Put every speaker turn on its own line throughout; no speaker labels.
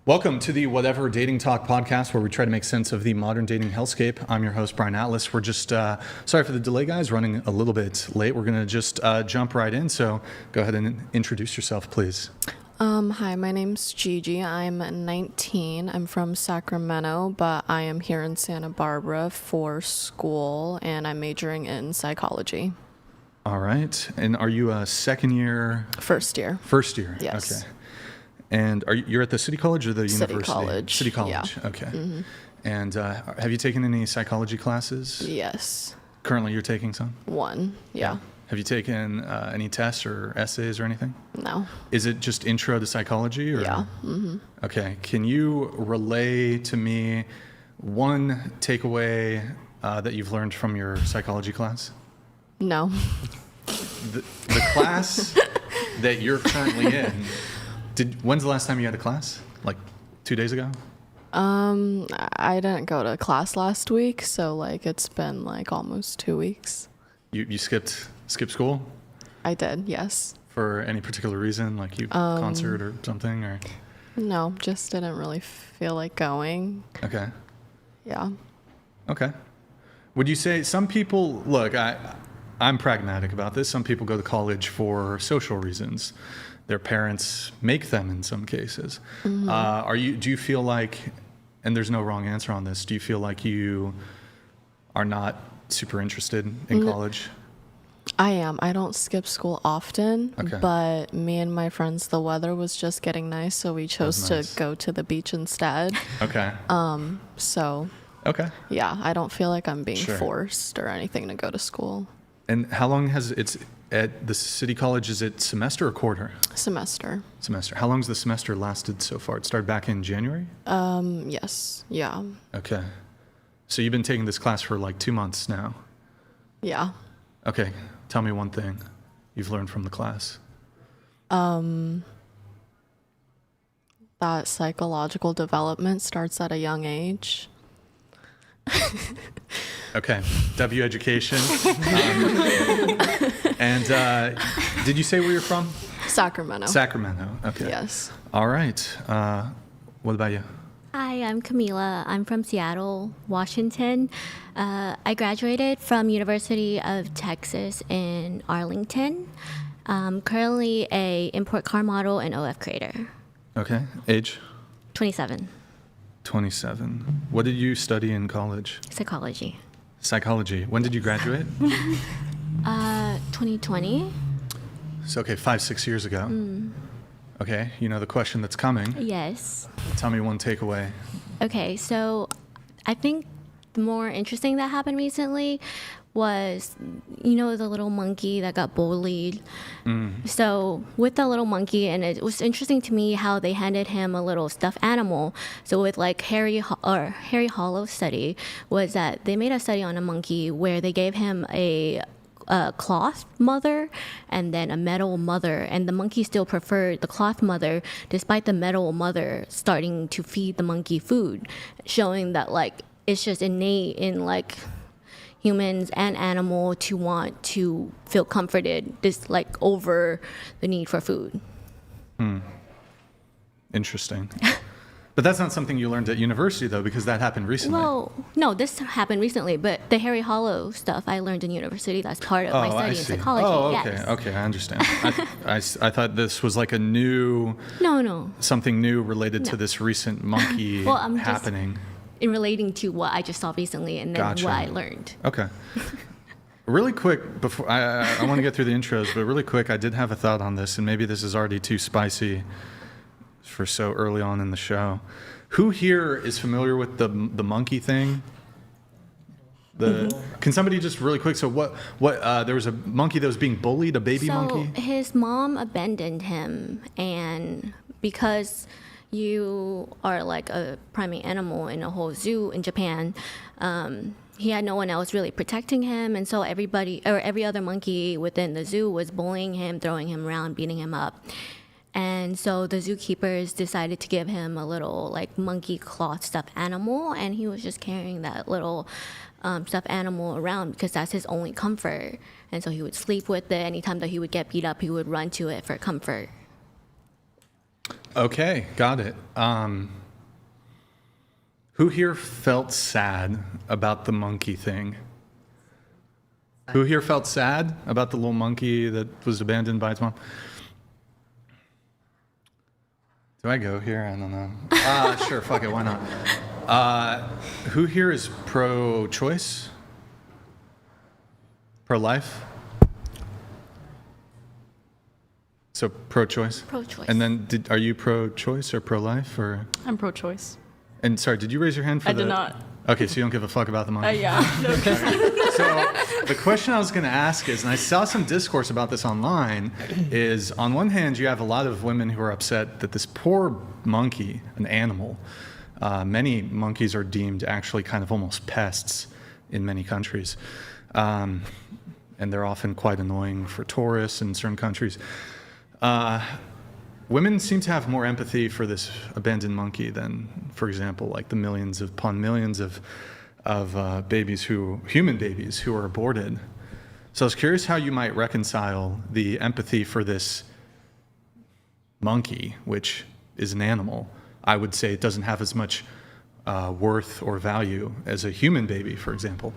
Welcome to the Whatever Dating Talk podcast, where we try to make sense of the modern dating hellscape. I'm your host, Brian Atlas. We're just, sorry for the delay, guys, running a little bit late. We're going to just jump right in. So go ahead and introduce yourself, please.
Hi, my name's Gigi. I'm 19. I'm from Sacramento, but I am here in Santa Barbara for school, and I'm majoring in psychology.
All right. And are you a second year?
First year.
First year.
Yes.
Okay. And you're at the City College or the
City
university?
College.
City College.
Yeah.
Okay.
Mm-hmm.
And have you taken any psychology classes?
Yes.
Currently, you're taking some?
One. Yeah.
Have you taken any tests or essays or anything?
No.
Is it just intro to psychology? Or?
Yeah. Mm-hmm.
Okay. Can you relay to me one takeaway that you've learned from your psychology class?
No.
The class that you're currently in, when's the last time you had a class? Like 2 days ago?
I didn't go to class last week, so it's been almost 2 weeks.
You skipped school?
I did, yes.
For any particular reason, like concert or something, or?
No, just didn't really feel like going.
Okay.
Yeah.
Okay. Would you say some people, look, I'm pragmatic about this. Some people go to college for social reasons. Their parents make them in some cases. Mm-hmm. Do you feel like, and there's no wrong answer on this, do you feel like you are not super interested in college?
I am. I don't skip school often,
okay.
But me and my friends, the weather was just getting nice, so we chose to go to the beach instead. Okay. So. Okay. Yeah, I don't feel like I'm being forced or anything to go to school.
And how long it's at the City College? Is it semester or quarter?
Semester.
Semester. How long's the semester lasted so far? It started back in January?
Yes. Yeah. Okay.
So you've been taking this class for 2 months now?
Yeah.
Okay. Tell me one thing you've learned from the class.
That psychological development starts at a young age.
Okay, W education. And did you say where you're from?
Sacramento.
Sacramento, okay.
Yes.
All right. What about you?
Hi, I'm Camila. I'm from Seattle, Washington. I graduated from University of Texas in Arlington. Currently a import car model and OF creator.
Okay, age?
27.
27. What did you study in college?
Psychology.
Psychology. When did you graduate?
2020.
So, 5-6 years ago. Okay, you know the question that's coming.
Yes.
Tell me one takeaway.
Okay, so I think the more interesting that happened recently was, the little monkey that got bullied. So with the little monkey, and it was interesting to me how they handed him a little stuffed animal. So with Harry Hollow's study was that they made a study on a monkey where they gave him a cloth mother and then a metal mother, and the monkey still preferred the cloth mother despite the metal mother starting to feed the monkey food, showing that it's just innate in humans and animal to want to feel comforted over the need for food.
Interesting. But that's not something you learned at university, though, because that happened recently.
Well, no, this happened recently, but the Harry Hollow stuff I learned in university. That's part of my study in psychology.
Oh, okay,
yes.
Okay, I understand. I thought this was a new...
No.
Something new related to this recent monkey happening.
In relating to what I just saw recently and then what I learned.
Okay. Really quick, before I want to get through the intros, but really quick, I did have a thought on this, and maybe this is already too spicy for so early on in the show. Who here is familiar with the monkey thing? Can somebody just really quick? So what? There was a monkey that was being bullied, a baby monkey.
So his mom abandoned him, and because you are a primate animal in a whole zoo in Japan, he had no one else really protecting him, and so every other monkey within the zoo was bullying him, throwing him around, beating him up. And so the zookeepers decided to give him a little monkey cloth stuffed animal, and he was just carrying that little stuffed animal around because that's his only comfort. And so he would sleep with it. Anytime that he would get beat up, he would run to it for comfort.
Okay, got it. Who here felt sad about the monkey thing? Who here felt sad about the little monkey that was abandoned by its mom? Do I go here? I don't know. Sure, fuck it, why not? Who here is pro-choice? Pro-life? So pro-choice?
Pro-choice.
And then are you pro-choice or pro-life? Or?
I'm pro-choice.
And sorry, did you raise your hand for
I did not.
Okay, so you don't give a fuck about the monkey?
Yeah. No,
So the question I was going to ask is, and I saw some discourse about this online, is on one hand, you have a lot of women who are upset that this poor monkey, an animal, many monkeys are deemed actually kind of almost pests in many countries. And they're often quite annoying for tourists in certain countries. Women seem to have more empathy for this abandoned monkey than, for example, like the millions upon millions of human babies who are aborted. So I was curious how you might reconcile the empathy for this monkey, which is an animal. I would say it doesn't have as much worth or value as a human baby, for example.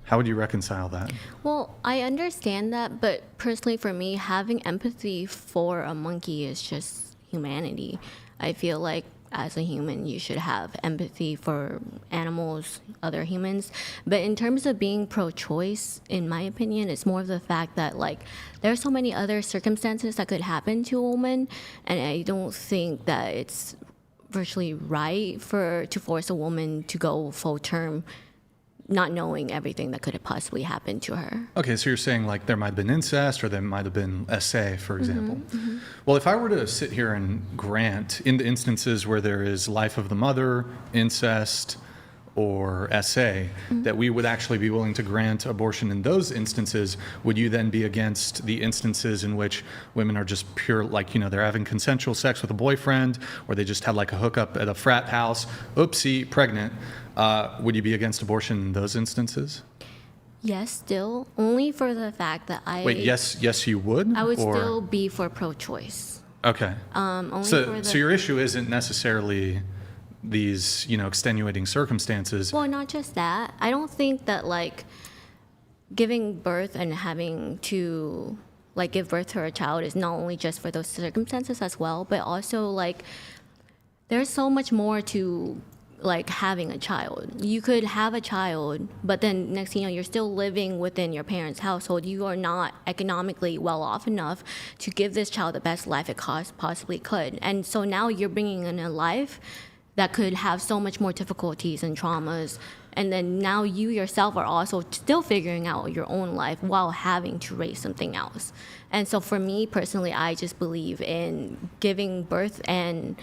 How would you reconcile that?
Well, I understand that, but personally for me, having empathy for a monkey is just humanity. I feel like as a human, you should have empathy for animals, other humans. But in terms of being pro-choice, in my opinion, it's more of the fact that like there are so many other circumstances that could happen to a woman, and I don't think that it's virtually right to force a woman to go full term not knowing everything that could have possibly happened to her.
Okay, so you're saying like there might have been incest or there might have been SA, for example. Mm-hmm. Well, if I were to sit here and grant in the instances where there is life of the mother, incest, or SA, that we would actually be willing to grant abortion in those instances, would you then be against the instances in which women are just pure, like, you know, they're having consensual sex with a boyfriend, or they just had like a hookup at a frat house, oopsie, pregnant? Would you be against abortion in those instances?
Yes, still, only for the fact that
Wait, yes, you would?
I would still be for pro-choice.
Okay. So your issue isn't necessarily these, you know, extenuating circumstances.
Well, not just that. I don't think that like giving birth and having to like give birth to a child is not only just for those circumstances as well, but also like there's so much more to like having a child. You could have a child, but then next thing you know, you're still living within your parents' household. You are not economically well off enough to give this child the best life it possibly could. And so now you're bringing in a life that could have so much more difficulties and traumas. And then now you yourself are also still figuring out your own life while having to raise something else. And so for me personally, I just believe in giving birth and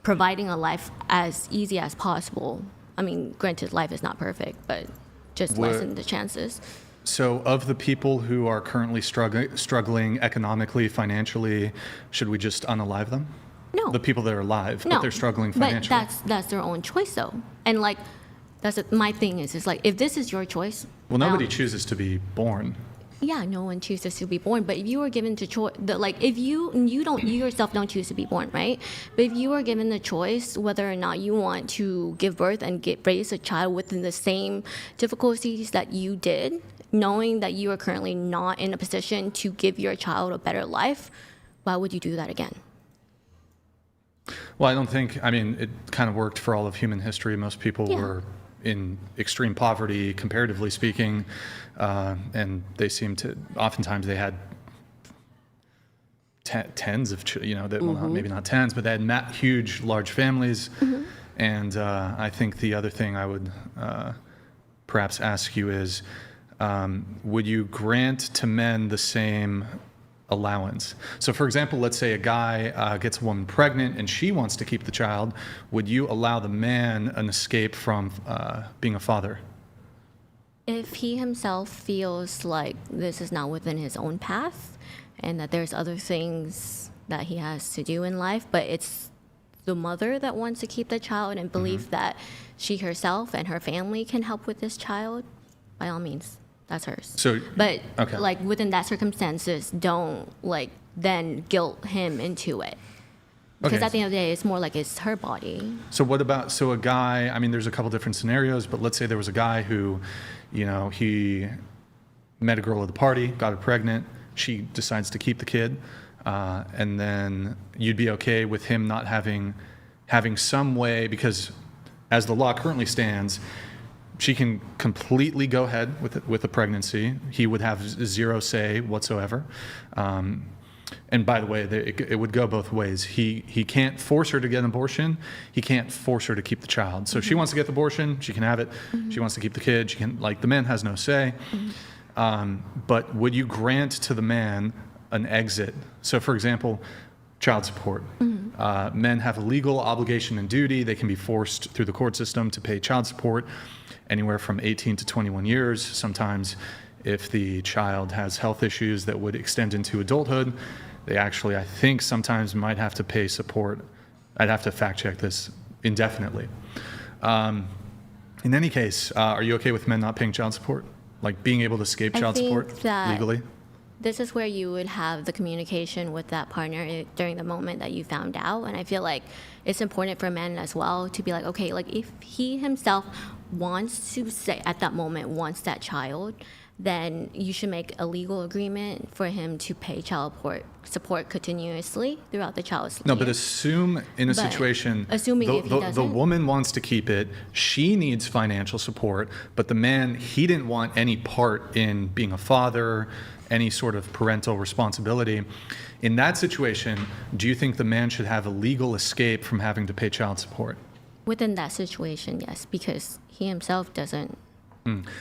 providing a life as easy as possible. I mean, granted, life is not perfect, but just lessen the chances.
So of the people who are currently struggling economically, financially, should we just unalive them?
No.
The people that are alive,
no,
but they're struggling financially.
But that's their own choice, though. And like, my thing is like, if this is your choice.
Well, nobody chooses to be born.
Yeah, no one chooses to be born. But if you were given the choice, like if you yourself don't choose to be born, right? But if you were given the choice whether or not you want to give birth and raise a child within the same difficulties that you did, knowing that you are currently not in a position to give your child a better life, why would you do that again?
Well, I don't think, I mean, it kind of worked for all of human history. Most people were in extreme poverty, comparatively speaking, and they seemed to, oftentimes they had tens of, you know, well, maybe not tens, but they had huge, large families. Mm-hmm. And I think the other thing I would perhaps ask you is, would you grant to men the same allowance? So for example, let's say a guy gets a woman pregnant and she wants to keep the child. Would you allow the man an escape from being a father?
If he himself feels like this is not within his own path and that there's other things that he has to do in life, but it's the mother that wants to keep the child and believe that she herself and her family can help with this child, by all means. That's hers. So, but like within that circumstances, don't like then guilt him into it. Because at the end of the day, it's more like it's her body.
So what about, a guy, I mean, there's a couple different scenarios, but let's say there was a guy who, he met a girl at the party, got her pregnant, she decides to keep the kid, and then you'd be okay with him not having some way, because as the law currently stands, she can completely go ahead with the pregnancy. He would have zero say whatsoever. And by the way, it would go both ways. He can't force her to get an abortion. He can't force her to keep the child. So if she wants to get the abortion, she can have it. She wants to keep the kid, she can. Like, the man has no say. But would you grant to the man an exit? So, for example, child support. Men have a legal obligation and duty. They can be forced through the court system to pay child support anywhere from 18 to 21 years. Sometimes, if the child has health issues that would extend into adulthood, they actually, I think, sometimes might have to pay support. I'd have to fact check this indefinitely. In any case, are you okay with men not paying child support? Like being able to escape child support legally?
This is where you would have the communication with that partner during the moment that you found out. And I feel like it's important for men as well to be like, okay, like if he himself wants to say at that moment, wants that child, then you should make a legal agreement for him to pay child support continuously throughout the child's life.
No, but assume in a situation,
assuming if he doesn't,
the woman wants to keep it, she needs financial support, but the man, he didn't want any part in being a father, any sort of parental responsibility. In that situation, do you think the man should have a legal escape from having to pay child support?
Within that situation, yes, because he himself doesn't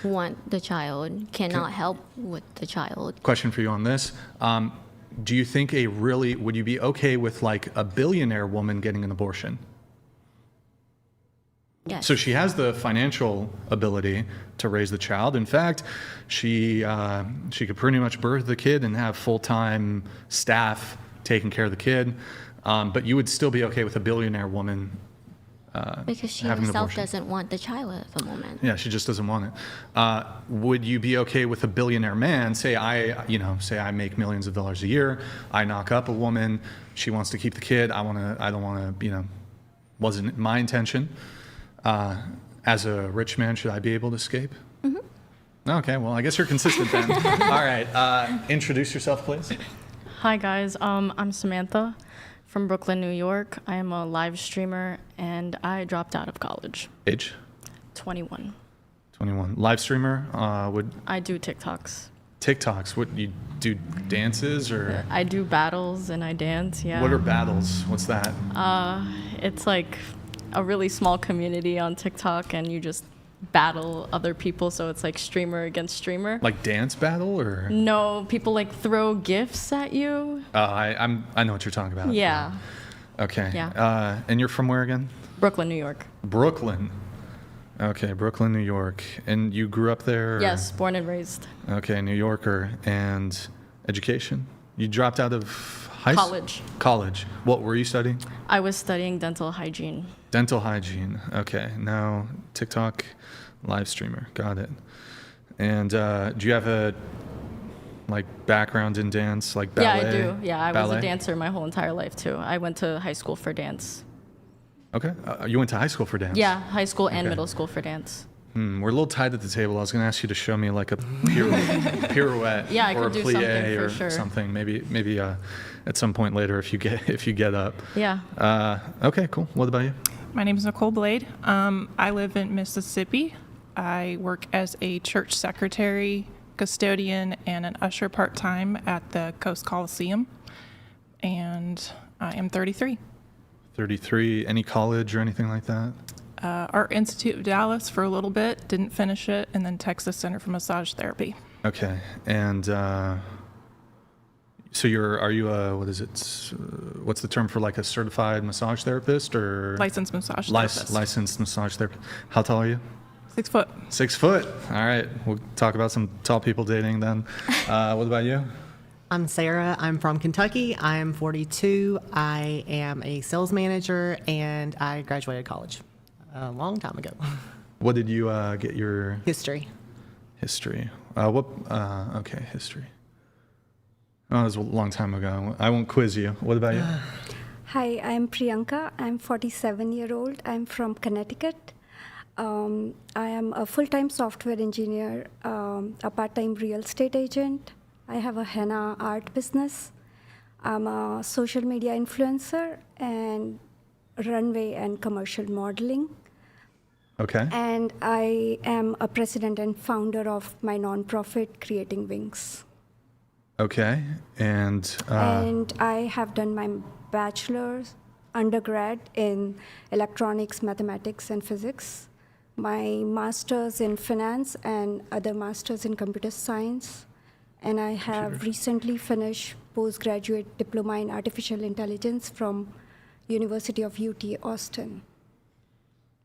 want the child, cannot help with the child.
Question for you on this. Do you think would you be okay with like a billionaire woman getting an abortion?
Yes.
So she has the financial ability to raise the child. In fact, she could pretty much birth the kid and have full-time staff taking care of the kid. But you would still be okay with a billionaire woman
because she herself doesn't want the child at the moment.
Yeah, she just doesn't want it. Would you be okay with a billionaire man? Say I make millions of dollars a year. I knock up a woman. She wants to keep the kid. I don't want to. Wasn't my intention. As a rich man, should I be able to escape? Mm-hmm. Okay, well, I guess you're consistent then. All right, introduce yourself, please.
Hi, guys. I'm Samantha from Brooklyn, New York. I am a live streamer, and I dropped out of college.
Age?
21.
21. Live streamer?
I do TikToks.
TikToks? What, you do dances or?
I do battles and I dance, yeah.
What are battles? What's that?
It's like a really small community on TikTok, and you just battle other people, so it's like streamer against streamer.
Like dance battle or?
No, people like throw gifts at you.
I know what you're talking about.
Yeah.
Okay.
Yeah.
And you're from where again?
Brooklyn, New York.
Brooklyn. Okay, Brooklyn, New York. And you grew up there? Or?
Yes, born and raised.
Okay, New Yorker. And education? You dropped out of
college.
College. What were you studying?
I was studying dental hygiene.
Dental hygiene. Okay. Now TikTok live streamer. Got it. And do you have a background in dance, like ballet?
Yeah, I do. Yeah, I
ballet?
was a dancer my whole entire life too. I went to high school for dance.
Okay. You went to high school for dance?
Yeah, high school and middle school for dance.
We're a little tight at the table. I was going to ask you to show me like a pirouette
yeah, I
or
could
a
do something
plie
for
or
sure.
something. Maybe at some point later if you get up.
Yeah.
Okay, cool. What about you?
My name is Nicole Blade. I live in Mississippi. I work as a church secretary, custodian, and an usher part-time at the Coast Coliseum. And I am 33.
33. Any college or anything like that?
Art Institute of Dallas for a little bit, didn't finish it, and then Texas Center for Massage Therapy.
Okay. And so are you what's the term for like a certified massage therapist or?
Licensed massage therapist.
Licensed massage therapist. How tall are you?
6 foot.
6 foot. All right. We'll talk about some tall people dating then. What about you?
I'm Sarah. I'm from Kentucky. I am 42. I am a sales manager, and I graduated college a long time ago.
What did you get your?
History.
History. Okay, history. Oh, it was a long time ago. I won't quiz you. What about you?
Hi, I'm Priyanka. I'm 47-year-old. I'm from Connecticut. I am a full-time software engineer, a part-time real estate agent. I have a henna art business. I'm a social media influencer and runway and commercial modeling.
Okay.
And I am a president and founder of my nonprofit, Creating Wings.
Okay. And
I have done my bachelor's, undergrad in electronics, mathematics, and physics. My master's in finance and other masters in computer science. And I have recently finished postgraduate diploma in artificial intelligence from University of UT Austin.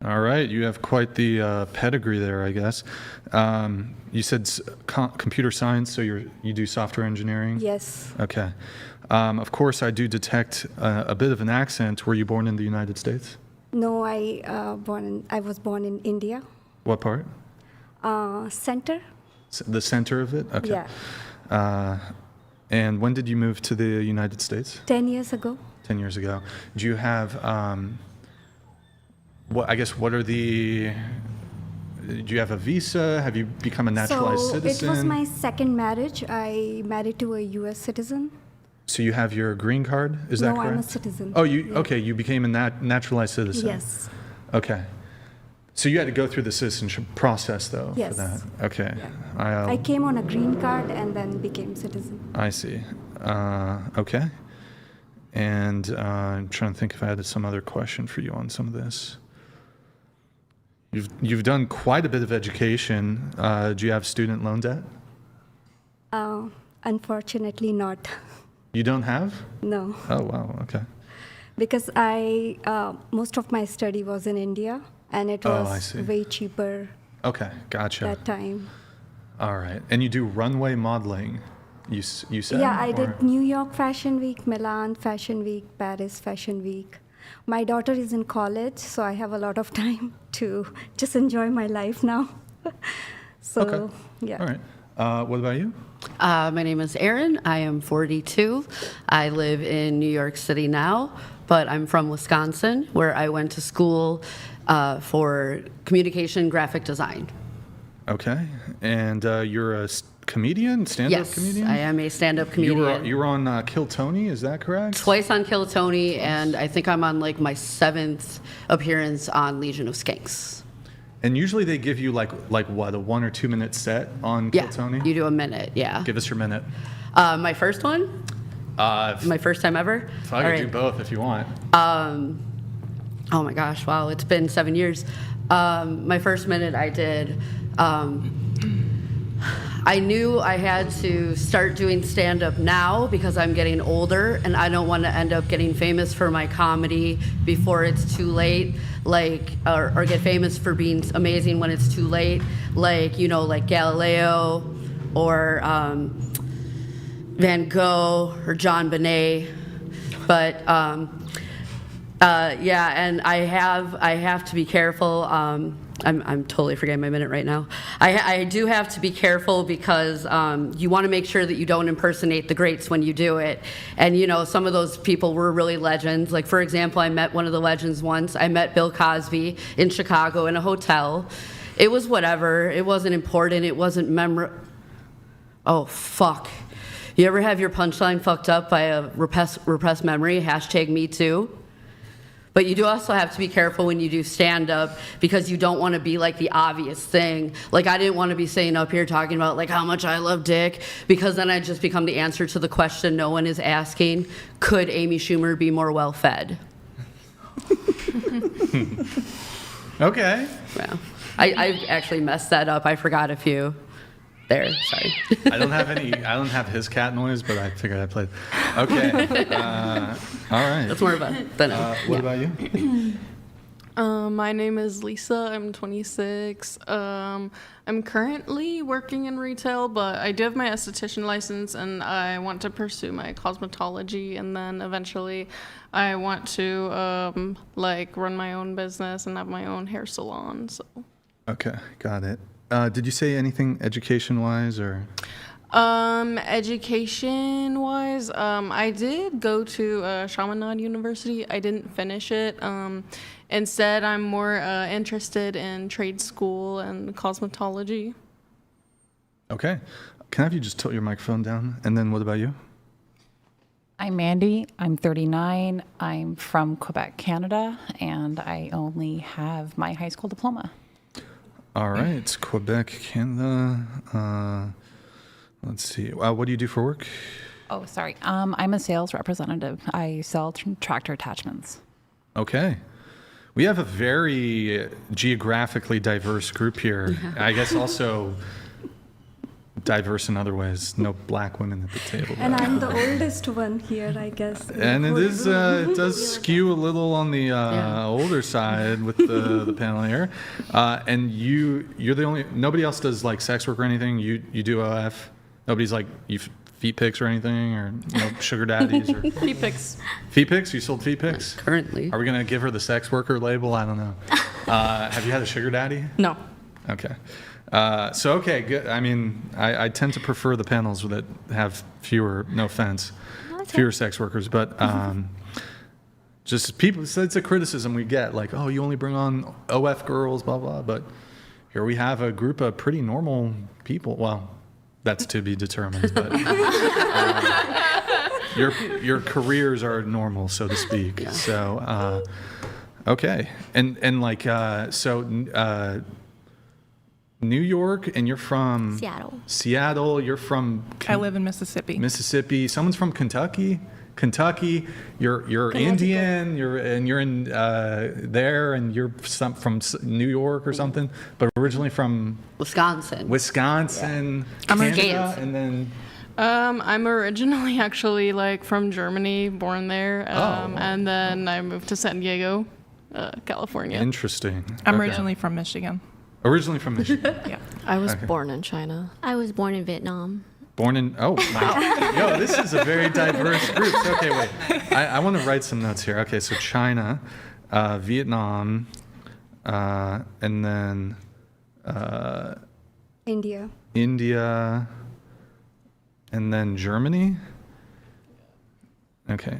all right, you have quite the pedigree there, I guess. You said computer science, so you do software engineering?
Yes.
Okay. Of course, I do detect a bit of an accent. Were you born in the United States?
No, I was born in India.
What part?
Center.
The center of it? Okay.
Yeah.
And when did you move to the United States?
10 years ago.
10 years ago. Do you have, do you have a visa? Have you become a naturalized citizen?
It was my second marriage. I married to a U.S. citizen.
So you have your green card? Is that correct?
No, I'm a citizen.
Oh, okay, you became a naturalized citizen.
Yes.
Okay. So you had to go through the citizenship process, though,
yes.
for that. Okay.
Yeah. I came on a green card and then became citizen.
I see. Okay. And I'm trying to think if I had some other question for you on some of this. You've done quite a bit of education. Do you have student loan debt?
Unfortunately, not.
You don't have?
No.
Oh, wow. Okay.
Because most of my study was in India, and it was way cheaper.
Okay, gotcha.
That time.
All right. And you do runway modeling, you said?
Yeah, I did New York Fashion Week, Milan Fashion Week, Paris Fashion Week. My daughter is in college, so I have a lot of time to just enjoy my life now.
Okay.
Yeah.
All right. What about you?
My name is Erin. I am 42. I live in New York City now, but I'm from Wisconsin, where I went to school for communication graphic design.
Okay. And you're a comedian, stand-up comedian?
Yes, I am a stand-up comedian.
You were on Kill Tony, is that correct?
Twice on Kill Tony, and I think I'm on like my 7th appearance on Legion of Skanks.
And usually they give you like what, a 1 or 2 minute set on Kill Tony?
You do a minute, yeah.
Give us your minute.
My first one? My first time ever?
I could do both if you want.
Oh my gosh, wow, it's been 7 years. My first minute I did, I knew I had to start doing stand-up now because I'm getting older and I don't want to end up getting famous for my comedy before it's too late, or get famous for being amazing when it's too late, like Galileo or Van Gogh or John Bonet. But and I have to be careful. I'm totally forgetting my minute right now. I do have to be careful because you want to make sure that you don't impersonate the greats when you do it. And some of those people were really legends. Like, for example, I met one of the legends once. I met Bill Cosby in Chicago in a hotel. It was whatever. It wasn't important. It wasn't memorable. Oh, fuck. You ever have your punchline fucked up by a repressed memory? #MeToo. But you do also have to be careful when you do stand-up because you don't want to be like the obvious thing. Like, I didn't want to be sitting up here talking about like how much I love dick, because then I'd just become the answer to the question no one is asking: could Amy Schumer be more well-fed?
Okay.
Yeah. I actually messed that up. I forgot a few. There, sorry.
I don't have his cat noise, but I figured I'd play. Okay. All right.
That's more of a than a.
What about you?
My name is Lisa. I'm 26. I'm currently working in retail, but I do have my esthetician license, and I want to pursue my cosmetology, and then eventually I want to run my own business and have my own hair salon. So.
Okay, got it. Did you say anything education-wise or?
Education wise, I did go to Chaminade University. I didn't finish it. Instead, I'm more interested in trade school and cosmetology.
Okay. Can I have you just tilt your microphone down? And then what about you?
I'm Mandy. I'm 39. I'm from Quebec, Canada, and I only have my high school diploma.
All right. Quebec, Canada. Let's see. What do you do for work?
Oh, sorry. I'm a sales representative. I sell tractor attachments.
Okay. We have a very geographically diverse group here. I guess also diverse in other ways. No black women at the table.
And I'm the oldest one here, I guess.
And it is it does skew a little on the older side with the panel here. And you're the only, nobody else does like sex work or anything. You do OF. Nobody's like feet pics or anything, or sugar daddies or
feet pics.
Feet pics? You sold feet pics?
Currently.
Are we gonna give her the sex worker label? I don't know. Have you had a sugar daddy?
No.
Okay. So okay, good. I mean, I tend to prefer the panels that have fewer. No offense, fewer sex workers, but just people. So it's a criticism we get, like, oh, you only bring on OF girls, blah blah. But here we have a group of pretty normal people. Well. That's to be determined, but your careers are normal, so to speak. Yeah. So, okay, and like New York, and you're from
Seattle.
Seattle. You're from.
I live in Mississippi.
Mississippi. Someone's from Kentucky. You're Indian. You're in there, and you're from New York or something, but originally from
Wisconsin.
Yeah. Canada, and then.
I'm originally actually like from Germany, born there, and then I moved to San Diego, California.
Interesting.
I'm originally from Michigan.
Originally from Michigan.
Yeah.
I was born in China.
I was born in Vietnam.
Born in, wow. Yo, this is a very diverse group. So, okay, wait. I want to write some notes here. Okay, so China, Vietnam, and then
India,
and then Germany. Okay,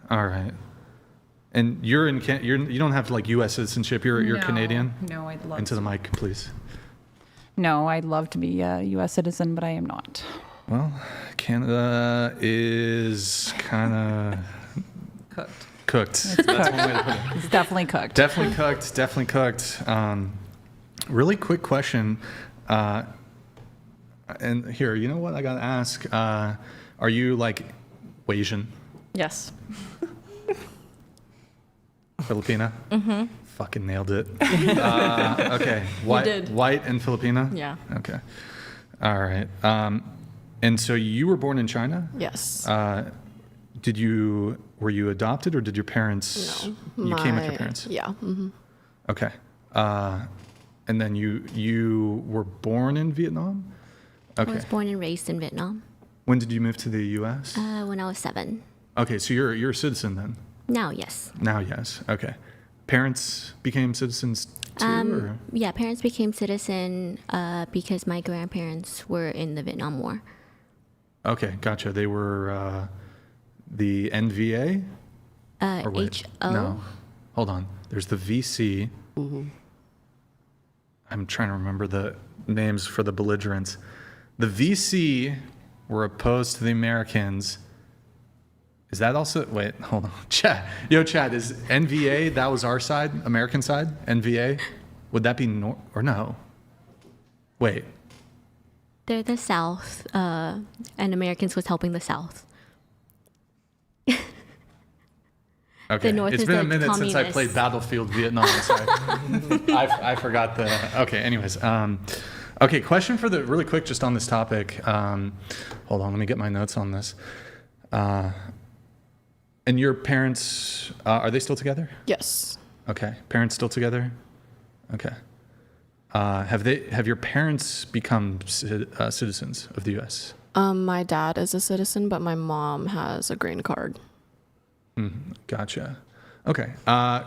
all right. And you don't have like U.S. citizenship. You're Canadian.
No, I'd love
into the mic, please.
No, I'd love to be a U.S. citizen, but I am not.
Well, Canada is kind of cooked. That's one way to put it.
It's definitely cooked.
Definitely cooked. Really quick question. And here, you know what I got to ask? Are you like Asian?
Yes.
Filipina?
Mm-hmm.
Fucking nailed it. Okay. White and Filipina?
Yeah.
Okay. All right. And so you were born in China?
Yes.
Were you adopted, or did your parents?
No.
You came with your parents?
Yeah. Mm-hmm.
Okay. And then you were born in Vietnam? Okay.
I was born and raised in Vietnam.
When did you move to the U.S.?
When I was 7.
Okay, so you're a citizen then?
Now, yes.
Now, yes. Okay. Parents became citizens too? Or?
Yeah, parents became citizen because my grandparents were in the Vietnam War.
Okay, gotcha. They were the NVA? Or wait,
HO?
No. Hold on. There's the VC.
Mm-hmm.
I'm trying to remember the names for the belligerents. The VC were opposed to the Americans. Is that also, wait, hold on. Chad, is NVA, that was our side, American side, NVA? Would that be, or no? Wait.
They're the South, and Americans was helping the South.
Okay,
the North
it's
is
been
the
a minute
communist.
since I played Battlefield Vietnam, so I forgot the, okay, anyways. Okay, question for really quick, just on this topic. Hold on, let me get my notes on this. And your parents, are they still together?
Yes.
Okay. Parents still together? Okay. Have your parents become citizens of the U.S.?
My dad is a citizen, but my mom has a green card.
Gotcha. Okay.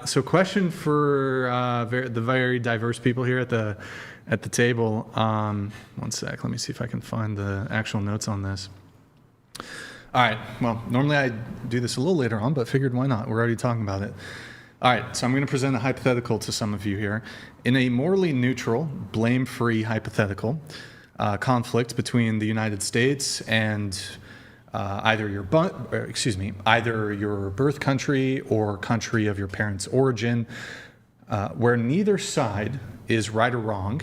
So question for the very diverse people here at the table. One sec. Let me see if I can find the actual notes on this. All right. Well, normally I do this a little later on, but figured why not? We're already talking about it. All right. So I'm going to present a hypothetical to some of you here. In a morally neutral, blame-free hypothetical, conflict between the United States and either your birth country or country of your parents' origin, where neither side is right or wrong,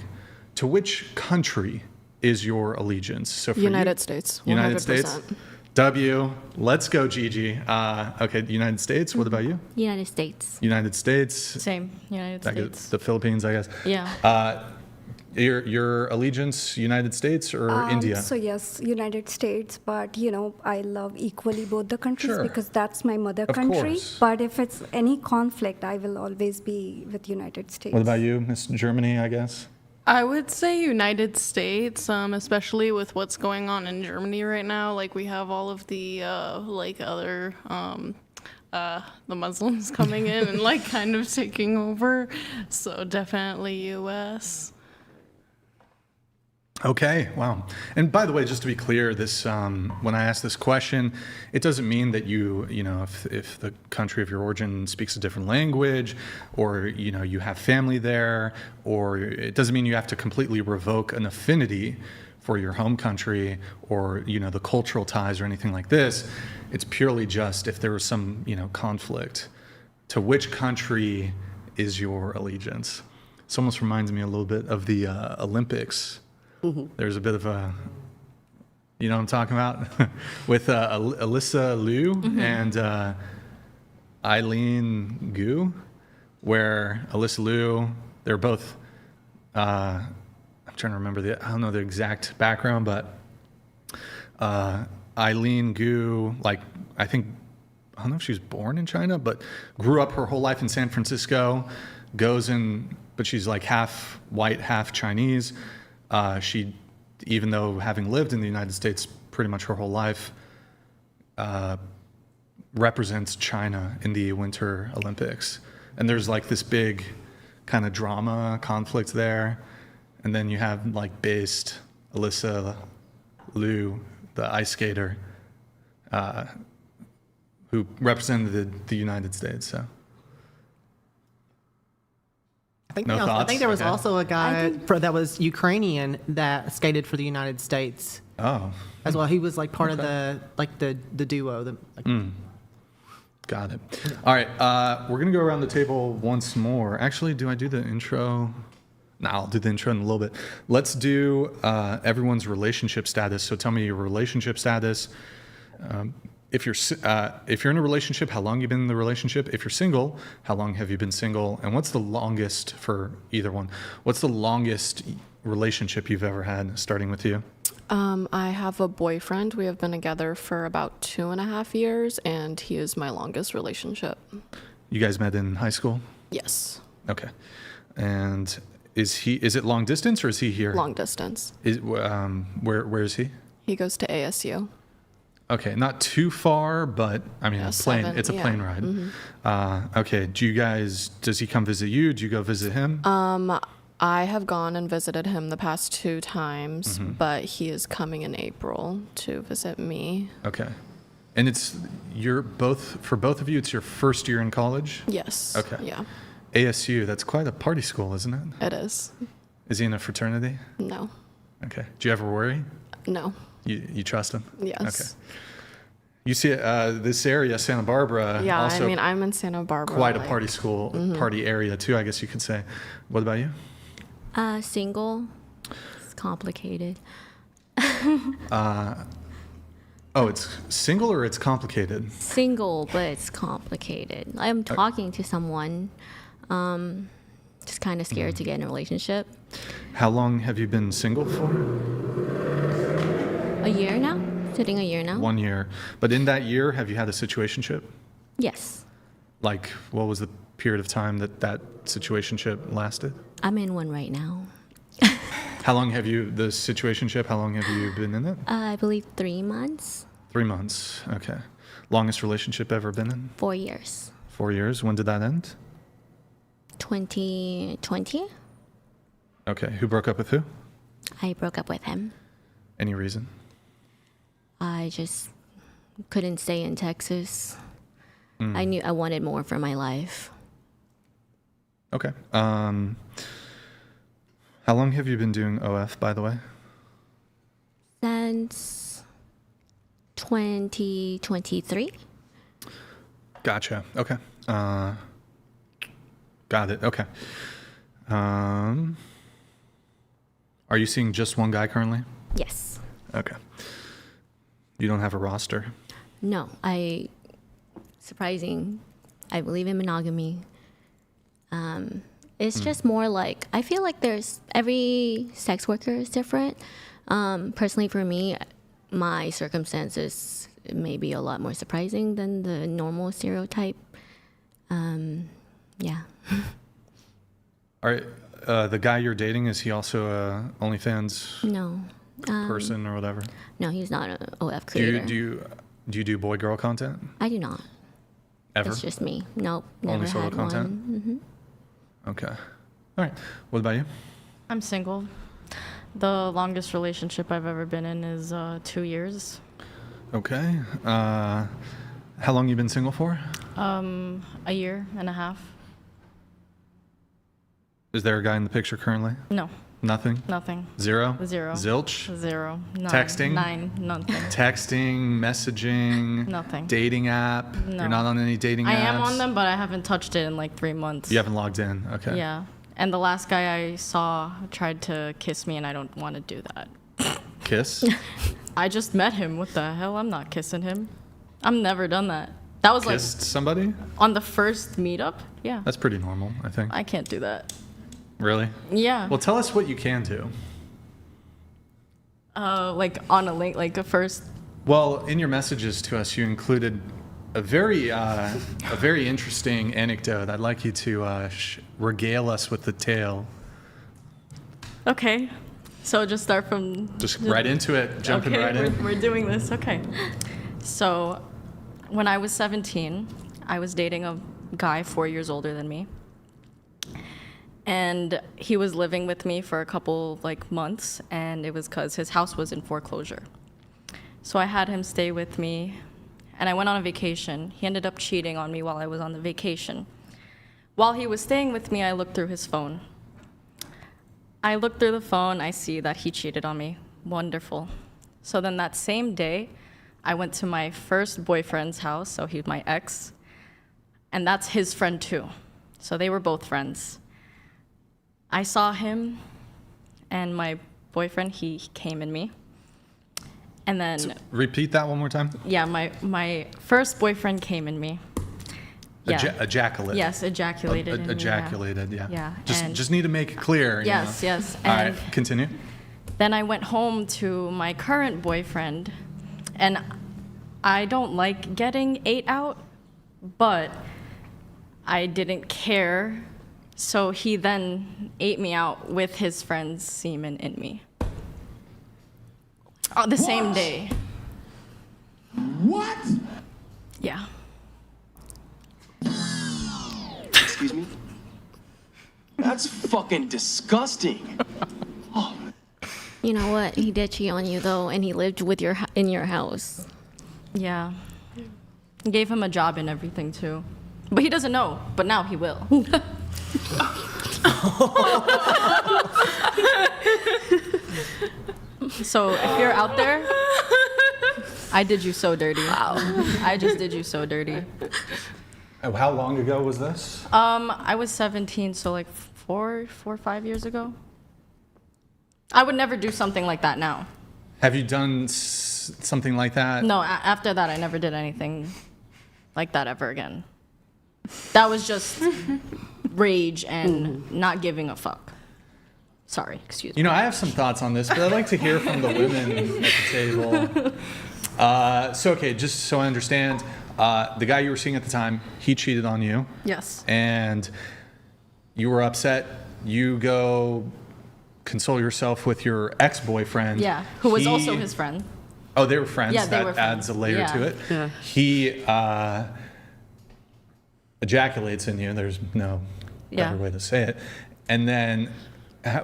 to which country is your allegiance? So for
United States. 100%.
United States. W. Let's go, Gigi. Okay, the United States. What about you?
United States.
United States.
Same. United States.
The Philippines, I guess.
Yeah.
Your allegiance, United States or India?
So yes, United States, but I love equally both the countries
Sure.
because that's my mother
Of
country.
course.
But if it's any conflict, I will always be with United States.
What about you, Miss Germany, I guess?
I would say United States, especially with what's going on in Germany right now. Like we have all of the other the Muslims coming in and kind of taking over. So definitely U.S.
Okay, wow. And by the way, just to be clear, this when I ask this question, it doesn't mean that if the country of your origin speaks a different language, or you have family there, or it doesn't mean you have to completely revoke an affinity for your home country or the cultural ties or anything like this. It's purely just if there was some conflict, to which country is your allegiance? This almost reminds me a little bit of the Olympics. Mm-hmm. There's a bit of a, you know what I'm talking about? With Alyssa Liu mm-hmm. and Eileen Gu, where Alyssa Liu, they're both, I'm trying to remember I don't know the exact background, but Eileen Gu, I don't know if she was born in China, but grew up her whole life in San Francisco, but she's half white, half Chinese. She, even though having lived in the United States pretty much her whole life, represents China in the Winter Olympics. And there's this big kind of drama conflict there. And then you have based Alyssa Liu, the ice skater, who represented the United States. So.
I think there was also a guy that was Ukrainian that skated for the United States.
Oh.
As well. He was part of the duo.
Got it. All right. We're going to go around the table once more. Actually, do I do the intro? No, I'll do the intro in a little bit. Let's do everyone's relationship status. So tell me your relationship status. If you're in a relationship, how long you've been in the relationship? If you're single, how long have you been single? And what's the longest for either one? What's the longest relationship you've ever had, starting with you?
I have a boyfriend. We have been together for about 2.5 years, and he is my longest relationship.
You guys met in high school?
Yes.
Okay. And is it long distance or is he here?
Long distance.
Where is he?
He goes to ASU.
Okay, not too far, but it's a plane ride. Mm-hmm. Okay, does he come visit you? Do you go visit him?
I have gone and visited him the past 2 times, mm-hmm. but he is coming in April to visit me.
Okay. And for both of you, it's your first year in college?
Yes.
Okay.
Yeah.
ASU, that's quite a party school, isn't it?
It is.
Is he in a fraternity?
No.
Okay. Do you ever worry?
No.
You trust him?
Yes.
Okay. You see this area, Santa Barbara.
Yeah,
also
I'm in Santa Barbara.
Quite a party school, mm-hmm. party area too, I guess you could say. What about you?
Single. It's complicated.
It's single or it's complicated?
Single, but it's complicated. I'm talking to someone. Just kind of scared to get in a relationship.
How long have you been single for?
A year now. Sitting a year now.
1 year. But in that year, have you had a situationship?
Yes.
What was the period of time that situationship lasted?
I'm in one right now.
How long have you been in it?
I believe 3 months.
3 months. Okay. Longest relationship ever been in?
4 years.
4 years. When did that end?
2020.
Okay. Who broke up with who?
I broke up with him.
Any reason?
I just couldn't stay in Texas. I knew I wanted more for my life.
Okay. How long have you been doing OF, by the way?
Since 2023.
Gotcha. Okay. Got it. Okay. Are you seeing just one guy currently?
Yes.
Okay. You don't have a roster?
No, surprising. I believe in monogamy. It's just more like, I feel like every sex worker is different. Personally for me, my circumstances may be a lot more surprising than the normal stereotype. Yeah.
All right. The guy you're dating, is he also a OnlyFans
No.
person or whatever?
No, he's not an OF creator.
Do you do boy-girl content?
I do not.
Ever?
It's just me. Nope. Never
Only solo
had
content?
one.
Okay. All right. What about you?
I'm single. The longest relationship I've ever been in is 2 years.
Okay. How long you been single for?
A year and a half.
Is there a guy in the picture currently?
No,
Nothing?
nothing.
Zero?
Zero.
Zilch?
Zero. None.
Texting?
9. Nothing.
Texting, messaging,
Nothing.
dating app?
No.
You're not on any dating apps?
I am on them, but I haven't touched it in like 3 months.
You haven't logged in? Okay.
Yeah. And the last guy I saw tried to kiss me, and I don't want to do that.
Kiss?
I just met him. What the hell? I'm not kissing him. I've never done that. That was
Kissed somebody?
like on the first meetup. Yeah.
That's pretty normal, I think.
I can't do that.
Really?
Yeah.
Well, tell us what you can do.
Like on a link, like a first.
Well, in your messages to us, you included a very interesting anecdote. I'd like you to regale us with the tale.
Okay. So just start from.
Just right into it, jumping right in.
We're doing this. Okay. So, when I was 17, I was dating a guy 4 years older than me. And he was living with me for a couple like months, and it was because his house was in foreclosure. So I had him stay with me, and I went on a vacation. He ended up cheating on me while I was on the vacation. While he was staying with me, I looked through his phone. I looked through the phone, I see that he cheated on me. Wonderful. So then that same day, I went to my first boyfriend's house, so he's my ex, and that's his friend too. So they were both friends. I saw him and my boyfriend, he came in me. And then...
So repeat that one more time.
Yeah, my first boyfriend came in me. Yeah.
Ejaculate.
Yes, ejaculated in me,
ejaculated, yeah.
Yeah.
Just need to make it clear.
Yes, yes.
All right, continue.
Then I went home to my current boyfriend, and I don't like getting ate out, but I didn't care. So he then ate me out with his friend's semen in me. On the same day.
What?
Yeah.
Excuse me? That's fucking disgusting. Oh.
You know what? He did cheat on you though, and he lived with in your house.
Yeah. Gave him a job and everything too. But he doesn't know, but now he will. So if you're out there, I did you so dirty. Wow. I just did you so dirty.
How long ago was this?
I was 17, so like 4 or 5 years ago. I would never do something like that now.
Have you done something like that?
No, after that, I never did anything like that ever again. That was just rage and not giving a fuck. Sorry, excuse me.
You know, I have some thoughts on this, but I'd like to hear from the women at the table. Okay, just so I understand, the guy you were seeing at the time, he cheated on you.
Yes.
And you were upset. You go console yourself with your ex-boyfriend.
Yeah, who was also his friend.
Oh, they were friends.
Yeah, they
that
were friends.
adds a layer
Yeah.
to it.
Yeah.
He ejaculates in you. There's no better way to say it. And then,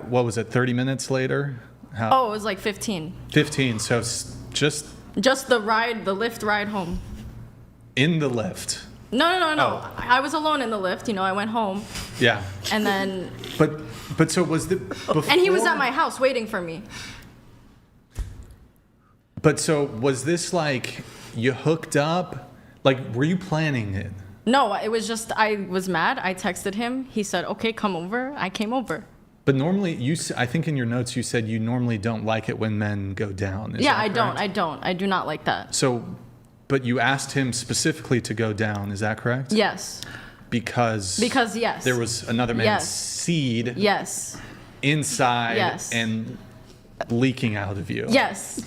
what was it, 30 minutes later?
Oh, it was like 15.
15, so just
the lift ride home.
In the lift?
No.
Oh.
I was alone in the lift, I went home.
Yeah.
And then...
But so was the... Before,
and he was at my house waiting for me.
But so was this like, you hooked up? Like, were you planning it?
No, it was just, I was mad. I texted him. He said, okay, come over. I came over.
But normally, I think in your notes you said you normally don't like it when men go down. Is that correct?
I do not like that.
So, but you asked him specifically to go down, is that correct?
Yes.
Because
yes.
There was another man's seed inside and leaking out of you.
Yes.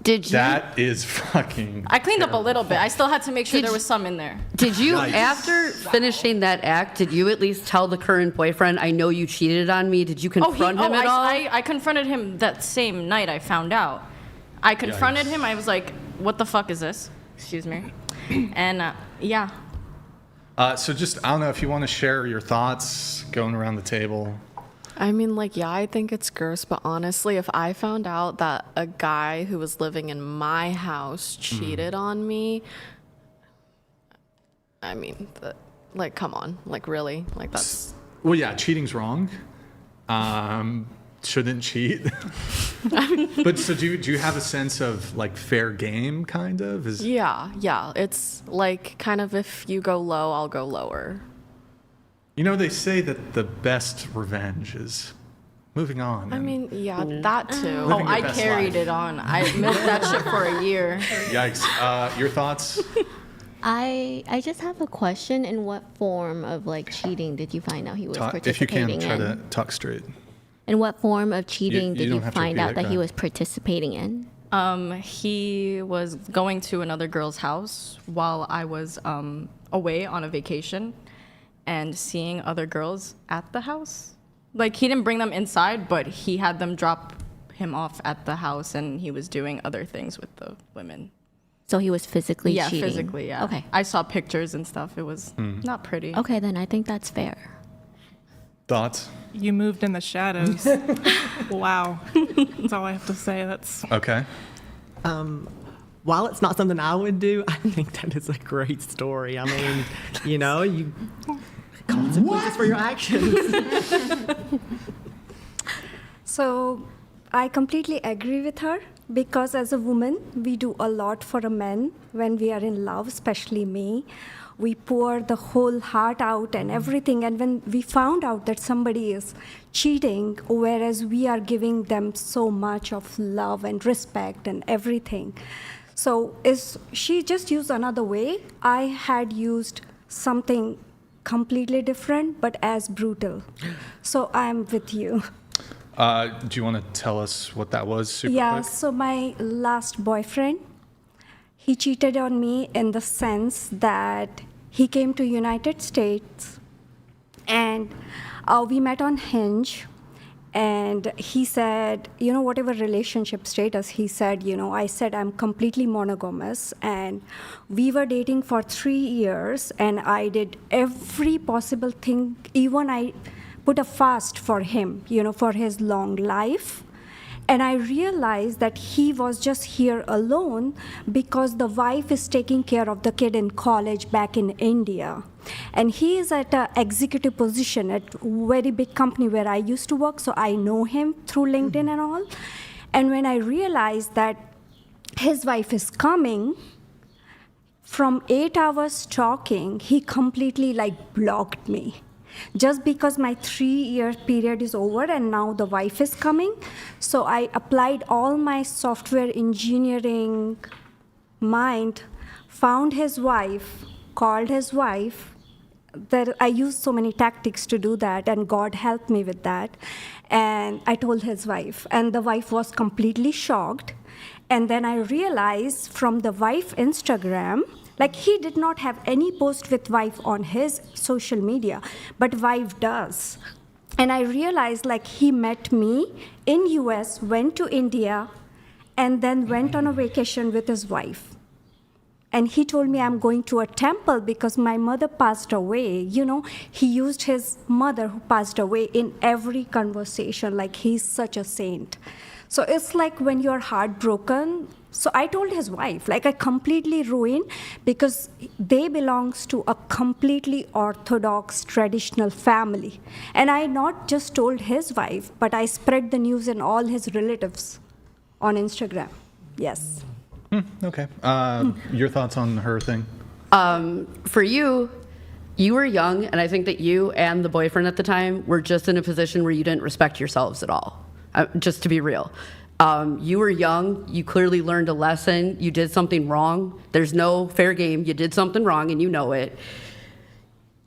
Did you?
That is fucking
I cleaned up a little bit. I still had to make sure there was some in there.
Did you, after finishing that act, did you at least tell the current boyfriend, I know you cheated on me? Did you confront him at all?
I confronted him that same night I found out. I confronted him. I was like, what the fuck is this? Excuse me. And yeah.
So just, I don't know if you want to share your thoughts going around the table.
I mean, like, yeah, I think it's gross, but honestly, if I found out that a guy who was living in my house cheated on me, I mean, like, come on, like, really? Like, that's...
Well, yeah, cheating's wrong. Shouldn't cheat. But so do you have a sense of, like, fair game, kind of?
Yeah, it's, like, kind of if you go low, I'll go lower.
You know, they say that the best revenge is moving on.
I mean, yeah, that too.
Oh, I carried it on. I milked that shit for a year.
Yikes. Your thoughts?
I just have a question. In what form of, like, cheating did you find out he was participating
if you can, try
in?
to talk straight.
In what form of cheating did you find out that he
was
was participating in?
He was going to another girl's house while I was away on a vacation and seeing other girls at the house. Like, he didn't bring them inside, but he had them drop him off at the house, and he was doing other things with the women.
So he was physically cheating?
Yeah, physically, yeah.
Okay.
I saw pictures and stuff. It was not pretty.
Okay, then I think that's fair.
Thoughts?
You moved in the shadows. Wow. That's all I have to say. That's
okay.
While it's not something I would do, I think that is a great story. I mean, you consequences for your actions.
So I completely agree with her, because as a woman, we do a lot for a man when we are in love, especially me. We pour the whole heart out and everything. And when we found out that somebody is cheating, whereas we are giving them so much of love and respect and everything. So she just used another way. I had used something completely different, but as brutal. So I'm with you.
Do you want to tell us what that was super quick?
So my last boyfriend, he cheated on me in the sense that he came to United States and we met on Hinge, and he said, whatever relationship status, he said, I said I'm completely monogamous, and we were dating for 3 years, and I did every possible thing. Even I put a fast for him, for his long life. And I realized that he was just here alone because the wife is taking care of the kid in college back in India. And he is at an executive position at a very big company where I used to work, so I know him through LinkedIn and all. And when I realized that his wife is coming, from 8 hours talking, he completely blocked me. Just because my 3-year period is over and now the wife is coming. So I applied all my software engineering mind, found his wife, called his wife. I used so many tactics to do that, and God helped me with that. And I told his wife, and the wife was completely shocked. And then I realized from the wife Instagram, he did not have any post with wife on his social media, but wife does. And I realized he met me in US, went to India, and then went on a vacation with his wife. And he told me, I'm going to a temple because my mother passed away. He used his mother who passed away in every conversation, like he's such a saint. So it's like when you're heartbroken. So I told his wife, like I completely ruined, because they belongs to a completely orthodox traditional family. And I not just told his wife, but I spread the news in all his relatives on Instagram. Yes.
Okay. Your thoughts on her thing?
For you were young, and I think that you and the boyfriend at the time were just in a position where you didn't respect yourselves at all. Just to be real. You were young, you clearly learned a lesson, you did something wrong. There's no fair game, you did something wrong and you know it.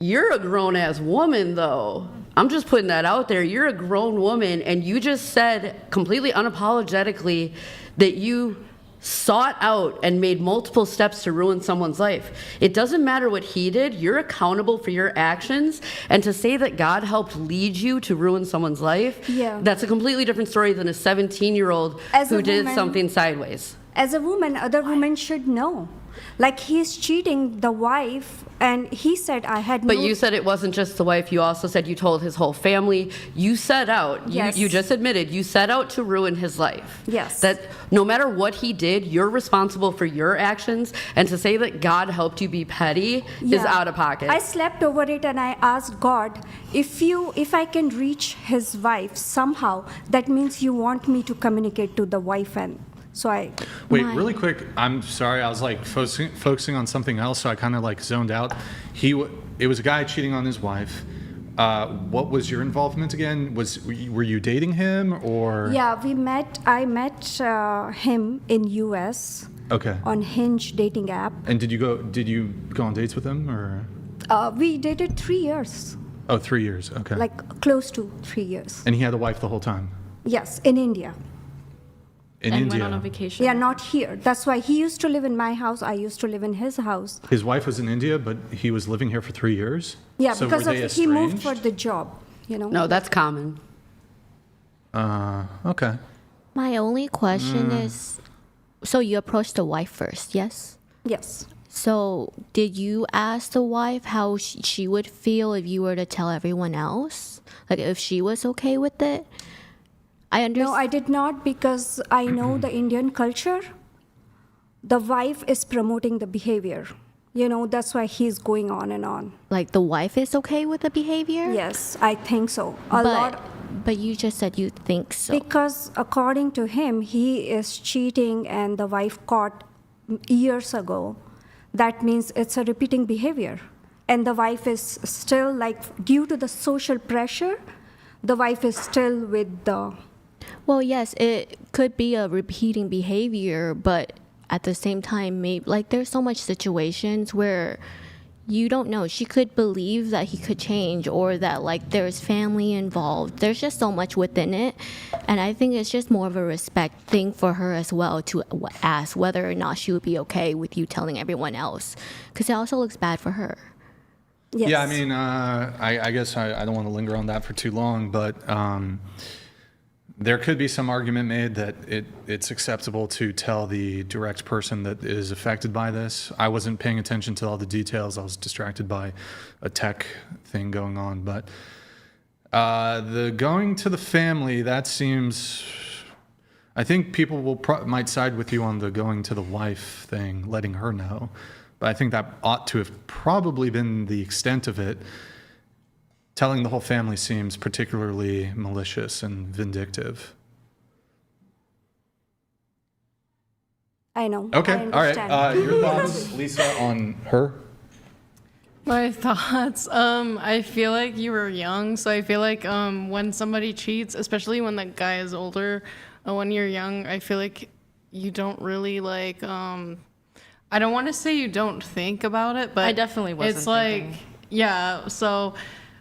You're a grown-ass woman, though. I'm just putting that out there. You're a grown woman, and you just said completely unapologetically that you sought out and made multiple steps to ruin someone's life. It doesn't matter what he did. You're accountable for your actions. And to say that God helped lead you to ruin someone's life, that's a completely different story than a 17-year-old who did something sideways.
As a woman, other women should know. Like, he's cheating the wife, and he said, I had
But you said it wasn't just the wife. You also said you told his whole family. You set out, you just admitted, you set out to ruin his life.
Yes.
That no matter what he did, you're responsible for your actions. And to say that God helped you be petty is out of pocket.
I slept over it, and I asked God, if I can reach his wife somehow, that means you want me to communicate to the wife. And so
Wait, really quick. I'm sorry. I was like focusing on something else, so I kind of like zoned out. It was a guy cheating on his wife. What was your involvement again? Were you dating him or?
Yeah, I met him in U.S.
Okay.
On Hinge dating app.
And did you go on dates with him or?
We dated 3 years.
Oh, 3 years. Okay.
Like close to 3 years.
And he had a wife the whole time.
Yes, in India.
In India.
Went on a vacation.
Yeah, not here. That's why he used to live in my house. I used to live in his house.
His wife was in India, but he was living here for 3 years?
Yeah,
so
because he moved for the job,
No, that's common.
Okay.
My only question is, so you approached the wife first, yes?
Yes.
So did you ask the wife how she would feel if you were to tell everyone else? Like if she was okay with it?
No, I did not, because I know the Indian culture. The wife is promoting the behavior. That's why he's going on and on.
Like the wife is okay with the behavior?
Yes, I think so.
But you just said you think so.
Because according to him, he is cheating and the wife caught years ago. That means it's a repeating behavior. And the wife is still, like, due to the social pressure, the wife is still with the...
Well, yes, it could be a repeating behavior, but at the same time, maybe like there's so much situations where you don't know. She could believe that he could change, or that like there's family involved. There's just so much within it, and I think it's just more of a respect thing for her as well to ask whether or not she would be okay with you telling everyone else, because it also looks bad for her.
Yes.
Yeah, I mean, I guess I don't want to linger on that for too long, but there could be some argument made that it's acceptable to tell the direct person that is affected by this. I wasn't paying attention to all the details. I was distracted by a tech thing going on. But the going to the family, that seems... I think people might side with you on the going to the wife thing, letting her know. But I think that ought to have probably been the extent of it. Telling the whole family seems particularly malicious and vindictive.
I know.
Okay, all right. Your thoughts, Lisa, on her?
My thoughts. I feel like you were young, so I feel like when somebody cheats, especially when the guy is older, when you're young, I feel like you don't really like. I don't want to say you don't think about it, but
I definitely wasn't.
It's like,
thinking.
yeah. So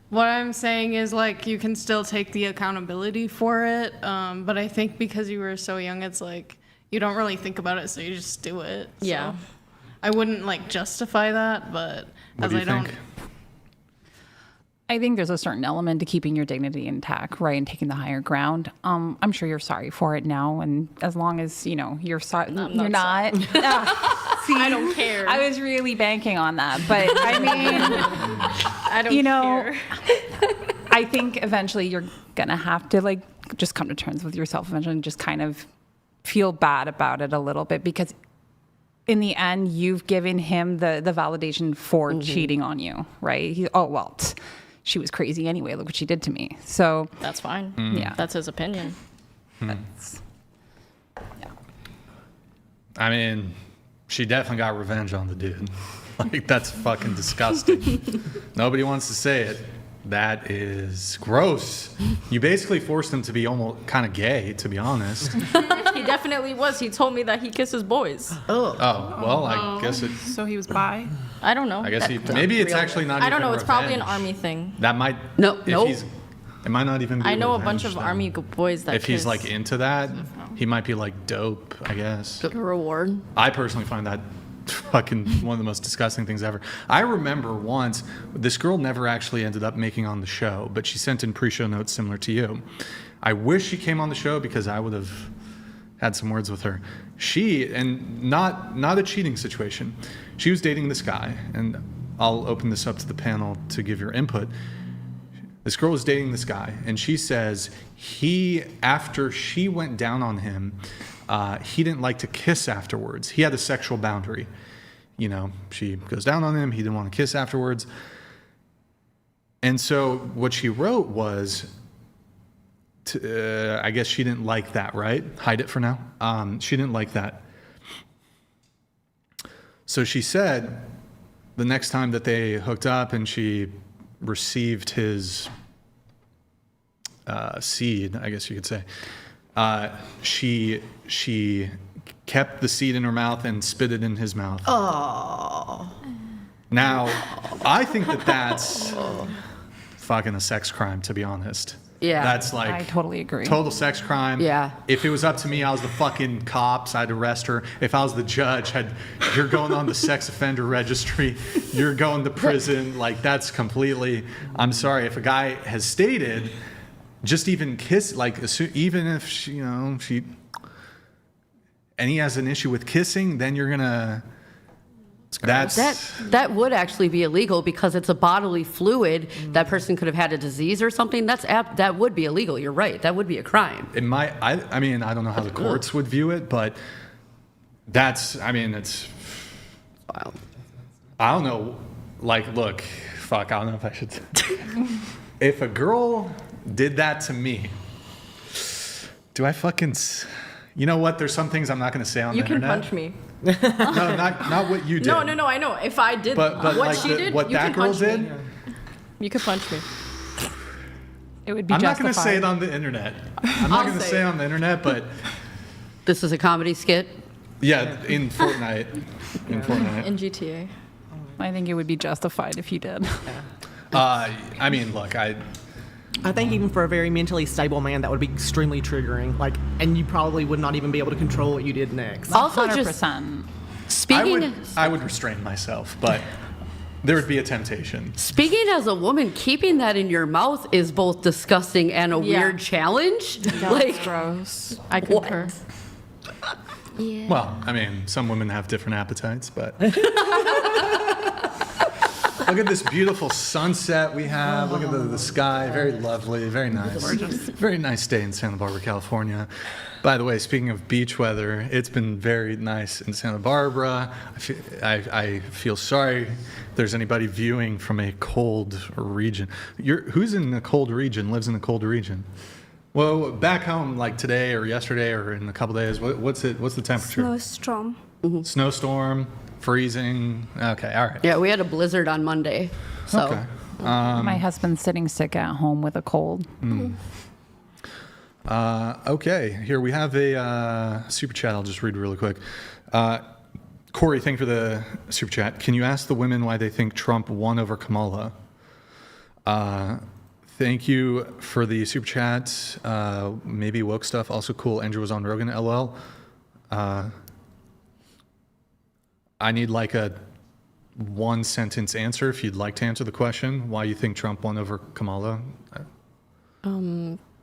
what I'm saying is, like, you can still take the accountability for it, but I think because you were so young, it's like you don't really think about it, so you just do it.
Yeah.
So I wouldn't like justify that, but
What do you think?
I think there's a certain element to keeping your dignity intact, right, and taking the higher ground. I'm sure you're sorry for it now, and as long as you're sorry, you're not. See,
I don't care.
I was really banking on that, but I mean,
I don't care.
I think eventually you're gonna have to like just come to terms with yourself eventually and just kind of feel bad about it a little bit, because in the end you've given him the validation for cheating on you, right? She was crazy anyway. Look what she did to me. So
That's fine.
Yeah.
That's his opinion.
that's,
I mean, she definitely got revenge on the dude. Like, that's fucking disgusting. Nobody wants to say it. That is gross. You basically forced him to be almost kind of gay, to be honest.
He definitely was. He told me that he kisses boys.
Oh, well, I guess it.
So he was bi?
I don't know.
I guess maybe it's actually not.
I don't
even
know. It's probably an
revenge.
army thing.
That might.
Nope.
It might not even be.
I know a bunch
revenge,
of
though.
army boys that
If he's
kiss.
like into that, he might be like dope, I guess.
A reward.
I personally find that fucking one of the most disgusting things ever. I remember once, this girl never actually ended up making on the show, but she sent in pre-show notes similar to you. I wish she came on the show because I would have had some words with her. And not a cheating situation. She was dating this guy, and I'll open this up to the panel to give your input. This girl was dating this guy, and she says after she went down on him, he didn't like to kiss afterwards. He had a sexual boundary. You know, she goes down on him. He didn't want to kiss afterwards. And so what she wrote was, I guess she didn't like that, right? Hide it for now. She didn't like that. So she said the next time that they hooked up and she received his seed, I guess you could say, she kept the seed in her mouth and spit it in his mouth.
Oh.
Now, I think that's fucking a sex crime, to be honest.
Yeah.
That's like
I totally agree.
Total sex crime.
Yeah.
If it was up to me, I was the fucking cops, I'd arrest her. If I was the judge, you're going on the sex offender registry, you're going to prison. Like, that's completely, I'm sorry, if a guy has stated, just even kiss, like, even if she, and he has an issue with kissing, then you're gonna.
That would actually be illegal because it's a bodily fluid. That person could have had a disease or something. That would be illegal. You're right. That would be a crime.
It might. I mean, I don't know how the courts would view it, but it's.
Wow.
I don't know. Like, look, fuck. I don't know if I should. If a girl did that to me, do I fucking? You know what? There's some things I'm not going to say on the internet.
You can punch me.
No, not what you did.
No, I know. If I did
but
what
like
she did,
what
you
that
can
girl
punch
did.
me. You could punch me.
It would be
I'm not
justified.
going to say it on the internet. I'm not going to say it on the internet, but
This is a comedy skit.
yeah, in Fortnite. In Fortnite.
In GTA.
I think it would be justified if you did.
I mean, look, I
think even for a very mentally stable man, that would be extremely triggering. Like, and you probably would not even be able to control what you did next.
Also,
100%.
Speaking
I would restrain myself, but there would be a temptation.
Speaking as a woman, keeping that in your mouth is both disgusting and a weird challenge.
That's gross.
I concur.
Yeah.
Well, I mean, some women have different appetites, but look at this beautiful sunset we have. Look at the sky. Very lovely. Very nice. Very nice day in Santa Barbara, California. By the way, speaking of beach weather, it's been very nice in Santa Barbara. I feel sorry if there's anybody viewing from a cold region. Who's in a cold region, lives in a cold region? Well, back home, like today or yesterday or in a couple days, what's the temperature?
Snowstorm.
Snowstorm, freezing. Okay, all right.
Yeah, we had a blizzard on Monday. So.
Okay.
My husband's sitting sick at home with a cold.
Okay, here we have a super chat. I'll just read really quick. Corey, thank you for the super chat. Can you ask the women why they think Trump won over Kamala? Thank you for the super chat. Maybe woke stuff. Also cool. Andrew was on Rogan. LL. I need like a one sentence answer if you'd like to answer the question. Why you think Trump won over Kamala?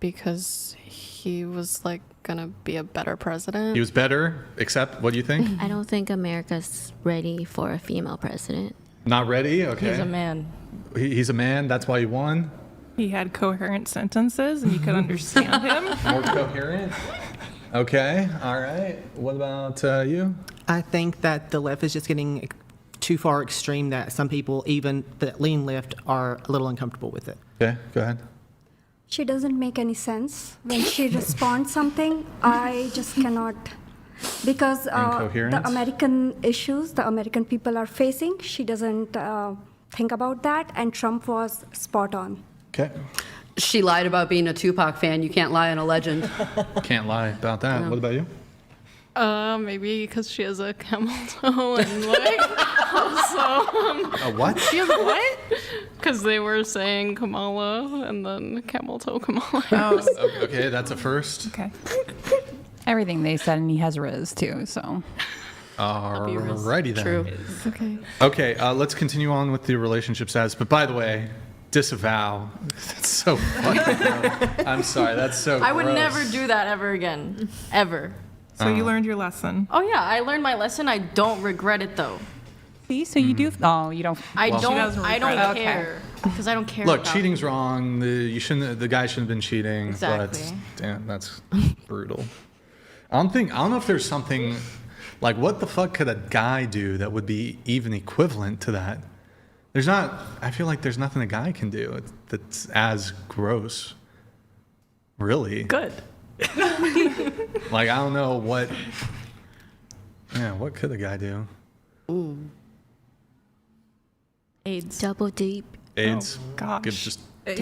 Because he was like gonna be a better president.
He was better, except, what do you think?
I don't think America's ready for a female president.
Not ready? Okay.
He's a man.
He's a man, that's why he won?
He had coherent sentences and you could understand him.
More coherent? Okay, all right. What about you?
I think that the left is just getting too far extreme that some people, even that lean left, are a little uncomfortable with it.
Okay, go ahead.
She doesn't make any sense. When she responds something, I just cannot, because the American issues the American people are facing, she doesn't think about that, and Trump was spot on.
Okay.
She lied about being a Tupac fan. You can't lie on a legend.
Can't lie about that.
No.
What about you?
Maybe because she has a camel toe and like also.
A what?
She has a what? Because they were saying Kamala and then camel toe Kamala.
Oh,
Okay, that's a first.
okay.
Everything they said, and he has Riz too. So
Alrighty then.
True.
Okay.
Okay, let's continue on with the relationship status. But by the way, disavow. That's so fucking gross. I'm sorry, that's so
I would
gross.
never do that ever again. Ever.
So you learned your lesson.
Oh yeah, I learned my lesson. I don't regret it though.
see, so you do. Oh, you don't.
I
Well-
don't.
doesn't
I don't
regret
it.
care because I don't care.
Look,
about
cheating's wrong. The guy shouldn't have been cheating.
Exactly.
But damn, that's brutal. I don't know if there's something like, what the fuck could a guy do that would be even equivalent to that? There's not. I feel like there's nothing a guy can do that's as gross. Really.
Good.
Like, I don't know what. Yeah, what could a guy do?
AIDS.
Double deep.
AIDS.
Gosh.
Just
Go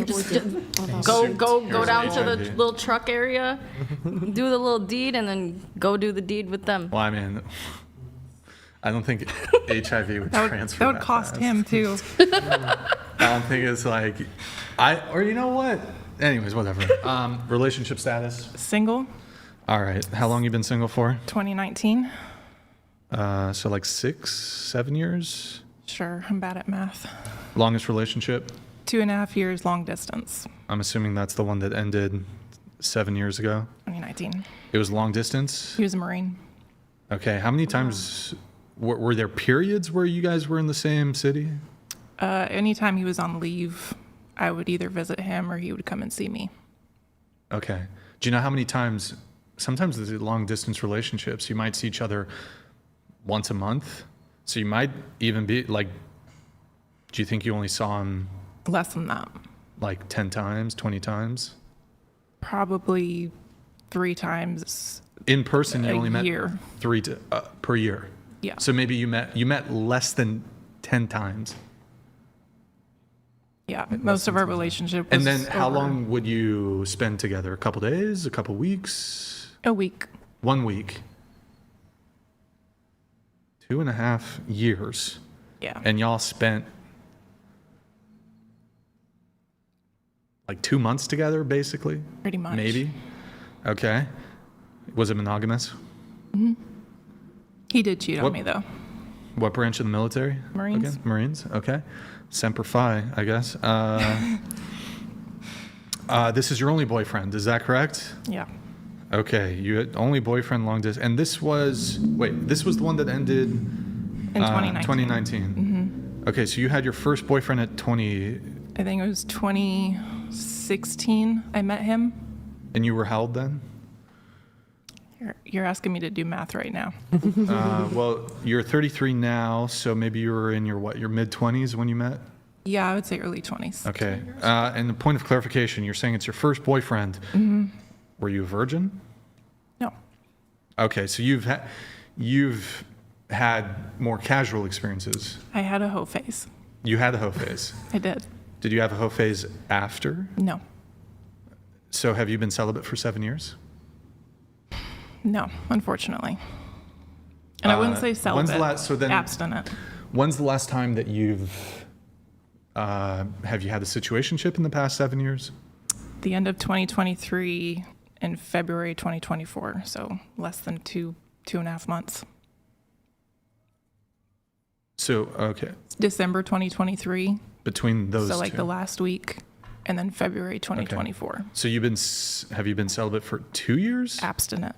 down to the
HIV.
little truck area, do the little deed, and then go do the deed with them.
Well, I mean, I don't think HIV would transfer.
That would cost
fast.
him too.
I don't think it's like, or you know what? Anyways, whatever. Relationship status.
Single,
All right. How long you been single for?
2019.
So like 6-7 years.
Sure, I'm bad at math.
Longest relationship?
2.5 years long distance,
I'm assuming that's the one that ended 7 years ago.
2019.
It was long distance.
He was a Marine.
Okay. How many times were there periods where you guys were in the same city?
Anytime he was on leave, I would either visit him or he would come and see me.
Okay. Do you know how many times? Sometimes the long distance relationships, you might see each other once a month. So you might even be like, do you think you only saw him
Less than that.
like 10 times, 20 times?
Probably 3 times
In person, you
a
only met
year.
per year.
Yeah.
So maybe you met less than 10 times.
Yeah, most of our relationship was
And then how
over
long would you spend together? A couple days, a couple weeks,
a week.
1 week? 2.5 years.
Yeah.
And y'all spent like 2 months together, basically?
Pretty much.
Maybe? Okay. Was it monogamous?
He did cheat on
What-
me though.
What branch of the military?
Marines.
Again? Marines, okay. Semper Fi, I guess. This is your only boyfriend, is that correct?
Yeah.
Okay, you had only boyfriend long distance. And this was the one that ended
In 2019.
2019. Okay, so you had your first boyfriend at 20,
I think it was 2016 I met him.
and you were how old then?
You're asking me to do math right now.
Well, you're 33 now, so maybe you were in your mid-20s when you met?
Yeah, I would say early 20s.
Okay. And the point of clarification, you're saying it's your first boyfriend.
Mm-hmm.
Were you a virgin?
No.
Okay, so you've had more casual experiences.
I had a hoe phase.
You had a hoe phase.
I did.
Did you have a hoe phase after?
No.
So have you been celibate for 7 years?
No, unfortunately. And I wouldn't say celibate. Abstinent.
When's the last time that have you had a situationship in the past 7 years?
The end of 2023 and February 2024, so less than 2.5 months.
So, okay.
December 2023.
Between those
So like
two.
the last week. and then February 2024.
Okay. So have you been celibate for 2 years?
Abstinent.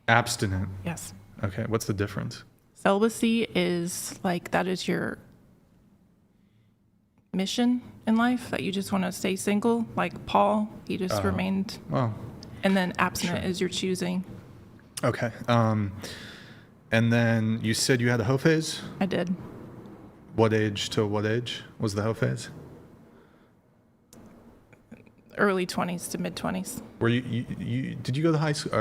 Abstinent.
Yes.
Okay. What's the difference?
Celibacy is that is your mission in life, that you just want to stay single. Like Paul, he just remained.
Well.
And then abstinent is your choosing.
Okay. And then you said you had a hoe phase?
I did.
What age to what age was the hoe phase?
Early 20s to mid 20s.
Were you did you go to high school?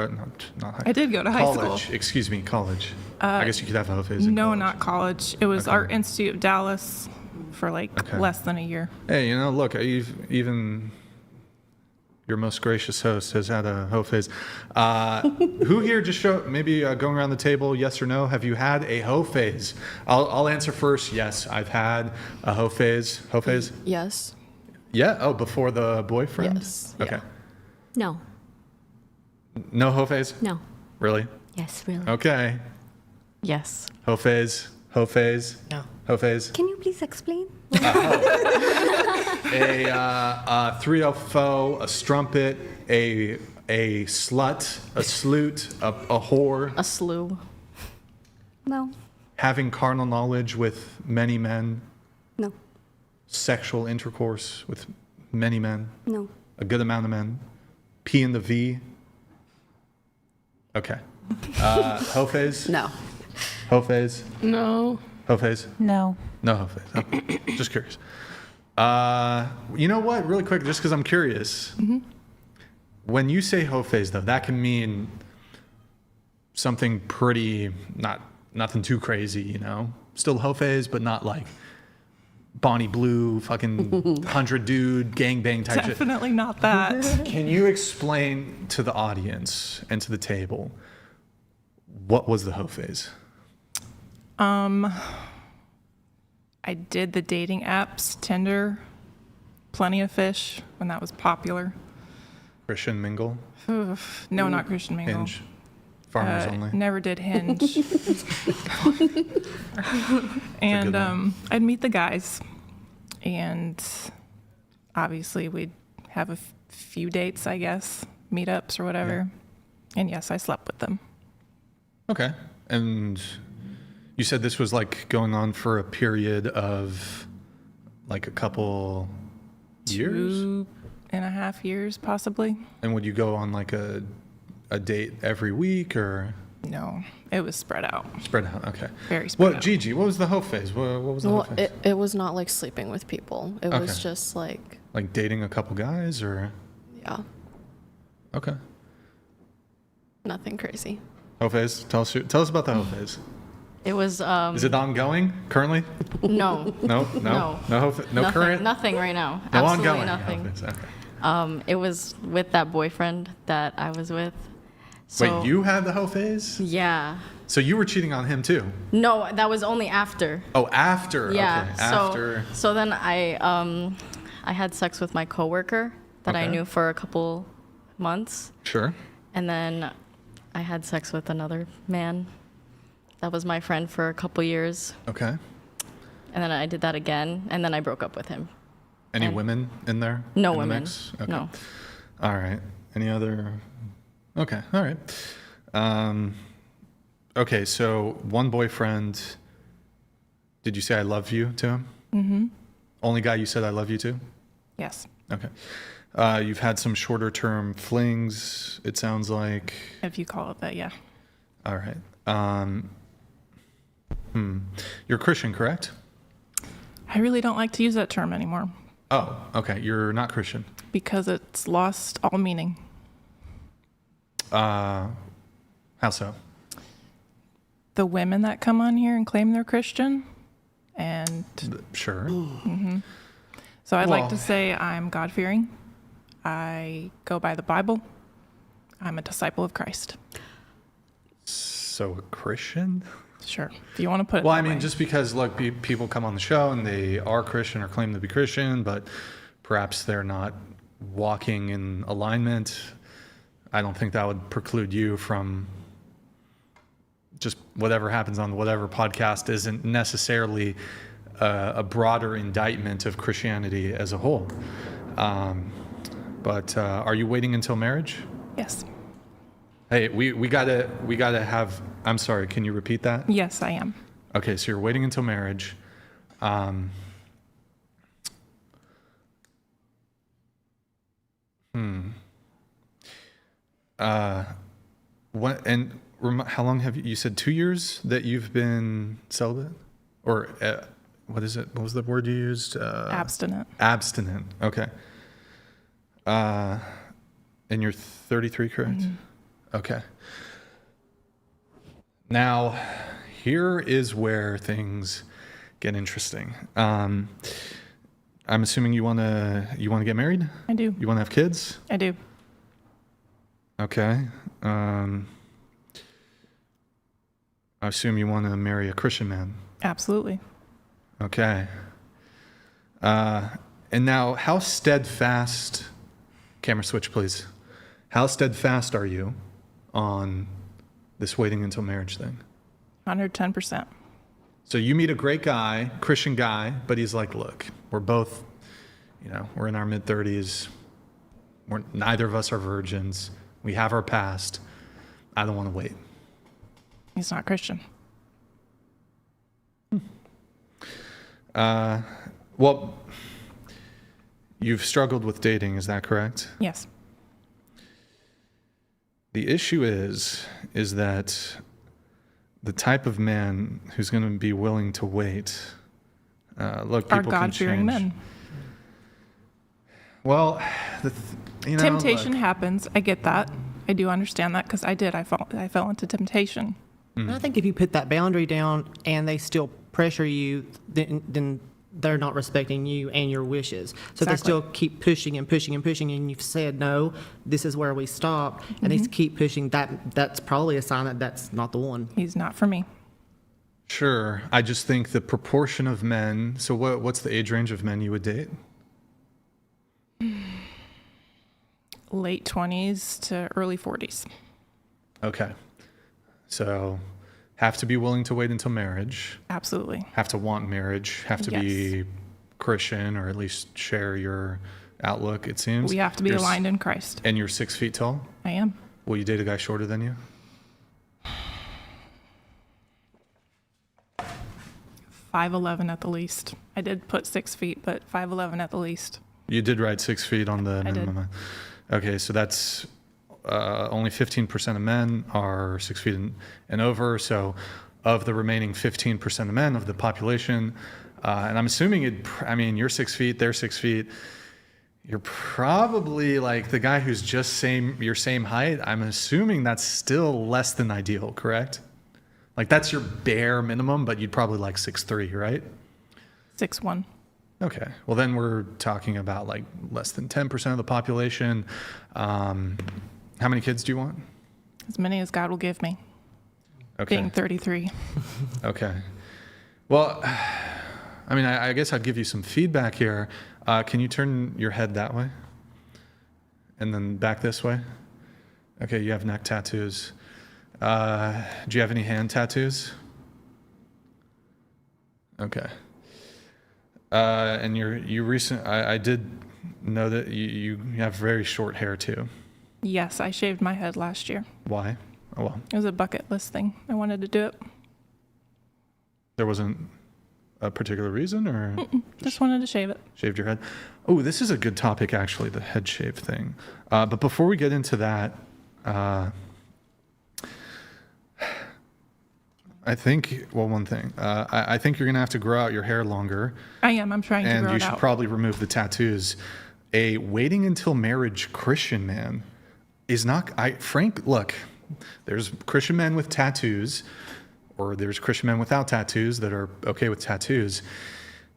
Not high.
I did go to high
college.
school.
Excuse me, college. I guess you could have a hoe phase. In
No,
college.
not college. It was Art Institute of Dallas for less than a year.
Hey, look, even your most gracious host has had a hoe phase. Who here just maybe going around the table, yes or no? Have you had a hoe phase? I'll answer first. Yes, I've had a hoe phase. Hoe phase?
Yes.
Yeah. Oh, before the boyfriend?
Yes.
Okay.
No.
No hoe phase?
No.
Really?
Yes, really.
Okay.
Yes.
Hoe phase? Hoe phase?
No.
Hoe phase?
Can you please explain?
A 304, a strumpet, a slut, a sleut, a whore.
A slew.
No.
Having carnal knowledge with many men.
No.
Sexual intercourse with many men.
No.
A good amount of men. P in the V. Okay. Hoe phase?
No.
Hoe phase?
No.
Hoe phase?
No.
No hoe phase. Okay. Just curious. You know what? Really quick, just because I'm curious. Mm-hmm. When you say hoe phase, though, that can mean something pretty, nothing too crazy, Still hoe phase, but not like Bonnie Blue, fucking 100 dude, gangbang type shit.
Definitely not that.
Can you explain to the audience and to the table what was the hoe phase?
I did the dating apps, Tinder, Plenty of Fish, when that was popular.
Christian Mingle?
Oof. No, not Christian Mingle.
Hinge? Farmers Only?
Never did Hinge. And I'd meet the guys, and obviously we'd have a few dates, I guess, meetups or whatever. Yeah. And yes, I slept with them.
Okay. And you said this was like going on for a period of like a couple years?
2.5 years, possibly.
And would you go on like a date every week or?
No, it was spread out.
Spread out, okay.
Very spread out.
Gigi, what was the hoe phase? What was the hoe phase?
It was not like sleeping with people. It was just like.
Like dating a couple guys or?
Yeah.
Okay.
Nothing crazy.
Hoe phase? Tell us about the hoe phase.
It was.
Is it ongoing currently?
No.
No.
Nothing,
Current.
Nothing right now.
No
Absolutely
ongoing.
nothing.
Okay.
It was with that boyfriend that I was with. So,
Wait, you had the hoe phase?
Yeah.
So you were cheating on him too?
No, that was only after.
Oh, after.
Yeah.
Okay. After.
So then I had sex with my coworker that I knew for a couple months.
Sure.
And then I had sex with another man that was my friend for a couple years.
Okay.
And then I did that again, and then I broke up with him.
Any women in there?
No
in
women.
The mix? Okay.
No.
All right. Any other? Okay. All right. Okay. So one boyfriend. Did you say I love you to him? Mm-hmm. Only guy you said I love you to?
Yes.
Okay. You've had some shorter term flings, it sounds like.
If you call it that, yeah.
All right. You're Christian, correct?
I really don't like to use that term anymore.
Oh, okay. You're not Christian.
Because it's lost all meaning.
How so?
The women that come on here and claim they're Christian, and
sure.
Mm-hmm. So I'd like to say I'm God-fearing. I go by the Bible. I'm a disciple of Christ.
So a Christian?
Sure. If you want to put it
Well,
that
I mean,
way.
just because look, people come on the show and they are Christian or claim to be Christian, but perhaps they're not walking in alignment. I don't think that would preclude you from just whatever happens on whatever podcast isn't necessarily a broader indictment of Christianity as a whole. But are you waiting until marriage?
Yes.
Hey, we gotta have. I'm sorry. Can you repeat that?
Yes, I am.
Okay, so you're waiting until marriage. What and how long have you said 2 years that you've been celibate? Or what is it? What was the word you used?
Abstinent.
Abstinent. Okay. And you're 33, correct? Mm-hmm. Okay. Now, here is where things get interesting. I'm assuming you wanna get married?
I do.
You wanna have kids?
I do.
Okay. I assume you want to marry a Christian man.
Absolutely.
Okay. And now, how steadfast, camera switch please, how steadfast are you on this waiting until marriage thing?
110%.
So you meet a great guy, Christian guy, but he's like, look, we're both, we're in our mid-30s. Neither of us are virgins. We have our past. I don't want to wait.
He's not Christian.
Well, you've struggled with dating, is that correct?
Yes.
The issue is that the type of man who's going to be willing to wait, look, people
are God-fearing men.
Well,
temptation happens. I get that. I do understand that because I did. I fell into temptation.
And I think if you put that boundary down and they still pressure you, then they're not respecting you and your wishes. So They still keep pushing and pushing and pushing, and you've said, no, this is where we stop, and they keep pushing. That's probably a sign that that's not the one.
He's not for me.
Sure. I just think the proportion of men, so what's the age range of men you would date?
Late 20s to early 40s.
Okay. So have to be willing to wait until marriage.
Absolutely.
Have to want marriage. Have to be Christian, or at least share your outlook, it seems.
We have to be aligned in Christ.
And you're 6 feet tall?
I am.
Will you date a guy shorter than you?
5'11" at the least. I did put 6 feet, but 5'11" at the least.
You did write 6 feet on the minimum.
I did.
Okay, so that's only 15% of men are 6 feet and over. So of the remaining 15% of men of the population, and I'm assuming you're 6 feet, they're 6 feet. You're probably like the guy who's just your same height. I'm assuming that's still less than ideal, correct? Like that's your bare minimum, but you'd probably like 6'3", right?
6'1".
Okay. Well, then we're talking about like less than 10% of the population. How many kids do you want?
As many as God will give me.
Okay.
Being 33.
Okay. Well, I guess I'd give you some feedback here. Can you turn your head that way? And then back this way? Okay, you have neck tattoos. Do you have any hand tattoos? Okay. And I did know that you have very short hair too.
Yes, I shaved my head last year.
Why? Oh, well.
It was a bucket list thing. I wanted to do it.
There wasn't a particular reason, or
just wanted to shave it. Shaved
your head. Oh, this is a good topic, actually, the head shave thing. But before we get into that, I think, one thing. I think you're going to have to grow out your hair longer.
I am. I'm trying to grow it out.
And you should probably remove the tattoos. A waiting until marriage Christian man is not... look, there's Christian men with tattoos, or there's Christian men without tattoos that are okay with tattoos.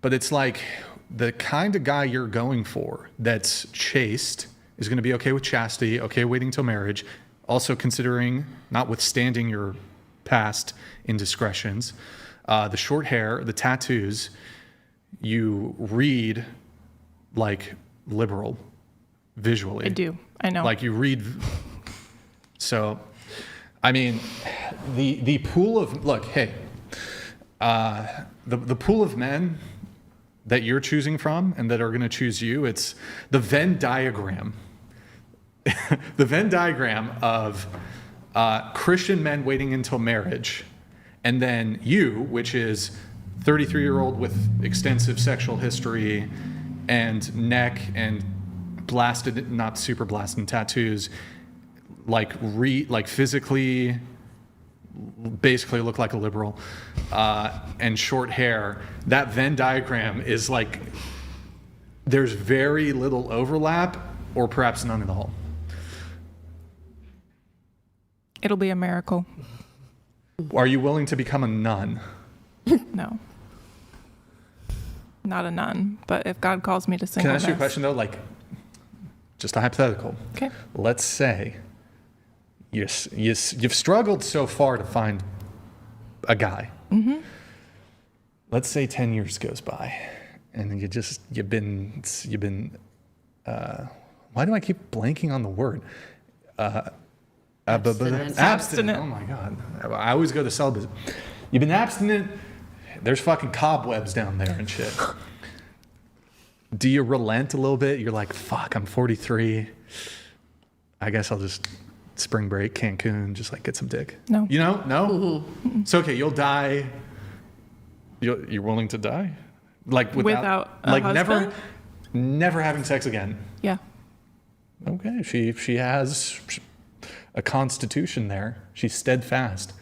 But it's like the kind of guy you're going for that's chaste is going to be okay with chastity, okay waiting till marriage, also considering, notwithstanding your past indiscretions, the short hair, the tattoos, you read like liberal visually.
I do. I know.
Like you read. So, the pool of, look, hey, the pool of men that you're choosing from and that are going to choose you. It's the Venn diagram. The Venn diagram of Christian men waiting until marriage, and then you, which is 33-year-old with extensive sexual history and neck and blasted, not super blasted tattoos, like physically basically look like a liberal, and short hair. That Venn diagram is like, there's very little overlap, or perhaps none at all.
It'll be a miracle.
Are you willing to become a nun?
No. Not a nun, but if God calls me to singleness.
Can I ask you a question though? Like, just a hypothetical.
Okay.
Let's say you've struggled so far to find a guy.
Mm-hmm.
Let's say 10 years goes by, and you've been. Why do I keep blanking on the word? Abstinent. Oh my God. I always go to celibacy. You've been abstinent. There's fucking cobwebs down there and shit. Do you relent a little bit? You're like, fuck, I'm 43. I guess I'll just spring break Cancun, just like get some dick.
No.
You know? No? Mm-hmm. It's okay. You'll die. You're willing to die? Like without
a
like
husband?
never having sex again.
Yeah.
Okay. She has a constitution there. She's steadfast.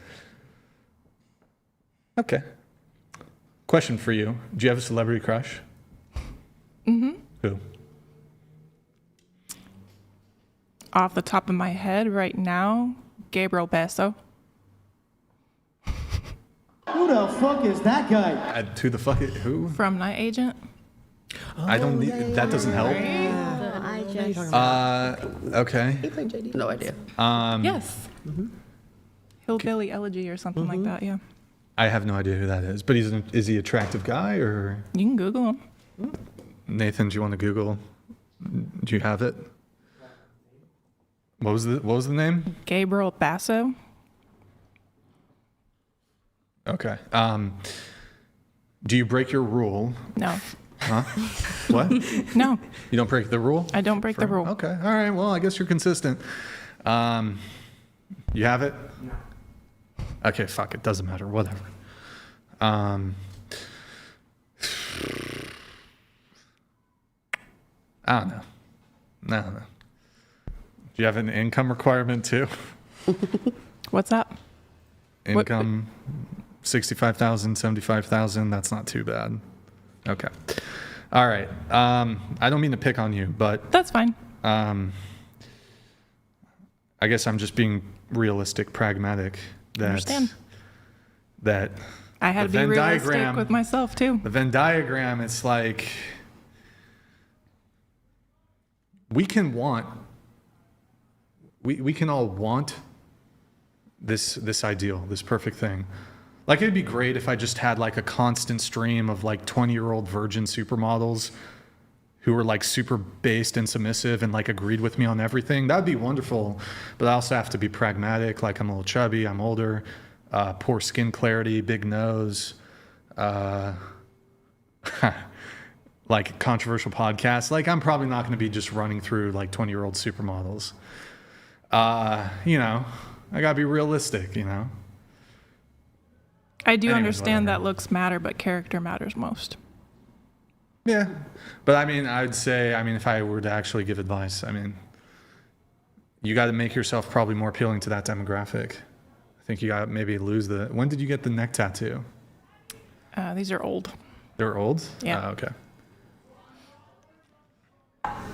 Okay. Question for you. Do you have a celebrity crush?
Mm-hmm.
Who?
Off the top of my head right now, Gabriel Basso.
Who the fuck is that guy?
Who the fuck? Who?
From Night Agent.
I don't need. That doesn't help. Okay.
He played JD.
No idea.
Yes. Mm-hmm. Hillbilly Elegy or something like that, yeah.
I have no idea who that is, but is he an attractive guy or?
You can Google him.
Nathan, do you want to Google? Do you have it? What was the name?
Gabriel Basso.
Okay. Do you break your rule?
No.
Huh? What?
No.
You don't break the rule?
I don't break the rule.
Okay. All right. Well, I guess you're consistent. You have it? No. Okay, fuck it. Doesn't matter. Whatever. I don't know. I don't know. Do you have an income requirement too?
What's that?
Income, 65,000, 75,000. That's not too bad. Okay. All right. I don't mean to pick on you, but
that's fine.
I guess I'm just being realistic, pragmatic.
Understand.
That
I had to be realistic with myself too.
The Venn diagram, it's like we can all want this ideal, this perfect thing. Like, it'd be great if I just had like a constant stream of like 20-year-old virgin supermodels who were like super based and submissive and like agreed with me on everything. That'd be wonderful. But I also have to be pragmatic. Like, I'm a little chubby, I'm older, poor skin clarity, big nose, like controversial podcasts. Like, I'm probably not going to be just running through like 20-year-old supermodels. You know, I gotta be realistic, you know.
I do understand that looks matter, but character matters most.
Yeah. But I mean, I'd say, if I were to actually give advice, you got to make yourself probably more appealing to that demographic. I think you got to maybe lose when did you get the neck tattoo?
These are old.
They're old?
Yeah.
Okay.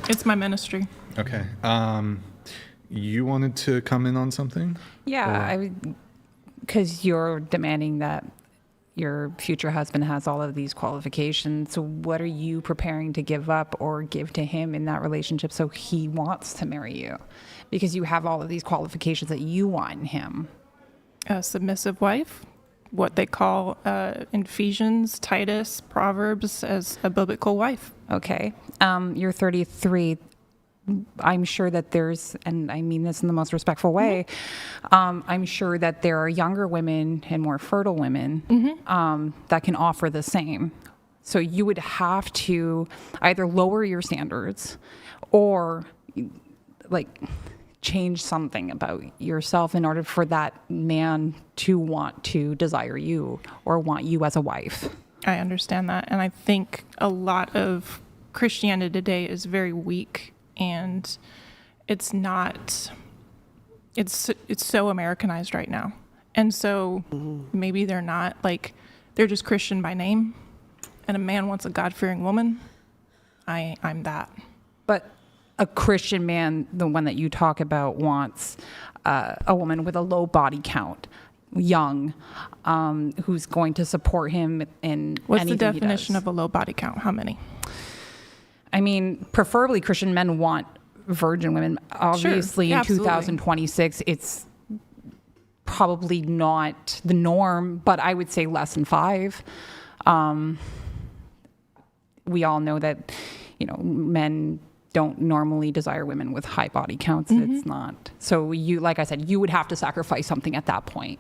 It's my ministry.
Okay. You wanted to come in on something?
Yeah, because you're demanding that your future husband has all of these qualifications. So what are you preparing to give up or give to him in that relationship so he wants to marry you? Because you have all of these qualifications that you want in him.
A submissive wife, what they call in Ephesians, Titus, Proverbs as a biblical wife.
Okay. You're 33. I'm sure that there's, and I mean this in the most respectful way, I'm sure that there are younger women and more fertile women that can offer the same. So you would have to either lower your standards or like change something about yourself in order for that man to want to desire you or want you as a wife.
I understand that. And I think a lot of Christianity today is very weak, and it's so Americanized right now. And so maybe they're not like, they're just Christian by name, and a man wants a God-fearing woman. I'm that.
But a Christian man, the one that you talk about, wants a woman with a low body count, young, who's going to support him in
What's
anything
the definition
he does.
of a low body count? How many?
I mean, preferably Christian men want virgin women. Obviously,
Sure. Yeah,
in 2026, it's probably not the norm, but I would say less than 5. We all know that, men don't normally desire women with high body counts. It's not. So like I said, you would have to sacrifice something at that point.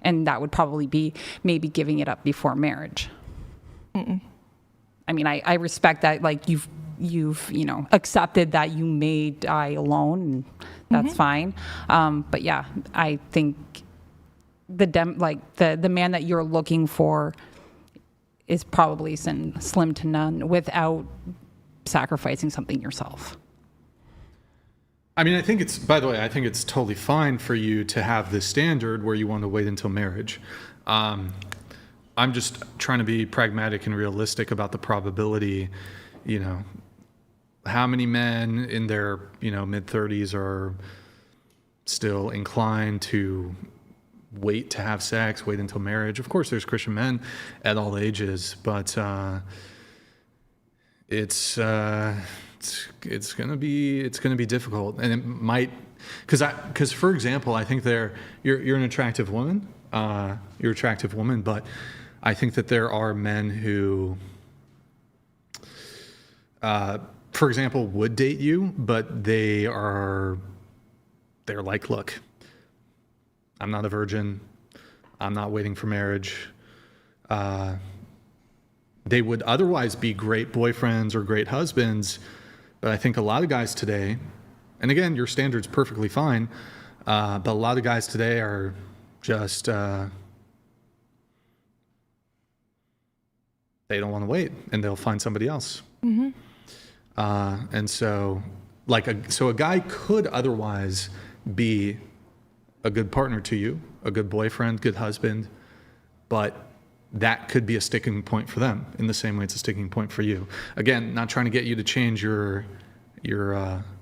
And that would probably be maybe giving it up before marriage. I mean, I respect that, like, you've accepted that you may die alone, and that's fine. But yeah, I think the man that you're looking for is probably slim to none without sacrificing something yourself.
I mean, I think it's totally fine for you to have this standard where you want to wait until marriage. I'm just trying to be pragmatic and realistic about the probability, how many men in their, mid-30s are still inclined to wait to have sex, wait until marriage. Of course, there's Christian men at all ages, but it's gonna be difficult, and it might, because for example, I think you're an attractive woman, but I think that there are men who, for example, would date you, but they're like, look, I'm not a virgin, I'm not waiting for marriage. They would otherwise be great boyfriends or great husbands, but I think a lot of guys today, and again, your standard's perfectly fine, but a lot of guys today are just, they don't want to wait, and they'll find somebody else. And so, a guy could otherwise be a good partner to you, a good boyfriend, good husband, but that could be a sticking point for them in the same way it's a sticking point for you. Again, not trying to get you to change your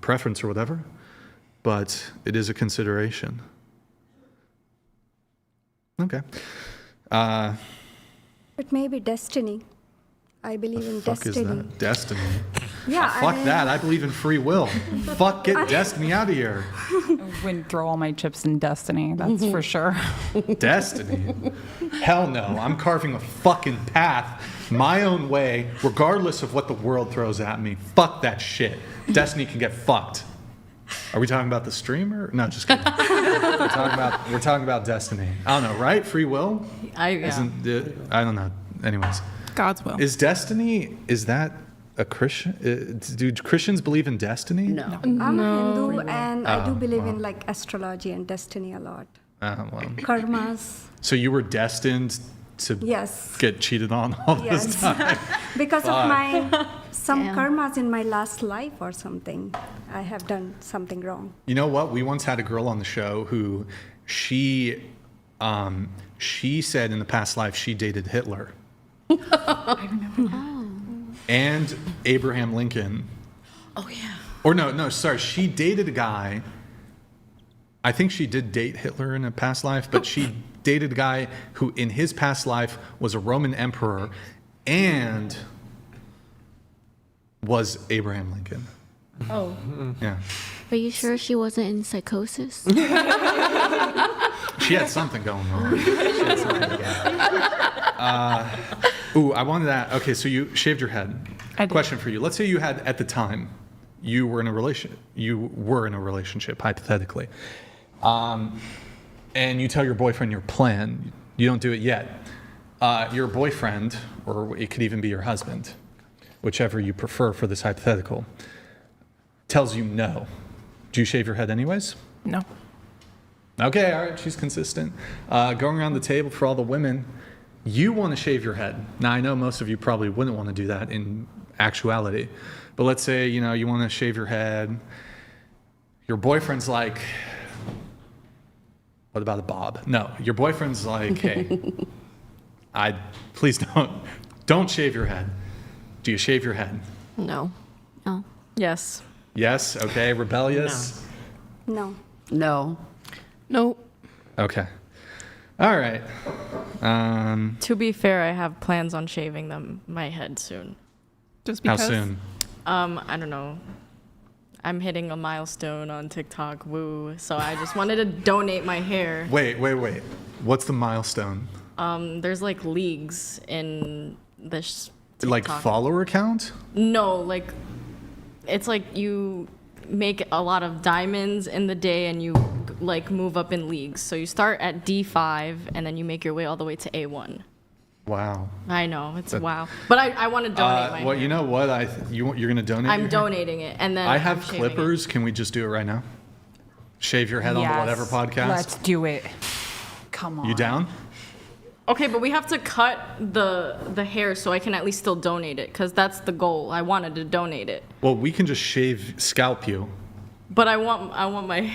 preference or whatever, but it is a consideration. Okay.
It may be destiny. I believe in
fuck
destiny.
Is that? Destiny.
Yeah.
Fuck that. I believe in free will. Fuck, get destiny out of here.
I wouldn't throw all my chips in destiny, that's for sure.
Destiny? Hell no. I'm carving a fucking path my own way, regardless of what the world throws at me. Fuck that shit. Destiny can get fucked. Are we talking about the streamer? No, just kidding. We're talking about destiny. I don't know, right? Free will? I don't know. Anyways.
God's will.
Is destiny, is that a Christian? Do Christians believe in destiny?
No.
I'm a Hindu, and I do believe in astrology and destiny a lot. Karmas.
So you were destined to get cheated on all this time?
Because of some karmas in my last life or something. I have done something wrong.
You know what? We once had a girl on the show who she said in the past life she dated Hitler.
I remember.
And Abraham Lincoln.
Oh, yeah.
Or no, sorry. She dated a guy. I think she did date Hitler in a past life, but she dated a guy who in his past life was a Roman emperor and was Abraham Lincoln.
Oh.
Yeah.
Are you sure she wasn't in psychosis?
She had something going on. I wanted that. Okay, so you shaved your head.
I did.
Question for you. Let's say you had, at the time, you were in a relationship, hypothetically. And you tell your boyfriend your plan. You don't do it yet. your boyfriend, or it could even be your husband, whichever you prefer for this hypothetical, tells you no. Do you shave your head anyways?
No.
Okay, all right, she's consistent. Going around the table for all the women, you want to shave your head. Now, I know most of you probably wouldn't want to do that in actuality, but let's say, you want to shave your head. Your boyfriend's like, what about a bob? No, your boyfriend's like, hey, please don't shave your head. Do you shave your head?
No.
No.
Yes.
Yes, okay, rebellious?
No.
No.
Nope.
Okay. All right.
To be fair, I have plans on shaving my head soon.
Just because.
How soon?
I don't know. I'm hitting a milestone on TikTok, woo. So I just wanted to donate my hair.
Wait. What's the milestone?
There's like leagues in this TikTok.
Like follower count?
No, like it's like you make a lot of diamonds in the day and you like move up in leagues. So you start at D5 and then you make your way all the way to A1.
Wow.
I know, it's wow. But I want to donate my
Well,
hair.
you know what? You're going to donate
I'm
your hair?
donating it, and then
I have
I'm shaving
clippers. Can we just do it right now? Shave your head on the whatever podcast?
Let's do it. Come on.
You down?
it. Okay, but we have to cut the hair so I can at least still donate it, because that's the goal. I wanted to donate it.
Well, we can just scalp you.
But I want my,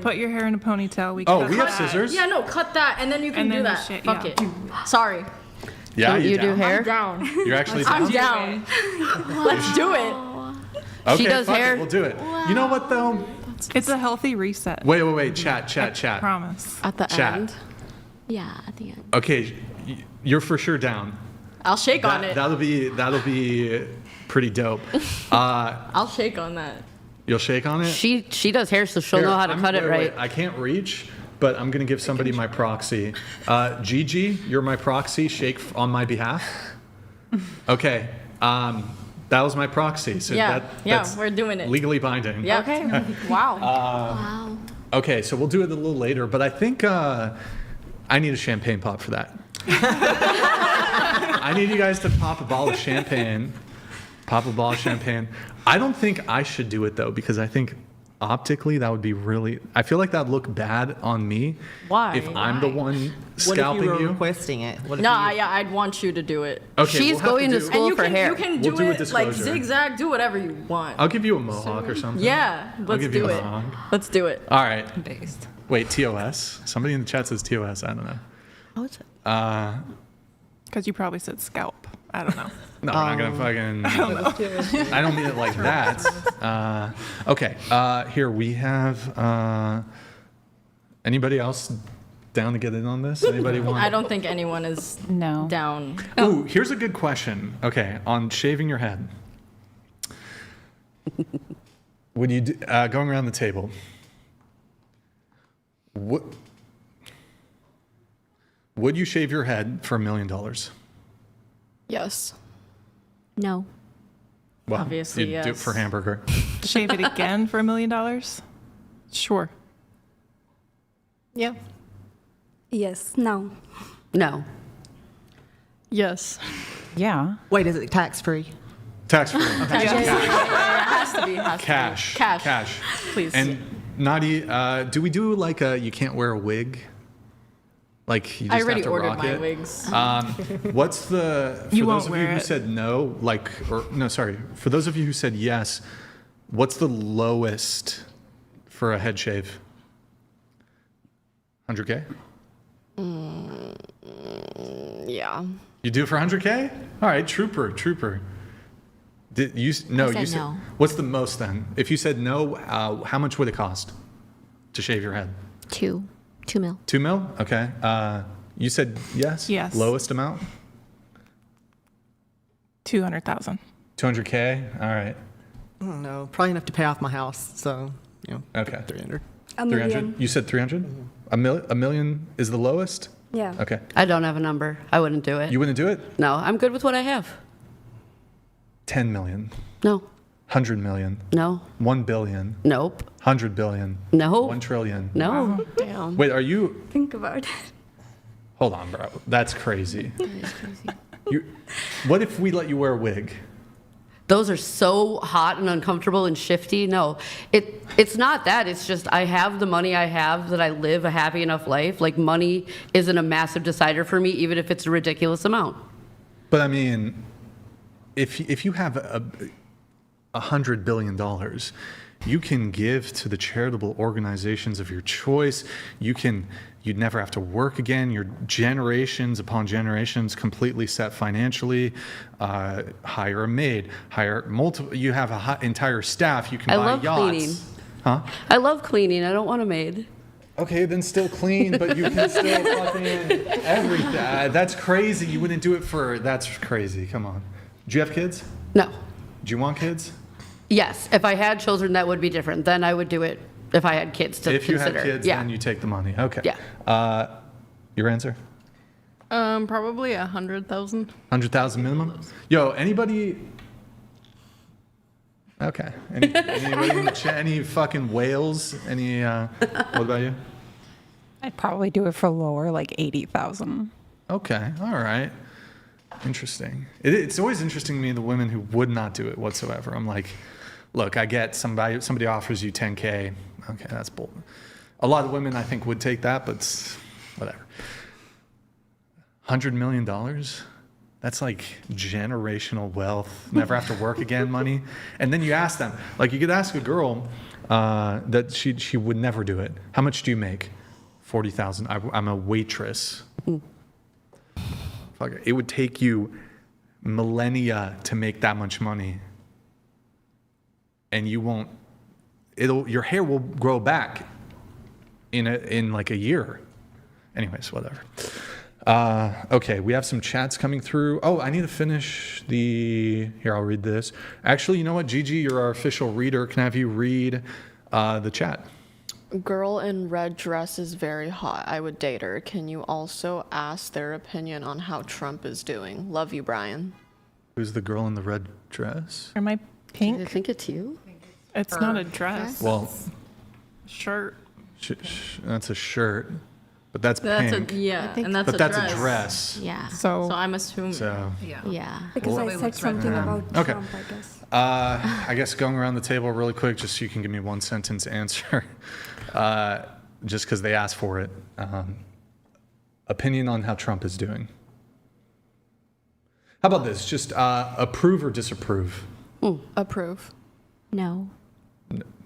Put your hair in a ponytail. We
we have scissors.
Yeah, no, cut that, and then you can
And
do
then
that.
the
Fuck
shit,
it. Sorry.
Yeah,
You do
down?
hair?
I'm down.
You're actually
I'm
down?
down. Let's do it.
Okay,
She does
fuck it,
hair?
We'll do it. You know what, though?
It's a healthy reset.
Wait. Chat.
Promise.
At the
Chat.
end.
Yeah, at the end.
Okay, you're for sure down.
I'll shake on it.
That'll be pretty dope.
I'll shake on that.
You'll shake on it?
She does hair, so she'll
Here,
know how to cut it right.
Wait, I can't reach, but I'm going to give somebody my proxy. Gigi, you're my proxy. Shake on my behalf. Okay. That was my proxy. So that's
we're doing it.
Legally binding.
Yeah.
Okay.
Wow.
Wow.
Okay, so we'll do it a little later, but I think I need a champagne pop for that. I need you guys to pop a bottle of champagne. I don't think I should do it, though, because I think optically that would be I feel like that'd look bad on me.
Why?
If I'm the one
What
scalping
if you were
you.
requesting it? What if
I'd want you to do it.
Okay,
She's
we'll have
going to
do-
school
And
for hair.
you can
We'll
do
do a
it like
disclosure.
zigzag, do whatever you want.
I'll give you a mohawk or something.
Yeah,
I'll
let's
give you
do
a
it.
mohawk.
Let's do it.
All right. Wait, TOS? Somebody in the chat says TOS. I don't know.
What's it?
Because you probably said scalp. I don't know.
No, we're not gonna fucking. I don't mean it like that. Okay. Here we have. Anybody else down to get in on this? Anybody want?
I don't think anyone is down.
Ooh, here's a good question. Okay, on shaving your head. Would you going around the table? Would you shave your head for $1 million?
Yes.
No.
Well,
Obviously,
you'd do it
yes.
for hamburger.
Shave it again for $1 million? Sure.
Yeah.
Yes. No.
No.
Yes.
Yeah.
Wait, is it tax-free?
Tax-free.
It has to be.
Cash.
Please.
And Nadi, do we do like you can't wear a wig? Like you just
I already
have to
ordered
rock
my
it?
wigs.
What's for
You
those
won't
of you
wear
who
it.
said no, for those of you who said yes, what's the lowest for a head shave? 100K?
Yeah.
You do it for 100K? All right, trooper. Did you no?
I said
You said
no.
What's the most then? If you said no, how much would it cost to shave your head?
2 mil.
2 mil? Okay. You said yes?
Yes.
Lowest amount?
200,000.
200K? All right.
I don't know. Probably enough to pay off my house. So,
Okay.
300.
A million.
You said 300? A million is the lowest?
Yeah.
Okay.
I don't have a number. I wouldn't do it.
You wouldn't do it?
No, I'm good with what I have.
10 million.
No.
100 million.
No.
1 billion.
Nope.
100 billion.
No.
1 trillion.
No.
Damn.
Wait, are you...
Think about it.
Hold on, bro. That's crazy. That is crazy. What if we let you wear a wig?
Those are so hot and uncomfortable and shifty. No, it's not that. It's just I have the money I have that I live a happy enough life. Like, money isn't a massive decider for me, even if it's a ridiculous amount.
But I mean, if you have $100 billion, you can give to the charitable organizations of your choice. You'd never have to work again. Your generations upon generations completely set financially. Hire a maid. Hire multiple. You have an entire staff. You can buy
love
yachts.
Cleaning.
Huh?
I love cleaning. I don't want a maid.
Okay, then still clean, but you can still fucking everything. That's crazy. You wouldn't do it for. That's crazy. Come on. Do you have kids?
No.
Do you want kids?
Yes. If I had children, that would be different. Then I would do it. If I had kids to
if
consider.
If you had kids, then you take the money. Okay.
Yeah.
Your answer?
Probably 100,000.
100,000 minimum? Yo, anybody? Okay. Anybody in the chat? Any fucking whales? Any? What about you?
I'd probably do it for lower, like 80,000.
Okay. All right. Interesting. It's always interesting to me the women who would not do it whatsoever. I'm like, look, I get somebody offers you 10K. Okay, that's bull. A lot of women I think would take that, but whatever. $100 million? That's like generational wealth. Never have to work again money. And then you ask them, like you could ask a girl that she would never do it. How much do you make? 40,000. I'm a waitress. Fuck it. It would take you millennia to make that much money. And you won't. Your hair will grow back in like a year. Anyways, whatever. Okay, we have some chats coming through. Oh, I need to finish here, I'll read this. Actually, you know what, Gigi, you're our official reader. Can I have you read the chat?
Girl in red dress is very hot. I would date her. Can you also ask their opinion on how Trump is doing? Love you, Brian.
Who's the girl in the red dress?
Am I pink?
I think it's you.
It's not a dress.
Well,
shirt.
That's a shirt, but that's pink.
That's a dress.
Yeah.
So
I'm assuming.
Yeah.
Because I said something about Trump, I guess.
I guess going around the table really quick, just so you can give me one sentence answer, just because they asked for it. Opinion on how Trump is doing. How about this? Just approve or disapprove?
Approve.
No.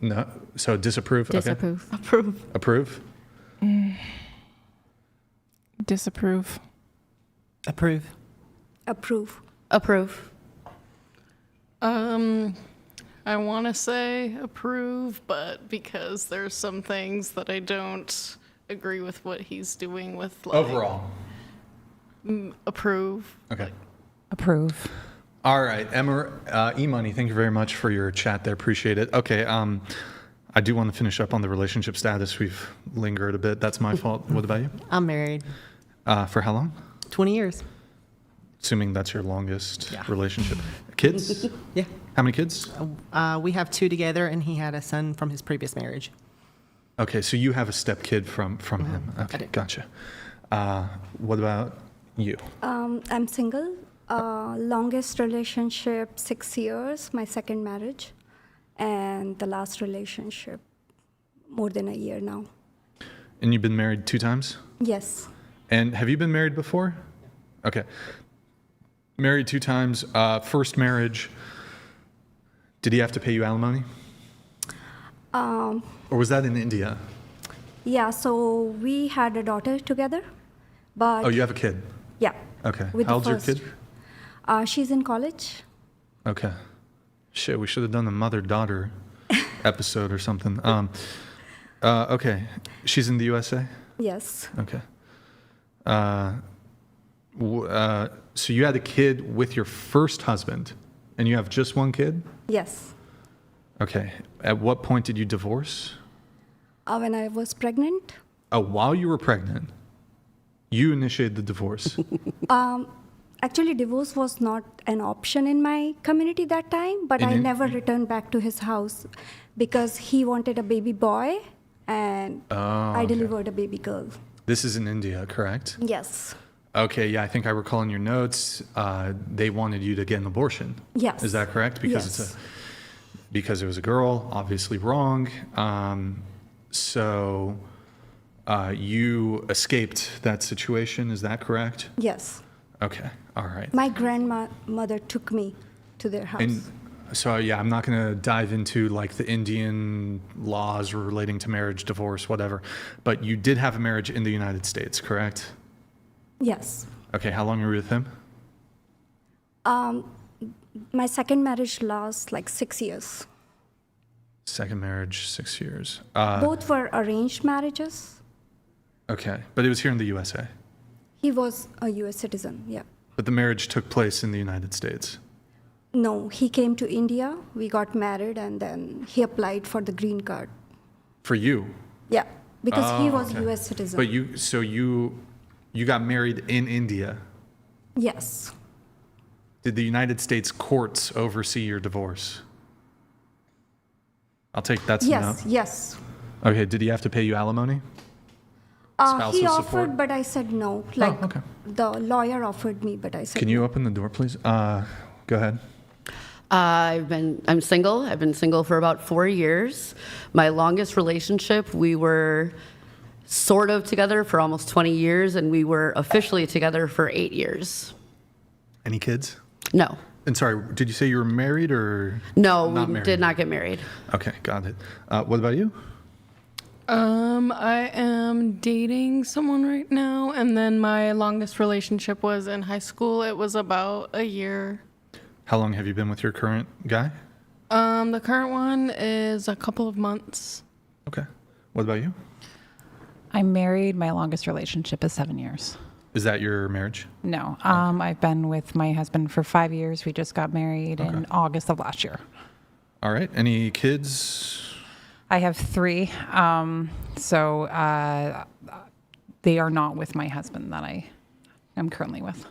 No. So disapprove?
Disapprove.
Okay. Approve?
Disapprove.
Approve.
Approve.
Approve.
I want to say approve, but because there's some things that I don't agree with what he's doing with, like,
Overall.
Approve.
Okay.
Approve.
All right, Emma, E-Money, thank you very much for your chat there. Appreciate it. Okay, I do want to finish up on the relationship status. We've lingered a bit. That's my fault. What about you?
I'm married.
For how long?
20 years.
Assuming that's your longest relationship. Kids?
Yeah.
How many kids?
We have 2 together, and he had a son from his previous marriage.
Okay, so you have a step-kid from him. Okay, gotcha. What about you?
I'm single. Longest relationship, 6 years, my second marriage. And the last relationship, more than a year now.
And you've been married 2 times?
Yes.
And have you been married before? Okay. Married 2 times. First marriage, did he have to pay you alimony? Or was that in India?
Yeah, so we had a daughter together, but...
Oh, you have a kid?
Yeah.
Okay.
With
How old's your kid?
She's in college.
Okay. Shit, we should have done a mother-daughter episode or something. Okay. She's in the USA?
Yes.
Okay. So you had a kid with your first husband, and you have just one kid?
Yes.
Okay. At what point did you divorce?
When I was pregnant.
Oh, while you were pregnant, you initiated the divorce.
Actually, divorce was not an option in my community that time, but I never returned back to his house because he wanted a baby boy, and I delivered a baby girl.
This is in India, correct?
Yes.
Okay, yeah, I think I recall in your notes, they wanted you to get an abortion.
Yes.
Is that correct? Because because it was a girl, obviously wrong. So you escaped that situation, is that correct?
Yes.
Okay, all right.
My grandmother took me to their house.
And so, yeah, I'm not going to dive into like the Indian laws relating to marriage, divorce, whatever, but you did have a marriage in the United States, correct?
Yes.
Okay, how long were you with him?
My second marriage lasts like 6 years.
Second marriage, 6 years.
Both were arranged marriages.
Okay, but it was here in the USA.
He was a US citizen, yeah.
But the marriage took place in the United States.
No, he came to India, we got married, and then he applied for the green card.
For you?
Yeah, because he was
okay.
US citizen.
But you got married in India.
Yes.
Did the United States courts oversee your divorce? I'll take that's a no.
Yes, yes.
Okay, did he have to pay you alimony?
He offered,
support?
but I said no. Like,
okay.
the lawyer offered me, but I said
Can you open the door, please? Go ahead.
I'm single. I've been single for about 4 years. My longest relationship, we were sort of together for almost 20 years, and we were officially together for 8 years.
Any kids?
No.
And sorry, did you say you were married or
No,
not
we
married?
did not get married.
Okay, got it. What about you?
I am dating someone right now, and then my longest relationship was in high school. It was about a year.
How long have you been with your current guy?
The current one is a couple of months.
Okay. What about you?
I'm married. My longest relationship is 7 years.
Is that your marriage?
No. I've been with my husband for 5 years. We just got married in August of last year.
All right. Any kids?
I have 3. So they are not with my husband that I am currently with.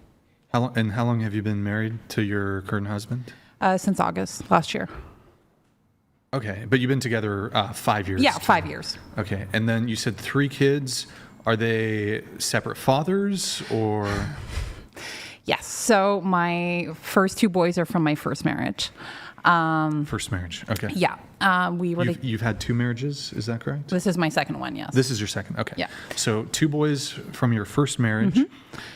How long have you been married to your current husband?
Since August last year.
Okay, but you've been together 5 years.
Yeah, 5 years.
Okay, and then you said 3 kids. Are they separate fathers or?
Yes. So my first 2 boys are from my first marriage.
First marriage. Okay.
Yeah.
You've had 2 marriages, is that correct?
This is my second one, yes.
This is your second. Okay.
Yeah.
So 2 boys from your first marriage,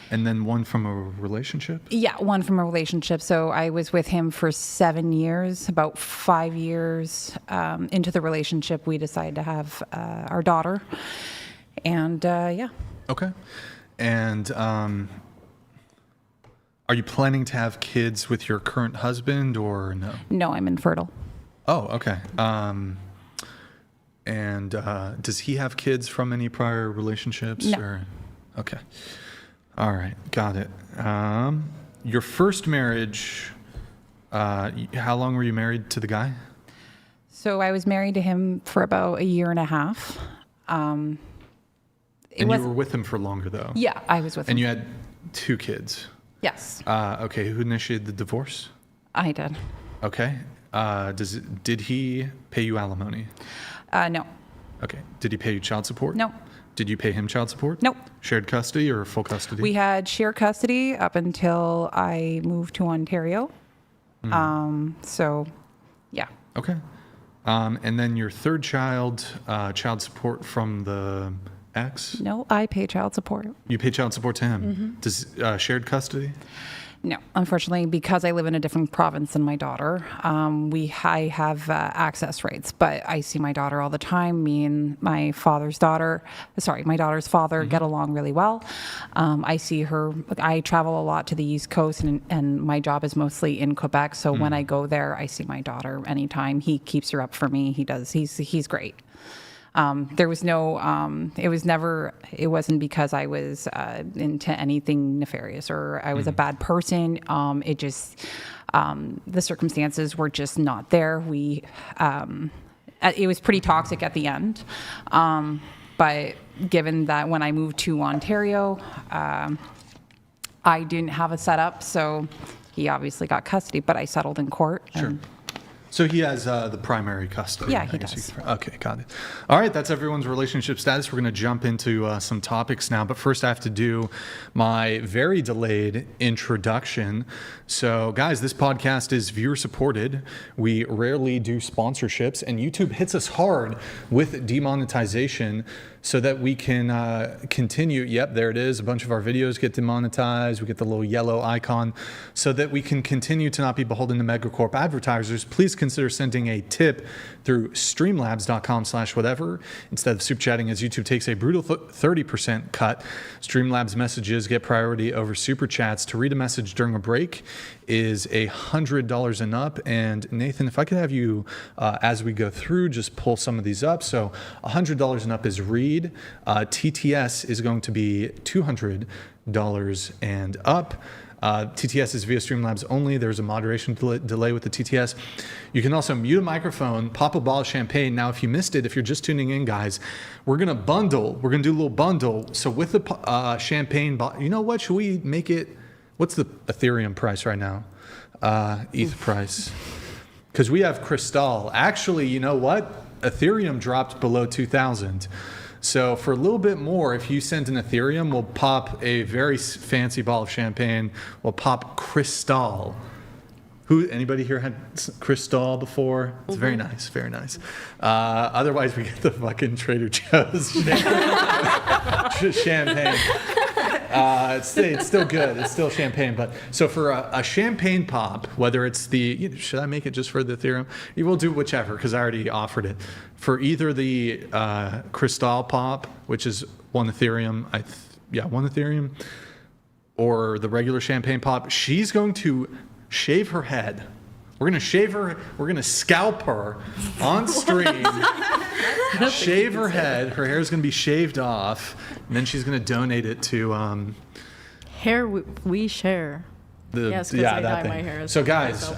and then 1 from a relationship?
Yeah, 1 from a relationship. So I was with him for 7 years. About 5 years into the relationship, we decided to have our daughter. And yeah.
Okay. And are you planning to have kids with your current husband or no?
No, I'm infertile.
Oh, okay. And does he have kids from any prior relationships?
No.
Or? Okay. All right. Got it. Your first marriage, how long were you married to the guy?
So I was married to him for about a year and a half.
And you were with him for longer, though?
Yeah, I was with him.
And you had 2 kids?
Yes.
Okay. Who initiated the divorce?
I did.
Okay. Did he pay you alimony?
No.
Okay. Did he pay you child support?
No.
Did you pay him child support?
Nope.
Shared custody or full custody?
We had shared custody up until I moved to Ontario. So, yeah.
Okay. And then your third child, child support from the ex?
No, I pay child support.
You pay child support to him? Does shared custody?
No, unfortunately, because I live in a different province than my daughter, I have access rights, but I see my daughter all the time. Me and my daughter's father get along really well. I see her, I travel a lot to the East Coast and my job is mostly in Quebec. So when I go there, I see my daughter anytime. He keeps her up for me. He's great. There was no, it wasn't because I was into anything nefarious or I was a bad person. It just, the circumstances were just not there. It was pretty toxic at the end. But given that when I moved to Ontario, I didn't have a setup, so he obviously got custody, but I settled in court.
Sure. So he has the primary custody.
Yeah, he does.
Okay, got it. All right, that's everyone's relationship status. We're going to jump into some topics now, but first I have to do my very delayed introduction. So, guys, this podcast is viewer supported. We rarely do sponsorships, and YouTube hits us hard with demonetization so that we can continue. Yep, there it is. A bunch of our videos get demonetized. We get the little yellow icon so that we can continue to not be beholden to megacorp advertisers. Please consider sending a tip through streamlabs.com/whatever instead of super chatting, as YouTube takes a brutal 30% cut. Streamlabs messages get priority over super chats. To read a message during a break is $100 and up. And Nathan, if I could have you, as we go through, just pull some of these up. So $100 and up is read. TTS is going to be $200 and up. TTS is via Streamlabs only. There's a moderation delay with the TTS. You can also mute a microphone, pop a bottle of champagne. Now, if you missed it, if you're just tuning in, guys, we're going to bundle. We're going to do a little bundle. So with the champagne bottle, you know what? Should we make it? What's the Ethereum price right now? ETH price. Because we have Cristal. Actually, you know what? Ethereum dropped below 2,000. So for a little bit more, if you send an Ethereum, we'll pop a very fancy bottle of champagne. We'll pop Cristal. Anybody here had Cristal before? It's very nice, very nice. Otherwise, we get the fucking Trader Joe's champagne. It's still good. It's still champagne. But so for a champagne pop, whether it's should I make it just for the Ethereum? You will do whichever, because I already offered it. For either the Cristal pop, which is one Ethereum, one Ethereum, or the regular champagne pop, she's going to shave her head. We're going to shave her. We're going to scalp her on stream. Shave her head. Her hair is going to be shaved off, and then she's going to donate it to
hair we share. Yes, I dye my hair.
So guys,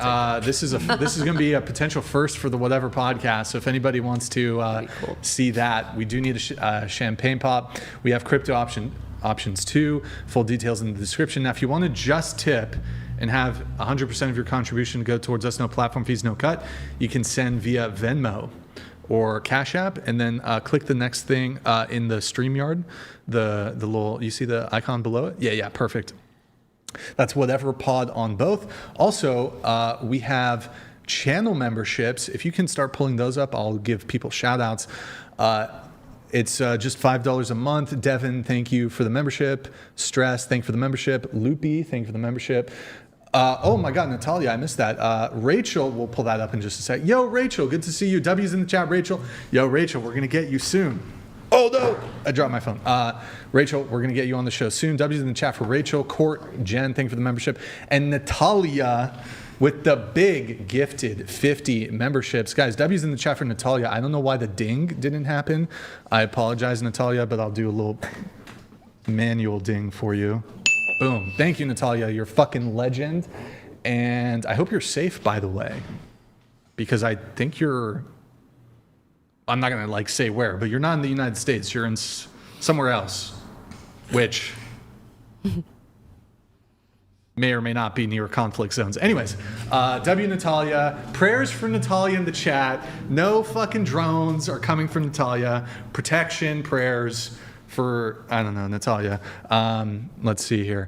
this is going to be a potential first for the Whatever podcast. So if anybody wants to see that, we do need a champagne pop. We have crypto options too. Full details in the description. Now, if you want to just tip and have 100% of your contribution go towards us, no platform fees, no cut, you can send via Venmo or Cash App, and then click the next thing in the StreamYard, the little, you see the icon below it? Yeah, perfect. That's Whatever Pod on both. Also, we have channel memberships. If you can start pulling those up, I'll give people shout outs. It's just $5 a month. Devin, thank you for the membership. Stress, thank you for the membership. Loopy, thank you for the membership. Oh my God, Natalia, I missed that. Rachel, we'll pull that up in just a sec. Yo, Rachel, good to see you. W's in the chat, Rachel. Yo, Rachel, we're going to get you soon. Oh, no, I dropped my phone. Rachel, we're going to get you on the show soon. W's in the chat for Rachel. Court, Jen, thank you for the membership. And Natalia with the big gifted 50 memberships. Guys, W's in the chat for Natalia. I don't know why the ding didn't happen. I apologize, Natalia, but I'll do a little manual ding for you. Boom. Thank you, Natalia. You're a fucking legend. And I hope you're safe, by the way, because I think I'm not going to say where, but you're not in the United States. You're in somewhere else, which may or may not be near conflict zones. Anyways, W Natalia, prayers for Natalia in the chat. No fucking drones are coming from Natalia. Protection, prayers for, I don't know, Natalia. Let's see here.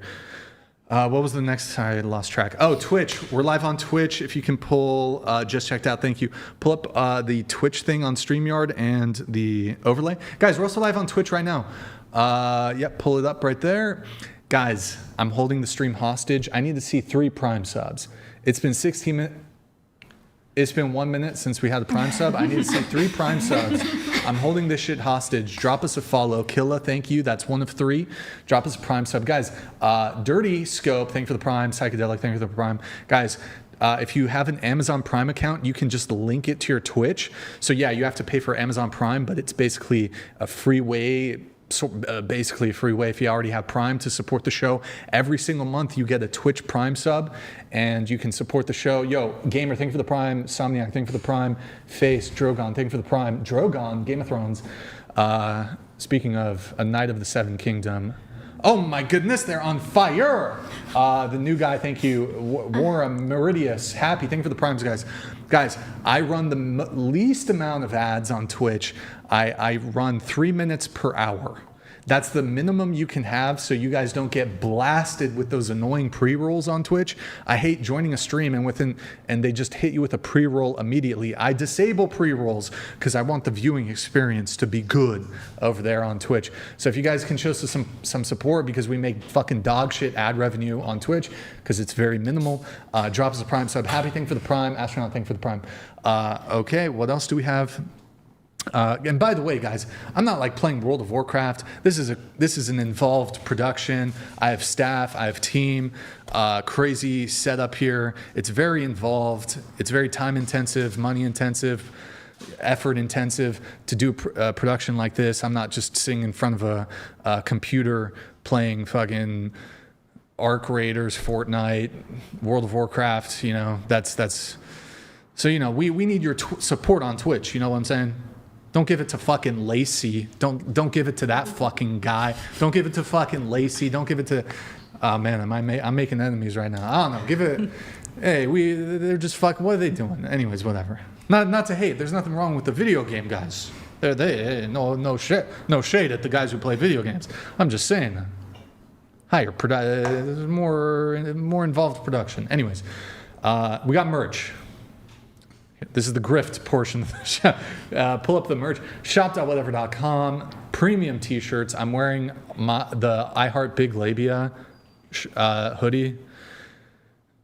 What was the next? I lost track. Oh, Twitch. We're live on Twitch. If you can pull, just checked out, thank you. Pull up the Twitch thing on StreamYard and the overlay. Guys, we're also live on Twitch right now. Yep, pull it up right there. Guys, I'm holding the stream hostage. I need to see 3 Prime subs. It's been 16 minutes. It's been 1 minute since we had the Prime sub. I need to see 3 Prime subs. I'm holding this shit hostage. Drop us a follow. Killa, thank you. That's 1 of 3. Drop us a Prime sub. Guys, Dirty Scope, thank you for the Prime. Psychedelic, thank you for the Prime. Guys, if you have an Amazon Prime account, you can just link it to your Twitch. So yeah, you have to pay for Amazon Prime, but it's basically a free way. So basically a free way if you already have Prime to support the show. Every single month you get a Twitch Prime sub and you can support the show. Yo, Gamer, thank you for the Prime. Somniac, thank you for the Prime. Face, Drogon, thank you for the Prime. Drogon, Game of Thrones. Speaking of A Knight of the Seven Kingdom. Oh my goodness, they're on fire. The new guy, thank you. Wara Meridius, happy. Thank you for the primes, guys. Guys, I run the least amount of ads on Twitch. I run 3 minutes per hour. That's the minimum you can have so you guys don't get blasted with those annoying pre-rolls on Twitch. I hate joining a stream and they just hit you with a pre-roll immediately. I disable pre-rolls because I want the viewing experience to be good over there on Twitch. So if you guys can show us some support, because we make fucking dog shit ad revenue on Twitch because it's very minimal, drop us a prime sub. Happy thing for the prime. Astronaut thing for the prime. Okay, what else do we have? And by the way, guys, I'm not like playing World of Warcraft. This is an involved production. I have staff, I have team, crazy setup here. It's very involved. It's very time intensive, money intensive, effort intensive to do a production like this. I'm not just sitting in front of a computer playing fucking Arc Raiders, Fortnite, World of Warcraft. You know, that's. So you know, we need your support on Twitch. You know what I'm saying? Don't give it to fucking Lacey. Don't give it to that fucking guy. Don't give it to fucking Lacey. Don't give it to. Oh man, I'm making enemies right now. I don't know. Give it. Hey, they're just fucking. What are they doing? Anyways, whatever. Not to hate. There's nothing wrong with the video game guys. No shade at the guys who play video games. I'm just saying. Higher more involved production. Anyways, we got merch. This is the grift portion of the show. Pull up the merch. Shop.whatever.com. Premium t-shirts. I'm wearing the I Heart Big Labia hoodie.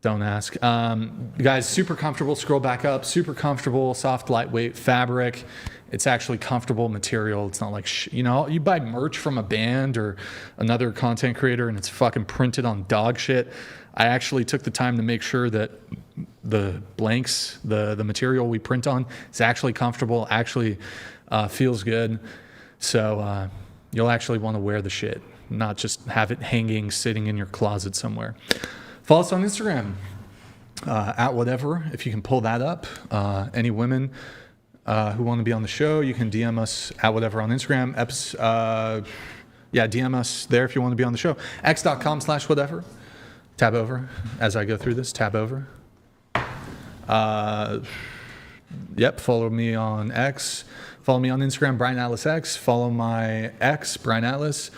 Don't ask. Guys, super comfortable. Scroll back up. Super comfortable, soft, lightweight fabric. It's actually comfortable material. It's not like, you buy merch from a band or another content creator and it's fucking printed on dog shit. I actually took the time to make sure that the blanks, the material we print on, is actually comfortable, actually feels good. So you'll actually want to wear the shit, not just have it hanging, sitting in your closet somewhere. Follow us on Instagram, at whatever, if you can pull that up. Any women who want to be on the show, you can DM us at whatever on Instagram. DM us there if you want to be on the show. x.com/whatever. Tab over as I go through this. Tab over. Follow me on X. Follow me on Instagram, Brian Atlas X. Follow my ex, Brian Atlas.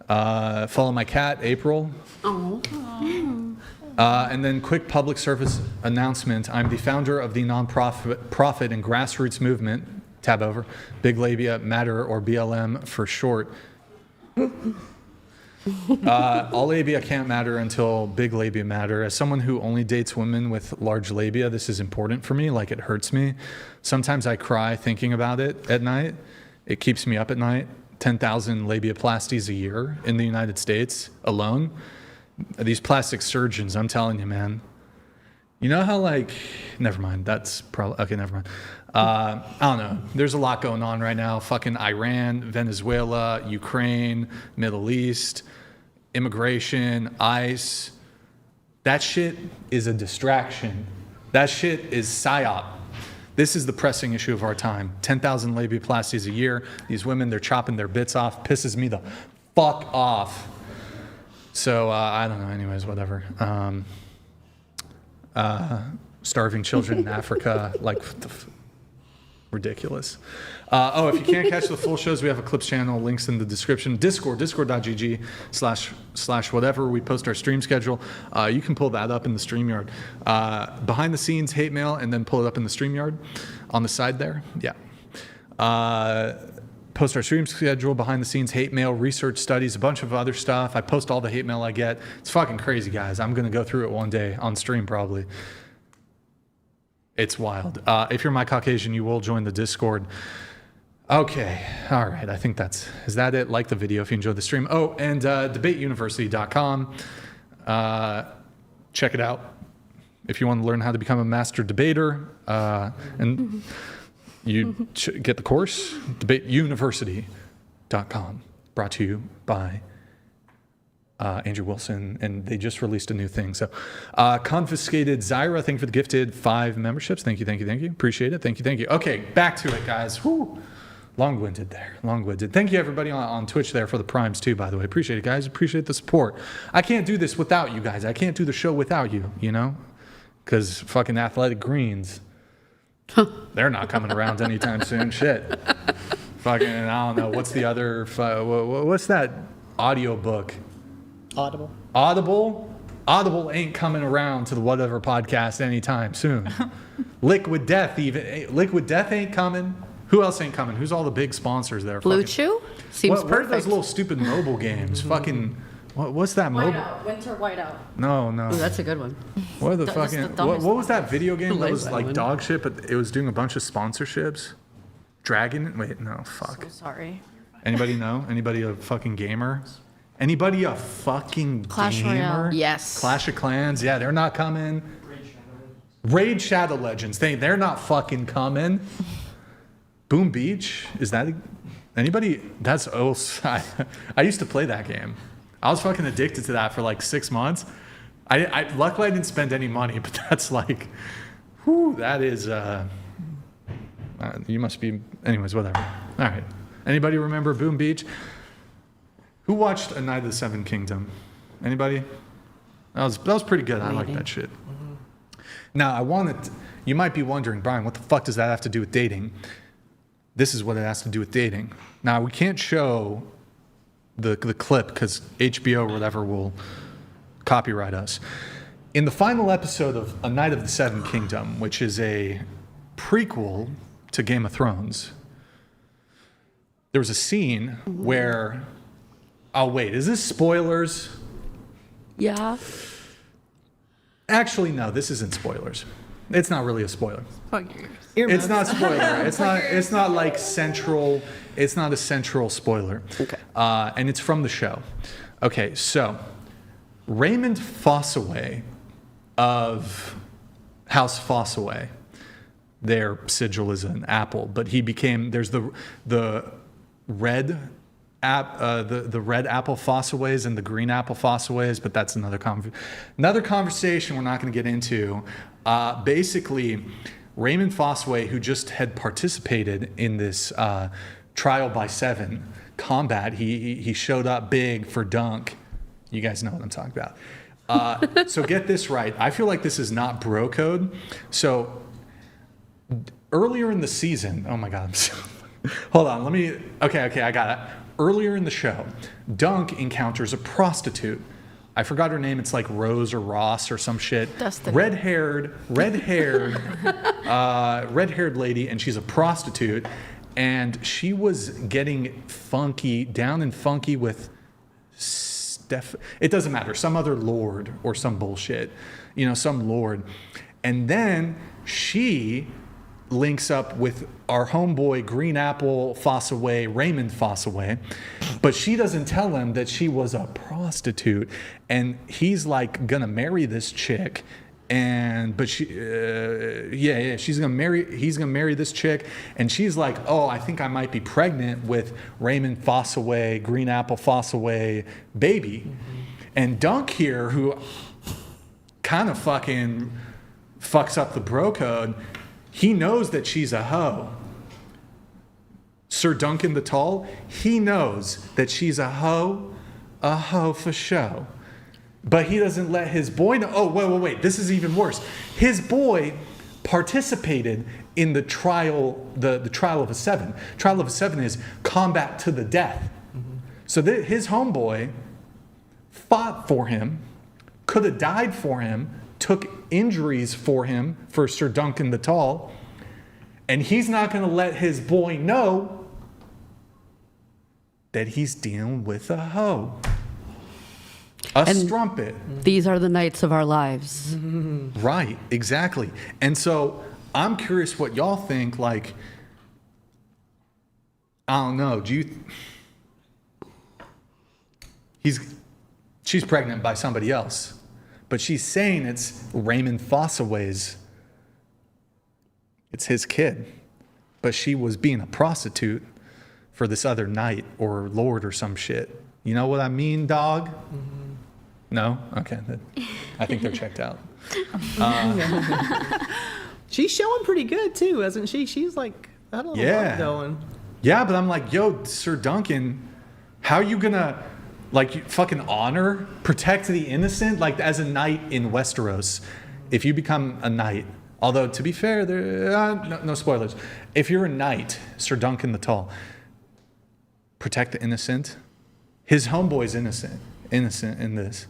Follow my cat, April. And then quick public service announcement. I'm the founder of the nonprofit and grassroots movement, tab over, Big Labia Matter, or BLM for short. All labia can't matter until big labia matter. As someone who only dates women with large labia, this is important for me. Like, it hurts me. Sometimes I cry thinking about it at night. It keeps me up at night. 10,000 labiaplasties a year in the United States alone. These plastic surgeons, I'm telling you, man. You know how, like, never mind. That's probably, okay, never mind. I don't know. There's a lot going on right now. Fucking Iran, Venezuela, Ukraine, Middle East, immigration, ICE. That shit is a distraction. That shit is psyop. This is the pressing issue of our time. 10,000 labiaplasties a year. These women, they're chopping their bits off. Pisses me the fuck off. So, I don't know. Anyways, whatever. Starving children in Africa, like, ridiculous. If you can't catch the full shows, we have a clips channel, links in the description. discord.gg/whatever. We post our stream schedule. You can pull that up in the StreamYard. Behind the scenes hate mail, and then pull it up in the StreamYard on the side there. Yeah. Post our stream schedule, behind the scenes hate mail, research studies, a bunch of other stuff. I post all the hate mail I get. It's fucking crazy, guys. I'm going to go through it one day on stream probably. It's wild. If you're my Caucasian, you will join the Discord. Okay. All right. I think is that it? Like the video if you enjoyed the stream. Oh, and debateuniversity.com. Check it out if you want to learn how to become a master debater. And you get the course, debateuniversity.com. Brought to you by Andrew Wilson, and they just released a new thing. So, Confiscated Zyra, thank you for the gifted 5 memberships. Thank you. Appreciate it. Thank you. Okay, back to it, guys. Whew. Long-winded there. Long-winded. Thank you, everybody on Twitch there for the primes, too, by the way. Appreciate it, guys. Appreciate the support. I can't do this without you guys. I can't do the show without you, you know? Because fucking Athletic Greens, they're not coming around anytime soon. Shit. Fucking, I don't know. What's the other... what's that audio book? Audible ain't coming around to the Whatever podcast anytime soon. Liquid Death ain't coming. Who else ain't coming? Who's all the big sponsors there?
Blue Chew? Seems perfect.
What are those little stupid mobile games? Fucking, what's that mobile?
Whiteout. Winter Whiteout.
No.
Ooh, that's a good one.
What are the fucking, what was that video game that was
that
like
one?
dog shit, but it was doing a bunch of sponsorships? Dragon? Wait, no, fuck.
So sorry.
Anybody know? Anybody a fucking gamer? Anybody a fucking
Clash
gamer?
Royale.
Yes.
Clash of Clans? Yeah, they're not coming. Raid Shadow Legends. They're not fucking coming. Boom Beach? Is that anybody? That's I used to play that game. I was fucking addicted to that for like 6 months. I luckily I didn't spend any money, but that's like, whew, that is. You must be. Anyways, whatever. All right. Anybody remember Boom Beach? Who watched A Night of the Seven Kingdom? Anybody? That was pretty good. I like that shit. Now you might be wondering, Brian, what the fuck does that have to do with dating? This is what it has to do with dating. Now, we can't show the clip because HBO or whatever will copyright us. In the final episode of A Night of the Seven Kingdom, which is a prequel to Game of Thrones, there was a scene where... Oh, wait, is this spoilers?
Yeah.
Actually, no, this isn't spoilers. It's not really a spoiler.
Earmuffs.
It's not spoiler. It's not like central. It's not a central spoiler.
Okay.
And it's from the show. Okay, so Raymond Fossaway of House Fossaway. Their sigil is an apple, but he became. There's the red the red apple Fossaways and the green apple Fossaways, but that's another conversation we're not going to get into. Basically, Raymond Fossaway, who just had participated in this trial by 7 combat, he showed up big for Dunk. You guys know what I'm talking about. So get this right. I feel like this is not bro code. So earlier in the season, oh my God, hold on. Okay, I got it. Earlier in the show, Dunk encounters a prostitute. I forgot her name. It's like Rose or Ross or some shit.
Destiny.
Red-haired lady, and she's a prostitute. And she was getting down and funky with it doesn't matter, some other lord or some bullshit, some lord. And then she links up with our homeboy Green Apple Fossaway, Raymond Fossaway, but she doesn't tell him that she was a prostitute, and he's like gonna marry this chick, but she he's gonna marry this chick, and she's like, oh, I think I might be pregnant with Raymond Fossaway, Green Apple Fossaway baby. And Dunk here, who kind of fucking fucks up the bro code, he knows that she's a hoe. Sir Duncan the Tall, he knows that she's a hoe for show. But he doesn't let his boy know. Oh, wait, this is even worse. His boy participated in the trial, the trial of a 7. Trial of a 7 is combat to the death. Mm-hmm. So his homeboy fought for him, could have died for him, took injuries for him, for Sir Duncan the Tall, and he's not going to let his boy know that he's dealing with a hoe. A strumpet.
These are the nights of our lives.
Right, exactly. And so I'm curious what y'all think, like, I don't know, she's pregnant by somebody else. But she's saying it's Raymond Fossaway's, it's his kid. But she was being a prostitute for this other knight or lord or some shit. You know what I mean, dog? Mm-hmm. No? Okay. I think they're checked out.
She's showing pretty good, too, isn't she? She's like, I don't know what's going.
Yeah, but I'm like, yo, Sir Duncan, how are you gonna, like, you fucking honor, protect the innocent? Like, as a knight in Westeros, if you become a knight, although to be fair, no spoilers. If you're a knight, Sir Duncan the Tall, protect the innocent. His homeboy's innocent in this.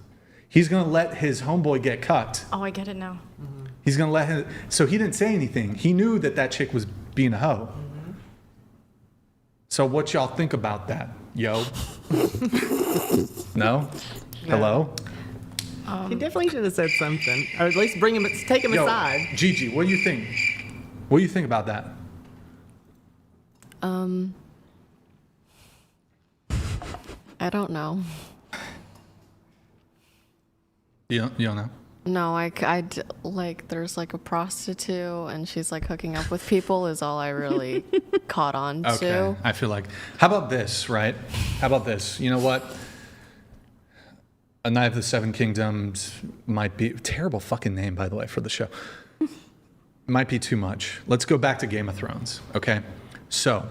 He's gonna let his homeboy get cut.
Oh, I get it now.
He's gonna let him. So he didn't say anything. He knew that chick was being a hoe. So what y'all think about that, yo? No? Hello?
He definitely should have said something, or at least take him aside.
Gigi, what do you think? What do you think about that?
I don't know.
You don't know?
No, like, there's like a prostitute and she's like hooking up with people is all I really caught on to.
Okay, I feel like, how about this, right? How about this? You know what? A Knight of the Seven Kingdoms might be, terrible fucking name, by the way, for the show. Might be too much. Let's go back to Game of Thrones, okay? So,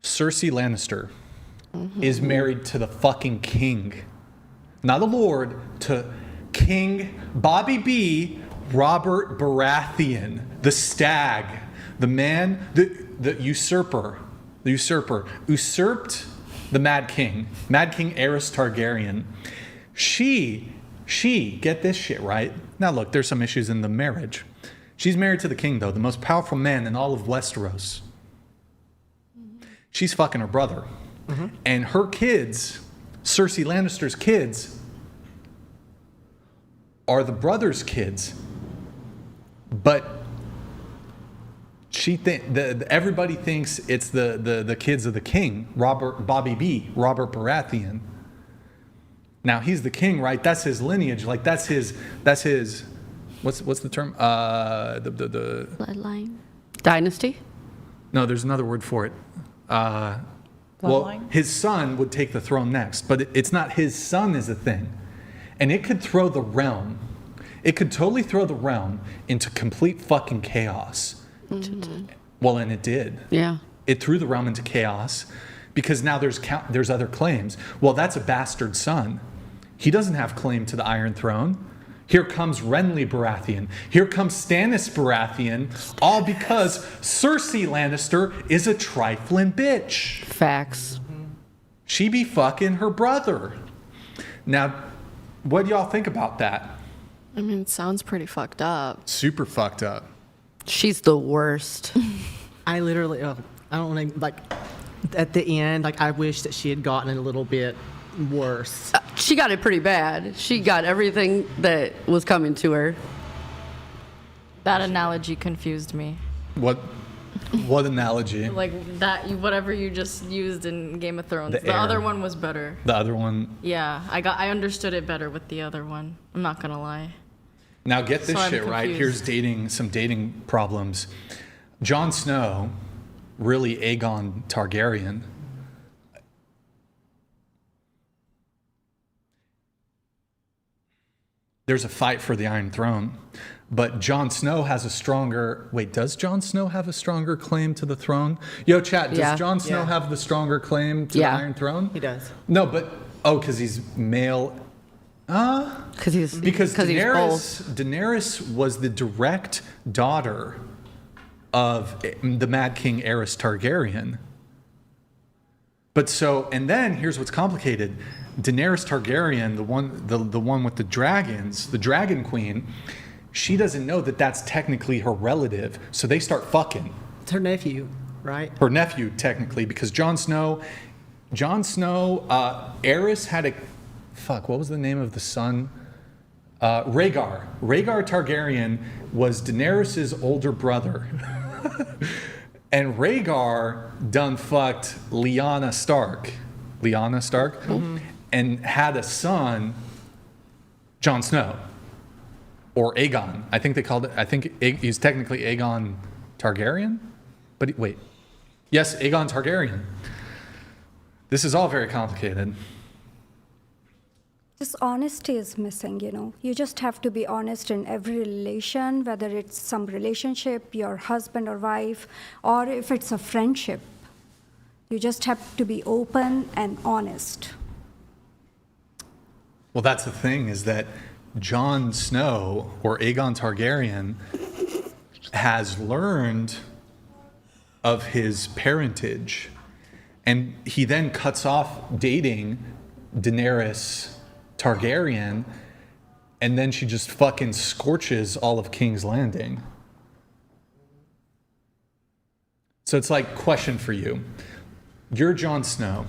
Cersei Lannister is married to the fucking king. Not a lord, to King Bobby B. Robert Baratheon, the stag, the man, the usurper, usurped the Mad King Aerys Targaryen. She, get this shit right. Now look, there's some issues in the marriage. She's married to the king, though, the most powerful man in all of Westeros. She's fucking her brother. And her kids, Cersei Lannister's kids, are the brother's kids. But everybody thinks it's the kids of the king, Bobby Baratheon. Now he's the king, right? That's his lineage. Like that's his what's the term? The
bloodline. Dynasty?
No, there's another word for it. Well, his son would take the throne next, but it's not his son is a thing. And it could throw the realm. It could totally throw the realm into complete fucking chaos. Well, and it did.
Yeah.
It threw the realm into chaos because now there's other claims. Well, that's a bastard son. He doesn't have claim to the Iron Throne. Here comes Renly Baratheon. Here comes Stannis Baratheon. All because Cersei Lannister is a trifling bitch.
Facts.
She be fucking her brother. Now, what do y'all think about that?
I mean, it sounds pretty fucked up.
Super fucked up.
She's the worst.
I literally, I don't want to, like, at the end, like, I wish that she had gotten it a little bit worse.
She got it pretty bad. She got everything that was coming to her.
That analogy confused me.
What analogy?
Like that, whatever you just used in Game of Thrones. The other one was better.
The other one?
Yeah, I understood it better with the other one. I'm not gonna lie.
Now get this shit right. Here's some dating problems. Jon Snow, really Aegon Targaryen. There's a fight for the Iron Throne, but Jon Snow has a stronger. Wait, does Jon Snow have a stronger claim to the throne? Yo, chat. Does Jon Snow have the stronger claim to the Iron Throne?
He does.
No, but because he's male. Because Daenerys was the direct daughter of the Mad King Aerys Targaryen. But so, and then here's what's complicated. Daenerys Targaryen, the one with the dragons, the Dragon Queen, she doesn't know that that's technically her relative. So they start fucking.
It's her nephew, right?
Her nephew, technically, because Jon Snow, Aerys had a, what was the name of the son? Rhaegar. Rhaegar Targaryen was Daenerys' older brother. And Rhaegar done fucked Lyanna Stark. And had a son, Jon Snow. Or Aegon. I think he's technically Aegon Targaryen? But wait. Yes, Aegon Targaryen. This is all very complicated.
Just honesty is missing, You just have to be honest in every relation, whether it's some relationship, your husband or wife, or if it's a friendship. You just have to be open and honest.
Well, that's the thing, is that Jon Snow, or Aegon Targaryen, has learned of his parentage, and he then cuts off dating Daenerys Targaryen, and then she just fucking scorches all of King's Landing. So it's like, question for you. You're Jon Snow.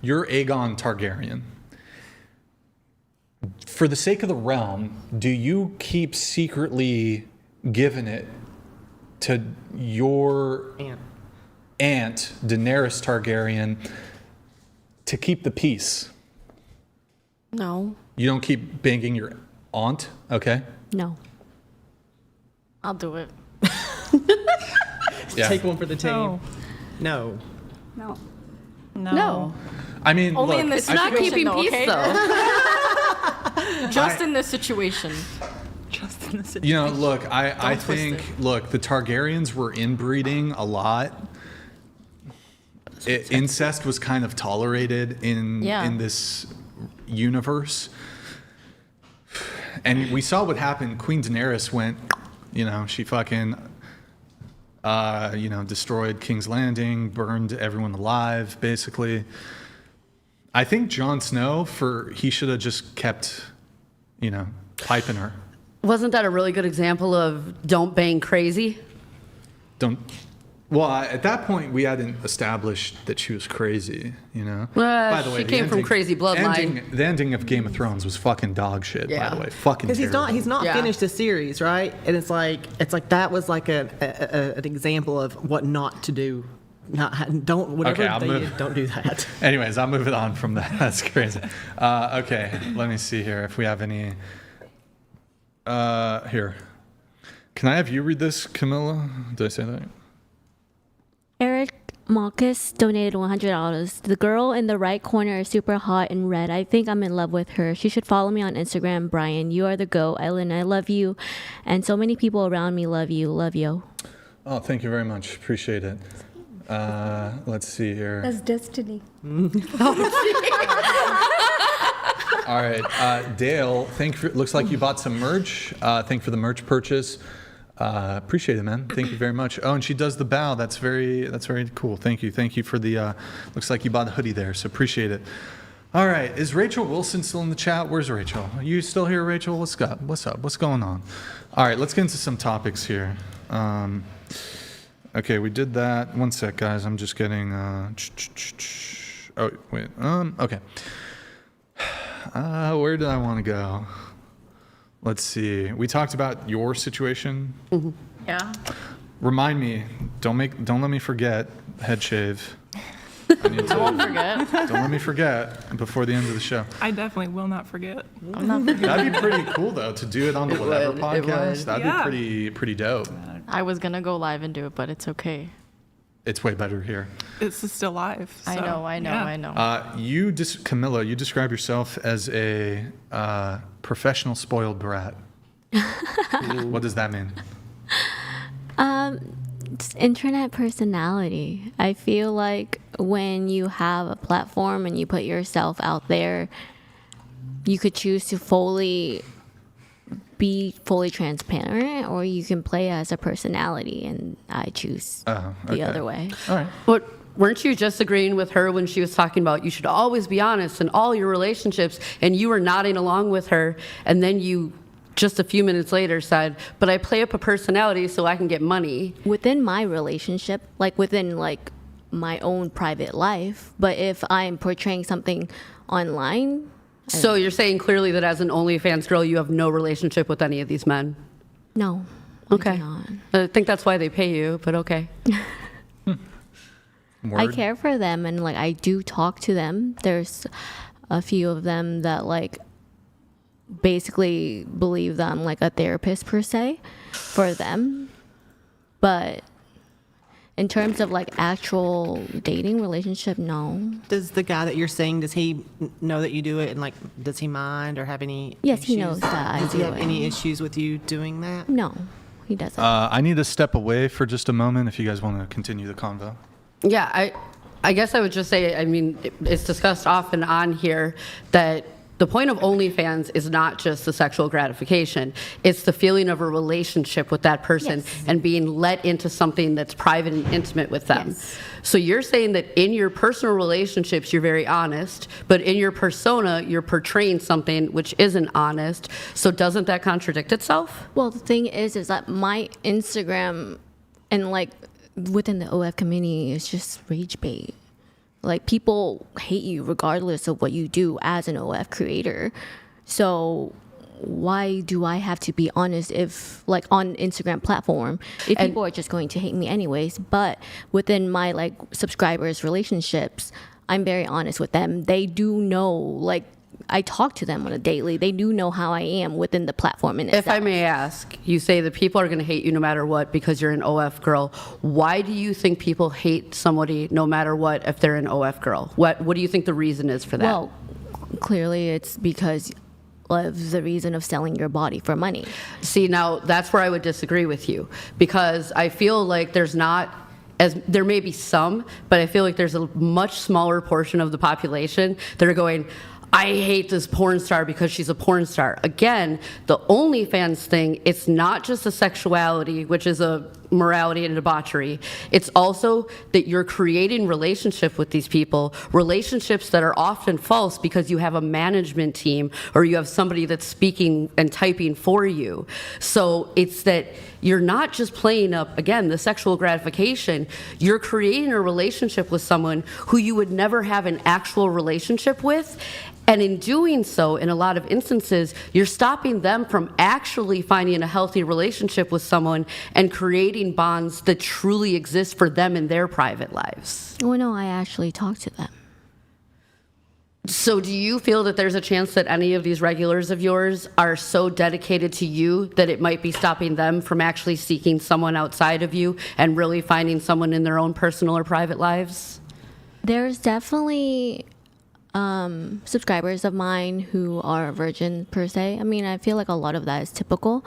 You're Aegon Targaryen. For the sake of the realm, do you keep secretly giving it to your aunt, Daenerys Targaryen, to keep the peace?
No.
You don't keep banging your aunt? Okay.
No.
I'll do it.
Yeah.
Take one for the team. No.
No.
No.
I mean,
Only
look,
in this
It's not
situation,
keeping
though,
peace,
okay?
though.
Just in this situation.
Just in the situation.
You know, look, I
twist
think, look, the Targaryens were inbreeding a lot. Incest was kind of tolerated in this universe. And we saw what happened. Queen Daenerys went, she fucking, destroyed King's Landing, burned everyone alive, basically. I think Jon Snow, he should have just kept, piping her.
Wasn't that a really good example of don't bang crazy?
Well, at that point, we hadn't established that she was crazy,
By the way, she came from crazy bloodline.
The ending of Game of Thrones was fucking dog shit, by the way. Fucking
Because he's not finished the series, right? And it's like that was like an example of what not to do. Don't do that.
Anyways, I'll move it on from that. That's crazy. Okay, let me see here if we have any. Here, can I have you read this, Camilla? Did I say that?
Eric Marcus donated $100. The girl in the right corner is super hot and red. I think I'm in love with her. She should follow me on Instagram. Brian, you are the GOAT. Eileen, I love you. And so many people around me love you. Love you.
Oh, thank you very much. Appreciate it. Let's see here.
That's destiny.
All right, Dale, looks like you bought some merch. Thank you for the merch purchase. Appreciate it, man. Thank you very much. Oh, and she does the bow. That's very cool. Thank you for the. Looks like you bought a hoodie there, so appreciate it. All right, is Rachel Wilson still in the chat? Where's Rachel? Are you still here, Rachel? What's up? What's going on? All right, let's get into some topics here. Okay, we did that. One sec, guys. I'm just getting. Oh wait. Okay. Where did I want to go? Let's see. We talked about your situation.
Mm-hmm.
Yeah.
Remind me. Don't let me forget. Head shave.
I won't forget.
Don't let me forget before the end of the show.
I definitely will not forget.
I'm not forgetting.
That'd be pretty cool though to do it on the Whatever podcast. That'd be pretty dope.
I was gonna go live and do it, but it's okay.
It's way better here.
It's still live. So,
I know.
Camilla, you describe yourself as a professional spoiled brat. What does that mean?
It's internet personality. I feel like when you have a platform and you put yourself out there, you could choose to be fully transparent, or you can play as a personality, and I choose the other way.
All right.
But weren't you just agreeing with her when she was talking about you should always be honest in all your relationships, and you were nodding along with her, and then you just a few minutes later said, but I play up a personality so I can get money.
Within my relationship, within my own private life, but if I'm portraying something online.
So you're saying clearly that as an OnlyFans girl, you have no relationship with any of these men?
No.
Okay.
I do not.
I think that's why they pay you, but okay.
I care for them, and I do talk to them. There's a few of them that basically believe that I'm a therapist per se for them, but in terms of like actual dating relationship, no.
Does the guy that you're seeing, does he know that you do it, and like, does he mind or have any
Yes,
issues?
he knows that I
Does he
do
have
it.
any issues with you doing that?
No, he doesn't.
I need to step away for just a moment if you guys want to continue the convo.
Yeah, I guess I would just say, I mean, it's discussed off and on here that the point of OnlyFans is not just the sexual gratification. It's the feeling of a relationship with that person and being let into something that's private and intimate with them. So you're saying that in your personal relationships, you're very honest, but in your persona, you're portraying something which isn't honest. So doesn't that contradict itself?
Well, the thing is that my Instagram and like within the OF community is just rage bait. Like, people hate you regardless of what you do as an OF creator. So why do I have to be honest if, like, on Instagram platform, if people are just going to hate me anyways? But within my, like, subscribers' relationships, I'm very honest with them. They do know, like, I talk to them on a daily. They do know how I am within the platform in itself.
If I may ask, you say that people are going to hate you no matter what because you're an OF girl. Why do you think people hate somebody no matter what if they're an OF girl? What do you think the reason is for that?
Well, clearly it's because of the reason of selling your body for money.
See, now that's where I would disagree with you, because I feel like there may be some, but I feel like there's a much smaller portion of the population that are going, I hate this porn star because she's a porn star. Again, the OnlyFans thing, it's not just a sexuality, which is a morality and debauchery. It's also that you're creating relationship with these people, relationships that are often false because you have a management team or you have somebody that's speaking and typing for you. So it's that you're not just playing up, again, the sexual gratification. You're creating a relationship with someone who you would never have an actual relationship with. And in doing so, in a lot of instances, you're stopping them from actually finding a healthy relationship with someone and creating bonds that truly exist for them in their private lives.
Well, no, I actually talk to them.
So do you feel that there's a chance that any of these regulars of yours are so dedicated to you that it might be stopping them from actually seeking someone outside of you and really finding someone in their own personal or private lives?
There's definitely subscribers of mine who are virgin per se. I mean, I feel like a lot of that is typical.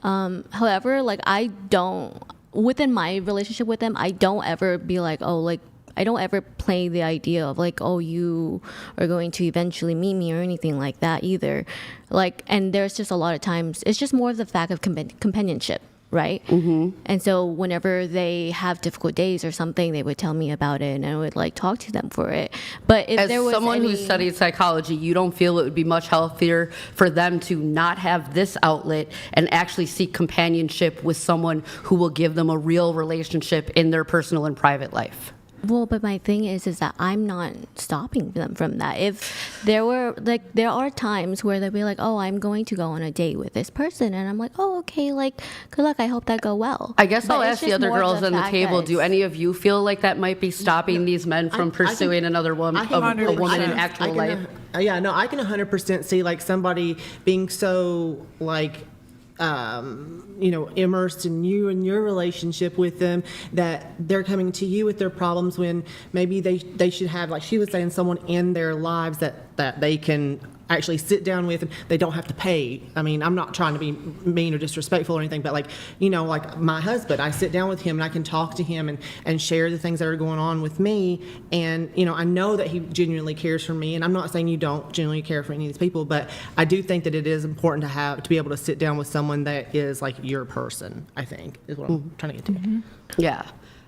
However, like, I don't, within my relationship with them, I don't ever be like, oh, like, I don't ever play the idea of like, oh, you are going to eventually meet me or anything like that either. Like, and there's just a lot of times, it's just more of the fact of companionship. Right? Mm-hmm. And so whenever they have difficult days or something, they would tell me about it and I would like talk to them for it. But if there was
someone who studied psychology, you don't feel it would be much healthier for them to not have this outlet and actually seek companionship with someone who will give them a real relationship in their personal and private life?
Well, but my thing is that I'm not stopping them from that. If there were, like, there are times where they'll be like, oh, I'm going to go on a date with this person. And I'm like, oh, okay, like, good luck. I hope that go well.
I guess I'll ask the other girls on the table, do any of you feel like that might be stopping these men from pursuing another woman, a woman in actual life?
Yeah, no, I can 100% see, like, somebody being so, like, immersed in you and your relationship with them, that they're coming to you with their problems when maybe they should have, like she was saying, someone in their lives that they can actually sit down with and they don't have to pay. I mean, I'm not trying to be mean or disrespectful or anything, but like my husband, I sit down with him and I can talk to him and share the things that are going on with me. And, I know that he genuinely cares for me. And I'm not saying you don't genuinely care for any of these people, but I do think that it is important to be able to sit down with someone that is like your person, I think, is what I'm trying to get to. Mm-hmm.
Yeah.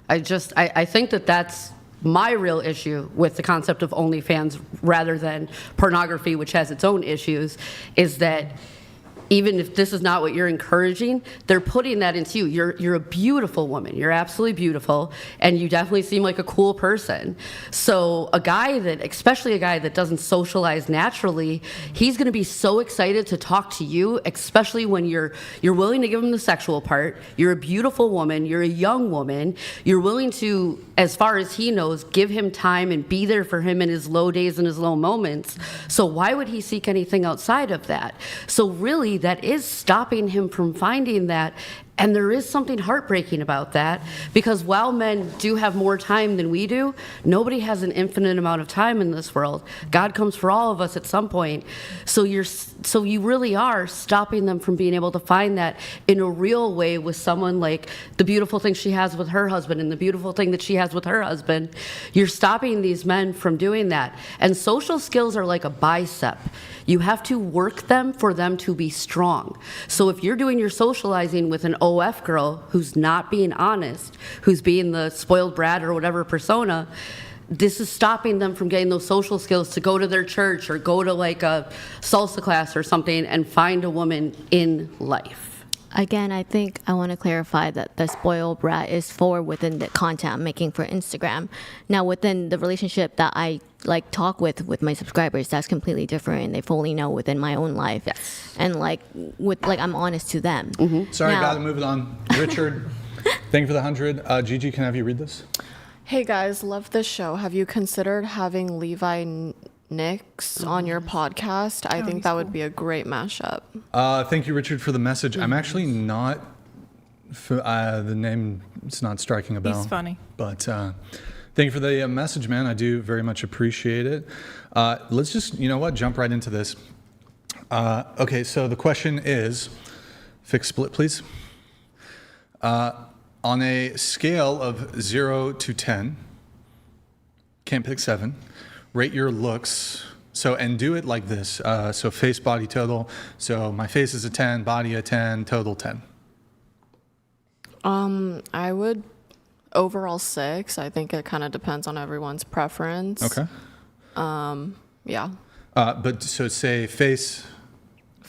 I think that's my real issue with the concept of OnlyFans rather than pornography, which has its own issues, is that even if this is not what you're encouraging, they're putting that into you. You're a beautiful woman. You're absolutely beautiful, and you definitely seem like a cool person. So especially a guy that doesn't socialize naturally, he's going to be so excited to talk to you, especially when you're willing to give him the sexual part. You're a beautiful woman. You're a young woman. You're willing to, as far as he knows, give him time and be there for him in his low days and his low moments. So why would he seek anything outside of that? So really, that is stopping him from finding that. And there is something heartbreaking about that, because while men do have more time than we do, nobody has an infinite amount of time in this world. God comes for all of us at some point. So you really are stopping them from being able to find that in a real way with someone, like the beautiful thing she has with her husband and the beautiful thing that she has with her husband. You're stopping these men from doing that. And social skills are like a bicep. You have to work them for them to be strong. So if you're doing your socializing with an OF girl who's not being honest, who's being the spoiled brat or whatever persona, this is stopping them from getting those social skills to go to their church or go to like a salsa class or something and find a woman in life.
Again, I think I want to clarify that the spoiled brat is for within the content I'm making for Instagram. Now, within the relationship that I like talk with my subscribers, that's completely different, and they fully know within my own life.
Yes.
And like I'm honest to them.
Mm-hmm.
Sorry, gotta move it on. Richard, thank you for the 100. Gigi, can I have you read this?
Hey guys, love this show. Have you considered having Levi Nix on your podcast? I think that would be a great mashup.
Thank you, Richard, for the message. I'm actually not, the name is not striking a bell.
He's funny.
But thank you for the message, man. I do very much appreciate it. Let's just, you know what, jump right into this. Okay, so the question is, fixed split, please. On a scale of 0 to 10, can't pick 7, rate your looks. So, and do it like this. So face, body, total. So my face is a 10, body a 10, total 10.
I would overall 6. I think it kind of depends on everyone's preference.
Okay.
Yeah.
But so say face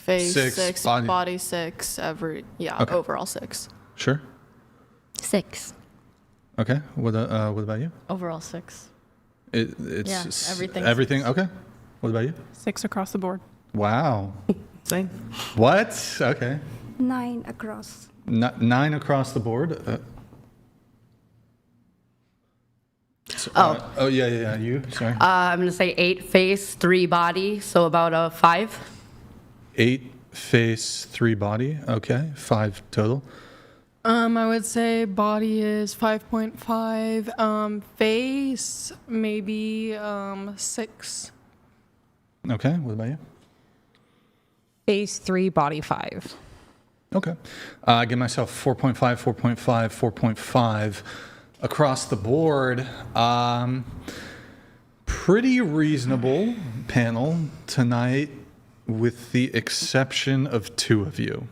6, body 6, okay. Overall 6.
Sure.
6.
Okay. What about you?
Overall 6.
It's
everything.
Everything. Okay. What about you?
6 across the board.
Wow.
Same.
What? Okay.
9 across.
9 across the board. Yeah. You. Sorry.
I'm gonna say 8 face, 3 body, so about a 5.
8 face, 3 body. Okay. 5 total.
I would say body is 5.5. Face maybe 6.
Okay. What about you?
Face 3, body 5.
Okay. I give myself 4.5, 4.5, 4.5 across the board. Pretty reasonable panel tonight, with the exception of 2 of you.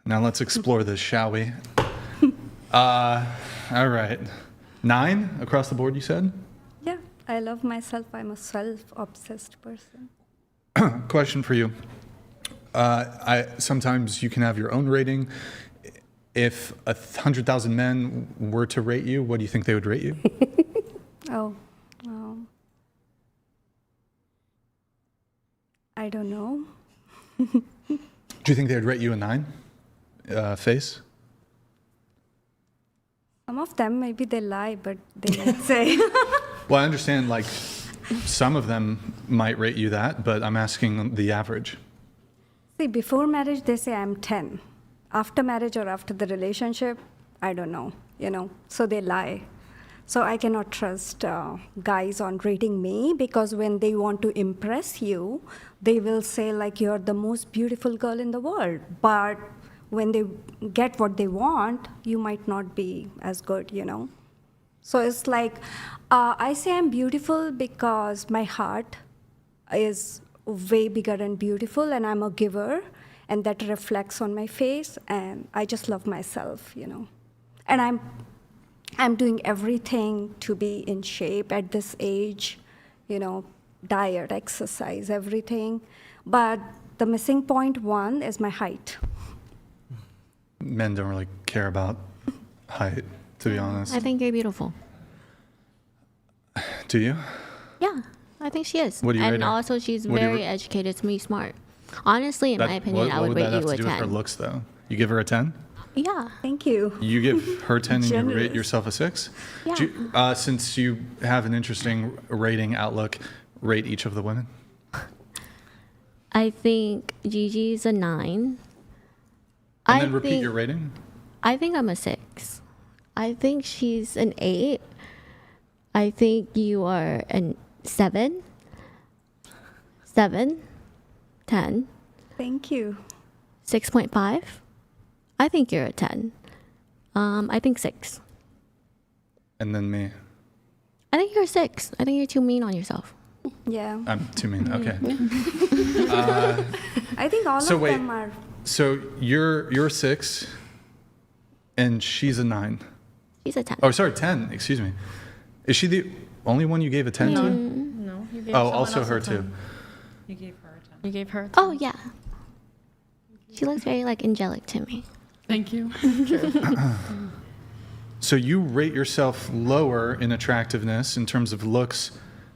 Now let's explore this, shall we? All right. 9 across the board, you said?
Yeah, I love myself. I'm a self-obsessed person.
Question for you. Sometimes you can have your own rating. If 100,000 men were to rate you, what do you think they would rate you?
I don't know.
Do you think they would rate you a 9? Face?
Some of them, maybe they lie, but they might say.
Well, I understand, like, some of them might rate you that, but I'm asking the average.
See, before marriage, they say I'm 10. After marriage or after the relationship, I don't know, so they lie. So I cannot trust guys on rating me, because when they want to impress you, they will say, like, you're the most beautiful girl in the world. But when they get what they want, you might not be as good, So it's like, I say I'm beautiful because my heart is way bigger and beautiful, and I'm a giver, and that reflects on my face, and I just love myself, And I'm doing everything to be in shape at this age, diet, exercise, everything. But the missing point 1 is my height.
Men don't really care about height, to be honest.
I think you're beautiful.
Do you?
Yeah, I think she is.
What do you rate
And
her?
also, she's very educated, smart. Honestly, in my opinion, I would rate you a 10.
What would that have to do with her looks, though? You give her a 10?
Yeah.
Thank you.
You give her 10 and you
Generous.
rate yourself a 6?
Yeah.
Since you have an interesting rating outlook, rate each of the women.
I think Gigi's a 9.
And then repeat your rating.
I think I'm a 6. I think she's an 8. I think you are a 7. 7. 10.
Thank you.
6.5. I think you're a 10. I think 6.
And then me.
I think you're a 6. I think you're too mean on yourself.
Yeah.
I'm too mean. Okay.
I think all of them are.
So you're a 6, and she's a 9.
She's a 10.
Oh, sorry, 10. Excuse me. Is she the only one you gave a 10 to?
No, you gave
Also her too.
You gave her a 10. You gave her a 10.
Oh, yeah. She looks very, angelic to me.
Thank you.
So you rate yourself lower in attractiveness in terms of looks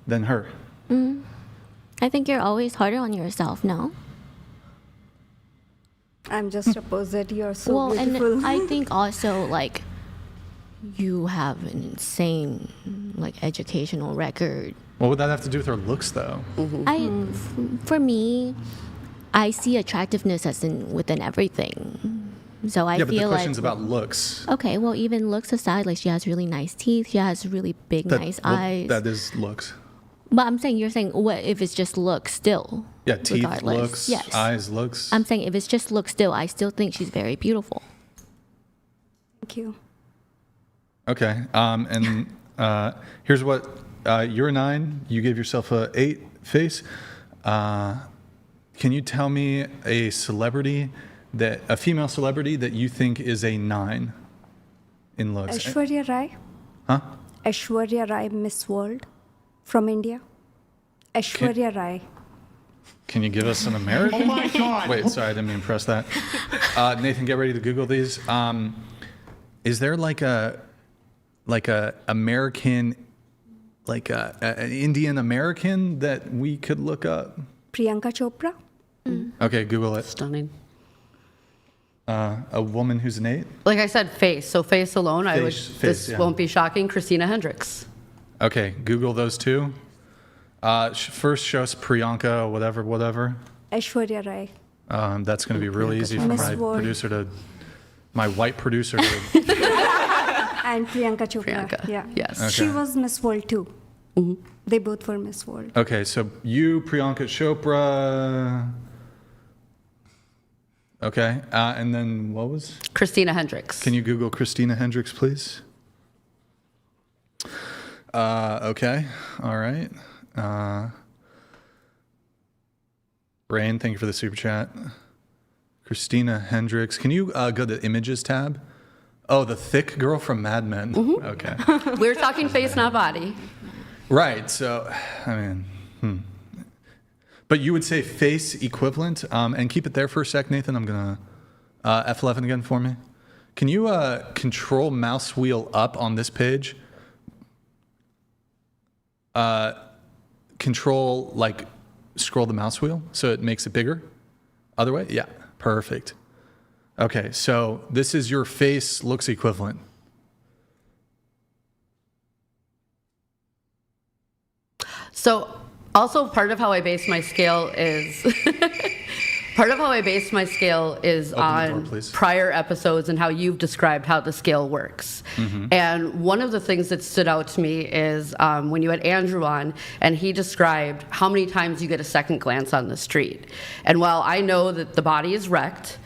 than her.
I think you're always harder on yourself, no?
I'm just opposite. You're so beautiful.
And I think also, you have an insane, educational record.
What would that have to do with her looks, though?
For me, I see attractiveness as within everything. So I feel
but the question's about looks.
Okay, well, even looks aside, she has really nice teeth. She has really big, nice eyes.
That is looks.
But you're saying, what if it's just looks still?
Yeah, teeth,
regardless?
looks,
yes.
eyes, looks.
I'm saying if it's just looks still, I still think she's very beautiful.
Thank you.
Okay, and here's what, you're a 9. You gave yourself a 8 face. Can you tell me a female celebrity that you think is a 9 in looks?
Aishwarya Rai.
Huh?
Aishwarya Rai, Miss World from India. Aishwarya Rai.
Can you give us an American?
Oh my God.
Wait, sorry, I didn't mean to press that. Nathan, get ready to Google these. Is there a American, an Indian American that we could look up?
Priyanka Chopra.
Okay, Google it.
Stunning.
A woman who's an 8?
Like I said, face. So face alone, this
yeah.
won't be shocking. Christina Hendricks.
Okay, Google those two. First, show us Priyanka, whatever.
Aishwarya Rai.
That's going to be really easy for my white producer to.
And Priyanka Chopra.
Priyanka,
Yeah.
yes.
Okay.
She was Miss World too. They both were Miss World.
Okay, so you, Priyanka Chopra. Okay, and then what was?
Christina Hendricks.
Can you Google Christina Hendricks, please? Okay, all right. Rain, thank you for the super chat. Christina Hendricks. Can you go to the images tab? Oh, the thick girl from Mad Men. Okay.
We're talking face, not body.
Right, so, But you would say face equivalent, and keep it there for a sec, Nathan. I'm gonna F11 again for me. Can you control mouse wheel up on this page? Control, scroll the mouse wheel so it makes it bigger? Other way? Yeah, perfect. Okay, so this is your face looks equivalent.
So also part of how I base my scale is on prior episodes and how you've described how the scale works. And one of the things that stood out to me is when you had Andrew on and he described how many times you get a second glance on the street. And while I know that the body is wrecked,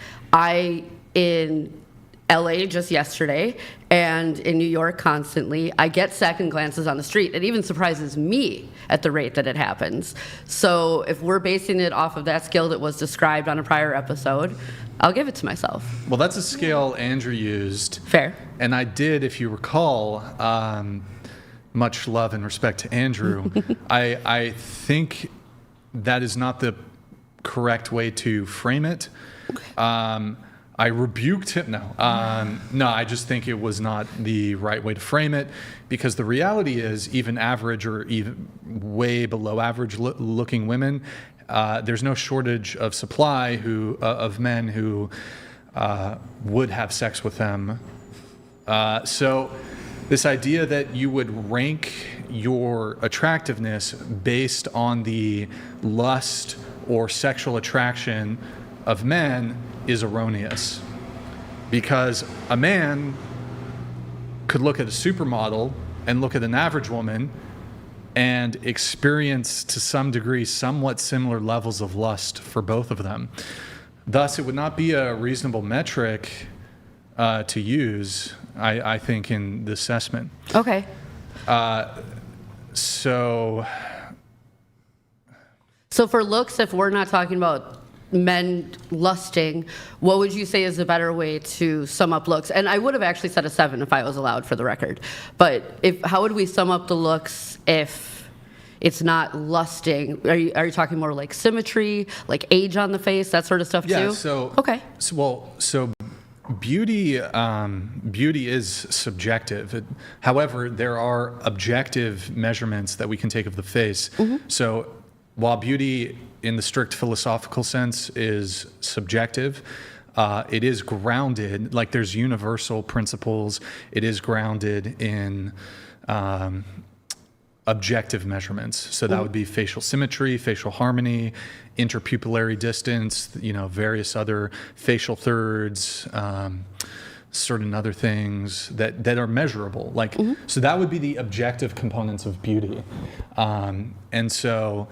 in LA just yesterday and in New York constantly, I get second glances on the street. It even surprises me at the rate that it happens. So if we're basing it off of that scale that was described on a prior episode, I'll give it to myself.
Well, that's a scale Andrew used.
Fair.
And I did, if you recall, much love and respect to Andrew. I think that is not the correct way to frame it. I rebuked him. No, I just think it was not the right way to frame it, because the reality is even average or even way below average looking women, there's no shortage of supply of men who would have sex with them. So this idea that you would rank your attractiveness based on the lust or sexual attraction of men is erroneous. because a man could look at a supermodel and look at an average woman and experience to some degree somewhat similar levels of lust for both of them. Thus, it would not be a reasonable metric to use, I think, in the assessment.
Okay.
So
for looks, if we're not talking about men lusting, what would you say is a better way to sum up looks? And I would have actually said a 7 if I was allowed, for the record. But how would we sum up the looks if it's not lusting? Are you talking more like symmetry, like age on the face, that sort of stuff too?
Yeah. So
okay.
So beauty is subjective. However, there are objective measurements that we can take of the face. Mm-hmm. So while beauty in the strict philosophical sense is subjective, it is grounded, like there's universal principles. It is grounded in objective measurements. So that would be facial symmetry, facial harmony, interpupillary distance, various other facial thirds, certain other things that are measurable. So that would be the objective components of beauty. And so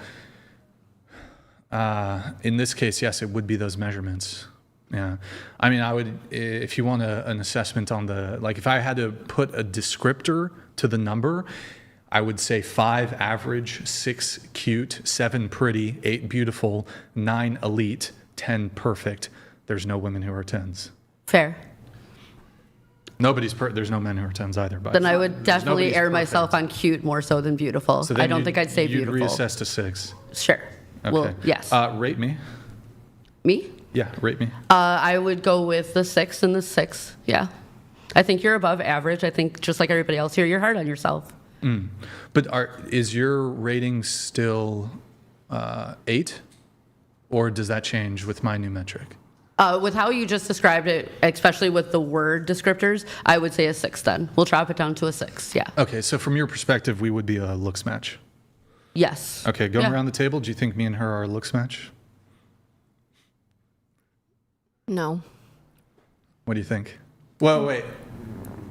in this case, yes, it would be those measurements. Yeah. I mean, I would, if you want an assessment on if I had to put a descriptor to the number, I would say 5 average, 6 cute, 7 pretty, 8 beautiful, 9 elite, 10 perfect. There's no women who are 10s.
Fair.
There's no men who are 10s either.
Then I would definitely err myself on cute more so than beautiful.
So
I don't think I'd say beautiful.
You'd reassess to 6.
Sure.
Okay.
Well, yes.
Rate me.
Me?
Yeah, rate me.
I would go with the 6 and the 6. Yeah. I think you're above average. I think just like everybody else here, you're hard on yourself.
But is your rating still 8? Or does that change with my new metric?
With how you just described it, especially with the word descriptors, I would say a 6 then. We'll drop it down to a 6, yeah.
Okay, so from your perspective, we would be a looks match?
Yes.
Okay, going around the table, do you think me and her are a looks match?
No.
What do you think? Well, wait.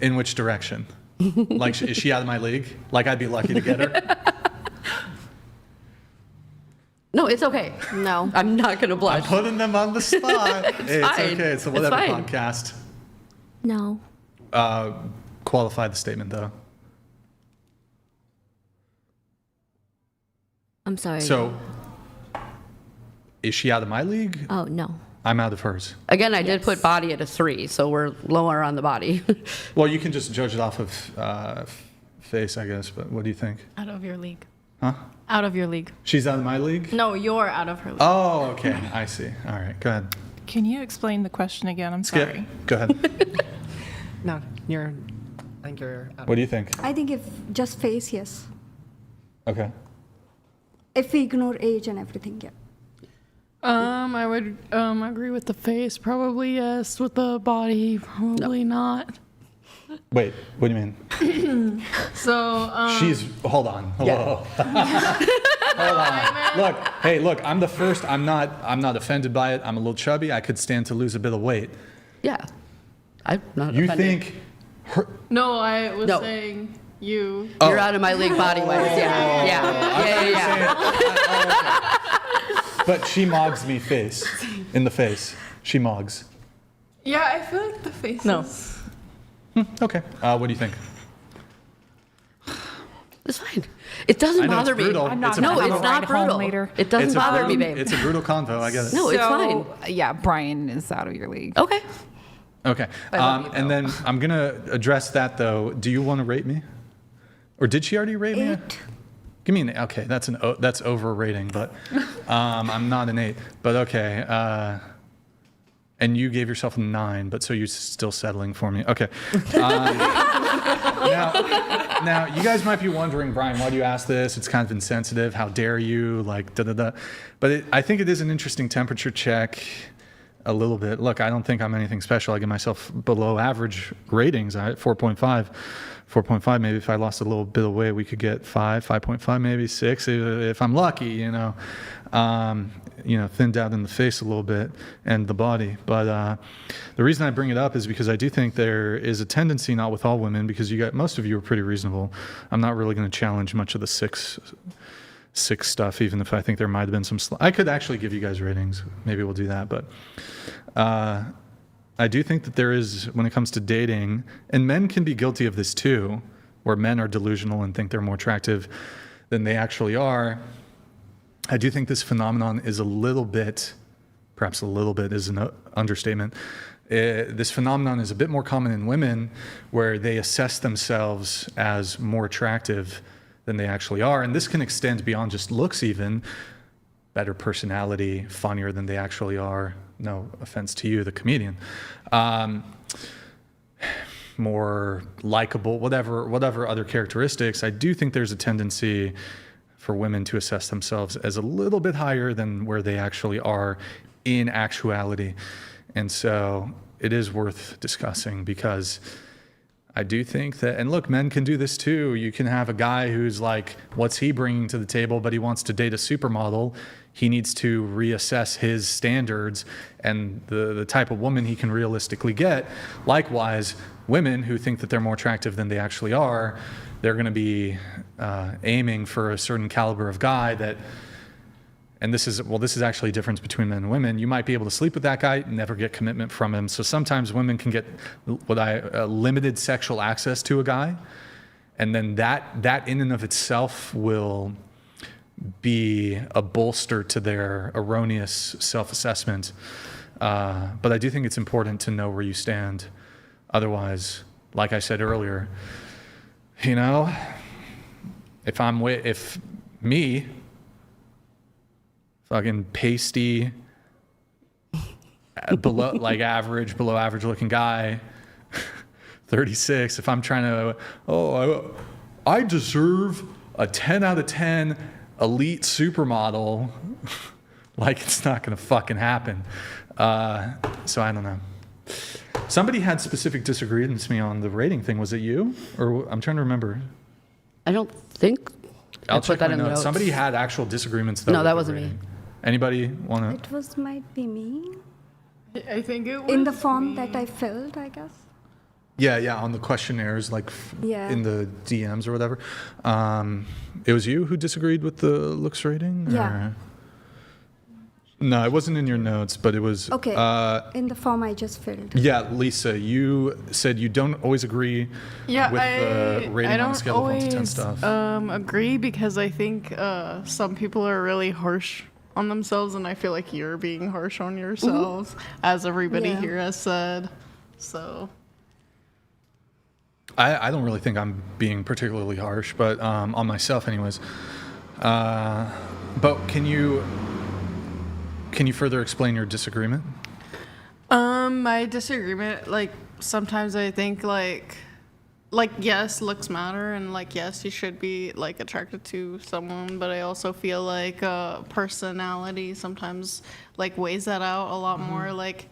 In which direction? Is she out of my league? I'd be lucky to get her?
No, it's okay.
No.
I'm not going to blush.
I'm putting them on the spot. It's
fine.
Okay. It's a whatever
It's fine.
podcast.
No.
Qualify the statement, though.
I'm sorry.
So, is she out of my league?
Oh, no.
I'm out of hers.
Again, I did put body at a 3, so we're lower on the body.
Well, you can just judge it off of face, I guess, but what do you think?
Out of your league.
Huh?
Out of your league.
She's out of my league?
No, you're out of her league.
Oh, okay. I see. All right. Go ahead.
Can you explain the question again? I'm
Skip.
sorry.
Go ahead.
No, I think you're.
What do you think?
I think if just face, yes.
Okay.
If we ignore age and everything, yeah.
I would agree with the face, probably yes. With the body, probably not.
Wait, what do you mean?
So
hold on. Hello. Hold on. Look, I'm the first. I'm not offended by it. I'm a little chubby. I could stand to lose a bit of weight.
Yeah. I'm not
You
offended.
think her
No, I was saying you.
You're out of my league body-wise. Yeah.
Okay. But she mogs me in the face. She mogs.
Yeah, I feel like the face.
No.
Is...
Okay. What do you think?
It's fine. It doesn't bother me.
Brutal.
I'm not
No,
gonna
it's
ride
not
home
brutal.
later.
It doesn't bother me, babe.
It's a brutal convo. I get it.
No, it's fine.
Yeah, Brian is out of your league.
Okay.
Okay.
I love you,
And
though.
then I'm gonna address that though. Do you want to rate me, or did she already rate me?
8.
Give me an. Okay, that's overrating, but I'm not an 8. But okay. And you gave yourself a 9, but so you're still settling for me. Okay. Now, you guys might be wondering, Brian, why do you ask this? It's kind of insensitive. How dare you? But I think it is an interesting temperature check. a little bit. Look, I don't think I'm anything special. I give myself below average ratings. 4.5 maybe. If I lost a little bit of weight, we could get 5.5 maybe 6 if I'm lucky, thinned out in the face a little bit and the body. But the reason I bring it up is because I do think there is a tendency, not with all women, because most of you are pretty reasonable. I'm not really going to challenge much of the six stuff, even if I think there might have been some. I could actually give you guys ratings. Maybe we'll do that. But I do think that there is, when it comes to dating, and men can be guilty of this too, where men are delusional and think they're more attractive than they actually are. I do think this phenomenon is perhaps a little bit is an understatement. This phenomenon is a bit more common in women, where they assess themselves as more attractive than they actually are. And this can extend beyond just looks even. Better personality, funnier than they actually are. No offense to you, the comedian. More likable, whatever other characteristics. I do think there's a tendency for women to assess themselves as a little bit higher than where they actually are in actuality. And so it is worth discussing, because I do think that, and look, men can do this too. You can have a guy who's like, what's he bringing to the table, but he wants to date a supermodel. He needs to reassess his standards and the type of woman he can realistically get. Likewise, women who think that they're more attractive than they actually are, they're going to be aiming for a certain caliber of guy that, and this is actually a difference between men and women. You might be able to sleep with that guy, never get commitment from him. So sometimes women can get limited sexual access to a guy, and then that in and of itself will be a bolster to their erroneous self-assessment. But I do think it's important to know where you stand. Otherwise, like I said earlier, if me, fucking pasty, below average looking guy, 36, if I'm trying to, I deserve a 10 out of 10 elite supermodel, like, it's not gonna fucking happen. So I don't know. Somebody had specific disagreements with me on the rating thing. Was it you? Or I'm trying to remember.
I don't think
I'll check my notes. Somebody had actual disagreements though.
No, that wasn't me.
Anybody want to?
Might be me.
I think it was
in the form
me.
that I filled, I guess.
Yeah, on the questionnaires, like in the DMs or whatever. It was you who disagreed with the looks rating?
Yeah.
Or? No, it wasn't in your notes, but it was...
Okay, in the form I just filled.
Yeah, Lisa, you said you don't always agree with the rating on a scale of 1 to 10 stuff.
I don't always agree, because I think some people are really harsh on themselves, and I feel like you're being harsh on yourselves, as everybody here has said. So...
I don't really think I'm being particularly harsh, but on myself anyways. But can you further explain your disagreement?
My disagreement, sometimes I think yes, looks matter, and yes, you should be attracted to someone, but I also feel like personality sometimes weighs that out a lot more.
It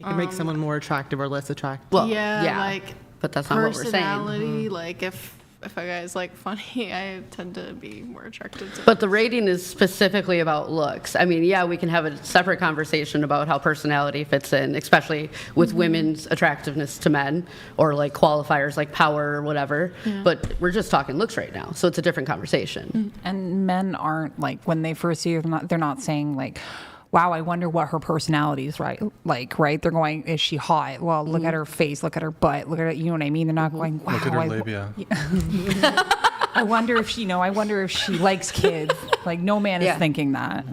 can make someone more attractive or less attractive.
Well,
but
that's not what we're saying.
Personality, if a guy's funny, I tend to be more attracted to.
But the rating is specifically about looks. I mean, we can have a separate conversation about how personality fits in, especially with women's attractiveness to men, or qualifiers like power or whatever. Yeah. But we're just talking looks right now, so it's a different conversation.
And men aren't when they first see you, they're not saying wow, I wonder what her personality is right? They're going, is she hot? Well, look at her face, look at her butt, look at her, you know what I mean? They're not going, wow.
Look at her labia.
I wonder if she likes kids. No man is thinking that.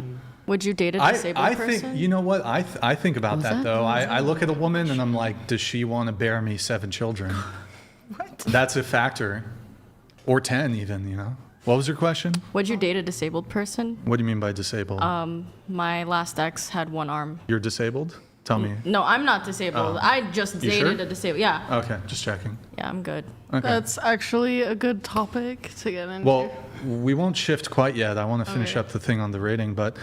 Would you date a disabled person?
I think, you know what? I think about that though. I look at a woman and I'm like, does she want to bear me 7 children? What? That's a factor. Or 10 even, What was your question?
Would you date a disabled person?
What do you mean by disabled?
My last ex had 1 arm.
You're disabled? Tell me.
No, I'm not disabled. I just dated a disabled. Yeah.
Okay, just checking.
Yeah, I'm good.
Okay.
That's actually a good topic to get into.
Well, we won't shift quite yet. I want to finish up the thing on the rating, but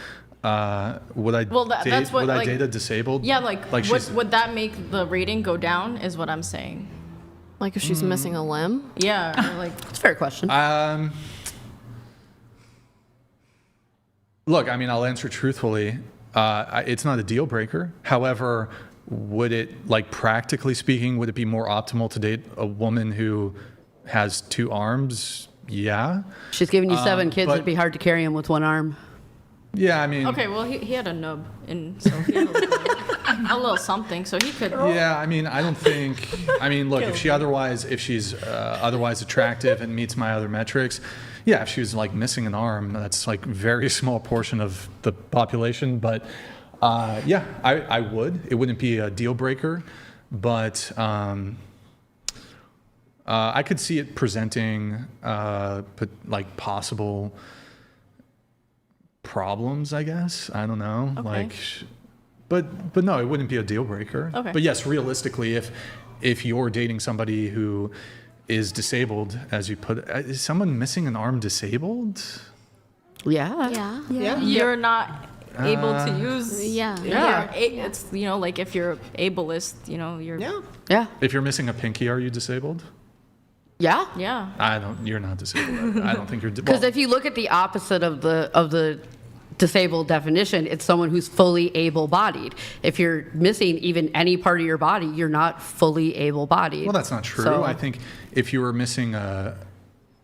would I date a disabled?
Yeah, would that make the rating go down? Is what I'm saying.
Like if she's missing a limb?
Yeah, like
It's a fair question.
Look, I mean, I'll answer truthfully. It's not a deal breaker. However, would it, like practically speaking, would it be more optimal to date a woman who has 2 arms? Yeah.
She's giving you 7 kids. It'd be hard to carry them with 1 arm.
Yeah, I mean.
okay. Well, he had a nub, and so he had a little something, so he could.
Yeah, I mean, I don't think. I mean, look, if she's otherwise attractive and meets my other metrics, yeah, if she was like missing an arm, that's like very small portion of the population. But yeah, I would. It wouldn't be a deal breaker, but I could see it presenting like possible problems, I guess. I don't know.
Okay.
Like, but no, it wouldn't be a deal breaker.
Okay.
But yes, realistically, if you're dating somebody who is disabled, as you put it, is someone missing an arm disabled?
Yeah.
You're not able to use.
Yeah.
It's like if you're ableist, you're.
Yeah.
If you're missing a pinky, are you disabled?
Yeah.
Yeah.
You're not disabled. I don't think you're.
Because if you look at the opposite of the disabled definition, it's someone who's fully able-bodied. If you're missing even any part of your body, you're not fully able-bodied.
Well, that's not true.
So,
I think if you were missing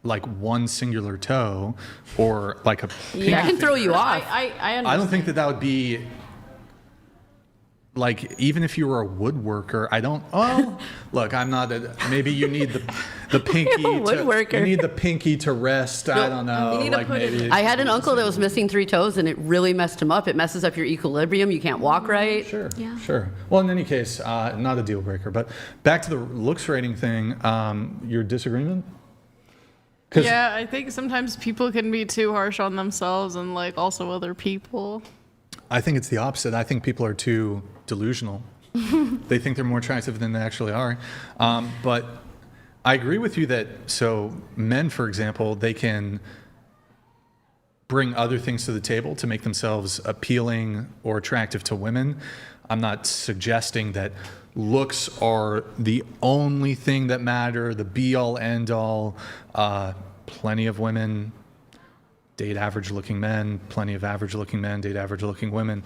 like one singular toe or like a pinky
I can throw you off.
I understand.
I don't think that would be like, even if you were a woodworker. Look, I'm not maybe you need the pinky
woodworker.
You need the pinky to rest. I don't know. Like maybe
I had an uncle that was missing 3 toes, and it really messed him up. It messes up your equilibrium. You can't walk right.
Sure. Well, in any case, not a deal breaker. But back to the looks rating thing. Your disagreement?
Yeah, I think sometimes people can be too harsh on themselves and like also other people.
I think it's the opposite. I think people are too delusional. They think they're more attractive than they actually are. But I agree with you that, so men, for example, they can bring other things to the table to make themselves appealing or attractive to women. I'm not suggesting that looks are the only thing that matter, the be-all, end-all. Plenty of women date average-looking men. Plenty of average-looking men date average-looking women.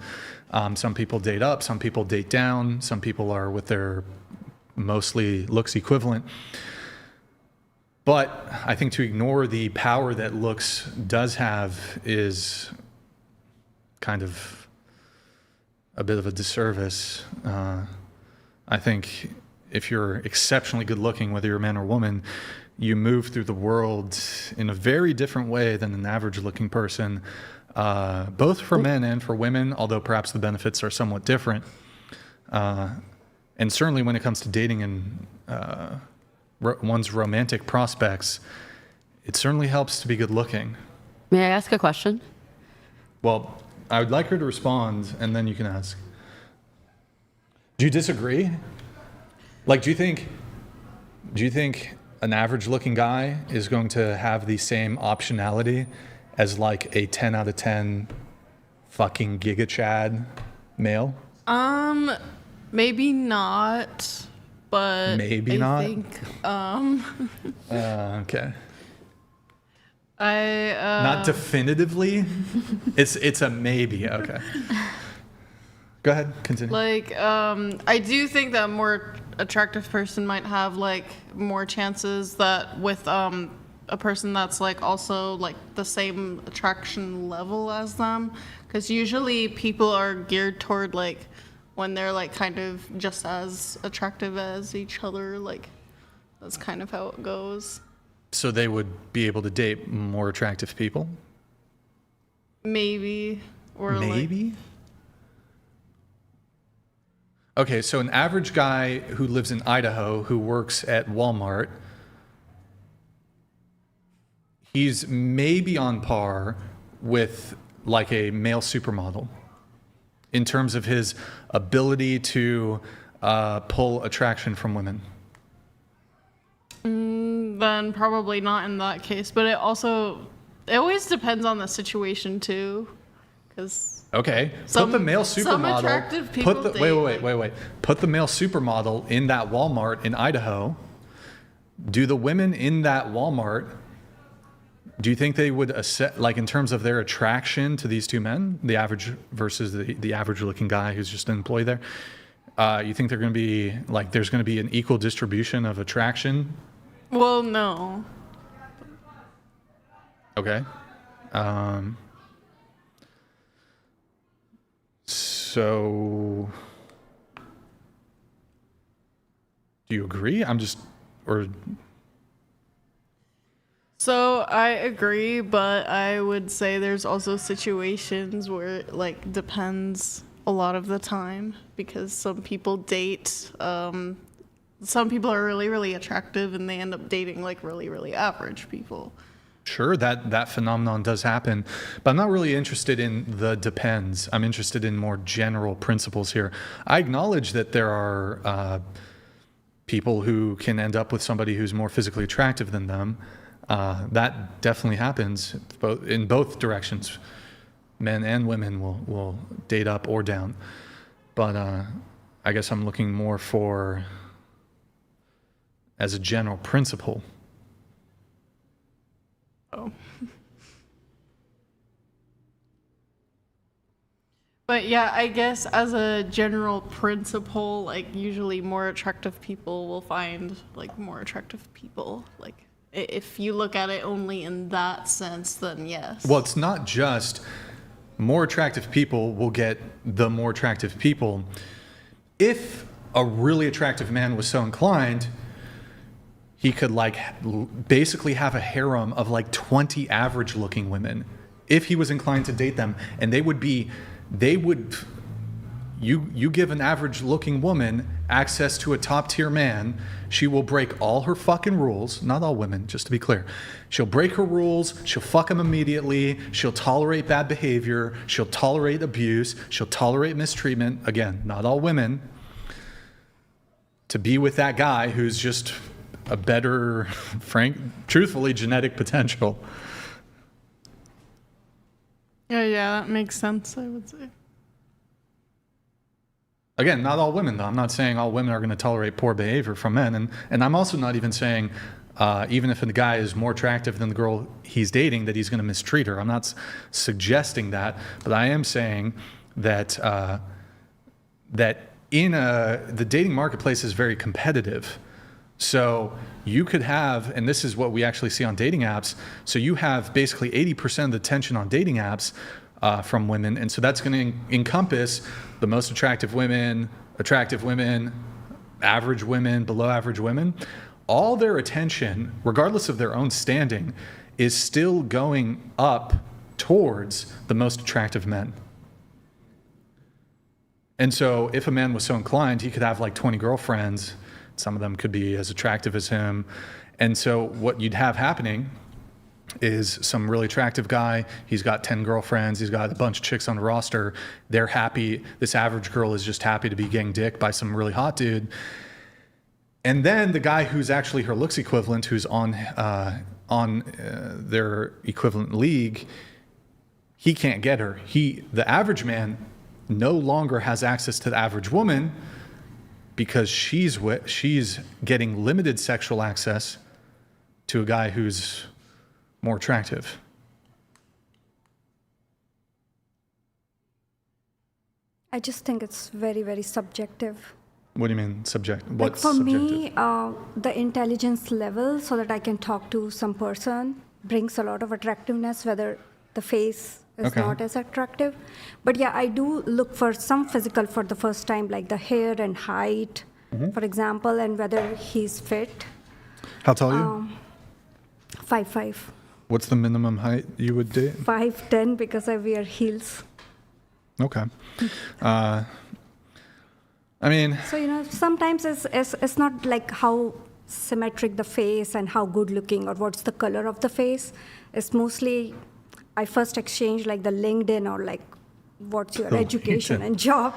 Some people date up. Some people date down. Some people are with their mostly looks equivalent. But I think to ignore the power that looks does have is kind of a bit of a disservice. I think if you're exceptionally good looking, whether you're a man or woman, you move through the world in a very different way than an average looking person, both for men and for women, although perhaps the benefits are somewhat different. And certainly when it comes to dating and one's romantic prospects, it certainly helps to be good looking.
May I ask a question?
Well, I would like her to respond, and then you can ask. Do you disagree? Like, do you think an average-looking guy is going to have the same optionality as like a 10 out of 10 fucking Giga Chad male?
Maybe not, but
maybe not.
I think
okay.
I
not definitively. It's a maybe. Okay. Go ahead. Continue.
Like, I do think that a more attractive person might have like more chances that with a person that's like also like the same attraction level as them, because usually people are geared toward like when they're like kind of just as attractive as each other. Like that's kind of how it goes.
So they would be able to date more attractive people?
Maybe. Or
maybe?
Like,
okay, so an average guy who lives in Idaho who works at Walmart, he's maybe on par with like a male supermodel. in terms of his ability to pull attraction from women?
Then probably not in that case. But it always depends on the situation too, because
okay, put the male supermodel.
Some attractive people
wait. Put the male supermodel in that Walmart in Idaho. Do the women in that Walmart? Do you think they would assess, like in terms of their attraction to these two men, the average versus the average-looking guy who's just an employee there? You think they're going to be like there's going to be an equal distribution of attraction?
Well, no.
Okay. So, do you agree?
So I agree, but I would say there's also situations where it like depends a lot of the time, because some people date, some people are really, really attractive and they end up dating like really, really average people.
Sure, that phenomenon does happen, but I'm not really interested in the depends. I'm interested in more general principles here. I acknowledge that there are people who can end up with somebody who's more physically attractive than them. That definitely happens in both directions. Men and women will date up or down. But I guess I'm looking more for, as a general principle.
Oh. But yeah, I guess as a general principle, like usually more attractive people will find like more attractive people. Like if you look at it only in that sense, then yes.
Well, it's not just more attractive people will get the more attractive people. If a really attractive man was so inclined, he could like basically have a harem of like 20 average looking women if he was inclined to date them, and you give an average looking woman access to a top tier man, she will break all her fucking rules. Not all women, just to be clear. She'll break her rules, she'll fuck him immediately, she'll tolerate bad behavior, she'll tolerate abuse, she'll tolerate mistreatment. Again, not all women. To be with that guy who's just a better, truthfully, genetic potential.
Yeah, that makes sense, I would say.
Again, not all women, though. I'm not saying all women are going to tolerate poor behavior from men. And I'm also not even saying, even if a guy is more attractive than the girl he's dating, that he's going to mistreat her. I'm not suggesting that. But I am saying that the dating marketplace is very competitive. So you could have, and this is what we actually see on dating apps, so you have basically 80% of the attention on dating apps from women, and so that's going to encompass the most attractive women, average women, below average women. All their attention, regardless of their own standing, is still going up towards the most attractive men. And so if a man was so inclined, he could have like 20 girlfriends. Some of them could be as attractive as him. And so what you'd have happening is some really attractive guy, he's got 10 girlfriends, he's got a bunch of chicks on the roster, they're happy, this average girl is just happy to be getting dick by some really hot dude. And then the guy who's actually her looks equivalent, who's on their equivalent league, he can't get her. The average man no longer has access to the average woman because she's getting limited sexual access to a guy who's more attractive.
I just think it's very, very subjective.
What do you mean subjective?
Like for me, the intelligence level so that I can talk to some person brings a lot of attractiveness, whether the face is not as attractive. But yeah, I do look for some physical for the first time, like the hair and height, for example, and whether he's fit.
How tall are you?
5'5".
What's the minimum height you would date?
5'10", because I wear heels.
Okay. I mean...
So, sometimes it's not like how symmetric the face and how good looking or what's the color of the face. It's mostly, I first exchange like the LinkedIn or like what's your education and job,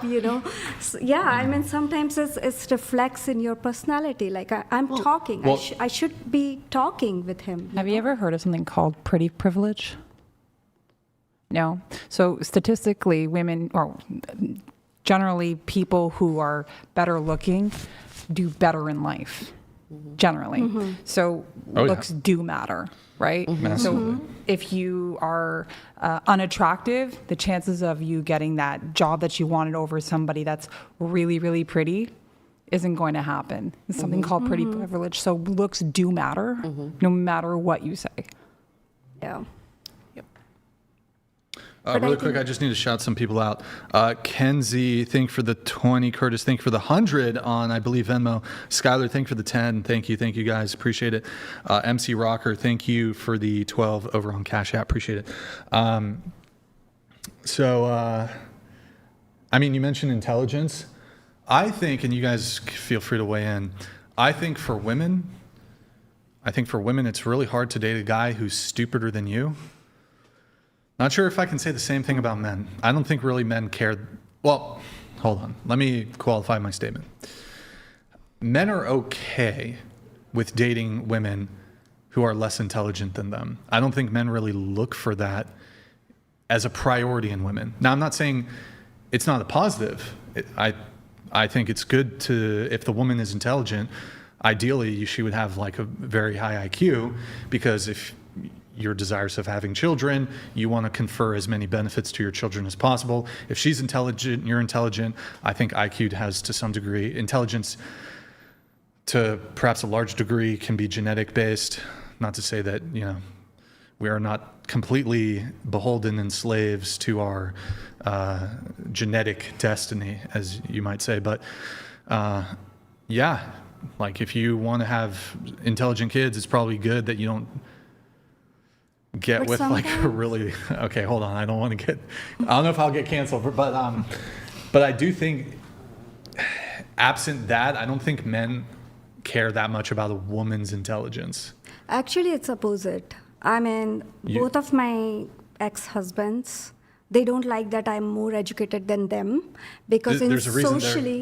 So, yeah, I mean, sometimes it reflects in your personality. Like, I'm talking. I should be talking with him.
Have you ever heard of something called pretty privilege? No. So statistically, women, or generally people who are better looking, do better in life, generally. So looks do matter, right? So if you are unattractive, the chances of you getting that job that you wanted over somebody that's really, really pretty isn't going to happen. It's something called pretty privilege. So looks do matter, no matter what you say.
Yeah.
Really quick, I just need to shout some people out. Kenzie, thank you for the 20. Curtis, thank you for the 100 on, I believe, Venmo. Skylar, thank you for the 10. Thank you guys. Appreciate it. MC Rocker, thank you for the 12 over on Cash App. Appreciate it. I mean, you mentioned intelligence. I think, and you guys feel free to weigh in, I think for women, it's really hard to date a guy who's stupider than you. Not sure if I can say the same thing about men. I don't think really men care. Well, hold on. Let me qualify my statement. Men are okay with dating women who are less intelligent than them. I don't think men really look for that as a priority in women. Now, I'm not saying it's not a positive. I think it's good to, if the woman is intelligent, ideally she would have like a very high IQ, because if you're desirous of having children, you want to confer as many benefits to your children as possible. If she's intelligent, you're intelligent. I think IQ has, to some degree, intelligence to perhaps a large degree can be genetic based. Not to say that, we are not completely beholden and slaves to our genetic destiny, as you might say. But yeah, like if you want to have intelligent kids, it's probably good that you don't get with like a really, okay, hold on. I don't know if I'll get canceled, but I do think absent that, I don't think men care that much about a woman's intelligence.
Actually, it's opposite. I mean, both of my ex-husbands, they don't like that I'm more educated than them, because socially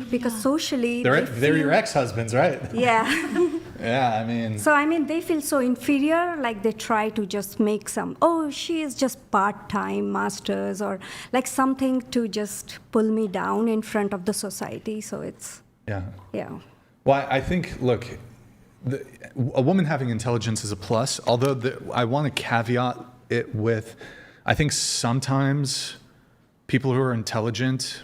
they're your ex-husbands, right?
Yeah.
Yeah, I mean.
So they feel so inferior, like they try to just make she is just part-time masters, or like something to just pull me down in front of the society. So it's yeah.
Well, I think, look, a woman having intelligence is a plus. Although I want to caveat it with, I think sometimes people who are intelligent,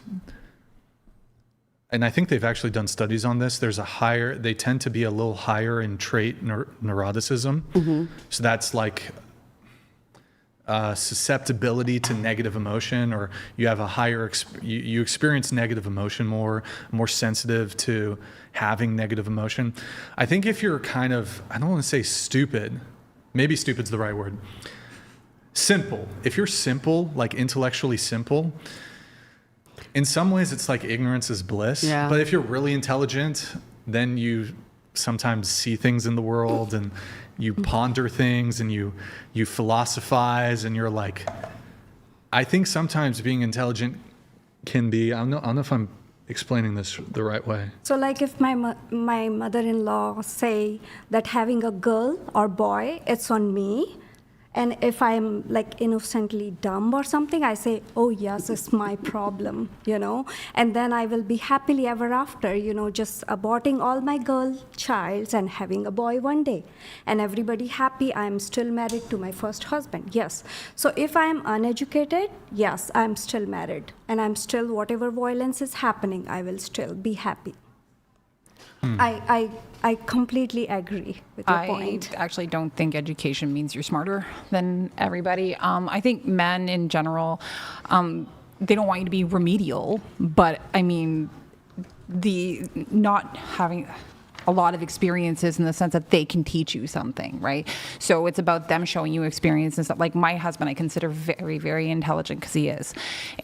and I think they've actually done studies on this, they tend to be a little higher in trait neuroticism. So that's like susceptibility to negative emotion, or you have a higher, you experience negative emotion more sensitive to having negative emotion. I think if you're kind of, I don't want to say stupid, maybe stupid's the right word, simple. If you're simple, like intellectually simple, in some ways it's like ignorance is bliss. Yeah. But if you're really intelligent, then you sometimes see things in the world and you ponder things and you philosophize, and you're like, I think sometimes being intelligent can be, I don't know if I'm explaining this the right way.
So like if my mother-in-law say that having a girl or boy, it's on me, and if I'm like innocently dumb or something, I say, oh yes, it's my problem, and then I will be happily ever after, just aborting all my girl childs and having a boy one day, and everybody happy. I'm still married to my first husband, yes. So if I'm uneducated, yes, I'm still married, and I'm still, whatever violence is happening, I will still be happy. I completely agree with your point.
I actually don't think education means you're smarter than everybody. I think men in general, they don't want you to be remedial, but I mean, the not having a lot of experiences in the sense that they can teach you something, right? So it's about them showing you experiences. Like my husband, I consider very, very intelligent, because he is.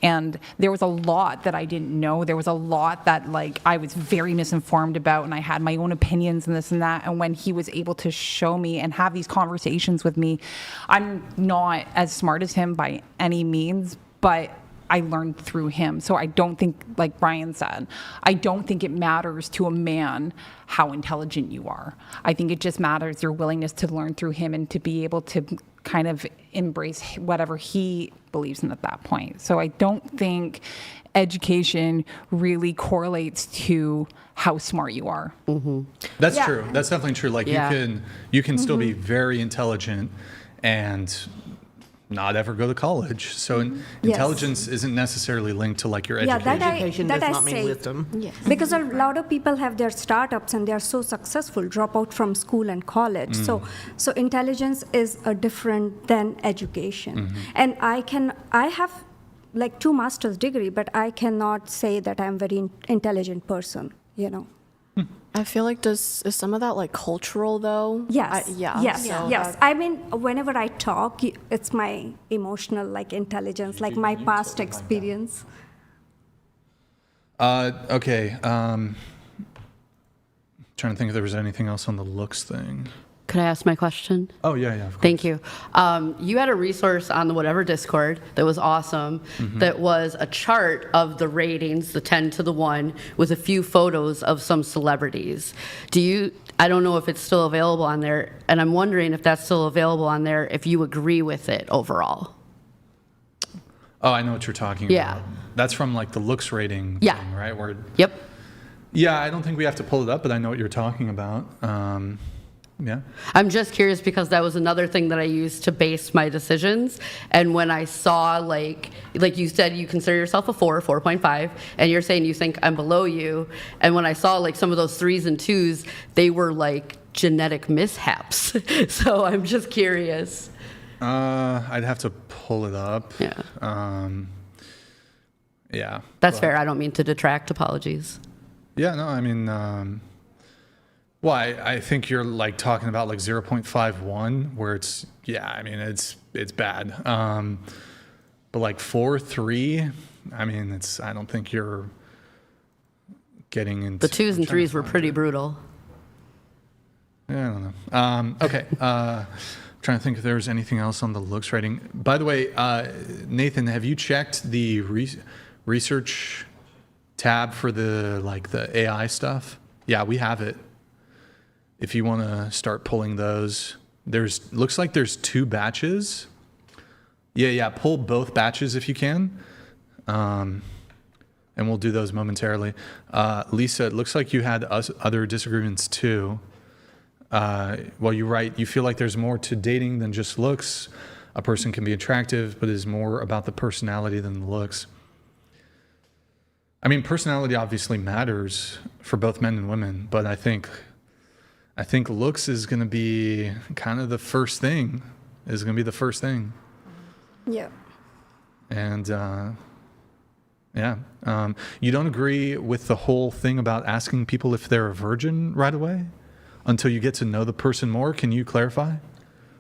And there was a lot that I didn't know. There was a lot that like I was very misinformed about, and I had my own opinions and this and that. And when he was able to show me and have these conversations with me, I'm not as smart as him by any means, but I learned through him. So I don't think, like Brian said, I don't think it matters to a man how intelligent you are. I think it just matters your willingness to learn through him and to be able to kind of embrace whatever he believes in at that point. So I don't think education really correlates to how smart you are.
That's true. That's definitely true. Like you can still be very intelligent and not ever go to college. So intelligence isn't necessarily linked to like your education.
Education does not mean wisdom.
Yes. Because a lot of people have their startups and they are so successful, drop out from school and college. So intelligence is different than education. And I have like 2 master's degree, but I cannot say that I'm very intelligent person, you know.
I feel like is some of that like cultural though?
Yes. Yes.
So
yes. I mean, whenever I talk, it's my emotional like intelligence, like my past experience.
Okay. Trying to think if there was anything else on the looks thing.
Could I ask my question?
Oh, yeah, of course.
Thank you. You had a resource on the whatever Discord that was awesome, that was a chart of the ratings, the 10 to the 1, with a few photos of some celebrities. I don't know if it's still available on there, and I'm wondering if that's still available on there, if you agree with it overall.
Oh, I know what you're talking about. That's from like the looks rating thing, right?
Yep.
Yeah, I don't think we have to pull it up, but I know what you're talking about. Yeah.
I'm just curious because that was another thing that I used to base my decisions. And when I saw, like you said, you consider yourself a 4, 4.5, and you're saying you think I'm below you. And when I saw like some of those 3s and 2s, they were like genetic mishaps. So I'm just curious.
I'd have to pull it up.
Yeah.
Yeah.
That's fair. I don't mean to detract. Apologies.
Yeah, no, I mean, well, I think you're like talking about like 0.51 where it's, I mean, it's bad. But like 4, 3, I mean, I don't think you're getting into.
The 2s and 3s were pretty brutal.
Yeah, I don't know. Okay. Trying to think if there was anything else on the looks rating. By the way, Nathan, have you checked the research tab for the AI stuff? Yeah, we have it. If you want to start pulling those, looks like there's 2 batches. Yeah, pull both batches if you can. And we'll do those momentarily. Lisa, it looks like you had other disagreements too. Well, you write, you feel like there's more to dating than just looks. A person can be attractive, but is more about the personality than the looks. I mean, personality obviously matters for both men and women, but I think looks is going to be kind of the first thing.
Yeah.
And you don't agree with the whole thing about asking people if they're a virgin right away until you get to know the person more. Can you clarify?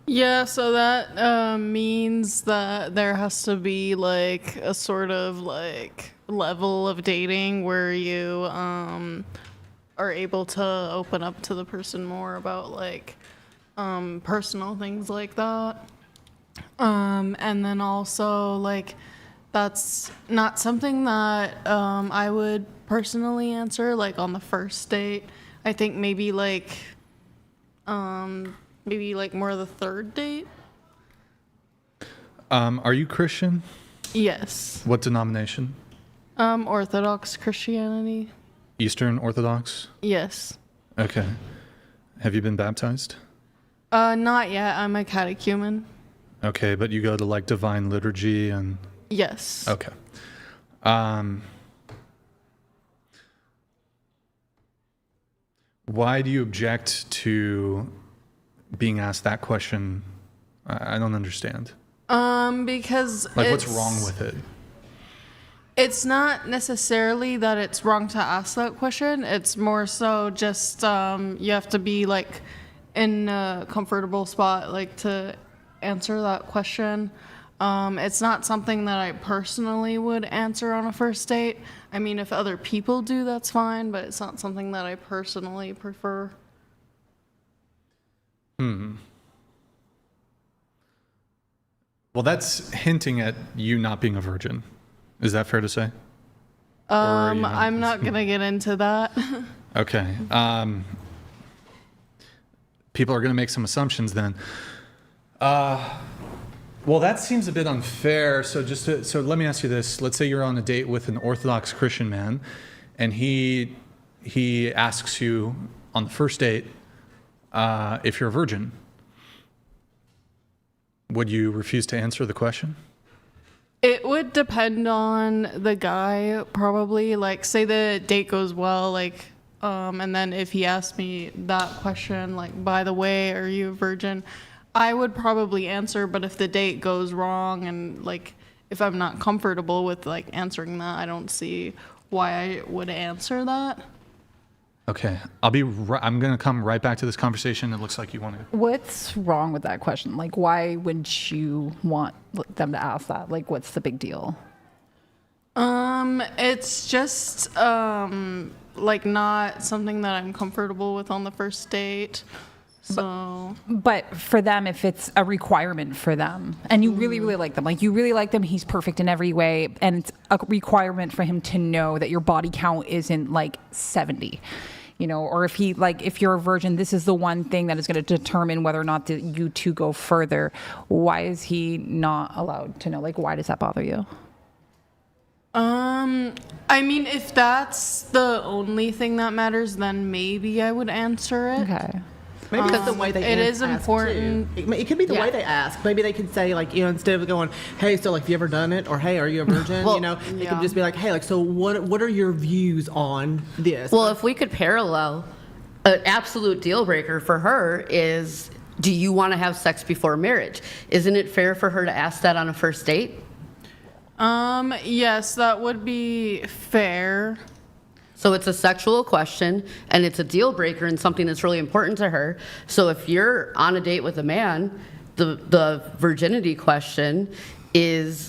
Yeah, so that means that there has to be like a sort of like level of dating where you are able to open up to the person more about like personal things like that. And then also like that's not something that I would personally answer like on the first date. I think maybe like more the third date.
Are you Christian?
Yes.
What denomination?
Orthodox Christianity.
Eastern Orthodox?
Yes.
Okay. Have you been baptized?
Not yet. I'm a catechumen.
Okay, but you go to like divine liturgy and...
Yes.
Okay. Why do you object to being asked that question? I don't understand.
Because
like, what's wrong with it?
It's not necessarily that it's wrong to ask that question. It's more so just you have to be like in a comfortable spot like to answer that question. It's not something that I personally would answer on a first date. I mean, if other people do, that's fine, but it's not something that I personally prefer.
Well, that's hinting at you not being a virgin. Is that fair to say?
I'm not going to get into that.
Okay. People are going to make some assumptions then. Well, that seems a bit unfair. So so let me ask you this. Let's say you're on a date with an Orthodox Christian man, and he asks you on the first date if you're a virgin. Would you refuse to answer the question?
It would depend on the guy, probably. Like, say the date goes well, like, and then if he asked me that question, like, by the way, are you a virgin? I would probably answer, but if the date goes wrong and, like, if I'm not comfortable with, like, answering that, I don't see why I would answer that.
Okay. I'm going to come right back to this conversation. It looks like you want to.
What's wrong with that question? Like, why wouldn't you want them to ask that? Like, what's the big deal?
It's just, like, not something that I'm comfortable with on the first date. So,
but for them, if it's a requirement for them and you really, really like them, he's perfect in every way. And it's a requirement for him to know that your body count isn't like 70, or if you're a virgin, this is the one thing that is going to determine whether or not you two go further. Why is he not allowed to know? Like, why does that bother you?
I mean, if that's the only thing that matters, then maybe I would answer it.
Okay.
Maybe it's the way they
it is
ask
important.
Too. It could be the way they ask. Maybe they could say, like, instead of going, hey, so, like, have you ever done it? Or, hey, are you a virgin?
Well,
It could just be like, hey, like, so what are your views on this?
Well, if we could parallel, an absolute deal breaker for her is, do you want to have sex before marriage? Isn't it fair for her to ask that on a first date?
Yes, that would be fair.
So it's a sexual question, and it's a deal breaker and something that's really important to her. So if you're on a date with a man, the virginity question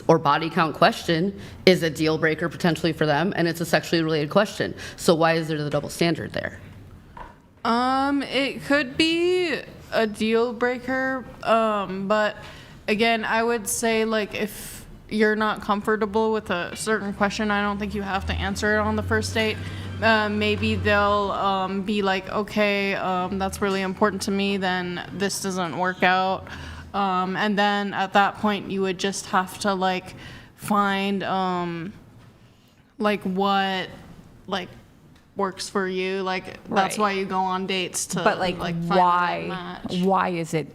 or body count question is a deal breaker potentially for them, and it's a sexually related question. So why is there the double standard there?
It could be a deal breaker, but again, I would say, like, if you're not comfortable with a certain question, I don't think you have to answer it on the first date. Maybe they'll be like, okay, that's really important to me, then this doesn't work out. And then at that point, you would just have to, like, find, like, what, like, works for you. Like, that's why you go on dates to,
but, like
find the right match.
Why is it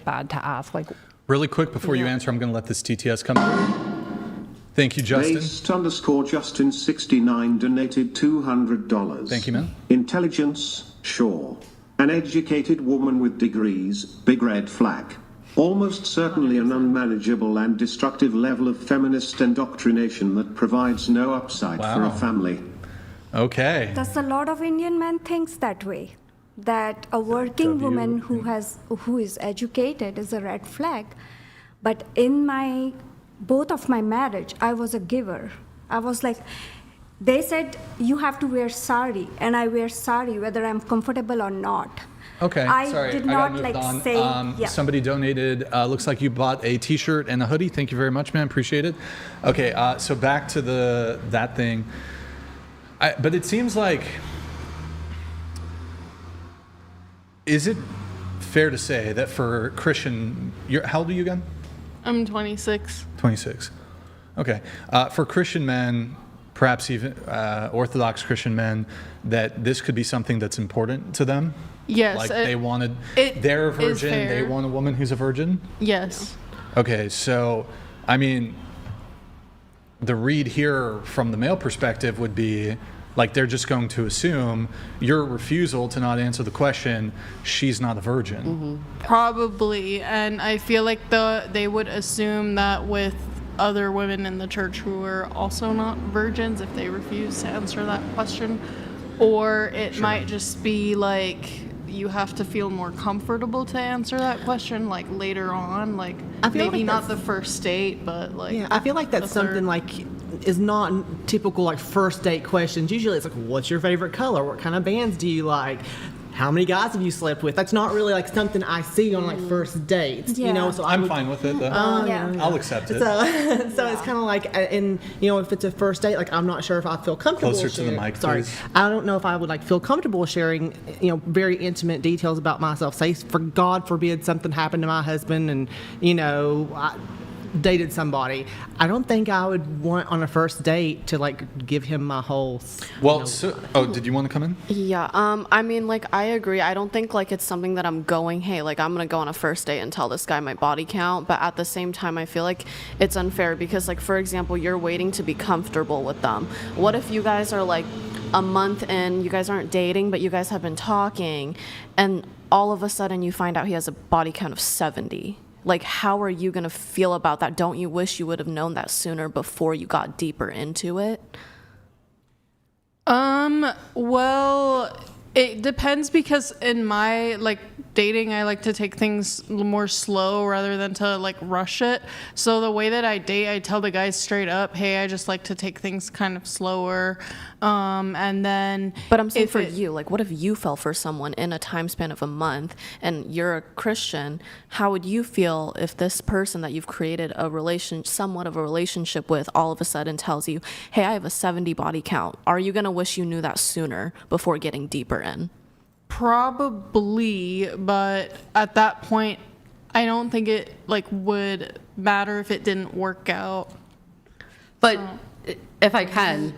bad to ask? Like,
really quick before you answer, I'm going to let this TTS come through. Thank you, Justin.
Based_Justin69 donated $200.
Thank you, man.
Intelligence, sure. An educated woman with degrees, big red flag. Almost certainly an unmanageable and destructive level of feminist indoctrination that provides no upside for a family.
Okay.
Does a lot of Indian men thinks that way? That a working woman who is educated is a red flag. But in both of my marriage, I was a giver. I was like, they said you have to wear sari, and I wear sari whether I'm comfortable or not.
Okay, sorry,
did
I
not
got moved on.
say.
Somebody donated. Looks like you bought a T-shirt and a hoodie. Thank you very much, man. Appreciate it. Okay, so back to that thing. But it seems like, is it fair to say that for Christian, how old are you again?
I'm 26.
26. Okay. For Christian men, perhaps even Orthodox Christian men, that this could be something that's important to them?
Yes.
Like they're a virgin, they want a woman who's a virgin?
Yes.
Okay, so, I mean, the read here from the male perspective would be, like, they're just going to assume your refusal to not answer the question, she's not a virgin.
Mm-hmm. Probably, and I feel like they would assume that with other women in the church who are also not virgins if they refuse to answer that question. Or it might just be like you have to feel more comfortable to answer that question, like, later on, like, maybe not the first date, but, like,
yeah, I feel like that's something like is not typical, like, first date questions. Usually it's like, what's your favorite color? What kind of bands do you like? how many guys have you slept with? That's not really like something I see on like first dates, you know. So
I'm fine with it though. I'll accept it.
So it's kind of like, and you know, if it's a first date, like I'm not sure if I feel comfortable.
Closer to the mic, please.
I don't know if I would like feel comfortable sharing, you know, very intimate details about myself. Say, for God forbid, something happened to my husband, and you know, I dated somebody. I don't think I would want on a first date to like give him my whole.
Well, did you want to come in?
Yeah. I mean, like, I agree. I don't think like it's something that I'm going, hey, like I'm gonna go on a first date and tell this guy my body count. But at the same time, I feel like it's unfair because, like, for example, you're waiting to be comfortable with them. What if you guys are like a month in, you guys aren't dating, but you guys have been talking, and all of a sudden you find out he has a body count of 70? Like, how are you going to feel about that? Don't you wish you would have known that sooner before you got deeper into it?
Well, it depends, because in my like dating, I like to take things more slow rather than to like rush it. So the way that I date, I tell the guys straight up, hey, I just like to take things kind of slower. And then,
but I'm saying for you, like, what if you fell for someone in a time span of a month and you're a Christian? How would you feel if this person that you've created somewhat of a relationship with all of a sudden tells you, hey, I have a 70 body count? Are you going to wish you knew that sooner before getting deeper in?
Probably, but at that point, I don't think it like would matter if it didn't work out.
But if I can,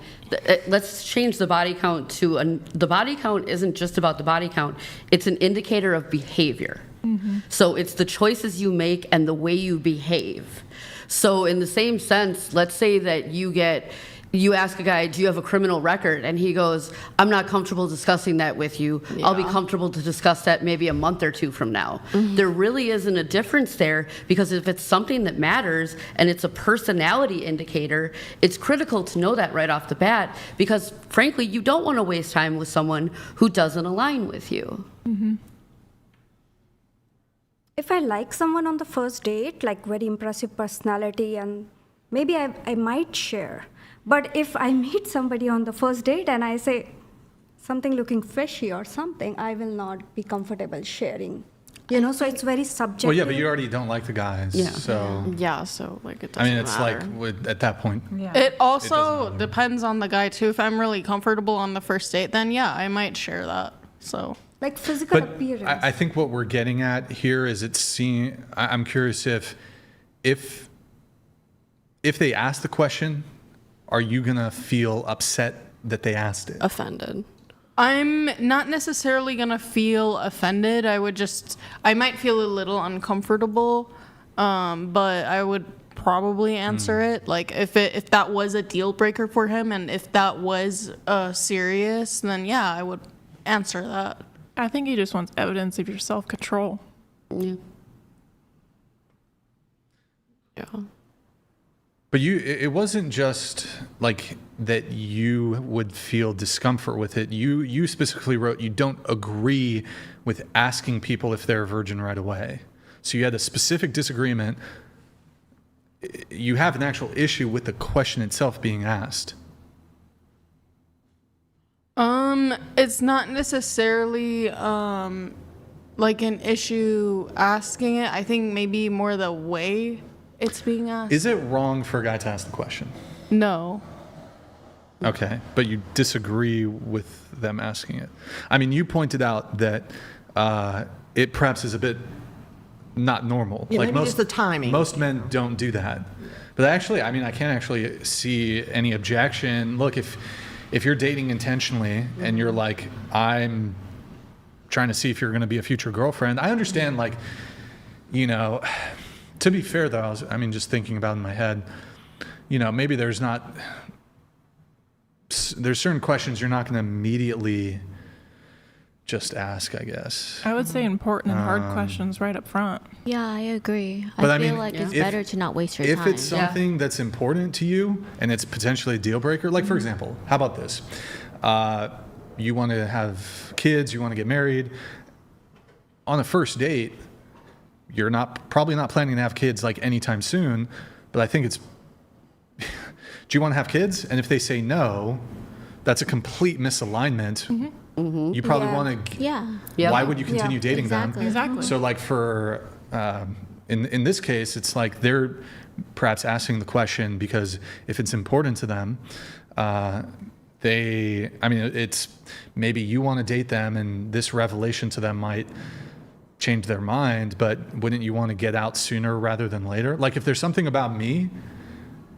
let's change the body count to the body count isn't just about the body count. It's an indicator of behavior. Mm-hmm. So it's the choices you make and the way you behave. So in the same sense, let's say that you ask a guy, do you have a criminal record? And he goes, I'm not comfortable discussing that with you. Yeah. I'll be comfortable to discuss that maybe a month or two from now. Mm-hmm. There really isn't a difference there, because if it's something that matters and it's a personality indicator, it's critical to know that right off the bat, because frankly, you don't want to waste time with someone who doesn't align with you.
Mm-hmm.
If I like someone on the first date, like very impressive personality, and maybe I might share. But if I meet somebody on the first date and I say something looking fishy or something, I will not be comfortable sharing. You know, so it's very subjective.
Well, yeah, but you already don't like the guys, so...
Yeah, so, like, it doesn't
I mean, it's
matter.
like, at that point...
Yeah. It also depends on the guy, too. If I'm really comfortable on the first date, then, yeah, I might share that, so...
Like physical appearance.
I think what we're getting at here is I'm curious if they ask the question, are you going to feel upset that they asked it?
Offended.
I'm not necessarily going to feel offended. I might feel a little uncomfortable, but I would probably answer it. Like, if that was a deal breaker for him and if that was serious, then yeah, I would answer that.
I think he just wants evidence of your self-control.
Yeah.
Yeah.
But it wasn't just like that you would feel discomfort with it. You specifically wrote you don't agree with asking people if they're a virgin right away. So you had a specific disagreement. You have an actual issue with the question itself being asked.
It's not necessarily like an issue asking it. I think maybe more the way it's being asked.
Is it wrong for a guy to ask the question?
No.
Okay, but you disagree with them asking it. I mean, you pointed out that it perhaps is a bit not normal.
Yeah, like maybe just the timing.
Most men don't do that. But actually, I mean, I can't actually see any objection. Look, if you're dating intentionally and you're like, I'm trying to see if you're going to be a future girlfriend, I understand, like, you know, to be fair though, just thinking about it in my head, you know, maybe there's certain questions you're not going to immediately just ask, I guess.
I would say important and hard questions right up front.
Yeah, I agree. I feel like it's better to not waste your time.
If it's something that's important to you and it's potentially a deal breaker, like for example, how about this? You want to have kids, you want to get married. On a first date, you're probably not planning to have kids like anytime soon, but I think it's, do you want to have kids? And if they say no, that's a complete misalignment. You probably want to.
Yeah.
Why would you continue dating them?
Exactly.
So like for in this case, it's like they're perhaps asking the question because if it's important to them, it's maybe you want to date them and this revelation to them might change their mind, but wouldn't you want to get out sooner rather than later? Like if there's something about me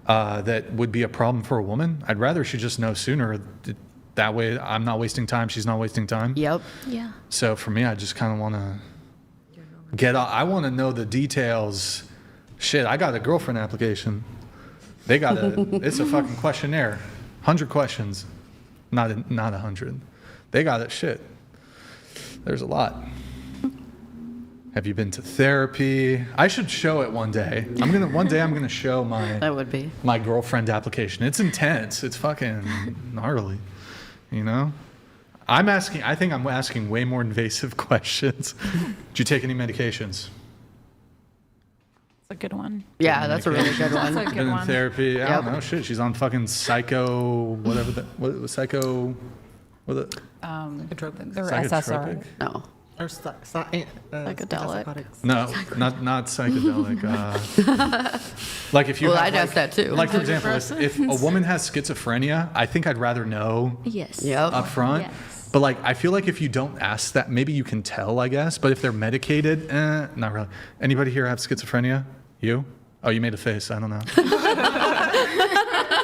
that would be a problem for a woman, I'd rather she just know sooner. That way I'm not wasting time, she's not wasting time.
Yep.
Yeah.
So for me, I just kind of want to get out. I want to know the details. Shit, I got a girlfriend application. They got it's a fucking questionnaire. 100 questions. Not 100. They got it. Shit. There's a lot. Have you been to therapy? I should show it one day. One day I'm gonna show my girlfriend application. It's intense. It's fucking gnarly. You know? I think I'm asking way more invasive questions. Did you take any medications?
That's a good one.
Yeah, that's a really good one.
That's a good
Been
one.
in therapy. I don't know. Shit, she's on fucking psycho, whatever psycho, what the?
The SSRI.
No.
Or
Psychedelic.
No, not psychedelic. Like if you
Well,
have,
I'd ask that too.
Like for example, if a woman has schizophrenia, I think I'd rather know
Yes.
Yep.
up front.
Yes.
But like I feel like if you don't ask that, maybe you can tell, I guess. But if they're medicated, not really. Anybody here have schizophrenia? You? Oh, you made a face. I don't know.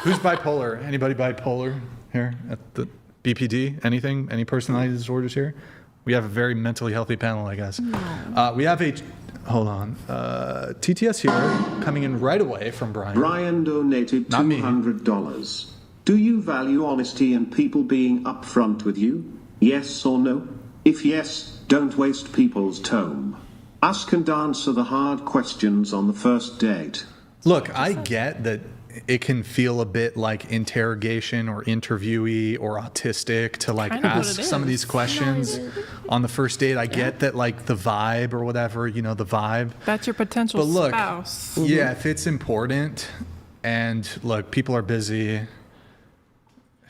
Who's bipolar? Anybody bipolar here at the BPD? Anything? Any personality disorders here? We have a very mentally healthy panel, I guess. We have TTS here, coming in right away from Brian.
Brian donated $200. Do you value honesty and people being upfront with you? Yes or no? If yes, don't waste people's time. Ask and answer the hard questions on the first date.
Look, I get that it can feel a bit like interrogation or interviewee or autistic to like ask some of these questions on the first date. I get that, like the vibe or whatever, the vibe.
That's your potential spouse.
Yeah, if it's important and look, people are busy.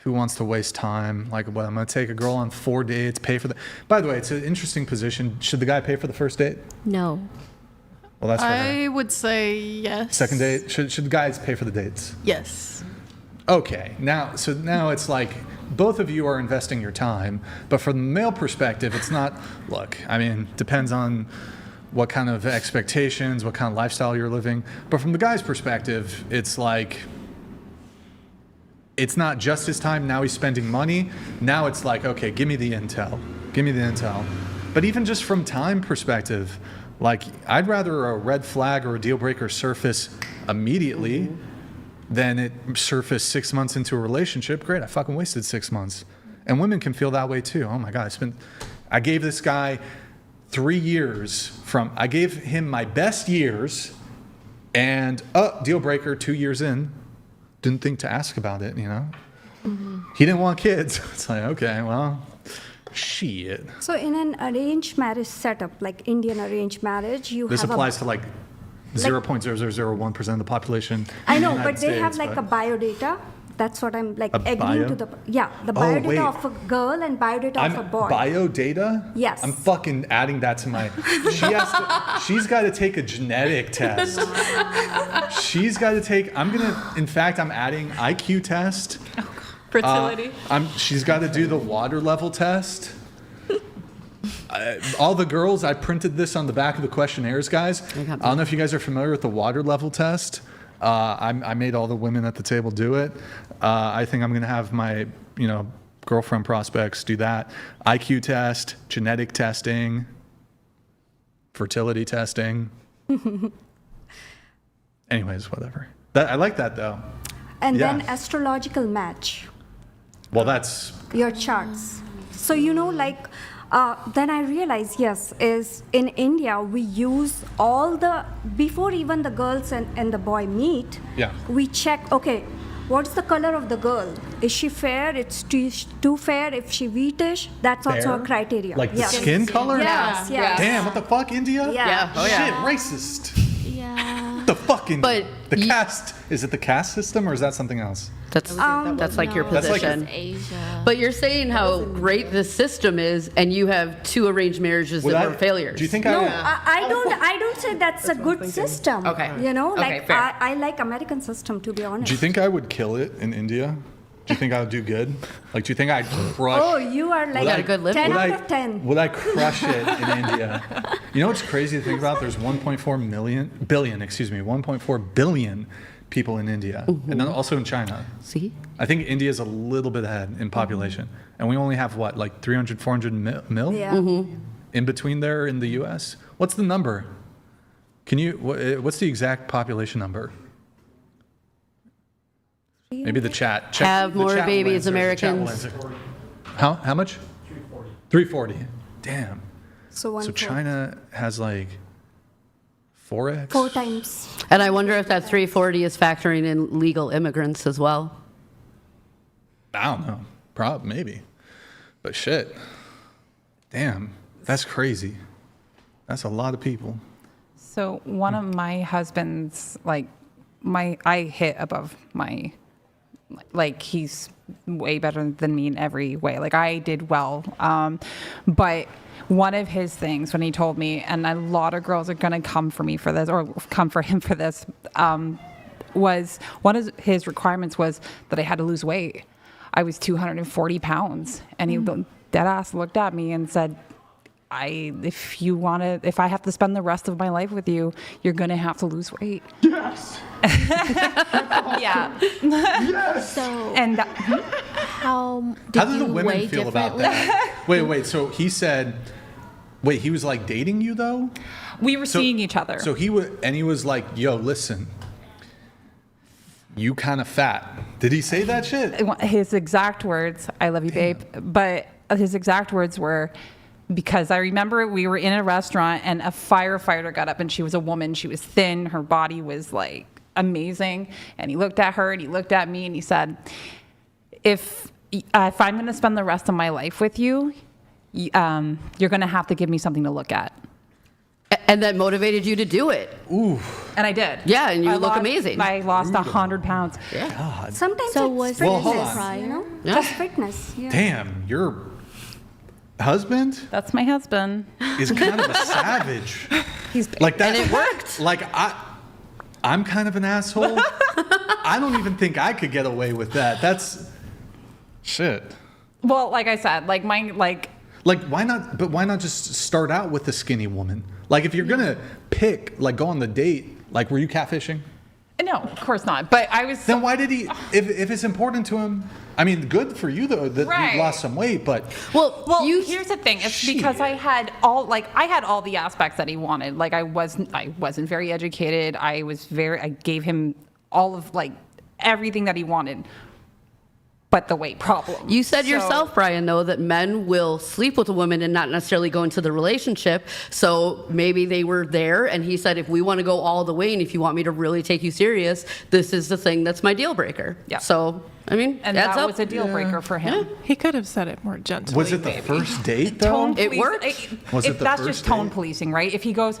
Who wants to waste time? Like, what, I'm going to take a girl on 4 dates, pay for the... By the way, it's an interesting position. Should the guy pay for the first date?
No.
Well, that's for her.
I would say yes.
Second date? Should the guys pay for the dates?
Yes.
Okay. Now it's like both of you are investing your time, but from the male perspective, it's not... Look, I mean, depends on what kind of expectations, what kind of lifestyle you're living. But from the guy's perspective, it's like... It's not just his time. Now he's spending money. Now it's like, okay, give me the intel. Give me the intel. But even just from time perspective, like I'd rather a red flag or a deal breaker surface immediately than it surface 6 months into a relationship. Great, I fucking wasted 6 months. And women can feel that way too. Oh my God, I gave this guy 3 years I gave him my best years and deal breaker 2 years in. Didn't think to ask about it, He didn't want kids. It's like, okay, well, shit.
So in an arranged marriage setup, like Indian arranged marriage,
This applies to like 0.0001% of the population.
I know, but they have like a biodata. That's what I'm like agreeing to the biodata of a girl and biodata of a boy.
Biodata?
Yes.
I'm fucking adding that to my. She's got to take a genetic test. She's got to take. In fact, I'm adding IQ test.
Fertility.
She's got to do the water level test. All the girls, I printed this on the back of the questionnaires, guys. I don't know if you guys are familiar with the water level test. I made all the women at the table do it. I think I'm going to have my, girlfriend prospects do that. IQ test, genetic testing, fertility testing. Anyways, whatever. I like that though.
And then astrological match.
Well, that's...
Your charts. So, then I realized, is in India, we use before even the girls and the boy meet, we check, okay, what's the color of the girl? Is she fair? It's too fair. If she wheatish, that's also a criteria.
Like the skin color?
Yes.
Damn, what the fuck, India?
Yeah.
Shit, racist.
Yeah.
The fuck fucking.
But
caste, is it the caste system or is that something else?
That's like your
That's like
position.
Asia.
But you're saying how great this system is, and you have 2 arranged marriages that were failures.
Do you think
No, I don't say that's a good system.
Okay.
You know,
Okay,
like
fair.
I like American system, to be honest.
Do you think I would kill it in India? Do you think I would do good? Like, do you think I'd crush?
Oh, you are like
got a good living.
10 out of 10.
Would I crush it in India? You know what's crazy to think about? There's 1.4 billion people in India, and then also in China.
See?
I think India is a little bit ahead in population, and we only have what, like 300, 400 mil?
Yeah.
In between there in the U.S. What's the number? Can you? What's the exact population number? Maybe the chat.
Have
the
more
chat will
babies,
answer. The chat will
Americans.
answer. How much? 340. Damn.
So
So China has like 4x.
4 times.
And I wonder if that 340 is factoring in legal immigrants as well.
I don't know. Maybe. But shit. Damn. That's crazy. That's a lot of people.
So one of my husband's, like, I hit above my, like, he's way better than me in every way. Like, I did well. But one of his things when he told me, and a lot of girls are going to come for me for this, or come for him for this, was one of his requirements was that I had to lose weight. I was 240 pounds. And he dead ass looked at me and said, if I have to spend the rest of my life with you, you're going to have to lose weight.
Yes.
Yeah.
Yes.
So,
And
how
How
did
do
you
the
weigh
women feel about
differently?
that? Wait. So he said, wait, he was like dating you though?
we were seeing each other.
So he was like, yo, listen, you kind of fat. Did he say that shit?
His exact words, I love you, babe. But his exact words were, because I remember we were in a restaurant and a firefighter got up, and she was a woman. She was thin. Her body was like amazing. And he looked at her and he looked at me and he said, if I'm going to spend the rest of my life with you, you're going to have to give me something to look at.
And that motivated you to do it.
Ooh.
And I did.
Yeah, and you look amazing.
I lost 100 pounds.
Yeah.
God.
Sometimes
So
it's
was
fitness,
Well, hold on.
you know?
Yeah.
Just fitness. Yeah.
Damn, your husband
That's my husband.
is kind of a savage.
He's
Like that.
And it worked.
Like I'm kind of an asshole. I don't even think I could get away with that. That's shit.
well, like I said, like mine, like
Why not? But why not just start out with the skinny woman? Like, if you're gonna pick, like, go on the date, like, were you catfishing?
no, of course not. But I was.
Then why did he? If it's important to him, I mean, good for you though that
Right.
you lost some weight, but
Well,
Here's the thing. It's because I had all the aspects that he wanted. Like I wasn't very educated. I gave him all of like everything that he wanted. But the weight problem.
You said yourself, Brian, though, that men will sleep with a woman and not necessarily go into the relationship. So maybe they were there, and he said, if we want to go all the way, and if you want me to really take you serious, this is the thing that's my deal breaker.
Yeah.
So, I mean,
and
adds
that
up.
was a deal breaker for him.
He could have said it more gently.
was it the
maybe.
first date though?
Tone
It
police-
worked.
Was it the
that's
first
just tone
date?
policing, right? If he goes,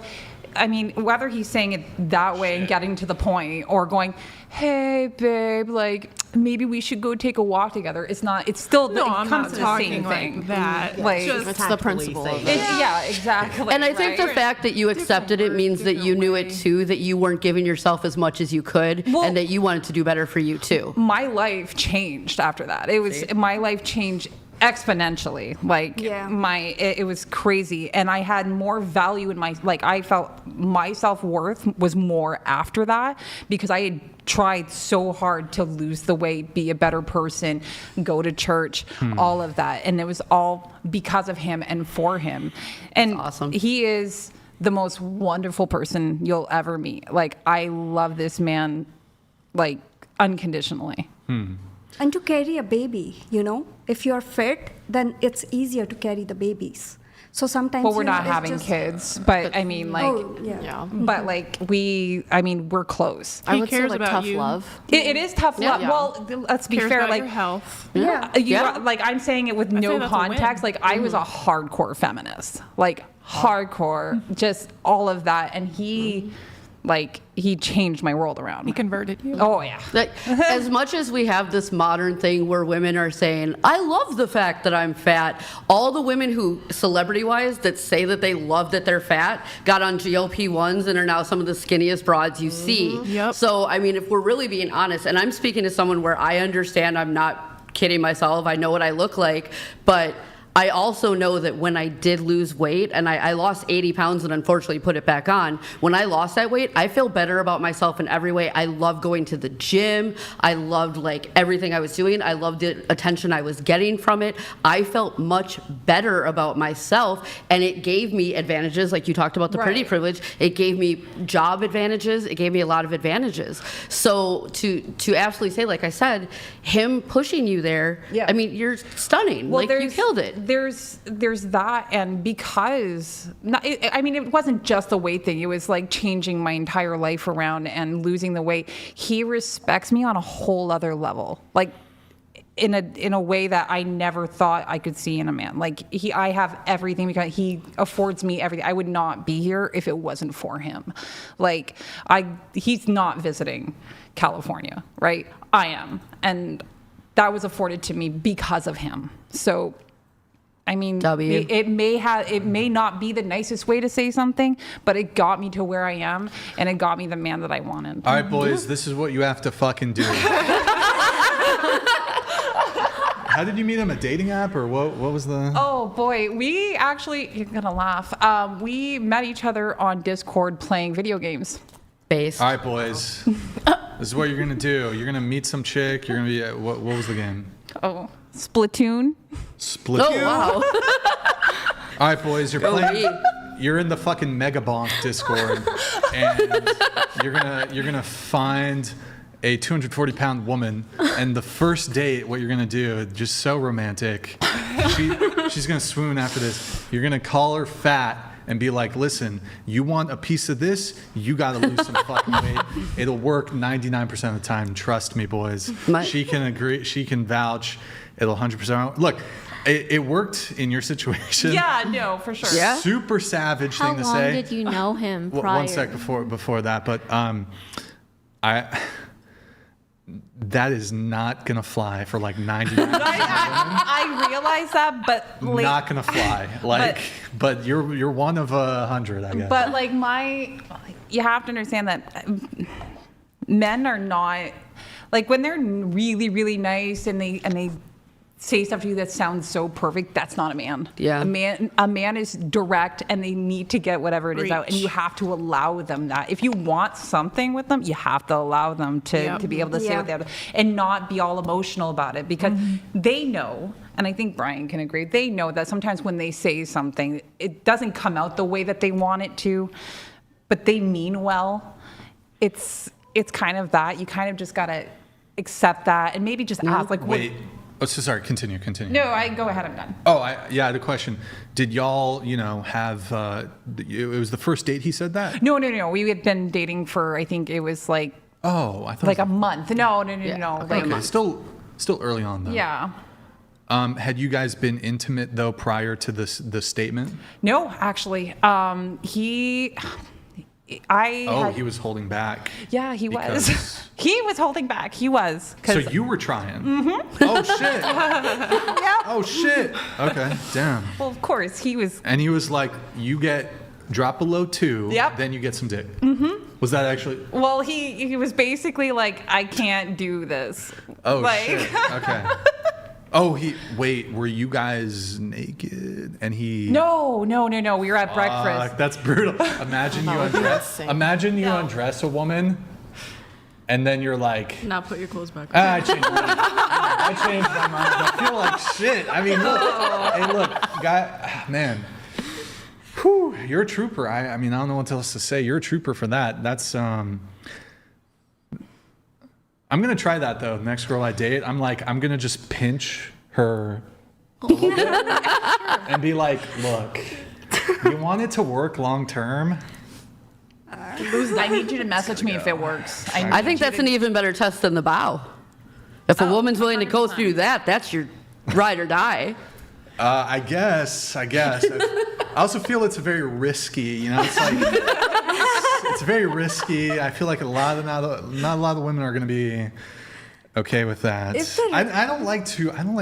I mean, whether he's saying it that way and getting to the point, or going, "Hey, babe, like maybe we should go take a walk together." It's not. It's still.
No,
it
I'm
comes
not
to
talking
the same thing.
like that.
Like,
Just
It's the principle of it.
yeah, exactly.
And I think the
right?
fact that you accepted it means that you knew it too, that you weren't giving yourself as much as you could,
Well-
and that you wanted to do better for you too.
my life changed after that. My life changed exponentially. Like
Yeah.
it was crazy, and I had more value in I felt my self-worth was more after that, because I had tried so hard to lose the weight, be a better person, go to church, all of that, and it was all because of him and for him. And
That's awesome.
He is the most wonderful person you'll ever meet. Like, I love this man, like, unconditionally.
And to carry a baby, you know, if you're fit, then it's easier to carry the babies. So sometimes.
Well, we're
you know,
not
it's
having
just-
kids, but I mean, like,
Oh, yeah.
Yeah.
but like we're close.
I
He
would say
cares
like
about
tough
you.
love.
It is tough love.
Yeah.
Well, let's be
Cares
fair.
about
Like,
your health.
Yeah.
like I'm saying it with
say
no
that's a win.
context. Like, I was a hardcore feminist, like hardcore, just all of that. And he Like, he changed my world around.
He converted you.
Oh, yeah.
Like, as much as we have this modern thing where women are saying, I love the fact that I'm fat, all the women who, celebrity-wise, that say that they love that they're fat, got on GLP-1s and are now some of the skinniest broads you see.
Yep.
So, I mean, if we're really being honest, and I'm speaking to someone where I understand, I'm not kidding myself, I know what I look like, but I also know that when I did lose weight, and I lost 80 pounds and unfortunately put it back on, when I lost that weight, I feel better about myself in every way. I love going to the gym. I loved like everything I was doing. I loved the attention I was getting from it. I felt much better about myself, and it gave me advantages, like you talked about the pretty privilege. It gave me job advantages. It gave me a lot of advantages. So to absolutely say, like I said, him pushing you there, I mean, you're stunning.
Well,
like, you killed it.
There's that, and because I mean, it wasn't just the weight thing. It was like changing my entire life around and losing the weight. He respects me on a whole other level, like in a way that I never thought I could see in a man. Like I have everything because he affords me everything. I would not be here if it wasn't for him. Like he's not visiting California, right? I am, and that was afforded to me because of him. So. I mean, it may not be the nicest way to say something, but it got me to where I am, and it got me the man that I wanted.
All right, boys, this is what you have to fucking do. How did you meet him? A dating app, or what was the...
Oh, boy. We actually... You're going to laugh. We met each other on Discord playing video games.
Based.
All right, boys. This is what you're going to do. You're going to meet some chick. You're going to be... What was the game?
Oh... Splatoon.
Oh, wow.
All right, boys, you're playing. You're in the fucking Mega Bonk Discord, and you're gonna find a 240-pound woman, and the first date, what you're gonna do, just so romantic. She's gonna swoon after this. You're gonna call her fat and be like, listen, you want a piece of this? You gotta lose some fucking weight. It'll work 99% of the time. Trust me, boys. She can agree. She can vouch. It'll 100%. Look, it worked in your situation.
Yeah, no, for sure.
Yeah.
Super savage thing to say.
How long did you know him prior?
One sec before that, but that is not gonna fly for like 99.
I realize that, but
not gonna fly. Like, but you're one of 100, I guess.
But like you have to understand that men are not like when they're really, really nice and they say stuff to you that sounds so perfect. That's not a man.
Yeah.
A man is direct, and they need to get whatever it is out, and you have to allow them that. If you want something with them, you have to allow them to be able to say what they have, and not be all emotional about it, because they know, and I think Brian can agree, they know that sometimes when they say something, it doesn't come out the way that they want it to, but they mean well. It's kind of that. You kind of just gotta accept that, and maybe just ask, like,
wait. Oh, so sorry. Continue.
No, go ahead. I'm done.
Oh, I had a question. Did y'all, have? It was the first date. He said that.
No. We had been dating for, I think it was like.
Oh, I thought.
Like a month. No.
Okay, like, still early on though.
Yeah.
Had you guys been intimate though prior to the statement?
No, actually. He
was holding back.
Yeah, he was. He was holding back. He was.
So you were trying.
Mm-hmm.
Oh shit.
Yeah.
Oh shit. Okay. Damn.
Well, of course he was.
And he was like, "You drop below 2.
Yep.
Then you get some dick."
Mm-hmm.
Was that actually?
Well, he was basically like, "I can't do this."
Oh shit. Okay. Were you guys naked? And he...
No. We were at breakfast.
That's brutal. Imagine you undress a woman, and then you're like...
Now put your clothes back on.
I changed my mind. I feel like shit. I mean, look, guy, man. Whew, you're a trooper. I mean, I don't know what else to say. You're a trooper for that. That's... I'm going to try that, though. Next girl I date, I'm going to just pinch her a little bit and be like, look, you want it to work long term?
I need you to message me if it works.
I think that's an even better test than the bow. If a woman's willing to go through that, that's your ride or die.
I guess. I also feel it's very risky. It's like it's very risky. I feel like not a lot of women are going to be okay with that. I don't like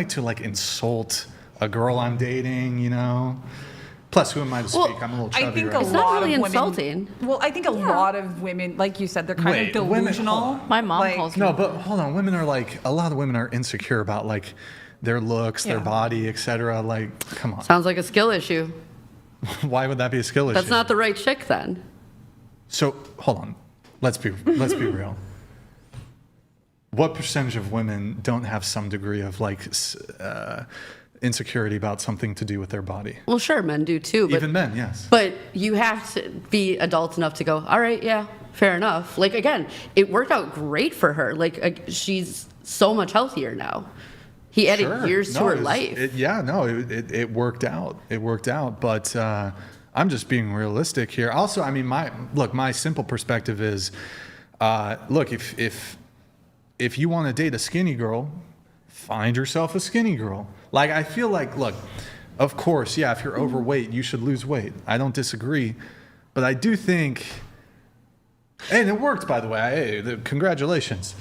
to like insult a girl I'm dating, you know. Plus, who am I to speak? I'm a little chubby.
I think
right?
It's not really insulting.
Well, I think a lot of women, like you said, they're kind of delusional.
My mom calls me.
No, but hold on. Women are like, a lot of women are insecure about like their looks, their body, etc. Like, come on.
Sounds like a skill issue.
Why would that be a skill issue?
That's not the right chick then.
So hold on. Let's be real. What percentage of women don't have some degree of like insecurity about something to do with their body?
Well, sure, men do too. But,
even men, yes.
But you have to be adult enough to go, all right, yeah, fair enough. Like, again, it worked out great for her. Like, she's so much healthier now. He added years to her life.
It worked out. It worked out. But I'm just being realistic here. Also, I mean, my simple perspective is, look, if you want to date a skinny girl, find yourself a skinny girl. Like, I feel like, look, of course, yeah, if you're overweight, you should lose weight. I don't disagree. But I do think, and it worked, by the way. Congratulations.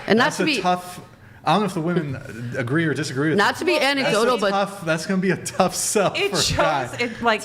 And
that's a tough. I don't know if the women agree or disagree with
not to be anecdotal,
but that's going to be a tough sell for a guy.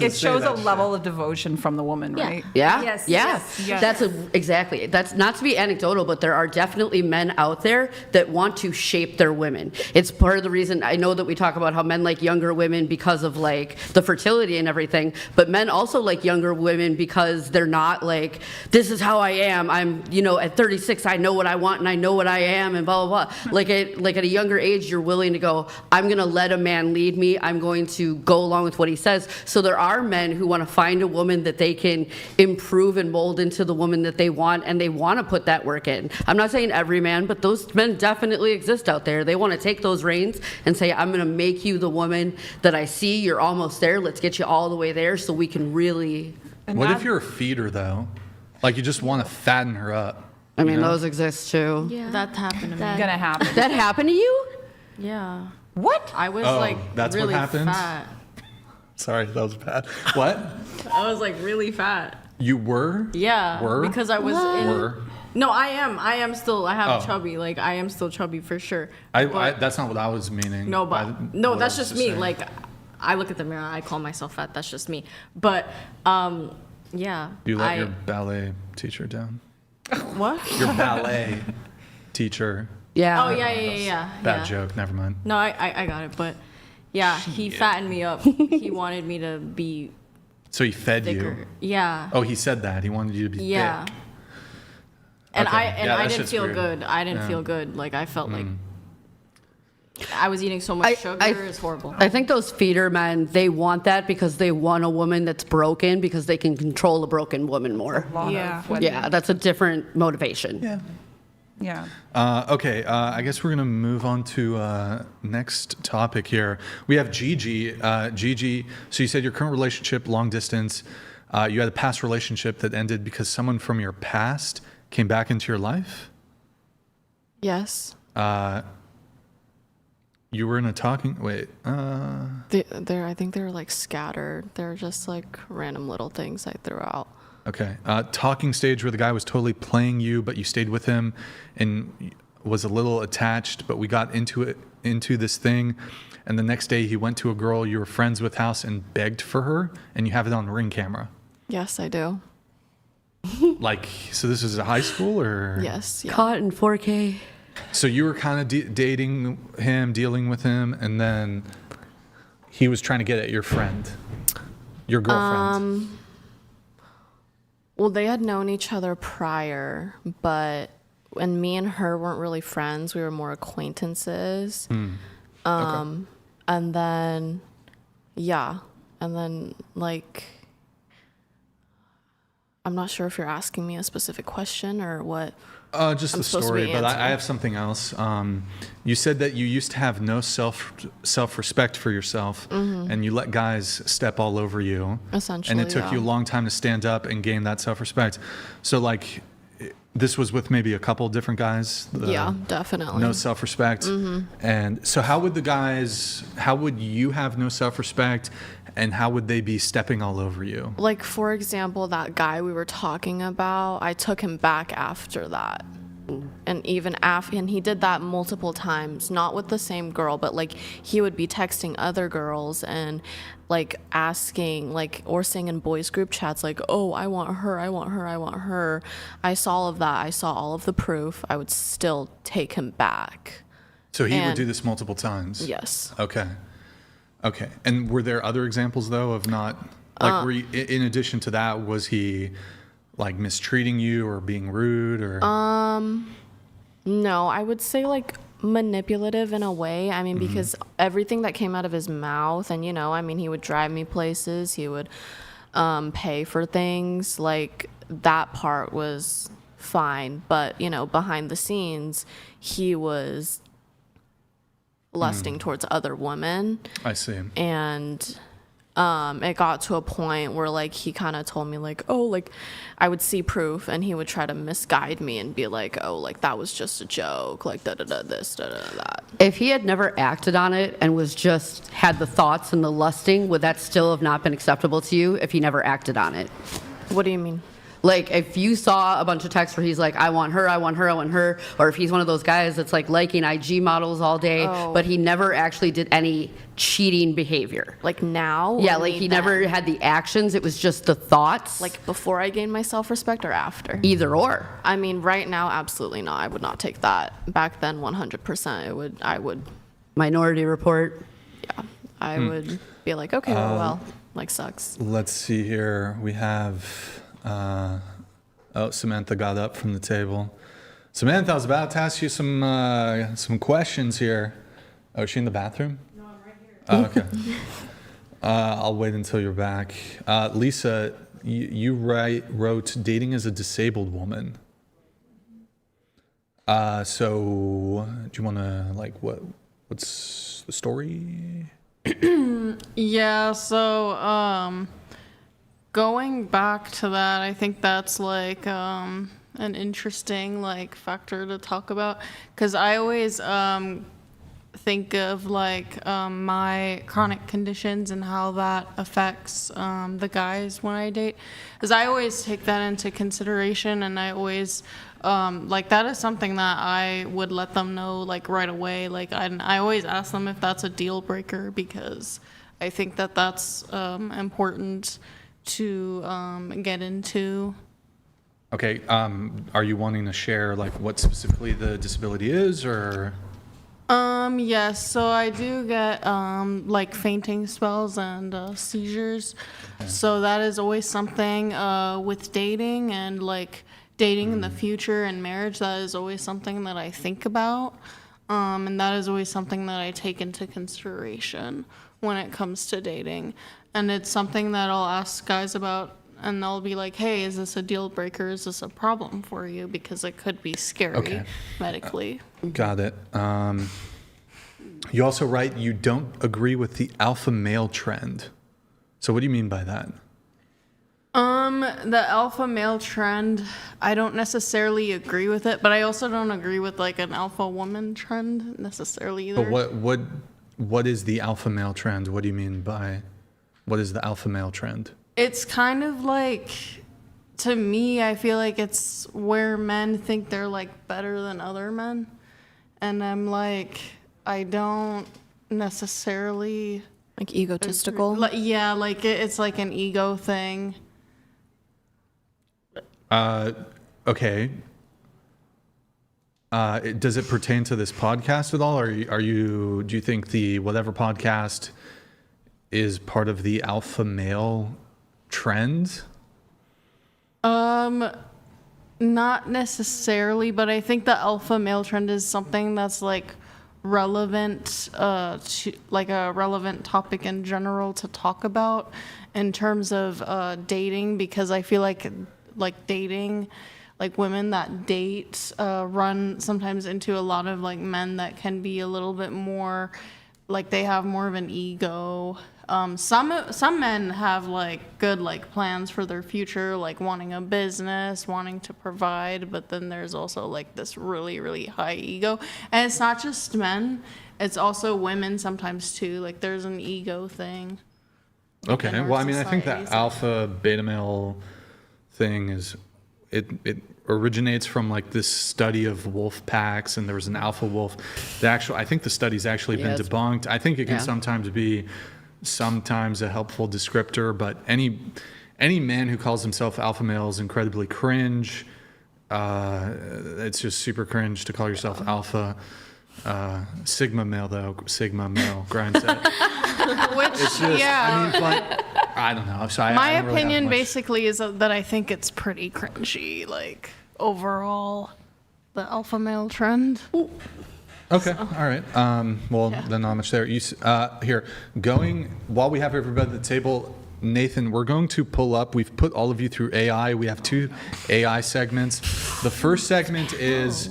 It shows a level of devotion from the right?
Yeah.
Yes.
That's exactly. That's not to be anecdotal, but there are definitely men out there that want to shape their women. It's part of the reason I know that we talk about how men like younger women because of like the fertility and everything, but men also like younger women because they're not like, this is how I am. I'm, at 36, I know what I want and I know what I am and blah, blah, blah. Like at a younger age, you're willing to go, I'm going to let a man lead me. I'm going to go along with what he says. So there are men who want to find a woman that they can improve and mold into the woman that they want, and they want to put that work in. I'm not saying every man, but those men definitely exist out there. They want to take those reins and say, I'm going to make you the woman that I see. You're almost there. Let's get you all the way there so we can really...
What if you're a feeder, though? Like, you just want to fatten her up.
I mean, those exist too.
Yeah, that happened to me.
Gonna happen.
That happened to you?
Yeah.
What?
I was
that's
really
what happened?
fat.
Sorry, that was bad. What?
I was like really fat.
You were?
Yeah.
Were?
Because I was
Were?
No, I am. I am still. I have chubby. Like I am still chubby for sure.
That's not what I was meaning.
No, but no, that's just me. Saying. Like I look at the mirror, I call myself fat. That's just me. But yeah.
You let your ballet teacher down.
What?
Your ballet teacher.
Yeah.
Oh yeah.
Bad joke. Never mind.
No, I got it. But yeah, he fattened me up. He wanted me to be.
So he fed
thicker.
you.
Yeah.
Oh, he said that he wanted you to be thick.
And
okay.
I didn't feel good. I didn't feel good. Like I felt like I was eating so much sugar. It's horrible.
I think those feeder men, they want that because they want a woman that's broken because they can control a broken woman more. Yeah, that's a different motivation.
Yeah.
Okay, I guess we're going to move on to next topic here. We have Gigi. Gigi, so you said your current relationship, long distance. You had a past relationship that ended because someone from your past came back into your life?
Yes.
You were in a talking... Wait.
I think they're like scattered. They're just like random little things I threw out.
Okay. Talking stage where the guy was totally playing you, but you stayed with him and was a little attached, but we got into this thing. And the next day he went to a girl you were friends with house and begged for her, and you have it on Ring camera.
Yes, I do.
Like, so this is a high school or?
Yes. Yeah.
Caught in 4K.
So you were kind of dating him, dealing with him, and then he was trying to get at your friend, your girlfriend.
Well, they had known each other prior, but when me and her weren't really friends, we were more acquaintances.
Okay.
And then, like, I'm not sure if you're asking me a specific question or what.
Just the story, but I have something else. You said that you used to have no self-respect for yourself, and you let guys step all over you.
Essentially,
and it took you a long time to stand up and gain that self-respect. So, like, this was with maybe a couple different guys?
Yeah, definitely.
No self-respect. And so how would you have no self-respect? and how would they be stepping all over you?
Like, for example, that guy we were talking about, I took him back after that. And even after, and he did that multiple times, not with the same girl, but like he would be texting other girls and like asking, like, or saying in boys group chats, like, oh, I want her, I want her, I want her. I saw all of that. I saw all of the proof. I would still take him back.
So he would do this multiple times?
Yes.
Okay. And were there other examples, though, of not, like, were you, in addition to that, was he like mistreating you or being rude or?
No, I would say like manipulative in a way. I mean, because everything that came out of his mouth, and I mean, he would drive me places, he would pay for things, like that part was fine, but behind the scenes he was lusting towards other women.
I see.
And it got to a point where like he kind of told me like, oh, like I would see proof and he would try to misguide me and be like, oh, like that was just a joke, like da da da this, da da da that.
If he had never acted on it and was just had the thoughts and the lusting, would that still have not been acceptable to you if he never acted on it?
What do you mean?
Like, if you saw a bunch of texts where he's like, I want her, I want her, I want her, or if he's one of those guys that's like liking IG models all day, but he never actually did any cheating behavior.
Like now?
Yeah, like he never had the actions, it was just the thoughts.
Like before I gained my self-respect or after?
Either or.
I mean, right now, absolutely not. I would not take that. Back then, 100%, I would. Minority
Report.
Yeah, I would be like, okay, well, like sucks.
Let's see here. We have... Samantha got up from the table. Samantha, I was about to ask you some questions here. Oh, is she in the bathroom? No, I'm right here. Oh, okay. I'll wait until you're back. Lisa, you wrote dating as a disabled woman. So do you want to what's the story?
Yeah. So going back to that, I think that's like an interesting like factor to talk about, because I always think of like my chronic conditions and how that affects the guys when I date, because I always take that into consideration, and I always like that is something that I would let them know like right away. Like I always ask them if that's a deal breaker, because I think that that's important to get into.
Okay, are you wanting to share like what specifically the disability is, or?
Yes, so I do get like fainting spells and seizures. Okay. So that is always something with dating and like dating in the future and marriage, that is always something that I think about. And that is always something that I take into consideration when it comes to dating. And it's something that I'll ask guys about, and they'll be like, hey, is this a deal breaker? Is this a problem for you? Because it could be scary medically.
Got it. You also write you don't agree with the alpha male trend. So what do you mean by that?
The alpha male trend, I don't necessarily agree with it, but I also don't agree with like an alpha woman trend necessarily either.
But what is the alpha male trend? What do you mean by what is the alpha male trend?
It's kind of like, to me, I feel like it's where men think they're like better than other men. And I'm like, I don't necessarily...
Like egotistical?
Yeah, like it's like an ego thing.
Okay. Does it pertain to this podcast at all? Or do you think the whatever podcast is part of the alpha male trend?
Not necessarily, but I think the alpha male trend is something that's like relevant to like a relevant topic in general to talk about in terms of dating, because I feel like dating, like women that date run sometimes into a lot of like men that can be a little bit more like they have more of an ego. Some men have like good like plans for their future, like wanting a business, wanting to provide, but then there's also like this really, really high ego. And it's not just men, it's also women sometimes too. Like there's an ego thing.
Okay.
in our
Well, I mean, I think
society,
that
so-
alpha beta male thing is it originates from like this study of wolf packs, and there was an alpha wolf. I think the study's actually been debunked. I think it can sometimes be a helpful descriptor, but any man who calls himself alpha male is incredibly cringe. It's just super cringe to call yourself alpha. Sigma male grind set.
Which,
It's just, I mean, but I don't know. So
my
I don't really have
opinion
much-
basically is that I think it's pretty cringy, like overall, the alpha male trend.
Okay, all right. Well, then not much there. Here, while we have everybody at the table, Nathan, we're going to pull up. We've put all of you through AI. We have 2 AI segments. The first segment is.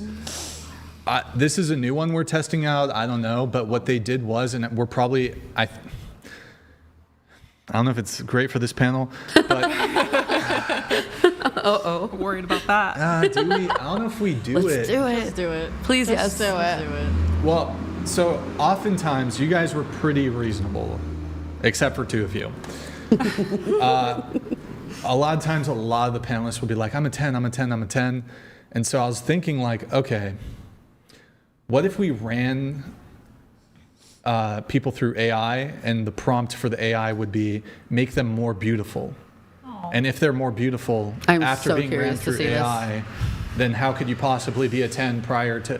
This is a new one we're testing out. I don't know, but what they did was, and we're probably, I don't know if it's great for this panel, but
Worried about that.
do we? I don't know if we do
Let's
it.
do it.
Let's do it.
Please,
Let's
yes.
do it.
Well, so oftentimes you guys were pretty reasonable, except for 2 of you. A lot of times, a lot of the panelists will be like, "I'm a 10, I'm a 10, I'm a 10," and so I was thinking, like, okay. What if we ran people through AI, and the prompt for the AI would be make them more beautiful? And if they're more beautiful after
so
being ran
curious to
through
see this.
AI, then how could you possibly be a 10 prior to?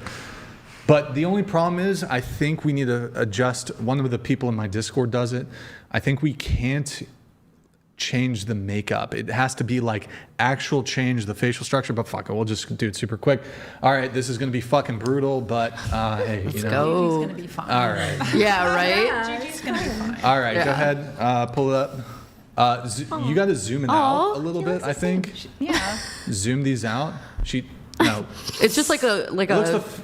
But the only problem is, I think we need to adjust. One of the people in my Discord does it. I think we can't change the makeup. It has to be like actual change the facial structure, but fuck it, we'll just do it super quick. All right, this is gonna be fucking brutal, but hey,
Let's
you know.
go.
Gigi's gonna be fine.
All right.
Yeah, right?
Gigi's gonna be fine.
All right,
Yeah.
go ahead, pull it up. You got to zoom it out a little bit, I think.
Yeah.
Zoom these out. No.
It's just like a
It looks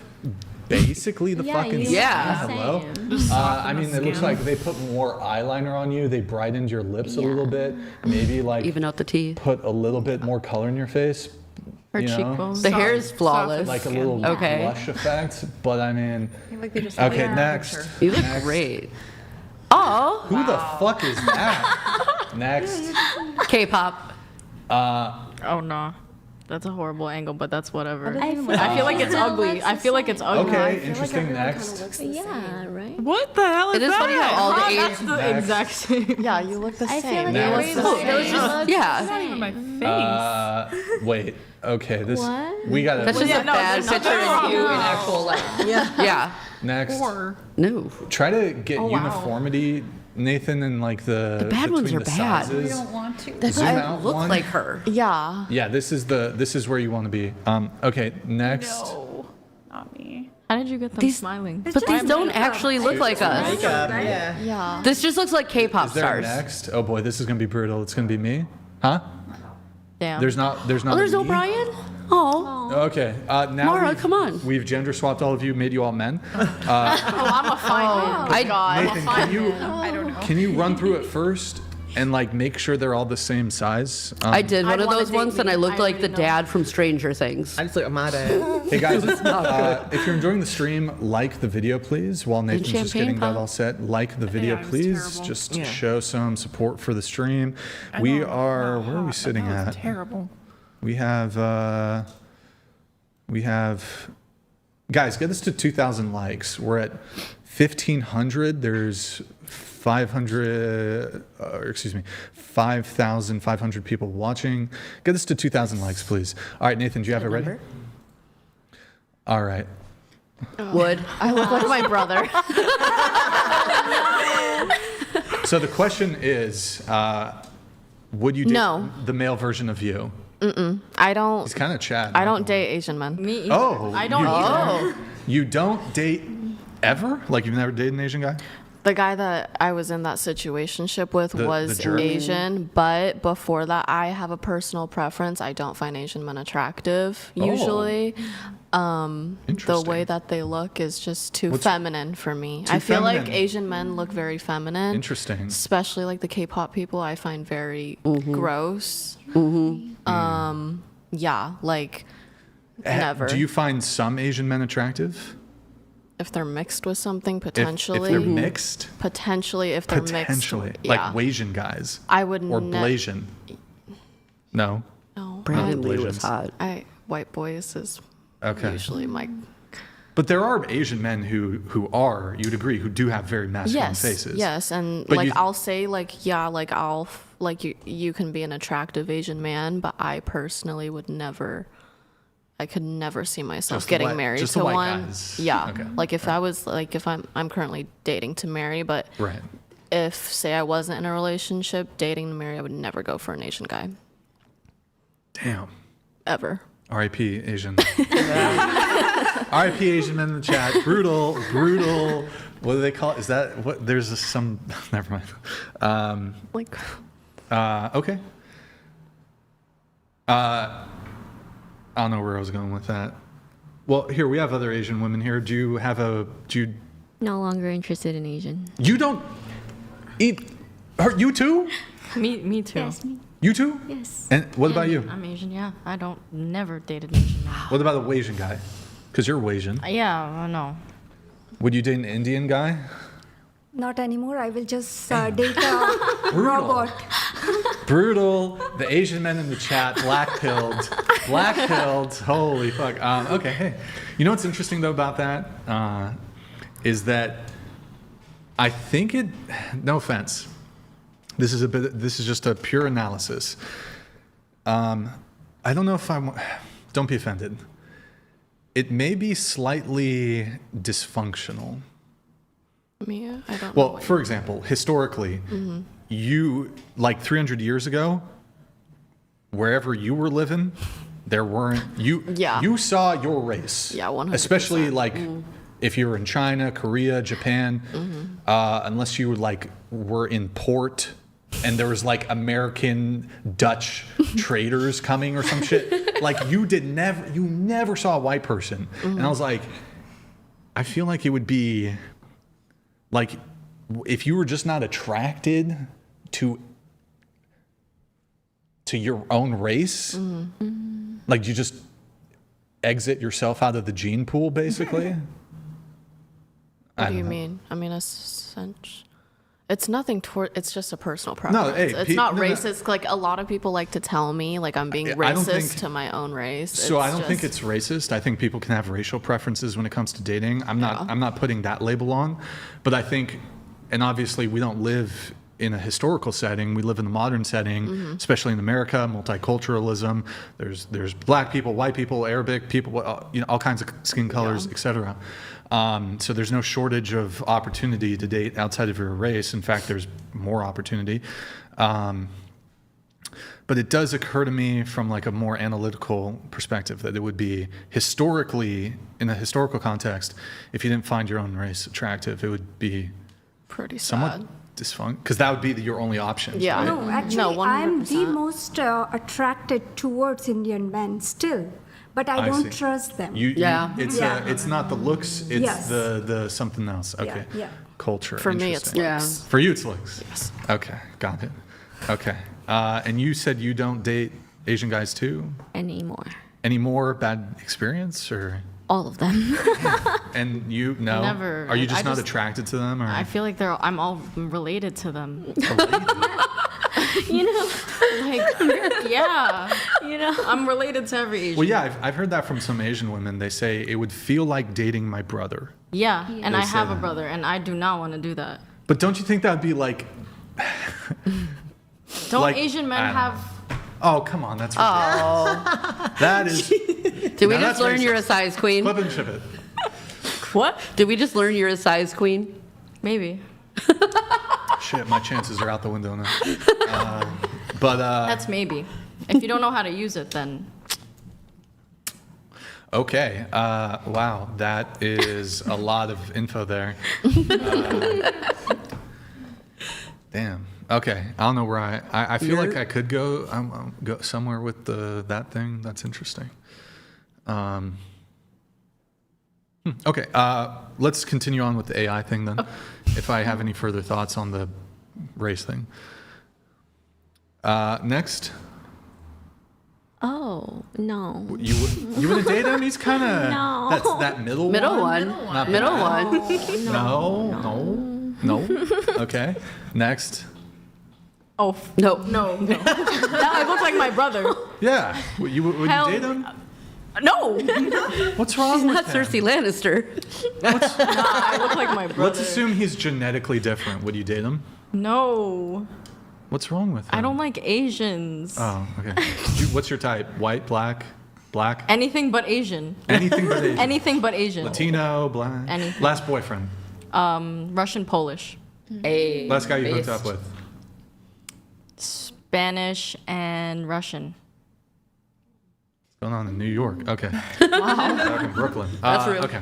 basically the fucking
Yeah.
hello. I mean, it looks like they put more eyeliner on you. They brightened your lips a little bit. Maybe like
even out the teeth.
Put a little bit more color in your face.
Her
you know?
cheekbones.
The hair is flawless.
Like a little
Okay.
blush effect. But I mean,
Like they just
okay, next.
You look great. Oh,
Who the fuck is that? Next.
K-pop.
Oh no. That's a horrible angle, but that's whatever.
I
I feel like it's ugly. I feel like it's ugly.
Okay, interesting. Next.
Yeah, right?
What the hell is
It is funny how all the age.
That's the exact same.
Yeah, you look the
I
same.
feel like
Now
everyone's
it's
the
the
same.
Those just, yeah.
Not even my face.
Wait. Okay. This.
What?
We gotta.
That's just
Yeah,
a
no,
bad
no,
picture
no.
of you in actual life. Yeah.
Next.
No.
Try to get uniformity, Nathan, and like the
bad ones
between
are
the
bad.
sizes.
We don't want to.
That's
Zoom
why I
out
look
one.
like her.
Yeah.
Yeah, this is where you want to be. Okay, next.
No, not me.
How did you get them
These-
smiling?
But these don't actually look like us.
Yeah.
This just looks like K-pop
Is there
stars.
next? Oh boy, this is gonna be brutal. It's gonna be me. Huh?
Damn.
There's not.
Oh, there's no
me?
Brian? Oh.
Okay. Now
Mara,
we've-
come on.
We've gender swapped all of you, made you all men.
I'm a fine man.
Nathan, can you run through it first and like make sure they're all the same size?
I did one
I'd
of
wanna
those
date
once, and
me.
I looked
I
like the
already know.
dad from Stranger Things.
I just look at my dad.
Hey guys, if you're enjoying the stream, like the video, please. While Nathan's just
champagne
getting that
pop.
all set, like the video,
it was
please.
terrible.
Just
Yeah.
show some support for the stream. We are. Where are we sitting
That
at?
was terrible.
We have. Guys, get us to 2,000 likes. We're at 1,500. There's 5,500 people watching. Get us to 2,000 likes, please. All right, Nathan, do you have it ready? All right.
Would.
I look like my brother.
So the question is, would you date
No.
the male version of you?
I don't.
He's kind of Chad.
I don't date Asian men.
Me either.
Oh,
I don't
you
either.
You don't date ever? Like you've never dated an Asian guy?
The guy that I was in that situationship with
The
was
jerk?
Asian, but before that, I have a personal preference. I don't find Asian men attractive usually. The
Interesting.
way that they look is just too
What's-
feminine for me.
Too
I feel like
feminine?
Asian men look very feminine.
Interesting.
Especially like the K-pop people, I find very gross. Yeah, like never.
Do you find some Asian men attractive?
if they're mixed with something, potentially.
If they're mixed?
Potentially, if they're mixed.
Like
Yeah.
Asian guys.
I would
Or Blasian. No?
No.
Brandon Lee was hot.
White boys is
Okay.
usually my...
But there are Asian men who are, you'd agree, who do have very masculine faces.
Yes, and
But
like I'll say like, yeah, like you can be an attractive Asian man, but I personally I could never see myself getting married to one.
Guys.
Yeah.
Okay.
Like if I was like, if I'm currently dating to marry, but
right.
if say I wasn't in a relationship dating to marry, I would never go for an Asian guy.
Damn.
Ever.
R.I.P. Asian. R.I.P. Asian men in the chat. Brutal. What do they call it? Is that what? There's some. Never mind. Okay. I don't know where I was going with that. Well, here we have other Asian women here. Do you have
No longer interested in Asian.
You don't eat. You too?
Me too.
Yes, me.
You too?
Yes.
And what about you?
I'm Asian, yeah. I don't never dated an Asian man.
What about the Asian guy? Because you're Asian.
Yeah, I know.
Would you date an Indian guy?
Not anymore. I will just date a robot.
Brutal. The Asian men in the chat, black-pilled. Holy fuck. Okay, hey. You know what's interesting, though, about that? Is that I think it, no offense, this is just a pure analysis. I don't know if don't be offended. It may be slightly dysfunctional.
Yeah, I don't know.
Well, for example, historically, you, like 300 years ago, wherever you were living, there weren't, you saw your race.
Yeah, 100%.
Especially like if you were in China, Korea, Japan, unless you were in port and there was like American, Dutch traders coming or some shit. Like you never saw a white person. And I was like, I feel like it would be like if you were just not attracted to your own race, like you just exit yourself out of the gene pool, basically.
What do you mean? I mean, it's nothing toward. It's just a personal preference. It's not racist. Like a lot of people like to tell me, like I'm being racist to my own race.
So I don't think it's racist. I think people can have racial preferences when it comes to dating. I'm not putting that label on, but I think, and obviously we don't live in a historical setting. We live in a modern setting, especially in America, multiculturalism. There's black people, white people, Arabic people, all kinds of skin colors, etc. So there's no shortage of opportunity to date outside of your race. In fact, there's more opportunity. But it does occur to me from like a more analytical perspective that it would be historically, in a historical context, if you didn't find your own race attractive, it would be
pretty
somewhat dysfunction, because that would be your only option.
Yeah.
Right?
No, actually, I'm the most attracted towards Indian men still. But I don't trust them.
It's not the looks, it's the something else. Okay.
Yeah.
Culture.
For me, it's looks.
Yeah.
For you, it's looks.
Yes.
Okay, got it. Okay. And you said you don't date Asian guys too?
Anymore.
Any more bad experience or?
All of them.
And you no?
Never.
Are you just not attracted to them? Or?
I feel like I'm all related to them.
You know,
like, yeah. You know, I'm related to every Asian.
Well, yeah, I've heard that from some Asian women. They say it would feel like dating my brother.
Yeah, and I have a
that.
brother, and I do not want to do that.
But don't you think that'd be like?
Don't
like,
Asian men have?
Oh, come on, that's ridiculous.
Oh.
That is.
Did we just learn you're a size queen?
Flip and ship it.
What?
Did we just learn you're a size queen?
Maybe.
Shit, my chances are out the window now. But
that's maybe. If you don't know how to use it, then.
Okay. Wow, that is a lot of info there. Damn. Okay. I don't know where I feel like I could go. Go somewhere with that thing. That's interesting. Okay. Let's continue on with the AI thing then. If I have any further thoughts on the race thing. Next.
Oh, no.
You wouldn't date him? He's kind of
No.
that's that middle
one.
Not
Middle
bad.
one.
No. Okay. Next.
Oh,
No.
no. Now I look like my brother.
Yeah. Would you date him?
No.
What's wrong
She's
with
not
him?
Cersei Lannister.
I look like my brother.
Let's assume he's genetically different. Would you date him?
No.
What's wrong with him?
I don't like Asians.
Oh, okay. What's your type? White, black?
Anything but Asian.
Anything but Asian.
Anything but Asian.
Latino, black.
Anything.
Last boyfriend.
Russian, Polish.
Hey,
Last guy you hooked up with.
Spanish and Russian.
What's going on in New York? Okay. Wow. Back in Brooklyn.
That's real.
Okay.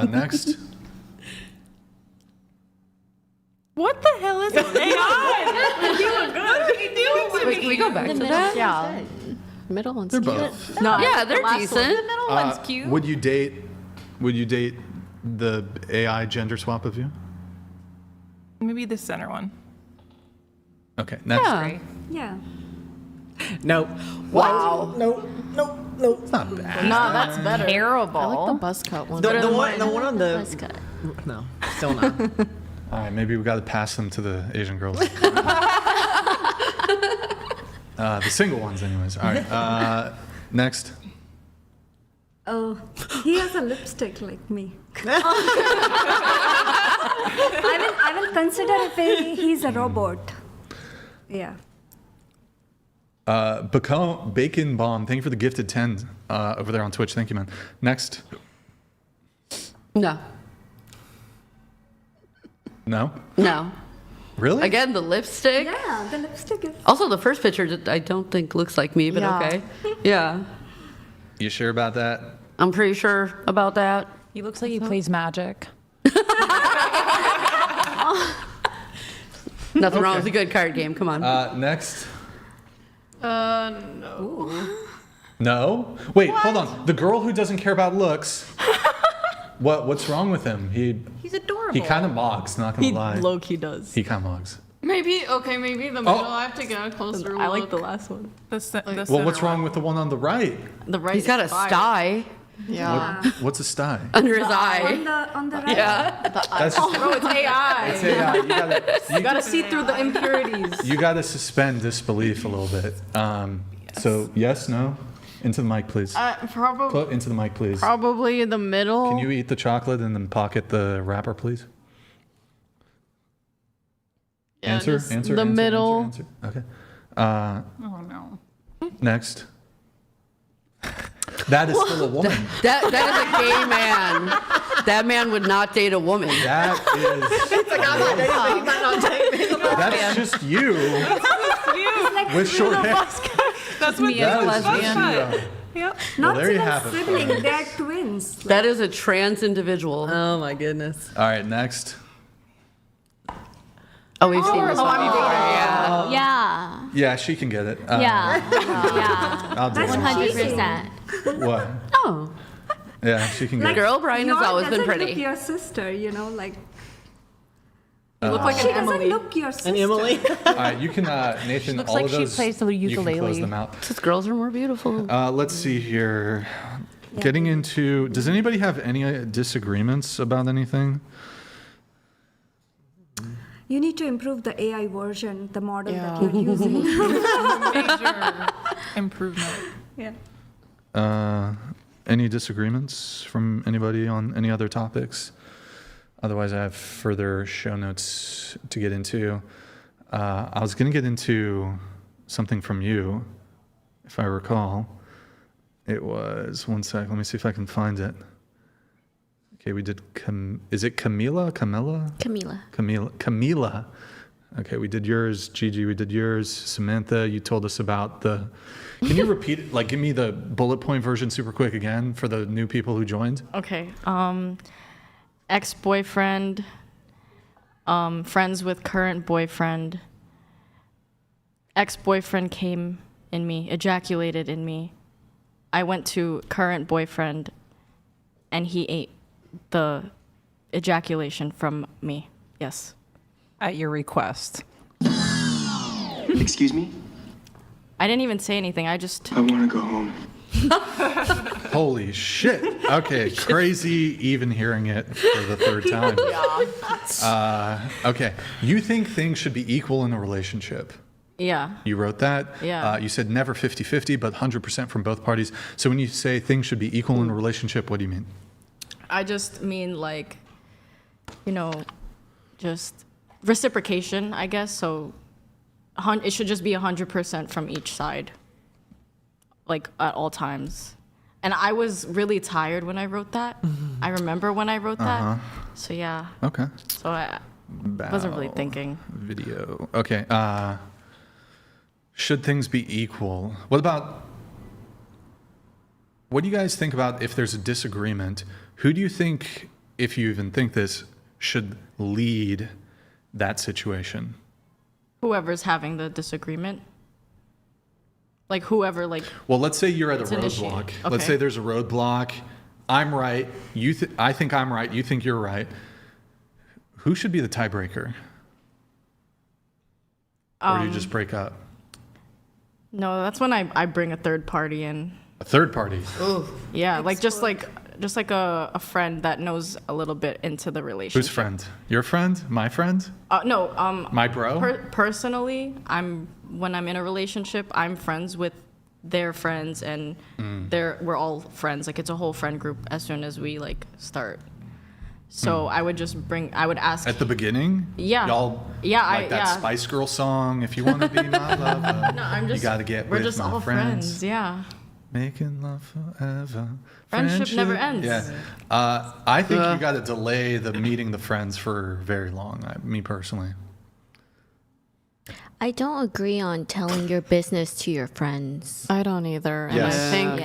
Next.
What the hell is AI? You look good. What are you doing to me?
Can we go back to that?
Yeah. Middle one's
They're
cute.
both.
No,
Yeah, they're
the last
decent.
one. The middle one's cute.
Would you date the AI gender swap of you?
Maybe the center one.
Okay. Next.
Yeah.
Yeah.
No.
Wow.
No.
It's not bad.
No, that's better.
Terrible.
I like the buzz cut one.
The one on the.
That's good.
No, still not.
All right, maybe we got to pass them to the Asian girls. The single ones, anyways. All right. Next.
Oh, he has a lipstick like me. I will consider if he's a robot. Yeah.
Bacon Bomb, thank you for the gifted 10 over there on Twitch. Thank you, man. Next.
No.
No?
No.
Really?
Again, the lipstick.
Yeah, the lipstick is.
Also, the first picture I don't think looks like me, but
Yeah.
okay. Yeah.
You sure about that?
I'm pretty sure about that.
He looks like he plays Magic.
Nothing wrong with a good card game. Come on.
Next.
No.
No? Wait, hold on. The girl who doesn't care about looks. What's wrong with him?
He's adorable.
He kind of mogs, not gonna
He
lie.
low-key does.
He kind of mogs.
Maybe the middle. I have to get a closer
I
look.
like the last one.
Well, what's wrong with the one on the right?
The right.
He's got a sty
Yeah.
What's a sty?
under his eye.
On the right.
Yeah.
That's just,
Bro, it's AI.
it's AI.
You gotta see through the impurities.
You gotta suspend disbelief a little bit. So yes, no. Into the mic, please.
Probably
Into the mic, please.
probably in the middle.
Can you eat the chocolate and then pocket the wrapper, please?
Yeah,
Answer.
just the
Answer.
middle.
Okay.
Oh no.
Next. That is still a woman.
That is a gay man. That man would not date a woman.
That is. That's just you. With short hair.
That's me as a lesbian.
Not
Well, there you
even
have it,
sibling,
folks.
they're twins.
That is a trans individual.
Oh my goodness.
All right, next.
Oh, we've seen this one before. Yeah.
Yeah.
Yeah, she can get it.
Yeah. Yeah.
I'll do it.
100%.
What?
Oh.
Yeah, she can get it.
Girl, Brian has always been
Look
pretty.
your sister, like.
You look like
She
an
doesn't
Emily.
look your sister.
And Emily.
All right, you can, Nathan,
looks
all
like
of
she
those,
plays the
you can close
ukulele.
them out.
Because girls are more beautiful.
Let's see here. Getting into, does anybody have any disagreements about anything?
You need to improve the AI version, the model
Yeah.
that you're using.
Major improvement.
Any disagreements from anybody on any other topics? Otherwise, I have further show notes to get into. I was going to get into something from you, if I recall. It was, one sec, let me see if I can find it. Okay, we did, is it Camila? Camila. Okay, we did yours, Gigi, we did yours. Samantha, you told us about the, can you repeat it, like give me the bullet point version super quick again for the new people who joined?
Okay. Ex-boyfriend, friends with current boyfriend. Ex-boyfriend came in me, ejaculated in me. I went to current boyfriend, and he ate the ejaculation from me. Yes.
At your request.
Excuse me?
I didn't even say anything. I want
to go home.
Holy shit. Okay, crazy even hearing it for the third time. Okay, you think things should be equal in a relationship?
Yeah.
You wrote that?
Yeah.
You said never 50-50, but 100% from both parties. So when you say things should be equal in a relationship, what do you mean?
I just mean like, just reciprocation, I guess. So it should just be 100% from each side, like at all times. And I was really tired when I wrote that. I remember when I wrote that. So yeah.
Okay.
So I wasn't really thinking.
Video. Okay. Should things be equal? What do you guys think about if there's a disagreement? Who do you think, if you even think this, should lead that situation?
Whoever's having the disagreement. Like whoever, like.
Well, let's say you're at a roadblock.
Okay.
Let's say there's a roadblock. I'm right. I think I'm right. You think you're right. Who should be the tiebreaker? Or do you just break up?
No, that's when I bring a third party in.
A third party?
Ooh. Yeah, like just like a friend that knows a little bit into the relationship.
Whose friend? Your friend? My friend?
No.
My bro?
Personally, when I'm in a relationship, I'm friends with their friends, and we're all friends. Like it's a whole friend group as soon as we like start. So I would ask
at the beginning.
Yeah.
Y'all.
Yeah.
Like that Spice Girl song. If you want to be my lover, you got to get with my friends.
We're just all friends. Yeah.
Making love forever.
Friendship never ends.
Yeah. I think you got to delay the meeting the friends for very long. Me personally.
I don't agree on telling your business to your friends.
I don't either. And
Yes.
I think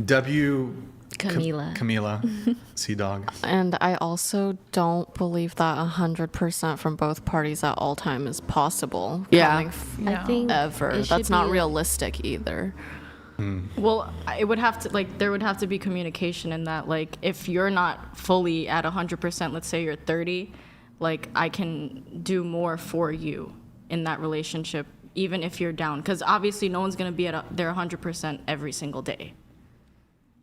W Camila, Sea Dog.
And I also don't believe that 100% from both parties at all time is possible.
I think
ever. That's not realistic either.
Well, there would have to be communication in that. Like, if you're not fully at 100%, let's say you're 30, like I can do more for you in that relationship, even if you're down. Because obviously, no one's gonna be at their 100% every single day.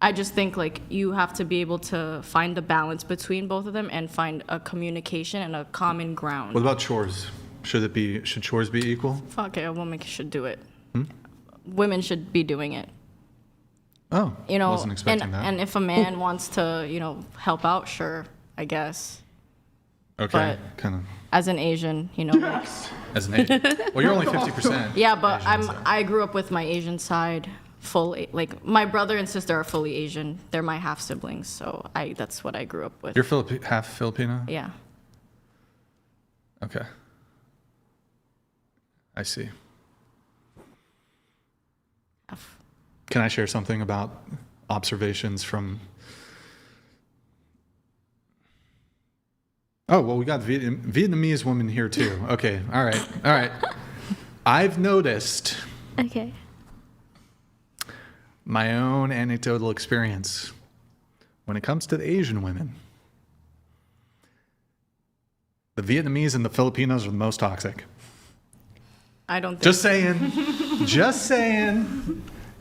I just think like you have to be able to find the balance between both of them and find a communication and a common ground.
What about chores? Should chores be equal?
Fuck it, a woman should do it. Women should be doing it.
Oh, wasn't expecting that.
And if a man wants to, help out, sure, I guess.
Okay, kind of.
As an Asian,
As an Asian, well, you're only 50%.
Yeah, but I grew up with my Asian side. Like my brother and sister are fully Asian. They're my half siblings, so that's what I grew up with.
You're half Filipino?
Yeah.
Okay. I see. Can I share something about observations from? Oh, well, we got Vietnamese woman here too. Okay, all right. I've noticed.
Okay.
My own anecdotal experience when it comes to the Asian women. The Vietnamese and the Filipinos are the most toxic.
I don't think.
Just saying,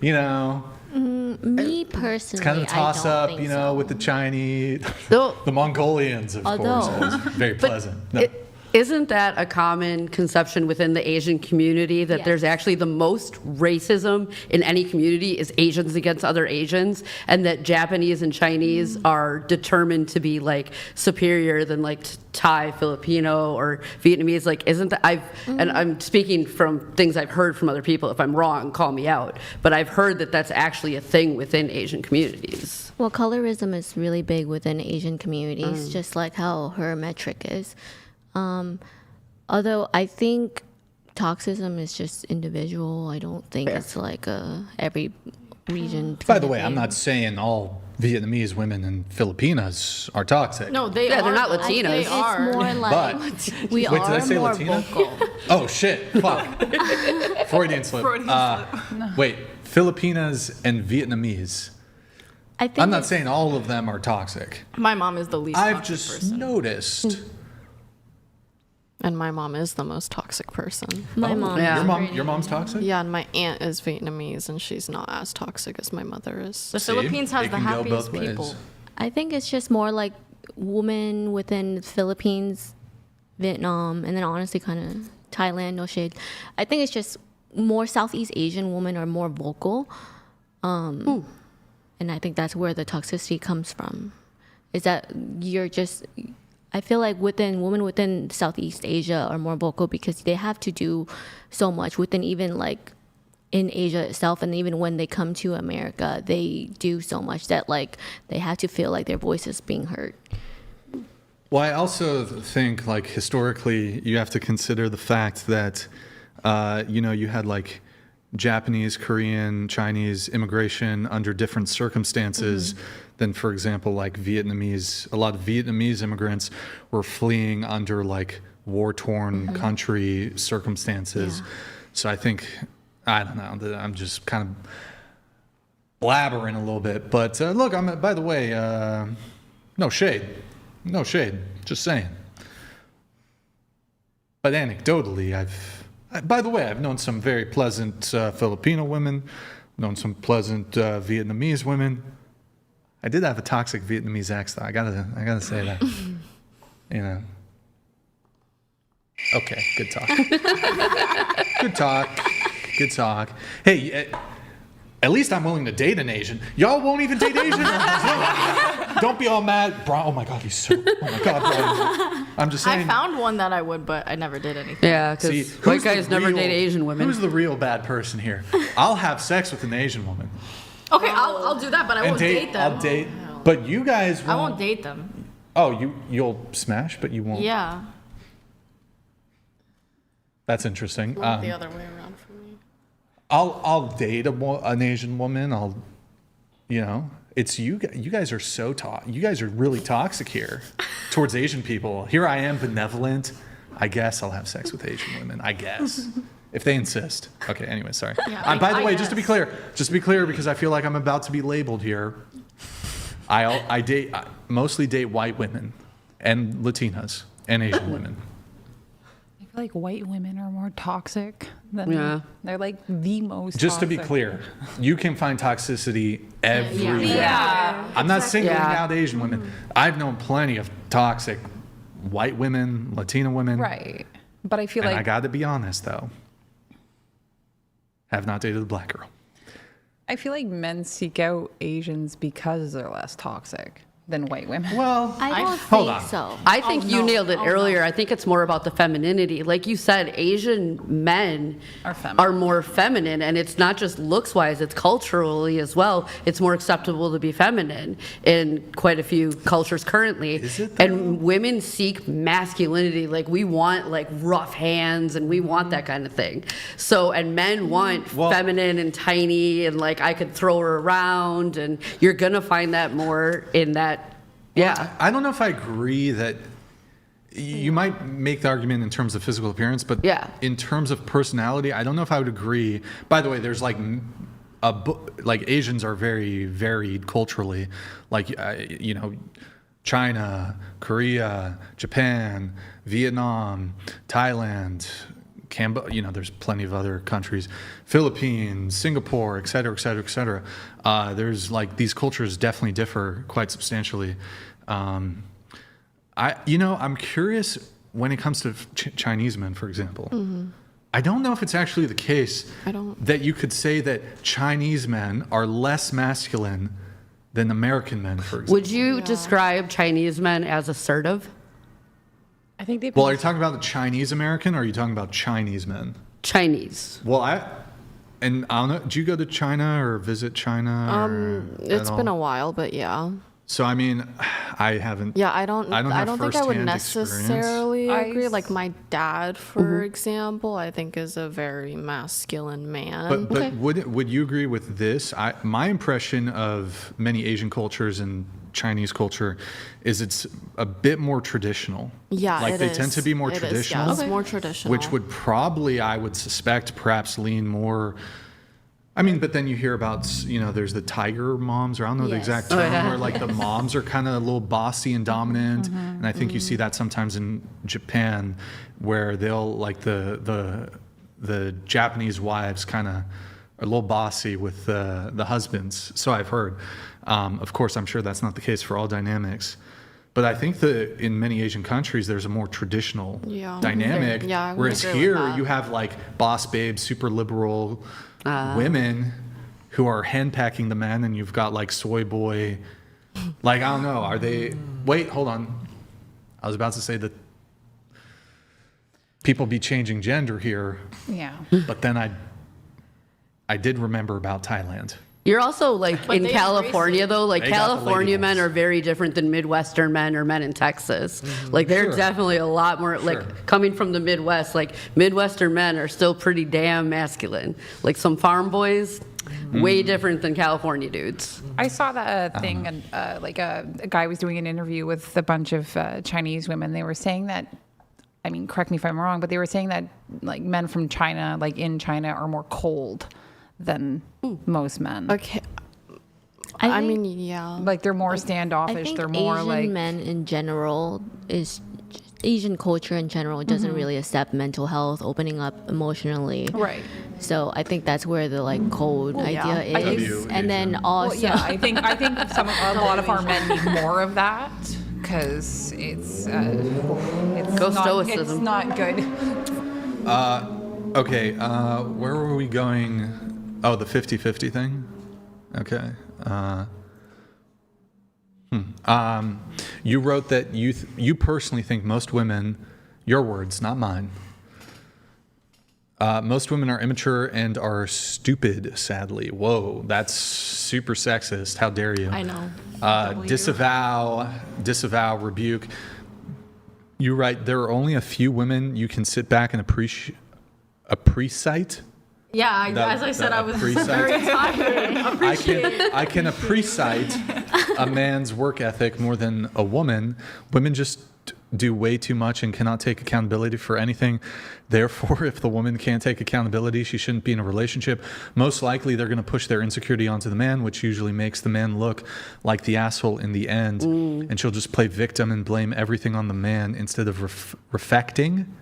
Me personally,
it's kind of a toss up, with the Chinese, the Mongolians, of course. It's very pleasant. No.
Isn't that a common conception within the Asian community that there's actually the most racism in any community is Asians against other Asians, and that Japanese and Chinese are determined to be like superior than like Thai, Filipino, or Vietnamese? Like, isn't that and I'm speaking from things I've heard from other people. If I'm wrong, call me out. But I've heard that that's actually a thing within Asian communities.
Well, colorism is really big within Asian communities, just like how her metric is. Although I think toxism is just individual. I don't think it's like every region.
By the way, I'm not saying all Vietnamese women and Filipinas are toxic.
No, they're not Latinos.
They are. It's more like we
wait,
are
did I say
more
Latina?
vocal.
Oh shit! Fuck. Freudian slip. Wait, Filipinas and Vietnamese. I'm not saying all of them are toxic.
My mom is the least
I've
toxic
just
person.
noticed
And my mom is the most toxic person.
My mom.
Yeah.
Your mom's toxic?
Yeah, and my aunt is Vietnamese, and she's not as toxic as my mother is.
The Philippines has the happiest people.
I think it's just more like women within the Philippines, Vietnam, and then honestly kind of Thailand, no shade. I think it's just more Southeast Asian women are more vocal. And I think that's where the toxicity comes from. Is that you're just... I feel like women within Southeast Asia are more vocal because they have to do so much within even like in Asia itself, and even when they come to America, they do so much that like they have to feel like their voice is being heard.
Well, I also think like historically you have to consider the fact that you had like Japanese, Korean, Chinese immigration under different circumstances than, for example, like Vietnamese. A lot of Vietnamese immigrants were fleeing under like war-torn country circumstances. Yeah. So I think, I don't know, I'm just kind of blabbering a little bit. But look, by the way, no shade. No shade. Just saying. But anecdotally, I've known some very pleasant Filipino women, known some pleasant Vietnamese women. I did have a toxic Vietnamese ex, though. I gotta say that. You know. Okay, good talk. Good talk. Hey, at least I'm willing to date an Asian. Y'all won't even date Asian? Don't be all mad. Bro, oh my God, oh my God, bro. I'm just saying.
I found one that I would, but I never did anything.
Yeah, because white guys never date Asian women.
Who's the real bad person here? I'll have sex with an Asian woman.
Okay, I'll do that, but I won't date them.
I'll date, but you guys won't.
I won't date them.
Oh, you'll smash, but you won't.
Yeah.
That's interesting.
The other way around for me.
I'll date an Asian woman. It's you guys are so you guys are really toxic here towards Asian people. Here I am, benevolent. I guess I'll have sex with Asian women. I guess. If they insist. Okay, anyway, sorry.
Yeah,
by the way, just to be clear, because I feel like I'm about to be labeled here, I mostly date white women and Latinas and Asian women.
I feel like white women are more toxic than they're like the most
Just
toxic.
to be clear, you can find toxicity everywhere.
Yeah.
I'm not singling out Asian women. I've known plenty of toxic white women, Latina women.
Right. But I feel like
I got to be honest though. Have not dated a black girl.
I feel like men seek out Asians because they're less toxic than white women.
Well,
I don't
hold
think
on.
so.
I think you nailed it earlier. I think it's more about the femininity. Like you said, Asian men are more feminine, and it's not just looks-wise, it's culturally as well. It's more acceptable to be feminine in quite a few cultures currently.
Is it though?
And women seek masculinity. Like we want like rough hands, and we want that kind of thing. So, and men want feminine and tiny, and like I could throw her around, and you're gonna find that more in that. Yeah.
I don't know if I agree that you might make the argument in terms of physical appearance, but in terms of personality, I don't know if I would agree. By the way, there's like Asians are very varied culturally, like China, Korea, Japan, Vietnam, Thailand, Cambodia, there's plenty of other countries, Philippines, Singapore, et cetera, et cetera, et cetera. There's like these cultures definitely differ quite substantially. I'm curious when it comes to Chinese men, for example. I don't know if it's actually the case that you could say that Chinese men are less masculine than American men, for example.
Would you describe Chinese men as assertive?
I think they.
Well, are you talking about the Chinese American, or are you talking about Chinese men?
Chinese.
Well, I don't know. Did you go to China or visit China?
It's been a while, but yeah.
So I mean, I haven't.
Yeah, I don't think I would necessarily agree. Like my dad, for example, I think is a very masculine man.
But would you agree with this? My impression of many Asian cultures and Chinese culture is it's a bit more traditional.
Yeah,
like they tend to be more traditional.
It's more traditional.
Which would probably, I would suspect, perhaps lean more I mean, but then you hear about, there's the tiger moms, or I don't know the exact term, where like the moms are kind of a little bossy and dominant. And I think you see that sometimes in Japan, where they'll like the Japanese wives kind of are a little bossy with the husbands. So I've heard. Of course, I'm sure that's not the case for all dynamics. But I think that in many Asian countries, there's a more traditional dynamic.
Yeah,
whereas here, you have like boss babes, super liberal women who are henpecking the men, and you've got like soy boy. Like, I don't know. Are they? Wait, hold on. I was about to say that people be changing gender here.
Yeah.
But then I did remember about Thailand.
You're also like in California though, like California men are very different than Midwestern men or men in Texas. Like they're definitely a lot more like coming from the Midwest, like Midwestern men are still pretty damn masculine. Like some farm boys, way different than California dudes.
I saw that thing, and like a guy was doing an interview with a bunch of Chinese women. They were saying that, I mean, correct me if I'm wrong, but they were saying that like men from China, like in China, are more cold than most men.
Okay. I mean, yeah.
Like they're more standoffish.
I think
they're more
Asian
like
men in general Asian culture in general doesn't really accept mental health, opening up emotionally.
Right.
So I think that's where the like cold idea is. And then also,
I think a lot of our men need more of that, because it's
stoicism.
It's not good.
Okay, where were we going? Oh, the 50-50 thing? Okay. You wrote that you personally think most women, your words, not mine, most women are immature and are stupid, sadly. Whoa, that's super sexist. How dare you?
I know.
Disavow, rebuke. You write, there are only a few women you can sit back and appreciate.
Yeah, as I said, I was very tired.
I can appreciate a man's work ethic more than a woman. Women just do way too much and cannot take accountability for anything. Therefore, if the woman can't take accountability, she shouldn't be in a relationship. Most likely, they're going to push their insecurity onto the man, which usually makes the man look like the asshole in the end. And she'll just play victim and blame everything on the man instead of reflecting.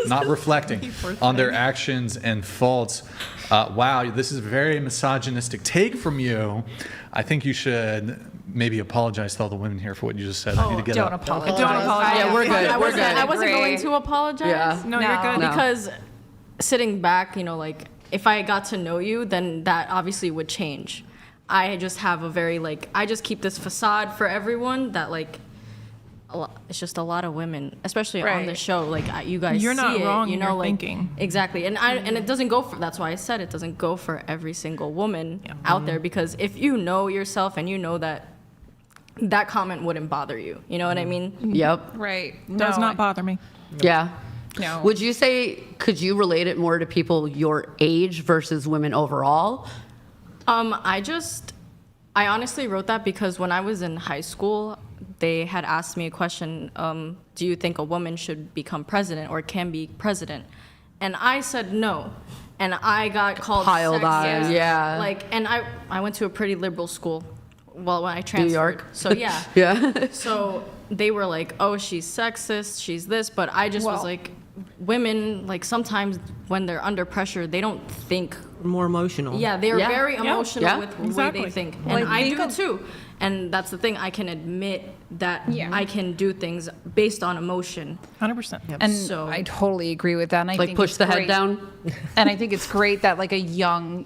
Not reflecting on their actions and faults. Wow, this is a very misogynistic take from you. I think you should maybe apologize to all the women here for what you just said. I need to get
Don't
up.
apologize.
Yeah, we're good.
I wasn't going to apologize.
Yeah.
No, you're good.
Because sitting back, like if I got to know you, then that obviously would change. I just have a very I just keep this facade for everyone that it's just a lot of women, especially on the show. You guys,
you're not
see
wrong.
It,
in your thinking
exactly, and it doesn't go for. That's why I said it doesn't go for every single woman out there, because if you know yourself and you know that comment wouldn't bother you, you know what I mean?
Yep.
Right.
Does not bother me.
Yeah.
No.
Would you say, could you relate it more to people your age versus women overall?
I honestly wrote that because when I was in high school, they had asked me a question, do you think a woman should become president or can be president? And I said no. And I got called
piled
sexist.
on, yeah.
And I went to a pretty liberal school. Well, when I transferred.
New York.
So yeah.
Yeah.
So they were like, oh, she's sexist, she's this. But I just was like, women, sometimes when they're under pressure, they don't think.
More emotional.
Yeah, they're very emotional with the way they think. And I do too. And that's the thing, I can admit that I can do things based on emotion.
100%.
Yep. And so I totally agree with that. And I think
push the head down.
And I think it's great that a young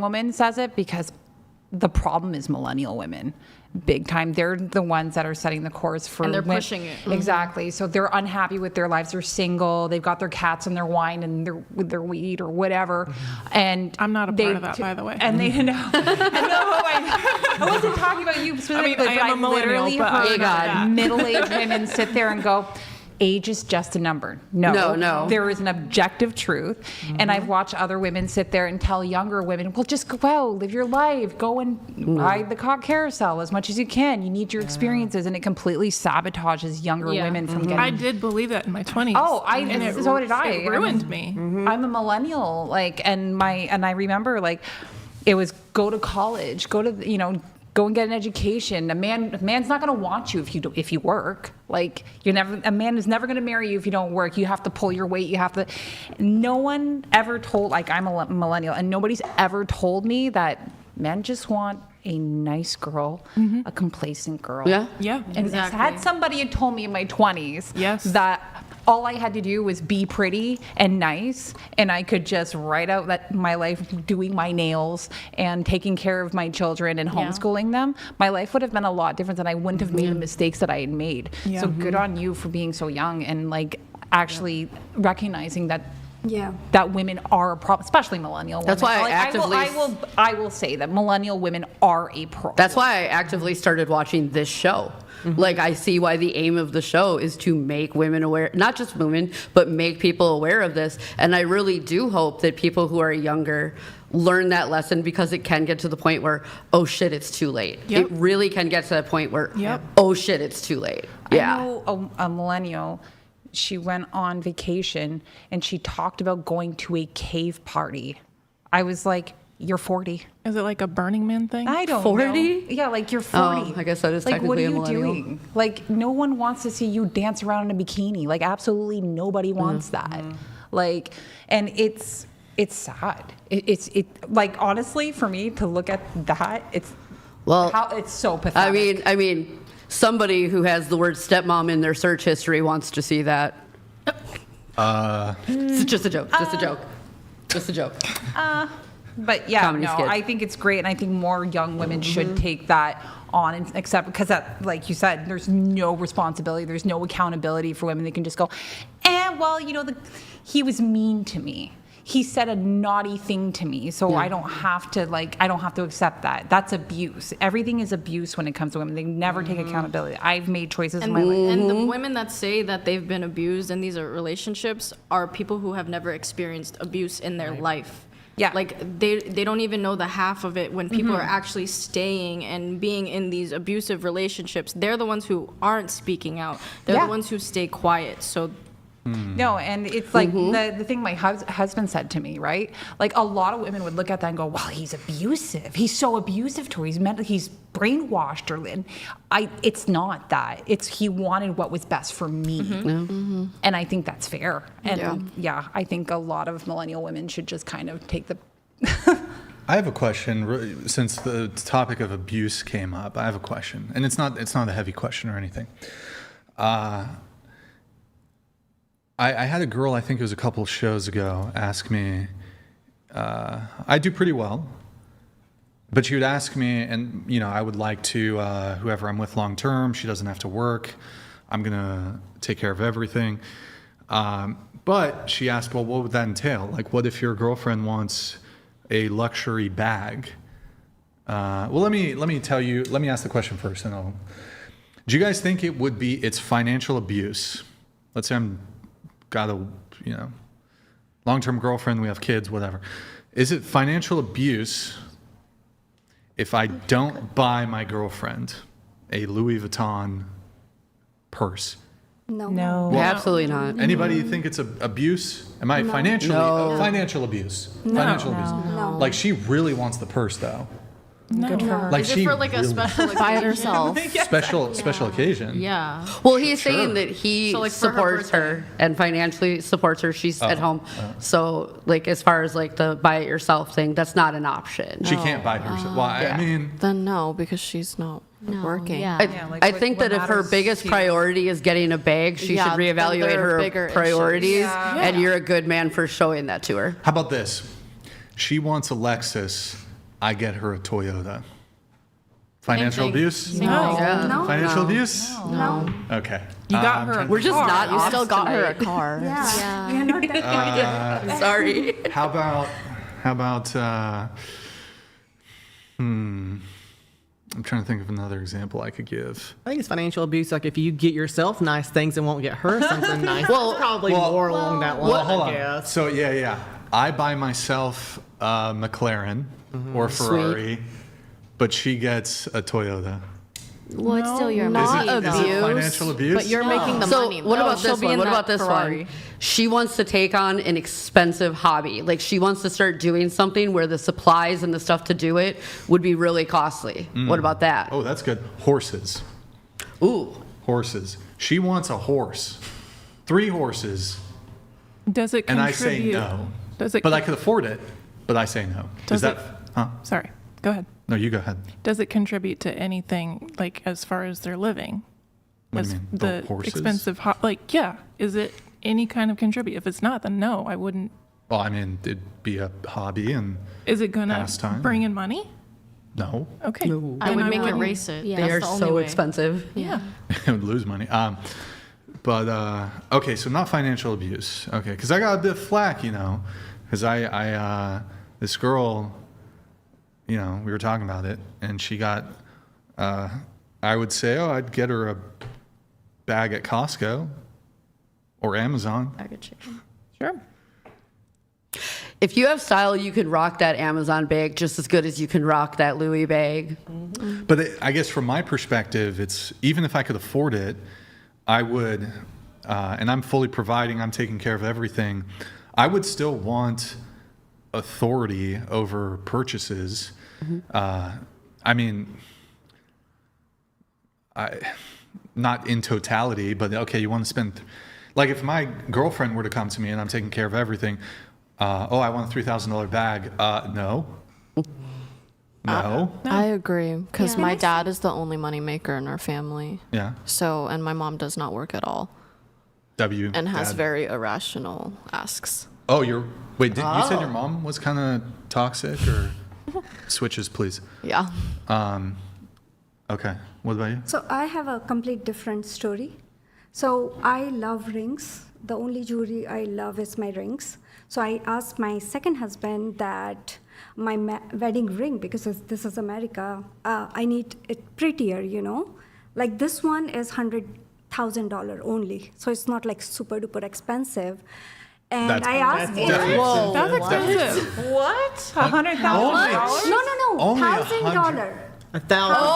woman says it, because the problem is millennial women. Big time. They're the ones that are setting the course for.
And they're pushing it.
Exactly. So they're unhappy with their lives. They're single. They've got their cats and their wine and their weed or whatever. And
I'm not a part of that, by the way.
And they know. I wasn't talking about you specifically.
I am a millennial,
literally
but
heard middle-aged women sit there and go, age is just a number. No. There is an objective truth. And I've watched other women sit there and tell younger women, well, just go out, live your life, go and ride the cock carousel as much as you can. You need your experiences. And it completely sabotages younger women from getting...
I did believe that in my 20s.
Oh, so did I.
It ruined me.
I'm a millennial, and I remember, like, it was go to college, go and get an education. A man's not going to want you if you work. Like, a man is never going to marry you if you don't work. You have to pull your weight. No one ever told, like, I'm a millennial, and nobody's ever told me that men just want a nice girl, a complacent girl.
Yeah,
and
exactly.
had somebody had told me in my 20s that all I had to do was be pretty and nice, and I could just write out my life doing my nails and taking care of my children and homeschooling them, my life would have been a lot different, and I wouldn't have made the mistakes that I had made. So good on you for being so young and, like, actually recognizing that women are a problem, especially millennial women.
That's why
I will say that millennial women are a problem.
That's why I actively started watching this show. Like, I see why the aim of the show is to make women aware, not just women, but make people aware of this. And I really do hope that people who are younger learn that lesson, because it can get to the point where, oh shit, it's too late. It really can get to that point where, oh shit, it's too late. Yeah.
I know a millennial, she went on vacation and she talked about going to a cave party. I was like, you're 40.
Is it like a Burning Man thing?
I don't
40?
know. Yeah, like you're 40.
Oh, I guess that is
like,
technically a millennial.
What are you doing? Like, no one wants to see you dance around in a bikini. Like, absolutely nobody wants that. Like, and it's sad. It's like, honestly, for me to look at that, it's so pathetic.
I mean, somebody who has the word stepmom in their search history wants to see that. It's just a joke. Just a joke.
But yeah,
Comedy skit.
I think it's great, and I think more young women should take that on and accept, because that, like you said, there's no responsibility, there's no accountability for women. They can just go, well, he was mean to me. He said a naughty thing to me, so I don't have to accept that. That's abuse. Everything is abuse when it comes to women. They never take accountability. I've made choices in my life.
And the women that say that they've been abused and these are relationships are people who have never experienced abuse in their life.
Yeah.
Like, they don't even know the half of it when people are actually staying and being in these abusive relationships. They're the ones who aren't speaking out. They're the ones who stay quiet. So
no, and it's like the thing my husband said to me, right? Like, a lot of women would look at that and go, well, he's abusive. He's so abusive to her. He's brainwashed her. And it's not that. It's he wanted what was best for me. And I think that's fair. And I think a lot of millennial women should just kind of take the...
I have a question. Since the topic of abuse came up, I have a question. And it's not a heavy question or anything. I had a girl, I think it was a couple of shows ago, ask me, I do pretty well, but she would ask me, and I would like to, whoever I'm with long term, she doesn't have to work, I'm gonna take care of everything. But she asked, well, what would that entail? Like, what if your girlfriend wants a luxury bag? Well, let me ask the question first, and do you guys think it's financial abuse? Let's say I'm got a long-term girlfriend, we have kids, whatever. Is it financial abuse if I don't buy my girlfriend a Louis Vuitton purse?
No.
Absolutely not.
Anybody think it's abuse? Am I financial abuse? Financial abuse.
No.
Like, she really wants the purse though.
Good for her.
Like,
is it for like a special occasion?
By herself.
Special occasion.
Yeah.
Well, he's saying that he
So, like, for her
supports her and financially supports her. She's at home. So, like, as far as like the buy it yourself thing, that's not an option.
She can't buy herself. Well, I mean,
Then no, because she's not working.
I think that if her biggest priority is getting a bag, she should reevaluate her priorities. And you're a good man for showing that to her.
how about this? She wants a Lexus. I get her a Toyota. Financial abuse?
No.
Financial abuse?
No.
Okay.
You got her.
We're just not.
You still got her a
tonight.
car.
Yeah. We're not that
Sorry.
How about I'm trying to think of another example I could give.
I think it's financial abuse. Like if you get yourself nice things and won't get her something nice. Well, probably more along that line.
Well, hold
I
on.
guess.
So yeah. I buy myself a McLaren or Ferrari, but she gets a Toyota.
Well, it's still your
Not
money.
Is it financial abuse?
But you're making the
So
money.
what about
she'll
this
be
one?
in
What
that
about this
Ferrari.
one? She wants to take on an expensive hobby. Like she wants to start doing something where the supplies and the stuff to do it would be really costly. What about that?
Oh, that's good. Horses.
Ooh.
Horses. She wants a horse. 3 horses.
Does it
And
contribute?
I say no.
Does it?
But I could afford it, but I say no.
Does
Is that, huh?
Sorry. Go ahead.
No, you go ahead.
Does it contribute to anything like as far as their living?
What do you
As
mean?
the
horses?
expensive, is it any kind of contribute? If it's not, then no, I wouldn't.
Well, I mean, it'd be a hobby and
Is it gonna
Pastime.
bring in money?
no,
Okay.
I would make it
wouldn't-
race it.
Yeah.
They
That's
are
the only
so
way.
expensive.
Yeah.
it would lose money. But okay, so not financial abuse. Okay, because I got a bit of flack, because I this girl, we were talking about it, and she got, I would say, I'd get her a bag at Costco or Amazon.
Bag of chicken.
Sure.
If you have style, you can rock that Amazon bag just as good as you can rock that Louis bag.
But I guess from my perspective, it's even if I could afford it, I would, and I'm fully providing, I'm taking care of everything, I would still want authority over purchases. I mean, not in totality, but okay, you want to spend, like if my girlfriend were to come to me and I'm taking care of everything, I want a $3,000 bag. No. No.
I agree because
Yeah.
my dad is the only moneymaker in our family.
Yeah.
So, and my mom does not work at all and has
Dad.
very irrational asks.
Oh, you said your mom was kind of toxic or switches, please.
Yeah.
Okay. What about you?
So I have a complete different story. So I love rings. The only jewelry I love is my rings. So I asked my second husband that my wedding ring, because this is America, I need it prettier, Like this one is $100,000 only. So it's not like super duper expensive. And
That's-
I asked
Whoa, that's expensive.
What? $100,000?
No,
Only
$1,000.
1,000.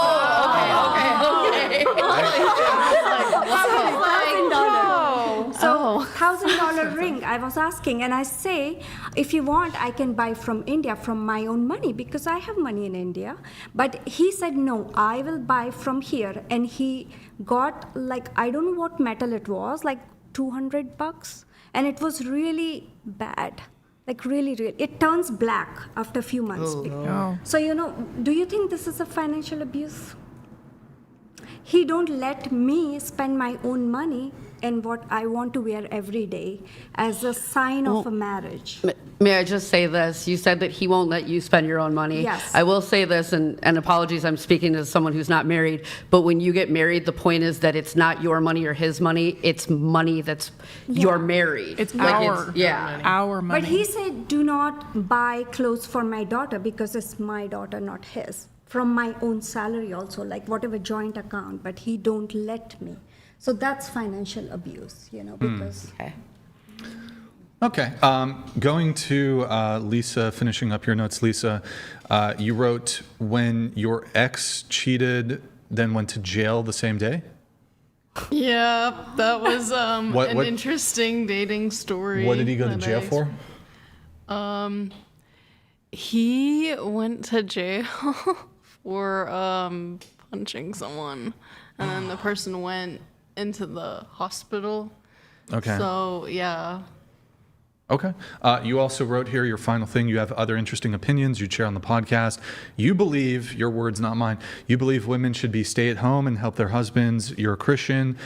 So $1,000 ring I was asking, and I say, if you want, I can buy from India from my own money because I have money in India. But he said, no, I will buy from here. And he got I don't know what metal it was, like $200, and it was really bad. Like really, it turns black after a few months.
Oh.
So do you think this is a financial abuse? He don't let me spend my own money in what I want to wear every day as a sign of a marriage.
May I just say this? You said that he won't let you spend your own money.
Yes.
I will say this, and apologies, I'm speaking as someone who's not married, but when you get married, the point is that it's not your money or his money, it's money that's you're married.
It's
Like
our
our
money.
But he said, do not buy clothes for my daughter because it's my daughter, not his. From my own salary also, like whatever joint account, but he don't let me. So that's financial abuse, because...
Okay.
Okay. Going to Lisa, finishing up your notes, Lisa, you wrote when your ex cheated, then went to jail the same day?
Yeah, that was an
What-
interesting dating story.
What did he go to
that
jail for?
He went to jail for punching someone, and then the person went into the hospital.
Okay.
So yeah.
Okay. You also wrote here your final thing. You have other interesting opinions you'd share on the podcast. You believe, your words, not mine, you believe women should be stay at home and help their husbands. You're a Christian.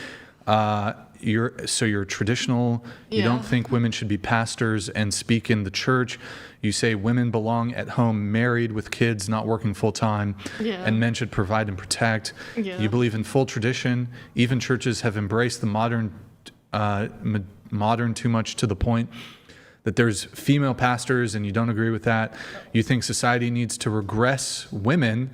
You're traditional. You don't think women should be pastors and speak in the church. You say women belong at home married with kids, not working full time, and men should provide and protect. You believe in full tradition. Even churches have embraced the modern too much to the point that there's female pastors, and you don't agree with that. You think society needs to regress women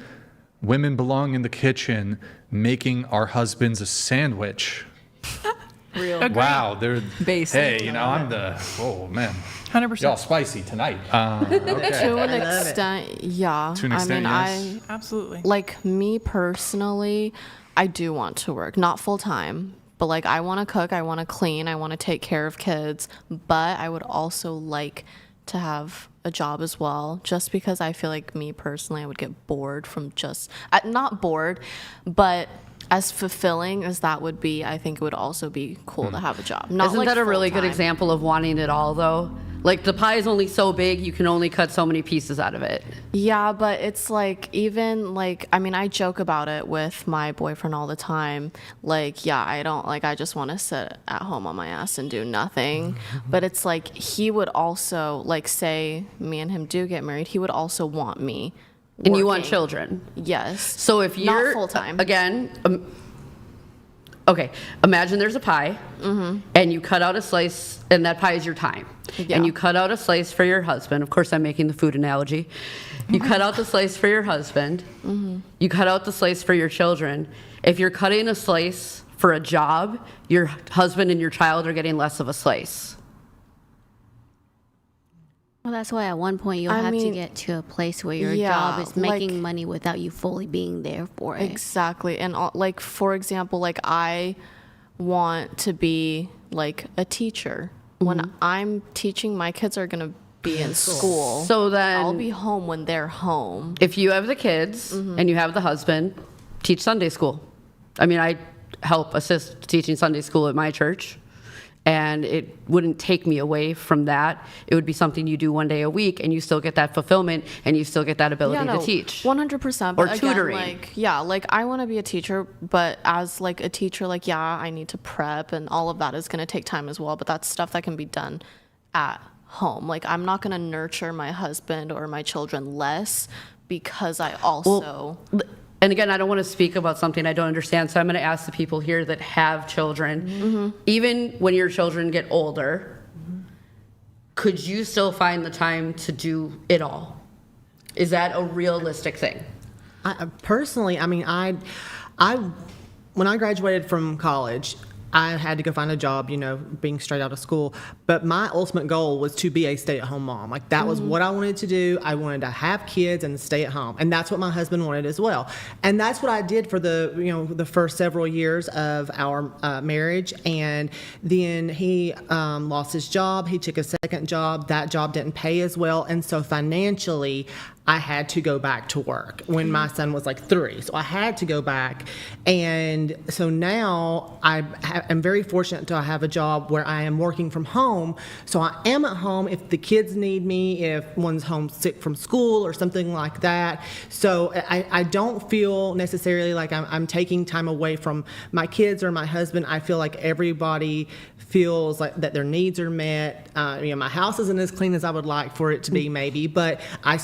women belong in the kitchen making our husbands a sandwich.
Real.
Agreed.
Wow, they're
Basic.
Hey, I'm the man.
100%.
Y'all spicy tonight. Okay.
To an extent, yeah.
To an extent, yes.
Absolutely.
Like me personally, I do want to work, not full time, but like I want to cook, I want to clean, I want to take care of kids, but I would also like to have a job as well, just because I feel like me personally, I would get bored from just, not bored, but as fulfilling as that would be, I think it would also be cool to have a job. Not
Isn't
like
that a really
full-time.
good example of wanting it all, though? Like, the pie is only so big, you can only cut so many pieces out of it.
Yeah, but it's like, even like, I mean, I joke about it with my boyfriend all the time. Like, yeah, I just want to sit at home on my ass and do nothing. But it's like, he would also, like, say me and him do get married, he would also want me
And you want
working.
children.
Yes.
So if you're
Not full time.
Again, okay, imagine there's a pie, and you cut out a slice, and that pie is your time.
Yeah.
And you cut out a slice for your husband. Of course, I'm making the food analogy. You cut out the slice for your husband. You cut out the slice for your children. If you're cutting a slice for a job, your husband and your child are getting less of a slice.
Well, that's why at one point you'll have to get to a place where your
yeah,
job is making
like-
money without you fully being there for it.
Exactly. And like, for example, like I want to be like a teacher. When I'm teaching, my kids are going to be in school.
So then
I'll be home when they're home.
if you have the kids and you have the husband, teach Sunday school. I mean, I help assist teaching Sunday school at my church, and it wouldn't take me away from that. It would be something you do one day a week, and you still get that fulfillment, and you still get that ability to teach.
100%.
Or
But
tutoring.
again, like, yeah, like I want to be a teacher, but as like a teacher, like, yeah, I need to prep, and all of that is going to take time as well. But that's stuff that can be done at home. Like, I'm not going to nurture my husband or my children less because I also.
And again, I don't want to speak about something I don't understand, so I'm going to ask the people here that have children. Even when your children get older, could you still find the time to do it all? Is that a realistic thing?
Personally, I mean, when I graduated from college, I had to go find a job, being straight out of school. But my ultimate goal was to be a stay-at-home mom. Like, that was what I wanted to do. I wanted to have kids and stay at home. And that's what my husband wanted as well. And that's what I did for the first several years of our marriage. And then he lost his job. He took a second job. That job didn't pay as well. And so financially, I had to go back to work when my son was like 3. So I had to go back. And so now I'm very fortunate to have a job where I am working from home. So I am at home if the kids need me, if one's homesick from school or something like that. So I don't feel necessarily like I'm taking time away from my kids or my husband. I feel like everybody feels like that their needs are met. My house isn't as clean as I would like for it to be, maybe, but I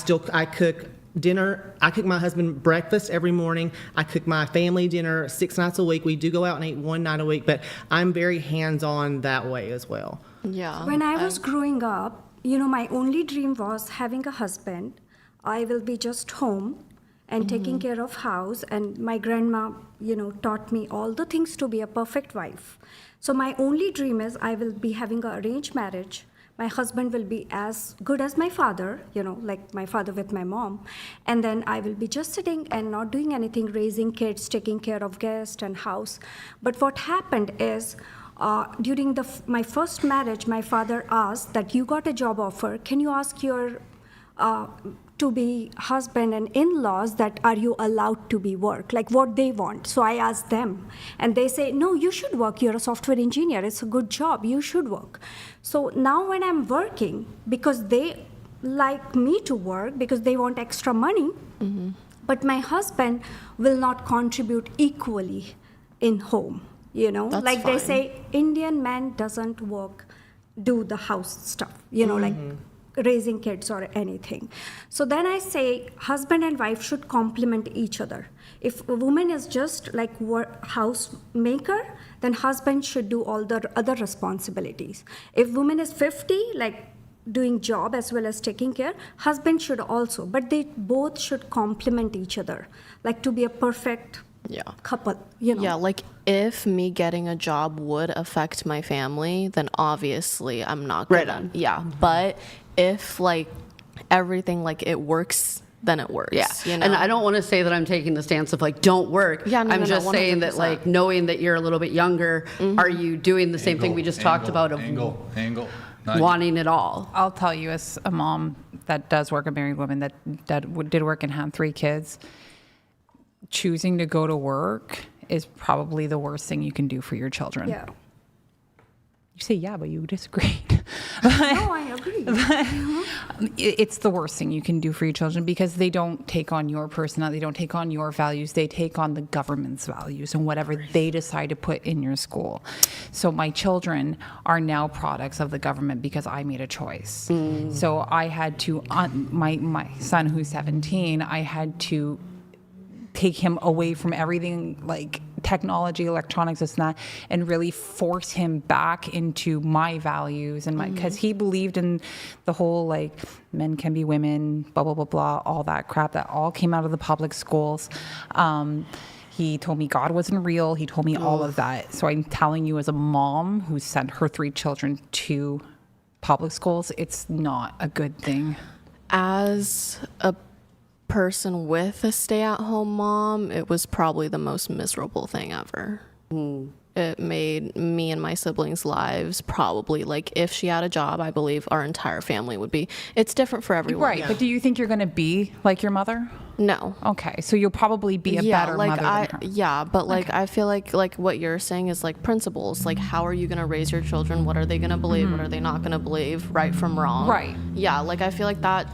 cook dinner. I cook my husband breakfast every morning. I cook my family dinner 6 nights a week. We do go out and eat one night a week, but I'm very hands-on that way as well.
Yeah.
When I was growing up, my only dream was having a husband. I will be just home and taking care of house. And my grandma, taught me all the things to be a perfect wife. So my only dream is I will be having an arranged marriage. My husband will be as good as my father, like my father with my mom. And then I will be just sitting and not doing anything, raising kids, taking care of guests and house. But what happened is, during my first marriage, my father asked that you got a job offer. Can you ask your to-be husband and in-laws that are you allowed to be work, like what they want? So I asked them, and they say, no, you should work. You're a software engineer. It's a good job. You should work. So now when I'm working, because they like me to work, because they want extra money, but my husband will not contribute equally in home.
That's
like
fine.
They say, Indian man doesn't do the house stuff, like raising kids or anything. So then I say husband and wife should complement each other. If a woman is just like housemaker, then husband should do all the other responsibilities. If woman is 50, like doing job as well as taking care. Husband should also, but they both should complement each other, like to be a perfect couple, you know.
Yeah, like if me getting a job would affect my family, then obviously I'm not gonna.
Right on.
Yeah, but if like everything like it works, then it works.
Yeah,
you know?
and I don't want to say that I'm taking the stance of like don't work.
Yeah, no,
I'm
no,
just
no,
saying that like knowing that you're a little bit younger, are you doing the same thing we just talked about of wanting it all?
I'll tell you, as a mom that does work, a married woman that did work and had 3 kids, choosing to go to work is probably the worst thing you can do for your children.
Yeah.
You say, yeah, but you disagreed.
No, I agree.
It's the worst thing you can do for your children because they don't take on your personality, they don't take on your values, they take on the government's values and whatever they decide to put in your school. So my children are now products of the government because I made a choice. So I had to, my son who's 17, I had to take him away from everything like technology, electronics, this and that, and really force him back into my values and because he believed in the whole like men can be women, blah blah blah blah, all that crap that all came out of the public schools. He told me God wasn't real. He told me all of that. So I'm telling you, as a mom who sent her 3 children to public schools, it's not a good thing.
As a person with a stay-at-home mom, it was probably the most miserable thing ever. It made me and my siblings' lives probably, like, if she had a job, I believe our entire family would be. It's different for everyone.
Right, but do you think you're going to be like your mother?
No.
Okay, so you'll probably be a better mother than her.
Yeah, but like I feel like what you're saying is like principles. Like, how are you going to raise your children? What are they going to believe? What are they not going to believe? Right from wrong.
Right.
Yeah, like I feel like that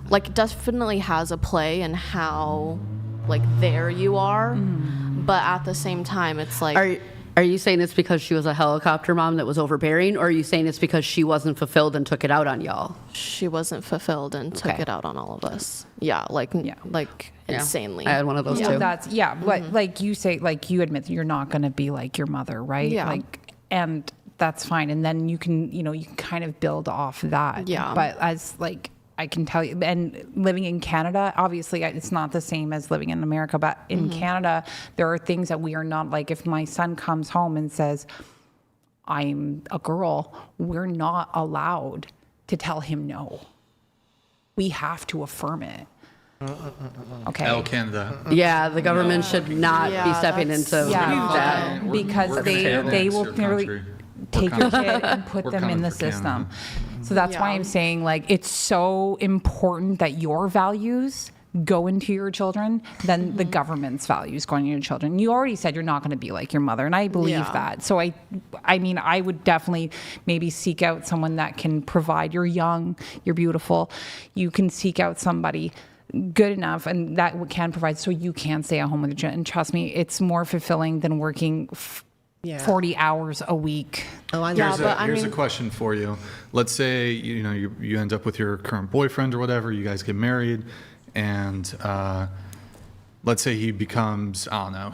like definitely has a play in how like there you are, but at the same time it's like
are you saying it's because she was a helicopter mom that was overbearing, or are you saying it's because she wasn't fulfilled and took it out on y'all?
She wasn't fulfilled and took it out on all of us. Yeah, like insanely.
I had one of those too.
That's but like you say, like you admit that you're not going to be like your mother, right?
Yeah.
Like, and that's fine, and then you can kind of build off that.
Yeah.
But as like I can tell you, and living in Canada, obviously it's not the same as living in America, but in Canada, there are things that we are not, like if my son comes home and says, I'm a girl, we're not allowed to tell him no. We have to affirm it. Okay.
Canada.
Yeah, the government should not be stepping into that.
Because they will really take your kid and put them in the system. So that's why I'm saying, like, it's so important that your values go into your children than the government's values going into your children. You already said you're not going to be like your mother, and I believe that. So I mean, I would definitely maybe seek out someone that can provide. You're young, you're beautiful. You can seek out somebody good enough and that can provide so you can stay at home with your children. And trust me, it's more fulfilling than working 40 hours a week.
Here's a question for you. Let's say you end up with your current boyfriend or whatever. You guys get married, and let's say he becomes, I don't know,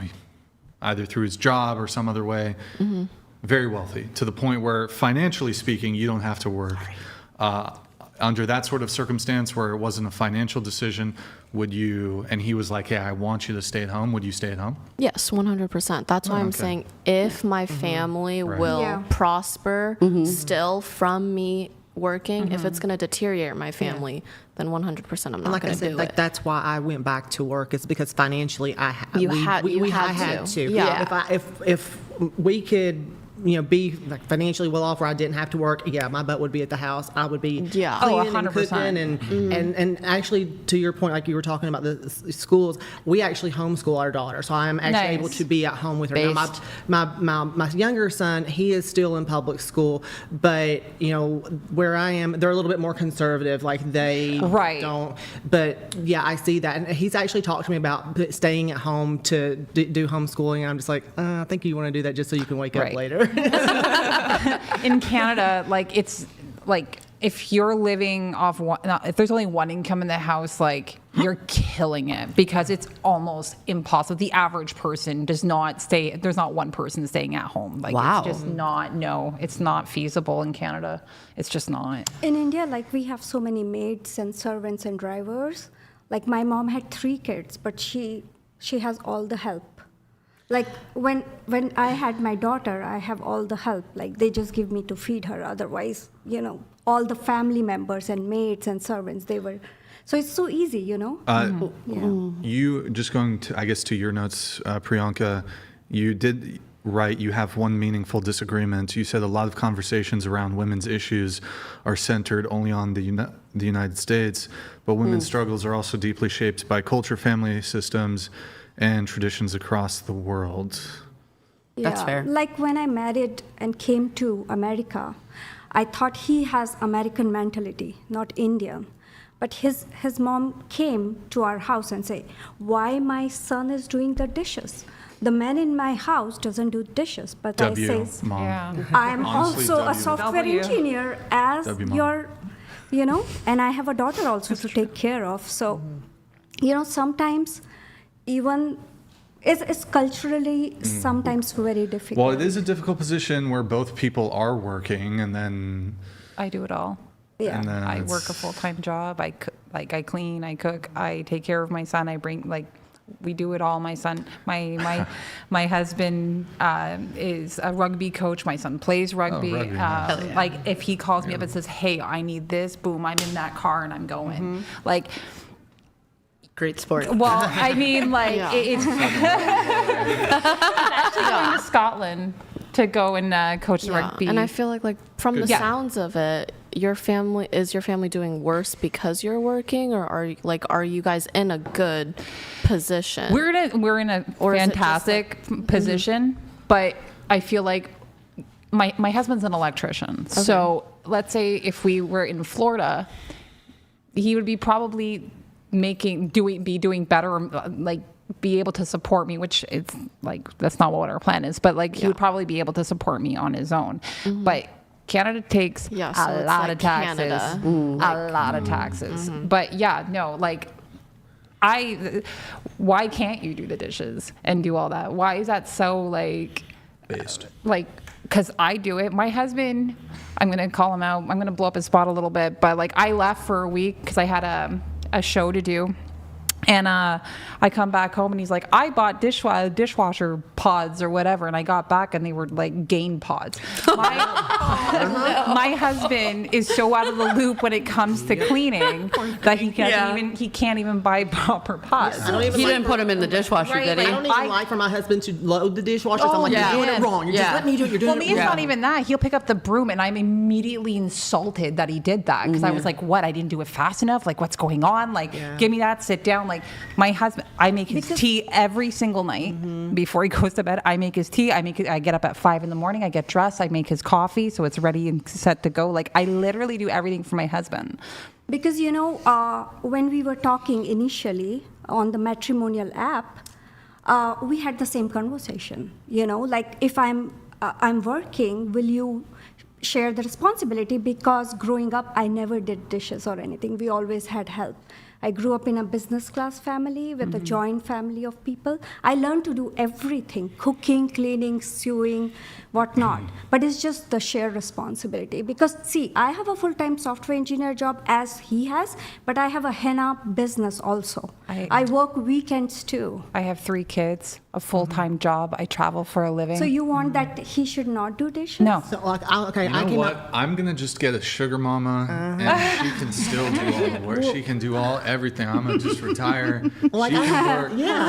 either through his job or some other way, very wealthy to the point where financially speaking, you don't have to work. Under that sort of circumstance where it wasn't a financial decision, would you, and he was like, hey, I want you to stay at home, would you stay at home?
Yes, 100%. That's why I'm saying if my family will prosper still from me working, if it's going to deteriorate my family, then 100% I'm not going to do it.
Like that's why I went back to work, is because financially I had to.
Yeah.
If we could be like financially well off where I didn't have to work, my butt would be at the house. I would be cleaning and cooking and actually, to your point, like you were talking about the schools, we actually homeschool our daughter, so I'm actually able to be at home with her. Now, my younger son, he is still in public school, but where I am, they're a little bit more conservative, like they don't. But I see that, and he's actually talked to me about staying at home to do homeschooling, and I'm just like, I think you want to do that just so you can wake up later.
In Canada, like it's like if you're living off one, if there's only one income in the house, like you're killing it because it's almost impossible. The average person does not stay. There's not one person staying at home. Like it's just not. No, it's not feasible in Canada. It's just not.
In India, like we have so many maids and servants and drivers. Like my mom had 3 kids, but she has all the help. Like when I had my daughter, I have all the help. Like they just give me to feed her. Otherwise, all the family members and maids and servants, they were. So it's so easy,
You just going to, I guess, to your notes, Priyanka, you did write you have one meaningful disagreement. You said a lot of conversations around women's issues are centered only on the United States, but women's struggles are also deeply shaped by culture, family systems, and traditions across the world.
Yeah.
That's fair.
Like when I married and came to America, I thought he has American mentality, not Indian. But his mom came to our house and said, why my son is doing the dishes? The man in my house doesn't do dishes. But I say, I'm also a software engineer as your, and I have a daughter also to take care of. So, sometimes even it's culturally sometimes very difficult.
Well, it is a difficult position where both people are working, and then
I do it all.
Yeah,
and then
I work a full-time job. I clean, I cook, I take care of my son. We do it all. My son, my husband is a rugby coach. My son plays rugby.
Rugby.
Like if he calls me up and says, "Hey, I need this," boom, I'm in that car and I'm going. Like.
Great sport.
Well, I mean, like, it's actually going to Scotland to go and coach the rugby.
And I feel like from the sounds of it, your family doing worse because you're working, or are you guys in a good position?
We're in a fantastic position, but I feel like my husband's an electrician. Okay. So let's say if we were in Florida, he would be probably be doing better, like be able to support me, which it's like that's not what our plan is, but like he would probably be able to support me on his own. But Canada takes a lot of taxes. A lot of taxes. But why can't you do the dishes and do all that? Why is that so based? Because I do it. My husband, I'm going to call him out. I'm going to blow up his spot a little bit, but I left for a week because I had a show to do. And I come back home and he's like, I bought dishwasher pods or whatever. And I got back and they were like Gain pods. My husband is so out of the loop when it comes to cleaning that he can't even buy proper pods.
He didn't put them in the dishwasher, did he?
I don't even like for my husband to load the dishwasher. So I'm like, you're doing it wrong. You're just letting me do it. You're doing it wrong.
It's not even that. He'll pick up the broom and I'm immediately insulted that he did that. Because I was like, what? I didn't do it fast enough? Like, what's going on? Like, give me that, sit down. Like, my husband, I make his tea every single night before he goes to bed. I make his tea. I get up at 5 a.m. I get dressed. I make his coffee so it's ready and set to go. Like, I literally do everything for my husband.
Because when we were talking initially on the matrimonial app, we had the same conversation. Like if I'm working, will you share the responsibility? Because growing up, I never did dishes or anything. We always had help. I grew up in a business class family with a joint family of people. I learned to do everything, cooking, cleaning, sewing, whatnot. But it's just the shared responsibility. Because, see, I have a full-time software engineer job as he has, but I have a henna business also. I work weekends too.
I have 3 kids, a full-time job. I travel for a living.
So you want that he should not do dishes?
No.
So,
I'm going to just get a sugar mama, and she can still do all the work. She can do everything. I'm going to just retire.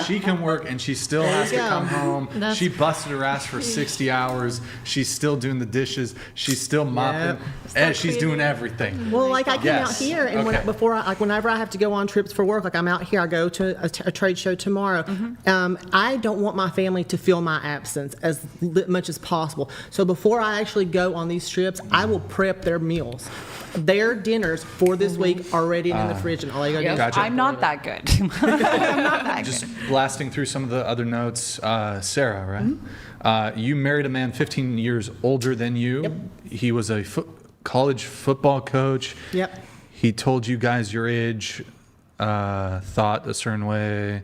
She can work, and she still has to come home. She busted her ass for 60 hours. She's still doing the dishes. She's still mopping. And she's doing everything.
Well, I came out here, and whenever I have to go on trips for work, I'm out here. I go to a trade show tomorrow. I don't want my family to feel my absence as much as possible. So before I actually go on these trips, I will prep their meals. Their dinners for this week are ready in the fridge, and all I gotta do.
Gotcha.
I'm not that good.
Just blasting through some of the other notes, Sarah, right? You married a man 15 years older than you.
Yep.
He was a college football coach.
Yep.
He told you guys your age, thought a certain way,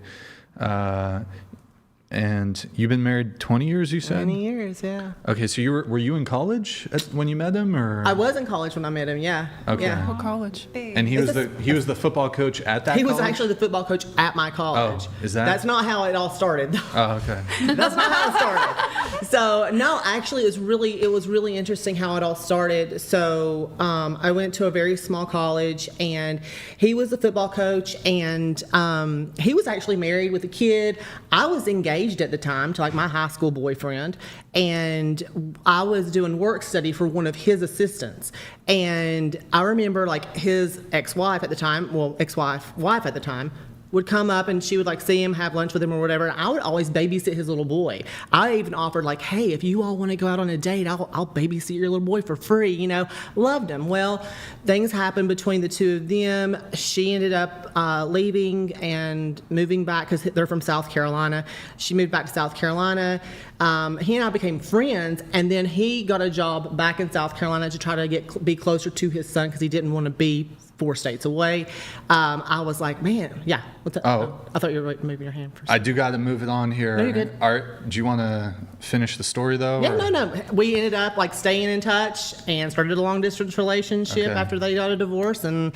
and you've been married 20 years, you said?
20 years, yeah.
Okay, so were you in college when you met him, or?
I was in college when I met him, yeah.
Okay.
Yeah.
What college?
And he was the football coach at that
He was
college?
actually the football coach at my college.
Oh, is that?
That's not how it all started.
Oh, okay.
That's not how it started. So no, actually, it was really interesting how it all started. So I went to a very small college, and he was the football coach, and he was actually married with a kid. I was engaged at the time to like my high school boyfriend, and I was doing work study for one of his assistants. And I remember like his wife at the time would come up, and she would like see him, have lunch with him or whatever. And I would always babysit his little boy. I even offered like, hey, if you all want to go out on a date, I'll babysit your little boy for free, you know. Loved him. Well, things happened between the two of them. She ended up leaving and moving back because they're from South Carolina. She moved back to South Carolina. He and I became friends, and then he got a job back in South Carolina to try to be closer to his son because he didn't want to be 4 states away. I was like, man, yeah. What's that?
Oh.
I thought you were moving your hand for a
I do got to move it on here.
No, you're good.
Do you want to finish the story though?
Yeah, no. We ended up like staying in touch and started a long distance relationship after they got a divorce, and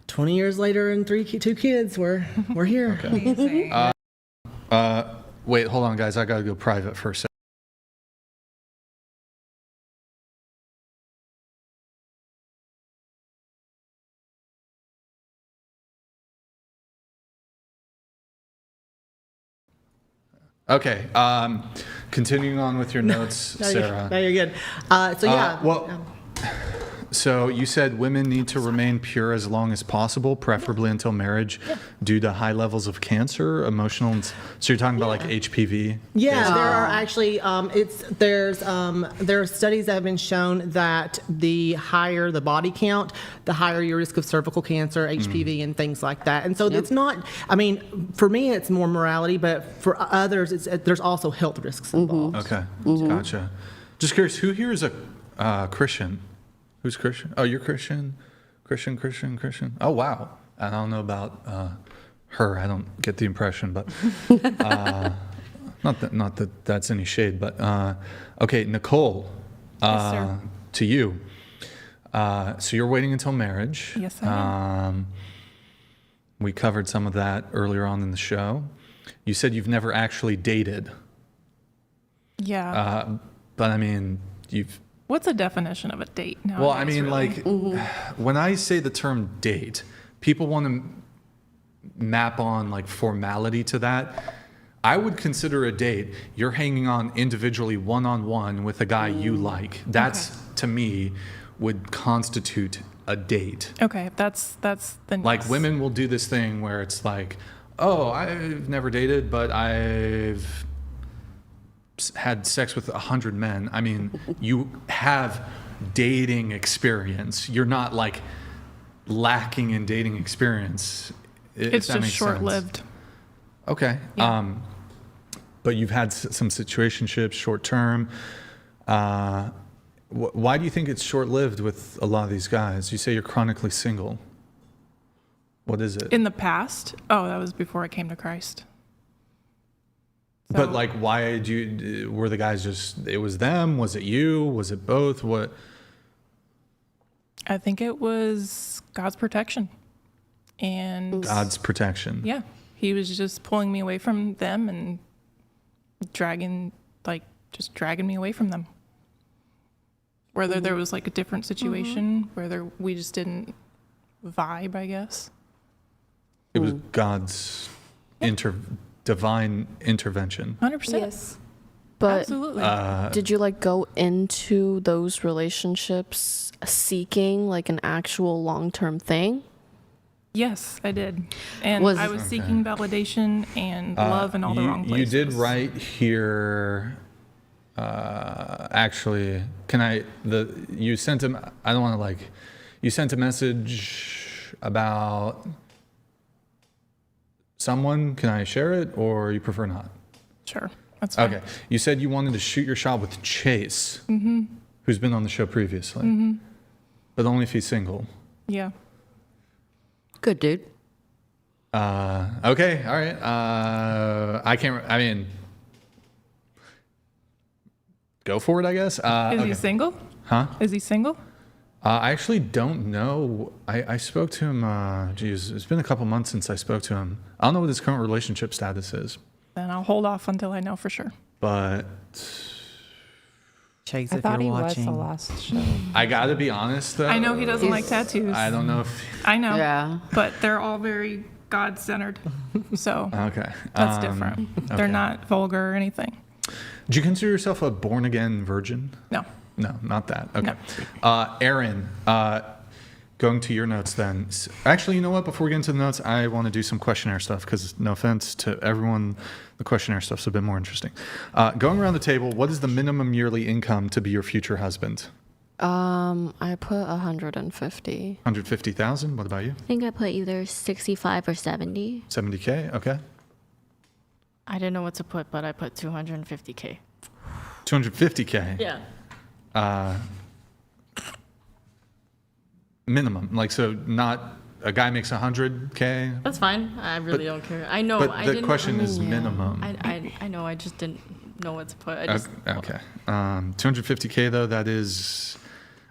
20 years later and 2 kids, we're here.
Okay. Wait, hold on, guys. I got to go private for a second. Okay, continuing on with your notes, Sarah.
No, you're good.
So you said women need to remain pure as long as possible, preferably until marriage, due to high levels of cancer, emotional. So you're talking about like HPV?
Yeah, there are actually there are studies that have been shown that the higher the body count, the higher your risk of cervical cancer, HPV, and things like that. And so it's not. I mean, for me, it's more morality, but for others, there's also health risks involved.
Okay, gotcha. Just curious, who here is a Christian? Who's Christian? Oh, you're Christian? Christian. Oh, wow. I don't know about her. I don't get the impression, but not that that's any shade, but okay, Nicole,
Yes, sir.
to you. So you're waiting until marriage.
Yes, I am.
We covered some of that earlier on in the show. You said you've never actually dated.
Yeah.
But I mean, you've...
What's the definition of a date nowadays?
Well, I mean,
really?
like, when I say the term date, people want to map on like formality to that. I would consider a date, you're hanging on individually one-on-one with a guy you like. That's, to me, would constitute a date.
Okay, that's the
Like, women will do this thing where it's like, oh, I've never dated, but I've had sex with 100 men. I mean, you have dating experience. You're not like lacking in dating experience.
It's just short-lived.
Okay.
Yeah.
But you've had some situationships, short-term. Why do you think it's short-lived with a lot of these guys? You say you're chronically single. What is it?
In the past? Oh, that was before I came to Christ. So,
but like, why were the guys just, it was them? Was it you? Was it both? What?
I think it was God's protection. And
God's protection.
Yeah. He was just pulling me away from them and dragging me away from them. Whether there was like a different situation, whether we just didn't vibe, I guess.
It was God's divine intervention.
100%.
Yes. But
absolutely.
Did you like go into those relationships seeking like an actual long-term thing?
Yes, I did. And I was seeking validation and love in all the wrong places.
You did write here, actually, you sent him, I don't want to like, you sent a message about someone. Can I share it, or you prefer not?
Sure, that's fine.
Okay. You said you wanted to shoot your shot with Chase, who's been on the show previously. But only if he's single.
Yeah.
Good dude.
Okay, all right. I mean, go for it, I guess.
Is he single?
Huh?
Is he single?
I actually don't know. I spoke to him, it's been a couple months since I spoke to him. I don't know what his current relationship status is.
Then I'll hold off until I know for sure.
But
Chase,
I
if
thought
you're
he
watching.
was the last show.
I gotta be honest, though.
I know he doesn't like tattoos.
I don't know if...
I know.
Yeah.
But they're all very God-centered. So
Okay.
that's different. They're
okay.
not vulgar or anything.
Do you consider yourself a born-again virgin?
No.
No, not that. Okay.
No.
Aaron, going to your notes then. Actually, you know what? Before we get into the notes, I want to do some questionnaire stuff because, no offense to everyone, the questionnaire stuff's a bit more interesting. Going around the table, what is the minimum yearly income to be your future husband?
I put 150.
150,000. What about you?
I think I put either 65 or 70.
70K. Okay.
I didn't know what to put, but I put 250K.
250K.
Yeah.
Minimum, like, so not a guy makes 100K.
That's fine. I really don't care. I know.
But
I
the
didn't,
question is minimum.
I know. I just didn't know what to put. I just,
Okay. 250K though. That is,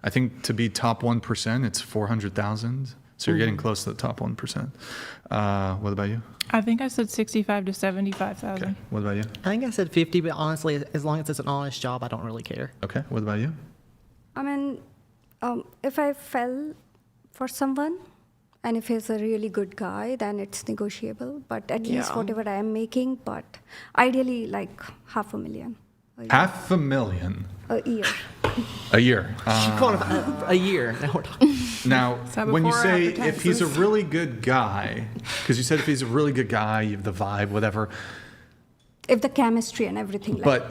I think, to be top 1%, it's 400,000. So you're getting close to the top 1%. What about you?
I think I said 65 to 75,000.
Okay. What about you?
I think I said 50, but honestly, as long as it's an honest job, I don't really care.
Okay. What about you?
I mean, if I fell for someone and if he's a really good guy, then it's negotiable. But at least whatever I am making, but ideally like $500,000.
$500,000
A year.
a year.
A year. Now we're talking.
Now,
that
when you
before or
say
after
if he's a
taxes?
really good guy, because you said if he's a really good guy, you have the vibe, whatever.
If the chemistry and everything like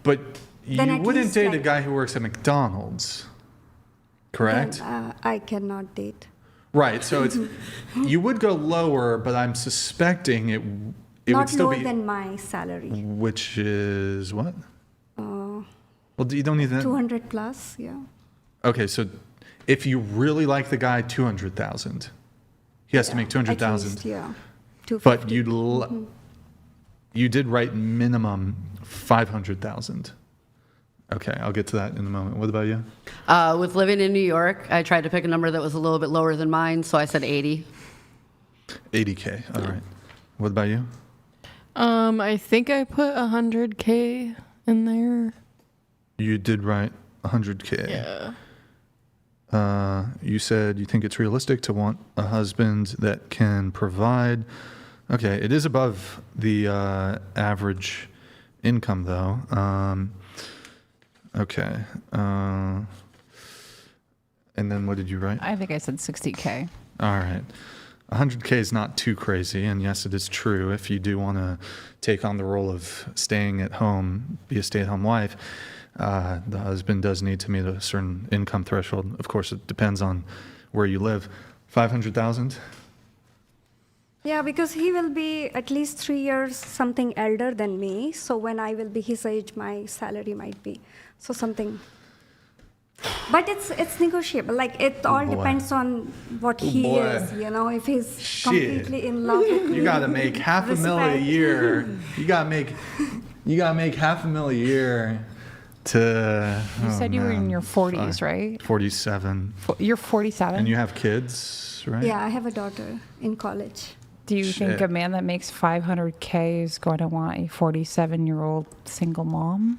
But
Then
you
at
wouldn't
least,
date a
like-
guy who works at McDonald's, correct?
then, I cannot date.
Right. So it's you would go lower, but I'm suspecting it would
Not
still
lower
be
than my salary.
which is what? Well, you don't need that.
200 plus, yeah.
Okay, so if you really like the guy, 200,000. He has to make
At
200,000.
least, yeah. 250.
But you did write minimum 500,000. Okay, I'll get to that in a moment. What about you?
With living in New York, I tried to pick a number that was a little bit lower than mine, so I said 80.
80K. All right. What about you?
I think I put 100K in there.
You did write 100K.
Yeah.
You said you think it's realistic to want a husband that can provide. Okay, it is above the average income, though. Okay. And then what did you write?
I think I said 60K.
All right. 100K is not too crazy, and yes, it is true. If you do want to take on the role of staying at home, be a stay-at-home wife, the husband does need to meet a certain income threshold. Of course, it depends on where you live. 500,000.
Yeah, because he will be at least 3 years something elder than me. So when I will be his age, my salary might be so something. But it's negotiable. Like it all
boy.
depends on what he
boy.
is. You know, if he's
Shit.
completely in love with me.
You got to make $500,000 a
respect.
year. You got to make $500,000 a year to.
You said you were in your 40s, right?
47.
You're 47?
And you have kids, right?
Yeah, I have a daughter in college.
Do you think
Shit.
a man that makes 500K is going to want a 47-year-old single mom?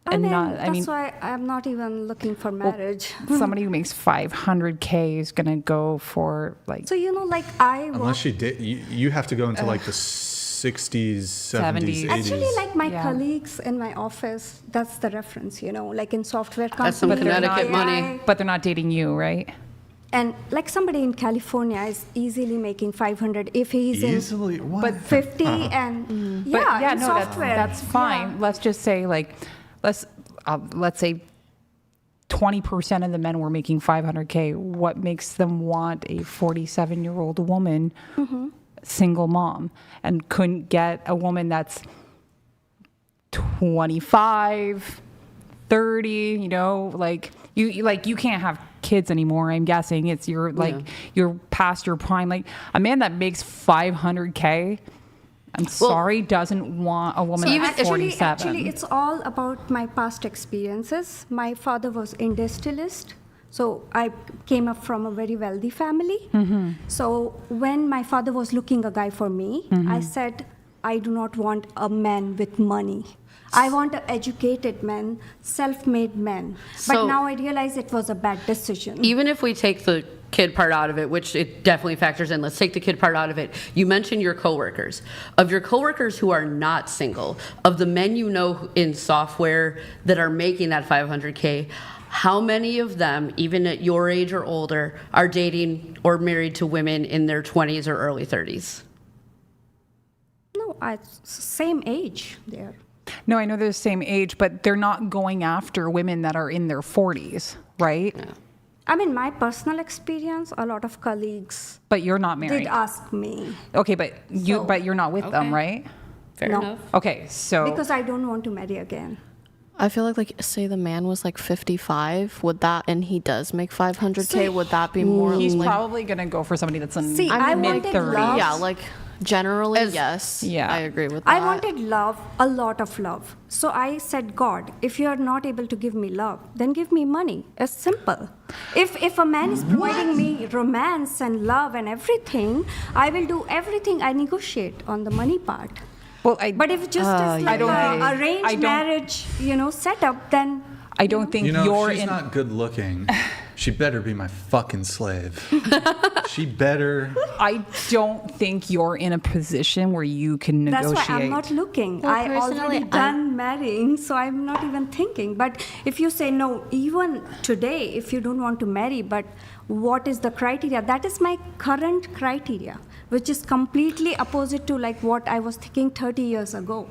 I mean, why I'm not even looking for marriage.
Somebody who makes 500K is going to go for like.
So like I work.
Unless you have to go into like the 60s, 70s, 80s.
Actually, like my
Yeah.
colleagues in my office, that's the reference. Like in software
That's some
companies.
Connecticut
AI,
money.
But they're not dating you, right?
And like somebody in California is easily making 500 if he's
Easily?
in.
What?
But 50 and
But
yeah, in
no,
software.
that's fine.
Yeah.
Let's just say let's say 20% of the men were making 500K. What makes them want a 47-year-old woman, single mom, and couldn't get a woman that's 25, 30? You can't have kids anymore. I'm guessing it's you're past your prime. Like a man that makes $500K, I'm sorry, doesn't want a woman that's 47.
Actually, it's all about my past experiences. My father was industrialist. So I came up from a very wealthy family. Mm-hmm. So when my father was looking a guy for me, I said, I do not want a man with money. I want an educated man, self-made man. But now I realize it was a bad decision.
Even if we take the kid part out of it, which it definitely factors in, let's take the kid part out of it. You mentioned your coworkers. Of your coworkers who are not single, of the men you know in software that are making that 500K, how many of them, even at your age or older, are dating or married to women in their 20s or early 30s?
No, same age there.
No, I know they're the same age, but they're not going after women that are in their 40s, right?
Yeah.
I mean, my personal experience, a lot of colleagues.
But you're not married.
Did ask me.
Okay, but you're not with them, right?
Fair enough.
Okay, so
because I don't want to marry again.
I feel like say the man was like 55, would that, and he does make 500K, would that be more?
He's probably gonna go for somebody that's in
mid-30s. Yeah, like generally, yes.
Yeah,
I agree with that.
I wanted love, a lot of love. So I said, God, if you are not able to give me love, then give me money. It's simple. If a man is providing me romance and love and everything, I will do everything. I negotiate on the money part.
Well,
but if just is like arranged marriage, setup, then
I don't think
she's not good looking. She better be my fucking slave. She better.
I don't think you're in a position where you can negotiate.
That's why I'm not looking.
Well,
I already done marrying, so I'm not even thinking. But if you say no, even today, if you don't want to marry, but what is the criteria? That is my current criteria, which is completely opposite to like what I was thinking 30 years ago.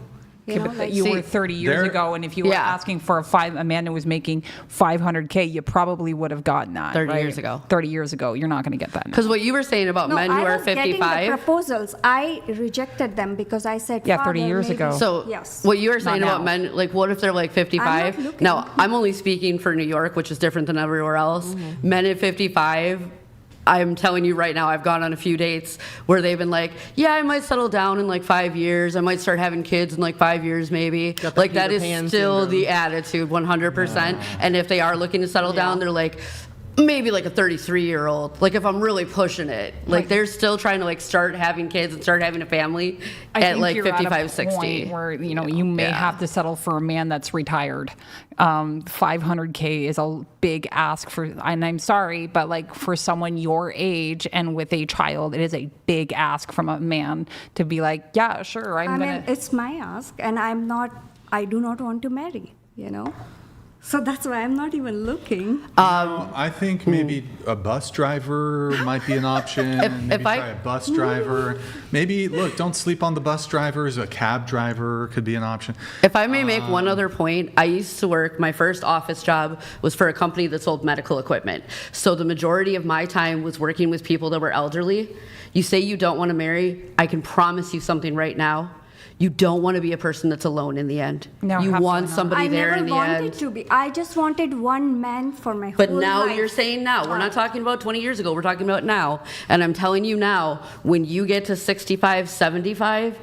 You were 30 years ago, and if you were asking for a man who was making 500K, you probably would have gotten that
30 years ago.
30 years ago, you're not going to get that.
Because what you were saying about men who are 55.
Getting the proposals, I rejected them because I said,
30 years ago.
So what you were saying about men, like what if they're like 55? Now, I'm only speaking for New York, which is different than everywhere else. Mm-hmm. Men at 55. I'm telling you right now, I've gone on a few dates where they've been like, yeah, I might settle down in like 5 years. I might start having kids in like 5 years, maybe. Like that is still the attitude, 100%. And if they are looking to settle down, they're like, maybe like a 33-year-old. Like if I'm really pushing it, like they're still trying to like start having kids and start having a family at like 55, 60.
Where you may have to settle for a man that's retired. 500K is a big ask for, and I'm sorry, but like for someone your age and with a child, it is a big ask from a man to be like, yeah, sure, I mean,
it's my ask, and I do not want to marry. So that's why I'm not even looking.
I think maybe a bus driver might be an option. Maybe try a bus driver. Maybe, look, don't sleep on the bus drivers. A cab driver could be an option.
If I may make one other point, I used to work, my first office job was for a company that sold medical equipment. So the majority of my time was working with people that were elderly. You say you don't want to marry, I can promise you something right now. You don't want to be a person that's alone in the end. No, you want somebody there in the end.
I never wanted to be. I just wanted one man for my whole life.
But now you're saying now. We're not talking about 20 years ago. We're talking about now. And I'm telling you now, when you get to 65, 75,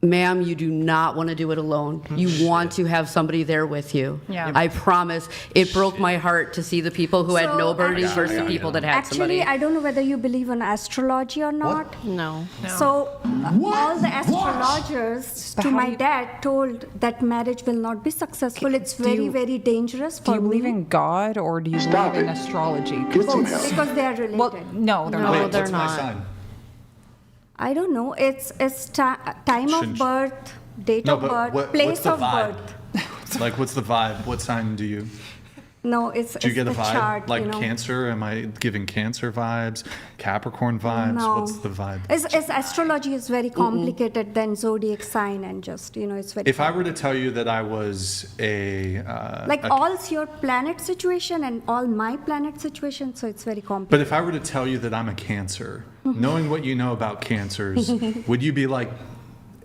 ma'am, you do not want to do it alone. You want to have somebody there with you. Yeah. I promise. It broke my heart to see the people who had no birdies versus people that had somebody.
Actually, I don't know whether you believe in astrology or not.
What? No.
So all the astrologers to my dad told that marriage will not be successful. It's very, very dangerous for me.
Do you believe in God or do you believe in astrology?
Both, because they are related.
Well, no, they're not.
Wait, they're not.
I don't know. It's time of birth, date of birth, place of birth.
Like, what's the vibe? What sign do you?
No, it's
Do you get a vibe?
chart,
like Cancer? Am I giving Cancer vibes? Capricorn vibes?
No.
What's the vibe?
It's astrology is very complicated than zodiac sign and just, it's very
If I were to tell you that I was
all's your planet situation and all my planet situation, so it's very complicated.
But if I were to tell you that I'm a Cancer, knowing what you know about Cancers, would you be like,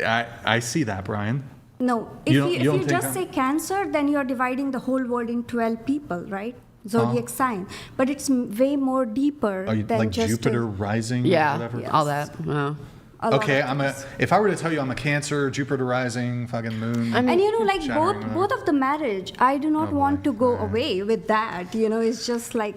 I see that, Brian?
No, if you just say Cancer, then you are dividing the whole world in 12 people, right? zodiac sign, but it's way more deeper than
like
just
Jupiter rising?
Yeah,
whatever?
Yes.
all that. Wow.
Okay, if I were to tell you I'm a Cancer, Jupiter rising, fucking moon.
And like
shattering,
both of the marriage, I do not want to go
All right.
away with that. It's just like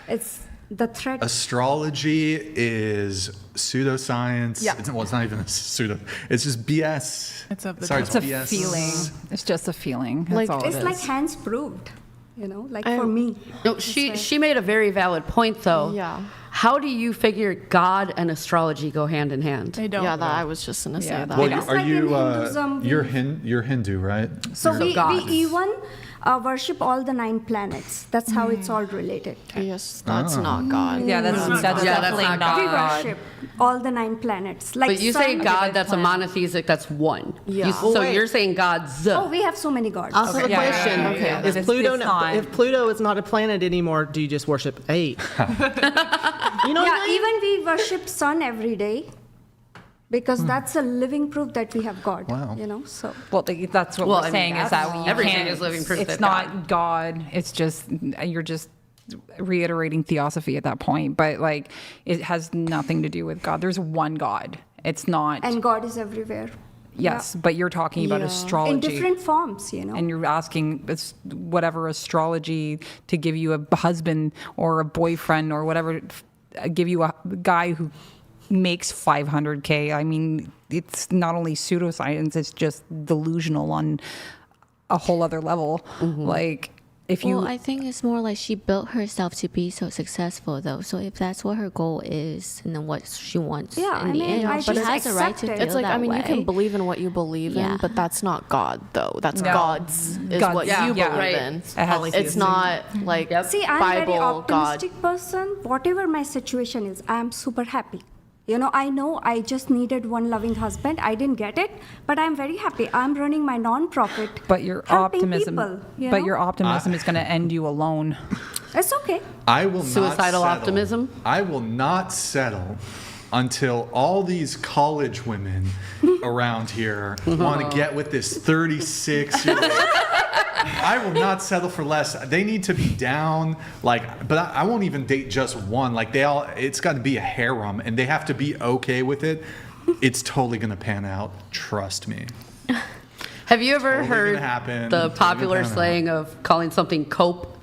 it's the threat.
Astrology is pseudoscience.
Yeah.
It's not even a pseudo. It's just BS.
It's of the
Sorry,
It's a
BS.
feeling. It's just a feeling. That's
Like,
all
It's
it
like
is.
hands proved. Like for me.
No, she made a very valid point though.
Yeah.
How do you figure God and astrology go hand in hand?
They don't.
Yeah, I was just gonna say
Yeah.
that.
Well,
Just
are
like
you?
in Hinduism,
You're Hindu, right?
So we
gods.
even worship all the 9 planets. That's how it's all related.
Yes, that's not God.
Yeah, that's definitely
not
not
We
God.
worship all the 9 planets. Like
But you say
sun-
God, that's a monotheistic, that's one.
Yeah.
So
Wait.
you're saying God's.
Oh, we have so many gods.
Also, the
Yeah,
question:
yeah, yeah, yeah.
Is
It's
Pluto?
not-
If Pluto is not a planet anymore, do you just worship 8?
Yeah, even we worship sun every day because that's a living proof that we have God.
Wow.
So
Well, that's what
Well,
we're
I mean,
saying is that you
everything
can't,
is living proof
it's
that
not God. It's just you're just reiterating theosophy at that point, but like it has nothing to do with God. There's one God. It's not.
and God is everywhere.
Yes, but you're talking about
Yeah.
astrology.
In different forms,
And you're asking whatever astrology to give you a husband or a boyfriend or whatever, give you a guy who makes $500K. I mean, it's not only pseudoscience, it's just delusional on a whole other level. Like, if you.
Well, I think it's more like she built herself to be so successful, though. So if that's what her goal is, and then what she wants
Yeah,
in
I
the
mean,
end,
I
she
just
has a right
accept
to
it.
feel
It's like,
that
I mean, you can
way.
believe in what you believe
Yeah.
in, but that's not God, though. That's
No.
God's is
God's-
what
yeah,
you
yeah,
believe
right.
in.
It has-
It's not like
See, I'm a very
Bible God.
optimistic person. Whatever my situation is, I'm super happy. I know I just needed one loving husband. I didn't get it, but I'm very happy. I'm running my non-profit.
But your
helping
optimism,
people,
but your optimism is going to end you alone.
It's okay.
I will
Suicidal
not settle.
optimism?
I will not settle until all these college women around here want to get with this 36-year-old. I will not settle for less. They need to be down, but I won't even date just one. It's got to be a harem, and they have to be okay with it. It's totally going to pan out. Trust me.
Have you ever
Totally
heard
gonna happen.
the
Totally
popular
gonna pan
slaying of calling something cope?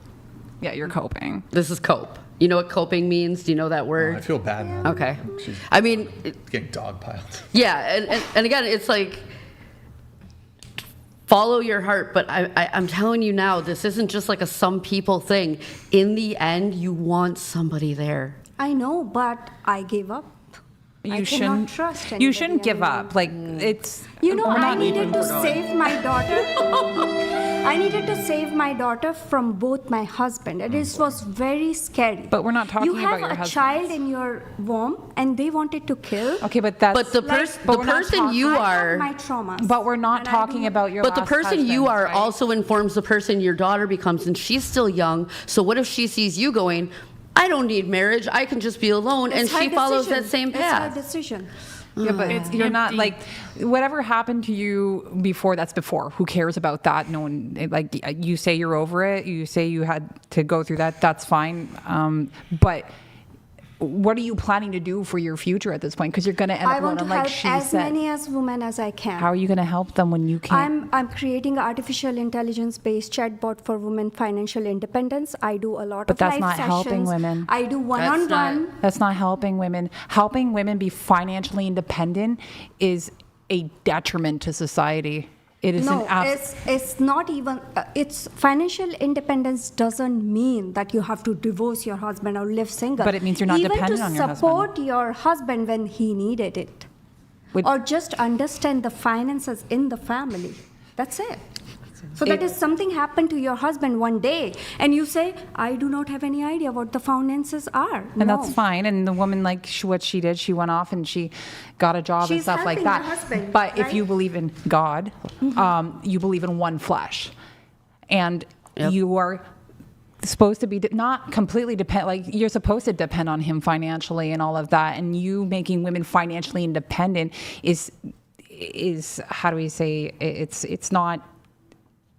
Yeah, you're coping.
This is cope. You know what coping means? Do you know that
Oh,
word?
I feel bad now.
Okay.
She's
I mean,
getting dogpiled.
yeah, and again, it's like follow your heart. But I'm telling you now, this isn't just like a some people thing. In the end, you want somebody there.
I know, but I gave up. I cannot trust anybody.
You shouldn't give up. Like it's.
I needed to save my daughter. I needed to save my daughter from both my husband. And it was very scary.
But we're not talking
about
your
You have a
husbands.
child in your womb, and they wanted to kill.
Okay, but that's.
But the person you
I
are.
have my traumas.
But we're not
and I
talking
do-
about your.
But the
last
person you
husband,
are
right?
also informs the person your daughter becomes, and she's still young. So what if she sees you going, I don't need marriage, I can just be alone, and
It's her
she follows
decision.
that same
It's her
path.
decision.
Yeah, but you're not like whatever happened to you before. That's before. Who cares about that? No one. You say you're over it. You say you had to go through that. That's fine. But what are you planning to do for your future at this point? Because you're going to end
I
up
want to
alone, like
help
she
as
said.
many as women as I can.
How are you going to help them when you can't?
I'm creating an artificial intelligence-based chatbot for women financial independence. I do a lot
But
of
that's
live
not
sessions.
helping women.
I do one-on-one.
That's not helping women. Helping women be financially independent is a detriment to society. It is
No,
an
it's not even. It's financial independence doesn't mean that you have to divorce your husband or live single.
But it means you're not
even
dependent
to
on your husband.
support your husband when he needed it, or just understand the finances in the family. That's it. So that is something happened to your husband one day, and you say, "I do not have any idea what the finances are."
And
No.
that's fine. And the woman, what she did, she went off and she got a job and
She's
stuff like
helping
that.
her husband,
But if
right?
you believe in God, you believe in one flesh, and you are supposed to be not completely depend. Like you're supposed to depend on him financially and all of that. And you making women financially independent is how do we say it's not.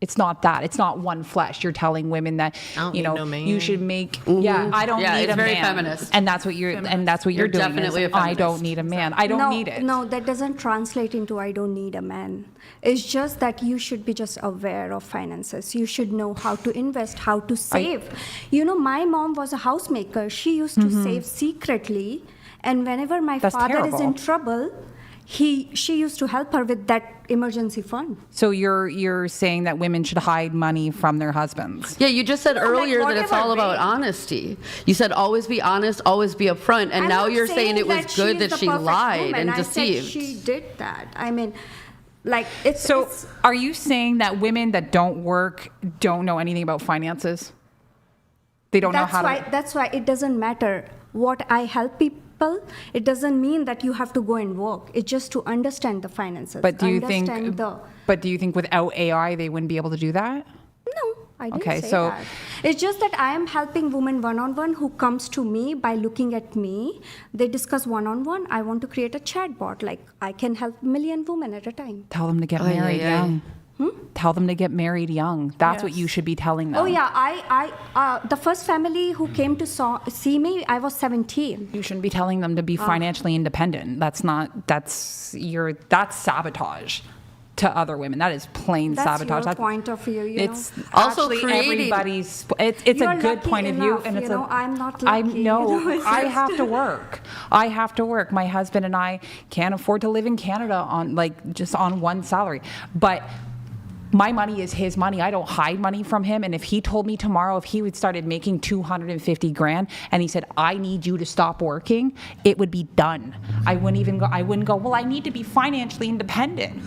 It's not that. It's not one flesh. You're telling women that, you know, you should make. Yeah, I don't need a man.
Yeah, it's very feminist.
And that's what you're. And that's what you're doing.
Definitely a
I
feminist.
don't need a man. I don't need it.
No, that doesn't translate into I don't need a man. It's just that you should be just aware of finances. You should know how to invest, how to save. You know, my mom was a housemaker. She used to save secretly, and whenever my father is in trouble, she used to help her with that emergency fund.
So you're saying that women should hide money from their husbands?
Yeah, you just said earlier that it's all about honesty. You said always be honest, always be upfront, and now you're saying it was good that she lied and deceived.
I said she did that. I mean, like it's.
So are you saying that women that don't work don't know anything about finances? They don't know how to.
That's why it doesn't matter what I help people. It doesn't mean that you have to go and work. It's just to understand the finances.
But do you think without AI they wouldn't be able to do that?
No, I didn't say that. It's just that I am helping women one-on-one who comes to me by looking at me. They discuss one-on-one. I want to create a chat bot. Like I can help 1 million women at a time.
Tell them to get married young. Tell them to get married young. That's what you should be telling them.
Oh yeah, I the first family who came to see me, I was 17.
You shouldn't be telling them to be financially independent. That's sabotage to other women. That is plain sabotage.
That's your point of view.
It's
know?
Also
actually
creating.
It's a good point of view, and it's
I'm not lucky.
I have to work. I have to work. My husband and I can't afford to live in Canada on just on one salary, but my money is his money. I don't hide money from him. And if he told me tomorrow, if he started making $250,000 and he said, I need you to stop working, it would be done. I wouldn't go, well, I need to be financially independent.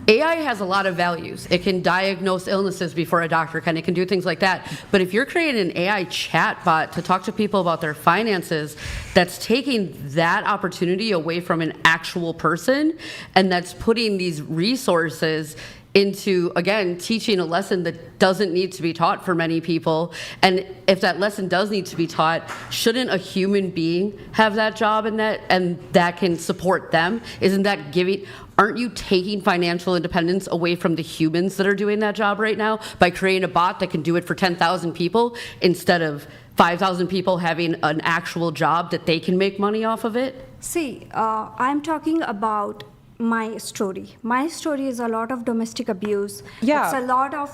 AI has a lot of values. It can diagnose illnesses before a doctor can. It can do things like that. But if you're creating an AI chatbot to talk to people about their finances, that's taking that opportunity away from an actual person, and that's putting these resources into, again, teaching a lesson that doesn't need to be taught for many people. And if that lesson does need to be taught, shouldn't a human being have that job and that can support them? Aren't you taking financial independence away from the humans that are doing that job right now by creating a bot that can do it for 10,000 people instead of 5,000 people having an actual job that they can make money off of it?
See, I'm talking about my story. My story is a lot of domestic abuse.
Yeah.
It's a lot of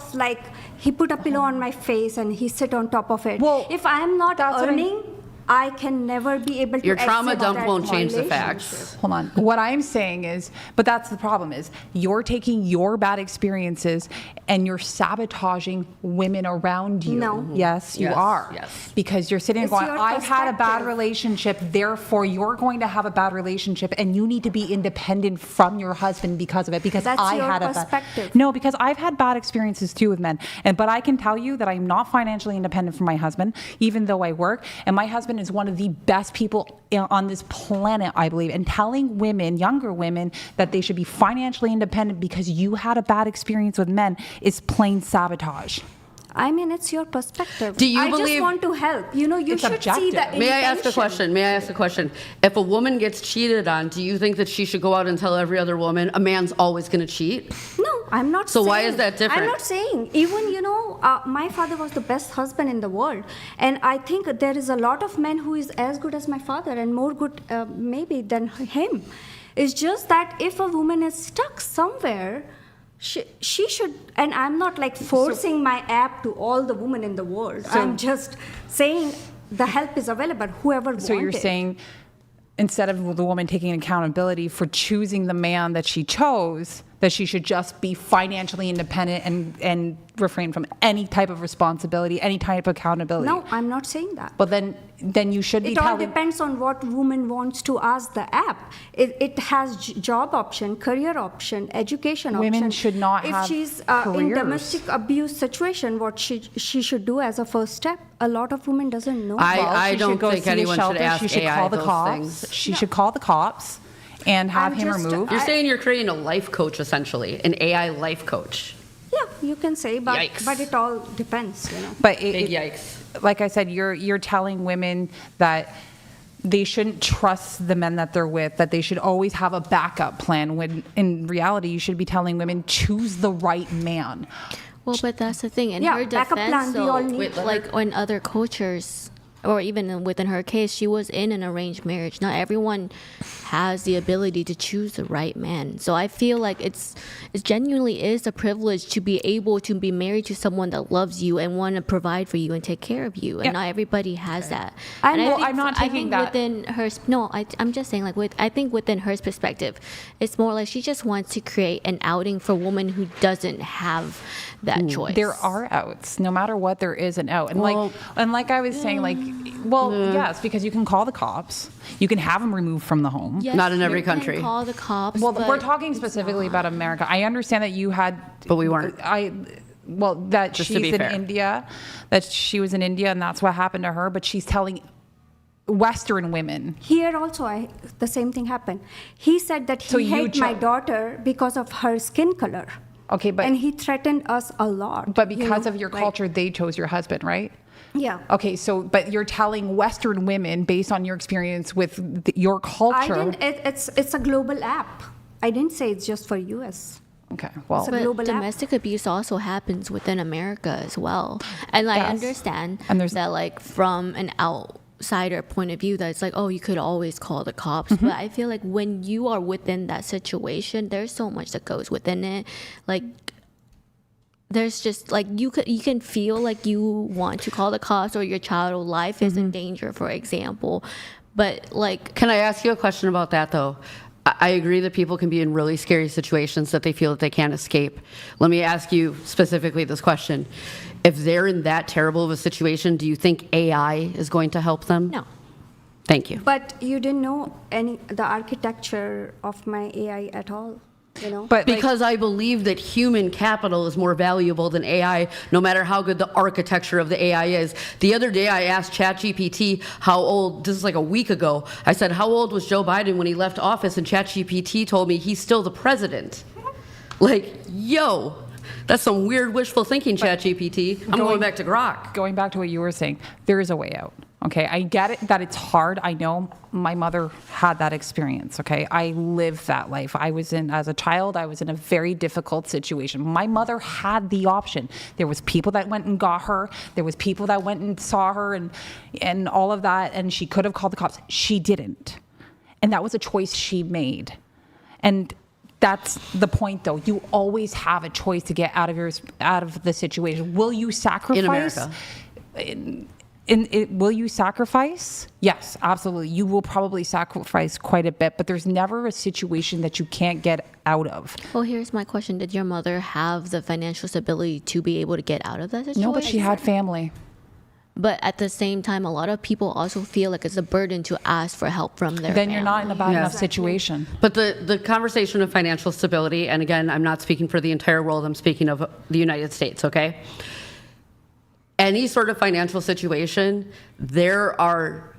he put a pillow on my face and he sit on top of it.
Well,
if I'm not earning, I can never be able to.
Your trauma dump won't change the facts.
Hold on. What I'm saying is, but that's the problem, is you're taking your bad experiences and you're sabotaging women around you.
No.
Yes, you are.
Yes.
Because you're sitting and going, I've had a bad relationship, therefore you're going to have a bad relationship, and you need to be independent from your husband because of it. Because
that's
I
your
had
perspective.
No, because I've had bad experiences too with men. But I can tell you that I'm not financially independent from my husband, even though I work. And my husband is one of the best people on this planet, I believe. And telling women, younger women, that they should be financially independent because you had a bad experience with men is plain sabotage.
I mean, it's your perspective.
Do you
I
believe
just want to help. You know, you should see the intention.
May I ask a question? If a woman gets cheated on, do you think that she should go out and tell every other woman a man's always going to cheat?
No, I'm not saying.
So why is that different?
I'm not saying. Even, my father was the best husband in the world. And I think there is a lot of men who is as good as my father and more good maybe than him. It's just that if a woman is stuck somewhere, she should, and I'm not forcing my app to all the women in the world. I'm just saying the help is available, whoever wants it.
So you're saying instead of the woman taking accountability for choosing the man that she chose, that she should just be financially independent and refrain from any type of responsibility, any type of accountability.
No, I'm not saying that.
But then you should be telling...
It all depends on what woman wants to ask the app. It has job option, career option, education option.
Women should not have
If she's
careers.
in domestic abuse situation, what she should do as a first step. A lot of women doesn't know.
I don't think anyone should ask AI those things.
She should call the cops and have him removed.
You're saying you're creating a life coach, essentially, an AI life coach.
Yeah, you can say, but it all depends,
But
big yikes.
Like I said, you're telling women that they shouldn't trust the men that they're with, that they should always have a backup plan, when in reality you should be telling women, choose the right man.
Well, but that's the thing. In
Yeah,
her
backup
defense,
plan we all
though,
need.
like in other cultures, or even within her case, she was in an arranged marriage. Not everyone has the ability to choose the right man. So I feel like it genuinely is a privilege to be able to be married to someone that loves you and want to provide for you and take care of you. And not everybody has that. And
I'm not taking that.
Within her, no, I'm just saying, like, I think within her perspective, it's more like she just wants to create an outing for a woman who doesn't have that choice.
There are outs. No matter what, there is an out. And like I was saying, like, yes, because you can call the cops. You can have them removed from the home.
Yes,
not in every
you can
country.
Call the cops.
Well, we're talking specifically about America. I understand that you had,
but we weren't.
That
Just
she's
to be
in
fair.
India, that she was in India, and that's what happened to her. But she's telling Western women.
Here also, the same thing happened. He said that he hated my daughter because of her skin color.
Okay, but
and he threatened us a lot.
But because of your culture, they chose your husband, right?
Yeah.
Okay, so but you're telling Western women based on your experience with your culture.
It's a global app. I didn't say it's just for U.S.
Okay, well,
it's a global
but domestic abuse also happens within America as well, and I understand that, like, from an outsider point of view, that it's like, oh, you could always call the cops, but I feel like when you are within that situation, there's so much that goes within it, like. There's just like you can feel like you want to call the cops or your child's life is in danger, for example, but like.
Can I ask you a question about that though? I agree that people can be in really scary situations that they feel that they can't escape. Let me ask you specifically this question: if they're in that terrible of a situation, do you think AI is going to help them?
No.
Thank you.
But you didn't know the architecture of my AI at all. You know?
But because I believe that human capital is more valuable than AI, no matter how good the architecture of the AI is. The other day I asked ChatGPT how old, this is like a week ago, I said, how old was Joe Biden when he left office? And ChatGPT told me he's still the president. Like, yo, that's some weird wishful thinking, ChatGPT. I'm going back to Grok.
Going back to what you were saying, there is a way out. Okay, I get it that it's hard. I know my mother had that experience. Okay, I lived that life. As a child, I was in a very difficult situation. My mother had the option. There was people that went and got her. There was people that went and saw her and all of that. And she could have called the cops. She didn't. And that was a choice she made. And that's the point, though. You always have a choice to get out of the situation. Will you sacrifice?
In America.
Will you sacrifice? Yes, absolutely. You will probably sacrifice quite a bit, but there's never a situation that you can't get out of.
Well, here's my question. Did your mother have the financial stability to be able to get out of that situation?
No, but she had family.
But at the same time, a lot of people also feel like it's a burden to ask for help from their
Then
family.
you're not in a bad enough situation.
But the conversation of financial stability, and again, I'm not speaking for the entire world, I'm speaking of the United States, okay? Any sort of financial situation, there are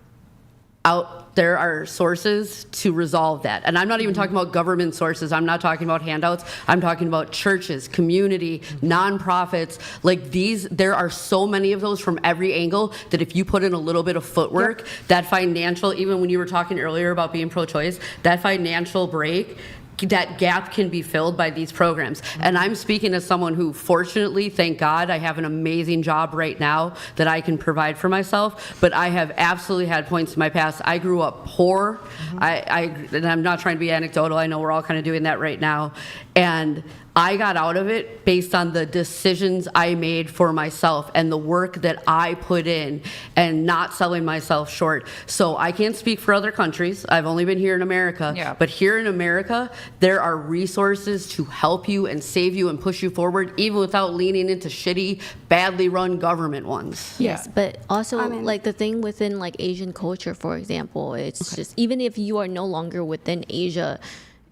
sources to resolve that. And I'm not even talking about government sources. I'm not talking about handouts. I'm talking about churches, community, nonprofits. Like there are so many of those from every angle that if you put in a little bit of footwork, that financial, even when you were talking earlier about being pro-choice, that financial break, that gap can be filled by these programs. And I'm speaking as someone who, fortunately, thank God, I have an amazing job right now that I can provide for myself, but I have absolutely had points in my past. I grew up poor. And I'm not trying to be anecdotal. I know we're all kind of doing that right now. And I got out of it based on the decisions I made for myself and the work that I put in and not selling myself short. So I can't speak for other countries. I've only been here in America. But here in America, there are resources to help you and save you and push you forward, even without leaning into shitty, badly run government ones.
Yes, but also like the thing within like Asian culture, for example, it's just even if you are no longer within Asia,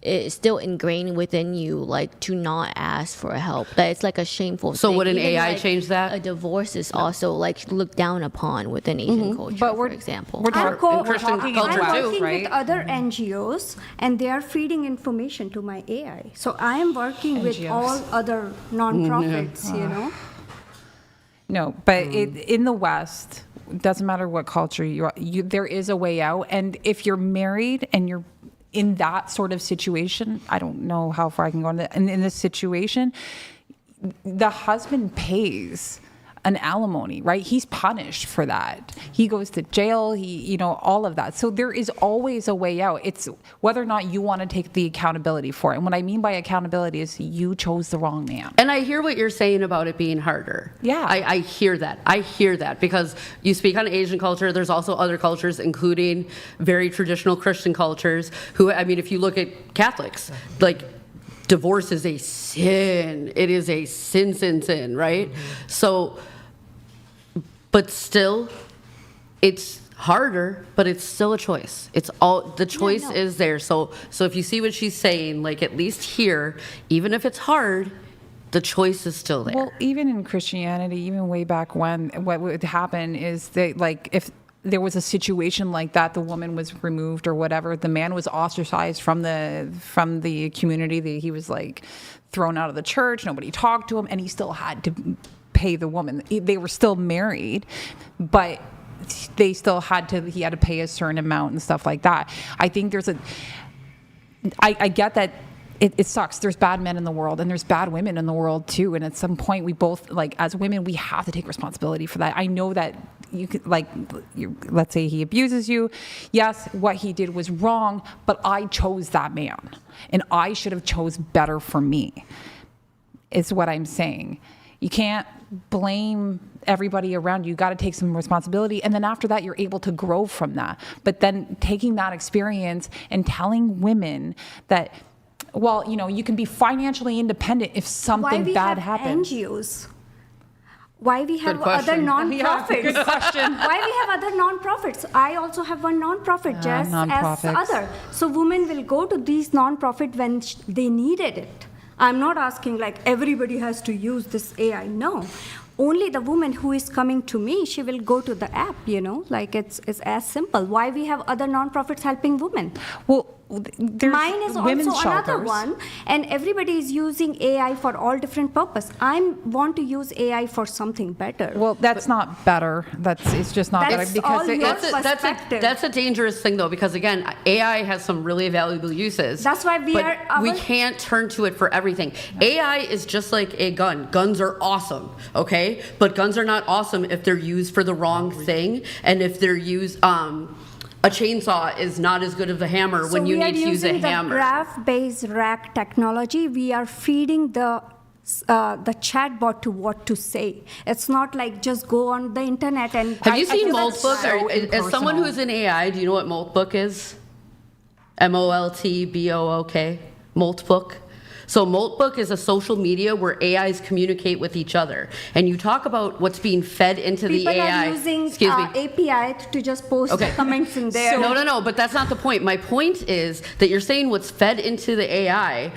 it's still ingrained within you, like, to not ask for help. That it's like a shameful thing.
So would an
Even,
AI
like,
change that?
A divorce is also like looked down upon within Asian culture, for example.
I'm
Christian culture
working
too, right?
with other NGOs, and they are feeding information to my AI. So I am working with all other nonprofits, you know.
No, but in the West, doesn't matter what culture there is a way out. And if you're married and you're in that sort of situation, I don't know how far I can go in this situation, the husband pays an alimony, right? He's punished for that. He goes to jail, all of that. So there is always a way out. It's whether or not you want to take the accountability for it. And what I mean by accountability is you chose the wrong man.
And I hear what you're saying about it being harder.
Yeah.
I hear that. I hear that because you speak on Asian culture. There's also other cultures, including very traditional Christian cultures who, if you look at Catholics, like, divorce is a sin. It is a sin, right? Mm-hmm. So, but still, it's harder, but it's still a choice. It's all, the choice is there. So if you see what she's saying, like, at least here, even if it's hard, the choice is still there.
Well, even in Christianity, even way back when, what would happen is if there was a situation like that, the woman was removed or whatever, the man was ostracized from the community. He was like thrown out of the church. Nobody talked to him, and he still had to pay the woman. They were still married, but they still he had to pay a certain amount and stuff like that. I think I get that. It sucks. There's bad men in the world and there's bad women in the world too. And at some point we both, like, as women, we have to take responsibility for that. I know that you could, let's say he abuses you. Yes, what he did was wrong, but I chose that man and I should have chose better for me, is what I'm saying. You can't blame everybody around you. You got to take some responsibility. And then after that, you're able to grow from that. But then taking that experience and telling women that, well, you can be financially independent if something bad happens.
Why we have NGOs? Why we have other non-profits?
Good question.
Why we have other non-profits? I also have one non-profit, just as other. So women will go to these non-profit when they needed it. I'm not asking like everybody has to use this AI. No. Only the woman who is coming to me, she will go to the app, like it's as simple. Why we have other non-profits helping women?
Well, there's
mine is also another one, and everybody is using AI for all different purpose. I want to use AI for something better.
Well, that's not better. It's just not better because
that's a dangerous thing though, because again, AI has some really valuable uses.
That's why
we can't turn to it for everything. AI is just like a gun. Guns are awesome, okay? But guns are not awesome if they're used for the wrong thing, and if they're used a chainsaw is not as good of a hammer when you need to use a hammer. So we are using the graph-based RAG technology. We are feeding the chatbot to what to say. It's not like just go on the internet and... Have you seen Moltbook? As someone who's in AI, do you know what Moltbook is? MOLTBOOK? Moltbook? So Moltbook is a social media where AIs communicate with each other. And you talk about what's being fed into the AI.
People are using API to just post comments in there.
No, but that's not the point. My point is that you're saying what's fed into the AI,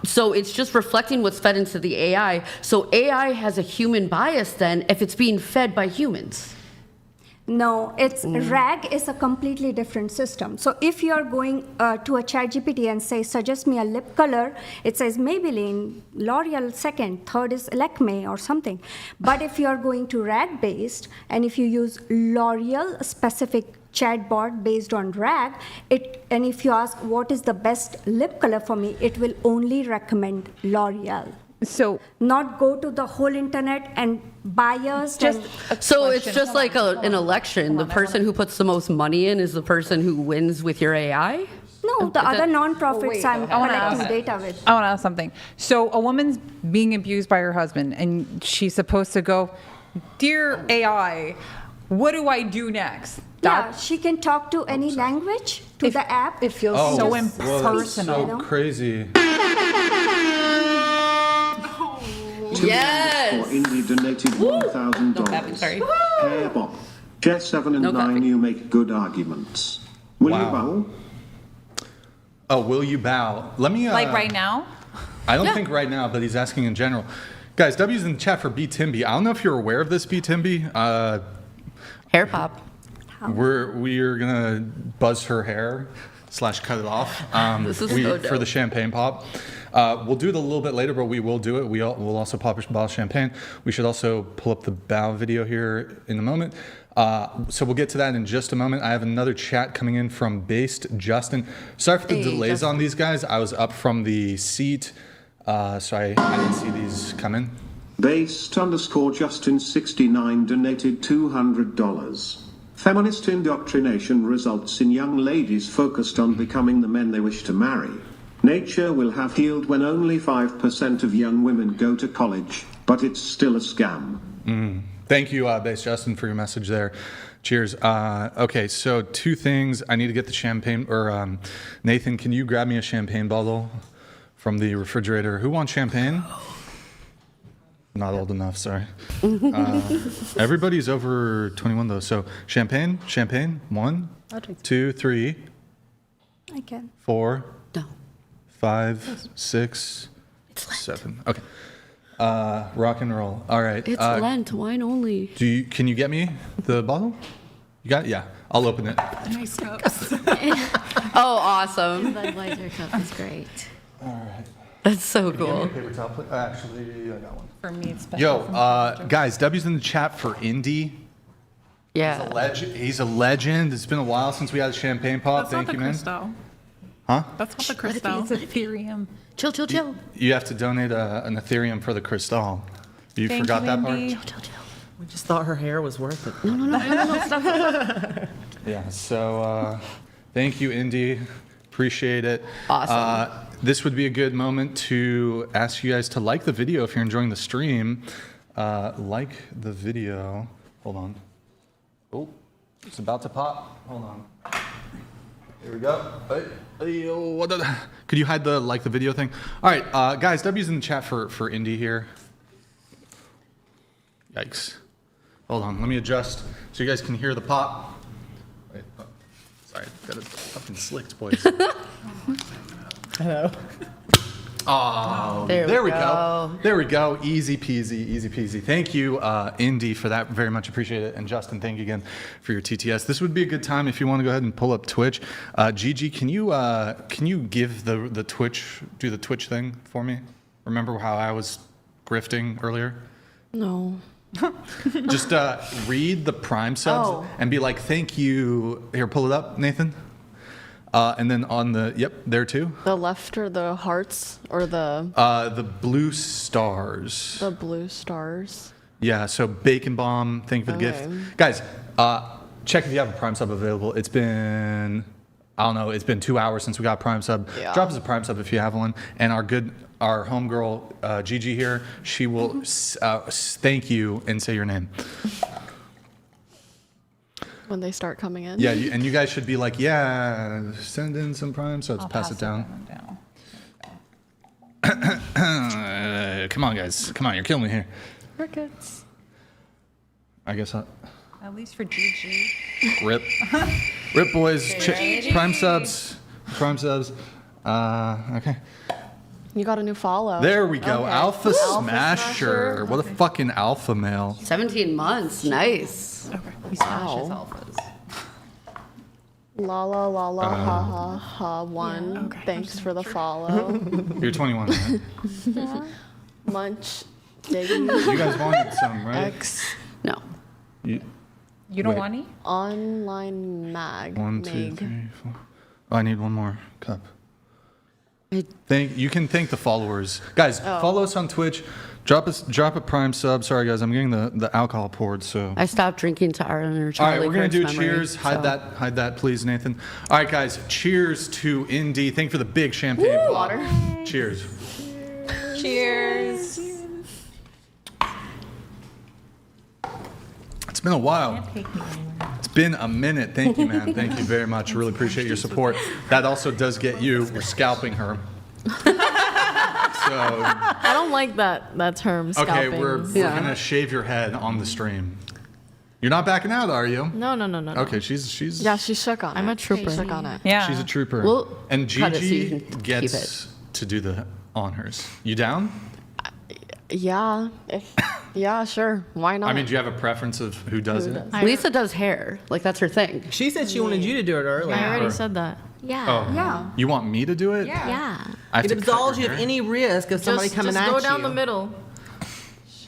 so it's just reflecting what's fed into the AI. So AI has a human bias then if it's being fed by humans.
No, RAG is a completely different system. So if you're going to a ChatGPT and say, suggest me a lip color, it says Maybelline, L'Oreal second, third is Lakme or something. But if you're going to RAG based, and if you use L'Oreal specific chatbot based on RAG, and if you ask what is the best lip color for me, it will only recommend L'Oreal.
So
not go to the whole internet and biased.
So it's just like an election. The person who puts the most money in is the person who wins with your AI?
No, the other non-profits I'm collecting data with.
I want to ask something. So a woman's being abused by her husband, and she's supposed to go, "Dear AI, what do I do next?"
Yeah, she can talk to any language to the app.
It feels so impersonal.
So crazy.
Yes.
For Indy donated $1,000.
Sorry.
Hair Bob. Chair 7 and 9, you make good arguments. Will you bow?
Oh, will you bow? Let me...
like right now?
I don't think right now, but he's asking in general. Guys, W's in the chat for B. Timby. I don't know if you're aware of this, B. Timby.
Hair pop.
We're going to buzz her hair / cut it off
this is so dope.
for the champagne pop. We'll do it a little bit later, but we will do it. We'll also pop a bottle of champagne. We should also pull up the bow video here in a moment. So we'll get to that in just a moment. I have another chat coming in from Based Justin. Sorry for the delays Justin. On these guys. I was up from the seat, so I didn't see these come in.
Based_Justin69 donated $200. Feminist indoctrination results in young ladies focused on becoming the men they wish to marry. Nature will have healed when only 5% of young women go to college, but it's still a scam.
Thank you, Base Justin, for your message there. Cheers. Okay, so 2 things. I need to get the champagne, or Nathan, can you grab me a champagne bottle from the refrigerator? Who wants champagne? Not old enough, sorry. Everybody's over 21 though, so champagne. 1, 2, 3.
I can.
4.
No.
5, 6, 7. Okay. Rock and roll. All right.
It's Lent, wine only.
Can you get me the bottle? You got it? Yeah. I'll open it.
Nice cups.
Oh, awesome.
The Budweiser cup is great.
All right.
That's so
Can you
cool.
give me a paper towel, please? Actually, I got one.
For me, it's special.
Yo, guys, W's in the chat for Indy.
Yeah.
He's a legend. It's been a while since we had a champagne pop.
That's
Thank you,
not the
man.
crystal.
Huh?
That's not the crystal.
It's Ethereum.
Chill.
You have to donate an Ethereum for the crystal. You
Thank
forgot
you,
that part?
Indy.
We just thought her hair was worth it.
No, stop.
Yeah, so thank you, Indy. Appreciate it.
Awesome.
This would be a good moment to ask you guys to like the video if you're enjoying the stream. Like the video. Hold on. Oh, it's about to pop. Hold on. Here we go. Could you hide the like the video thing? All right, guys, W's in the chat for Indy here. Yikes. Hold on, let me adjust so you guys can hear the pop. Wait, sorry, got it fucking slicked, boys.
Hello.
Oh, there we go. There we go. Easy peasy. Thank you, Indy, for that. Very much appreciate it. And Justin, thank you again for your TTS. This would be a good time if you want to go ahead and pull up Twitch. Gigi, can you give the Twitch, do the Twitch thing for me? Remember how I was grifting earlier?
No.
Just read the Prime subs and be like, thank you. Here, pull it up, Nathan. And then on the, there too.
The left or the hearts or the
blue stars.
The blue stars.
Yeah, so Bacon Bomb, thank you for the gift. Guys, check if you have a Prime sub available. It's been, I don't know, it's been 2 hours since we got a Prime sub. Yeah. Drop us a Prime sub if you have one. And our homegirl, Gigi here, she will thank you and say your name.
When they start coming in.
Yeah, and you guys should be like, yeah, send in some Prime subs, pass it down. Come on, guys. Come on, you're killing me here.
Crickets.
I guess
At least for Gigi.
Rip. Rip, boys. Prime subs. Okay.
You got a new follow.
There we go. Okay. Alpha Smasher. What a fucking alpha male.
17 months. Nice.
Okay. He smashes alphas.
La la la la ha ha ha. One. Yeah, okay. Thanks for the follow.
You're 21, right?
Yeah. Munch. Diggy.
You guys wanted some, right?
X.
No.
You don't want any?
Online mag.
1, 2, 3, 4. Oh, I need one more cup. You can thank the followers. Guys, follow us on Twitch. Drop a Prime sub. Sorry, guys, I'm getting the alcohol poured, so.
I stopped drinking to our inner
All right, we're going to do cheers. Hide that, please, Nathan. All right, guys, cheers to Indy. Thank you for the big champagne bottle.
Water.
Cheers.
Cheers.
It's been a while. It's been a minute. Thank you, man. Thank you very much. Really appreciate your support. That also does get you. We're scalping her.
I don't like that term, scalping.
Okay, we're going to shave your head on the stream. You're not backing out, are you?
No.
Okay, she's
Yeah, she shook on it.
I'm a trooper.
She shook on it.
Yeah.
She's a trooper.
We'll
and
cut it so
Gigi
you can
gets to do the honors. You down?
Yeah. Yeah, sure. Why not?
I mean, do you have a preference of who does it?
Lisa does hair. Like, that's her thing.
She said she wanted you to do it earlier.
I already said that.
Yeah.
Oh.
Yeah.
You want me to do it?
Yeah.
It absolves you of any risk of somebody coming at you.
Just go down the middle.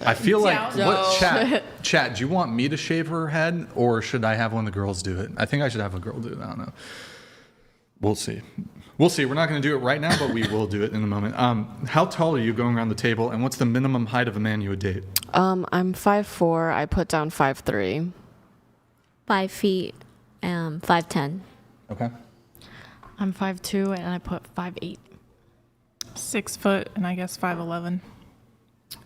I feel like, chat, do you want me to shave her head, or should I have one of the girls do it? I think I should have a girl do it. I don't know. We'll see. We'll see. We're not going to do it right now, but we will do it in a moment. How tall are you going around the table, and what's the minimum height of a man you would date?
I'm 5'4". I put down 5'3".
5 feet, 5'10".
Okay.
I'm 5'2", and I put 5'8".
6 foot, and I guess 5'11".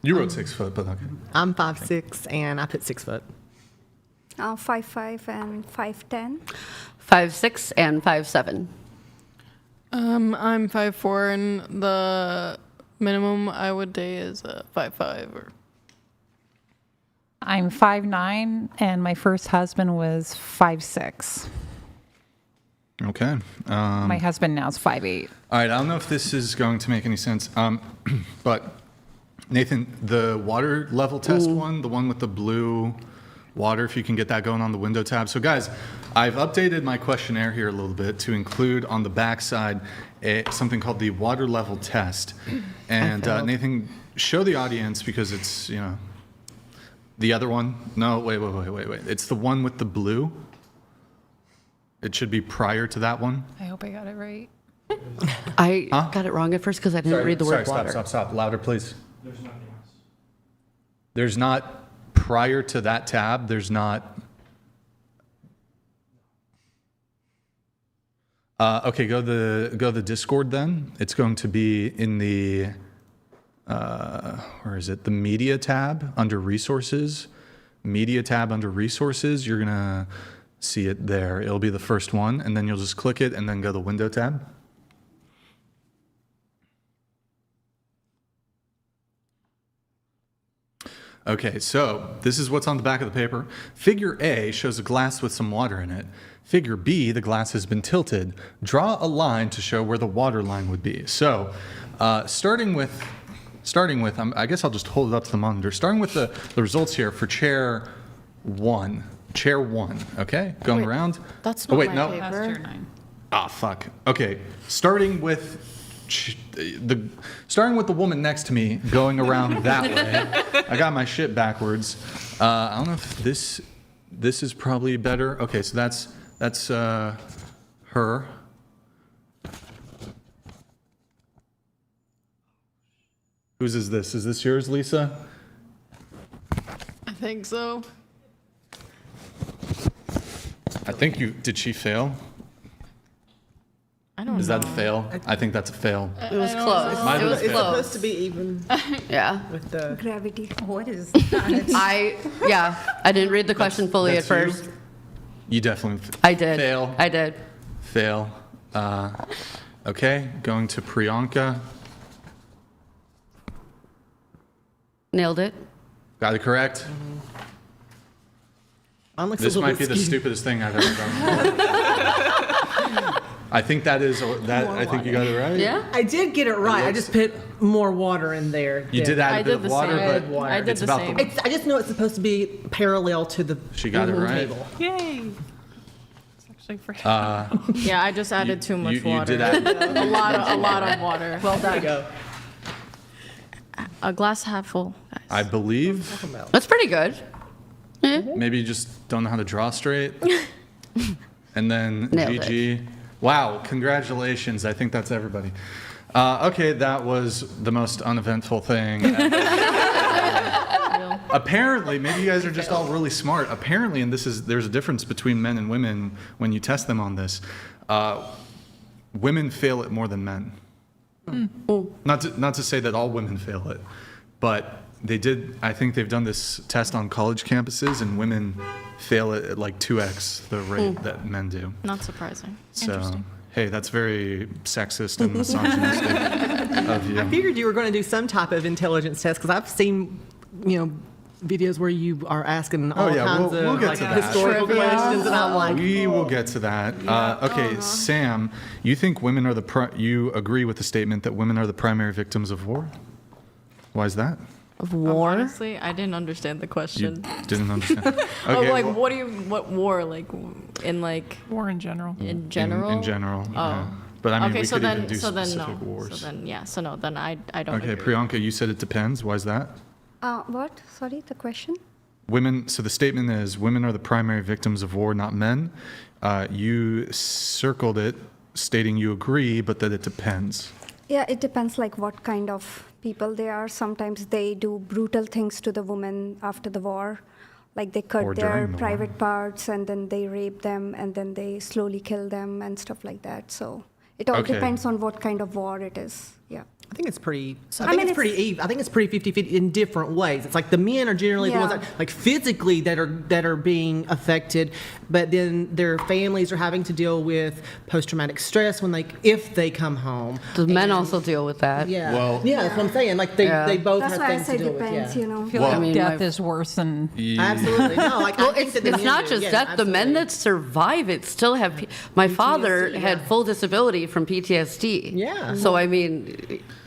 You wrote 6 foot, but okay.
I'm 5'6", and I put 6 foot.
5'5" and 5'10".
5'6" and 5'7".
I'm 5'4", and the minimum I would date is 5'5". Or
I'm 5'9", and my first husband was 5'6".
Okay.
My husband now is 5'8".
All right. I don't know if this is going to make any sense, but Nathan, the water level test one, the one with the blue water, if you can get that going on the window tab. So guys, I've updated my questionnaire here a little bit to include on the back side something called the water level test. And Nathan, show the audience, because it's, the other one. No, wait. It's the one with the blue. It should be prior to that one.
I hope I got it right.
I got it wrong at first because I didn't read the word water.
Stop. Louder, please. There's nothing else. There's not, prior to that tab, there's not. Okay, go the Discord then. It's going to be in the, where is it? The media tab under resources. Media tab under resources. You're going to see it there. It'll be the first one, and then you'll just click it and then go to the window tab. Okay, so this is what's on the back of the paper. Figure A shows a glass with some water in it. Figure B, the glass has been tilted. Draw a line to show where the water line would be. So, starting with, I guess I'll just hold it up to the monitor. Starting with the results here for chair 1. Chair 1, okay? Going around.
That's not my paper.
That's chair 9.
Ah, fuck. Okay, starting with the woman next to me, going around that way. I got my shit backwards. I don't know if this is probably better. Okay, so that's her. Whose is this? Is this yours, Lisa?
I think so.
I think did she fail?
I don't know.
Is that a fail? I think that's a fail.
It was close.
Mine was
It's
fail.
supposed to be even
Yeah.
with the
Gravity.
What is that?
I didn't read the question fully at
That's you?
first.
You definitely
I did.
fail.
I did.
Fail. Okay, going to Priyanka.
Nailed it.
Got it correct. This might be the stupidest thing I've ever done. I think that is that. I think you got it right.
Yeah.
I did get it right. I just put more water in there.
You did add a bit of water, but
I did
it's
the
about
same.
the.
I just know it's supposed to be parallel to the
She got it right.
table.
Yay! It's actually for
Yeah, I just added too much water.
You did add
a lot of water.
Well done. There you go.
A glass half full, guys.
I believe.
That's pretty good.
Maybe you just don't know how to draw straight. And then
Nailed
GG. Wow, congratulations. I think that's everybody. Okay, that was the most uneventful thing. Apparently, maybe you guys are just all really smart. Apparently, and there's a difference between men and women when you test them on this. Women fail it more than men. Not to say that all women fail it, but they did. I think they've done this test on college campuses, and women fail it at like 2x the rate that men do.
Not surprising.
So, hey, that's very sexist and misogynistic of you.
I figured you were going to do some type of intelligence test because I've seen, videos where you are asking all kinds
we'll
of
get to that.
historical questions, and I'm like,
we will get to that. Okay, Sam, you think women are you agree with the statement that women are the primary victims of war? Why is that?
Of war?
Honestly, I didn't understand the question.
You didn't understand. Okay,
what war? Like in like
war in general.
In general.
In general.
Oh.
But I mean,
Okay,
we
so
could
then,
even do
so then
specific
no.
wars.
So then, yeah, so no, then I don't
Okay,
agree.
Priyanka, you said it depends. Why is that?
What? Sorry, the question?
Women, so the statement is women are the primary victims of war, not men. You circled it stating you agree, but that it depends.
Yeah, it depends like what kind of people they are. Sometimes they do brutal things to the women after the war. Like they
Or
cut their
during the war.
private parts and then they rape them and then they slowly kill them and stuff like that. So it all
Okay.
depends on what kind of war it is. Yeah.
I think it's pretty.
I
I think
mean,
it's pretty even. I think it's pretty 50-50 in different ways. It's like the men are generally the ones
Yeah.
that, like physically that are being affected, but then their families are having to deal with post-traumatic stress when if they come home.
The men also deal with that.
Yeah.
Well-
yeah, that's what I'm saying. Like they both
That's
have
why I
things
say
to deal
depends,
with.
you know.
I feel
Well-
like
I mean,
death
my-
is worse than.
Absolutely. No, like
Well,
I think that the
it's
men
not
do.
just
Yeah,
that. The men
absolutely.
that survive it still have. My father had full disability from PTSD.
Yeah.
So I mean,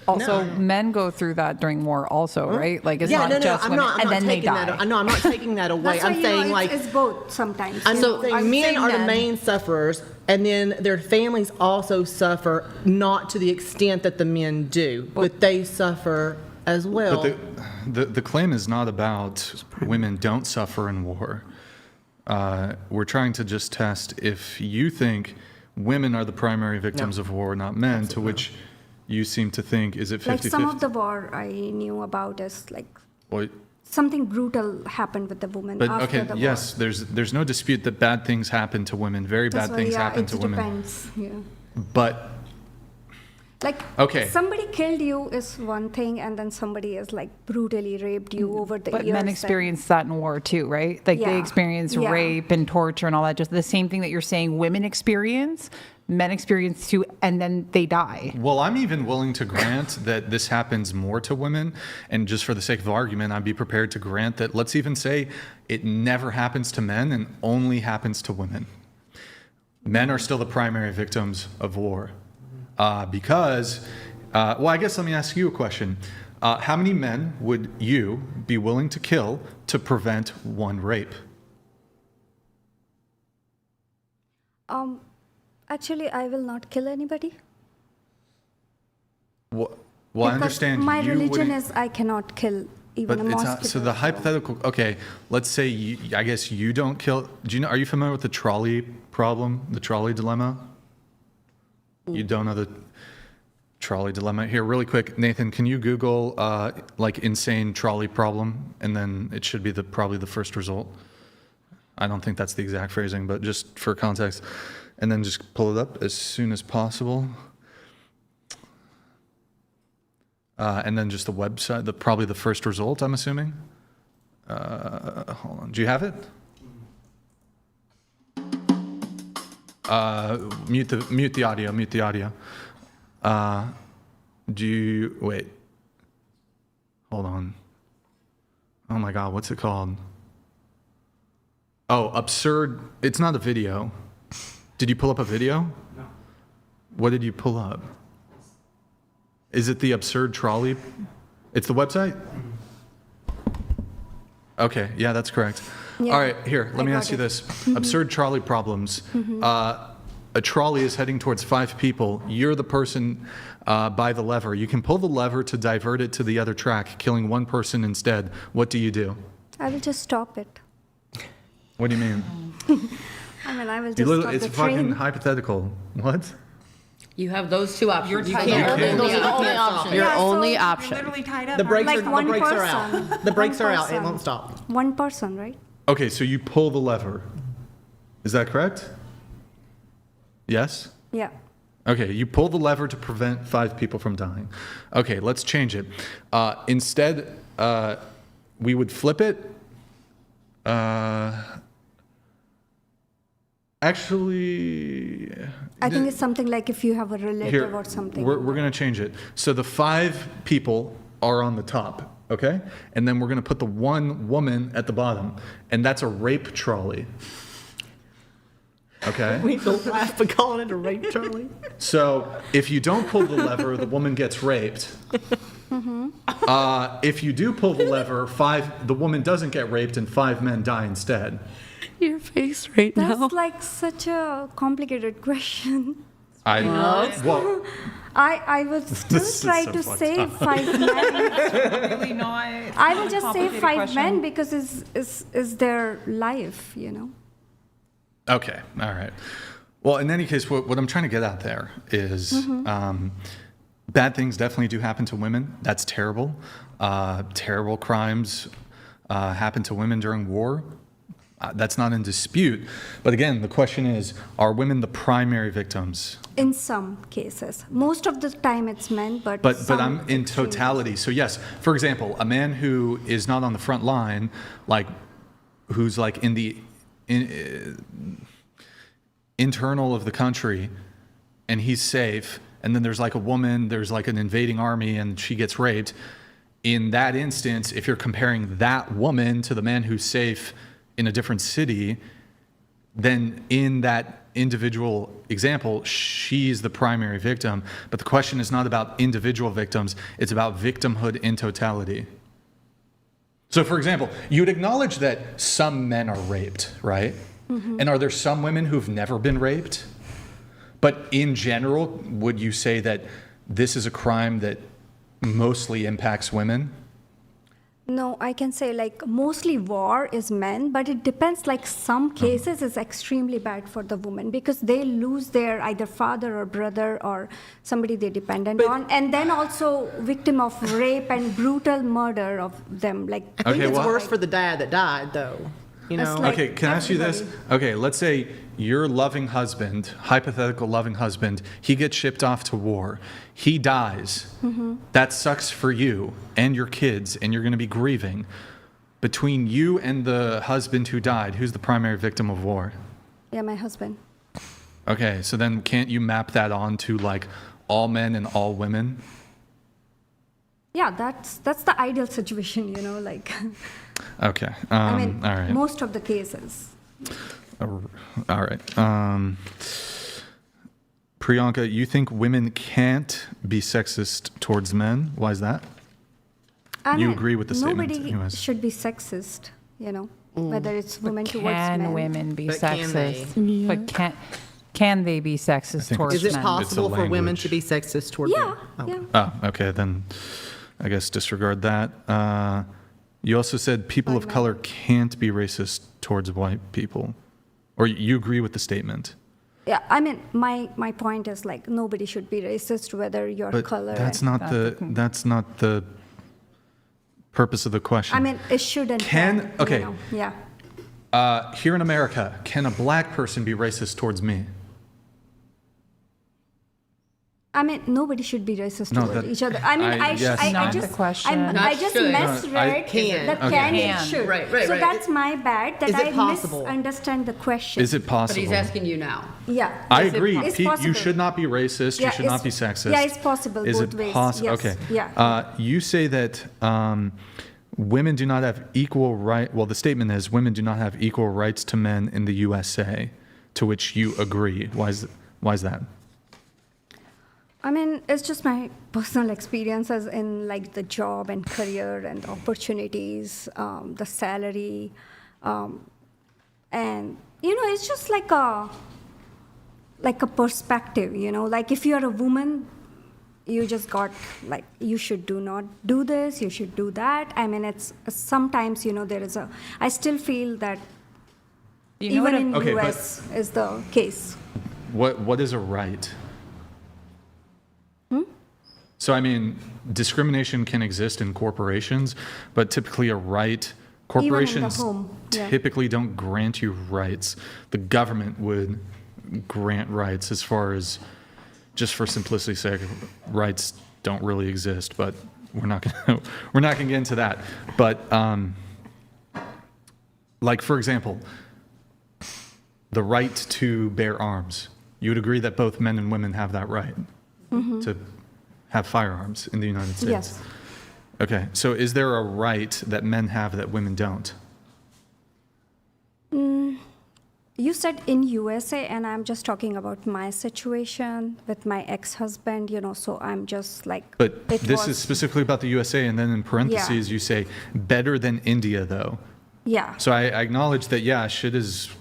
Also, men go through that during war, also, right? Like it's not just
I'm
women,
not, I'm
and
not
then they
taking
die.
that. No, I'm not taking that away.
That's why,
I'm
you know,
saying
it's both sometimes.
I'm
you know.
saying
I'm
men
saying
are the
that.
main sufferers, and then their families also suffer, not to the extent that the men do, but they suffer as well.
But the claim is not about women don't suffer in war. We're trying to just test if you think women are the primary victims of war, not men, to which you seem to think, is it 50-50?
Like some of the war I knew about is like
Well,
something brutal happened with the woman
but
after
okay,
the war.
yes, there's no dispute that bad things happen to women. Very
That's
bad
why,
things
yeah,
happen
it
to women.
depends. Yeah.
But
Like
Okay.
somebody killed you is one thing, and then somebody is like brutally raped you over the
But
years.
men
and-
experience that in war too, right? Like they
Yeah.
experience
Yeah.
rape and torture and all that. Just the same thing that you're saying women experience, men experience too, and then they die.
well, I'm even willing to grant that this happens more to women, and just for the sake of argument, I'd be prepared to grant that. Let's even say it never happens to men and only happens to women. Men are still the primary victims of war, because. Well, I guess let me ask you a question. How many men would you be willing to kill to prevent one rape?
Actually, I will not kill anybody.
Well, I
Because
understand
my
you
religion
wouldn't-
is I cannot kill even
But
a
it's
mosquito.
not, so the hypothetical. Okay, let's say I guess you don't kill. Do you know? Are you familiar with the trolley problem? The trolley dilemma. You don't know the trolley dilemma. Here, really quick, Nathan, can you Google like insane trolley problem, and then it should be probably the first result. I don't think that's the exact phrasing, but just for context, and then just pull it up as soon as possible. And then just the website, probably the first result, I'm assuming. Hold on. Do you have it? Mute the audio. Mute the audio. Wait. Hold on. Oh my God, what's it called? Oh, absurd. It's not a video. Did you pull up a video? No. What did you pull up? Is it the absurd trolley? It's the website? Okay, yeah, that's correct.
Yeah,
All right, here, let me
got
ask you
it.
this. Absurd trolley problems. A trolley is heading towards 5 people. You're the person by the lever. You can pull the lever to divert it to the other track, killing one person instead. What do you do?
I will just stop it.
What do you mean?
I mean, I will
You
just
literally,
stop
it's
the
fucking
train.
hypothetical. What?
you have those two options.
You can't.
Those are the only options.
Your
Yeah, so
only
you're
option.
tied up.
The brakes
Like
are
one
the brakes are
person.
out. The brakes
One
are out. It
person.
won't stop.
One person, right?
Okay, so you pull the lever. Is that correct? Yes?
Yeah.
Okay, you pull the lever to prevent 5 people from dying. Okay, let's change it. Instead, we would flip it. Actually,
I think it's something like if you have a relative
here,
or something.
we're going to change it. So the 5 people are on the top, okay? And then we're going to put the one woman at the bottom, and that's a rape trolley. Okay?
We don't laugh for calling it a rape trolley.
So if you don't pull the lever, the woman gets raped. If you do pull the lever, the woman doesn't get raped, and 5 men die instead.
Your face right
That's
now.
like such a complicated question. I will still try to save 5 men.
Really not.
I will just say 5 men because is their life, you know.
Okay, all right. Well, in any case, what I'm trying to get at there is bad things definitely do happen to women. That's terrible. Terrible crimes happen to women during war. That's not in dispute. But again, the question is, are women the primary victims?
In some cases. Most of the time it's men, but
I'm in totality. So yes, for example, a man who is not on the front line, like who's like in the internal of the country, and he's safe, and then there's like a woman, there's like an invading army, and she gets raped. In that instance, if you're comparing that woman to the man who's safe in a different city, then in that individual example, she's the primary victim. But the question is not about individual victims, it's about victimhood in totality. So for example, you'd acknowledge that some men are raped, right? Mm-hmm. And are there some women who've never been raped? But in general, would you say that this is a crime that mostly impacts women?
No, I can say like mostly war is men, but it depends. Like some cases is extremely bad for the woman because they lose their either father or brother or somebody they're dependent on, and then also victim of rape and brutal murder of them. Like
I think it's worse for the dad that died, though. You know.
Like
okay, can I ask you this? Okay, let's say your loving husband, hypothetical loving husband, he gets shipped off to war. He dies. Mm-hmm. That sucks for you and your kids, and you're going to be grieving. Between you and the husband who died, who's the primary victim of war?
Yeah, my husband.
Okay, so then can't you map that on to like all men and all women?
Yeah, that's the ideal situation, you know, like.
Okay.
I mean,
all right.
most of the cases.
All right. Priyanka, you think women can't be sexist towards men? Why is that? You agree with the statement?
Nobody should be sexist, you know, whether it's women towards men.
Can women be sexist? But can they be sexist towards men?
Is it possible for women to be sexist towards men?
Yeah.
Oh, okay. Then I guess disregard that. You also said people of color can't be racist towards white people. Or you agree with the statement?
Yeah, I mean, my point is like nobody should be racist whether you're color.
That's not the purpose of the question.
I mean, it shouldn't.
Okay.
You know, yeah.
Here in America, can a black person be racist towards me?
I mean, nobody should be racist toward each other. I mean, I just misread that can and should.
Right.
So that's my bad that I misunderstand the question.
Is it possible?
But he's asking you now.
Yeah.
I agree.
Pete,
you should not be racist. You should not be sexist.
Yeah, it's possible both ways. Yes.
Okay.
Yeah.
You say that women do not have equal right. Well, the statement is women do not have equal rights to men in the USA, to which you agree. Why is that?
I mean, it's just my personal experiences in like the job and career and opportunities, the salary, and you know, it's just like a perspective. You know, like if you're a woman, you just got like you should do not do this, you should do that. I mean, it's sometimes there is I still feel that even in US is the case.
What is a right? So, I mean, discrimination can exist in corporations, but typically corporations typically don't grant you rights. The government would grant rights as far as, just for simplicity's sake, rights don't really exist, but we're not gonna get into that. But, like, for example, the right to bear arms. You would agree that both men and women have that right to have firearms in the United States?
Yes.
Okay, so is there a right that men have that women don't?
You said in USA, and I'm just talking about my situation with my ex-husband, so I'm just like...
But this is specifically about the USA, and then in parentheses you say, better than India, though.
Yeah.
So I acknowledge that, shit is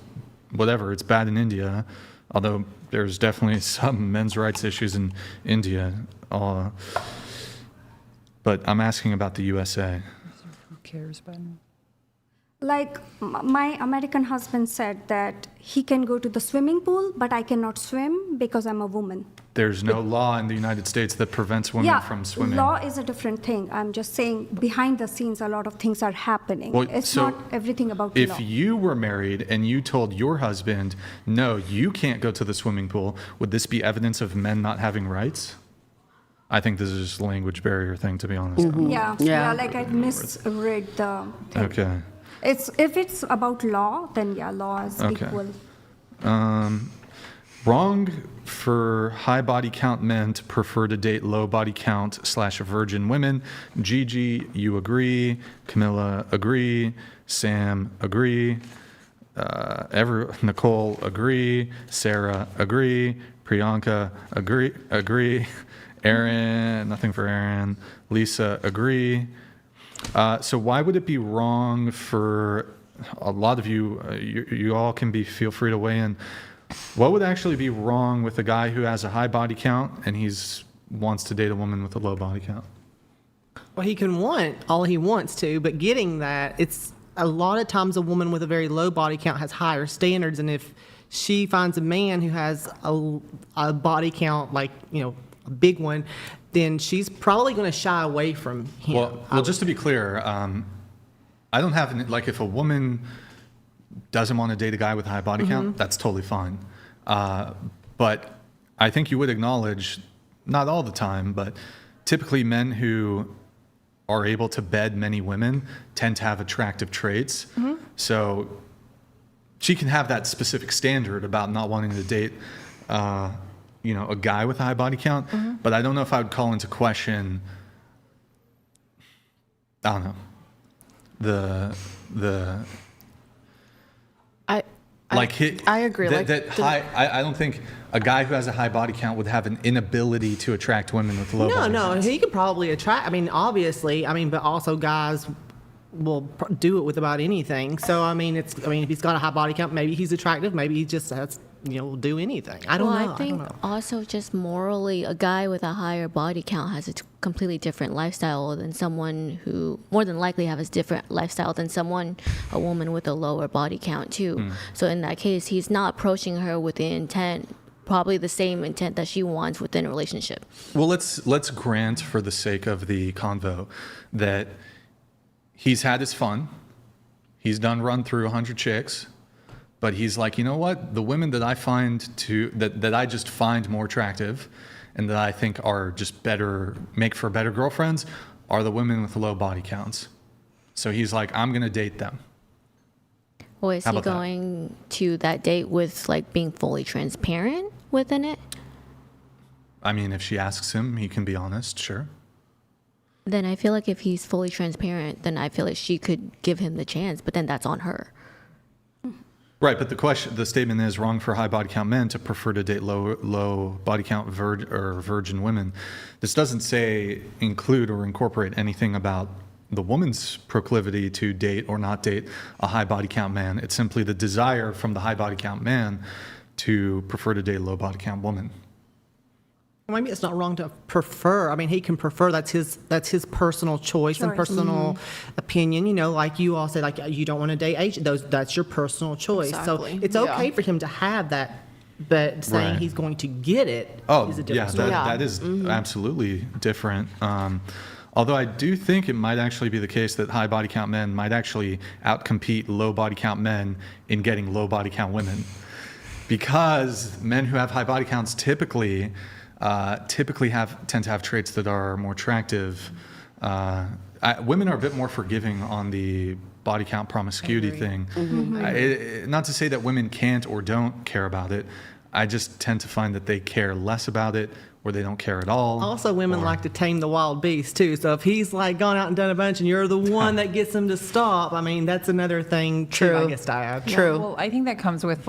whatever, it's bad in India. Although there's definitely some men's rights issues in India. But I'm asking about the USA.
Who cares about it?
Like my American husband said that he can go to the swimming pool, but I cannot swim because I'm a woman.
There's no law in the United States that prevents women from swimming.
Law is a different thing. I'm just saying behind the scenes, a lot of things are happening.
Well,
it's
so
not everything about
if
law.
you were married and you told your husband, no, you can't go to the swimming pool, would this be evidence of men not having rights? I think this is just a language barrier thing, to be honest.
Yeah, like I misread the thing.
Okay.
If it's about law, then yeah, law is equal.
Wrong for high body count men to prefer to date low body count / virgin women. Gigi, you agree. Camilla, agree. Sam, agree. Nicole, agree. Sarah, agree. Priyanka, agree. Aaron, nothing for Aaron. Lisa, agree. So why would it be wrong for a lot of you? You all can feel free to weigh in. What would actually be wrong with a guy who has a high body count and wants to date a woman with a low body count?
Well, he can want all he wants to, but getting that, it's a lot of times a woman with a very low body count has higher standards, and if she finds a man who has a body count like, a big one, then she's probably going to shy away from him.
Well, just to be clear, I don't have if a woman doesn't want to date a guy with a high body count, that's totally fine. But I think you would acknowledge, not all the time, but typically men who are able to bed many women tend to have attractive traits. So she can have that specific standard about not wanting to date a guy with a high body count, but I don't know if I would call into question, I don't know,
I agree.
I don't think a guy who has a high body count would have an inability to attract women with low body counts.
He could probably attract, obviously, but also guys will do it with about anything. So, if he's got a high body count, maybe he's attractive, maybe he just has, do anything. I don't know.
I think also just morally, a guy with a higher body count has a completely different lifestyle than someone who more than likely has a different lifestyle than a woman with a lower body count too. So in that case, he's not approaching her with the intent, probably the same intent that she wants within a relationship.
Well, let's grant, for the sake of the convo, that he's had his fun. He's run through 100 chicks. But he's like, you know what? The women that I find that I just find more attractive and that I think are just make for better girlfriends are the women with low body counts. So he's like, I'm going to date them.
Well, is he going to that date with being fully transparent within it?
If she asks him, he can be honest, sure.
Then I feel like if he's fully transparent, then I feel like she could give him the chance, but then that's on her.
Right, but the statement is wrong for high body count men to prefer to date low body count virgin women. This doesn't say include or incorporate anything about the woman's proclivity to date or not date a high body count man. It's simply the desire from the high body count man to prefer to date a low body count woman.
Maybe it's not wrong to prefer. He can prefer. That's his personal choice and personal opinion. Like you all say, you don't want to date Asian. That's your personal choice.
Exactly.
So it's okay for him to have that, but saying he's going to get it is a different story.
That is absolutely different. Although I do think it might actually be the case that high body count men might actually outcompete low body count men in getting low body count women, because men who have high body counts typically tend to have traits that are more attractive. Women are a bit more forgiving on the body count promiscuity thing. Not to say that women can't or don't care about it. I just tend to find that they care less about it, or they don't care at all.
Also, women like to tame the wild beast too. So if he's gone out and done a bunch, and you're the one that gets him to stop, that's another thing. True, I guess to add.
True. Well, I think that comes with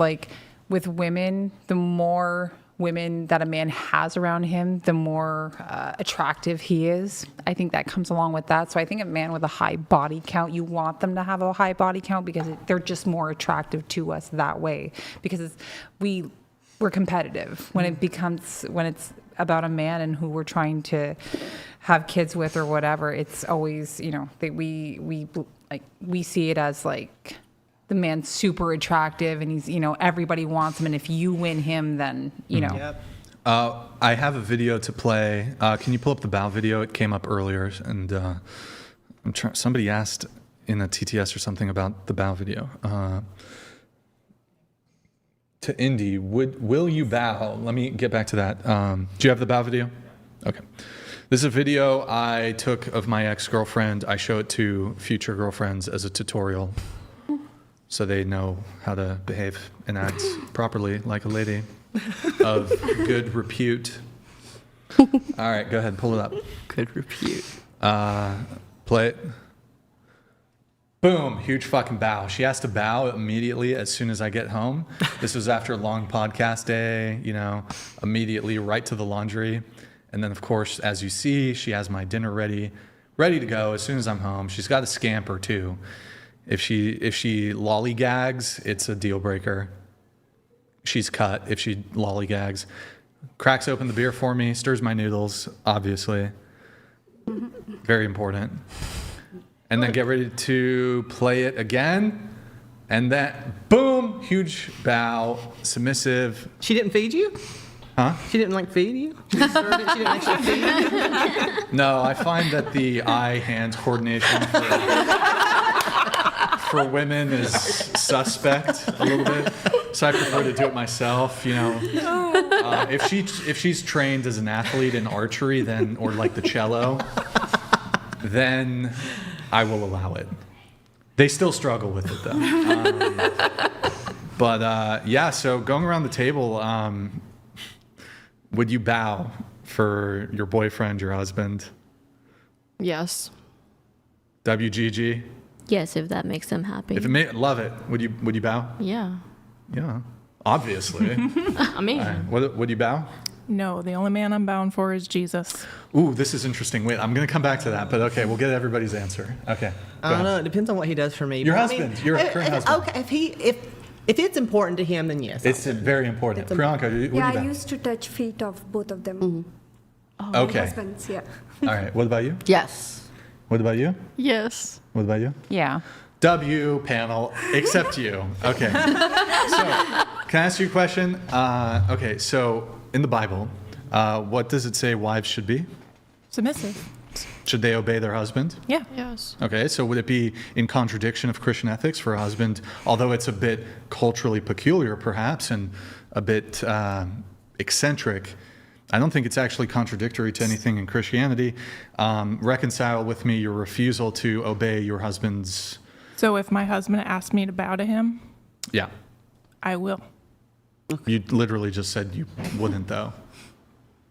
with women, the more women that a man has around him, the more attractive he is. I think that comes along with that. So I think a man with a high body count, you want them to have a high body count because they're just more attractive to us that way. Because we we're competitive when it's about a man and who we're trying to have kids with or whatever. It's always, we see it as like the man's super attractive and he's, everybody wants him. And if you win him, then,
Yep.
I have a video to play. Can you pull up the bow video? It came up earlier, and somebody asked in a TTS or something about the bow video. To Indy, will you bow? Let me get back to that. Do you have the bow video? Okay. This is a video I took of my ex-girlfriend. I show it to future girlfriends as a tutorial so they know how to behave and act properly like a lady of good repute. All right, go ahead, pull it up.
Good repute.
Play it. Boom, huge fucking bow. She has to bow immediately as soon as I get home. This was after a long podcast day, immediately right to the laundry. And then, of course, as you see, she has my dinner ready to go as soon as I'm home. She's got a scamper, too. If she lollygags, it's a deal breaker. She's cut if she lollygags. Cracks open the beer for me, stirs my noodles, obviously. Very important. And then get ready to play it again. And then, boom, huge bow, submissive.
She didn't feed you?
Huh?
She didn't feed you? She didn't actually feed you?
No, I find that the eye-hand coordination for women is suspect a little bit. So I prefer to do it myself, If she's trained as an athlete in archery, then or like the cello, then I will allow it. They still struggle with it though. So going around the table, would you bow for your boyfriend, your husband?
Yes.
WGG?
Yes, if that makes them happy.
Love it. Would you bow?
Yeah.
Yeah. Obviously.
I mean.
Right. Would you bow?
No, the only man I'm bound for is Jesus.
Ooh, this is interesting. Wait, I'm going to come back to that, but okay, we'll get everybody's answer. Okay.
I don't know. It depends on what he does for me.
Your husband, your current husband.
Okay, if it's important to him, then yes.
It's very important. Priyanka, would you bow?
I used to touch feet of both of them.
Mm-hmm.
My
Okay.
husbands, yeah.
All right. What about you?
Yes.
What about you?
Yes.
What about you?
Yeah.
W panel, except you. Okay. So, can I ask you a question? Okay, so in the Bible, what does it say wives should be?
Submissive.
Should they obey their husband?
Yeah.
Yes.
Okay, so would it be in contradiction of Christian ethics for a husband, although it's a bit culturally peculiar perhaps and a bit eccentric, I don't think it's actually contradictory to anything in Christianity. Reconcile with me your refusal to obey your husband's...
So if my husband asked me to bow to him,
Yeah.
I will.
You literally just said you wouldn't, though.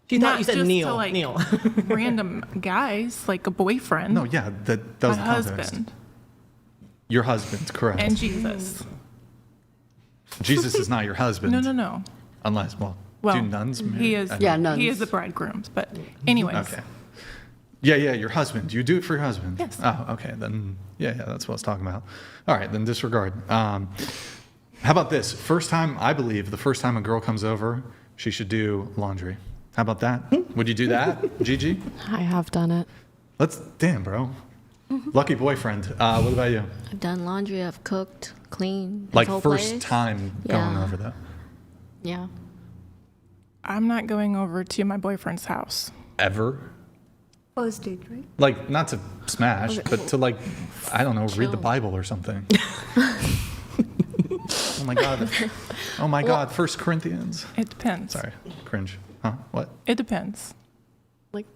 She thought
Not
you said
just
kneel.
to, like,
kneel.
random guys, like a boyfriend.
No, yeah, that was
my
the context.
husband.
Your husband, correct.
And Jesus.
Jesus is not your husband.
No.
Unless,
Well,
do nuns marry?
he is.
Yeah, nuns.
He is the bridegroom. But anyways.
Okay. Yeah, your husband. You do it for your husband?
Yes.
Oh, okay. Then, yeah, that's what I was talking about. All right, then disregard. How about this? I believe the first time a girl comes over, she should do laundry. How about that? Would you do that, Gigi?
I have done it.
Damn, bro. Lucky boyfriend. What about you?
I've done laundry. I've cooked, cleaned.
Like
whole
first
place.
time going over though.
Yeah.
I'm not going over to my boyfriend's house.
Ever?
First date, right?
Like, not to smash, but to like, I don't know, read the Bible or something. Oh my God. Oh my God. 1 Corinthians.
It depends.
Sorry. Cringe. Huh? What?
It depends.
Like,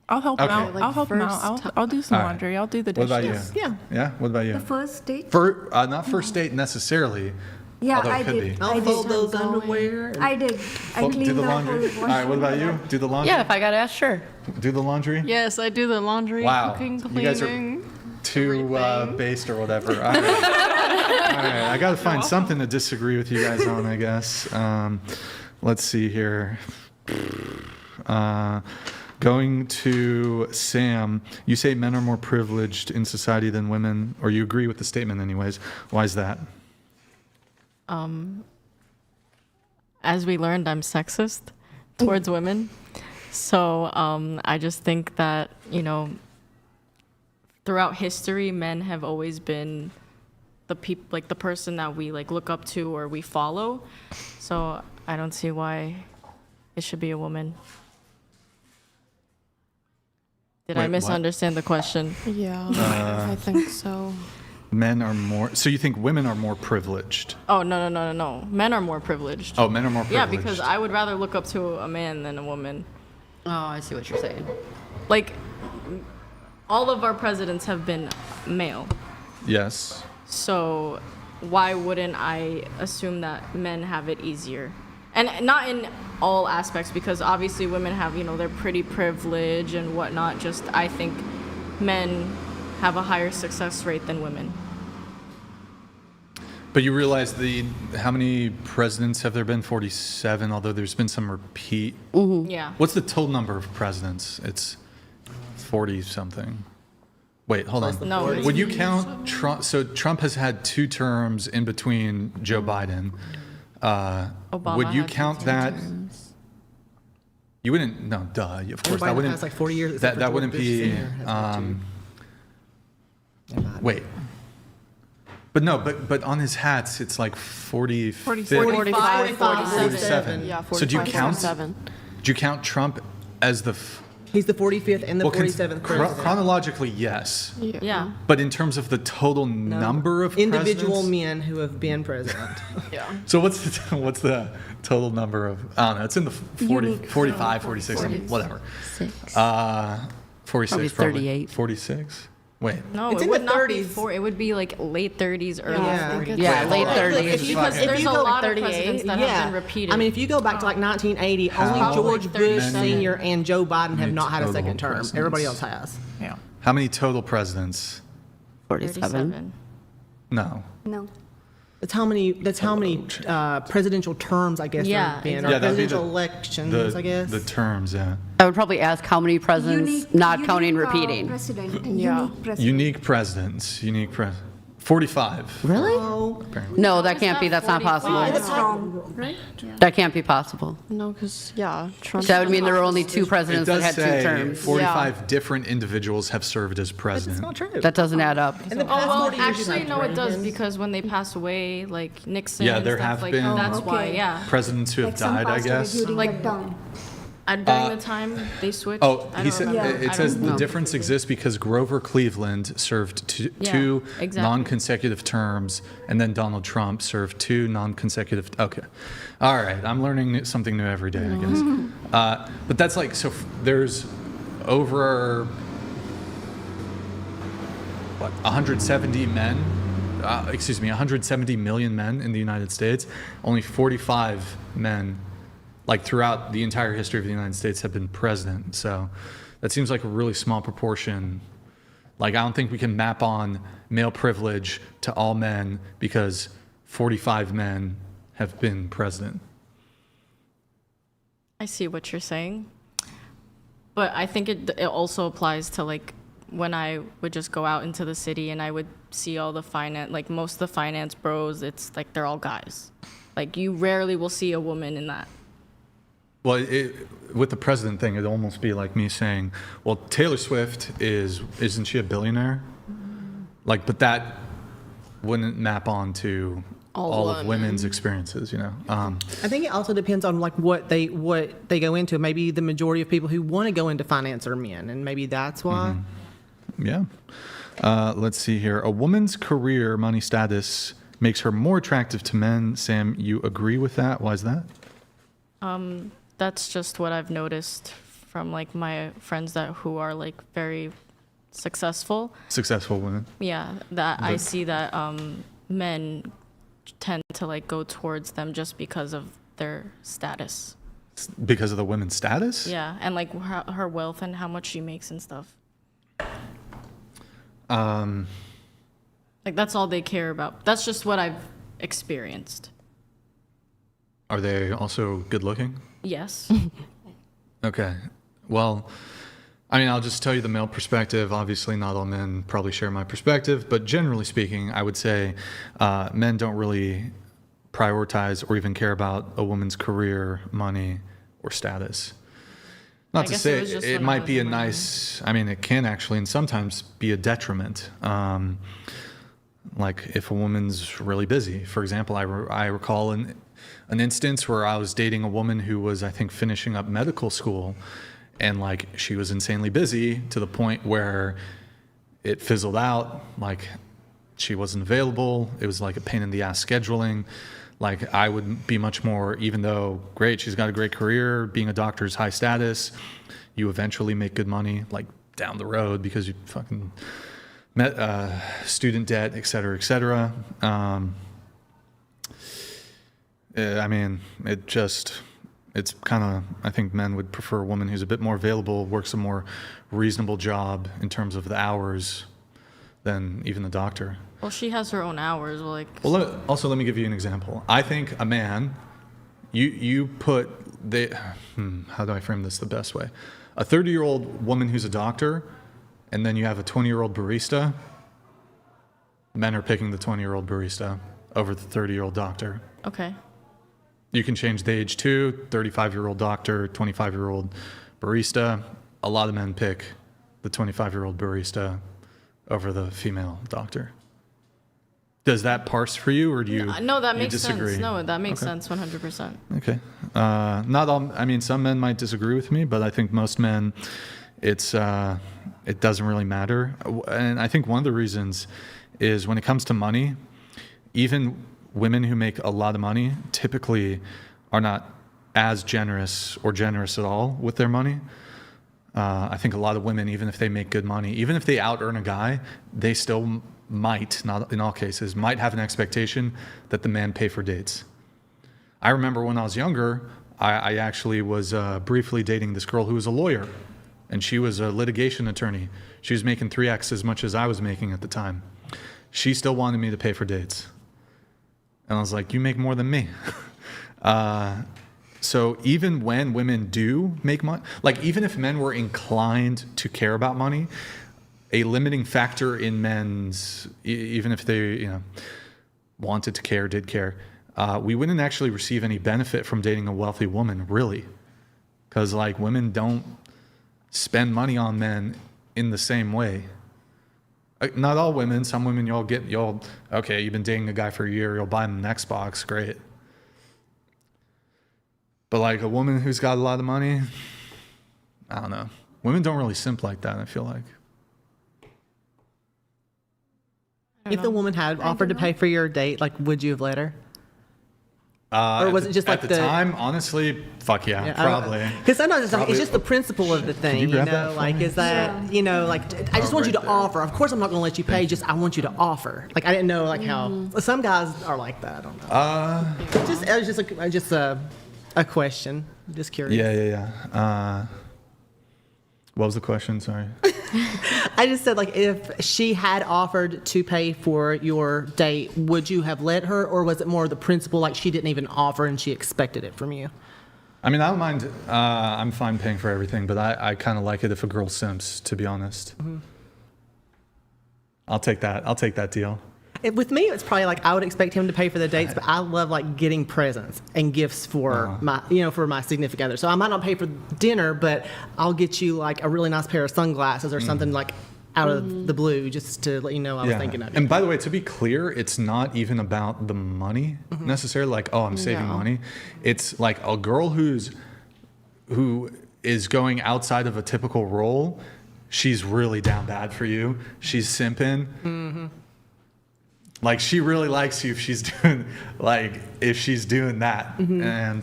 I'll help him
Okay.
out.
Like
I'll help him
first
out. I'll do some
All right.
laundry. I'll do the
What
dishes.
about you?
Yeah.
Yeah? What about you?
The first date?
Not first date necessarily.
Yeah,
although it
I
could
did.
be.
I'll
I
fold
did.
those underwear.
I did. I
Do
cleaned
the
the
laundry.
whole
All right, what about you? Do the laundry?
Yeah, if I got asked, sure.
Do the laundry?
Yes, I do the laundry,
Wow.
cooking,
You guys are
cleaning.
too based or whatever. All right. All right. I got to find something to disagree with you guys on, I guess. Let's see here. Going to Sam, you say men are more privileged in society than women, or you agree with the statement anyways. Why is that?
as we learned, I'm sexist towards women. So I just think that, you know, throughout history, men have always been the person that we like look up to or we follow. So I don't see why it should be a woman. Did I misunderstand the question?
Yeah, I think so.
Men are more. So you think women are more privileged?
Oh, no. Men are more privileged.
Oh, men are more privileged.
Yeah, because I would rather look up to a man than a woman.
Oh, I see what you're saying.
Like, all of our presidents have been male.
Yes.
So why wouldn't I assume that men have it easier? And not in all aspects, because obviously women have, you know, their pretty privilege and whatnot. Just I think men have a higher success rate than women.
But you realize how many presidents have there been? 47, although there's been some repeat.
Mm-hmm. Yeah.
What's the total number of presidents? It's 40 something. Wait, hold on.
No.
Would you count Trump? So Trump has had 2 terms in between Joe Biden.
Obama
would you
had
count
2
that?
terms.
You wouldn't. No, duh. Of course, that wouldn't.
Has like 40 years.
That wouldn't be. Wait. But no, but on his hats, it's like 40,
45,
47.
Yeah, 45,
So do you count?
47.
Do you count Trump as the?
He's the 45th and the 47th president.
Chronologically, yes.
Yeah.
But in terms of the total number of
individual
presidents?
men who have been president.
Yeah.
So what's the total number of? I don't know. It's in the 40, 45, 46, whatever. 46.
Probably 38.
46. Wait.
No,
It's
it
in
would
the
not be
30s.
It would be like late 30s, early
Yeah.
40s.
Yeah, late 30s.
Because there's a lot of presidents that have been repeated.
I mean, if you go back to like 1980, only
How
George
many
Bush Sr. and Joe Biden have not had a
total
second term.
presidents?
Everybody else has.
Yeah.
How many total presidents?
47.
No.
No.
That's how many presidential terms, I guess, there
Yeah,
have been.
exactly.
Or
Yeah, that'd be
presidential elections, I guess.
The terms, yeah.
I would probably ask how many presidents, not counting repeating.
President.
Yeah.
Unique president.
Unique presidents. 45.
Really?
Oh,
No, that can't be. That's not possible.
That's wrong, right?
That can't be possible.
No, because, yeah, Trump.
That would mean there were only 2
It
presidents that
does
had 2
say
terms.
45 different individuals have served as
it's
president.
not true.
That doesn't add up.
In the
Oh,
past
well,
40 years,
actually,
you've
no,
had
it does,
Reagans.
because when they pass away, like Nixon
Yeah,
and
there
stuff
have
like
been
that's why,
Okay.
yeah.
Presidents who have
Like some
died, I
passed away
guess.
during
Like-
that time.
During the time they switched.
Oh,
I
he
don't
said
remember.
it
I
says
don't
the
know.
difference exists because Grover Cleveland served two
exactly.
non-consecutive terms, and then Donald Trump served 2 non-consecutive. Okay, all right, I'm learning something new every day, I guess. But that's like there's over 170 men. 170 million men in the United States. Only 45 men, like throughout the entire history of the United States, have been president. So that seems like a really small proportion. Like, I don't think we can map on male privilege to all men because 45 men have been president.
I see what you're saying, but I think it also applies to like when I would just go out into the city and I would see all the finance, like most of the finance bros, it's like they're all guys. Like you rarely will see a woman in that.
Well, with the president thing, it'd almost be like me saying, well, Taylor Swift isn't she a billionaire? Like, but that wouldn't map on to all of women's experiences, you know?
I think it also depends on like what they go into. Maybe the majority of people who want to go into finance are men, and maybe that's why.
Yeah. Let's see here. A woman's career, money, status makes her more attractive to men. Sam, you agree with that? Why is that?
That's just what I've noticed from like my friends who are like very successful.
Successful women.
Yeah, that I see that men tend to like go towards them just because of their status.
Because of the women's status?
Yeah, and like her wealth and how much she makes and stuff. Like that's all they care about. That's just what I've experienced.
Are they also good looking?
Yes.
Okay. Well, I mean, I'll just tell you the male perspective. Obviously, not all men probably share my perspective, but generally speaking, I would say men don't really prioritize or even care about a woman's career, money, or status. Not to say it might be a nice, I mean, it can actually and sometimes be a detriment. Like if a woman's really busy. For example, I recall an instance where I was dating a woman who was, I think, finishing up medical school, and like she was insanely busy to the point where it fizzled out. Like she wasn't available. It was like a pain in the ass scheduling. Like I would be much more, even though great, she's got a great career, being a doctor is high status, you eventually make good money like down the road because you fucking met student debt, et cetera, et cetera. I mean, it's kind of, I think men would prefer a woman who's a bit more available, works a more reasonable job in terms of the hours than even the doctor.
Well, she has her own hours. Like.
Well, also let me give you an example. I think a man, you put how do I frame this the best way? A 30-year-old woman who's a doctor, and then you have a 20-year-old barista. Men are picking the 20-year-old barista over the 30-year-old doctor.
Okay.
You can change the age too. 35-year-old doctor, 25-year-old barista. A lot of men pick the 25-year-old barista over the female doctor. Does that parse for you, or do you?
No, that makes
disagree?
sense. No, that makes sense 100%.
Okay. Not all. I mean, some men might disagree with me, but I think most men, it doesn't really matter. And I think one of the reasons is when it comes to money, even women who make a lot of money typically are not as generous or generous at all with their money. I think a lot of women, even if they make good money, even if they out-earn a guy, they still might, not in all cases, might have an expectation that the man pay for dates. I remember when I was younger, I actually was briefly dating this girl who was a lawyer, and she was a litigation attorney. She was making 3x as much as I was making at the time. She still wanted me to pay for dates. And I was like, you make more than me. So even when women do make money, like even if men were inclined to care about money, a limiting factor in men's, even if they, wanted to care, did care, we wouldn't actually receive any benefit from dating a wealthy woman, really. Because like women don't spend money on men in the same way. Not all women. Some women okay, you've been dating a guy for a year, you'll buy him an Xbox, great. But like a woman who's got a lot of money, I don't know. Women don't really simp like that, I feel like.
If the woman had offered to pay for your date, like, would you have let her? Or was it just like
at the time? Honestly, fuck yeah probably.
Because sometimes it's just the principle of the thing, like is that like I just want you to offer. Of course, I'm not going to let you pay. Just I want you to offer. Like I didn't know like how some guys are like that. I don't know. It was just a question. Just curious.
Yeah. What was the question? Sorry.
I just said, like, if she had offered to pay for your date, would you have let her, or was it more the principle, like she didn't even offer and she expected it from you?
I mean, I don't mind. I'm fine paying for everything, but I kind of like it if a girl simps, to be honest. Mm-hmm. I'll take that deal.
With me, it's probably like I would expect him to pay for the dates, but I love like getting presents and gifts for for my significant other. So I might not pay for dinner, but I'll get you like a really nice pair of sunglasses or something like out of the blue, just to let you know I was thinking of you.
And by the way, to be clear, it's not even about the money necessarily. Like, oh, I'm saving money. It's like a girl who is going outside of a typical role. She's really down bad for you. She's simping. Mm-hmm. Like she really likes you if she's doing that, and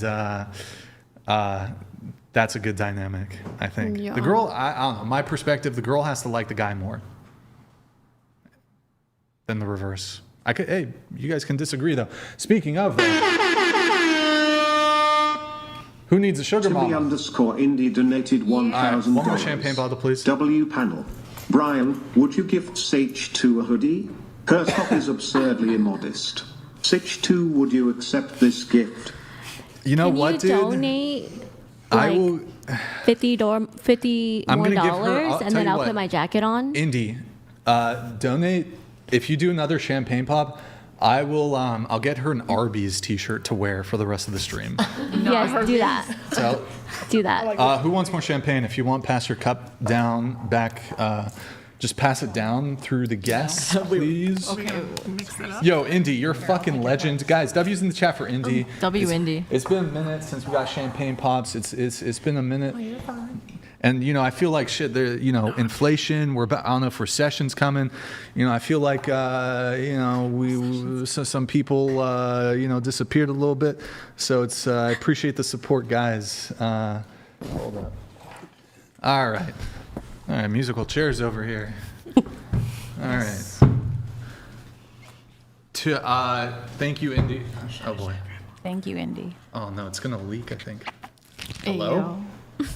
that's a good dynamic, I think. Yeah. The girl, I don't know, my perspective, the girl has to like the guy more than the reverse. Hey, you guys can disagree though. Speaking of who needs a sugar mama?
_indie donated $1,000.
One more champagne bottle, please.
W panel. Brian, would you gift Sage2 a hoodie? Her top is absurdly immodest. Sage2, would you accept this gift?
You know what, dude?
Can you donate $50 more, and then I'll put my jacket on?
Indy, donate. If you do another champagne pop, I will. I'll get her an Arby's T-shirt to wear for the rest of the stream.
Yes, do that.
So,
Do that.
who wants more champagne? If you want, pass your cup down back. Just pass it down through the guests, please.
Okay, mix it up.
Yo, Indy, you're a fucking legend, guys. W's in the chat for Indy.
Indy.
It's been a minute since we got champagne pops. It's been a minute. And I feel like shit. There, inflation. I don't know if recession's coming. I feel like some people disappeared a little bit. So it's I appreciate the support, guys. Hold up. All right, musical chairs over here. All right. Thank you, Indy. Oh boy.
Thank you, Indy.
Oh no, it's gonna leak. I think.
Hey,
Hello.
yo.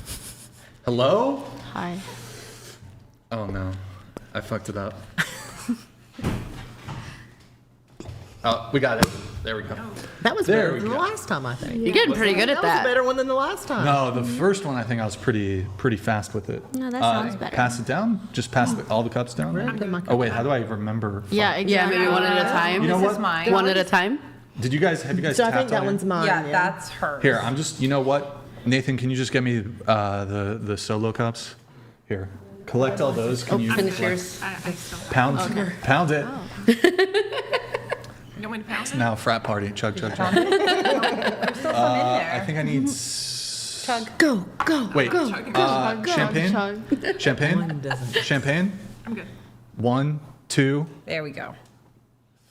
Hello?
Hi.
Oh no, I fucked it up. Oh, we got it. There we go.
That was
There
better
we
than the
go.
last time, I think.
You're getting pretty good at
That was a
that.
better one than the last time.
No, the first one I think I was pretty fast with it.
No, that sounds better.
Pass it down. Just pass all the cups down. Oh wait, how do I remember?
Yeah,
Yeah,
exactly.
maybe one at a time.
You know
This
what?
is mine.
One at a time.
Have you guys
So I
tapped
think that
on
one's
it?
mine.
Yeah, that's hers.
Here, I'm just. You know what, Nathan? Can you just get me the solo cups? Here, collect all those. Can you
Finish
collect-
yours.
I still.
Pound it.
You want me to pound it?
Now frat party. Chug.
There's still some in there.
I think I need.
Go.
Wait.
Chug.
Champagne. Champagne.
Mine doesn't.
Champagne.
I'm good.
1, 2,
There we go.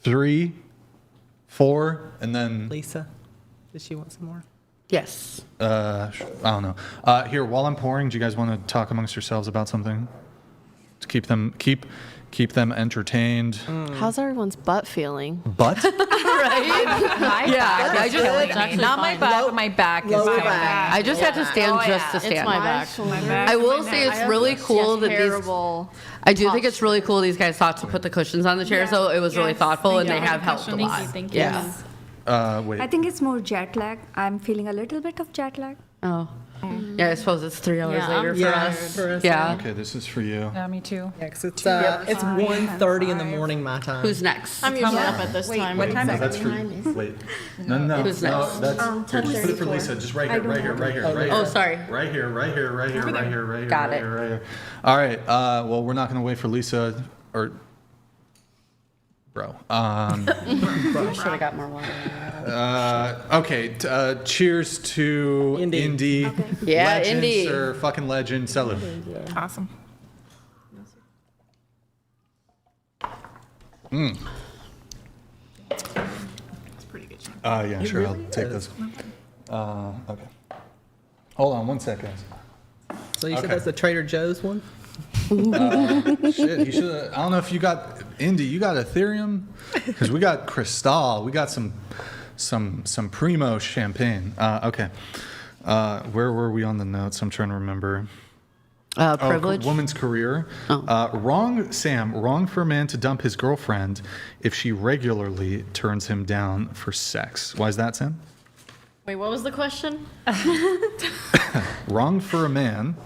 3, 4, and then
Lisa, does she want some more?
Yes.
I don't know. Here, while I'm pouring, do you guys want to talk amongst yourselves about something to keep them entertained?
How's everyone's butt feeling?
But
My back
I
is
just-
killing
it's
me.
actually
Not my
fine.
butt, but my back is
Lower
killing
back.
me.
I just had to stand
Oh,
just
yeah.
to stand.
It's my back.
My back
I
and
will
my
say
neck.
it's really cool that these.
Terrible.
I do think it's really cool these guys thought to put the cushions on the chair, so it was really
Yes,
thoughtful, and
thank
they
you.
have helped a
Thank you,
lot.
thank you.
Yes.
wait.
I think it's more jet lag. I'm feeling a little bit of jet lag.
Oh. Yeah, I suppose it's 3 hours
Yeah,
later
I'm
for
tired.
us.
For us,
Yeah.
Okay, this is for you.
Yeah, me too.
Yeah, 'cause it's 1:30 in the morning my time.
Who's next?
I'm usually up at this time.
What time
No,
is
that's
it?
for you. Wait. No.
Who's
No,
next?
that's here, just put it for Lisa. Just right here.
Oh, sorry.
Right here.
Got it.
Right here. All right. Well, we're not going to wait for Lisa or bro.
Should have got more water.
Okay. Cheers to
Indy.
Indy.
Yeah,
legend,
Indy.
sir, fucking legend, celeb.
Awesome. It's pretty good.
Yeah, sure. I'll take this. Okay. Hold on one second.
So you said
Okay.
that's the Trader Joe's one?
Shit, he should. I don't know if you got Indy. You got Ethereum, because we got Cristal. We got some primo champagne. Okay. Where were we on the notes? I'm trying to remember.
Privilege.
Woman's career. Wrong, Sam. Wrong for a man to dump his girlfriend if she regularly turns him down for sex. Why is that, Sam?
Wait, what was the question?
Wrong for a man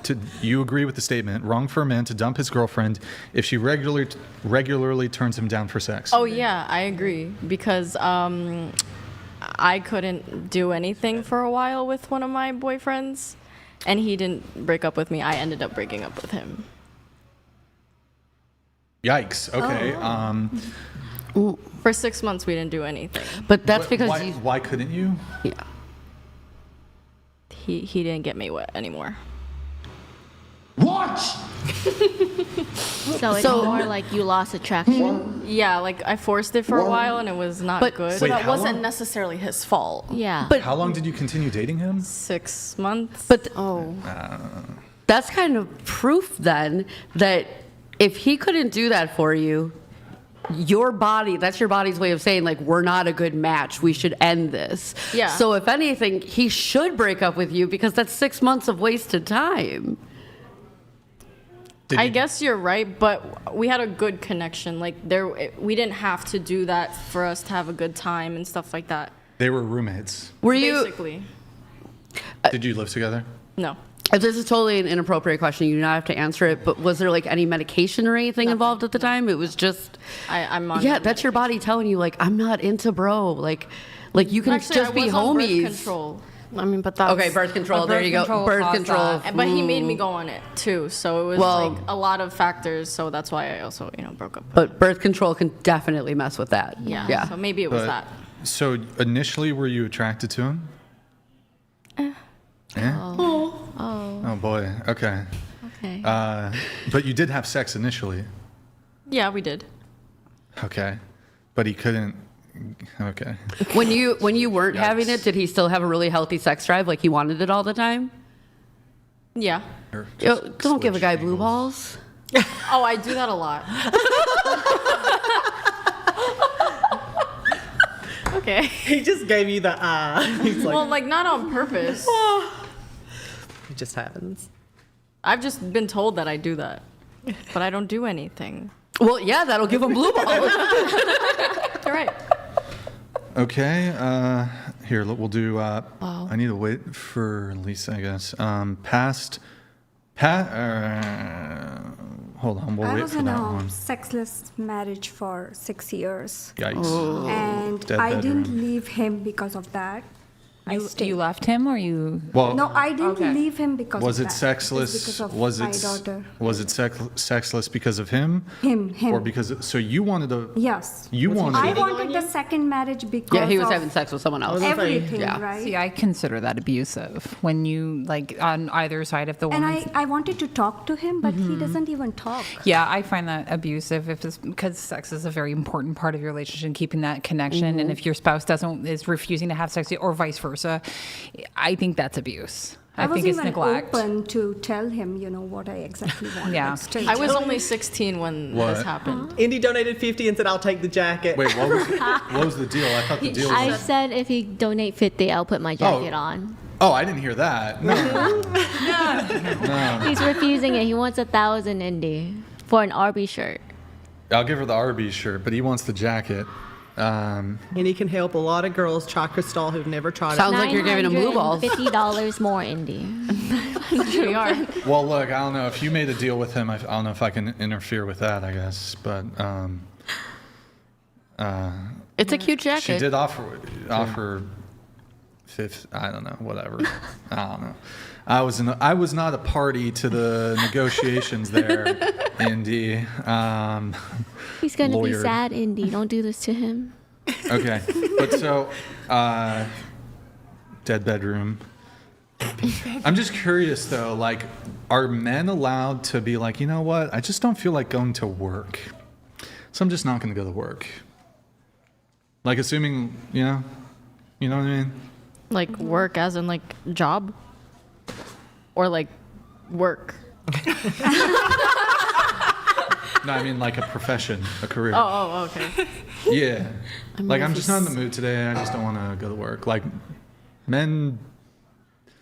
to. You agree with the statement? Wrong for a man to dump his girlfriend if she regularly turns him down for sex.
Oh yeah, I agree because I couldn't do anything for a while with one of my boyfriends, and he didn't break up with me. I ended up breaking up with him.
Yikes. Okay.
For 6 months, we didn't do anything.
But that's because
why couldn't you?
Yeah.
He didn't get me wet anymore.
What?
So it's more like you lost attraction.
Yeah, like I forced it for a while, and it was not
But-
good.
So
Wait,
that
how
wasn't
long?
necessarily his fault.
Yeah.
But
How long did you continue dating him?
6 months.
but
Oh.
that's kind of proof then that if he couldn't do that for you, that's your body's way of saying like we're not a good match, we should end this.
Yeah.
So if anything, he should break up with you because that's 6 months of wasted time.
I guess you're right, but we had a good connection. Like we didn't have to do that for us to have a good time and stuff like that.
They were roommates.
Were you
Basically,
Did you live together?
no.
This is totally an inappropriate question. You do not have to answer it. But was there like any medication or anything involved at the time? It was just.
I'm on.
Yeah, that's your body telling you like I'm not into bro. Like you can
Actually,
just
I
be
was on
homies.
birth control.
I mean, but that's
Okay, birth control. There you go. Birth control.
But he made me go on it too, so it was like a lot of factors. So that's why I also, broke up.
But birth control can definitely mess with that.
Yeah. So maybe it was that.
So initially, were you attracted to him? Yeah. Oh boy. Okay.
Okay.
But you did have sex initially.
Yeah, we did.
Okay. But he couldn't. Okay.
When you weren't having it, did he still have a really healthy sex drive? Like he wanted it all the time?
Yeah.
Yo, don't give a guy blue balls.
Oh, I do that a lot. Okay.
He just gave you the eye. He's like,
Well, like not on purpose.
it just happens.
I've just been told that I do that, but I don't do anything.
Well, yeah, that'll give him blue balls.
You're right.
Okay. Here, we'll do. I need to wait for Lisa, I guess. Hold on. We'll
I
wait
was
for
in
that
a
one.
sexless marriage for 6 years.
Yikes.
And
Dead
I
bedroom.
didn't leave him because of that. I stayed.
You left him, or you?
Well,
No, I didn't leave him because
was
of
it
that.
sexless?
It's because of
Was
my
it
daughter.
was it sexless because of him?
Him.
Or because so you wanted to?
Yes.
You wanted.
I wanted the second marriage because
Yeah, he was
of
having sex with someone else.
everything,
Yeah.
right?
See, I consider that abusive when you like on either side of the
And
woman.
I wanted to talk to him, but he doesn't even talk.
Yeah, I find that abusive if it's because sex is a very important part of your relationship, keeping that connection. And if your spouse is refusing to have sex or vice versa, I think that's abuse. I think it's
wasn't
neglect.
even open to tell him, what I exactly wanted.
Yeah.
but still.
I was only 16 when
What?
this happened.
Indy donated 50 and said, I'll take the jacket.
Wait, what was the deal? I thought the deal
I
was.
said if you donate 50, I'll put my jacket on.
Oh, I didn't hear that. No.
He's refusing it. He wants 1,000 Indy for an Arby shirt.
I'll give her the Arby's shirt, but he wants the jacket.
And he can help a lot of girls try Cristal who've never tried
Sounds like you're giving him blue balls.
$50 more Indy.
We are.
Well, look, I don't know if you made a deal with him. I don't know if I can interfere with that. I guess, but
It's a cute jacket.
she did offer fifth. I don't know. Whatever. I don't know. I was not a party to the negotiations there, Indy.
He's going to be
Lawyered.
sad, Indy. Don't do this to him.
Okay, but so dead bedroom. I'm just curious though, like, are men allowed to be like, you know what? I just don't feel like going to work, so I'm just not going to go to work. Like, assuming, you know what I mean?
Like work as in like job? Or like work?
No, I mean like a profession, a career.
Oh, okay.
Yeah. Like, I'm just not in the mood today. I just don't want to go to work. Like, men.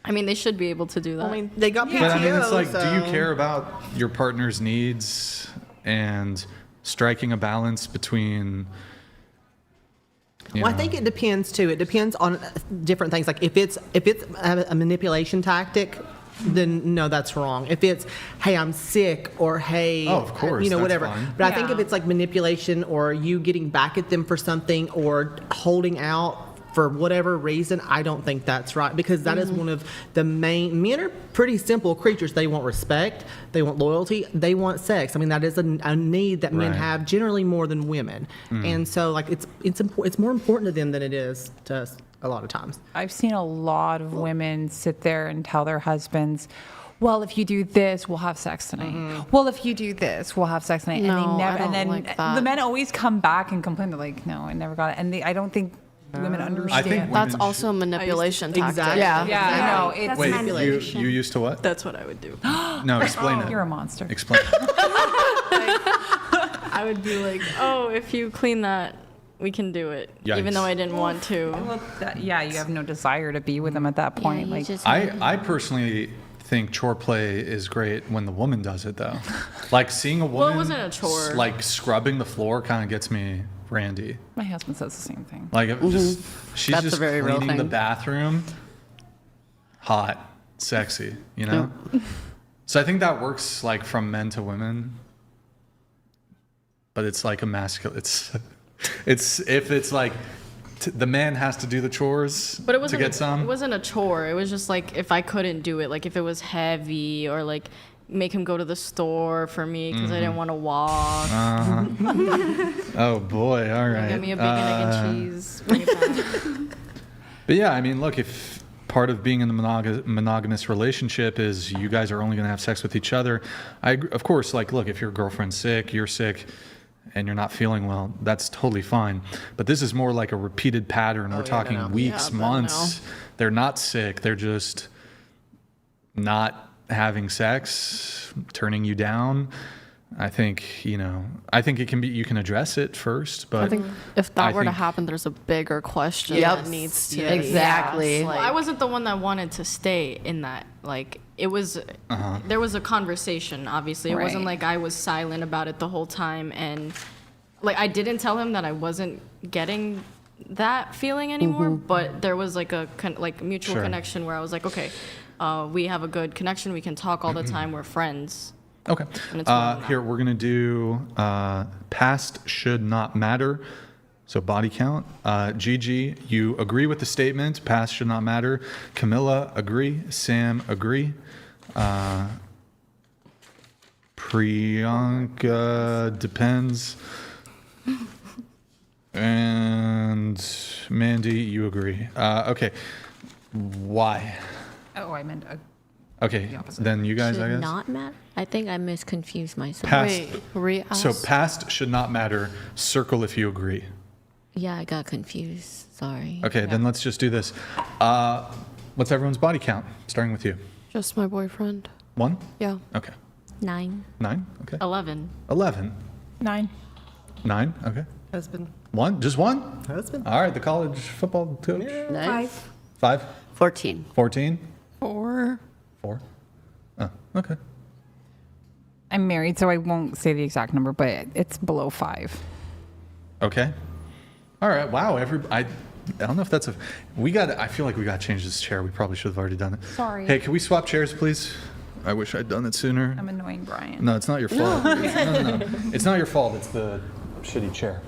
I mean, they should be able to do that.
I mean, they got PTO,
But I mean, it's like, do you
so-
care about your partner's needs and striking a balance between?
Well, I think it depends too. It depends on different things. Like if it's a manipulation tactic, then no, that's wrong. If it's, hey, I'm sick, or hey,
Oh, of course, that's
whatever.
fine.
But I think if it's like manipulation, or you getting back at them for something, or holding out for whatever reason, I don't think that's right, because that is one of the main. Men are pretty simple creatures. They want respect, they want loyalty, they want sex. I mean, that is a need that men
Right.
have generally more than women, and so like it's more important to them than it is to us a lot of times.
I've seen a lot of women sit there and tell their husbands, well, if you do this, we'll have sex tonight. Well, if you do this, we'll have sex tonight.
No,
and they never,
I don't
and then
like that.
the men always come back and complain. They're like, no, I never got it. And I don't think women understand.
think
That's
women
also a manipulation tactic.
Exactly.
Yeah.
Yeah, I know. It's,
That's
Wait,
manipulation.
you used to what?
That's what I would do.
No, explain it.
you're a monster.
Explain.
I would be like, oh, if you clean that, we can do it. Even
Yikes.
though I didn't want to.
Well, yeah, you have no desire to be with them at that point.
Yeah, you
like,
just
I personally think chore play is great when the woman does it though. Like seeing a woman
Well, it wasn't a chore.
like scrubbing the floor kind of gets me randy.
my husband says the same thing.
Like it just she's
That's a
just
very real
cleaning the
thing.
bathroom. Hot. sexy, you know? So I think that works like from men to women. But it's like a masculine, it's if it's like the man has to do the chores
but it wasn't
to get some.
It wasn't a chore. It was just like if I couldn't do it, like if it was heavy or like make him go to the store for me because I didn't want to walk.
Oh boy, all right.
Get me a bacon, egg, and cheese. Bring it back.
But yeah, I mean, look, if part of being in a monogamous relationship is you guys are only going to have sex with each other, of course, like, look, if your girlfriend's sick, you're sick, and you're not feeling well, that's totally fine. But this is more like a repeated pattern. We're talking weeks, months. They're not sick. They're just not having sex, turning you down. I think, you know, I think it can be, you can address it first, but
I think if that were to happen, there's a bigger question that needs to
exactly.
be asked,
Well, I wasn't the one that wanted to stay in that. Like, it was, there was a conversation, obviously. It wasn't like I was silent about it the whole time. And, like, I didn't tell him that I wasn't getting that feeling anymore, but there was, like, a mutual connection where I was like, okay, we have a good connection. We can talk all the time. We're friends.
Okay. Here, we're going to do past should not matter. So body count. Gigi, you agree with the statement. Past should not matter. Camilla, agree. Sam, agree. Priyanka, depends. And Mandy, you agree. Okay. Why?
Oh, I meant
okay, then you guys,
should
I guess.
Not matter. I think I misconfused myself.
Past,
re-ask.
so past should not matter. Circle if you agree.
Yeah, I got confused. Sorry.
Okay, then let's just do this. What's everyone's body count? Starting with you.
Just my boyfriend.
1?
Yeah.
Okay.
9.
9? Okay.
11.
11.
9.
9? Okay.
Husband.
1? Just 1?
Husband.
All right, the college football coach.
Nice.
5?
14.
14?
4.
4? Oh, okay.
I'm married, so I won't say the exact number, but it's below 5.
Okay. All right. Wow. I don't know if that's I feel like we got to change this chair. We probably should have already done it.
Sorry.
Hey, can we swap chairs, please? I wish I'd done it sooner.
I'm annoying Brian.
No, it's not your fault. No. It's not your fault. It's the shitty chair.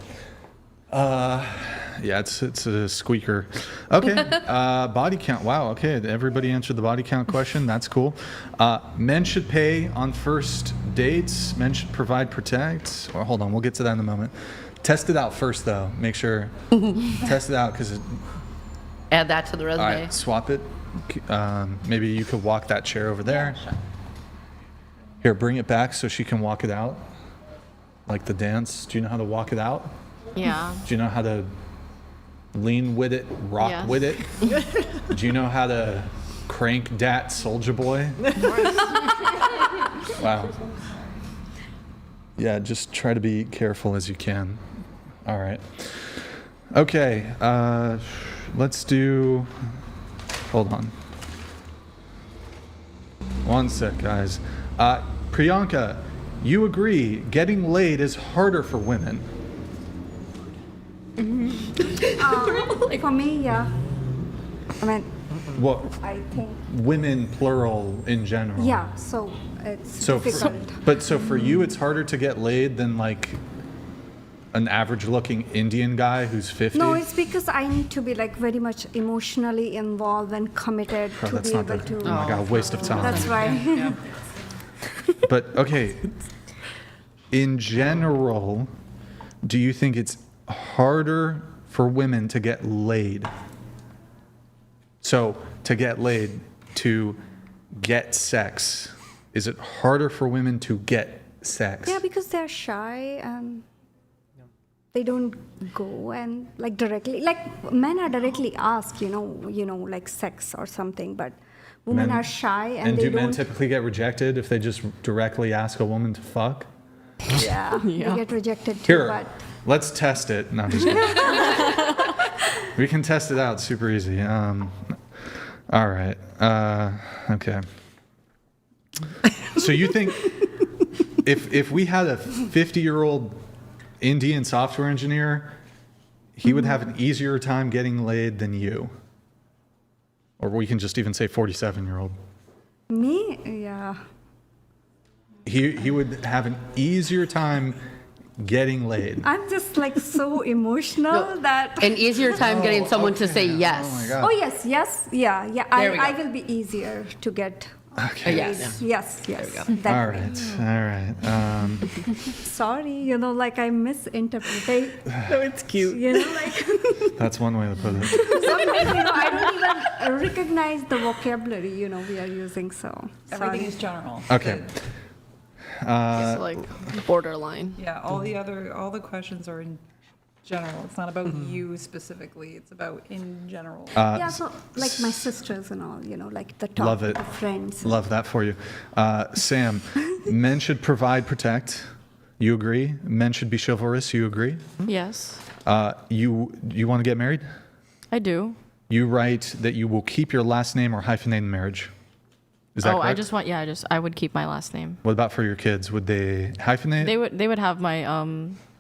Yeah, it's a squeaker. Okay. Body count. Wow. Okay. Everybody answered the body count question. That's cool. Men should pay on first dates. Men should provide, protect. Well, hold on. We'll get to that in a moment. Test it out first, though. Make sure. Test it out because.
Add that to the resume.
All right. Swap it. Maybe you could walk that chair over there.
Yeah, sure.
Here, bring it back so she can walk it out. Like the dance. Do you know how to walk it out?
Yeah.
Do you know how to lean with it, rock with it? Do you know how to crank dat Soulja Boy? Wow. Yeah, just try to be careful as you can. All right. Okay, let's do, hold on. One sec, guys. Priyanka, you agree getting laid is harder for women.
For me, yeah. I mean,
What?
I think.
Women, plural, in general.
Yeah, so it's difficult.
So for you, it's harder to get laid than like an average-looking Indian guy who's 50?
No, it's because I need to be like very much emotionally involved and committed to
that's
be
not
able
the,
to.
oh my God, waste of time.
That's right.
But okay, in general, do you think it's harder for women to get laid? So to get laid, to get sex, is it harder for women to get sex?
Yeah, because they're shy and they don't go and like directly, like men are directly asked, you know, like sex or something, but women are shy and they
do
don't.
men typically get rejected if they just directly ask a woman to fuck?
Yeah, they get rejected too.
Here,
But
let's test it. No, I'm just kidding. We can test it out. Super easy. All right. Okay. So you think if we had a 50-year-old Indian software engineer, he would have an easier time getting laid than you? Or we can just even say 47-year-old.
Me? Yeah.
He would have an easier time getting laid.
I'm just like so emotional that.
An easier time getting someone to say yes.
Oh my God.
Oh yes, yes, yeah, yeah.
There we go.
I will be easier to get.
Okay.
Yes.
Yes, yes.
All right. All right.
Sorry, like I misinterpret.
No, it's cute.
Like.
That's one way to put it.
Sometimes, I don't even recognize the vocabulary, we are using. So
Everything
sorry.
is general.
Okay.
It's like borderline.
Yeah, all the questions are in general. It's not about you specifically. It's about in general.
Yeah, so like my sisters and all, like the top
Love it.
the friends.
Love that for you. Sam, men should provide, protect. You agree? Men should be chivalrous. You agree?
Yes,
You want to get married?
I do.
You write that you will keep your last name or hyphenate in marriage. Is that correct?
I would keep my last name.
What about for your kids? Would they hyphenate?
They would have my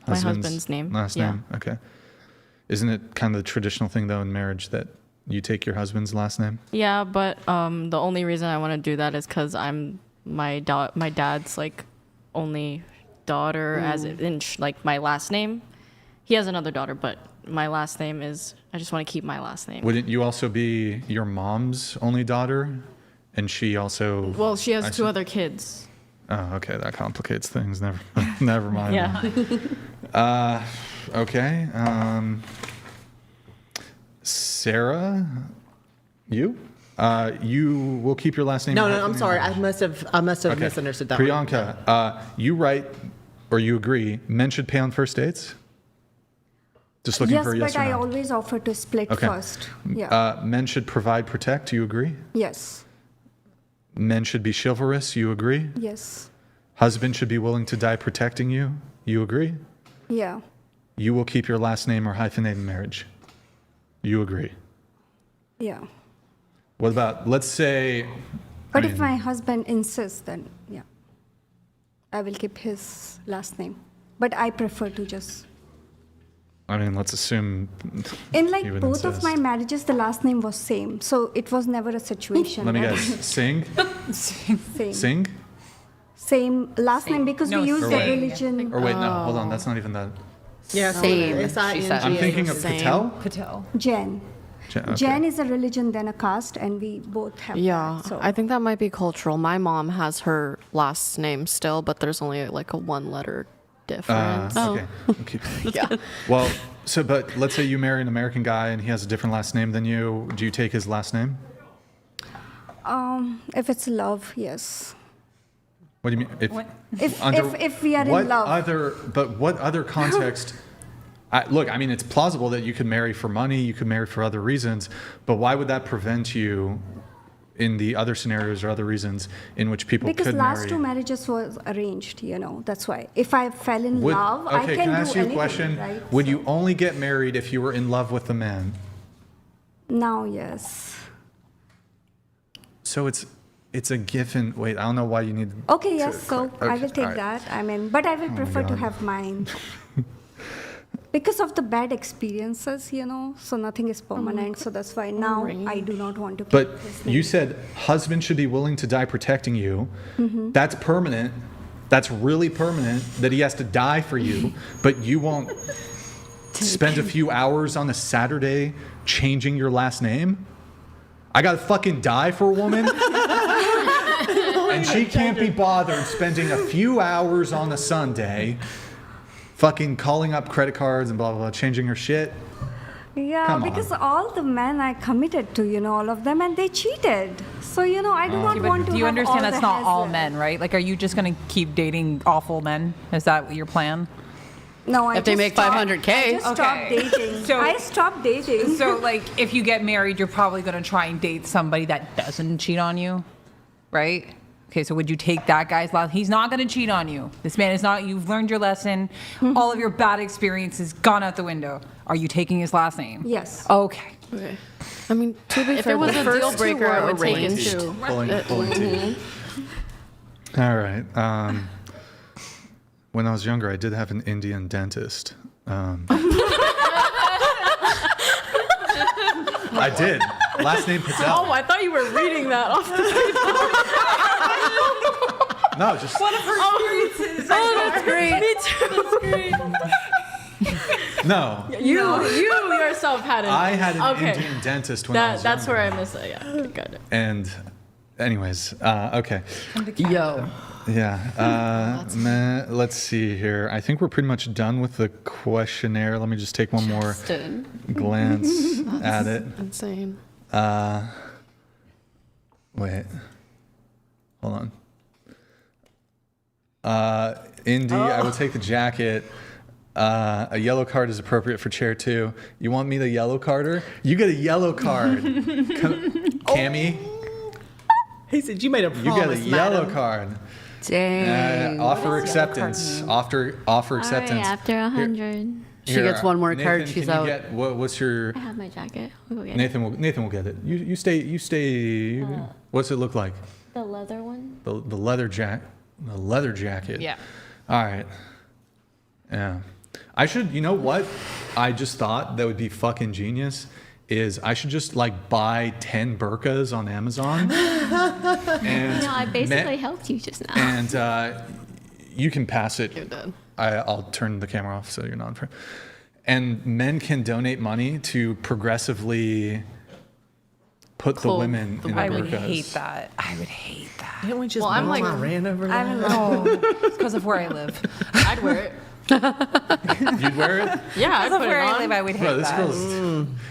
my husband's name.
Last name. Okay. Isn't it kind of the traditional thing though in marriage that you take your husband's last name?
Yeah, but the only reason I want to do that is because I'm my dad's like only daughter, as in like my last name. He has another daughter, but my last name is. I just want to keep my last name.
Wouldn't you also be your mom's only daughter, and she also?
Well, she has two other kids.
Oh, okay, that complicates things. Never mind.
Yeah.
Okay. Sarah, you will keep your last name.
No, I'm sorry. I must have
Okay.
misunderstood that.
Priyanka, you write or you agree men should pay on first dates? Just looking
Yes,
for a yes
but
or
I
no.
always offer to split
Okay.
first. Yeah.
Men should provide, protect. Do you agree?
Yes.
Men should be chivalrous. You agree?
Yes.
Husband should be willing to die protecting you. You agree?
Yeah.
You will keep your last name or hyphenate in marriage. You agree?
Yeah.
What about, let's say...
But if my husband insists, then yeah, I will keep his last name. But I prefer to just.
let's assume...
In like
he would
both of
insist.
my marriages, the last name was same, so it was never a situation.
Let me
where-
guess. Singh?
Same.
Singh?
Same last name because we use the religion.
Or wait, no, hold on. That's not even that.
Yeah,
Same.
S-I-N-G-A.
I'm thinking of
Same.
Patel?
Patel.
Jen.
Okay.
Jen is a religion, then a caste, and we both have.
Yeah,
that, so.
I think that might be cultural. My mom has her last name still, but there's only like a one-letter difference.
Okay.
Yeah.
Well, but let's say you marry an American guy and he has a different last name than you. Do you take his last name?
If it's love, yes.
What do you mean?
If we are in love.
What other context? It's plausible that you could marry for money, you could marry for other reasons, but why would that prevent you in the other scenarios or other reasons in which people
Because
could marry?
last two marriages was arranged, that's why. If I fell in love, I
Okay,
can
can I
do
ask you a
anything,
question?
right?
Would you only get married if you were in love with the man?
Now, yes.
So it's a given. Wait, I don't know why you need.
Okay, yes, so I will take
all right.
that. But I will prefer to
God.
have mine. Because of the bad experiences, so nothing is permanent. So that's why now I do not want to keep
But
this
you
name.
said husband should be willing to die protecting you.
Mm-hmm.
That's permanent. That's really permanent that he has to die for you, but you won't spend a few hours on a Saturday changing your last name? I gotta fucking die for a woman? And she can't be bothered spending a few hours on a Sunday fucking calling up credit cards and blah, blah, blah, changing her shit.
Yeah,
Come
because
on.
all the men I committed to, all of them, and they cheated. So, I do not want to
Do you
have
understand
all
that's
the
not all
hassle.
men, right? Like, are you just going to keep dating awful men? Is that your plan?
No, I
If they
just
make
stopped-
500K.
I just stopped dating.
So-
I stopped dating.
So, like, if you get married, you're probably going to try and date somebody that doesn't cheat on you, right? Okay, so would you take that guy's last? He's not going to cheat on you. This man is not. You've learned your lesson. All of your bad experiences gone out the window. Are you taking his last name?
Yes.
Okay.
Okay. To be
If
fair,
it was
the
a
first
deal
two
breaker, I
were
would take it
arranged.
too.
Pulling teeth. All right. When I was younger, I did have an Indian dentist. I did. Last name Patel.
Oh, I thought you were reading that off the
No, just.
One of her experiences.
Oh, that's great. Me too. That's great.
No.
You yourself had it.
I had an Indian dentist when I was
That's
younger.
where I missed it. Yeah, okay, got it.
And, anyways, okay.
Yo.
Yeah. Let's see here. I think we're pretty much done with the questionnaire. Let me just take one more glance at it.
Insane.
Wait. Hold on. Indy, I will take the jacket. A yellow card is appropriate for chair 2. You want me the yellow carder? You get a yellow card. Cammy,
He said, you made a
you
promise,
get a yellow
madam."
card.
Dang.
Offer acceptance. Offer acceptance.
All right, after 100.
She gets one more
Nathan,
card, she's
can
out.
You get, what's your...
I have my jacket. We'll go get
Nathan will get it. You stay. What's it look like?
the leather one.
The leather jacket.
Yeah.
All right. Yeah. I should, you know what? I just thought that would be fucking genius is I should just like buy 10 burqas on Amazon. And
I basically helped you just now.
And you can pass it.
You're dead.
I'll turn the camera off so you're not in front. And men can donate money to progressively put the women in the
I would
burqas.
hate that. I would hate that.
Didn't we just
I'm like,
ran over
I don't
that?
know.
It's because of where I live.
I'd wear it.
You'd wear it?
Yeah, I'd
Because of
put it
where I
on.
live, I would hate
Bro, this
that.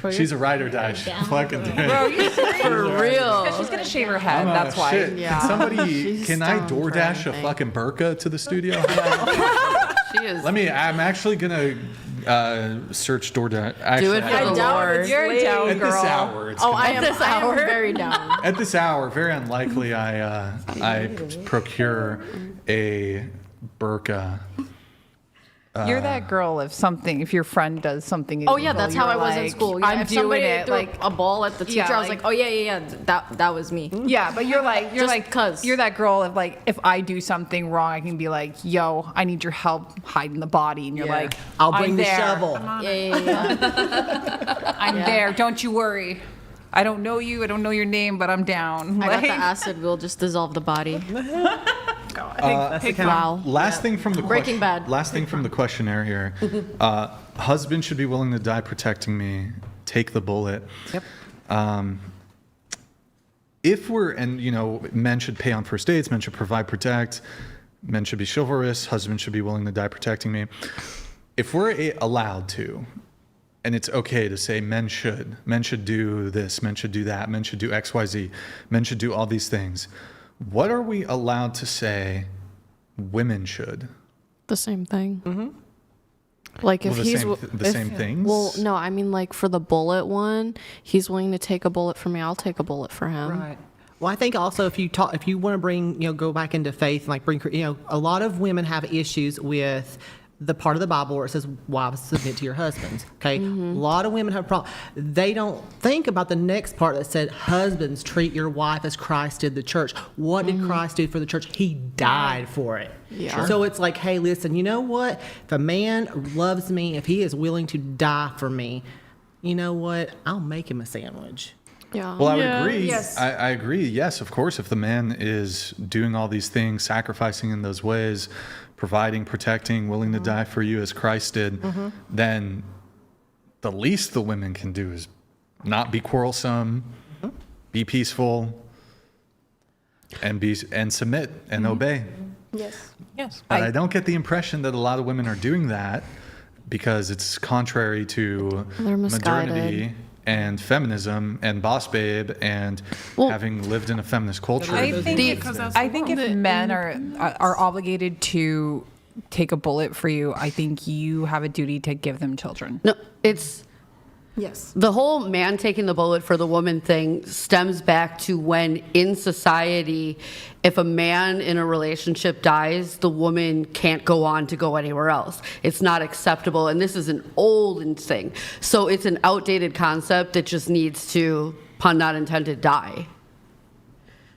girl's, she's a ride or die. She's fucking doing
Bro,
it.
you're
For real.
She's gonna shave her head. That's why.
Shit.
Yeah.
Can somebody,
She's
can I
down for
DoorDash a
anything.
fucking burqa to the studio?
She is.
I'm actually gonna search DoorDash. Actually,
Do it for the Lord.
You're a down
at
girl.
this hour. It's
Oh,
gonna-
I am very down.
At this hour, very unlikely I procure a burqa.
You're that girl if your friend does something
Oh yeah,
illegal,
that's how I
you're
was in
like,
school. Yeah,
I'm
if
doing
somebody
it.
threw
Like,
a ball at the teacher,
Yeah,
I was
like-
like, oh yeah, that was me.
yeah, but you're
Just 'cause.
you're that girl of like, if I do something wrong, I can be like, yo, I need your help hiding the body. And you're
Yeah.
like,
I'll bring
I'm
the
there.
shovel.
Yeah.
I'm there. Don't you worry. I don't know you. I don't know your name, but I'm down.
I got the acid. We'll just dissolve the body.
Wow.
Last thing from the
Breaking Bad.
Last thing from the questionnaire here. Husband should be willing to die protecting me. Take the bullet.
Yep.
If men should pay on first dates, men should provide, protect, men should be chivalrous, husband should be willing to die protecting me. If we're allowed to, and it's okay to say men should do this, men should do that, men should do X, Y, Z, men should do all these things. What are we allowed to say women should?
The same thing. Like if
Well,
he's
the same things?
Well, no, I mean like for the bullet one, he's willing to take a bullet for me. I'll take a bullet for him.
Right. Well, I think also if you want to bring, go back into faith, like bring, a lot of women have issues with the part of the Bible where it says, wives, submit to your husbands. Okay. A lot of women have problems. They don't think about the next part that said, husbands, treat your wife as Christ did the church. What did Christ do for the church? He died for it.
Yeah.
So it's like, hey, listen, you know what? If a man loves me, if he is willing to die for me, you know what? I'll make him a sandwich.
Yeah.
Well, I would agree.
Yes.
I agree. Yes, of course, if the man is doing all these things, sacrificing in those ways, providing, protecting, willing to die for you as Christ did, then the least the women can do is not be quarrelsome, be peaceful, and submit and obey.
Yes.
But I don't get the impression that a lot of women are doing that because it's contrary to
They're misguided.
modernity and feminism and boss babe and having lived in a feminist culture.
I think if men are obligated to take a bullet for you, I think you have a duty to give them children.
No, it's
Yes.
the whole man taking the bullet for the woman thing stems back to when in society, if a man in a relationship dies, the woman can't go on to go anywhere else. It's not acceptable. And this is an old thing. So it's an outdated concept that just needs to, pun not intended, die.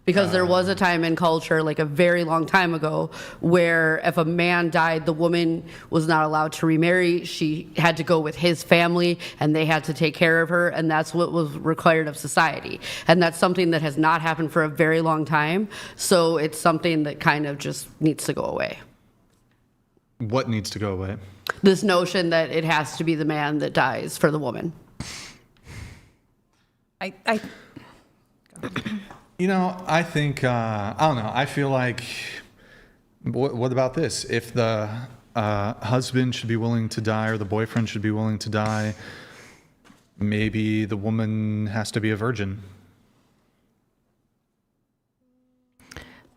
Because there was a time in culture, like a very long time ago, where if a man died, the woman was not allowed to remarry. She had to go with his family, and they had to take care of her, and that's what was required of society. And that's something that has not happened for a very long time, so it's something that kind of just needs to go away.
What needs to go away?
This notion that it has to be the man that dies for the woman.
You know, I think, I don't know, I feel like, what about this? If the husband should be willing to die or the boyfriend should be willing to die, maybe the woman has to be a virgin.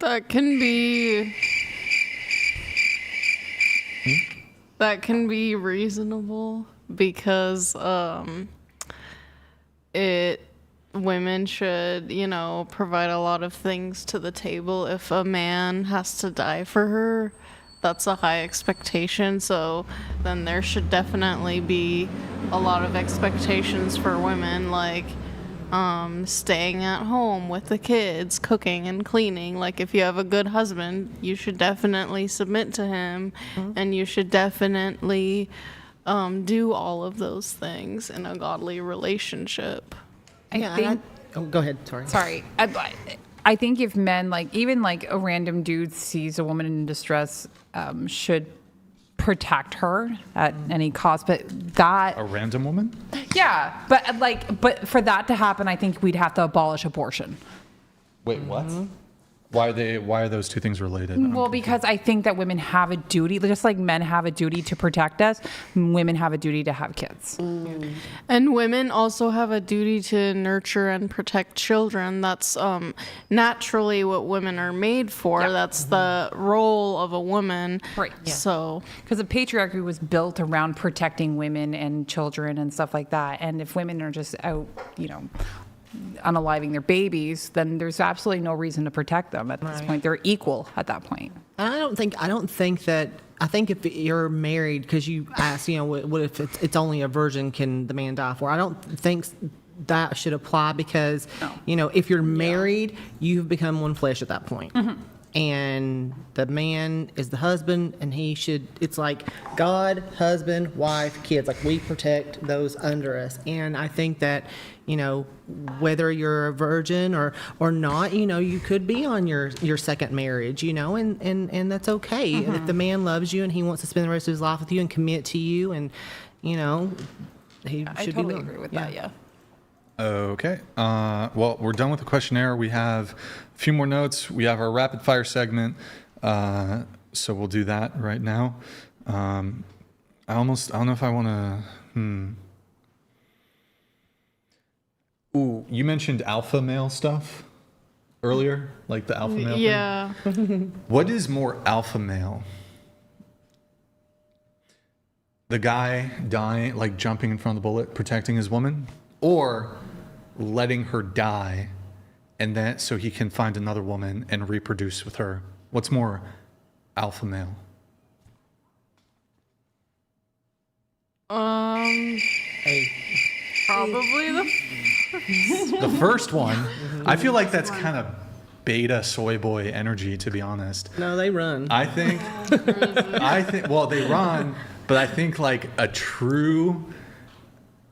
That can be... That can be reasonable because women should, provide a lot of things to the table. If a man has to die for her, that's a high expectation. So then there should definitely be a lot of expectations for women, like staying at home with the kids, cooking and cleaning. Like if you have a good husband, you should definitely submit to him, and you should definitely do all of those things in a godly relationship.
Go ahead. Sorry.
I think if men, like even like a random dude sees a woman in distress, should protect her at any cost. But that
a random woman?
Yeah, but for that to happen, I think we'd have to abolish abortion.
Wait, what? Why are those two things related?
Well, because I think that women have a duty, just like men have a duty to protect us, women have a duty to have kids.
And women also have a duty to nurture and protect children. That's naturally what women are made for. Yeah. That's the role of a woman.
Right.
Yeah. So,
because the patriarchy was built around protecting women and children and stuff like that. And if women are just out, unaliving their babies, then there's absolutely no reason to protect them at this point. They're equal at that point.
I think if you're married, because you asked, what if it's only a virgin can the man die for? I don't think that should apply because, if you're married, you've become one flesh at that point. Mm-hmm. And the man is the husband, and it's like God, husband, wife, kids. Like we protect those under us. And I think that, whether you're a virgin or not, you could be on your second marriage, and that's okay. Mm-hmm. If the man loves you and he wants to spend the rest of his life with you and commit to you, and, he should
I totally agree with that, yeah.
Okay. Well, we're done with the questionnaire. We have a few more notes. We have our rapid fire segment. So we'll do that right now. I don't know if I want to, Ooh, you mentioned alpha male stuff earlier, like the alpha male
Yeah.
thing. What is more alpha male? The guy dying, like jumping in front of the bullet, protecting his woman? Or letting her die and then so he can find another woman and reproduce with her? What's more alpha male?
Probably
the first one. I feel like that's kind of beta soy boy energy, to be honest.
No, they run.
I think well, they run, but I think like a true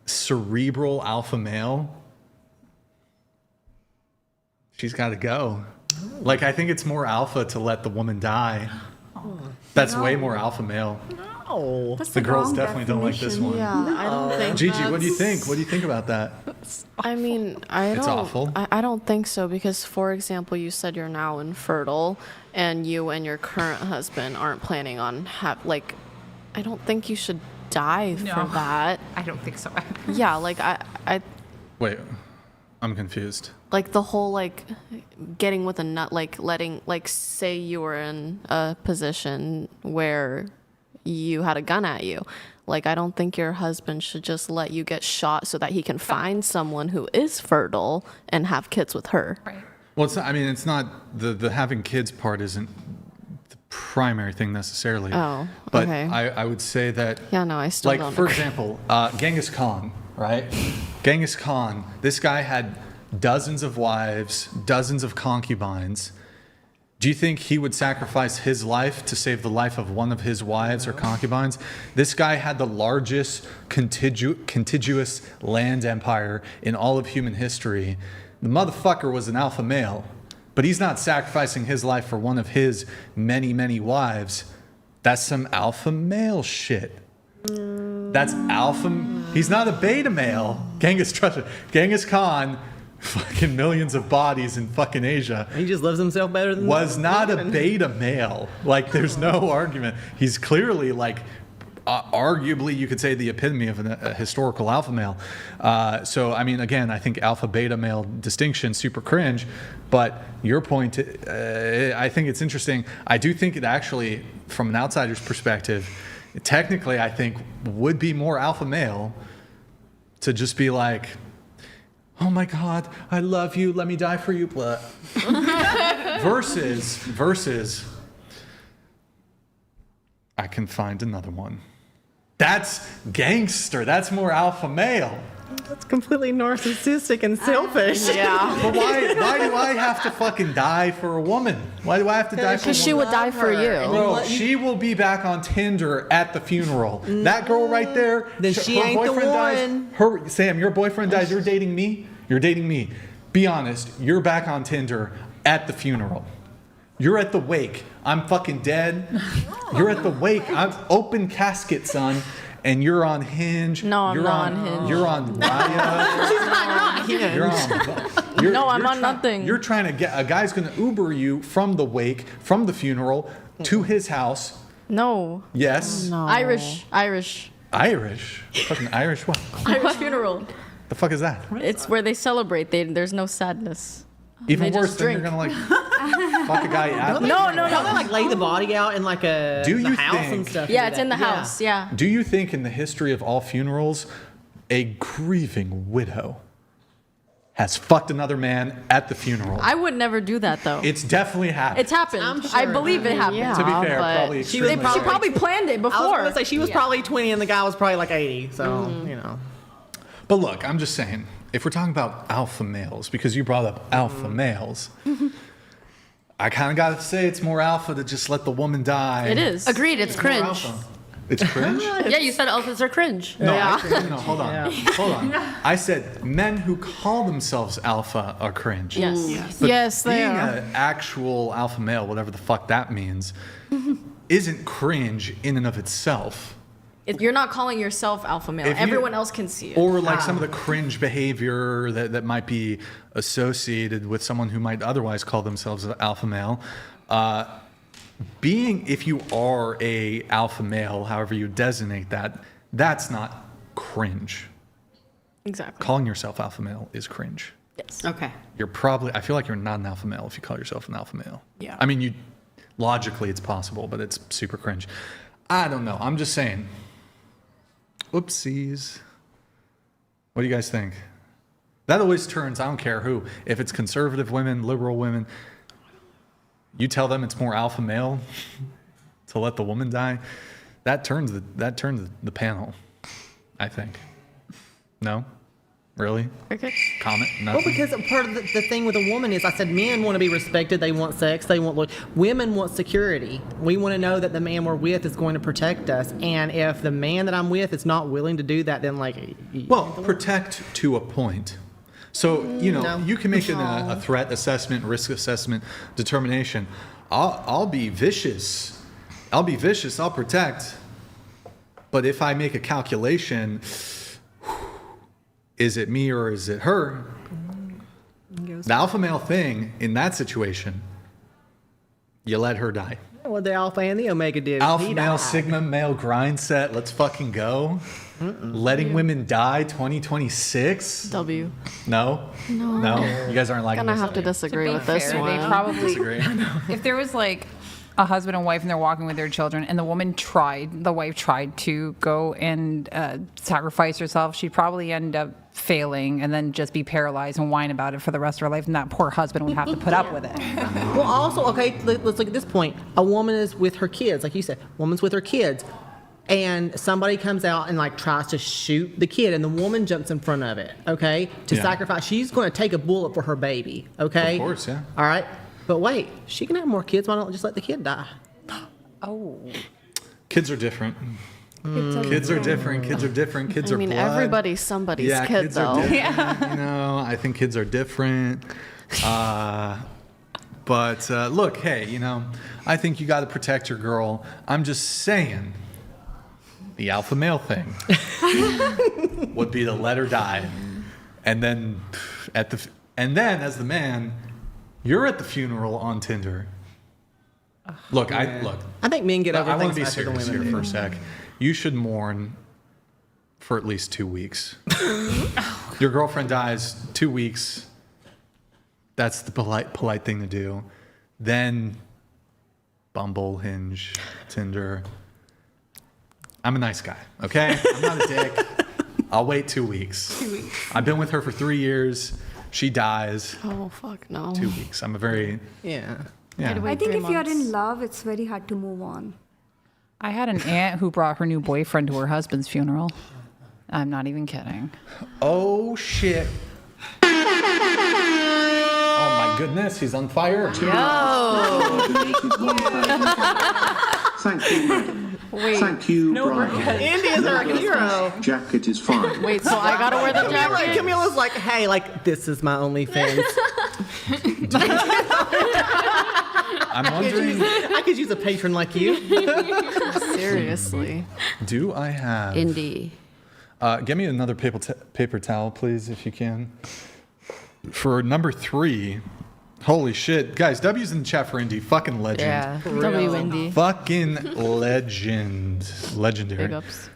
cerebral alpha male, she's got to go. Like, I think it's more alpha to let the woman die. That's way more alpha male.
No.
That's
The girls definitely don't like this one.
Yeah, I don't think
Gigi, what do you think? What do you think about that?
I mean,
It's awful.
I don't think so because, for example, you said you're now infertile, and you and your current husband aren't planning on I don't think you should die for that.
I don't think so.
Yeah, like I
Wait, I'm confused.
like the whole getting with a nut, say you were in a position where you had a gun at you. I don't think your husband should just let you get shot so that he can find someone who is fertile and have kids with her.
Right.
Well, it's not the having kids part isn't the primary thing necessarily.
Oh,
but
okay.
I would say that.
Yeah, no, I still don't
for
agree.
example, Genghis Khan, right? Genghis Khan, this guy had dozens of wives, dozens of concubines, do you think he would sacrifice his life to save the life of one of his wives or concubines? This guy had the largest contiguous land empire in all of human history. The motherfucker was an alpha male, but he's not sacrificing his life for one of his many, many wives. That's some alpha male shit. That's alpha. He's not a beta male. Genghis Khan, fucking millions of bodies in fucking Asia.
He just loves himself better than
was not a beta male. Like, there's no argument. He's clearly, like, arguably, you could say the epitome of a historical alpha male. So, I mean, again, I think alpha beta male distinction, super cringe. But your point, I think it's interesting. I do think it actually, from an outsider's perspective, technically, I think would be more alpha male to just be like, oh my God, I love you, let me die for you, blah. versus, I can find another one. That's gangster, that's more alpha male.
That's completely narcissistic and selfish.
Yeah.
But why do I have to fucking die for a woman? Why do I have to die for a woman?
Because she would die for you.
Bro, she will be back on Tinder at the funeral. That girl right there.
Then she ain't the one.
Sam, your boyfriend dies. You're dating me? You're dating me. Be honest. You're back on Tinder at the funeral. You're at the wake. I'm fucking dead. You're at the wake. I'm open casket, son. And you're on Hinge.
No, I'm not on Hinge.
You're on Raya.
She's not Hinge.
I'm
on nothing.
You're trying to get a guy's going to Uber you from the wake, from the funeral, to his house.
No.
Yes.
No.
Irish.
Fucking Irish what?
Irish funeral.
The fuck is that?
It's where they celebrate. There's no sadness.
Even
They
worse,
just
then you're
drink.
gonna like fuck a guy out.
No.
Don't they like lay the body out in like a house and stuff?
Yeah, it's in the house. Yeah.
Do you think in the history of all funerals, a grieving widow has fucked another man at the funeral?
I would never do that though.
It's definitely happened.
It's happened.
I'm sure
I believe it happened.
Yeah,
to be fair,
but
probably
she
extremely.
planned
it before.
I was gonna say she was probably 20 and the guy was probably like 80. So you know.
But look, I'm just saying, if we're talking about alpha males, because you brought up alpha males, I kind of got to say it's more alpha to just let the woman die.
It is.
Agreed, it's cringe.
It's cringe?
Yeah, you said alphas are cringe.
No, no, hold on. Hold on. I said men who call themselves alpha are cringe.
Yes.
But
Yes, they
being
are.
an actual alpha male, whatever the fuck that means, isn't cringe in and of itself.
You're not calling yourself alpha male.
If you-
Everyone else can see it.
Or like some of the cringe behavior that might be associated with someone who might otherwise call themselves an alpha male. If you are a alpha male, however you designate that, that's not cringe.
Exactly.
Calling yourself alpha male is cringe.
Yes.
Okay.
I feel like you're not an alpha male if you call yourself an alpha male.
Yeah.
I mean, logically it's possible, but it's super cringe. I don't know. I'm just saying. Oopsies. What do you guys think? That always turns, I don't care who, if it's conservative women, liberal women, you tell them it's more alpha male to let the woman die, that turns the panel, I think. No? Really?
Okay.
Comment?
Well,
Nothing?
because part of the thing with a woman is, I said men want to be respected, they want sex, they want women want security. We want to know that the man we're with is going to protect us, and if the man that I'm with is not willing to do that, then
Well, protect to a point. So, you can make a threat assessment, risk assessment determination. I'll be vicious. I'll protect. But if I make a calculation, is it me or is it her? The alpha male thing in that situation, you let her die.
What the alpha and the omega did.
Alpha male, sigma male grind set. Let's fucking go. Letting women die 2026?
W.
No? You guys aren't liking
Gonna
this?
have to disagree with this
Fair,
one.
they probably
Disagree?
if there was like a husband and wife and they're walking with their children and the wife tried to go and sacrifice herself, she'd probably end up failing and then just be paralyzed and whine about it for the rest of her life, and that poor husband would have to put up with it.
Well, also, okay, let's look at this point. A woman is with her kids, like you said. Woman's with her kids. and somebody comes out and like tries to shoot the kid, and the woman jumps in front of it, okay, to sacrifice. She's going to take a bullet for her baby, okay?
Of course, yeah.
All right, but wait, she can have more kids. Why don't just let the kid die?
Oh.
Kids are different. Kids are different. Kids are different. Kids are blood.
Everybody's somebody's kid,
kids
though.
Are different, you know, I think kids are different. But look, hey, you know, I think you got to protect your girl. I'm just saying, the alpha male thing would be to let her die, and then as the man, you're at the funeral on Tinder. Look, I
think men get over
I want to be
things faster than
serious
women
here
do.
for a sec. You should mourn for at least 2 weeks. Your girlfriend dies, 2 weeks. That's the polite thing to do. Then Bumble, Hinge, Tinder. I'm a nice guy, okay? I'm not a dick. I'll wait 2 weeks.
2 weeks.
I've been with her for 3 years. She dies.
Oh, fuck no.
2 weeks. I'm a very...
Yeah.
I think if you're in love, it's very hard to move on.
I had an aunt who brought her new boyfriend to her husband's funeral. I'm not even kidding.
Oh, shit. Oh, my goodness. He's on fire.
Thank you, madam.
Wait.
Thank you, Brian.
Andy is our hero.
Jacket is fine.
Wait, so I gotta wear the jacket?
Camila's like, hey, like, this is my OnlyFans.
I'm wondering...
I could use a patron like you.
Seriously.
Do I have...
Indy.
Get me another paper towel, please, if you can. For number 3... Holy shit. Guys, W's in the chat for Indy. Fucking legend.
Yeah.
W Indy.
Fucking legend. Legendary.
Big ups.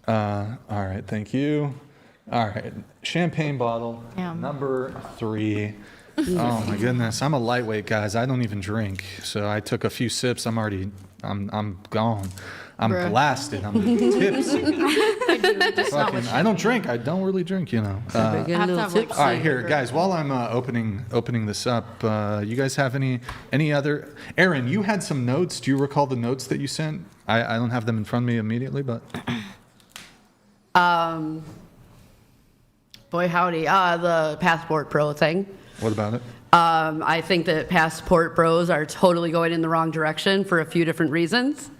All right, thank you. All right, champagne bottle,
Damn.
number 3. Oh my goodness, I'm a lightweight, guys. I don't even drink. So I took a few sips. I'm gone. I'm blasted. I'm tipsy. I don't drink. I don't really drink, you know.
All
right, here, guys. While I'm opening this up, you guys have any other? Aaron, you had some notes. Do you recall the notes that you sent? I don't have them in front of me immediately, but.
Boy, howdy. The Passport Pro thing.
What about it?
I think that Passport Bros are totally going in the wrong direction for a few different reasons.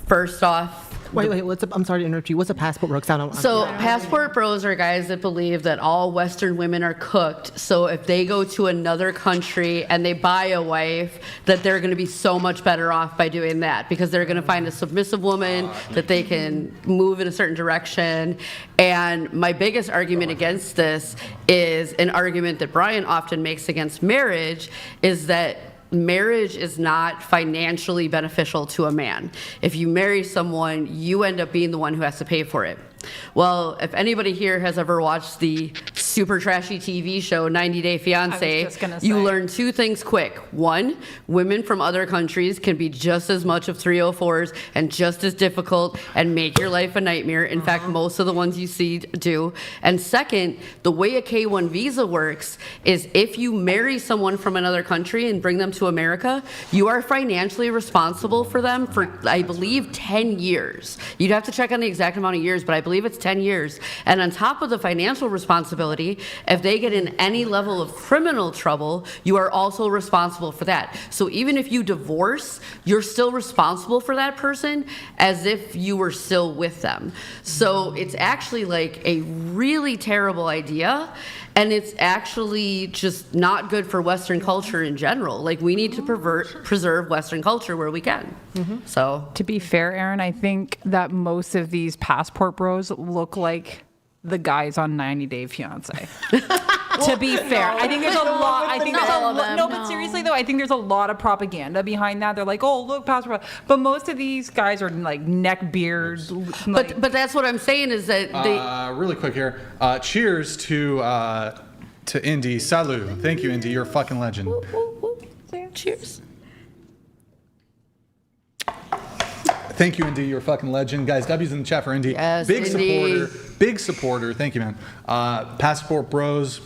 First off,
Wait, I'm sorry to interrupt you. What's a passport bro?
Passport Bros are guys that believe that all Western women are cooked. So if they go to another country and they buy a wife, that they're going to be so much better off by doing that because they're going to find a submissive woman that they can move in a certain direction. And my biggest argument against this is an argument that Brian often makes against marriage, is that marriage is not financially beneficial to a man. If you marry someone, you end up being the one who has to pay for it. Well, if anybody here has ever watched the super trashy TV show 90 Day Fiancé, you learn 2 things quick. 1, women from other countries can be just as much of 304s and just as difficult and make your life a nightmare. In fact, most of the ones you see do. And second, the way a K-1 visa works is if you marry someone from another country and bring them to America, you are financially responsible for them for, I believe, 10 years. You'd have to check on the exact amount of years, but I believe it's 10 years. And on top of the financial responsibility, if they get in any level of criminal trouble, you are also responsible for that. So even if you divorce, you're still responsible for that person as if you were still with them. So it's actually like a really terrible idea. And it's actually just not good for Western culture in general. Like, we need to preserve Western culture where we can. So,
to be fair, Aaron, I think that most of these passport bros look like the guys on 90 Day Fiancé. To be fair, I think there's a lot. I think there's a lot. No, but seriously though, I think there's a lot of propaganda behind that. They're like, oh, look, passport. But most of these guys are like neck beards.
But that's what I'm saying is that they.
Really quick here. Cheers to Indy. Salut. Thank you, Indy. You're a fucking legend.
Cheers.
Thank you, Indy. You're a fucking legend. Guys, W's in the chat for Indy.
Yes,
Big
Indy.
supporter. Big supporter. Thank you, man. Passport Bros.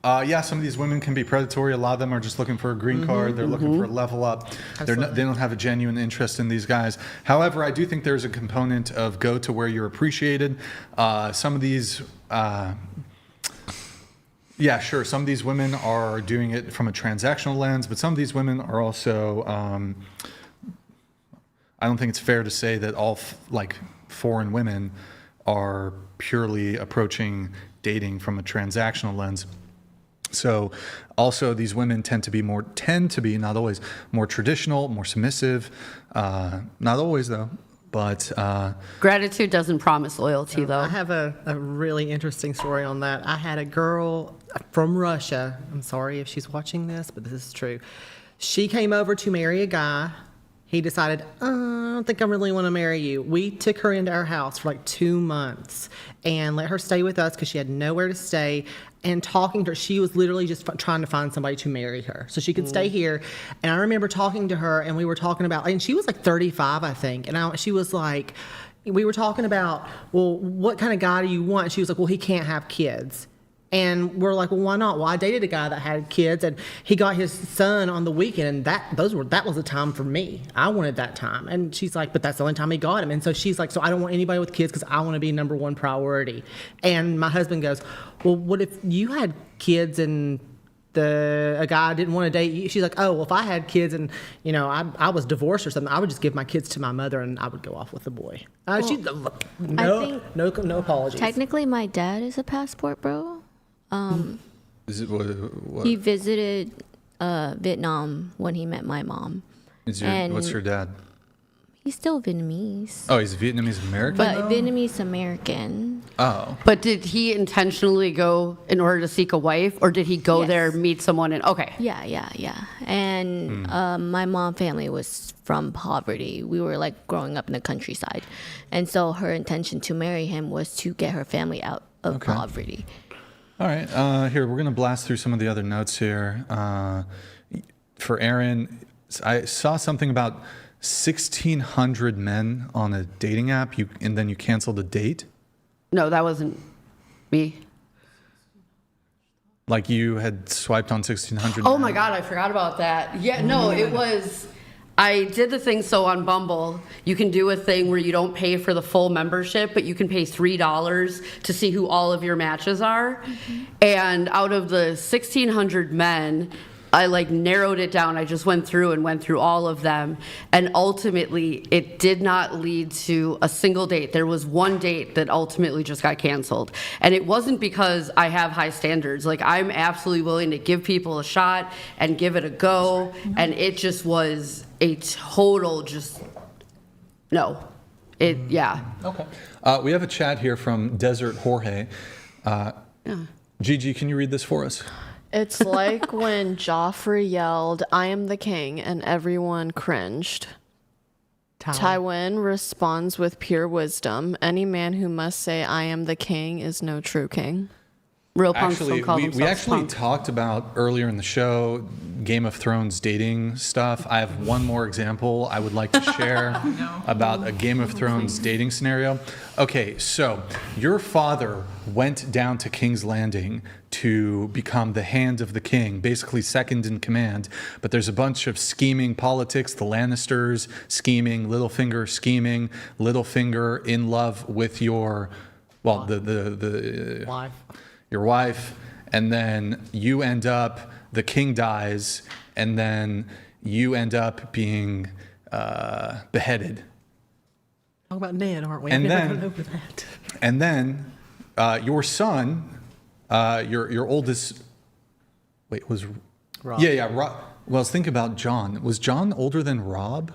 Yeah, some of these women can be predatory. A lot of them are just looking for a green card. They're looking for a level up. They don't have a genuine interest in these guys. However, I do think there's a component of go to where you're appreciated. Some of these, yeah, sure. Some of these women are doing it from a transactional lens, but some of these women are also, I don't think it's fair to say that all foreign women are purely approaching dating from a transactional lens. So also these women tend to be, not always, more traditional, more submissive. Not always though, but
gratitude doesn't promise loyalty though.
I have a really interesting story on that. I had a girl from Russia. I'm sorry if she's watching this, but this is true. She came over to marry a guy. He decided, I don't think I really want to marry you. We took her into our house for like 2 months and let her stay with us because she had nowhere to stay. And talking to her, she was literally just trying to find somebody to marry her so she could stay here. And I remember talking to her, and we were talking about, and she was like 35, I think. And she was like, we were talking about, well, what kind of guy do you want? And she was like, well, he can't have kids. And we're like, well, why not? Well, I dated a guy that had kids, and he got his son on the weekend, and that was a time for me. I wanted that time. And she's like, but that's the only time he got him. And so she's like, so I don't want anybody with kids because I want to be number one priority. And my husband goes, well, what if you had kids and a guy didn't want to date you? She's like, oh, well, if I had kids and, I was divorced or something, I would just give my kids to my mother and I would go off with the boy. No apologies.
Technically, my dad is a passport bro.
Is it what?
He visited Vietnam when he met my mom.
What's your dad?
He's still Vietnamese.
Oh, he's Vietnamese American?
But Vietnamese American.
Oh.
But did he intentionally go in order to seek a wife, or did he go there, meet someone, and okay?
Yeah. And my mom family was from poverty. We were like growing up in the countryside. And so her intention to marry him was to get her family out of poverty.
All right, here, we're going to blast through some of the other notes here. For Aaron, I saw something about 1,600 men on a dating app, and then you canceled a date?
No, that wasn't me.
Like you had swiped on 1,600
Oh
men?
my God, I forgot about that. Yeah, no, it was... I did the thing, so on Bumble, you can do a thing where you don't pay for the full membership, but you can pay $3 to see who all of your matches are. And out of the 1,600 men, I narrowed it down. I just went through all of them. And ultimately, it did not lead to a single date. There was one date that ultimately just got canceled. And it wasn't because I have high standards. I'm absolutely willing to give people a shot and give it a go. And it just was a total no. Yeah.
Okay. We have a chat here from Desert Jorge. Gigi, can you read this for us?
It's like when Joffrey yelled, "I am the king," and everyone cringed. Tywin responds with pure wisdom. Any man who must say, "I am the king," is no true king.
Real punks don't call themselves
we actually
punk.
talked about earlier in the show Game of Thrones dating stuff. I have one more example I would like to share about a Game of Thrones dating scenario. Okay, so your father went down to King's Landing to become the hand of the king, basically second in command. But there's a bunch of scheming politics, the Lannisters scheming, Littlefinger scheming, Littlefinger in love with your, the
wife.
Your wife, and then you end up, the king dies, and then you end up being beheaded.
Talk about Ned, aren't we?
And
I've never
then,
gone over that.
And then your son, your oldest, was
Rob.
Yeah, Rob. Well, let's think about John. Was John older than Rob?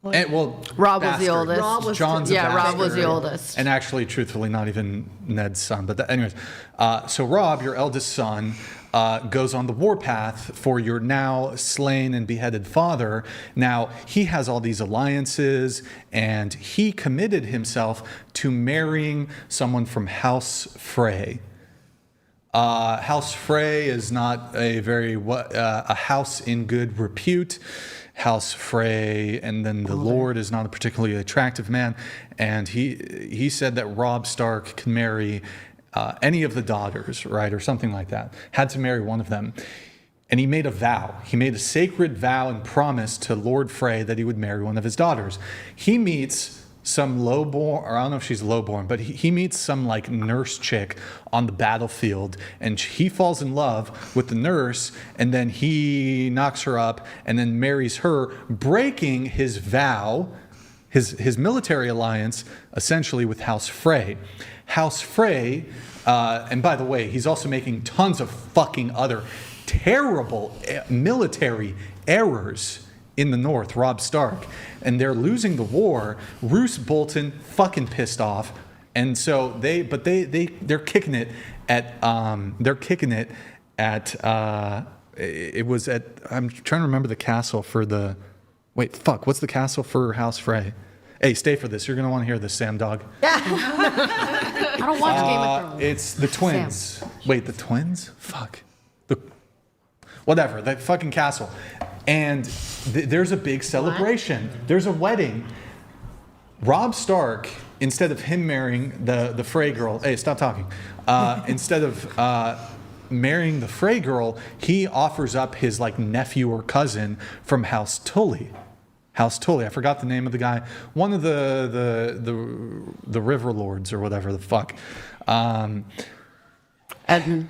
Rob was the oldest.
Rob was
John's a bastard.
Rob was the oldest.
And actually, truthfully, not even Ned's son. But anyways, so Rob, your eldest son, goes on the warpath for your now slain and beheaded father. Now, he has all these alliances, and he committed himself to marrying someone from House Frey. House Frey is not a house in good repute. House Frey, and then the Lord is not a particularly attractive man. And he said that Robb Stark can marry any of the daughters, right, or something like that, had to marry one of them. And he made a vow. He made a sacred vow and promise to Lord Frey that he would marry one of his daughters. He meets some lowborn, or I don't know if she's lowborn, but he meets some like nurse chick on the battlefield, and he falls in love with the nurse, and then he knocks her up and then marries her, breaking his vow, his military alliance, essentially with House Frey. House Frey, and by the way, he's also making tons of fucking other terrible military errors in the North, Robb Stark, and they're losing the war. Roose Bolton fucking pissed off, and so they're kicking it at it was at, I'm trying to remember the castle for the, what's the castle for House Frey? Hey, stay for this. You're gonna want to hear this, Sam Dog.
I don't watch Game of Thrones.
It's the twins. Sam. Wait, the twins? Fuck. Whatever, that fucking castle. And there's a big celebration. There's a wedding. Robb Stark, instead of him marrying the Frey girl, hey, stop talking. Instead of marrying the Frey girl, he offers up his like nephew or cousin from House Tully. House Tully. I forgot the name of the guy. One of the River Lords or whatever the fuck.
Edmund.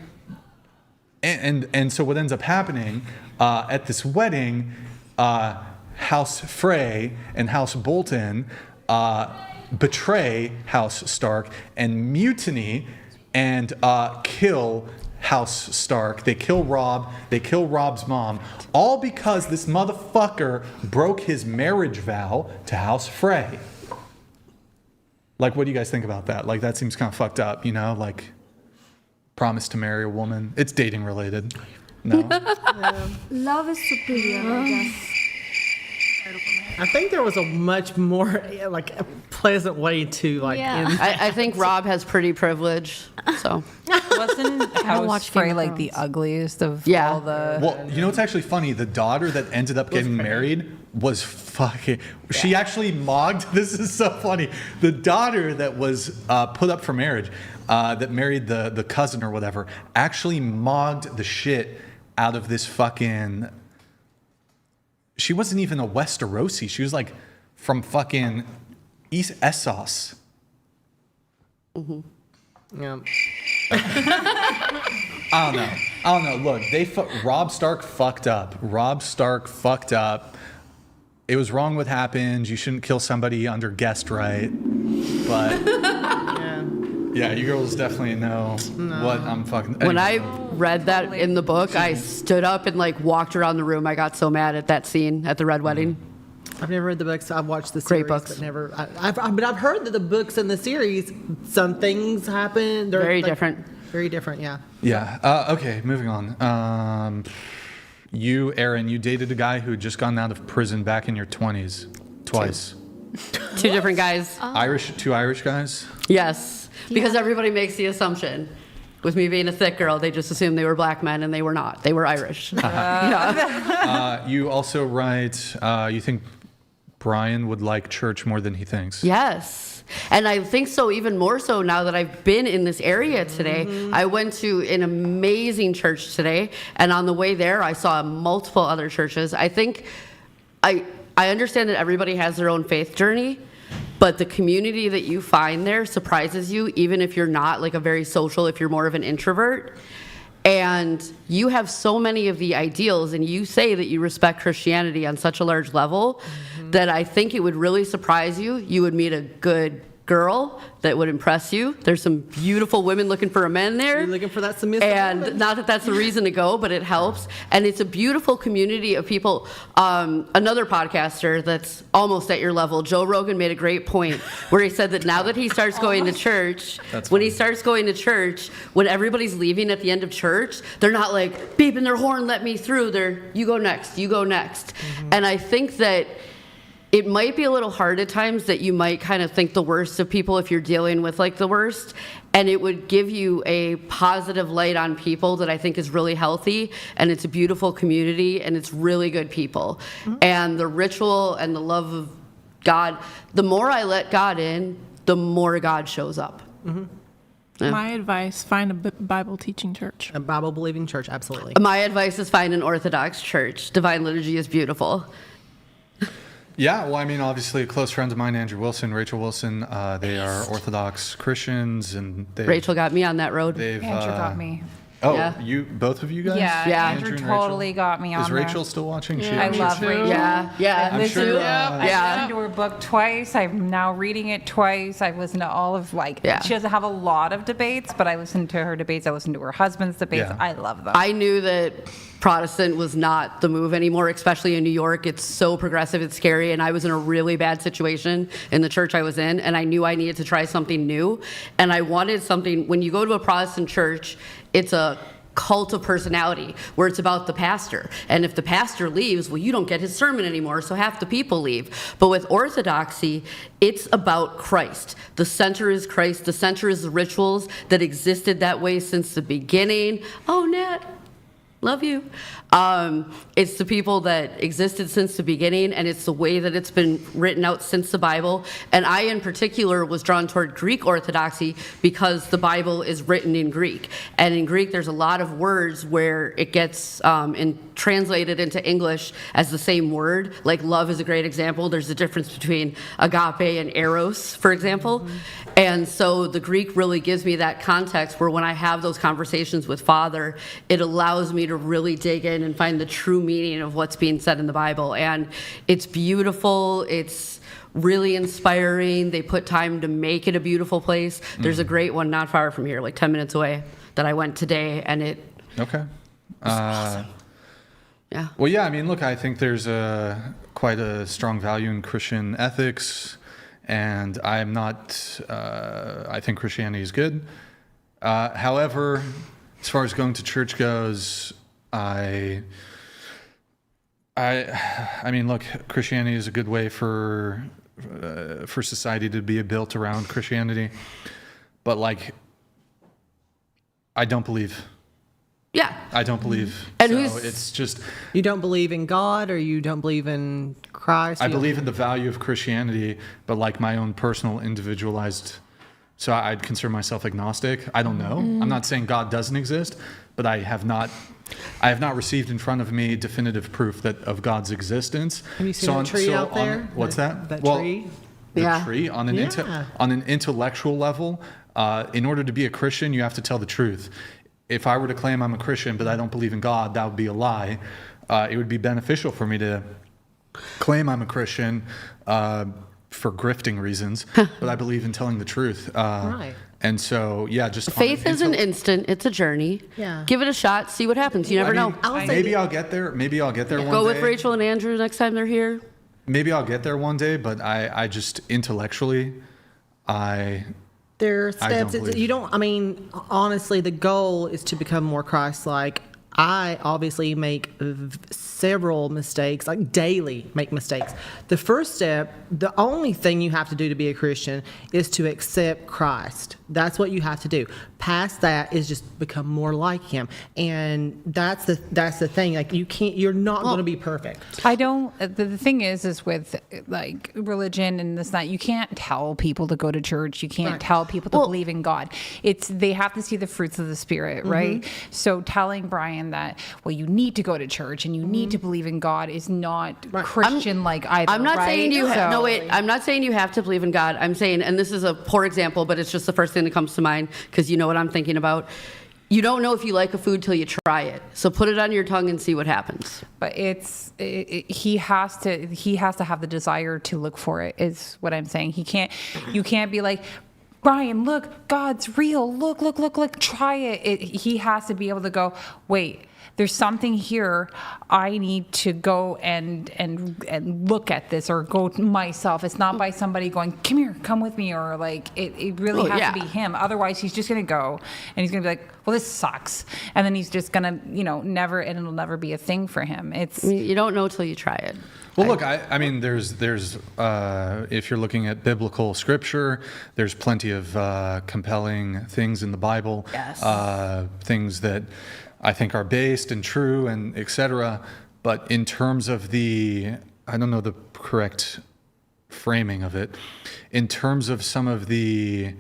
And so what ends up happening at this wedding, House Frey and House Bolton betray House Stark and mutiny and kill House Stark. They kill Robb. They kill Robb's mom. All because this motherfucker broke his marriage vow to House Frey. Like, what do you guys think about that? Like, that seems kind of fucked up, you know? Like, promise to marry a woman. It's dating related. No.
Love is superior, I guess.
I think there was a much more like a pleasant way to like.
Yeah. I think Robb has pretty privilege. So
wasn't House Frey like the ugliest of all the?
Well, you know what's actually funny? The daughter that ended up getting married was fucking. She actually mogged. This is so funny. The daughter that was put up for marriage, that married the cousin or whatever, actually mogged the shit out of this fucking. She wasn't even a Westerosi. She was like from fucking East Essos.
Mm-hmm. Yeah.
I don't know. Look, Robb Stark fucked up. Robb Stark fucked up. It was wrong what happened. You shouldn't kill somebody under guest right. But yeah, you girls definitely know what I'm fucking.
When I read that in the book, I stood up and like walked around the room. I got so mad at that scene at the Red Wedding.
I've never read the books. I've watched the series,
Great books.
but never. But I've heard that the books and the series, some things happen. They're
very
like,
different.
Very different, yeah.
Yeah. Okay, moving on. You, Aaron, you dated a guy who had just gotten out of prison back in your 20s, twice.
Two different guys.
Two Irish guys?
Yes, because everybody makes the assumption. With me being a thick girl, they just assumed they were black men, and they were not. They were Irish.
You also write, you think Brian would like church more than he thinks.
Yes. And I think so even more so now that I've been in this area today. Mm-hmm. I went to an amazing church today, and on the way there, I saw multiple other churches. I think I understand that everybody has their own faith journey, but the community that you find there surprises you, even if you're not like a very social, if you're more of an introvert. And you have so many of the ideals, and you say that you respect Christianity on such a large level that I think it would really surprise you. You would meet a good girl that would impress you. There's some beautiful women looking for a man there.
You're looking for that submissive
And
woman.
not that that's the reason to go, but it helps. And it's a beautiful community of people. Another podcaster that's almost at your level, Joe Rogan, made a great point where he said that now that he starts going to church, when everybody's leaving at the end of church, they're not like beeping their horn, let me through. They're, you go next. Mm-hmm. And I think that it might be a little hard at times that you might kind of think the worst of people if you're dealing with like the worst, and it would give you a positive light on people that I think is really healthy, and it's a beautiful community, and it's really good people. Mm-hmm. And the ritual and the love of God, the more I let God in, the more God shows up.
Mm-hmm.
My advice, find a Bible teaching church.
A Bible believing church, absolutely.
My advice is find an Orthodox church. Divine liturgy is beautiful.
Yeah, well, I mean, obviously, close friends of mine, Andrew Wilson, Rachel Wilson, they are Orthodox Christians, and
Rachel got me on that road.
Andrew got me.
Oh,
Yeah.
both of you guys?
Yeah, Andrew
and
totally
Rachel?
got me on
Is
there.
Rachel still watching?
I love Rachel.
Yeah.
I'm sure.
I listened to her book twice. I'm now reading it twice. I've listened to all of she doesn't have a lot of debates, but I listened to her debates. I listened to her husband's debates.
Yeah.
I love them.
I knew that Protestant was not the move anymore, especially in New York. It's so progressive, it's scary, and I was in a really bad situation in the church I was in, and I knew I needed to try something new. And I wanted something, when you go to a Protestant church, it's a cult of personality where it's about the pastor, and if the pastor leaves, well, you don't get his sermon anymore, so half the people leave. But with Orthodoxy, it's about Christ. The center is Christ. The center is the rituals that existed that way since the beginning. Oh, Nat, love you. It's the people that existed since the beginning, and it's the way that it's been written out since the Bible. And I, in particular, was drawn toward Greek Orthodoxy because the Bible is written in Greek. And in Greek, there's a lot of words where it gets translated into English as the same word. Like love is a great example. There's a difference between agape and eros, for example. Mm-hmm. And so the Greek really gives me that context where when I have those conversations with Father, it allows me to really dig in and find the true meaning of what's being said in the Bible. And it's beautiful. It's really inspiring. They put time to make it a beautiful place. There's a great one not far from here, like 10 minutes away, that I went today, and it
Okay.
awesome. Yeah.
Well, yeah, I mean, look, I think there's quite a strong value in Christian ethics, and I'm not, I think Christianity is good. However, as far as going to church goes, I mean, look, Christianity is a good way for society to be built around Christianity, but like, I don't believe.
Yeah.
I don't believe.
And
so it's just.
You don't believe in God, or you don't believe in Christ?
I believe in the value of Christianity, but like my own personal individualized. So I'd consider myself agnostic. I don't know. I'm not saying God doesn't exist, but I have not received in front of me definitive proof of God's existence.
Have you seen that tree out there?
What's that?
That tree?
The tree on an intellectual level. In order to be a Christian, you have to tell the truth. If I were to claim I'm a Christian, but I don't believe in God, that would be a lie. It would be beneficial for me to claim I'm a Christian for grifting reasons, but I believe in telling the truth.
Right.
And so, yeah, just
faith isn't instant; it's a journey.
Yeah.
Give it a shot. See what happens. You never know.
Maybe I'll get there. Maybe I'll get there one day.
Go with Rachel and Andrew next time they're here.
Maybe I'll get there one day, but I just intellectually,
there are steps. You don't. I mean, honestly, the goal is to become more Christ-like. I obviously make several mistakes, like daily make mistakes. The first step, the only thing you have to do to be a Christian is to accept Christ. That's what you have to do. Past that is just become more like Him, and that's the thing. Like you're not going to be perfect.
I don't. The thing is with like religion and this that you can't tell people to go to church. You can't tell people to believe in God. They have to see the fruits of the Spirit, right? So telling Brian that you need to go to church and you need to believe in God is not Christian like either.
I'm not saying you
no
wait. I'm not saying you have to believe in God. I'm saying, and this is a poor example, but it's just the first thing that comes to mind because you know what I'm thinking about. You don't know if you like a food till you try it. So put it on your tongue and see what happens.
But he has to have the desire to look for it is what I'm saying. You can't be like, Brian, look, God's real. Look, try it. He has to be able to go, wait, there's something here. I need to go and look at this or go myself. It's not by somebody going, come here, come with me, or like it really has to be him. Otherwise, he's just gonna go and he's gonna be like, well, this sucks, and then he's just gonna, it'll never be a thing for him.
You don't know till you try it.
Well, look, I mean, there's if you're looking at biblical scripture, there's plenty of compelling things in the Bible, things that I think are based and true and etc. But in terms of I don't know the correct framing of it, in terms of some of the,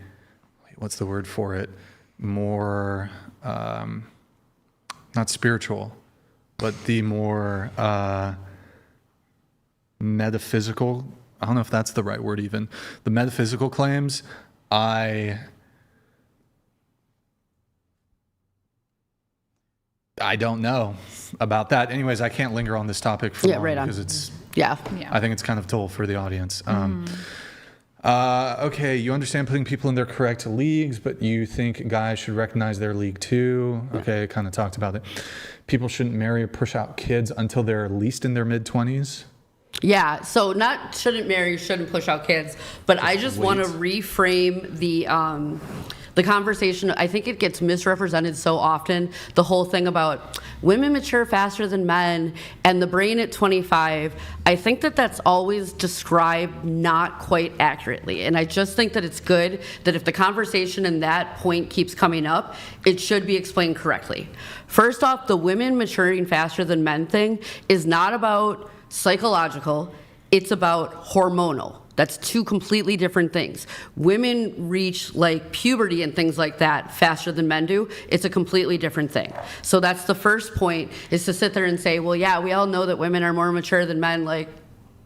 what's the word for it? more, not spiritual, but the more metaphysical, I don't know if that's the right word even, the metaphysical claims, I don't know about that. Anyways, I can't linger on this topic for long because it's, I think it's kind of dull for the audience. Okay, you understand putting people in their correct leagues, but you think guys should recognize their league too. Okay, kind of talked about it. People shouldn't marry or push out kids until they're at least in their mid-20s.
Yeah, so not shouldn't marry, shouldn't push out kids, but I just want to reframe the conversation. I think it gets misrepresented so often, the whole thing about women mature faster than men and the brain at 25. I think that that's always described not quite accurately. And I just think that it's good that if the conversation and that point keeps coming up, it should be explained correctly. First off, the women maturing faster than men thing is not about psychological, it's about hormonal. That's two completely different things. Women reach like puberty and things like that faster than men do. It's a completely different thing. So that's the first point, is to sit there and say, well, yeah, we all know that women are more mature than men. Like,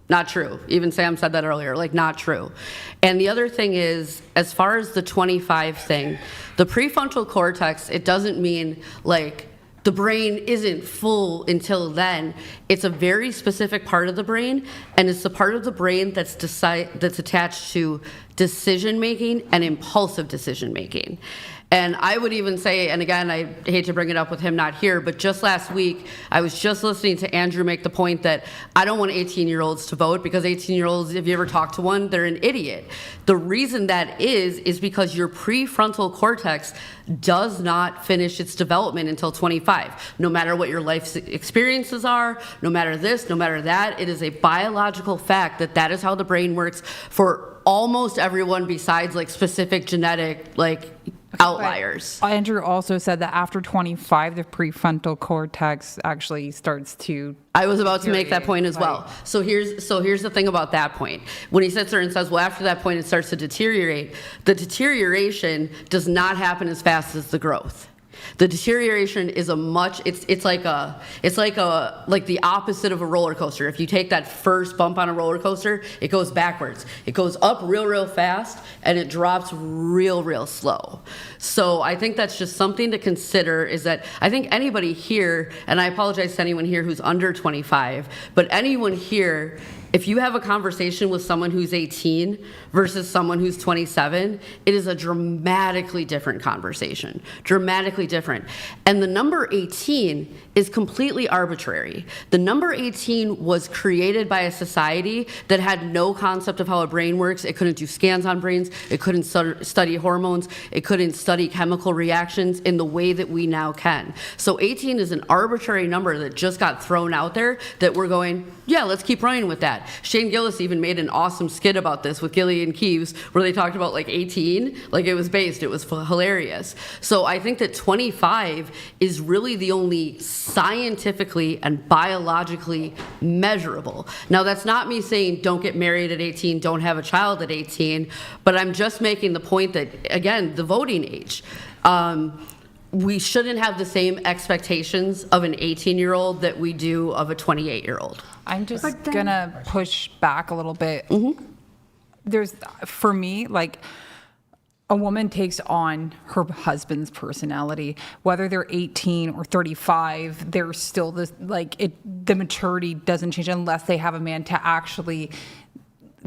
not true. Even Sam said that earlier, like not true. And the other thing is, as far as the 25 thing, the prefrontal cortex, it doesn't mean like the brain isn't full until then. It's a very specific part of the brain, and it's the part of the brain that's attached to decision making and impulsive decision making. And I would even say, and again, I hate to bring it up with him not here, but just last week, I was just listening to Andrew make the point that I don't want 18-year-olds to vote, because 18-year-olds, if you ever talk to one, they're an idiot. The reason that is because your prefrontal cortex does not finish its development until 25. No matter what your life experiences are, no matter this, no matter that, it is a biological fact that that is how the brain works for almost everyone besides like specific genetic outliers.
But Andrew also said that after 25, the prefrontal cortex actually starts to.
I was about to make that point as well. So here's the thing about that point. When he sits there and says, well, after that point, it starts to deteriorate. The deterioration does not happen as fast as the growth. The deterioration is it's like the opposite of a roller coaster. If you take that first bump on a roller coaster, it goes backwards. It goes up real fast and it drops real slow. So I think that's just something to consider, is that I think anybody here, and I apologize to anyone here who's under 25, but anyone here, if you have a conversation with someone who's 18 versus someone who's 27, it is a dramatically different conversation. Dramatically different. And the number 18 is completely arbitrary. The number 18 was created by a society that had no concept of how a brain works. It couldn't do scans on brains. It couldn't study hormones. It couldn't study chemical reactions in the way that we now can. So 18 is an arbitrary number that just got thrown out there that we're going, yeah, let's keep running with that. Shane Gillis even made an awesome skit about this with Gillian Keeves, where they talked about like 18, like it was hilarious. So I think that 25 is really the only scientifically and biologically measurable. Now, that's not me saying don't get married at 18, don't have a child at 18, but I'm just making the point that, again, the voting age. We shouldn't have the same expectations of an 18-year-old that we do of a 28-year-old.
I'm just gonna push back a little bit. There's, for me, like, a woman takes on her husband's personality, whether they're 18 or 35. They're still this, the maturity doesn't change unless they have a man to actually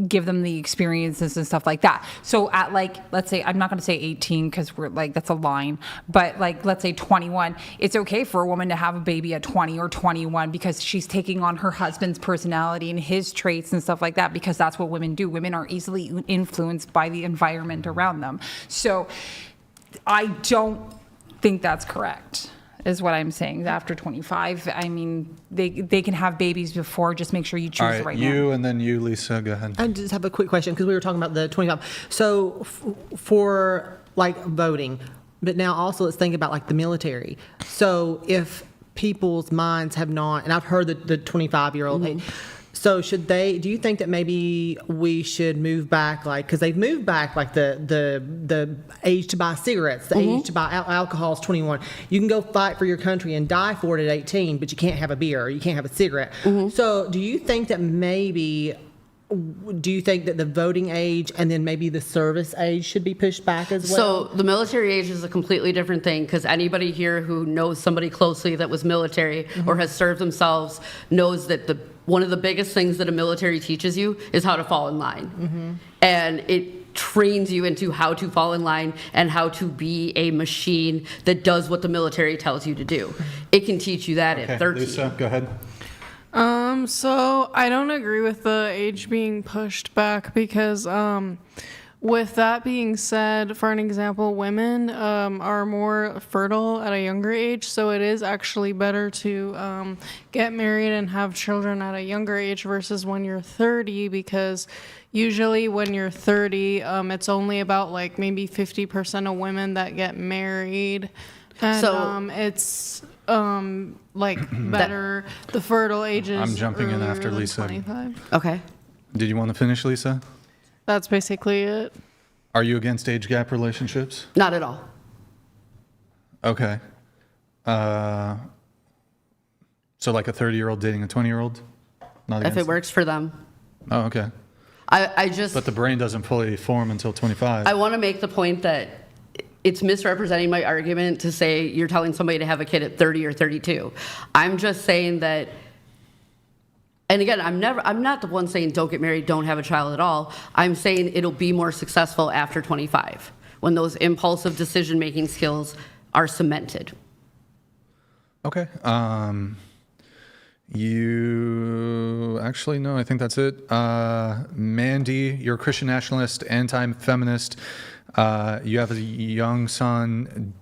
give them the experiences and stuff like that. So at let's say, I'm not going to say 18 because we're that's a line, but let's say 21, it's okay for a woman to have a baby at 20 or 21 because she's taking on her husband's personality and his traits and stuff like that, because that's what women do. Women are easily influenced by the environment around them. So I don't think that's correct, is what I'm saying. After 25, I mean, they can have babies before. Just make sure you choose the right
you
man.
And then you, Lisa, go ahead.
I just have a quick question, because we were talking about the 25. So for voting, but now also let's think about the military. So if people's minds have not, and I've heard the 25-year-old, So do you think that maybe we should move back, like, because they've moved back, like the age to buy cigarettes, the age to buy alcohol is 21. You can go fight for your country and die for it at 18, but you can't have a beer or you can't have a cigarette. So do you think that the voting age and then maybe the service age should be pushed back as well?
So the military age is a completely different thing, because anybody here who knows somebody closely that was military or has served themselves knows that one of the biggest things that a military teaches you is how to fall in line. And it trains you into how to fall in line and how to be a machine that does what the military tells you to do. It can teach you that at 13.
Lisa, go ahead.
So I don't agree with the age being pushed back because, with that being said, for an example, women are more fertile at a younger age, so it is actually better to get married and have children at a younger age versus when you're 30, because usually when you're 30, it's only about like maybe 50% of women that get married, and it's like better the fertile ages.
I'm jumping in after Lisa.
25.
Okay.
Did you want to finish, Lisa?
That's basically it.
Are you against age gap relationships?
Not at all.
Okay. So like a 30-year-old dating a 20-year-old? Not
If it works for them.
Oh, okay. But the brain doesn't fully form until 25.
I want to make the point that it's misrepresenting my argument to say you're telling somebody to have a kid at 30 or 32. I'm just saying that, and again, I'm not the one saying don't get married, don't have a child at all. I'm saying it'll be more successful after 25 when those impulsive decision-making skills are cemented.
Okay. Actually, no, I think that's it. Mandy, you're a Christian nationalist, anti-feminist. You have a young son.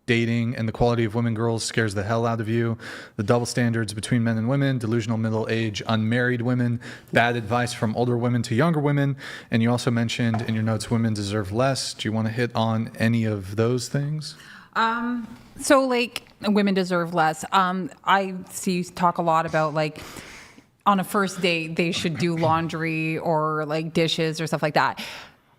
Dating and the quality of women, girls scares the hell out of you. The double standards between men and women, delusional middle age, unmarried women, bad advice from older women to younger women. And you also mentioned in your notes, women deserve less. Do you want to hit on any of those things?
So like women deserve less. I see you talk a lot about like on a first date, they should do laundry or like dishes or stuff like that.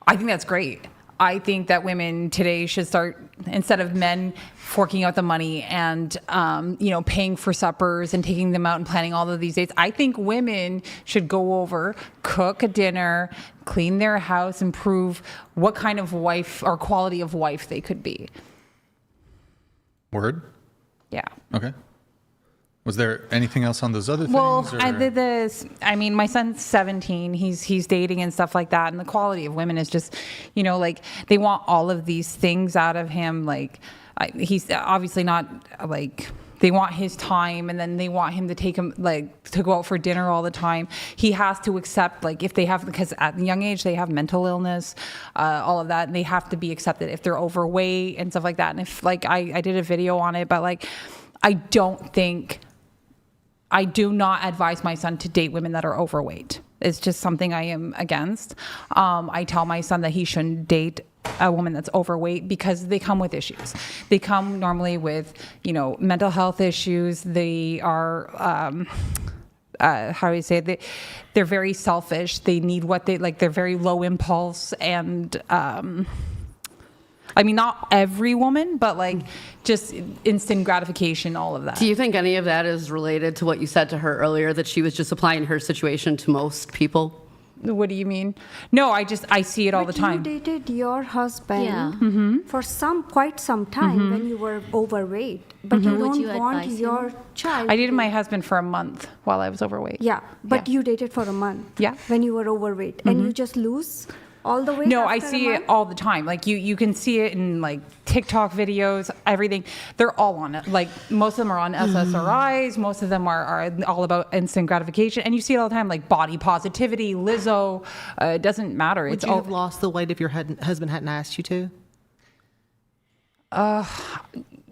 I think that's great. I think that women today should start, instead of men forking out the money and, paying for suppers and taking them out and planning all of these dates, I think women should go over, cook a dinner, clean their house, and prove what kind of wife or quality of wife they could be.
Word?
Yeah.
Okay. Was there anything else on those other things?
Well, my son's 17. He's dating and stuff like that. And the quality of women is just, like they want all of these things out of him. Like he's obviously not like, they want his time, and then they want him to take him to go out for dinner all the time. He has to accept because at a young age they have mental illness, all of that, and they have to be accepted if they're overweight and stuff like that. And if I did a video on it, but I do not advise my son to date women that are overweight. It's just something I am against. I tell my son that he shouldn't date a woman that's overweight because they come with issues. They come normally with, mental health issues. They are, how do you say it? They're very selfish. They need what they like. They're very low impulse and, not every woman, but just instant gratification, all of that.
Do you think any of that is related to what you said to her earlier, that she was just applying her situation to most people?
What do you mean? No, I see it all the time.
You dated your husband for quite some time when you were overweight, but you don't want your child.
I dated my husband for a month while I was overweight.
Yeah, but you dated for a month.
Yeah.
When you were overweight, and you just lose all the weight.
No, I see it all the time. You can see it in TikTok videos, everything. They're all on it. Most of them are on SSRIs. Most of them are all about instant gratification. And you see it all the time, body positivity, Lizzo. It doesn't matter.
Would you have lost the weight if your husband hadn't asked you to?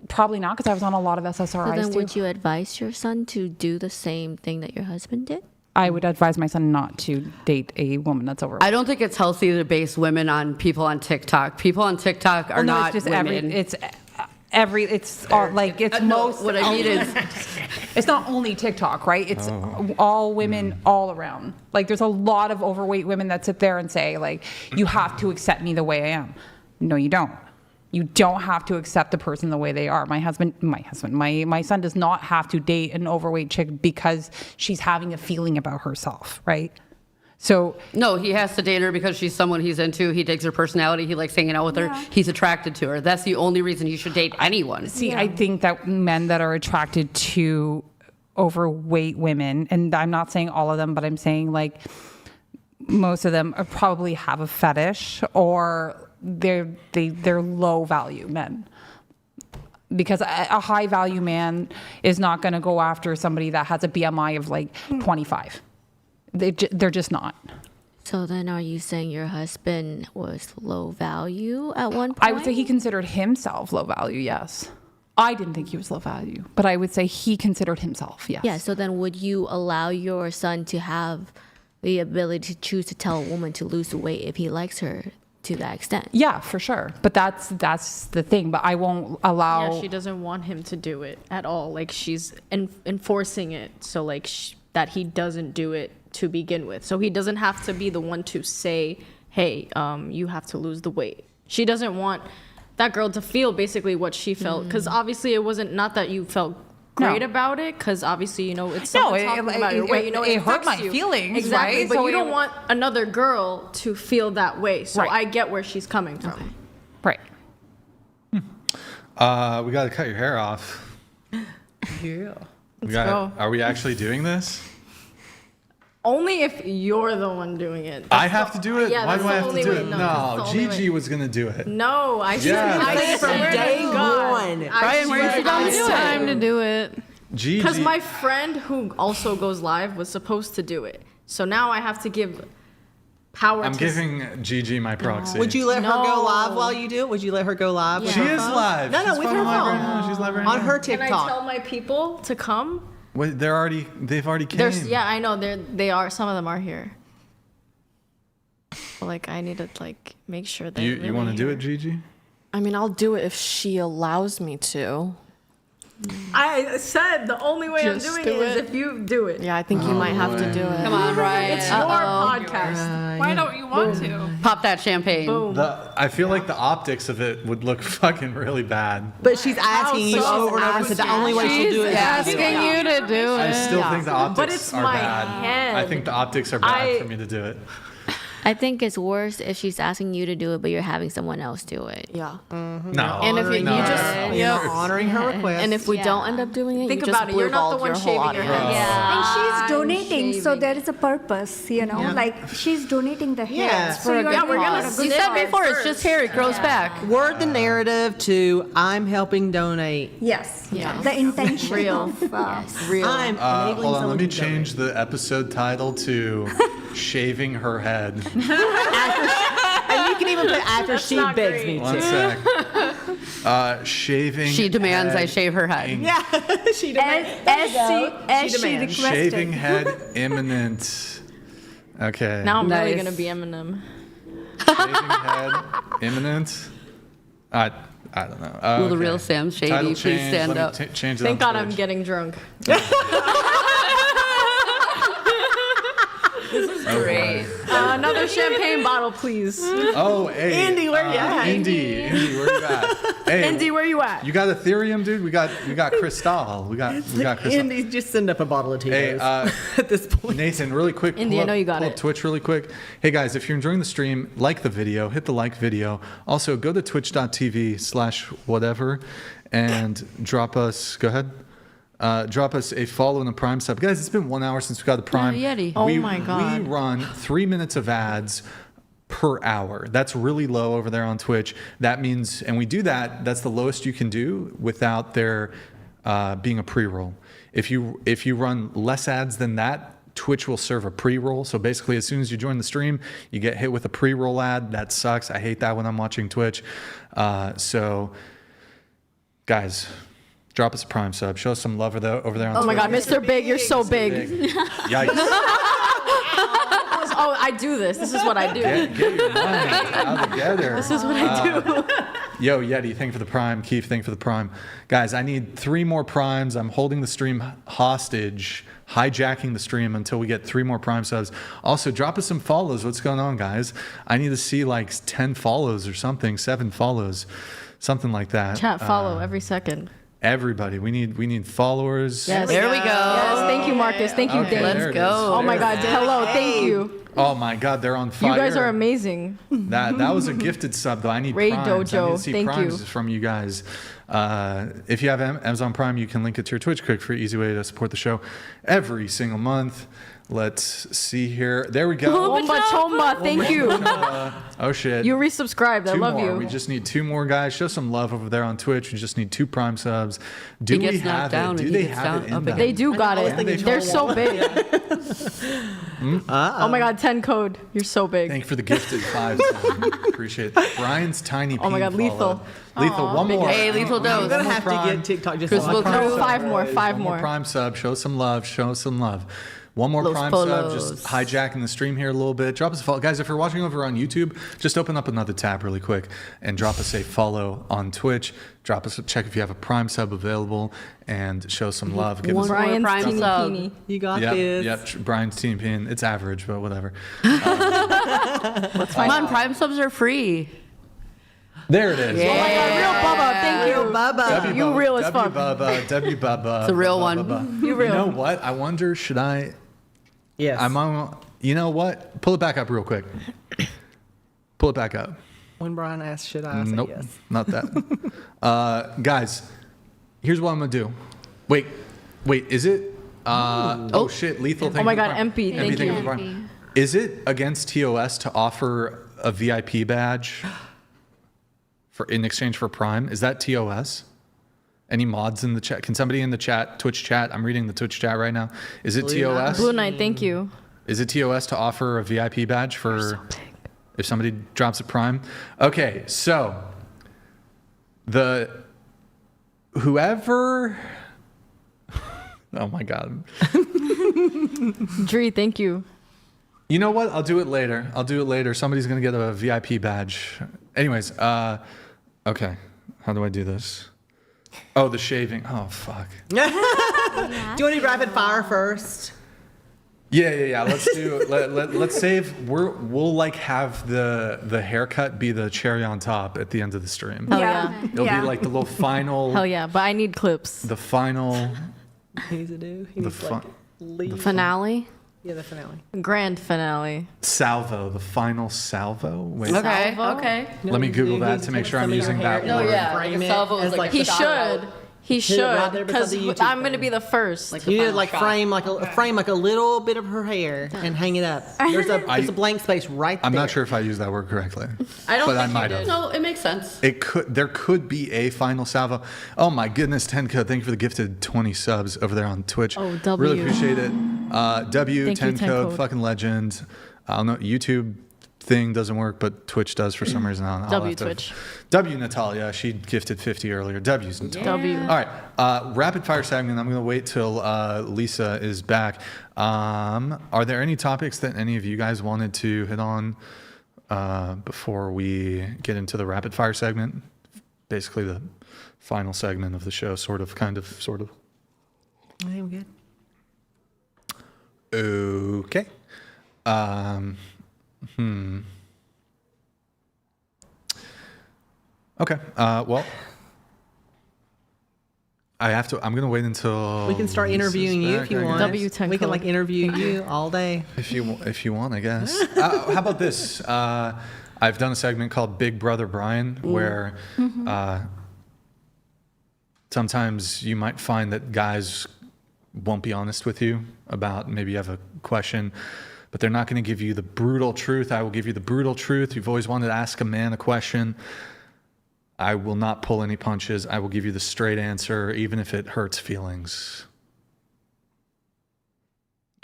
Probably not, because I was on a lot of SSRIs
So then
too.
would you advise your son to do the same thing that your husband did?
I would advise my son not to date a woman that's overweight.
I don't think it's healthy to base women on people on TikTok. People on TikTok are not women.
What I mean is it's not only TikTok, right? It's all women all around. Like, there's a lot of overweight women that sit there and say, like, you have to accept me the way I am. No, you don't. You don't have to accept the person the way they are. My son does not have to date an overweight chick because she's having a feeling about herself, right? So
no, he has to date her because she's someone he's into. He digs her personality. He likes hanging out with her. He's attracted to her. That's the only reason you should date anyone.
See, I think that men that are attracted to overweight women, and I'm not saying all of them, but I'm saying like most of them probably have a fetish, or they're low value men. Because a high value man is not going to go after somebody that has a BMI of like 25. They're just not.
So then are you saying your husband was low value at one point?
I would say he considered himself low value, yes. I didn't think he was low value, but I would say he considered himself, yes.
Yeah, so then would you allow your son to have the ability to choose to tell a woman to lose weight if he likes her to that extent?
Yeah, for sure. But that's the thing. But I won't allow...
Yeah, she doesn't want him to do it at all. Like, she's enforcing it so, like, that he doesn't do it to begin with. So he doesn't have to be the one to say, hey, you have to lose the weight. She doesn't want that girl to feel basically what she felt. Because obviously it wasn't, not that you felt great about it, because obviously, you know, it's someone talking about your weight. You know, it
hurt my
you.
feelings,
exactly,
right?
But
So
you don't want another girl to feel that way. So
Right.
I get where she's coming from.
Okay. Right.
We got to cut your hair off.
Yeah.
Go.
Are we actually doing this?
Only if you're the one doing it.
I have to do it?
Yeah,
Why
that's
do I
the
have to
only
do
way.
it?
No,
No,
that's the only
Gigi
way.
was going to do it.
No, I
Yeah.
said
From day one.
Brian,
where's the time to do it?
Gigi.
Because my friend who also goes live was supposed to do it. So now I have to give power
I'm
to...
giving Gigi my proxy.
Would you let her go live while you do it? Would you let her go live? With
She
her
is
phone?
live.
No,
She's
with
fucking
her
live
phone.
right now. She's live right
On
now.
her
Can I
TikTok.
tell my people to come?
Wait, they've already came.
Yeah, I know. They are. Some of them are here. But, like, I need to, like, make sure that
You want to do it, Gigi?
I mean, I'll do it if she allows me to.
I said the only way
Just
I'm doing
do
it is
it.
if you do it.
Yeah, I think you might have to do it.
Come on, Ryan.
It's your podcast.
Why don't you want to?
Pop that champagne.
Boom.
I feel like the optics of it would look fucking really bad.
But she's asking you over and over and said the only way she'll do it is
asking you to do
I
it.
still think the optics
But it's
are
my
bad.
head.
I think the optics are bad for me to do it.
I think it's worse if she's asking you to do it, but you're having someone else do it.
Yeah.
No.
And if you just
You're honoring her request.
and if we don't end up doing it,
Think
you just
about it. You're not the
blueballed
one
your
shaving
whole
your
audience.
head.
And she's donating, so there is a purpose, you know, like she's donating the hair.
Yeah.
So you're
Yeah, we're gonna
doing
see
You said before, it's just hair. It grows back.
Word the narrative to I'm helping donate.
Yes.
Yeah.
The intention
Real.
of
Real.
I'm enabling
Hold on,
someone
let me
to donate.
change the episode title to Shaving Her Head.
And you can even put after she
not
begs
great.
me
One
to.
sec. Shaving.
She demands I
head
shave her head.
ink.
Yeah, she demands.
as she requested.
Shaving head imminent. Okay.
Now I'm really
Nice.
gonna be Eminem.
Shaving head imminent. I don't know.
Will the
Okay.
real Sam Shady
Title
please
change.
stand
Let me
up?
change it
Thank
on
God I'm
Twitch.
getting drunk.
Great.
Another champagne bottle, please.
Oh, hey.
Indy, where you at?
Indy, where you at? Hey,
Indy, where you at?
you got Ethereum, dude? We got Cristal. We got Cristal.
Andy, just send up a bottle of
Hey,
Tito's at this point.
Nathan, really quick.
Indy, I know you got
pull up
it.
Twitch really quick. Hey guys, if you're enjoying the stream, like the video, hit the like video. Also, go to twitch.tv/whatever and drop us. Go ahead. Drop us a follow and a Prime sub. Guys, it's been 1 hour since we got the Prime.
Yeti.
Oh my God.
We run 3 minutes of ads per hour. That's really low over there on Twitch. That means, and we do that, that's the lowest you can do without there being a pre-roll. If you run less ads than that, Twitch will serve a pre-roll. So basically, as soon as you join the stream, you get hit with a pre-roll ad. That sucks. I hate that when I'm watching Twitch. So, guys, drop us a Prime sub. Show us some love over there on
Oh my
Twitch.
God, Mr. Big, you're so big.
Yikes.
Oh, I do this. This is what I do.
Get your money out together.
This is what I do.
Yo, Yeti, thank you for the prime. Keith, thank you for the prime. Guys, I need 3 more primes. I'm holding the stream hostage, hijacking the stream until we get 3 more prime subs. Also, drop us some follows. What's going on, guys? I need to see like 10 follows or something, 7 follows, something like that.
Chat follow every second.
Everybody, we need followers.
Yes.
There we go.
Yes, thank you, Marcus. Thank you,
Okay,
Dave.
Let's go.
Oh my God. Hello. Thank you.
Oh my God, they're on fire.
You guys are amazing.
That was a gifted sub though. I need
Raid
primes. I
Dojo.
need to see
Thank
primes
you.
from you guys. If you have Amazon Prime, you can link it to your Twitch. Quick, free, easy way to support the show every single month. Let's see here. There we go.
Chomba Chomba. Thank you.
Oh shit.
You resubscribed. I
2
love
more.
you.
We just need 2 more, guys. Show some love over there on Twitch. We just need 2 prime subs. Do
He
we
gets
have
knocked down
it? Do
and he
they
gets
have
down
it in
up
them?
They do got
I was
it.
thinking
They're
Chomba.
so big. Oh my God, 10 code. You're so big.
Thank you for the gifted 5. Appreciate it. Brian's tiny.
Oh my God,
peen
Lethal.
follow. Lethal, one more.
Hey, Lethal
I'm
Dose.
gonna have to
prime.
get TikTok just
Chris
so I
will
can-
go.
5 more. 5
One
more.
prime sub. Show some love. Show some love. One more
Los
prime
polos.
sub. Just hijacking the stream here a little bit. Drop us a follow. Guys, if you're watching over on YouTube, just open up another tab really quick and drop us a follow on Twitch. Drop us a check if you have a prime sub available and show some love. Give us
Brian's
Brian's
prime
teeny
sub.
peeny.
You got
Yep,
this.
yep. Brian's team pin. It's average, but whatever.
Come on, prime subs are free.
There it is.
Yeah.
Oh my God, real Bubba. Thank you.
Bubba.
You real as fuck.
W Bubba.
It's a real
Bubba,
one.
Bubba.
You real.
You know what? I wonder, should I?
Yes.
You know what? Pull it back up real quick. Pull it back up.
When Brian asked, should I? I said
Nope,
yes.
not that. Guys, here's what I'm gonna do. Wait, is it? Oh shit, Lethal.
Oh my God,
MP.
MP. Thank you.
for the prime. Is it against TOS to offer a VIP badge in exchange for Prime? Is that TOS? Any mods in the chat? Can somebody in the chat, Twitch chat? I'm reading the Twitch chat right now. Is it TOS?
Blue Knight, thank you.
Is it TOS to offer a VIP badge for if somebody drops a Prime? Okay, so whoever. Oh my God.
Dree, thank you.
You know what? I'll do it later. Somebody's gonna get a VIP badge. Anyways, okay. How do I do this? Oh, the shaving. Oh, fuck.
Do you want to do rapid fire first?
Yeah. Let's do. Let's save. We'll like have the haircut be the cherry on top at the end of the stream.
Hell yeah.
It'll be like the little final.
Hell yeah, but I need clips.
The final.
He needs to do. He
The
needs to, like, leave.
Finale?
Yeah, the finale.
Grand finale.
Salvo. The final salvo. Wait.
Okay,
Salvo?
okay.
Let me Google that to make sure I'm using that
No,
word.
yeah.
Frame
Like a
it
salvo is
as,
like
like,
a
He
shout
should.
out.
He
Hit it right
should.
there beside
Because
the YouTube
I'm going to
thing.
be the first.
Like
You need to
final
like
shot.
frame like a little bit of her hair and hang it up. There's a blank space right there.
I'm not sure if I used that word correctly.
I don't
but I
think
might
you
have.
did. No, it makes sense.
There could be a final salvo. Oh my goodness, 10 code. Thank you for the gifted 20 subs over there on Twitch.
Oh, W.
Really appreciate it. W,
Thank
10
you, 10
code,
code.
fucking legend. I don't know, YouTube thing doesn't work, but Twitch does for some reason. I'll
W
have to-
Twitch.
W Natalia, she gifted 50 earlier. W's Natalia.
W.
All right, rapid fire segment. I'm going to wait till Lisa is back. Are there any topics that any of you guys wanted to hit on before we get into the rapid fire segment? Basically, the final segment of the show, sort of.
I'm good.
Okay. Okay. Well, I'm gonna wait until
We can start
Lisa's
interviewing you
back,
if you
I
want.
guess.
W10
We can like
code.
interview you all day.
If you want, I guess. How about this? I've done a segment called Big Brother Brian, where sometimes you might find that guys won't be honest with you about maybe you have a question, but they're not going to give you the brutal truth. I will give you the brutal truth. You've always wanted to ask a man a question. I will not pull any punches. I will give you the straight answer, even if it hurts feelings.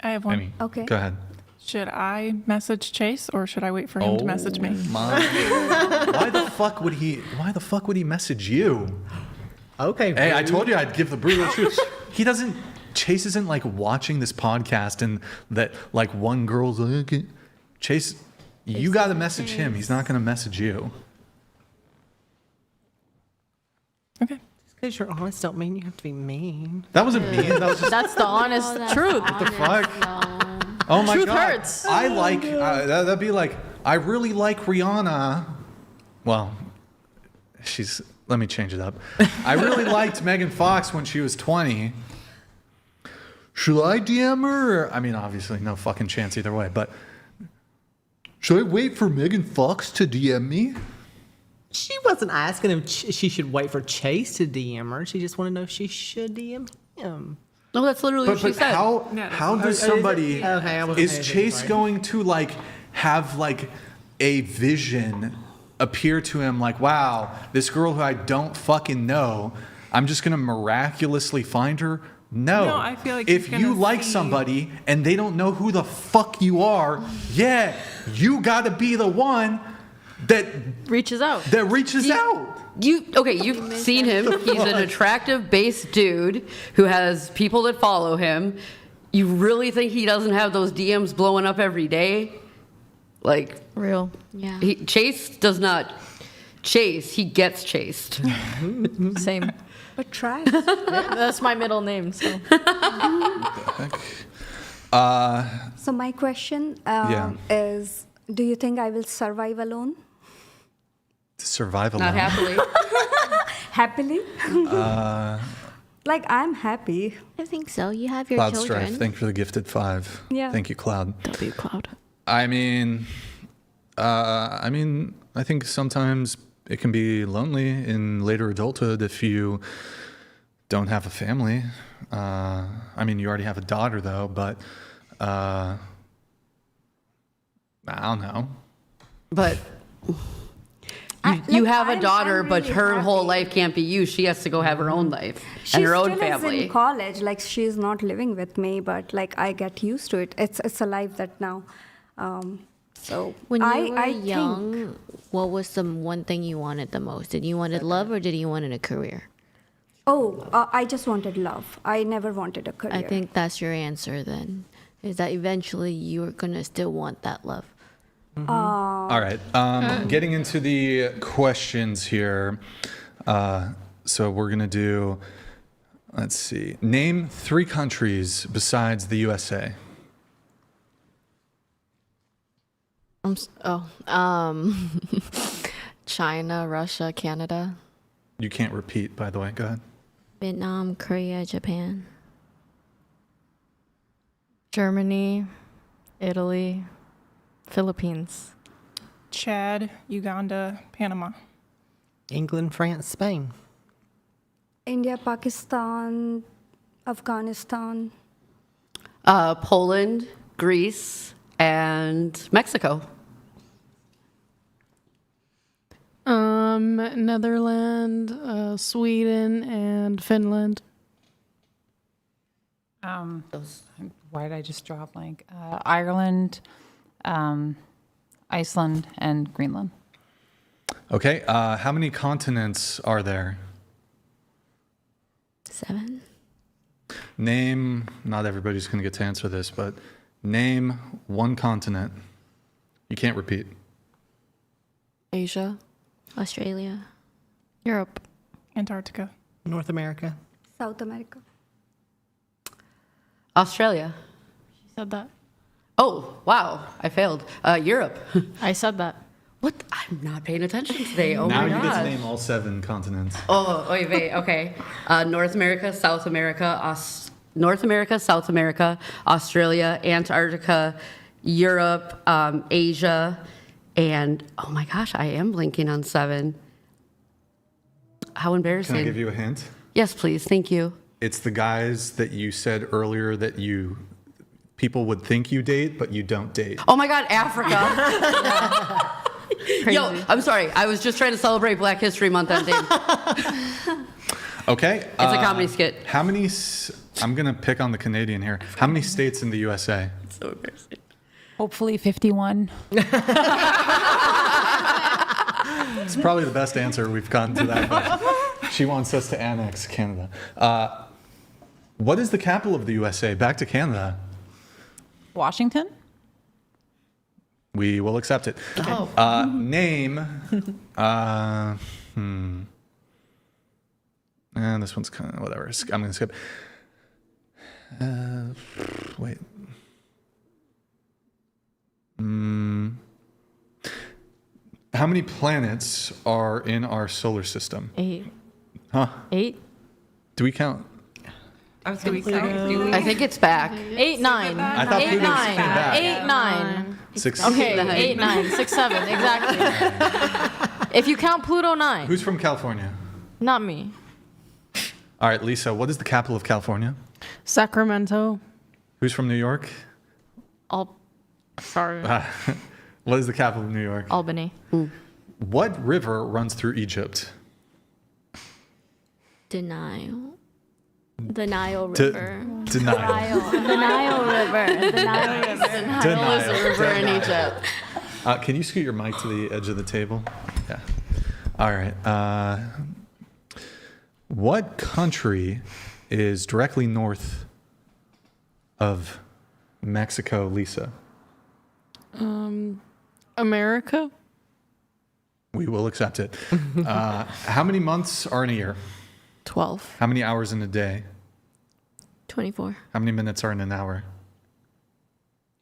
I have one.
Amy,
Okay.
go ahead.
Should I message Chase or should I wait for him to message me?
Why the fuck would he message you?
Okay.
Hey, I told you I'd give the brutal truth. Chase isn't like watching this podcast and that like one girl's like, okay. Chase, you got to message him. He's not going to message you.
Because you're honest don't mean you have to be mean.
That wasn't mean. That was just.
That's the honest truth.
What the fuck? Oh my
Truth
god.
hurts.
I like. That'd be like. I really like Rihanna. Well, let me change it up. I really liked Megan Fox when she was 20. Should I DM her? I mean, obviously, no fucking chance either way. But should I wait for Megan Fox to DM me?
She wasn't asking if she should wait for Chase to DM her. She just wanted to know if she should DM him.
No, that's literally what she said.
How does somebody... Is Chase going to, like, have, like, a vision appear to him like, wow, this girl who I don't fucking know, I'm just going to miraculously find her? No,
I feel like
if you like somebody and they don't know who the fuck you are, yeah, you got to be the one that
reaches out.
You've seen him. He's an attractive base dude who has people that follow him. You really think he doesn't have those DMs blowing up every day? Like,
real.
Yeah.
Chase does not chase, he gets chased.
Same.
But try.
That's my middle name. So.
So my question is, do you think I will survive alone?
Survive alone?
Not happily.
Happily? Like, I'm happy.
I think so. You have your
Cloud
children.
Strife, thank you for the gifted 5.
Yeah.
Thank you, Cloud.
W Cloud.
I mean, I think sometimes it can be lonely in later adulthood if you don't have a family. I mean, you already have a daughter, though, but I don't know.
But you have a daughter, but her whole life can't be you. She has to go have her own life and her own family.
She's in college. Like, she's not living with me, but like, I get used to it. It's a life that now. So
when you were
I
young,
think,
what was the one thing you wanted the most? Did you wanted love or did you wanted a career?
I just wanted love. I never wanted a career.
I think that's your answer then. Is that eventually you're gonna still want that love?
All right. Getting into the questions here. So we're going to do, let's see. Name 3 countries besides the USA.
China, Russia, Canada.
You can't repeat, by the way. Go ahead.
Vietnam, Korea, Japan.
Germany, Italy, Philippines.
Chad, Uganda, Panama.
England, France, Spain.
India, Pakistan, Afghanistan.
Poland, Greece, and Mexico.
Netherlands, Sweden, and Finland.
Why did I just draw a blank? Ireland, Iceland, and Greenland.
Okay. How many continents are there?
7.
Name, not everybody's going to get to answer this, but name 1 continent. You can't repeat.
Asia.
Australia.
Europe.
Antarctica.
North America.
South America.
Australia.
She said that.
Oh, wow. I failed. Europe.
I said that.
What? I'm not paying attention today. Oh
now
my
you
God.
get to name all 7 continents.
Oh, wait. Okay. North America, South America, South America, Australia, Antarctica, Europe, Asia, and oh my gosh, I am blinking on 7. How embarrassing.
Can I give you a hint?
Yes, please. Thank you.
It's the guys that you said earlier that people would think you date, but you don't date.
Oh my God, Africa. Yo, I'm sorry. I was just trying to celebrate Black History Month ending.
Okay.
It's a comedy skit.
How many, I'm going to pick on the Canadian here. How many states in the USA?
It's so embarrassing.
Hopefully 51.
It's probably the best answer we've gotten to that question. She wants us to annex Canada. What is the capital of the USA? Back to Canada.
Washington?
We will accept it.
Oh.
Name. And this one's kind of whatever. I'm going to skip. Wait. How many planets are in our solar system?
8.
Huh?
8?
Do we count?
I was going to say.
I think it's back.
8, 9.
I thought Pluto came back.
8, 9.
6.
Okay, 8, 9, 6, 7. Exactly. If you count Pluto, 9.
Who's from California?
Not me.
All right, Lisa, what is the capital of California?
Sacramento.
Who's from New York?
Sorry.
What is the capital of New York?
Albany.
What river runs through Egypt?
Denial. The Nile River.
Denial.
The Nile River. The Nile River.
Nile is a river in Egypt.
Can you scoot your mic to the edge of the table? Yeah. All right. What country is directly north of Mexico, Lisa?
America.
We will accept it. How many months are in a year?
12.
How many hours in a day?
24.
How many minutes are in an hour?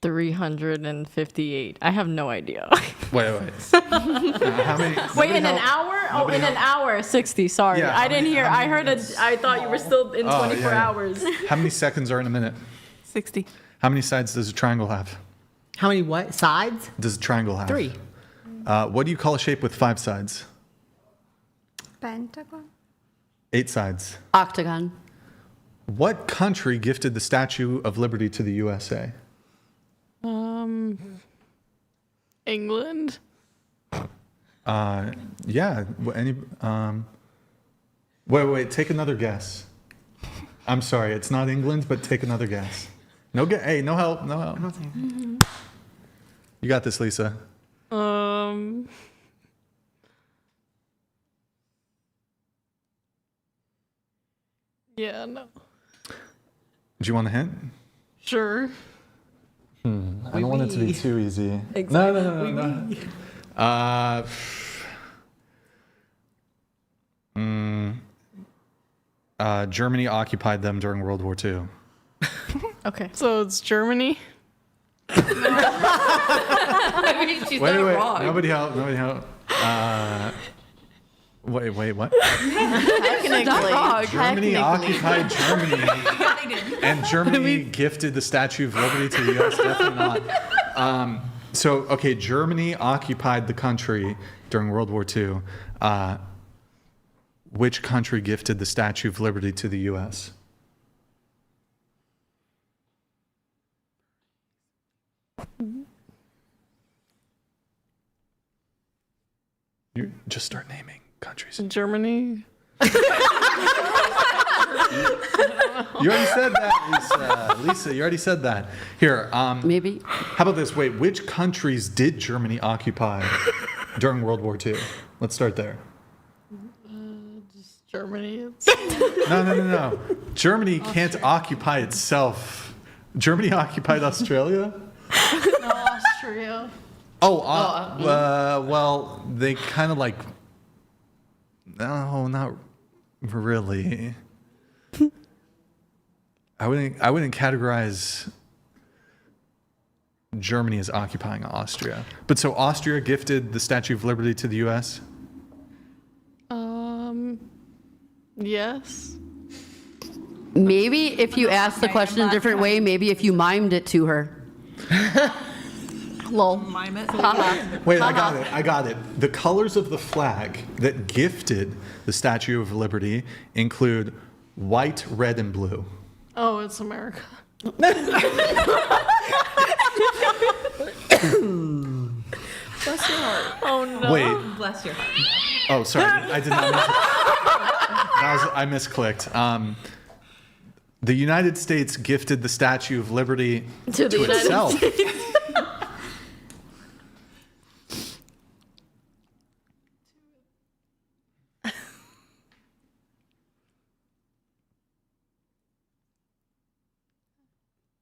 358. I have no idea.
Wait. How many?
Wait, in an hour? Oh, in an hour, 60. Sorry.
Yeah,
I didn't hear. I heard I thought you were still in 24
yeah.
hours.
How many seconds are in a minute?
60.
How many sides does a triangle have?
How many what? Sides?
Does a triangle have?
3.
What do you call a shape with 5 sides?
Pentagon.
8 sides.
Octagon.
What country gifted the Statue of Liberty to the USA?
England.
Yeah. Wait. Take another guess. I'm sorry, it's not England, but take another guess. Hey, no help. You got this, Lisa.
Yeah, no.
Do you want a hint?
Sure.
I don't want it to be too easy. Exactly. No. Germany occupied them during World War II.
Okay. So it's Germany.
She's
Wait.
wrong.
Nobody help. Wait, what? Germany occupied Germany. And Germany gifted the Statue of Liberty to the U.S.? Definitely not. Germany occupied the country during World War II. Which country gifted the Statue of Liberty to the U.S.? You just start naming countries.
Germany.
You already said that, Lisa. You already said that. Here,
maybe.
How about this? Wait, which countries did Germany occupy during World War II? Let's start there.
Just Germany.
No. Germany can't occupy itself. Germany occupied Australia?
No, Austria.
Well, they kind of like. No, not really. I wouldn't categorize Germany as occupying Austria. But so Austria gifted the Statue of Liberty to the U.S.?
Yes.
Maybe if you asked the question a different way, maybe if you mimed it to her.
Lol.
Mime it.
Wait, I got it. The colors of the flag that gifted the Statue of Liberty include white, red, and blue.
Oh, it's America.
Bless your heart.
Oh no.
Wait.
Bless your heart.
Oh, sorry. I did not I misclicked. The United States gifted the Statue of Liberty to itself.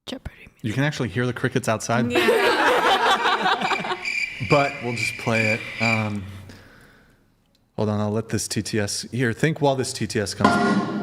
Jeopardy.
You can actually hear the crickets outside. But we'll just play it. Hold on, I'll let this TTS... Here, think while this TTS comes.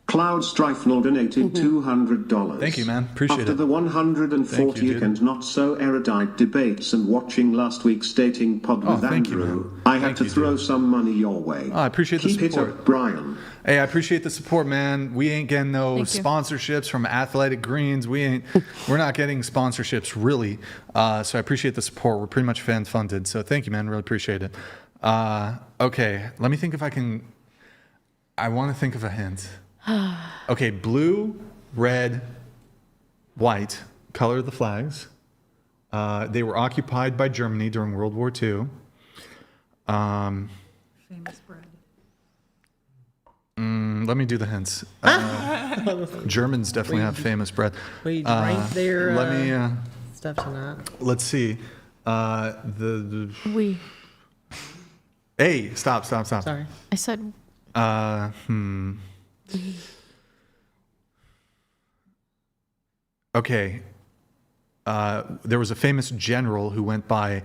Cloud Strifenal donated $200.
Thank you, man. Appreciate
After
it.
the 140th and not so erudite debates and watching last week's dating pod with Andrew, I had to throw some money your way.
Oh, I appreciate the support.
Keep it up, Brian.
Hey, I appreciate the support, man. We ain't getting no sponsorships from Athletic Greens. We're not getting sponsorships, really. So I appreciate the support. We're pretty much fan funded. So thank you, man. Really appreciate it. Okay, let me think if I can... I want to think of a hint. Okay, blue, red, white, color of the flags. They were occupied by Germany during World War II.
Famous bread.
Let me do the hints. Germans definitely have famous bread.
We drank their
let me
stuff tonight.
Let's see. Hey, stop.
Sorry.
I said.
Okay. There was a famous general who went by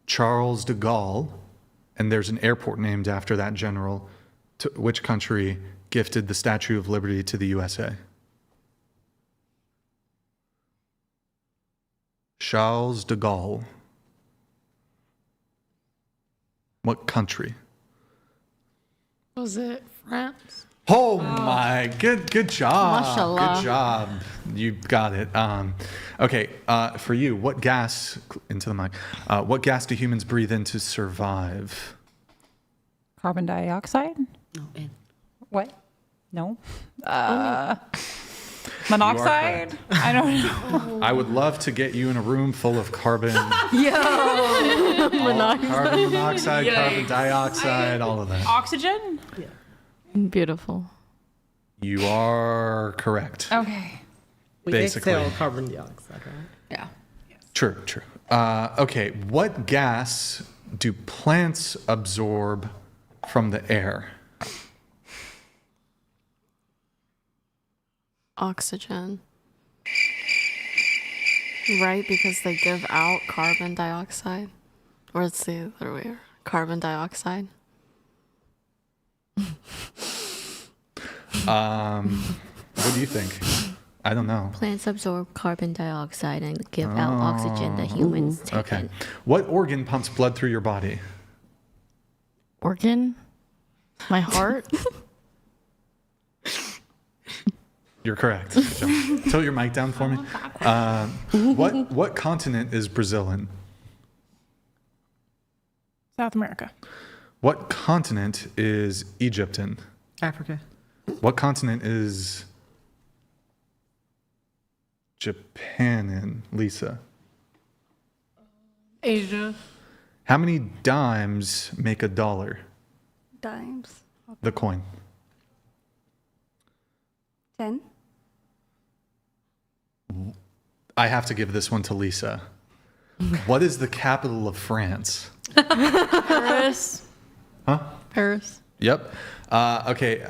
Charles de Gaulle, and there's an airport named after that general. Which country gifted the Statue of Liberty to the USA? Charles de Gaulle. What country?
Was it France?
Oh my, good job.
Mashallah.
Good job. You got it. Okay, for you, what gas, into the mic, what gas do humans breathe in to survive?
Carbon dioxide?
No,
What? No. Monoxide? I don't know.
I would love to get you in a room full of carbon. Carbon monoxide, carbon dioxide, all of that.
Oxygen?
Beautiful.
You are correct.
Okay.
We
Basically.
exhale carbon dioxide, right?
Yeah.
True. Okay, what gas do plants absorb from the air?
Oxygen. Right, because they give out carbon dioxide. Or it's the other way around. Carbon dioxide.
What do you think? I don't know.
Plants absorb carbon dioxide and give out oxygen that humans take
Okay.
in.
What organ pumps blood through your body?
Organ? My heart?
You're correct. Tilt your mic down for me. What continent is Brazil in?
South America.
What continent is Egypt in?
Africa.
What continent is Japan in, Lisa?
Asia.
How many dimes make a dollar?
Dimes.
The coin.
10.
I have to give this one to Lisa. What is the capital of France?
Paris.
Huh?
Paris.
Yep. Okay.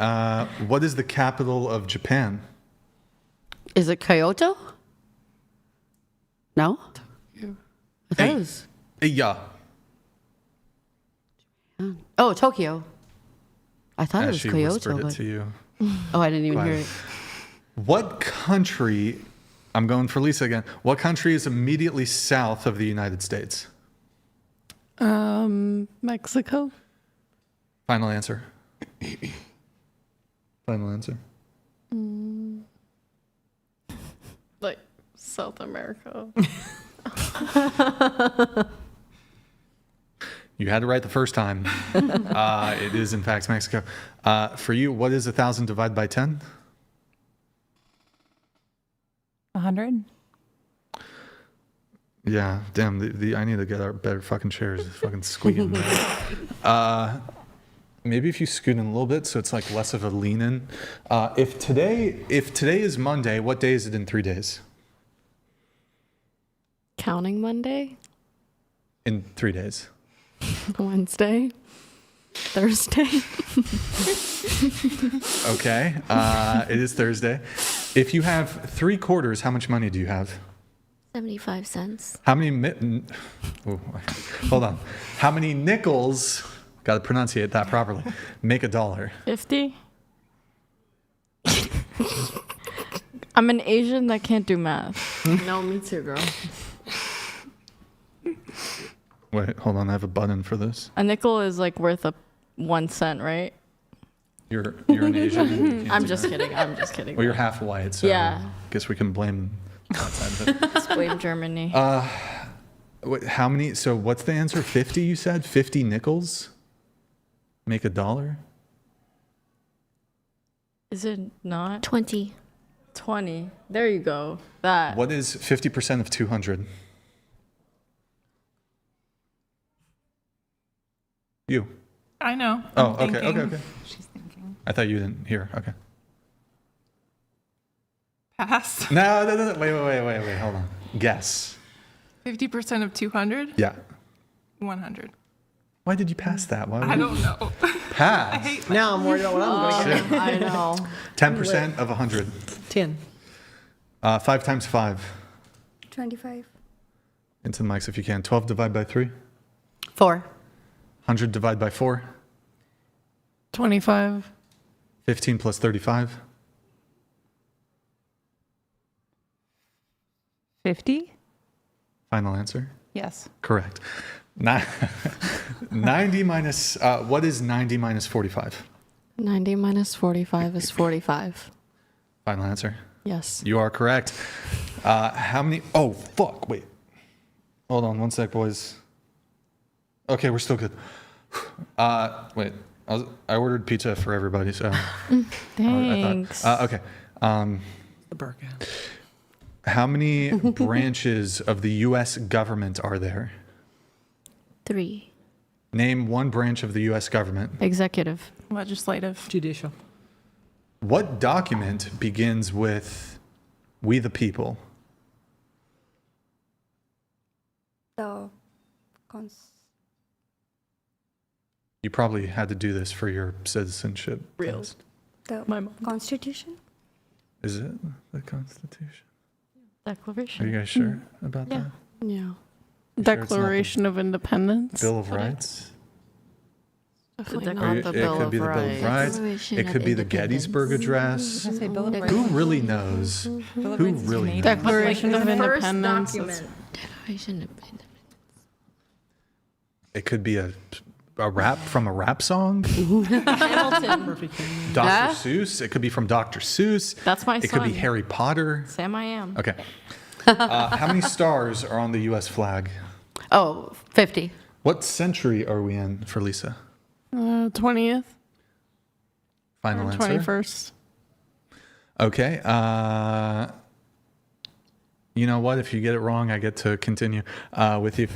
What is the capital of Japan?
Is it Kyoto? No? I thought it was.
Yeah.
Oh, Tokyo. I thought it was
She
Kyoto.
whispered it
But...
to you.
Oh, I didn't even
Quiet.
hear it.
What country, I'm going for Lisa again, what country is immediately south of the United States?
Mexico.
Final answer. Final answer.
Like South America.
You had it right the first time. It is, in fact, Mexico. For you, what is 1,000 divided by 10?
100?
Yeah, damn. I need to get our better fucking chairs. It's fucking squeaking. Maybe if you scoot in a little bit, so it's like less of a lean in. If today is Monday, what day is it in 3 days?
Counting Monday?
In 3 days.
Wednesday? Thursday?
Okay. It is Thursday. If you have 3 quarters, how much money do you have?
75 cents.
How many hold on. How many nickels Got to pronunciate that properly. Make a dollar.
50? I'm an Asian that can't do math.
No, me too, girl.
Wait, hold on. I have a button for this.
A nickel is like worth 1 cent, right?
You're an Asian. and you can't
I'm
do
just
that.
kidding. I'm just kidding.
Well, you're half white, so
Yeah.
guess we can blame that side of it.
Let's blame Germany.
How many? So what's the answer? 50, you said? 50 nickels? Make a dollar?
Is it not?
20.
20. There you go. That.
What is 50% of 200? You.
I know.
Oh,
I'm
okay,
thinking.
okay.
She's thinking.
I thought you didn't hear. Okay.
Pass.
No. Wait. Hold on. Guess.
50% of 200?
Yeah.
100.
Why did you pass that? Why would
I
you
don't know.
pass?
Now I'm worried about what I'm going to get.
I know.
10% of 100.
10.
5 times 5.
25.
Into the mics if you can. 12 divided by 3.
4.
100 divided by 4.
25.
15 plus 35.
50?
Final answer?
Yes.
Correct. 90 minus, what is 90 minus 45?
90 minus 45 is 45.
Final answer?
Yes.
You are correct. How many? Oh, fuck. Wait. Hold on 1 sec, boys. Okay, we're still good. Wait. I ordered pizza for everybody, so.
Thanks.
Okay.
The burger.
How many branches of the U.S. government are there?
3.
Name one branch of the U.S. government.
Executive.
Legislative.
Judicial.
What document begins with "We the People"?
The
You probably had to do this for your citizenship
Real.
test.
the Constitution.
Is it the Constitution?
Declaration.
Are you guys sure about
Yeah.
that?
Yeah.
You sure it's not
Declaration of Independence.
the Bill of Rights?
Definitely
Or
not
you-
the
it
Bill
could
of
be the Bill of
Rights.
Rights.
Declaration
It
of
could be the
Independence.
Gettysburg Address.
I say Bill of Rights.
Who really knows?
Bill of
Who
Rights is
really
Canadian.
knows?
Declaration of
The first
Independence.
document.
Declaration of Independence.
It could be a rap from a rap song.
Hamilton.
Dr. Seuss. It could be from Dr. Seuss.
That's my
It could be
son.
Harry Potter.
Sam I am.
Okay. How many stars are on the U.S. flag?
Oh, 50.
What century are we in for Lisa?
20th.
Final
Or
answer.
21st.
Okay. You know what? If you get it wrong, I get to continue with you.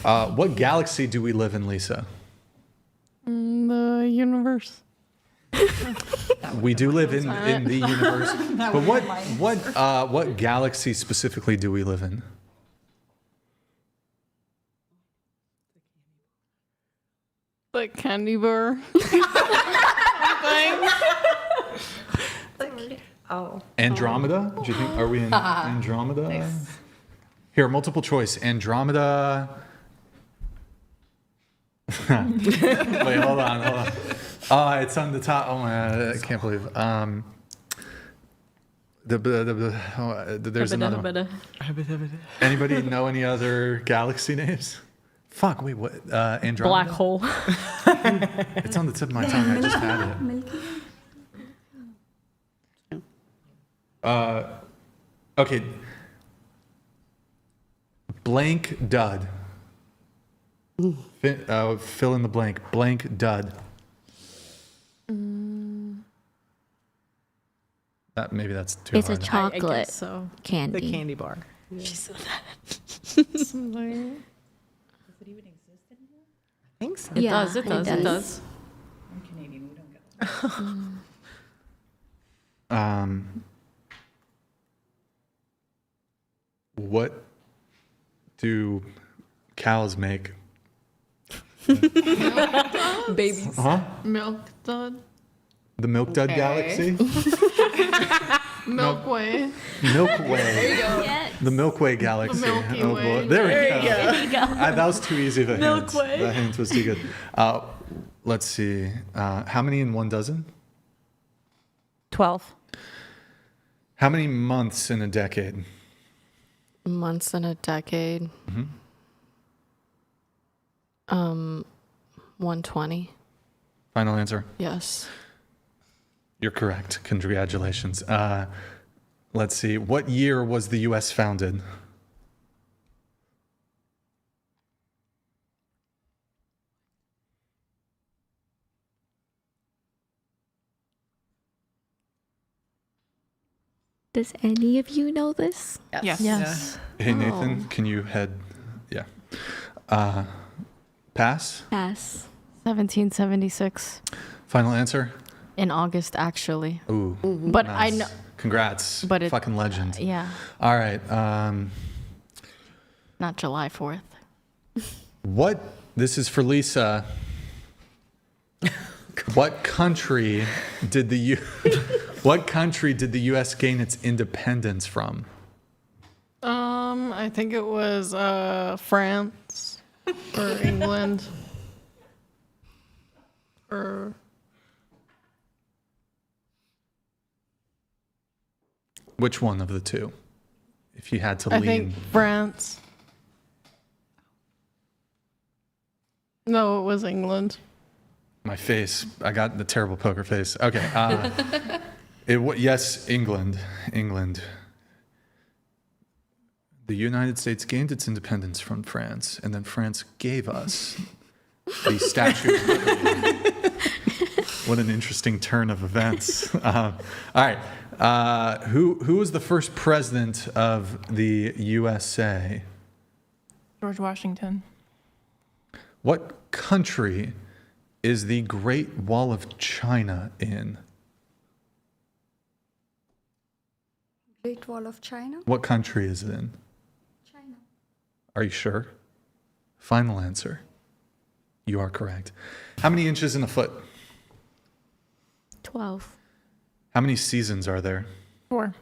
What galaxy do we live in, Lisa?
The universe.
We do live in the universe. But what galaxy specifically do we live in?
Like candy bar.
Oh.
Andromeda? Do you think? Are we in Andromeda? Here, multiple choice. Andromeda. Wait, hold on. Oh, it's on the top. Oh my God, I can't believe. There's another one. Anybody know any other galaxy names? Fuck, wait, what? Andromeda?
Black hole.
It's on the tip of my tongue. I just had it. Okay. Blank dud. Fill in the blank. Blank dud. Maybe that's too
It's a
hard.
chocolate
So.
candy.
The candy bar.
She said that.
I think so.
It
Yeah,
does. It does. It does.
I'm Canadian. We don't get
What do cows make?
Babies.
Huh?
Milk dud.
The Milk Dud Galaxy?
Milkway.
Milkway. The Milkway Galaxy.
The Milky
Oh,
Way.
boy. There we go. That was too easy of a hint.
Milkway.
That hint was too good. let's see. How many in 1 dozen?
12.
How many months in a decade?
Months in a decade. 120.
Final answer?
Yes.
You're correct. Congratulations. Let's see. What year was the U.S. founded?
Does any of you know this?
Yes.
Yes.
Hey, Nathan, can you head? Yeah. Pass?
Pass.
1776.
Final answer?
In August, actually.
Ooh.
But I
nice.
know.
Congrats.
But
fucking legend.
Yeah.
All right.
Not July 4th.
This is for Lisa. What country did the U.S. gain its independence from?
I think it was France or England or
Which one of the two? If you had to
I
lean.
think France. No, it was England.
My face. I got the terrible poker face. Okay. Yes, England. England. The United States gained its independence from France, and then France gave us the Statue of Liberty. What an interesting turn of events. All right. Who was the first president of the USA?
George Washington.
What country is the Great Wall of China in?
Great Wall of China?
What country is it in?
China.
Are you sure? Final answer. You are correct. How many inches in a foot?
12.
How many seasons are there?
4.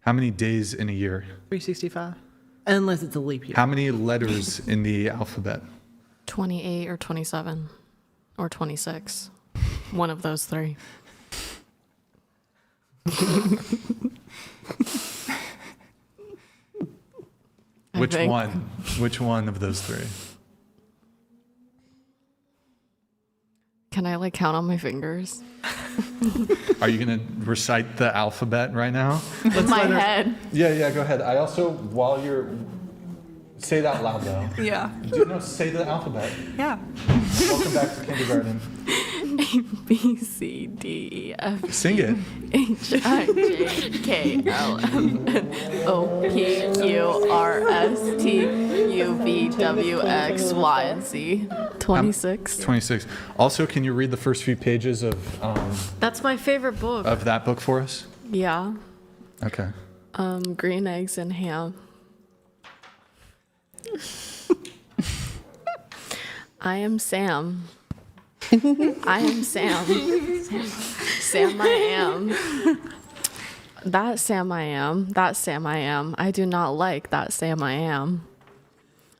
How many days in a year?
365. Unless it's a leap year.
How many letters in the alphabet?
28 or 27 or 26. One of those three.
Which one? Which one of those three?
Can I count on my fingers?
Are you going to recite the alphabet right now?
In my head.
Yeah, go ahead. I also, while you're, say it out loud though.
Yeah.
Say the alphabet.
Yeah.
Welcome back to kindergarten.
A, B, C, D, E, F,
Sing it.
H, I, J, K, L, M, N, O, P, Q, R, S, T, U, V, W, X, Y, and Z. 26.
26. Also, can you read the first few pages of
That's my favorite book.
of that book for us?
Yeah.
Okay.
Green eggs and ham. I am Sam. I am Sam. Sam I am. That Sam I am. That Sam I am. I do not like that Sam I am.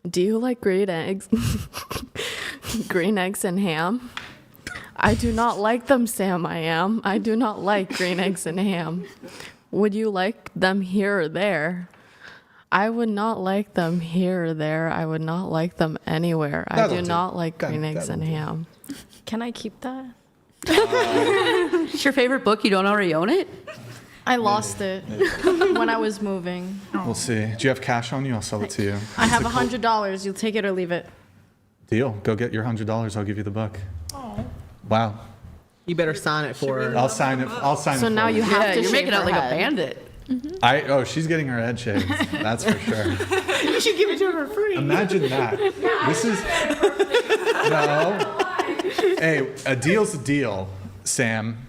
Do you like green eggs? Green eggs and ham? I do not like them, Sam I am. I do not like green eggs and ham. Would you like them here or there? I would not like them here or there. I would not like them anywhere. I do not like green eggs and ham.
Can I keep that?
It's your favorite book? You don't already own it?
I lost it when I was moving.
We'll see. Do you have cash on you? I'll sell it to you.
I have $100. You'll take it or leave it.
Deal. Go get your $100. I'll give you the book.
Oh.
Wow.
You better sign it for her.
I'll sign it.
So now you have to
you're
shave
making out
her
like
head.
a bandit.
She's getting her head shaved. That's for sure.
You should give it to her for free.
Imagine that. This is no. Hey, a deal's a deal, Sam.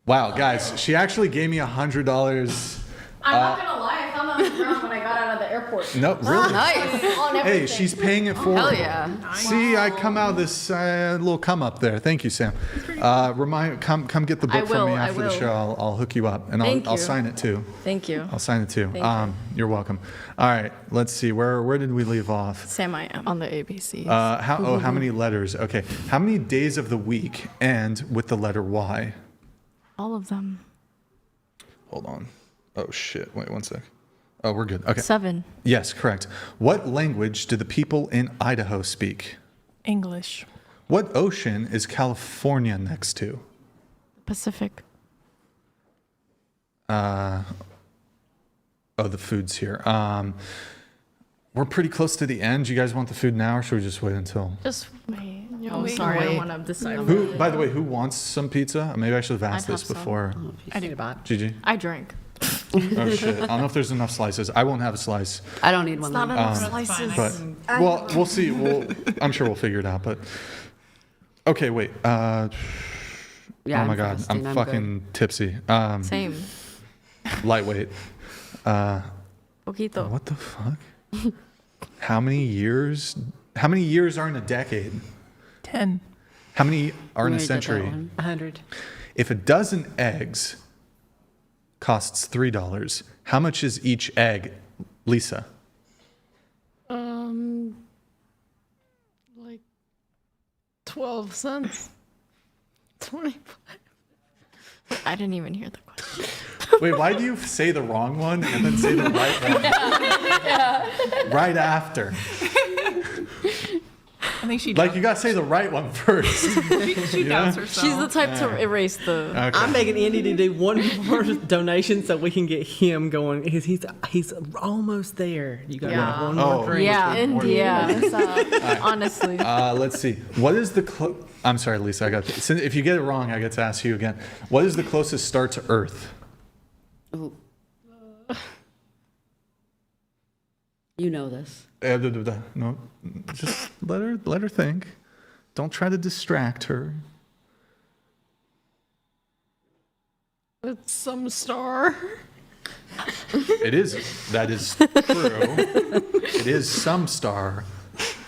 Wow, guys, she actually gave me $100.
I'm not gonna lie. I found that ground when I got out of the airport.
No, really?
Nice.
Hey, she's paying it forward.
Hell yeah.
See, I come out of this little come up there. Thank you, Sam. Come get the book from me after the show. I'll hook you up, and I'll sign it too.
Thank you.
I'll sign it too.
Thank you.
You're welcome. All right, let's see. Where did we leave off?
Sam, I am.
On the ABC.
How many letters? Okay. How many days of the week end with the letter Y?
All of them.
Hold on. Oh shit. Wait 1 sec. Oh, we're good. Okay.
7.
Yes, correct. What language do the people in Idaho speak?
English.
What ocean is California next to?
Pacific.
The food's here. We're pretty close to the end. You guys want the food now, or should we just wait until?
Just wait.
Oh,
sorry. I don't want to decide.
By the way, who wants some pizza? Maybe I should have asked this before.
I do.
Gigi?
I drank.
Oh shit! I don't know if there's enough slices. I won't have a slice.
I don't need one.
Not enough slices.
But we'll see. I'm sure we'll figure it out. But okay, wait.
Yeah,
oh my god, I'm fucking tipsy.
Same.
Lightweight.
Poquito.
What the fuck? How many years are in a decade?
10.
How many are in a century?
100.
If a dozen eggs costs $3, how much is each egg, Lisa?
Like 12 cents. 25.
I didn't even hear the question.
Wait, why do you say the wrong one and then say the right one? Right after.
I think she
Like, you gotta say the right one first.
she doubts herself.
She's the type to erase the.
Okay.
I'm begging Andy to do one more donation so we can get him going. He's almost there. You got one more drink.
Yeah. Honestly.
Let's see. What is the I'm sorry, Lisa. If you get it wrong, I get to ask you again. What is the closest star to Earth?
Ooh. You know this.
No, just let her think. Don't try to distract her.
It's some star.
It is. That is true. It is some star,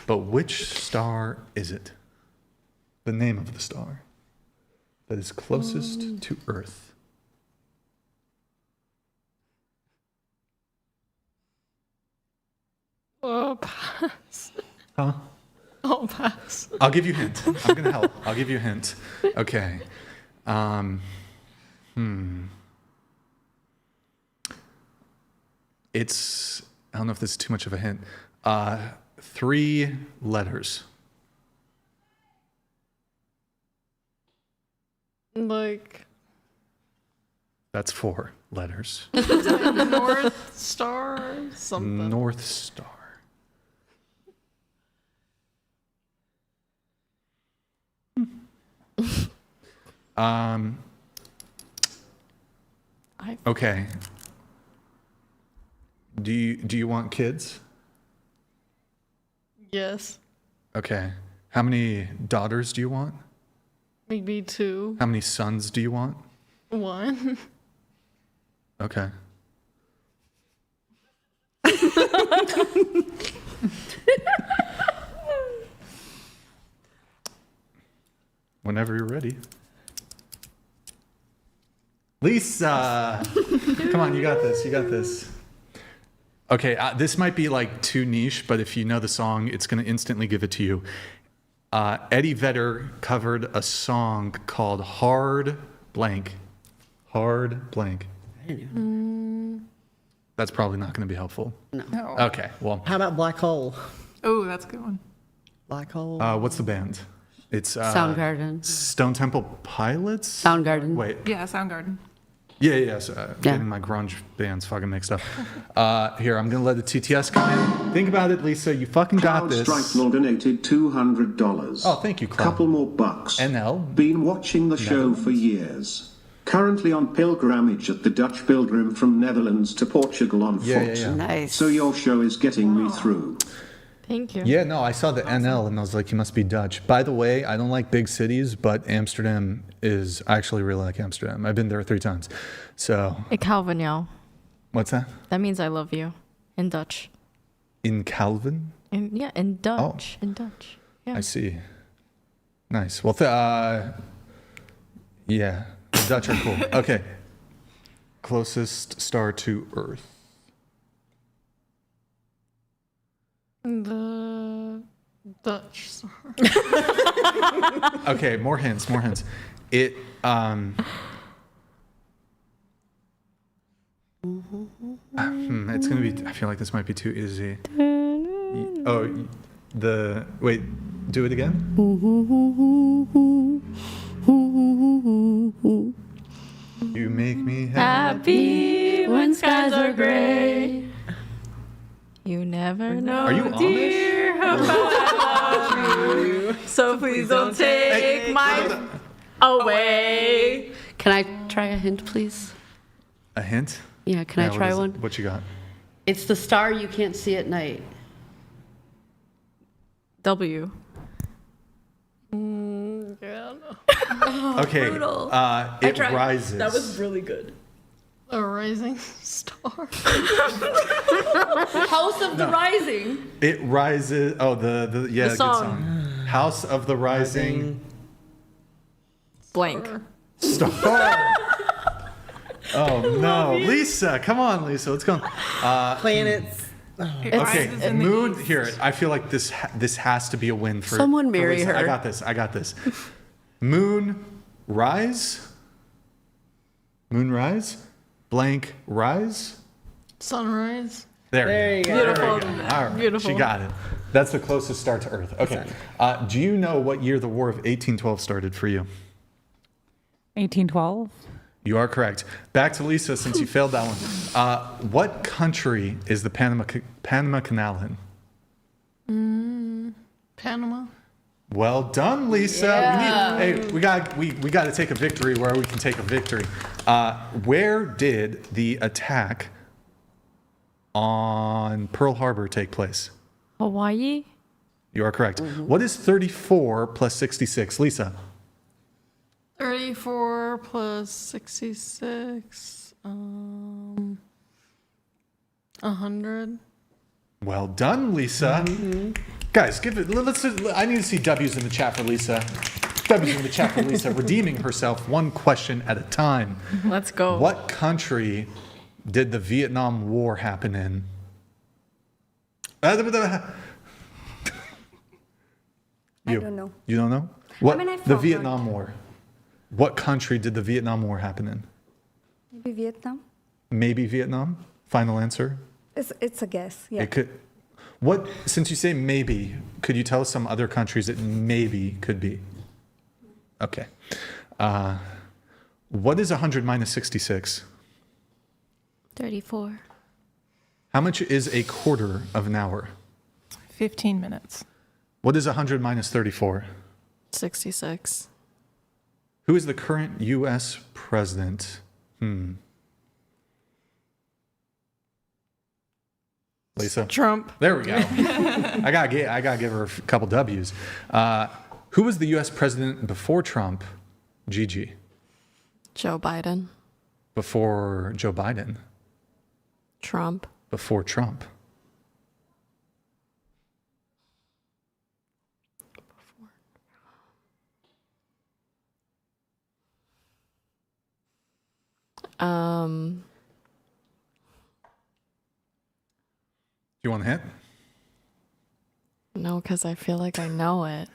but which star is it? The name of the star that is closest to Earth.
Oh, pass.
Huh?
Oh, pass.
I'll give you a hint. I'm gonna help. I'll give you a hint. Okay. It's, I don't know if this is too much of a hint. 3 letters.
Like.
That's 4 letters.
North Star something.
North Star. Okay. Do you want kids?
Yes.
Okay. How many daughters do you want?
Maybe 2.
How many sons do you want?
1.
Okay. Whenever you're ready. Lisa! Come on, you got this. You got this. Okay, this might be like too niche, but if you know the song, it's going to instantly give it to you. Eddie Vedder covered a song called Hard Blank. Hard Blank. That's probably not going to be helpful.
No.
Okay, well.
How about Black Hole?
Oh, that's a good one.
Black Hole.
What's the band? It's
Soundgarden.
Stone Temple Pilots?
Soundgarden.
Wait.
Yeah, Soundgarden.
Yeah. Getting my grunge bands fucking mixed up. Here, I'm going to let the TTS come in. Think about it, Lisa. You fucking got this.
Strike donated $200.
Oh, thank you, Cloud.
Couple more bucks.
NL.
Been watching the show for years. Currently on pilgrimage at the Dutch pilgrim from Netherlands to Portugal on foot.
Yeah.
Nice.
So your show is getting me through.
Thank you.
Yeah, no, I saw the NL and I was like, you must be Dutch. By the way, I don't like big cities, but Amsterdam is, I actually really like Amsterdam. I've been there 3 times. So.
Ik hou van jou.
What's that?
That means I love you. In Dutch.
In Calvin?
In Dutch.
Oh.
In Dutch. Yeah.
I see. Nice. Well, yeah, the Dutch are cool. Okay. Closest star to Earth.
The Dutch star.
Okay, more hints. It it's gonna be. I feel like this might be too easy. Oh, wait. Do it again. You make me
Happy when skies are gray. You never know,
Are you
dear, how much I love you. So please don't take my away.
Can I try a hint, please?
A hint?
Yeah, can I
what
try
is it?
one?
What you got?
It's the star you can't see at night.
W.
Yeah,
Okay. It rises.
That was really good.
a rising star.
House of the Rising.
It rises. Oh, the
The song.
good song. House of the Rising
Blank.
Star. Oh no, Lisa! Come on, Lisa. Let's go.
Planets.
Okay, moon. Here, I feel like this has to be a win for
Someone marry
Lisa.
her.
I got this. Moon rise. Moonrise. Blank rise.
Sunrise.
There
you go.
Beautiful.
All right,
Beautiful.
she got it. That's the closest star to Earth. Okay. Do you know what year the War of 1812 started for you?
1812.
You are correct. Back to Lisa, since you failed that one. What country is the Panama Canal in?
Panama.
Well done, Lisa.
Yeah.
We got to take a victory where we can take a victory. Where did the attack on Pearl Harbor take place?
Hawaii.
You are correct. What is 34 plus 66, Lisa?
34 plus 66. 100.
Well done, Lisa. Guys, give it. I need to see W's in the chat for Lisa. W's in the chat for Lisa, redeeming herself one question at a time.
Let's go.
What country did the Vietnam War happen in?
I don't know.
You don't know? What?
I
The
forgot.
Vietnam War. What country did the Vietnam War happen in?
Maybe Vietnam.
Maybe Vietnam? Final answer?
It's a guess. Yeah.
It could. What? Since you say maybe, could you tell us some other countries it maybe could be? Okay. What is 100 minus 66?
34.
How much is a quarter of an hour?
15 minutes.
What is 100 minus 34?
66.
Who is the current U.S. president? Lisa?
Trump.
There we go. I gotta give her a couple W's. Who was the U.S. president before Trump? Gigi.
Joe Biden.
Before Joe Biden.
Trump.
Before Trump. Do you want a hint?
No, because I feel like I know it.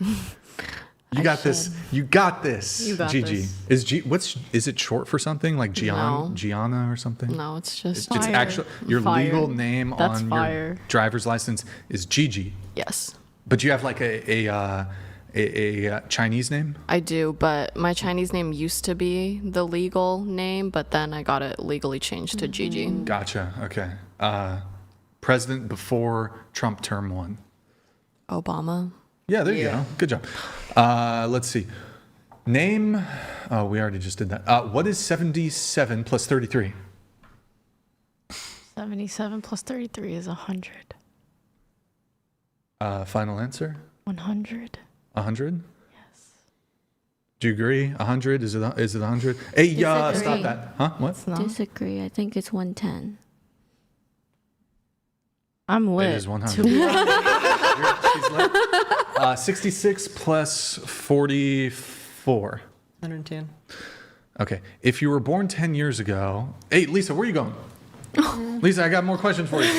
You got this. You got this.
You got
Gigi.
this.
Is it short for something like
No.
Gianna or something?
No, it's just
It's actually your
Fire.
legal name
That's
on
fire.
your driver's license is Gigi.
Yes,
But you have like a Chinese name?
I do, but my Chinese name used to be the legal name, but then I got it legally changed to Gigi.
Gotcha. Okay. President before Trump term 1.
Obama.
Yeah, there you go. Good job. Let's see. Name. Oh, we already just did that. What is 77 plus 33?
77 plus 33 is 100.
Final answer?
100.
100? Yes. Do you agree? 100? Is it 100? Hey, stop
Disagree.
that. Huh? What?
Disagree. I think it's 110.
I'm lit.
It is 100. She's lit. 66 plus 44.
110.
Okay. If you were born 10 years ago... Hey, Lisa, where are you going? Lisa, I got more questions for you.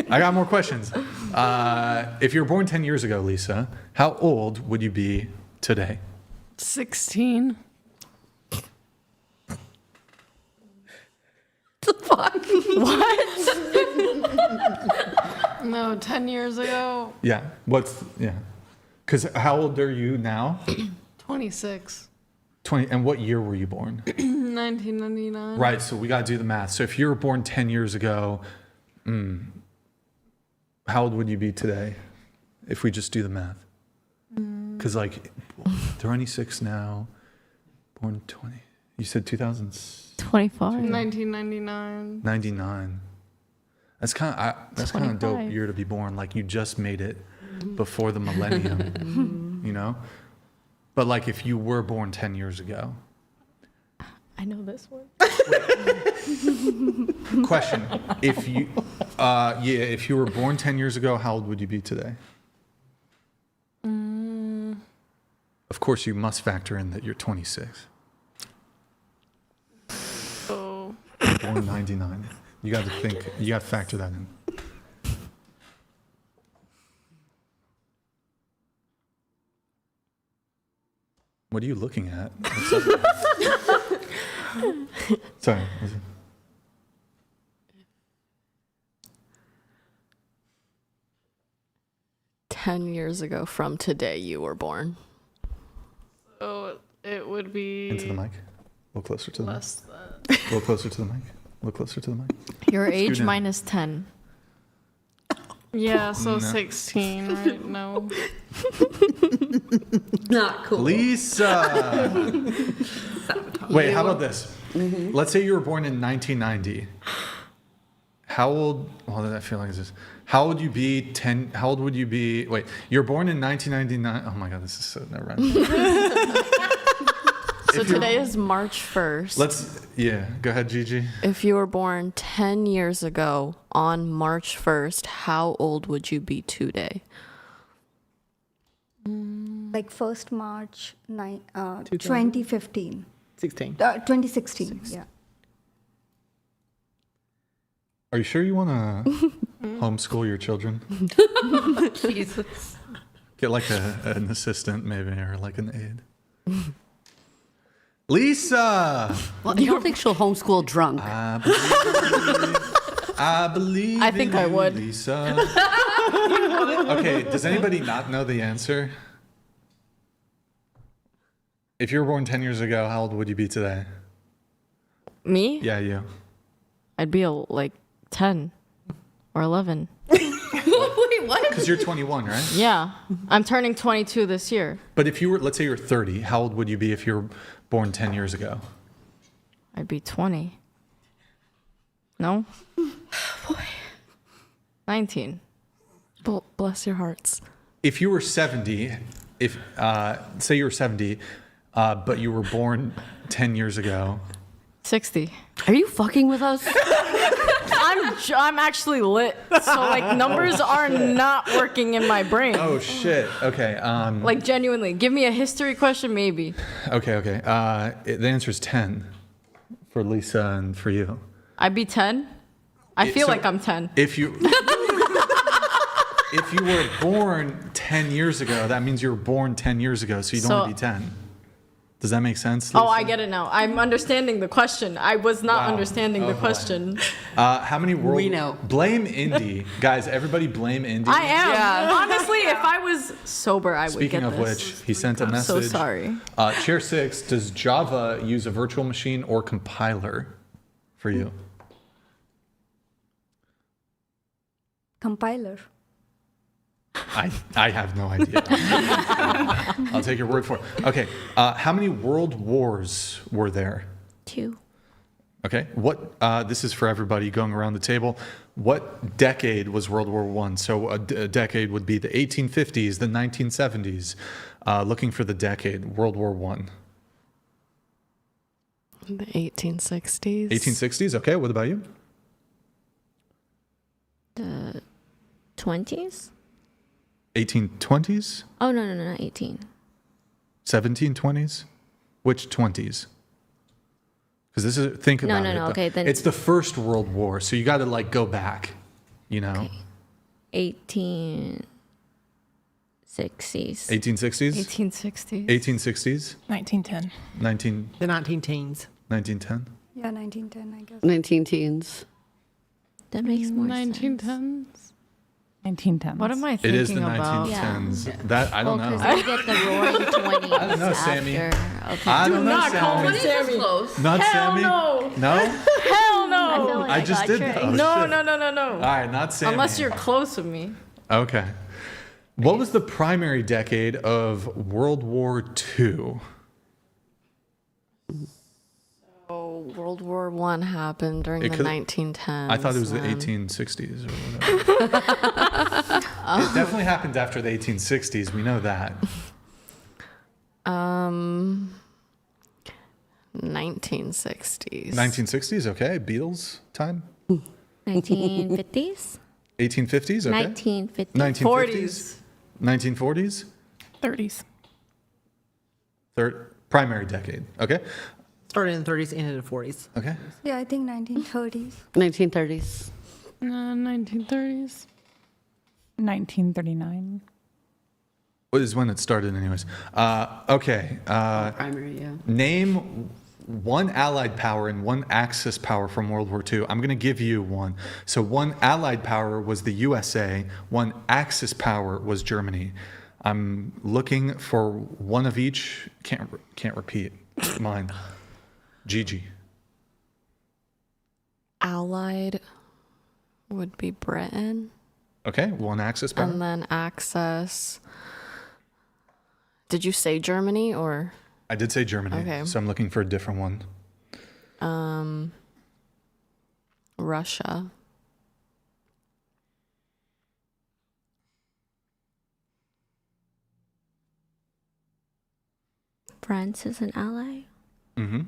I got more questions. If you were born 10 years ago, Lisa, how old would you be today?
16.
The fuck?
What? No, 10 years ago.
Yeah. Because how old are you now?
26.
20. And what year were you born?
1999.
Right. So we got to do the math. So if you were born 10 years ago, how old would you be today? If we just do the math. Because 26 now, born 20. You said 2000.
25.
1999.
99. That's kind of dope year to be born. Like you just made it before the millennium, you know? But if you were born 10 years ago.
I know this one.
Question. If you were born 10 years ago, how old would you be today? Of course, you must factor in that you're 26.
Oh.
Born 99. You got to factor that in. What are you looking at? Sorry.
10 years ago from today, you were born.
So it would be...
Into the mic. A little closer to the mic.
less than...
A little closer to the mic. A little closer to the mic.
Your age
down.
minus 10.
Yeah, so
No.
16, right? No.
Not cool.
Lisa! Wait, how about this? Let's say you were born in 1990. How old, I feel like this. How old would you be wait, you're born in 1999. Oh my God, this is so never mind.
So today is March 1st.
Go ahead, Gigi.
If you were born 10 years ago on March 1st, how old would you be today?
Like 1st March 2015. 2016, yeah.
Are you sure you want to homeschool your children?
Jesus.
Get an assistant maybe, or like an aide. Lisa!
Well, you don't think she'll homeschool drunk?
I believe
I think
in
I
you,
would.
Lisa. Okay, does anybody not know the answer? If you were born 10 years ago, how old would you be today?
Me?
Yeah, you.
I'd be 10 or 11.
Wait, what?
Because you're 21, right?
Yeah. I'm turning 22 this year.
But if you were, let's say you're 30, how old would you be if you were born 10 years ago?
I'd be 20. No?
Boy.
19. Bless your hearts.
If you were 70, say you were 70, but you were born 10 years ago.
60.
Are you fucking with us?
I'm actually lit. So numbers are not working in my brain.
Oh shit. Okay.
Genuinely, give me a history question, maybe.
Okay. The answer is 10 for Lisa and for you.
I'd be 10. I feel like I'm 10.
If you were born 10 years ago, that means you were born 10 years ago, so you'd only be 10. Does that make sense, Lisa?
Oh, I get it now. I'm understanding the question. I was not understanding the question.
How many world...
We know.
Blame Indy. Guys, everybody blame Indy.
I am. Yeah. Honestly, if I was sober, I would get this.
Speaking of which, he sent a message.
I'm so sorry.
Chair 6, does Java use a virtual machine or compiler for you?
Compiler.
I have no idea. I'll take your word for it. Okay. How many world wars were there?
2.
Okay. What? This is for everybody going around the table. What decade was World War I? So a decade would be the 1850s, the 1970s. Looking for the decade, World War I.
The 1860s.
1860s. Okay. What about you?
20s?
1820s?
Oh, no, not 18.
1720s? Which 20s? Because this is, think about it.
No, okay, then.
It's the First World War, so you got to like go back, you know?
Okay. 1860s.
1860s?
1860s.
1860s?
1910.
The 19-teens.
1910?
Yeah, 1910, I guess.
19 teens.
That makes more sense.
1910s.
1910s.
What am I
It
thinking
is the
about?
1910s. That, I don't know.
Because they get the roaring 20s
I don't know, Sammy.
after. Okay.
I don't know,
not call
Sammy.
me Sammy.
Not
Hell
Sammy?
no.
No?
Hell no!
I feel like
I just
got
did
tricked.
that. Oh,
no,
shit.
no.
All right, not Sammy.
Unless you're close with me.
Okay. What was the primary decade of World War II?
Oh, World War I happened during
It
the
could-
1910s.
I thought it was the
then-
1860s or whatever. It definitely happened after the 1860s. We know that.
1960s.
1960s, okay. Beatles time?
1950s?
1850s, okay.
1950s.
1950s? 1940s?
30s.
Primary decade, okay.
Started in the 30s, ended in the 40s.
Okay.
Yeah, I think 1930s.
1930s.
1930s.
1939.
What is when it started, anyways? Okay.
Primary, yeah.
Name one Allied power and one Axis power from World War II. I'm going to give you one. So one Allied power was the USA. One Axis power was Germany. I'm looking for one of each. Can't repeat mine. Gigi.
Allied would be Britain.
Okay, one Axis power.
And then Axis. Did you say Germany or?
I did say Germany.
Okay.
So I'm looking for a different one.
Russia.
France is an ally.
Mm-hmm.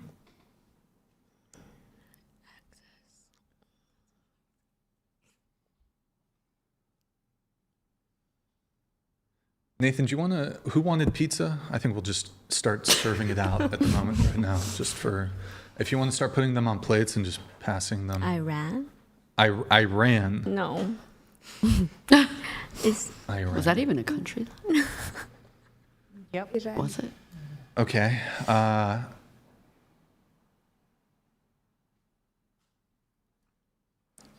Nathan, do you want to? Who wanted pizza? I think we'll just start serving it out at the moment right now, just for. If you want to start putting them on plates and just passing them.
Iran?
Iran.
No.
Iran.
Was that even a country?
Yep.
Iran.
Was it?
Okay.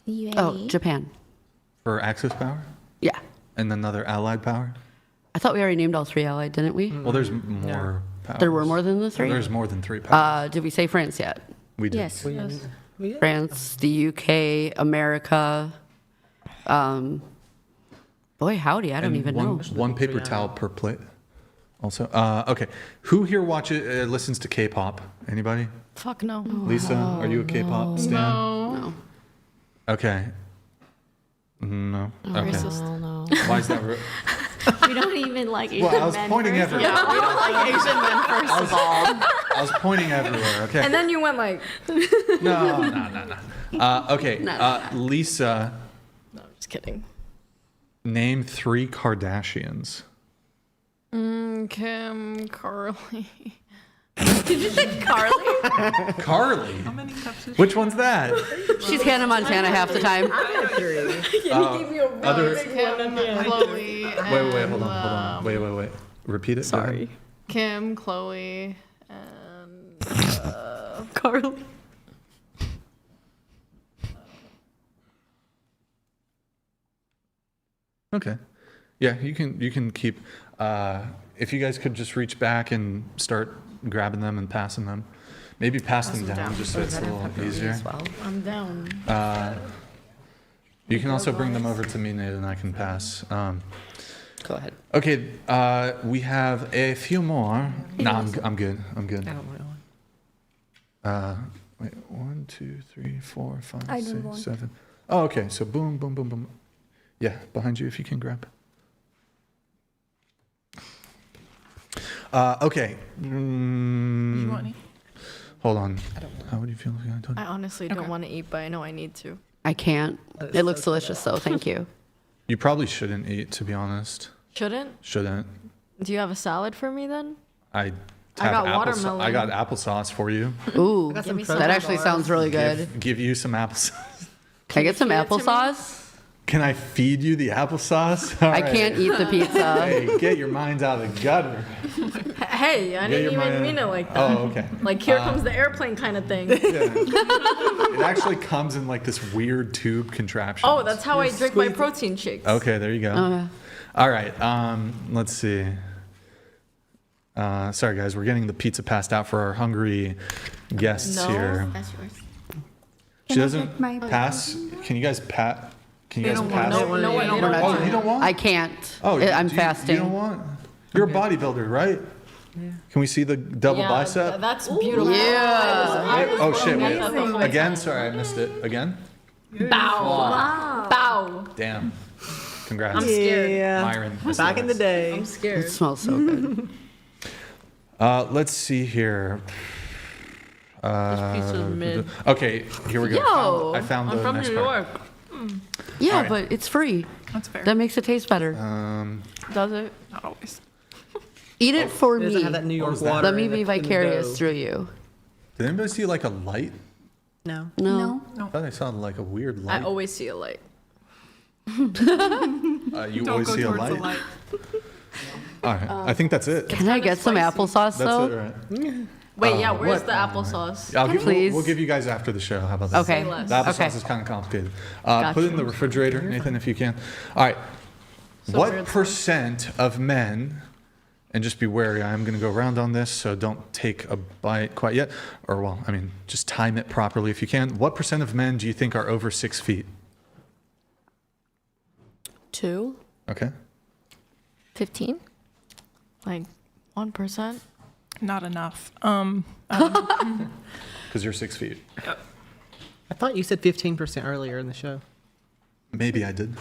UAE?
Oh, Japan.
For Axis power?
Yeah.
And another Allied power?
I thought we already named all three allied, didn't we?
Well, there's more powers.
There were more than the three?
There's more than three powers.
Did we say France yet?
We did.
Yes.
France, the UK, America. Boy, howdy, I don't even know.
One paper towel per plate. Also, okay. Who here listens to K-pop? Anybody?
Fuck no.
Lisa, are you a K-pop stan?
No.
Okay. No. Okay.
Racist. No.
Why is that?
We don't even like Asian
Well, I was
men.
pointing
first of
everywhere.
all.
We don't like Asian men, first of all.
I was pointing everywhere. Okay.
And then you went like,
No. Okay. Lisa,
no, I'm just kidding.
name 3 Kardashians.
Kim, Carly.
Did you say Carly?
Carly.
How many cups is
Which one's that?
She's Hannah Montana half the time.
Other.
Chloe.
Wait. Hold on. Wait. Repeat it. Go ahead.
Sorry.
Kim, Chloe, and
Carly.
Okay. Yeah, you can keep. If you guys could just reach back and start grabbing them and passing them, maybe pass them down just so it's a little easier.
I'm down.
You can also bring them over to me, Nate, and I can pass.
Go ahead.
Okay, we have a few more. No, I'm good. Wait, 1, 2, 3, 4, 5,
I don't
6,
want.
7. Oh, okay. So boom, boom, boom, boom. Yeah, behind you if you can grab. Okay.
You want any?
Hold on. How would you feel if I told
I
you?
honestly don't want to eat, but I know I need to.
I can't. It looks delicious, though. Thank you.
You probably shouldn't eat, to be honest. Shouldn't.
Do you have a salad for me then?
I
got watermelon.
I got applesauce for you.
Ooh, that actually sounds really good.
Give you some applesauce.
Can I get some applesauce?
Can I feed you the applesauce?
I can't eat the pizza.
Hey, get your minds out of the gutter.
Hey, I didn't even mean it like that.
Oh, okay.
Like, here comes the airplane kind of thing.
Yeah. It actually comes in like this weird tube contraption.
Oh, that's how I drink my protein shakes.
Okay, there you go. All right, let's see. Sorry, guys, we're getting the pizza passed out for our hungry guests here.
That's yours.
She doesn't pass. Can you guys pass? Can you guys pass?
No,
you don't want?
I can't.
Oh,
I'm fasting.
You don't want? You're a bodybuilder, right? Yeah. Can we see the double bicep?
That's beautiful.
Yeah.
Oh shit! Wait. Again? Sorry, I missed it. Again?
Bow. Wow. Bow.
Damn. Congrats.
I'm scared.
Yeah.
Myron.
Back in the day.
I'm scared.
It smells so good.
Let's see here.
This piece is mid.
Okay, here we go.
Yo,
I found the
I'm from
next
New
part.
York.
Yeah,
right.
but it's free.
That's fair.
That makes it taste better.
Does it?
Not always.
Eat it for
It
me.
doesn't have that New York water.
Let me
in
be
the- in the
vicarious
dough.
through you.
Did anybody see like a light?
No.
No.
I thought I saw like a weird light.
I always see a light.
You
Don't
always
go
see a
towards
light?
the light.
All right. I think that's it.
Can I get some applesauce
That's
though?
it, right?
Wait, yeah, where's the applesauce?
We'll, we'll give you guys after the show. How about that?
Okay.
The applesauce is kind of complicated. Put it in the refrigerator, Nathan, if you can. All right. What percent of men, and just be wary, I'm going to go around on this, so don't take a bite quite yet. Or, well, I mean, just time it properly if you can. What percent of men do you think are over 6 feet?
2.
Okay.
15.
Like 1%?
Not enough.
Because you're 6 feet.
I thought you said 15% earlier in the show.
Maybe I did.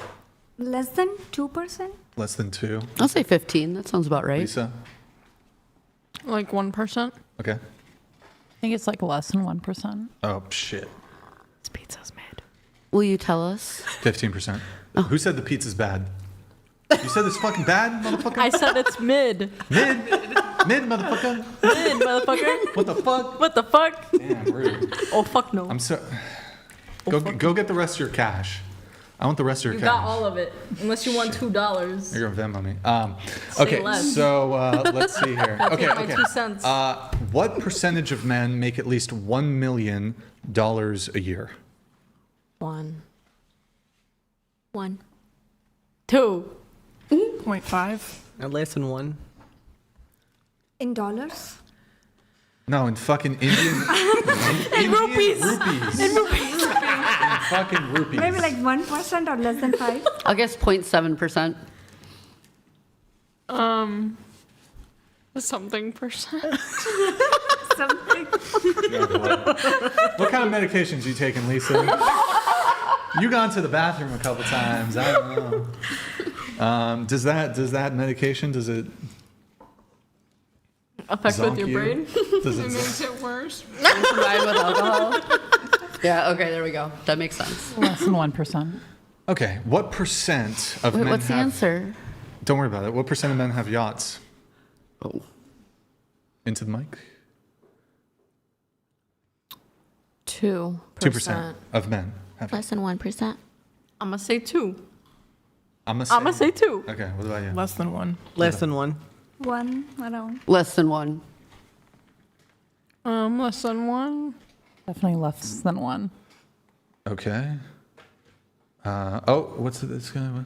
Less than 2%?
Less than 2.
I'll say 15. That sounds about right.
Lisa?
Like 1%.
Okay.
I think it's like less than 1%.
Oh, shit.
This pizza's made.
Will you tell us?
15%. Who said the pizza's bad? You said it's fucking bad, motherfucker?
I said it's mid.
Mid, motherfucker.
Mid, motherfucker.
What the fuck?
What the fuck?
Damn, rude.
Oh, fuck no.
I'm so. Go get the rest of your cash. I want the rest of your
You
cash.
got all of it. Unless you want $2.
You're gonna Venmo me.
Say
Okay,
less.
so let's see here.
I'll
Okay,
take my
okay.
2 cents.
What percentage of men make at least $1 million a year?
1.
2.
0.5.
Less than 1.
In dollars?
No, in fucking Indian. in
rupees.
In rupees. In fucking rupees.
Maybe like 1% or less than 5?
I'll guess 0.7%.
Something percent.
Something.
What kind of medications you taking, Lisa? You gone to the bathroom a couple times. I don't know. Does that medication, does it
Affect with your
you?
brain?
Does
It
it
makes it worse.
Combined with alcohol. Yeah, okay, there we go. That makes sense.
Less than 1%.
Okay, what percent of
Wait,
men
what's the
have...
answer?
Don't worry about it. What percent of men have yachts?
Oh.
Into the mic?
2%.
2% of men have
Less than 1%.
I'm going to say 2.
I'm
I'm going to say 2.
Okay, what about you?
Less than 1.
Less than 1.
1 around.
Less than 1.
Less than 1.
Definitely less than 1.
Okay. What's this guy?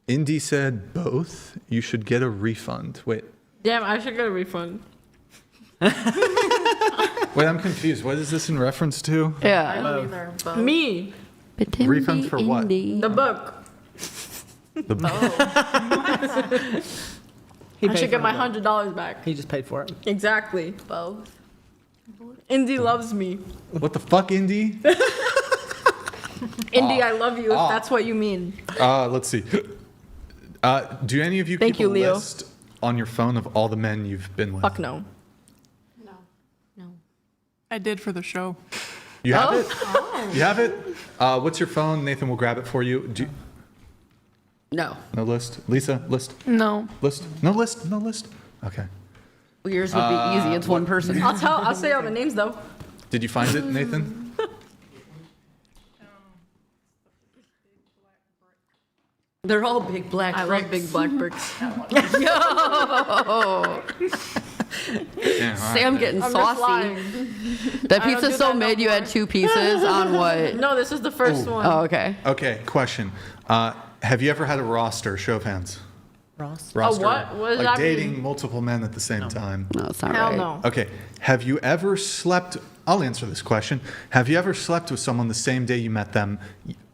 Indy said both. You should get a refund. Wait,
Damn, I should get a refund.
I'm confused. What is this in reference to?
I
Yeah.
don't either. But me.
Refund for what?
The book.
He
I
paid
should get
for
my
it.
$100 back.
He just paid for it.
Exactly. Both. Indy loves me.
What the fuck, Indy?
Indy, I love you if that's what you mean.
Let's see. Do any of you
Thank
keep
you,
a
Leo.
list on your phone of all the men you've been with?
Fuck no.
I did for the show.
You have it? You have it? What's your phone? Nathan will grab it for you.
No.
No list. Lisa, list.
No.
List. No list. No list. Okay.
Well, yours would be easy. It's one person.
I'll say all the names though.
Did you find it, Nathan?
They're all big black bricks.
I love big black bricks.
Yo!
Yeah,
Sam getting saucy. That pizza's so mid you had 2 pieces on what?
No, this is the first one.
Oh, okay.
Okay, question. Have you ever had a roster, show of hands?
Roster?
Roster.
What? What does
like
that
dating
mean?
multiple men at the same time.
No, it's not
Hell
right.
no.
Okay. Have you ever slept? I'll answer this question. Have you ever slept with someone the same day you met them?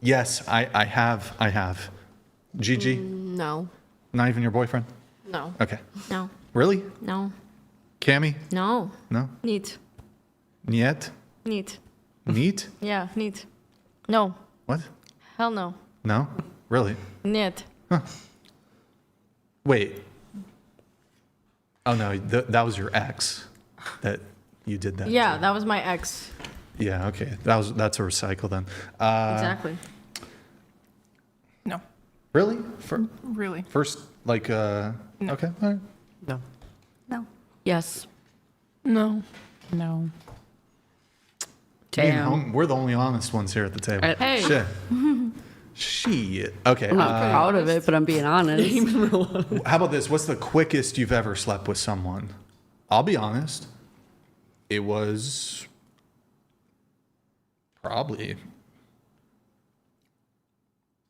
Yes, I have. I have. Gigi?
No.
Not even your boyfriend?
No.
Okay.
No.
Really?
No.
Cammy?
No.
No?
Neat.
Niet?
Neat.
Neat?
Yeah, neat. No.
What?
Hell no.
No? Really?
Niet.
Wait. Oh no, that was your ex that you did that.
Yeah,
to.
that was my ex.
Yeah, okay. That's a recycle then.
Exactly.
No.
Really?
Really?
First, like, okay. All right.
No.
No.
Yes.
No.
No.
Damn.
We're the only honest ones here at the table.
Hey.
Shit. Shit. Okay.
I'm not proud of it, but I'm being honest.
How about this? What's the quickest you've ever slept with someone? I'll be honest. It was probably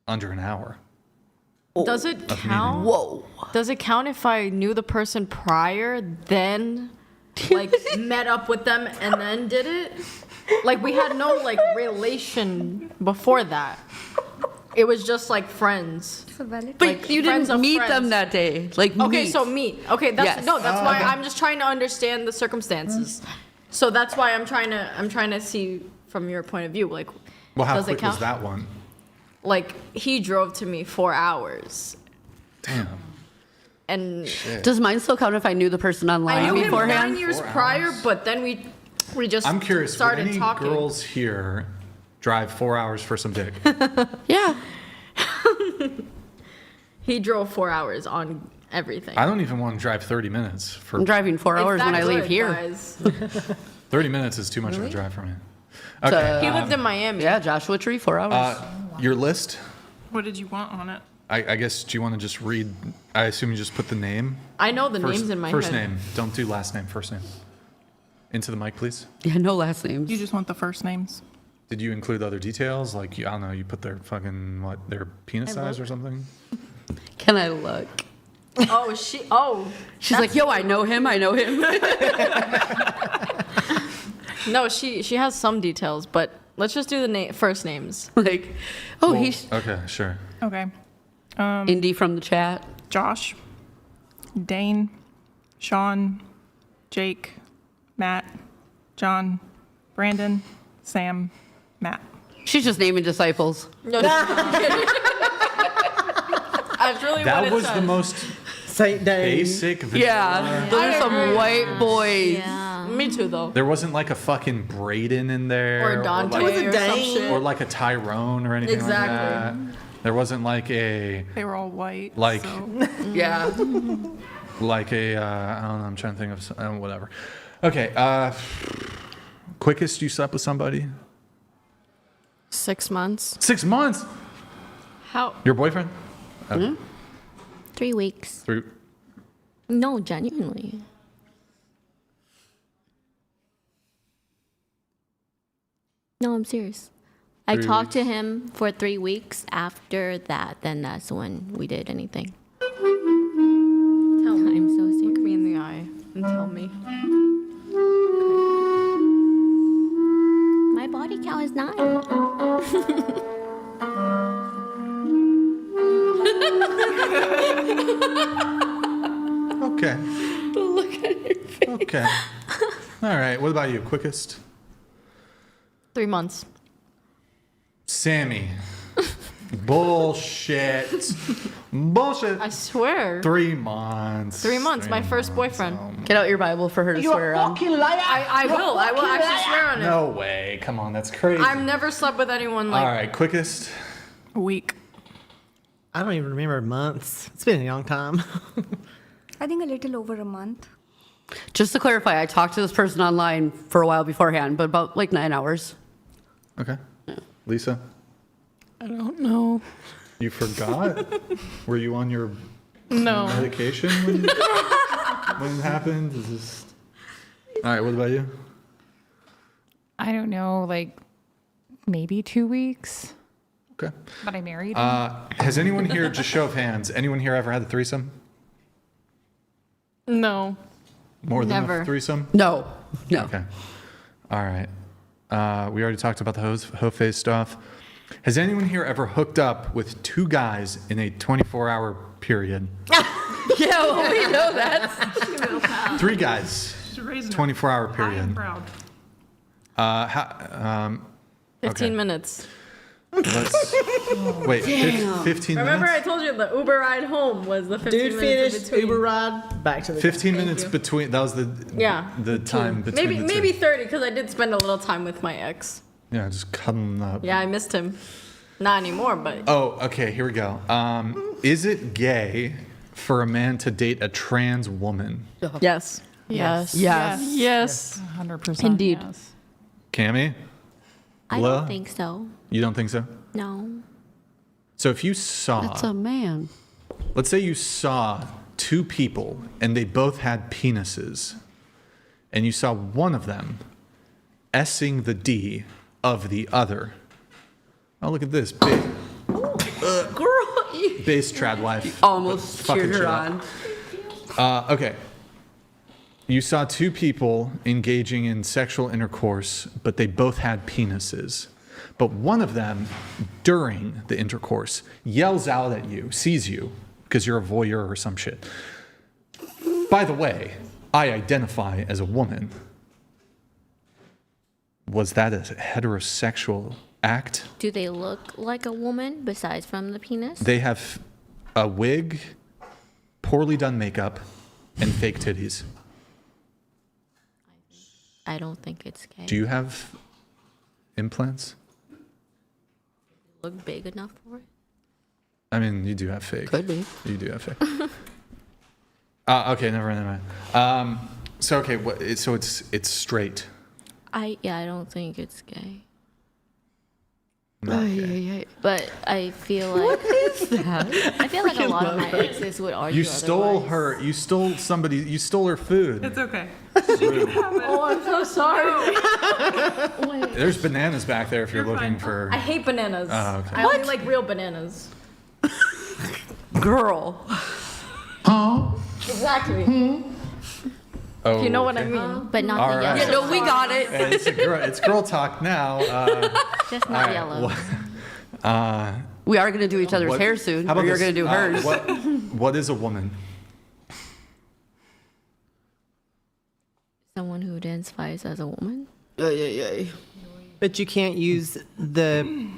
under an hour.
Does it count?
Whoa.
Does it count if I knew the person prior, then like met up with them and then did it? Like we had no like relation before that. It was just like friends.
It's a valid.
But
Like,
you
friends
didn't
of
meet
friends.
them that day. Like,
Okay,
meet.
so meet. Okay, that's
Yes.
that's why
okay.
I'm just trying to understand the circumstances. So that's why I'm trying to see from your point of view, like,
Well, how
does it
quick was
count?
that one?
Like he drove to me 4 hours,
Damn.
and
Does mine still count if I knew the person
I
online
knew him
beforehand?
9 years
4
prior,
hours?
but then we just
I'm curious. Would
started
any
talking.
girls here drive 4 hours for some dick?
Yeah.
He drove 4 hours on everything.
I don't even want to drive 30 minutes for.
I'm driving 4 hours
It's
when
that
I leave
good,
here.
guys.
30 minutes is too much of a drive for me.
To-
Okay.
He lived in Miami.
Yeah, Joshua Tree, 4 hours.
Your list.
What did you want on it?
I guess. Do you want to just read? I assume you just put the name.
I know the
First,
names in my
first
head.
name. Don't do last name. First name. Into the mic, please.
Yeah, no last names.
You just want the first names.
Did you include other details? Like, I don't know, you put their fucking, their penis size or something?
Can I look?
Oh,
She's like, yo, I know him.
No, she has some details, but let's just do the first names.
Like, oh, he's
Okay, sure.
Okay.
Indy from the chat.
Josh, Dane, Sean, Jake, Matt, John, Brandon, Sam, Matt.
She's just naming disciples.
No, that's really
That
what it
was
says.
the most
Saint Day.
basic visual.
Yeah, those are some white boys.
Me too, though.
There wasn't like a fucking Braden in there.
Or Dante
like,
or some shit.
or like a Tyrone or anything
Exactly.
like that. There wasn't like a,
They were all white.
like,
so.
Yeah.
like a, I don't know, I'm trying to think of, whatever. Okay, quickest you slept with somebody?
6 months.
6 months?
How?
Your boyfriend? Okay.
3 weeks.
3.
No, genuinely. No, I'm serious. I
3
talked to him for 3 weeks. After that, then that's when we did anything.
Tell me.
I'm so
Look
serious.
me in the eye and tell me.
My body count is 9.
Okay.
Look at your face.
Okay. All right. What about you? Quickest?
3 months.
Sammy. Bullshit. Bullshit.
I swear.
3 months.
3 months. My first boyfriend.
Get out your Bible for her to swear on.
I will. I will actually swear on it.
No way. Come on. That's crazy.
I've never slept with anyone like.
All right. Quickest?
A week.
I don't even remember months. It's been a long time.
I think a little over a month.
Just to clarify, I talked to this person online for a while beforehand, but about like 9 hours.
Okay. Lisa?
I don't know.
You forgot? Were you on your medication when it happened? Is this... All right, what about you?
I don't know, like maybe 2 weeks.
Okay.
But I married him.
Has anyone here, just show of hands, anyone here ever had a threesome?
No.
More than
Never.
a threesome?
No.
Okay. All right. We already talked about the hoe face stuff. Has anyone here ever hooked up with 2 guys in a 24-hour period?
Yeah, well, we know that.
3 guys, 24-hour period.
Proud.
15 minutes.
Wait, 15
Remember, I
minutes?
told you the Uber ride home was the 15
Dude
minutes
finished,
in between.
Uber ride, back to the
15 minutes between, that was the time between the two.
Maybe 30, because I did spend a little time with my ex.
Yeah, just cuddling up.
Yeah, I missed him. Not anymore, but
Oh, okay, here we go. Is it gay for a man to date a trans woman?
yes.
Yes.
Yes.
100%.
Indeed.
Yes.
Cammy?
I
Blah?
don't think so.
You don't think so?
No.
So if you saw,
That's a man.
let's say you saw 2 people and they both had penises, and you saw one of them S-ing the D of the other. Oh, look at this. Base trad wife.
Almost
Fucking
cheered her
shit
on.
up. Okay. You saw 2 people engaging in sexual intercourse, but they both had penises. But one of them, during the intercourse, yells out at you, sees you, because you're a voyeur or some shit. By the way, I identify as a woman. Was that a heterosexual act?
Do they look like a woman besides from the penis?
They have a wig, poorly done makeup, and fake titties.
I don't think it's gay.
Do you have implants?
Look big enough for it?
I mean, you do have fake.
Could be.
You do have fake. Okay, never mind. So okay, so it's straight.
I don't think it's gay.
Not gay.
But I feel like what is that? I feel like a lot of my exes would argue.
You stole
otherwise.
her. You stole somebody. You stole her food.
It's okay.
Oh, I'm so sorry.
There's bananas back there if you're looking
fine.
for.
I hate bananas.
Oh, okay.
I only like real bananas.
Girl.
Exactly.
Oh,
You know what I
okay.
mean?
But not
All
the
right.
Yeah,
yellow.
no, we got it.
It's girl talk now.
Just not
all
yellow.
right,
We are going to do each other's
what-
hair soon.
How about
Or you're
this?
going to do hers.
What is a woman?
Someone who identifies as a woman.
But you can't use the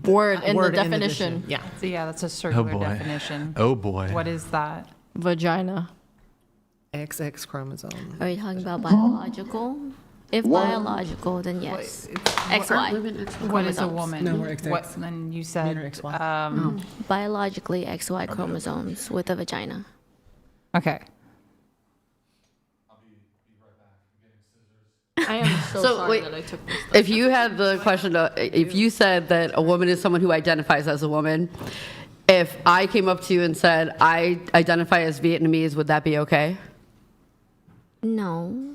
Word in the
word
definition.
Yeah.
So yeah, that's a circular
boy.
definition.
Oh boy.
What is that?
Vagina.
XX chromosome.
Are you talking about biological? If biological, then yes. XY.
What is a
chromosomes.
woman?
No, we're XX.
What, then you said
Men are XY.
Biologically XY chromosomes with a vagina.
okay.
I am so,
So,
sorry
wait.
that I took this.
If you had the question, if you said that a woman is someone who identifies as a woman, if I came up to you and said, I identify as Vietnamese, would that be okay?
No,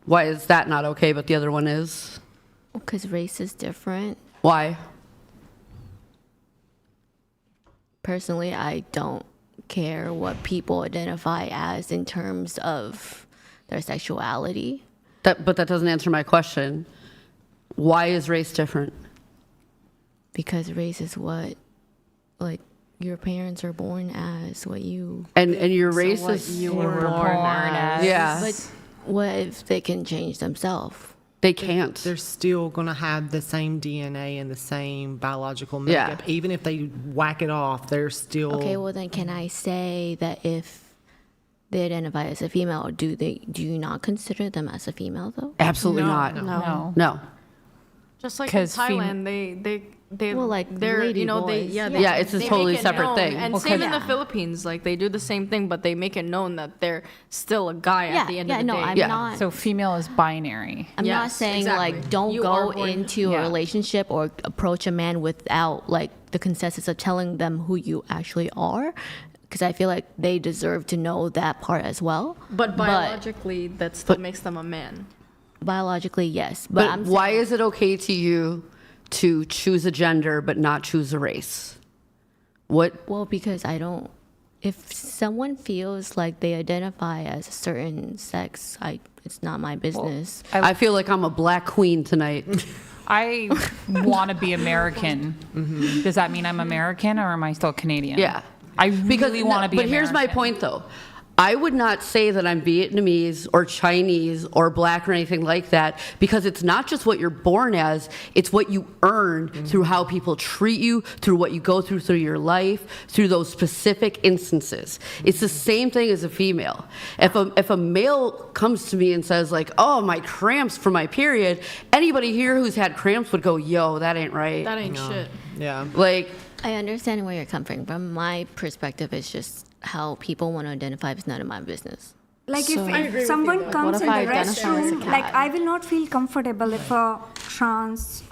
Why is that not okay, but the other one is?
because race is different.
Why?
Personally, I don't care what people identify as in terms of their sexuality.
But that doesn't answer my question. Why is race different?
Because race is what, like, your parents are born as, what you...
And your race
what
is...
you were born as.
Yeah.
But what if they can change themselves?
They can't.
They're still going to have the same DNA and the same biological
Yeah.
makeup. Even if they whack it off, they're still...
Okay, well then can I say that if they identify as a female, do you not consider them as a female though?
Absolutely not.
No.
No.
Just like in
'Cause
Thailand, they They
Well, like
they're
lady boys.
Yeah, it's a
they
totally
make it
separate
known.
thing.
And
Well,
same in the
yeah.
Philippines, like they do the same thing, but they make it known that they're still a guy at the end of the day.
I'm
Yeah.
not.
So female is binary.
I'm not
Yes,
saying
exactly.
like don't
You
go
are born-
into a relationship or approach a man without like the consensus of telling them who you actually are, because I feel like they deserve to know that part as well.
But biologically, that still makes them a man.
Biologically, yes. But
But
I'm
why
saying,
is it okay to you to choose a gender but not choose a race? What?
well, because I don't. If someone feels like they identify as a certain sex, it's not my business.
I feel like I'm a black queen tonight.
I want to be American. Does that mean I'm American or am I still Canadian?
Yeah.
I really want to be
But
American.
here's my point, though. I would not say that I'm Vietnamese or Chinese or black or anything like that, because it's not just what you're born as, it's what you earn through how people treat you, through what you go through your life, through those specific instances. It's the same thing as a female. If a male comes to me and says like, oh, my cramps for my period, anybody here who's had cramps would go, yo, that ain't right.
That ain't shit.
Yeah.
Like,
I understand where you're coming from. My perspective is just how people want to identify is none of my business.
Like
So- I
if someone comes
if
in
I
the
identify as a
restroom,
cat?
like I will not feel comfortable if a trans,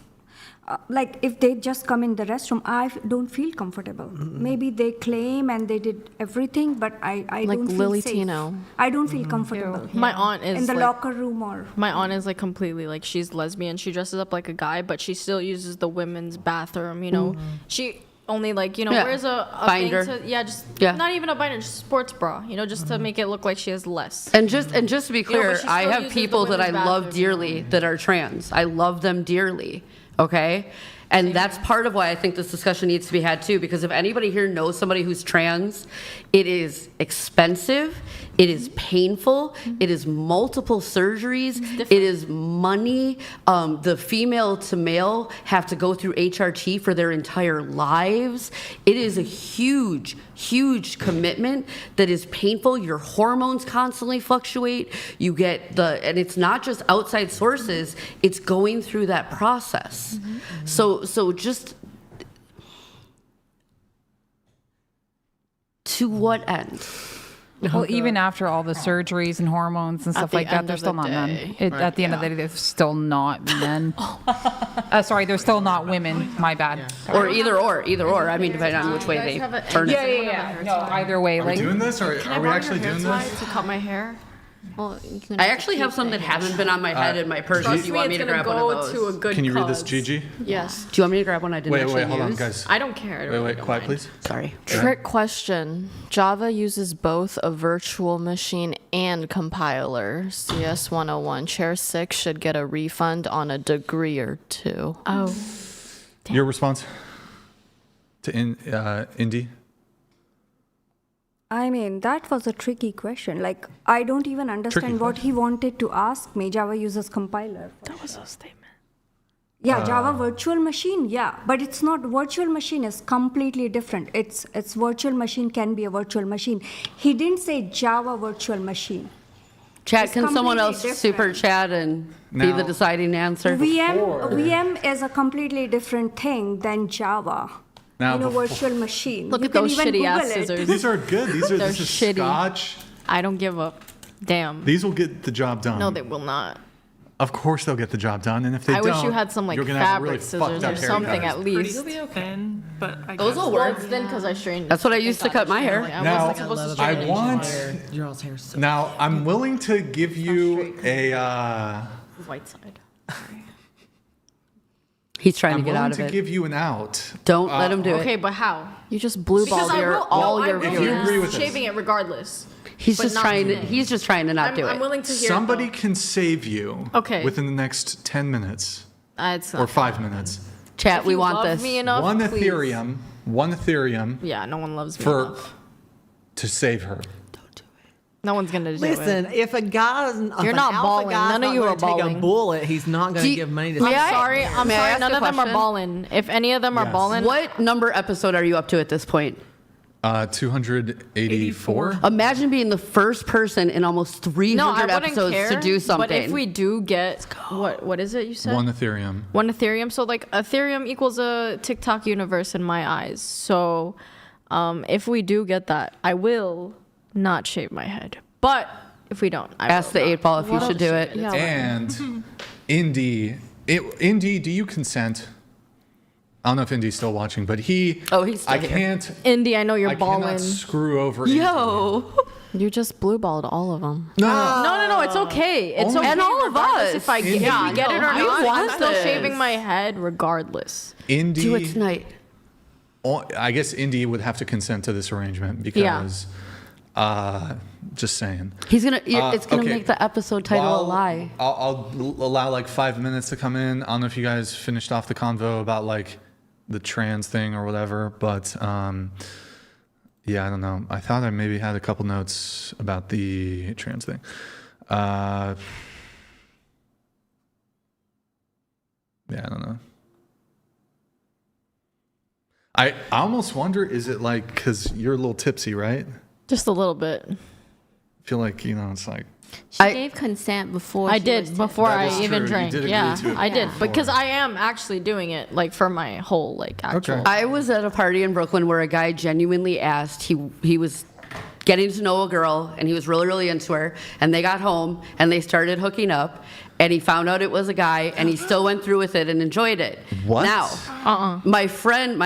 like if they just come in the restroom, don't feel comfortable. Maybe they claim and they did everything, but I
Like
don't feel
Lily
safe.
Tino.
I don't feel comfortable.
My aunt is
in the
like,
locker room or
my aunt is like completely like she's lesbian. She dresses up like a guy, but she still uses the women's bathroom. You know, she only like
Yeah.
wears a
Binder.
thing to, just
Yeah.
not even a binder, just sports bra. You know, just to make it look like she has less.
And just to be
You know,
clear,
but she
I
still
have
uses the
people that I
women's
love
bathroom,
dearly that are trans. I love them dearly. Okay? And that's part of why I think this discussion needs to be had too, because if anybody here knows somebody who's trans, it is expensive, it is painful, it is multiple surgeries, it is money. The female to male have to go through HRT for their entire lives. It is a huge, huge commitment that is painful. Your hormones constantly fluctuate. You get and it's not just outside sources, it's going through that process. So just to what end?
Well, even after all the surgeries and hormones and stuff
the
like that,
end
they're
of
still
the
not
day.
men. At the end of the day, they're still not men. Sorry, they're still not women. My bad.
Or either or. I mean, depending on which way they turn it.
Yeah. No, either way.
Are we doing this, or are we actually doing this?
To cut my hair?
Well, you can
I actually have some that haven't been on my head in my purse.
Trust
If you
me,
want me
it's
to
gonna
grab one
go
of
to a
those.
good
Can you read this,
cause.
Gigi?
Yes.
Do you want me to grab one I didn't actually
Wait, hold on,
use?
guys.
I don't care. I really
Wait,
don't
quiet,
mind.
please.
Sorry.
Trick question. Java uses both a virtual machine and compiler. CS 101. Chair 6 should get a refund on a degree or two.
Oh.
Your response to Indy?
I mean, that was a tricky question. Like, I don't even understand what he wanted to ask me. Java uses compiler.
That was a statement.
Yeah, Java virtual machine, yeah. But it's not, virtual machine is completely different. It's virtual machine can be a virtual machine. He didn't say Java virtual machine.
Chat,
It's
can someone else
completely
super
different.
chat and be the
Now-
deciding answer?
VM is a completely different thing than Java.
Now,
Virtual machine.
Look
You
at
can
those
even
shitty ass
Google it.
scissors.
These are good. This
They're
is
shitty.
Scotch.
I don't give up. Damn.
These will get the job done.
No, they will not.
Of course they'll get the job done, and if they
I
don't,
wish you had some like
you're gonna have a
fabric
really
scissors
fucked up
or something
haircut.
at least.
It'll be okay. But I
Those
guess-
will
Well,
work.
it's thin because I strained.
That's what I used to cut my hair.
I
Now,
wasn't supposed to
I
straighten it.
want.
Your all's hair is so
Now, I'm willing to give you a.
White side.
He's trying
I'm
to get
willing
out of
to
it.
give you an out.
Don't let him do
Okay,
it.
but how?
You just blue
Because
balled
I will.
all
no,
your
I will
If you
viewers.
agree with
shaving
this,
it regardless.
He's
but
just
not
trying to.
today.
He's just trying to not do
I'm
it.
willing to hear.
somebody
It,
can save you.
Okay.
Within the next 10 minutes
it's
or
not.
5 minutes.
Chat, we
you
want
love
this.
me enough,
One
please.
Ethereum. One Ethereum
Yeah, no one loves me
for
enough.
to save her.
No one's gonna do
Listen,
it.
if a guy's
You're not balling. None of you are
Take a
balling.
bullet. He's not going to give money to.
May I-
I'm sorry. I'm
may I
sorry.
ask
None
a
of them are
question?
balling. If any of them are
Yes.
balling,
What number episode are you up to at this point?
284.
Imagine being the first person in almost 300 episodes to do something.
But if we do get what is it you said?
1 Ethereum.
1 Ethereum. So like Ethereum equals a TikTok universe in my eyes. So if we do get that, I will not shave my head. But if we don't, I
ask the 8-ball if you should do it.
Yeah,
and Indy, do you consent? I don't know if Indy's still watching, but he's still I can't.
Indy, I know you're
I
balling.
cannot screw over.
Yo.
You just blue balled all of them.
No, it's okay. It's okay.
And all of us.
If we get it or
I
not,
want
I'm still
this.
shaving my head regardless.
Indy,
do it tonight.
I guess Indy would have to consent to this arrangement because, just saying.
He's gonna. It's gonna
okay.
make the episode title a lie.
I'll allow like 5 minutes to come in. I don't know if you guys finished off the convo about like the trans thing or whatever, but yeah, I don't know. I thought I maybe had a couple notes about the trans thing. Yeah, I don't know. I almost wonder, is it like, because you're a little tipsy, right?
Just a little bit.
I feel like, it's like.
She gave consent before.
I did before
That
I
is
even
true.
drank.
You did agree
Yeah,
to it
I did
before.
because I am actually doing it like for my whole like actual.
I was at a party in Brooklyn where a guy genuinely asked. He was getting to know a girl and he was really, really into her. And they got home and they started hooking up. And he found out it was a guy, and he still went through with it and enjoyed it.
What?
Now, my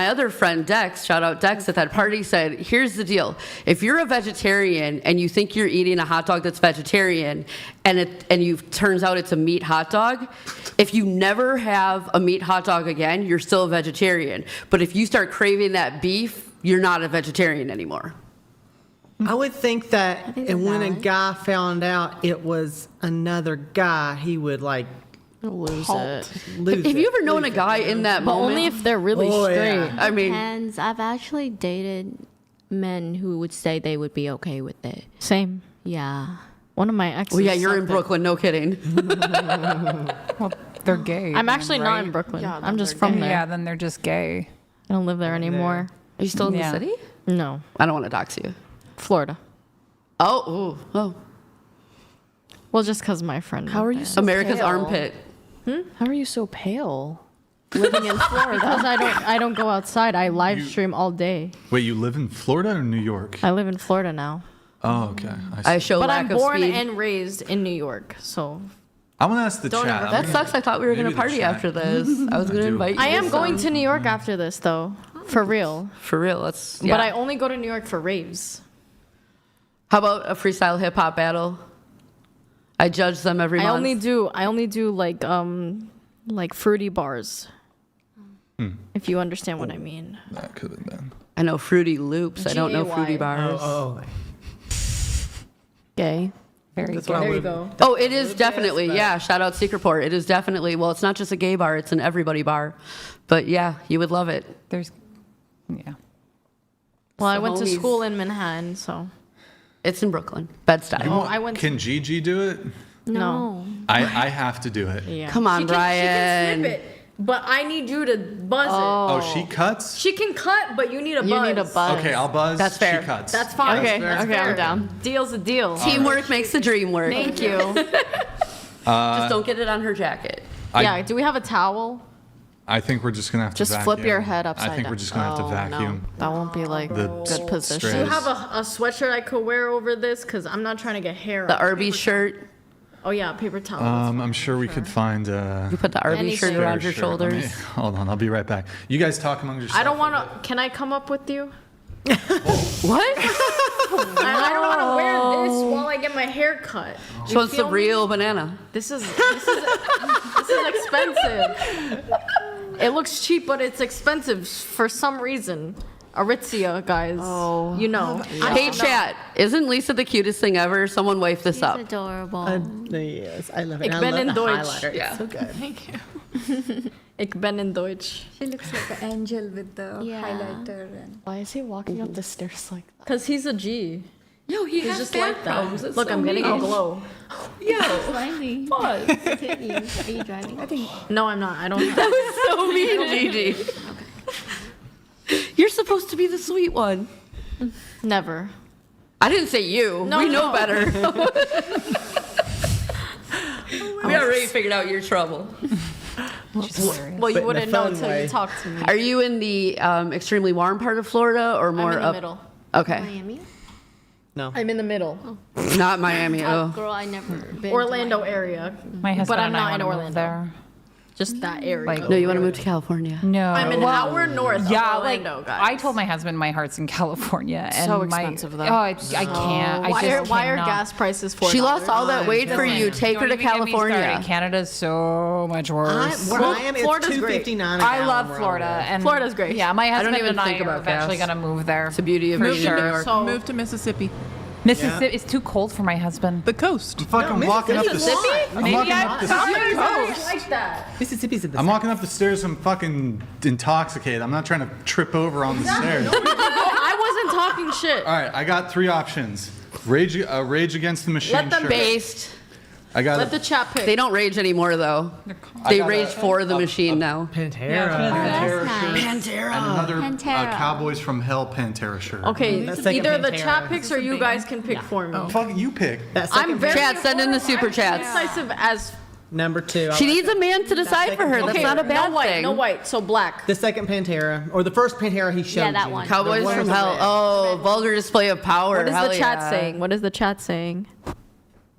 other friend Dex, shout out Dex at that party, said, "Here's the deal: if you're a vegetarian and you think you're eating a hot dog that's vegetarian, and you turns out it's a meat hot dog, if you never have a meat hot dog again, you're still a vegetarian. But if you start craving that beef, you're not a vegetarian anymore."
I would think that when a guy found out it was another guy, he would like
lose
it.
Have you ever known a guy in that
But
moment?
only if they're really straight.
Yeah.
I mean,
Depends. I've actually dated men who would say they would be okay with it.
Same.
Yeah.
One of my exes.
well, yeah, you're in
said that-
Brooklyn. No kidding.
Well, they're gay.
I'm actually not
right?
in Brooklyn.
Yeah,
I'm just
they're
from
gay.
there.
Yeah, then they're just gay.
I don't live there anymore.
Are you still in
Yeah.
the city?
No,
I don't want to dox you.
Florida.
Oh.
Well, just because my friend.
How are you so
America's
pale?
armpit.
How are you so pale? Living in Florida.
Because I don't go outside. I live stream all day.
Wait, you live in Florida or New York?
I live in Florida now.
Oh, okay.
I show
But
lack
I'm
of
born
speed.
and raised in New York, so
I want to ask the
Don't
chat.
ever-
That sucks. I thought we were
Maybe
going to
the
party
chat.
after this. I was going to
do.
invite you.
I am
to
going
some.
to New York after this, though, for real.
For real. Let's.
But I only go to New York for raves.
How about a freestyle hip hop battle? I judge them every month.
I only do like fruity bars. If you understand what I mean.
That could have been.
I know Fruity Loops. I don't know
G-A-Y.
Fruity Bars.
Gay.
Very
That's
gay.
what I
There you
live-
go.
Oh, it is definitely. Yeah, shout out Secretport. It is definitely. Well, it's not just a gay bar. It's an everybody bar. But yeah, you would love it.
There's, yeah.
Well, I
The
went to
homies.
school in Manhattan, so
It's in Brooklyn, Bed-Stuy.
I went.
Can Gigi do it?
No.
I have to do it.
Yeah.
Come on,
She can
Ryan.
snip it, but I need you to buzz
Oh, she cuts?
it. She can cut, but you need a buzz.
You need a buzz.
Okay, I'll buzz.
That's fair.
She cuts.
That's fine.
Okay,
That's
okay,
fair.
I'm down.
Deal's a deal.
Teamwork makes the dream work.
Thank you.
Just don't get it on her jacket.
Yeah. Do we have a towel?
I think we're just gonna have to
Just
vacuum.
flip your head upside down.
I think we're just gonna have to
Oh,
vacuum.
No. That won't be like
The
good position.
strays.
Do you have a sweatshirt I could wear over this? Because I'm not trying to get hair.
The
on.
Arby's shirt.
Oh yeah, paper towel.
I'm sure we could find
You put the Arby's shirt
Anything.
around your
Sure, let me-
shoulders.
Hold on, I'll be right back. You guys talk among yourselves.
I don't want to. Can I come up with you?
What?
I don't want to wear this while I get my hair cut.
She wants the real banana.
This is expensive. It looks cheap, but it's expensive for some reason. Aritzia, guys. Oh, you know.
Hey, chat. Isn't Lisa the cutest thing ever? Someone wife this
She's
up.
adorable.
Yes, I love it.
Ik
I
ben
love
in
the
Deutsch.
highlighter.
Yeah.
It's so good.
Thank you. Ik ben in Deutsch.
She looks like an angel with the
Yeah.
highlighter and.
Why is he walking up the stairs like that?
Because he's a G.
Yo, he
He's
has
just
back
like that.
problems. It's
Look,
so
I'm getting a
mean.
glow.
Slightly.
What?
Hit you. Are you driving? I think.
No, I'm not. I don't.
That was so mean, Gigi. You're supposed to be the sweet one.
Never.
I didn't say you.
No,
we know
no.
better. We already figured out your trouble.
Well, you wouldn't know until you talk to me.
Are you in the extremely warm part of Florida or more
I'm in the
up?
middle.
Okay.
Miami?
No.
I'm in the middle.
Not Miami. Oh.
Girl, I never been
Orlando
to Miami.
area.
My husband
But I'm
and I
not in
wanna move
Orlando.
there.
Just that area.
Like-
No, you want to move to California?
No,
I'm in Howard North.
Yeah,
of Orlando,
like
guys.
I told my husband my heart's in California, and
So
my,
expensive, though.
Oh, I can't.
Why are gas prices $4?
She lost all that weight for you. Take her to California.
Canada's so much worse.
Where I am, it's
Florida's great.
$2.59 a
I
gallon
love
where
Florida,
live.
and
Florida's great.
Yeah, my husband
even
and I
think
are
about
eventually
gas.
gonna move there.
It's the beauty of
For
moving to New
sure.
York.
So,
Move to Mississippi.
Mississippi is too cold for my husband.
The coast.
I'm fucking walking up the
Mississippi?
I'm walking up the
like that.
Mississippi's in the
I'm walking up the stairs. I'm fucking intoxicated. I'm not trying to trip over on the stairs.
I wasn't talking shit.
All right, I got 3 options. Rage Against the Machine.
Let them
shirt.
Based.
I got
Let the chat pick.
They don't rage anymore, though. They
got
rage for the machine now.
Pantera.
Pantera shirt
Pantera.
and another
Pantera.
Cowboys from Hell Pantera shirt.
Okay,
That second
either the
Pantera.
chat picks or you guys can pick for me.
Fuck, you pick.
That
I'm
second
very
Chat, send in the super chats.
decisive as.
number 2.
She needs a man to decide for her. That's
Okay,
not a bad
no white,
thing.
no white, so black.
The second Pantera, or the first Pantera he showed
Yeah, that
you.
one.
Cowboys
The one
from
with the
Hell.
red.
Oh, vulgar display of power.
What is
Hell
the chat
yeah.
saying? What is the chat saying?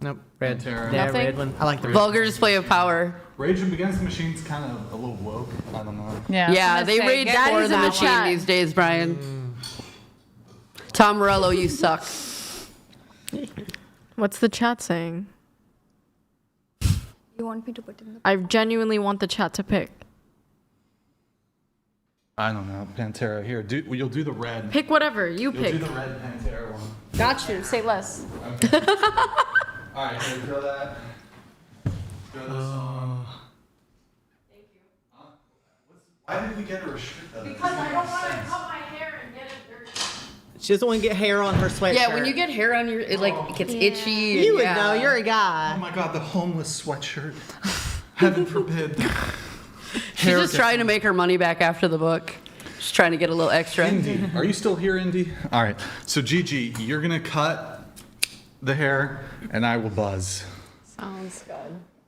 Nope, red.
Pantera.
Yeah,
Nothing?
red one. I like the red.
Vulgar display of power.
Rage Against the Machine's kind of a little woke. I don't know.
Yeah, they rage
get
for
these
the
in the
machine
chat.
these days, Brian. Tom Morello, you suck.
What's the chat saying?
You want me to put in the...
I genuinely want the chat to pick.
I don't know. Pantera. Here, you'll do the red.
Pick whatever, you
You'll
pick.
do the red Pantera one.
Got you, say less.
Okay. All right, here, throw that. Throw this on. Thank you. Why did we get her a shirt though?
Because I don't want to cut my hair and get it dirty.
She doesn't want to get hair on her sweatshirt.
Yeah, when you get hair on your, it gets itchy.
You would
yeah.
know. You're a guy.
Oh my god, the homeless sweatshirt. Heaven forbid.
She's just trying to make her money back after the book. She's trying to get a little extra.
Indy, are you still here, Indy? All right. So Gigi, you're gonna cut the hair, and I will buzz.
Sounds good.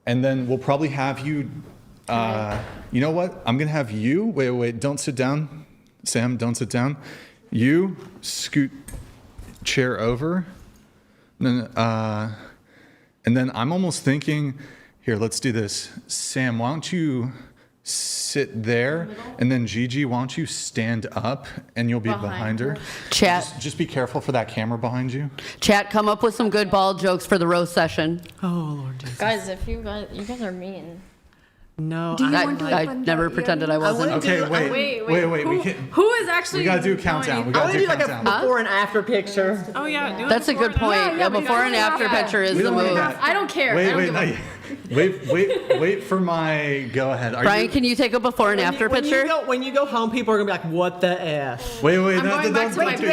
And then we'll probably have you. You know what? I'm gonna have you. Wait. Don't sit down, Sam. Don't sit down. You scoot chair over. And then I'm almost thinking, here, let's do this. Sam, why don't you sit there, and then Gigi, why don't you stand up, and you'll be behind her.
Chat.
Just be careful for that camera behind you.
Chat, come up with some good bald jokes for the roast session.
Oh, Lord Jesus.
Guys, if you guys are mean.
No,
Do you want to
I
open
never
the
pretended I
earrings?
wasn't.
Okay, wait. We can't.
Who is actually?
We gotta do a countdown. We
I
gotta
want to
do
do like a
countdown.
before and after picture.
Oh yeah, do it
That's a
before
good
and
point.
after.
Yeah, before and after picture is
We
the
don't need
move.
that.
I don't care. I don't
Wait,
give
no, wait for my go ahead. Are
Brian,
you,
can you take a before and after picture?
When you go home, people are going to be like, what the F?
wait,
I'm
no,
going back to
don't do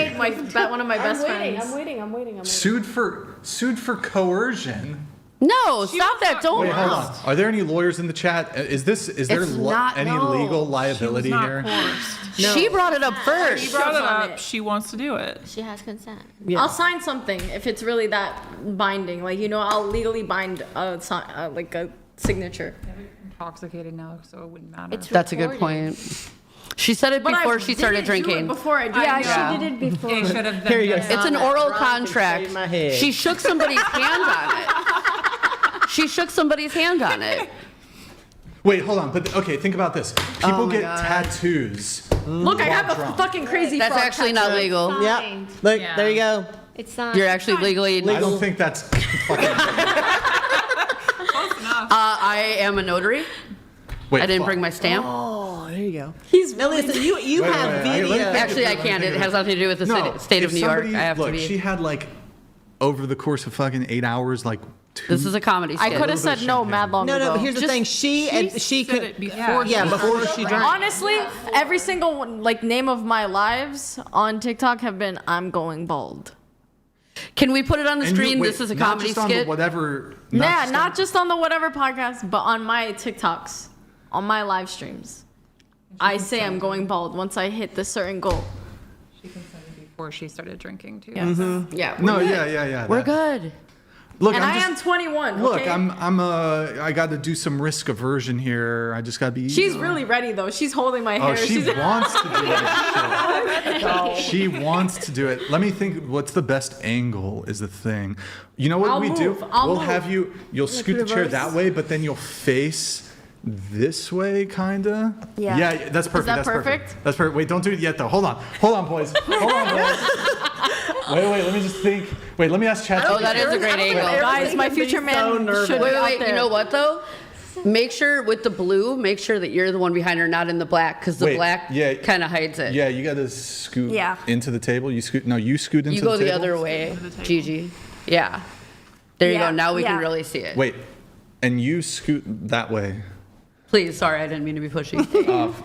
it.
one of my best friends.
I'm waiting.
Sued for coercion.
No, stop that. Don't.
Wait, hold on. Are there any lawyers in the chat? Is there
It's not-
any
no.
legal liability
Not
here?
forced.
She brought it up first.
She brought it
on
up.
it.
She wants to do it.
She has consent.
I'll sign something if it's really that binding. Like I'll legally bind like a signature.
Intoxicated now, so it wouldn't matter.
That's a good point. She said it
But
before
I
she started
didn't do it
drinking.
before I did.
Yeah, she did it before.
It should have
Here you
been.
go.
It's an oral contract.
in my head.
She shook somebody's hand on it. She shook somebody's hand on it.
Wait, hold on. But okay, think about this. People
my
get
God.
tattoos.
Look, I have a
drunk.
fucking crazy.
That's
frog
actually
tattoo.
not legal.
Yep. Look,
Yeah.
there you go.
It's not.
You're actually legally.
I don't think that's fucking.
I am a notary.
Wait,
I didn't bring my stamp.
Oh, there you go.
He's
Now listen, you
Wait,
have
wait,
video.
Actually, I can't. It has nothing to do with the state of New York. I have
look,
to be.
she had like over the course of fucking 8 hours, like two.
This is a comedy
I
skit.
could have said no mad long
No,
ago.
no, but here's the thing. She
said
could.
it before.
Yeah, before she drank.
Honestly, every single one, name of my lives on TikTok have been "I'm going bald."
Can we put it on the
And you-
screen?
wait,
This is a
not
comedy
just on the
skit.
whatever.
Not just on the whatever podcast, but on my TikToks, on my live streams. I say I'm going bald once I hit this certain goal.
She can send it before she started drinking too.
Yes.
Yeah.
No, yeah.
We're good.
Look,
And
I'm
I
just,
am 21.
Look,
okay?
I got to do some risk aversion here. I just got to be.
She's really ready though. She's holding my hair.
Oh, she wants to do it. She wants to do it. Let me think. What's the best angle is the thing. You know what
I'll
we
move.
do?
I'll
We'll
move.
have you. You'll scoot the chair
reverse.
that way, but then you'll face this way, kinda.
Yeah.
Yeah, that's perfect.
that
That's
perfect?
That's perfect. Wait, don't do it yet though. Hold on, boys. Wait. Let me just think. Wait, let me ask ChatGPT.
Oh, that is a great angle.
Guys, my future man should be out
Wait,
there.
you know what though? Make sure with the blue, make sure that you're the one behind her, not in the black, because the
Wait,
black
yeah.
kind of hides it.
Yeah, you got to scoot
Yeah.
into the table. You scoot into
You
the table.
go the other way, Gigi. Yeah. There you
Yeah,
go. Now we can
yeah.
really see it.
Wait, and you scoot that way.
Please, sorry, I didn't mean to be pushy.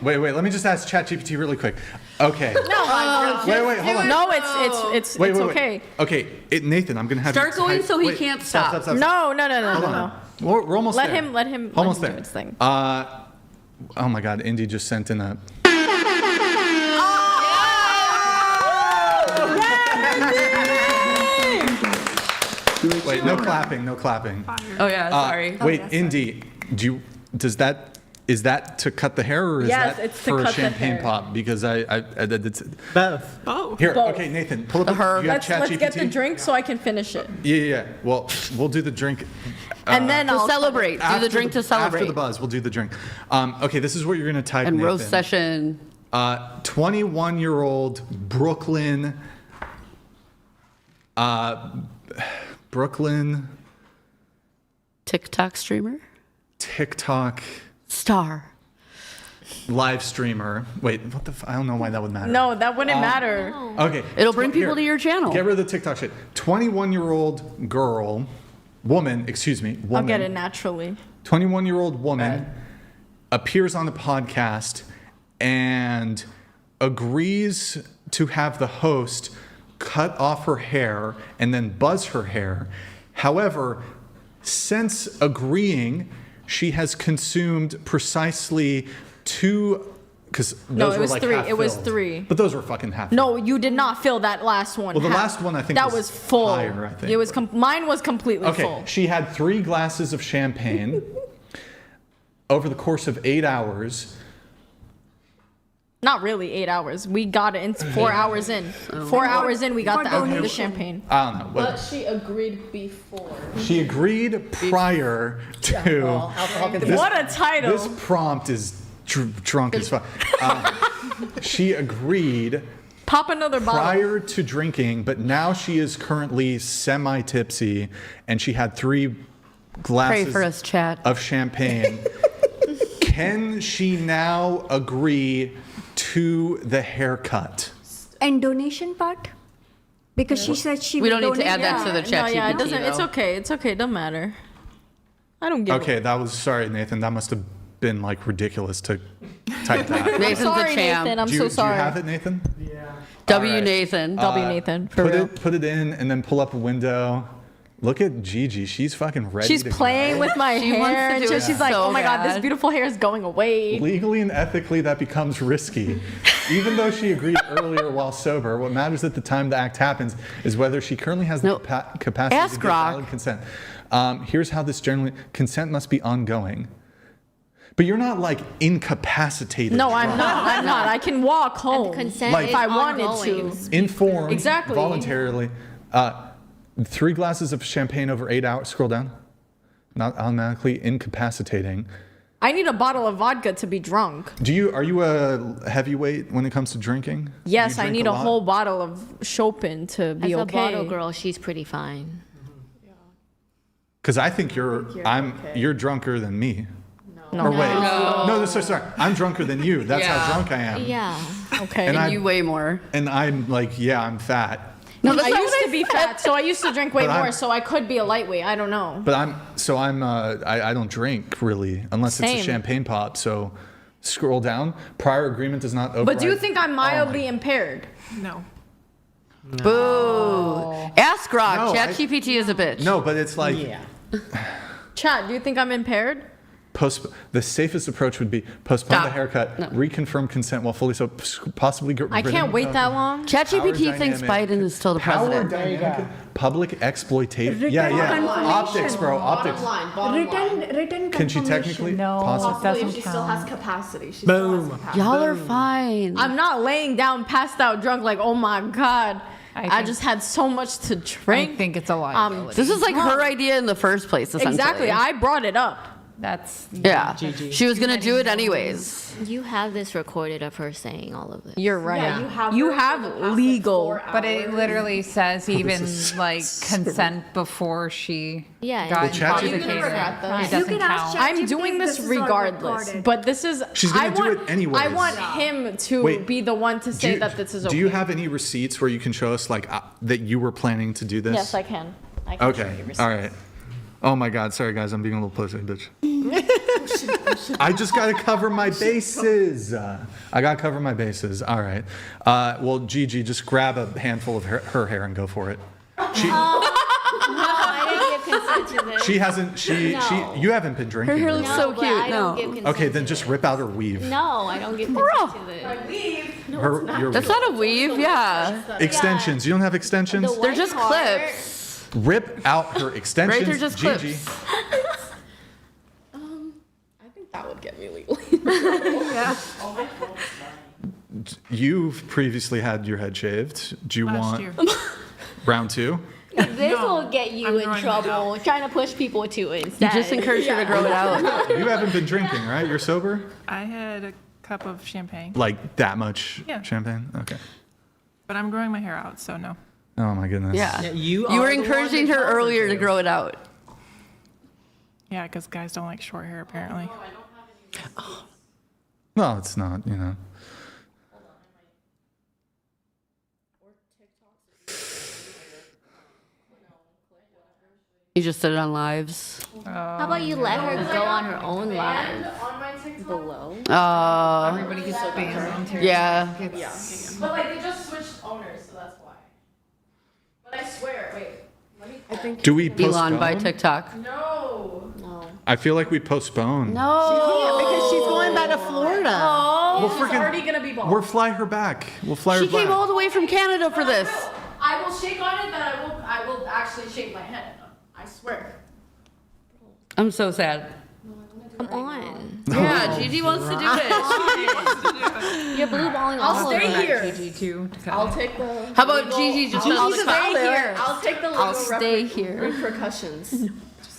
Wait. Let me just ask ChatGPT really quick. Okay. Wait. Hold on.
No, it's
Wait.
okay.
Okay, Nathan, I'm gonna have
Start
you
going so he
wait,
can't stop.
Stop.
No.
Hold on. We're almost
Let
there.
him
Almost
do
there.
its thing.
Oh my God, Indy just sent in a. Wait, no clapping.
Oh yeah, sorry.
Wait, Indy, is that to cut the hair or is
Yes,
that
it's to
for a
cut the
champagne
hair.
pop? Because it's
Both.
here.
Both.
Okay, Nathan, pull up. You have
Let's get the
ChatGPT?
drink so I can finish it.
Yeah. Well, we'll do the drink.
And then
To
I'll
celebrate. Do the drink to celebrate.
After the buzz, we'll do the drink. Okay, this is what you're gonna type.
And
Nathan.
roast session.
21-year-old Brooklyn
TikTok streamer.
TikTok
Star.
live streamer. Wait, what the? I don't know why that would matter.
No, that wouldn't matter.
Okay.
It'll bring people
Here,
to your channel.
Get rid of the TikTok shit. 21-year-old woman.
I'll get it naturally.
21-year-old woman appears on the podcast and agrees to have the host cut off her hair and then buzz her hair. However, since agreeing, she has consumed precisely two. Because
No,
those
it
were
was
like
3.
half
It was
filled.
3.
But those were fucking half.
No, you did not fill that last one.
Well, the
half.
last one I think
that
was
full.
higher, I think.
It was mine was completely
Okay,
full.
she had 3 glasses of champagne over the course of 8 hours.
Not really 8 hours. We got it in 4 hours in. 4 hours in, we got the champagne.
I don't know.
But she agreed before.
She agreed prior to.
What a title.
This prompt is drunk as fuck. She agreed
Pop another bottle.
prior to drinking, but now she is currently semi-tipsy, and she had 3 glasses
Pray for us, chat.
of champagne. Can she now agree to the haircut?
And donation part? Because she said she
We
will
don't need to
donate.
add that to the chat.
No, yeah, it
GPT,
doesn't. It's
though.
okay. It's okay. It doesn't matter. I don't give a
Okay, that was sorry, Nathan. That must have been like ridiculous to type that.
Nathan's
sorry,
a champ.
Nathan. I'm
do you,
so sorry.
Do you have it, Nathan?
W.
All right.
Nathan.
W. Nathan, for real.
Put it in, and then pull up a window. Look at Gigi. She's fucking ready.
She's
to
playing
go.
with my
She wants
hair.
to
And
do it
she's like,
so
oh my God, this
bad.
beautiful hair is going away.
Legally and ethically, that becomes risky. Even though she agreed earlier while sober, what matters at the time the act happens is whether she currently has the capacity
Ask
to give
Rock.
valid consent. Here's how this generally consent must be ongoing. But you're not like incapacitated.
No, I'm
drunk.
not. I'm not. I can walk home
consent
Like-
is
if I wanted
ongoing.
to.
Informed,
Exactly.
voluntarily. 3 glasses of champagne over 8 hours. Scroll down. Not automatically incapacitating.
I need a bottle of vodka to be drunk.
Are you a heavyweight when it comes to drinking?
Yes,
Do you
I
drink
need a
lot?
whole bottle of Chopin to be
As a
okay.
bottle girl, she's pretty fine.
Because I think you're drunker than me.
No.
Or wait, no, sorry. I'm drunker than you. That's
Yeah.
how drunk I am.
Yeah.
Okay.
And
And you weigh more.
And I'm like, yeah, I'm fat.
I used to be fat, so I used to drink way
But I'm-
more, so I could be a lightweight. I don't know.
But I don't drink really unless it's
Same.
a champagne pop. So scroll down. Prior agreement does not override.
But do you think I'm mildly impaired?
No.
Boo. Ask Rock.
No,
ChatGPT is a bitch.
No, but it's like
Chat, do you think I'm impaired?
The safest approach would be postpone the haircut, reconfirm consent while fully so, possibly get
I can't wait that long.
ChatGPT thinks Biden is still the president.
Public exploitation. Yeah. Optics, bro. Optics.
Written
Can she technically?
No,
possibly?
it doesn't
She
count.
still has capacity. She
Boom.
Still has capacity.
Y'all are fine.
I'm not laying down, passed out, drunk. Like, oh my god, I just had so much to drink.
I think it's a liability.
This is like her idea in the first place, essentially.
Exactly. I brought it up.
That's
She was gonna do it anyways.
You have this recorded of her saying all of this.
You're right.
Yeah,
You have legal.
But it literally says even like consent before she
Yeah,
got
and
intoxicated.
you can regret this.
It doesn't
You can ask
count.
I'm doing this regardless, but this is.
She's gonna do it anyways.
I want him to be the one to say that this is okay.
Do you have any receipts where you can show us like that you were planning to do this?
Yes, I can. I can show
Okay.
you receipts.
All right. Oh my God. Sorry, guys. I'm being a little pussy, bitch. I just got to cover my bases. I got to cover my bases. All right. Well, Gigi, just grab a handful of her hair and go for it. She,
I didn't give consent to this.
she hasn't. You haven't been drinking.
Her hair
right?
looks so
but
cute.
I don't give consent
Okay, then
to
just
it.
rip out her weave.
No, I don't give consent to this.
Your
That's not a weave, yeah.
extensions. You don't have extensions?
The
They're
white
just
part-
clips.
Rip out her extensions.
Right, they're just
Gigi.
clips.
I think that would get me legally.
You've previously had your head shaved. Do you want
year.
round 2?
This will get you in trouble. Trying to push people to it
You
instead.
just encourage her to grow it out.
You haven't been drinking, right? You're sober?
I had a cup of champagne,
Like that much
Yeah.
champagne? Okay.
but I'm growing my hair out, so no.
Oh my goodness.
Yeah.
You
You
are
were
the one
encouraging
that
her
told
earlier to
to.
grow it out.
Yeah, because guys don't like short hair, apparently.
Well, it's not, you know.
You just did it on lives.
How about you let her go on her own live below?
Everybody gets banned.
Yeah.
But like they just switched owners, so that's why. But I swear, wait. Let me.
Do we postpone?
Elon by TikTok.
No.
I feel like we postpone.
No.
Because she's going back to Florida.
Oh,
We'll
she's
freaking-
already gonna be bald.
We'll fly her back. We'll fly her
She
back.
came all the way from Canada for this.
I will shake on it, that I will actually shake my head. I swear.
I'm so sad.
Come on.
Yeah, Gigi wants to do it.
You're blue balling
I'll
all
stay
over.
here.
Gigi too.
I'll take the.
How about Gigi just on the
stay
collar?
here. I'll take the legal
I'll stay here.
repercussions.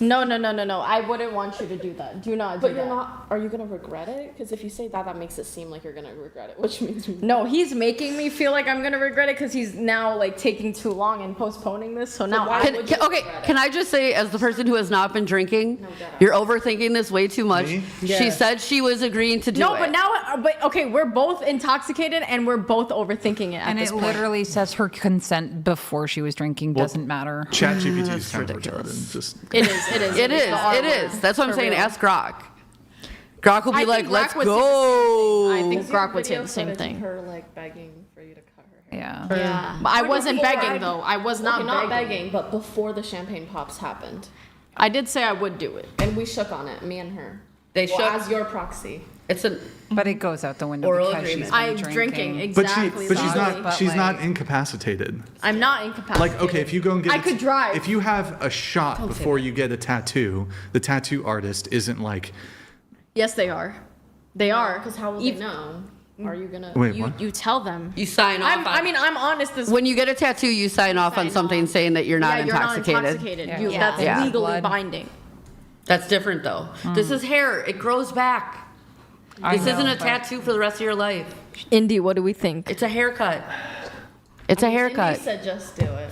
No. I wouldn't want you to do that. Do not do
But you're
that.
not. Are you gonna regret it? Because if you say that, that makes it seem like you're gonna regret it, which means
No, he's making me feel like I'm gonna regret it because he's now like taking too long and postponing this. So now I would.
Can I just say, as the person who has not been drinking, you're overthinking this way too much.
Me?
She said she was agreeing to do
No,
it.
but now, but okay, we're both intoxicated and we're both overthinking it at
And
this
it
point.
literally says her consent before she was drinking doesn't matter.
ChatGPT is kind of
ridiculous.
retarded. Just
It is. It is.
It is.
the R
It
word.
is. That's what I'm
For
saying.
real.
Ask Grok. Grok will be
I
like,
think
let's
Grok would
go.
I think Grok would say the same thing.
her like begging for you to cut her hair.
Yeah.
Yeah.
But I wasn't begging though. I was not,
Okay, not
begging.
begging, but before the champagne pops happened,
I did say I would do it.
and we shook on it, me and her.
They
Well,
shook.
as your proxy.
It's an
But it goes out the window
Oral
because
agreement.
she's been
I'm drinking
but
exactly.
she's not
But
she's not
like-
incapacitated.
I'm not incapacitated.
Like, okay, if you go and get
I could drive.
If you have a shot before you get a tattoo, the tattoo artist isn't like,
Yes, they are. They are.
Because how will they know? Are you gonna?
wait,
You
what?
you tell them.
you sign off.
I'm honest as
When you get a tattoo, you sign off on
sign
something
off.
saying that you're not
you're
intoxicated.
not intoxicated.
Yeah.
You,
Yeah.
That's
Yeah.
legally
Blood.
binding.
That's different though. This is hair. It grows back.
I
This
know,
isn't a
but-
tattoo for the rest of your life.
Indy, what do we think?
It's a haircut. It's a haircut.
Indy said just do it.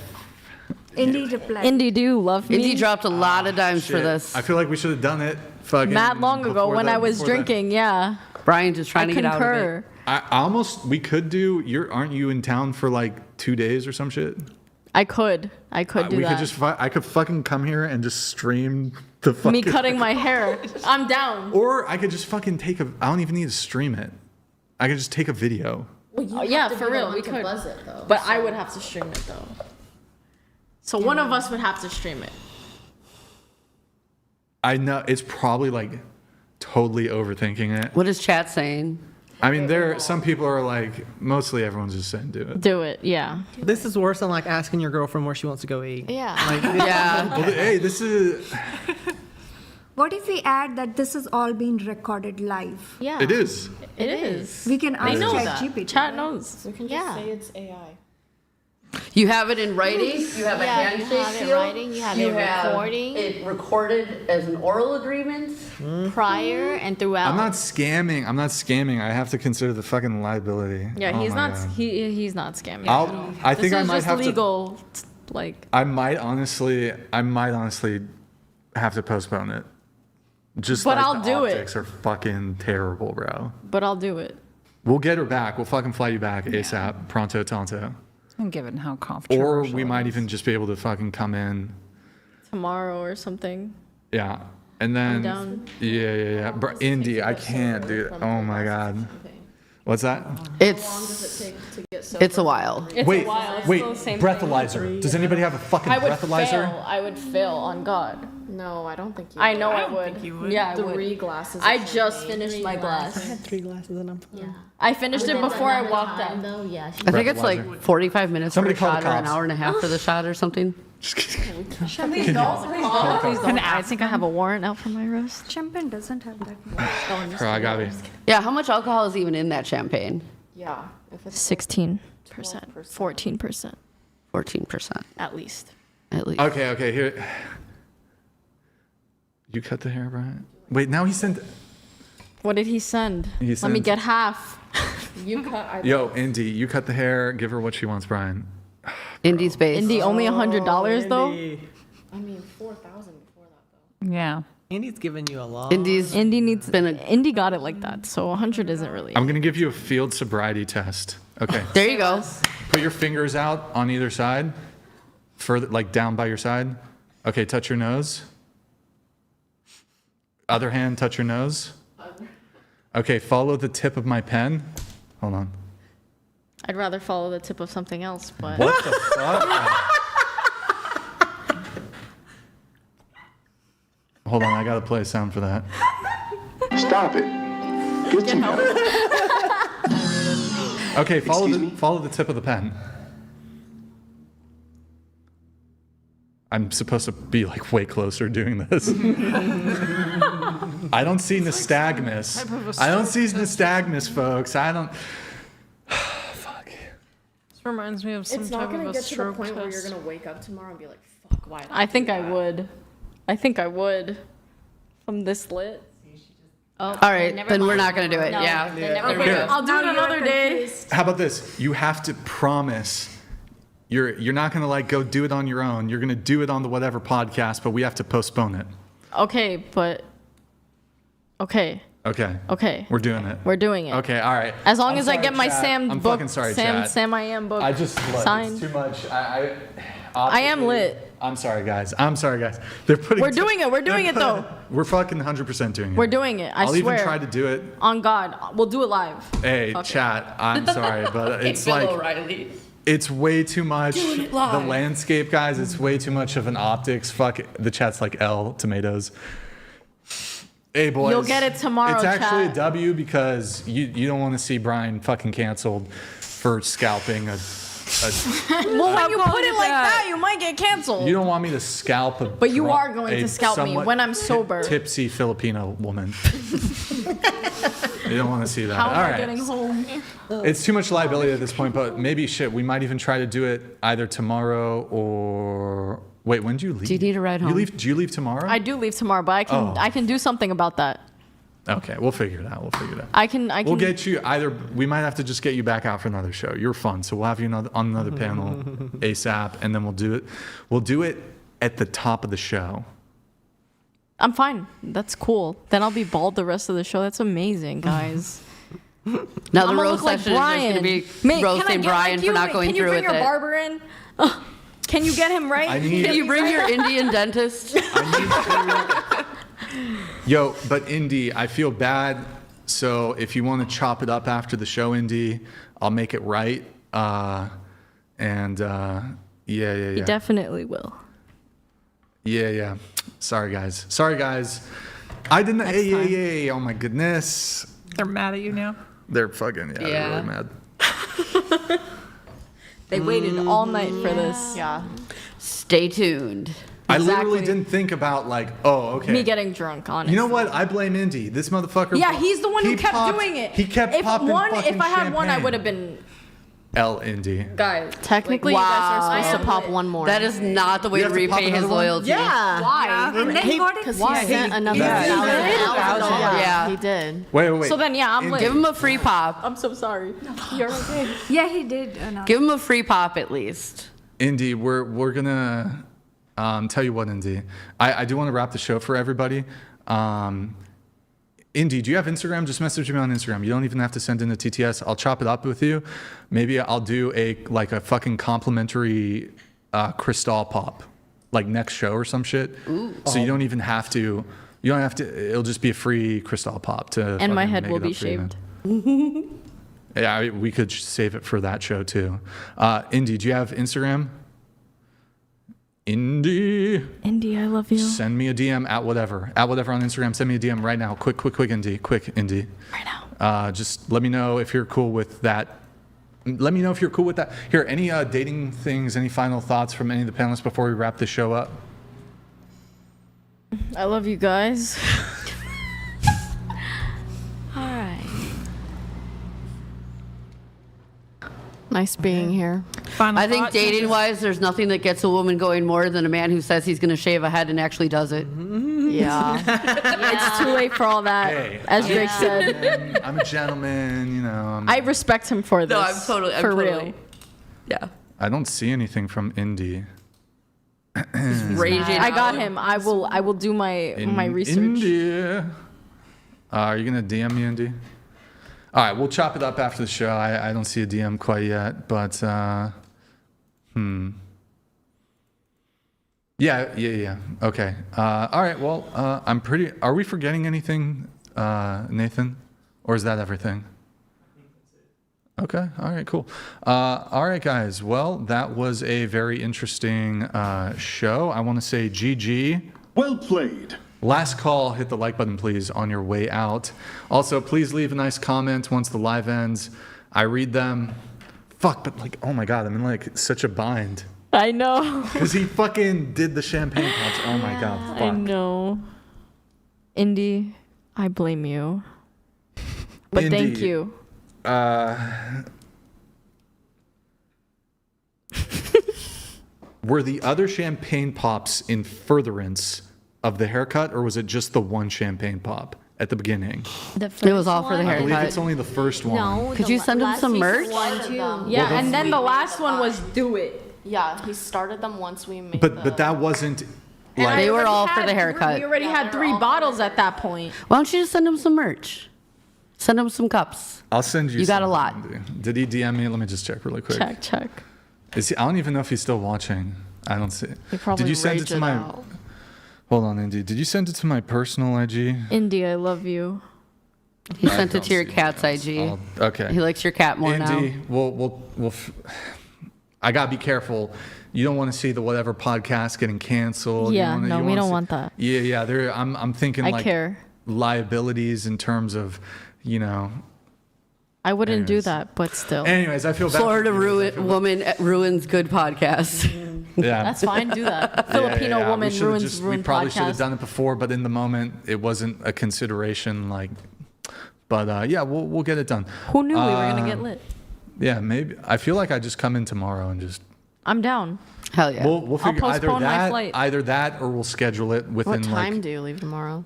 Indy replied.
Indy, do you love me?
Indy dropped a lot of dimes for
Shit.
this.
I feel like we should have done it fucking
Mad long ago
before
when
that-
I was
before that.
drinking. Yeah,
Brian just trying
I
to get out of
concur.
it.
I almost we could do. Aren't you in town for like 2 days or some shit?
I could do
we
that.
could just. I could fucking come here and just stream the fucking.
Me cutting my hair. I'm down.
Or I could just fucking take a. I don't even need to stream it. I could just take a video.
Well, you
yeah,
have to
for
be the
real,
one
we
to
could.
buzz it though.
But I would have to stream it though. So one of us would have to stream it.
I know it's probably like totally overthinking it.
What is chat saying?
I mean, some people are like, mostly everyone's just saying do it.
Do it, yeah.
This is worse than like asking your girlfriend where she wants to go eat.
Yeah.
Like,
Yeah.
Well, hey, this is.
What if we add that this is all being recorded live?
Yeah.
It is.
It is.
We can ask
know that.
ChatGPT.
Chat knows.
We can just
Yeah.
say it's AI.
You have it in writing. You have a
Yeah,
handshake
you have it in
seal.
writing, you have it recording.
It recorded as an oral agreement.
Prior and throughout.
I'm not scamming. I have to consider the fucking liability.
Yeah,
Oh
he's
my
not.
God.
He's not scamming.
I think I
This is
might
just
have
legal. Like.
I might honestly have to postpone it. Just
But
like
I'll
the
do it.
optics are fucking terrible, bro.
But I'll do it.
We'll get her back. We'll fucking fly you back ASAP, pronto tonto.
And given how controversial.
Or we might even just be able to fucking come in.
Tomorrow or something.
Yeah. And then.
I'm down.
Yeah. Indy, I can't do it. Oh my God. What's that?
How long does it take to get sober?
It's a while.
It's a while. It's still the same
breathalyzer. Does anybody have a fucking breathalyzer?
I would fail on God.
No, I don't think you
I
would.
know I
don't
would.
think you would.
Yeah, I
3
would.
glasses.
I just finished my glass.
I had 3 glasses and I'm fine.
Yeah.
I finished it before I walked out.
Though, yeah.
I think it's like 45 minutes
Somebody
for the
call the
shot or an
cops.
hour and a half for the shot or something.
Please don't. I think I have a warrant out for my arrest.
Champagne doesn't have that much.
Bro, I got me.
Yeah, how much alcohol is even in that champagne?
Yeah. If it's
16%, 14%,
14%,
at least.
at least.
Okay, here. You cut the hair, Brian? Wait, now he sent.
What did he send?
He
Let me
sent-
get half.
you cut.
Yo, Indy, you cut the hair. Give her what she wants, Brian.
Indie's base.
Indy, only $100 though.
Indy.
I mean, 4,000 before that though.
Yeah.
Indy's giving you a lot.
Indy got it like that, so 100 isn't really.
I'm gonna give you a field sobriety test. Okay.
There you go.
Put your fingers out on either side, further, like down by your side. Okay, touch your nose. Other hand, touch your nose. Okay, follow the tip of my pen. Hold on.
I'd rather follow the tip of something else, but.
What the fuck? Hold on, I gotta play a sound for that.
Stop it. Get together.
Okay, follow the tip of the pen. I'm supposed to be like way closer doing this. I don't see nystagmus. I don't see nystagmus, folks. I don't. Fuck.
This reminds me of some
It's
type
not gonna
of a
get to the
stroke
point where you're
test.
gonna wake up tomorrow and be like, "Fuck, why?" Did
I think
do
I
that?"
would. I think I would. From this lit.
All right, then we're not going to do it. Yeah.
Here.
I'll do it another day.
How about this? You have to promise. You're not gonna like go do it on your own. You're gonna do it on the whatever podcast, but we have to postpone it.
Okay, but. Okay.
Okay. We're doing it.
We're doing it.
Okay. All right.
As long
I'm
as I
sorry,
get my
chat.
Sam
I'm
book,
fucking sorry,
Sam
chat.
I am book
I just look,
signed.
it's too much. I
am lit.
I'm sorry, guys. They're putting.
We're doing it. We're doing it though.
We're fucking 100% doing it.
We're doing it.
I'll
swear.
even try to do it.
On God, we'll do it live.
Hey,
Fuck it.
chat. I'm sorry, but it's
Bill
like
O'Reilly.
it's way too much.
Doing it live.
The landscape, guys. It's way too much of an optics. Fuck it. The chat's like L tomatoes. Hey, boys.
You'll get it tomorrow,
It's actually
chat.
a W because you don't want to see Brian fucking canceled for scalping a
Well, when you put it like that, you might get canceled.
you don't want me to scalp a
But you
drunk-
are going
a
to scalp me
somewhat
when I'm sober.
tipsy Filipino woman. You don't want to see that.
How am
All
I
right.
getting home?
It's too much liability at this point, but maybe we might even try to do it either tomorrow or wait, when do you leave?
Do you need a ride home?
Do you leave tomorrow?
I do leave tomorrow, but I can do something about that.
Okay, we'll figure it out.
I can.
We'll get you either. We might have to just get you back out for another show. You're fun, so we'll have you on another panel ASAP, and then we'll do it. We'll do it at the top of the show.
I'm fine. That's cool. Then I'll be bald the rest of the show. That's amazing, guys.
Now the
I'm gonna
roast
look like
session is just
Brian.
going to be
Mate,
roasting Brian for not going through with
Can you bring your
it.
barber in? Can you get him right?
Can you bring your Indian dentist?
Yo, but Indy, I feel bad. So if you want to chop it up after the show, Indy, I'll make it right. Yeah.
You definitely will.
Yeah. Sorry, guys. I didn't. Hey. Oh my goodness.
They're mad at you now.
They're fucking they're really mad.
They waited all night for this.
Yeah.
Stay tuned.
I literally didn't think about
me getting drunk, honestly.
You know what? I blame Indy. This motherfucker.
Yeah, he's the one who kept doing it.
He kept popping
If I had one, I
champagne.
would have been.
Indy.
Guys,
technically, you guys are supposed to pop one more.
That is not the way to repay his loyalty.
Yeah.
Why?
And then he sent another $1,000.
Yeah.
He did.
Wait.
So then, I'm
give him a free pop.
I'm so sorry. You're okay.
Yeah, he did.
Give him a free pop at least.
Indy, we're gonna tell you what, Indy. I do want to wrap the show for everybody. Indy, do you have Instagram? Just message me on Instagram. You don't even have to send in a TTS. I'll chop it up with you. Maybe I'll do a fucking complimentary crystal pop, like next show or some shit.
Ooh.
So you don't even have to. You don't have to. It'll just be a free crystal pop to.
And my head will be shaved.
Yeah, we could save it for that show too. Indy, do you have Instagram? Indy,
I love you.
Send me a DM at whatever on Instagram. Send me a DM right now. Quick, Indy.
Right now.
Just let me know if you're cool with that. Here, any dating things, any final thoughts from any of the panelists before we wrap this show up?
I love you guys.
All right.
Nice being here.
I think dating-wise, there's nothing that gets a woman going more than a man who says he's going to shave a head and actually does it.
Yeah. It's too late for all that, as Drake said.
I'm a gentleman, you know.
I respect him for this.
No, I'm totally.
real.
Yeah.
I don't see anything from Indy.
Raging.
I got him. I will do my research.
Indy. Are you gonna DM me, Indy? All right, we'll chop it up after the show. I don't see a DM quite yet, but Yeah. Okay. All right. Well, Are we forgetting anything, Nathan, or is that everything? Okay. All right. Cool. All right, guys. Well, that was a very interesting show. I want to say GG.
Well played.
Last call, hit the like button, please, on your way out. Also, please leave a nice comment once the live ends. I read them. Fuck, but oh my God, I'm in such a bind.
I know.
Because he fucking did the champagne pops. Oh my God, fuck.
I know. Indy, I blame you. But
Indy,
thank you.
Were the other champagne pops in furtherance of the haircut, or was it just the one champagne pop at the beginning?
It was all for the
I believe
haircut.
it's only the first one.
No.
Could you send him some merch?
Yeah, and then the last one was do it.
Yeah, he started them once we made
But that wasn't like
They were all for the haircut.
We already had 3 bottles at that point.
Why don't you just send him some merch? Send him some cups.
I'll send you.
You got a
something,
lot.
Andy. Did he DM me? Let me just check really quick.
Check.
Is he? I don't even know if he's still watching. I don't see.
He probably
Did you send it
raged
to my?
out.
Hold on, Indy. Did you send it to my personal IG?
Indy, I love you.
He sent it to your cat's IG.
Okay.
He likes your cat more
Indy,
now.
I gotta be careful. You don't want to see the whatever podcast getting canceled.
Yeah,
we
don't want that.
Yeah. I'm thinking
I care.
liabilities in terms of,
I wouldn't do
Anyways.
that, but still.
Anyways, I feel bad.
Florida woman ruins good podcast.
Yeah.
That's fine, do that.
Yeah,
Filipino
yeah.
woman
We should've
ruins
We probably should have
podcast.
done it before, but in the moment, it wasn't a consideration. But yeah, we'll get it done.
Who knew we were going to get lit?
Yeah, maybe. I feel like I just come in tomorrow and just.
I'm down.
Hell yeah.
We'll figure
postpone my flight.
either that, or we'll schedule it within
What time do you leave tomorrow?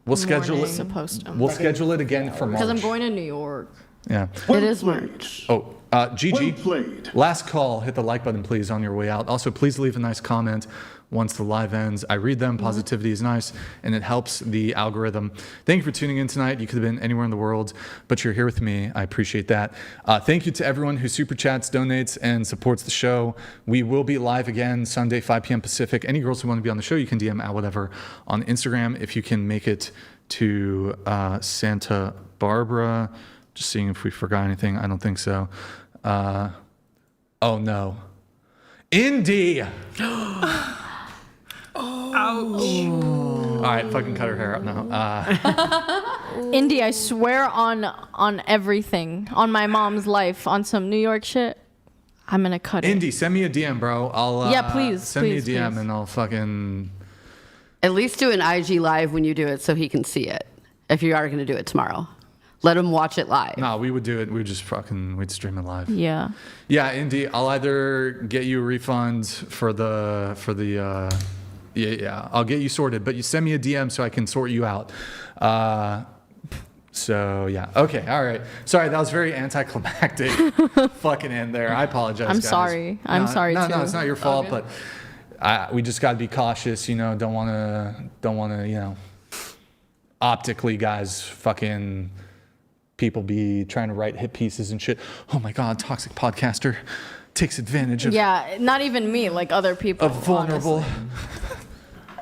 We'll schedule it.
Supposed to.
We'll schedule it again for March.
Because I'm going to New York.
Yeah.
It is merch.
Oh, GG.
Well played.
Last call. Hit the like button, please, on your way out. Also, please leave a nice comment once the live ends. I read them. Positivity is nice, and it helps the algorithm. Thank you for tuning in tonight. You could have been anywhere in the world, but you're here with me. I appreciate that. Thank you to everyone who super chats, donates, and supports the show. We will be live again Sunday, 5 p.m. Pacific. Any girls who want to be on the show, you can DM at whatever on Instagram. If you can make it to Santa Barbara. Just seeing if we forgot anything. I don't think so. Oh no. Indy!
Ouch.
All right, fucking cut her hair up now.
Indy, I swear on everything, on my mom's life, on some New York shit, I'm gonna cut it.
Indy, send me a DM, bro. I'll
yeah, please.
Send
please,
me a DM
please.
and I'll fucking.
At least do an IG live when you do it so he can see it. If you are going to do it tomorrow, let him watch it live.
No, we would do it. We'd stream it live.
Yeah.
Yeah, Indy, I'll either get you a refund for the yeah, I'll get you sorted, but you send me a DM so I can sort you out. So yeah, okay, all right. Sorry, that was very anticlimactic. Fucking end there. I apopologize.
I'm
guys.
sorry. I'm sorry
no,
too.
No, it's not your fault, but we just got to be cautious. You know, don't want to. You know, optically, guys, fucking people be trying to write hit pieces and shit. Oh my God, toxic podcaster takes advantage of.
Yeah, not even me, like other people.
A vulnerable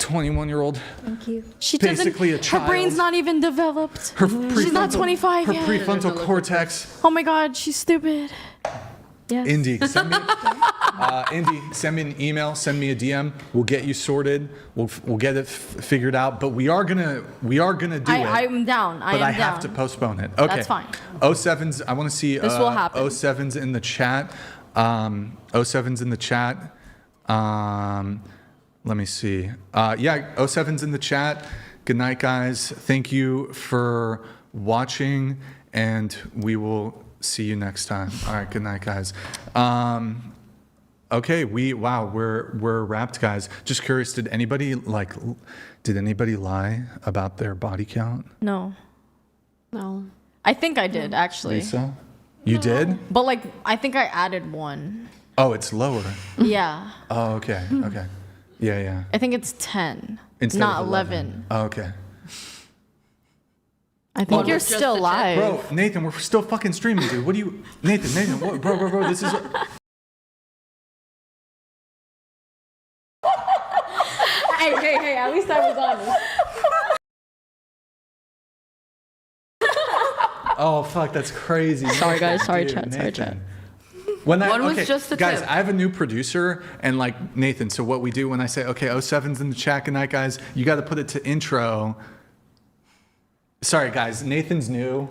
21-year-old.
Thank you.
She
basically
doesn't.
a child.
Her brain's not even developed. She's not 25 yet.
Her prefrontal cortex.
Oh my God, she's stupid. Yes.
Indy, send me an email, send me a DM. We'll get you sorted. We'll get it figured out. But we are gonna do it.
I'm down.
But I have to postpone it. Okay.
That's fine.
07s. I want to see.
This will happen.
07s in the chat. 07s in the chat. Let me see. Yeah, 07s in the chat. Good night, guys. Thank you for watching, and we will see you next time. All right, good night, guys. Okay, we're wrapped, guys. Just curious, did anybody lie about their body count?
No. I think I did actually.
Lisa, you did?
But like, I think I added one.
Oh, it's lower.
Yeah.
Oh, okay. Okay. Yeah.
I think it's 10.
Instead
not
of
11.
Oh, okay.
I think you're still live.
Bro, Nathan, we're still fucking streaming, dude. What do you... Nathan, what, bro, this is...
Hey, at least I was honest.
Oh, fuck, that's crazy.
Sorry, guys. Sorry,
Dude,
chat. Sorry, chat.
One was just the
guys,
tip.
I have a new producer, and like Nathan, so what we do when I say, okay, 07's in the chat, good night, guys, you got to put it to intro. Sorry, guys, Nathan's new.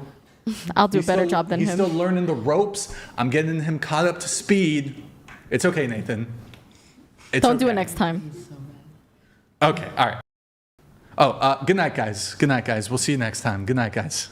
I'll do a better job than
him. He's still learning the ropes. I'm getting him caught up to speed. It's okay, Nathan.
Don't do it next time.
Okay, all right. Oh, good night, guys. Good night, guys. We'll see you next time. Good night, guys.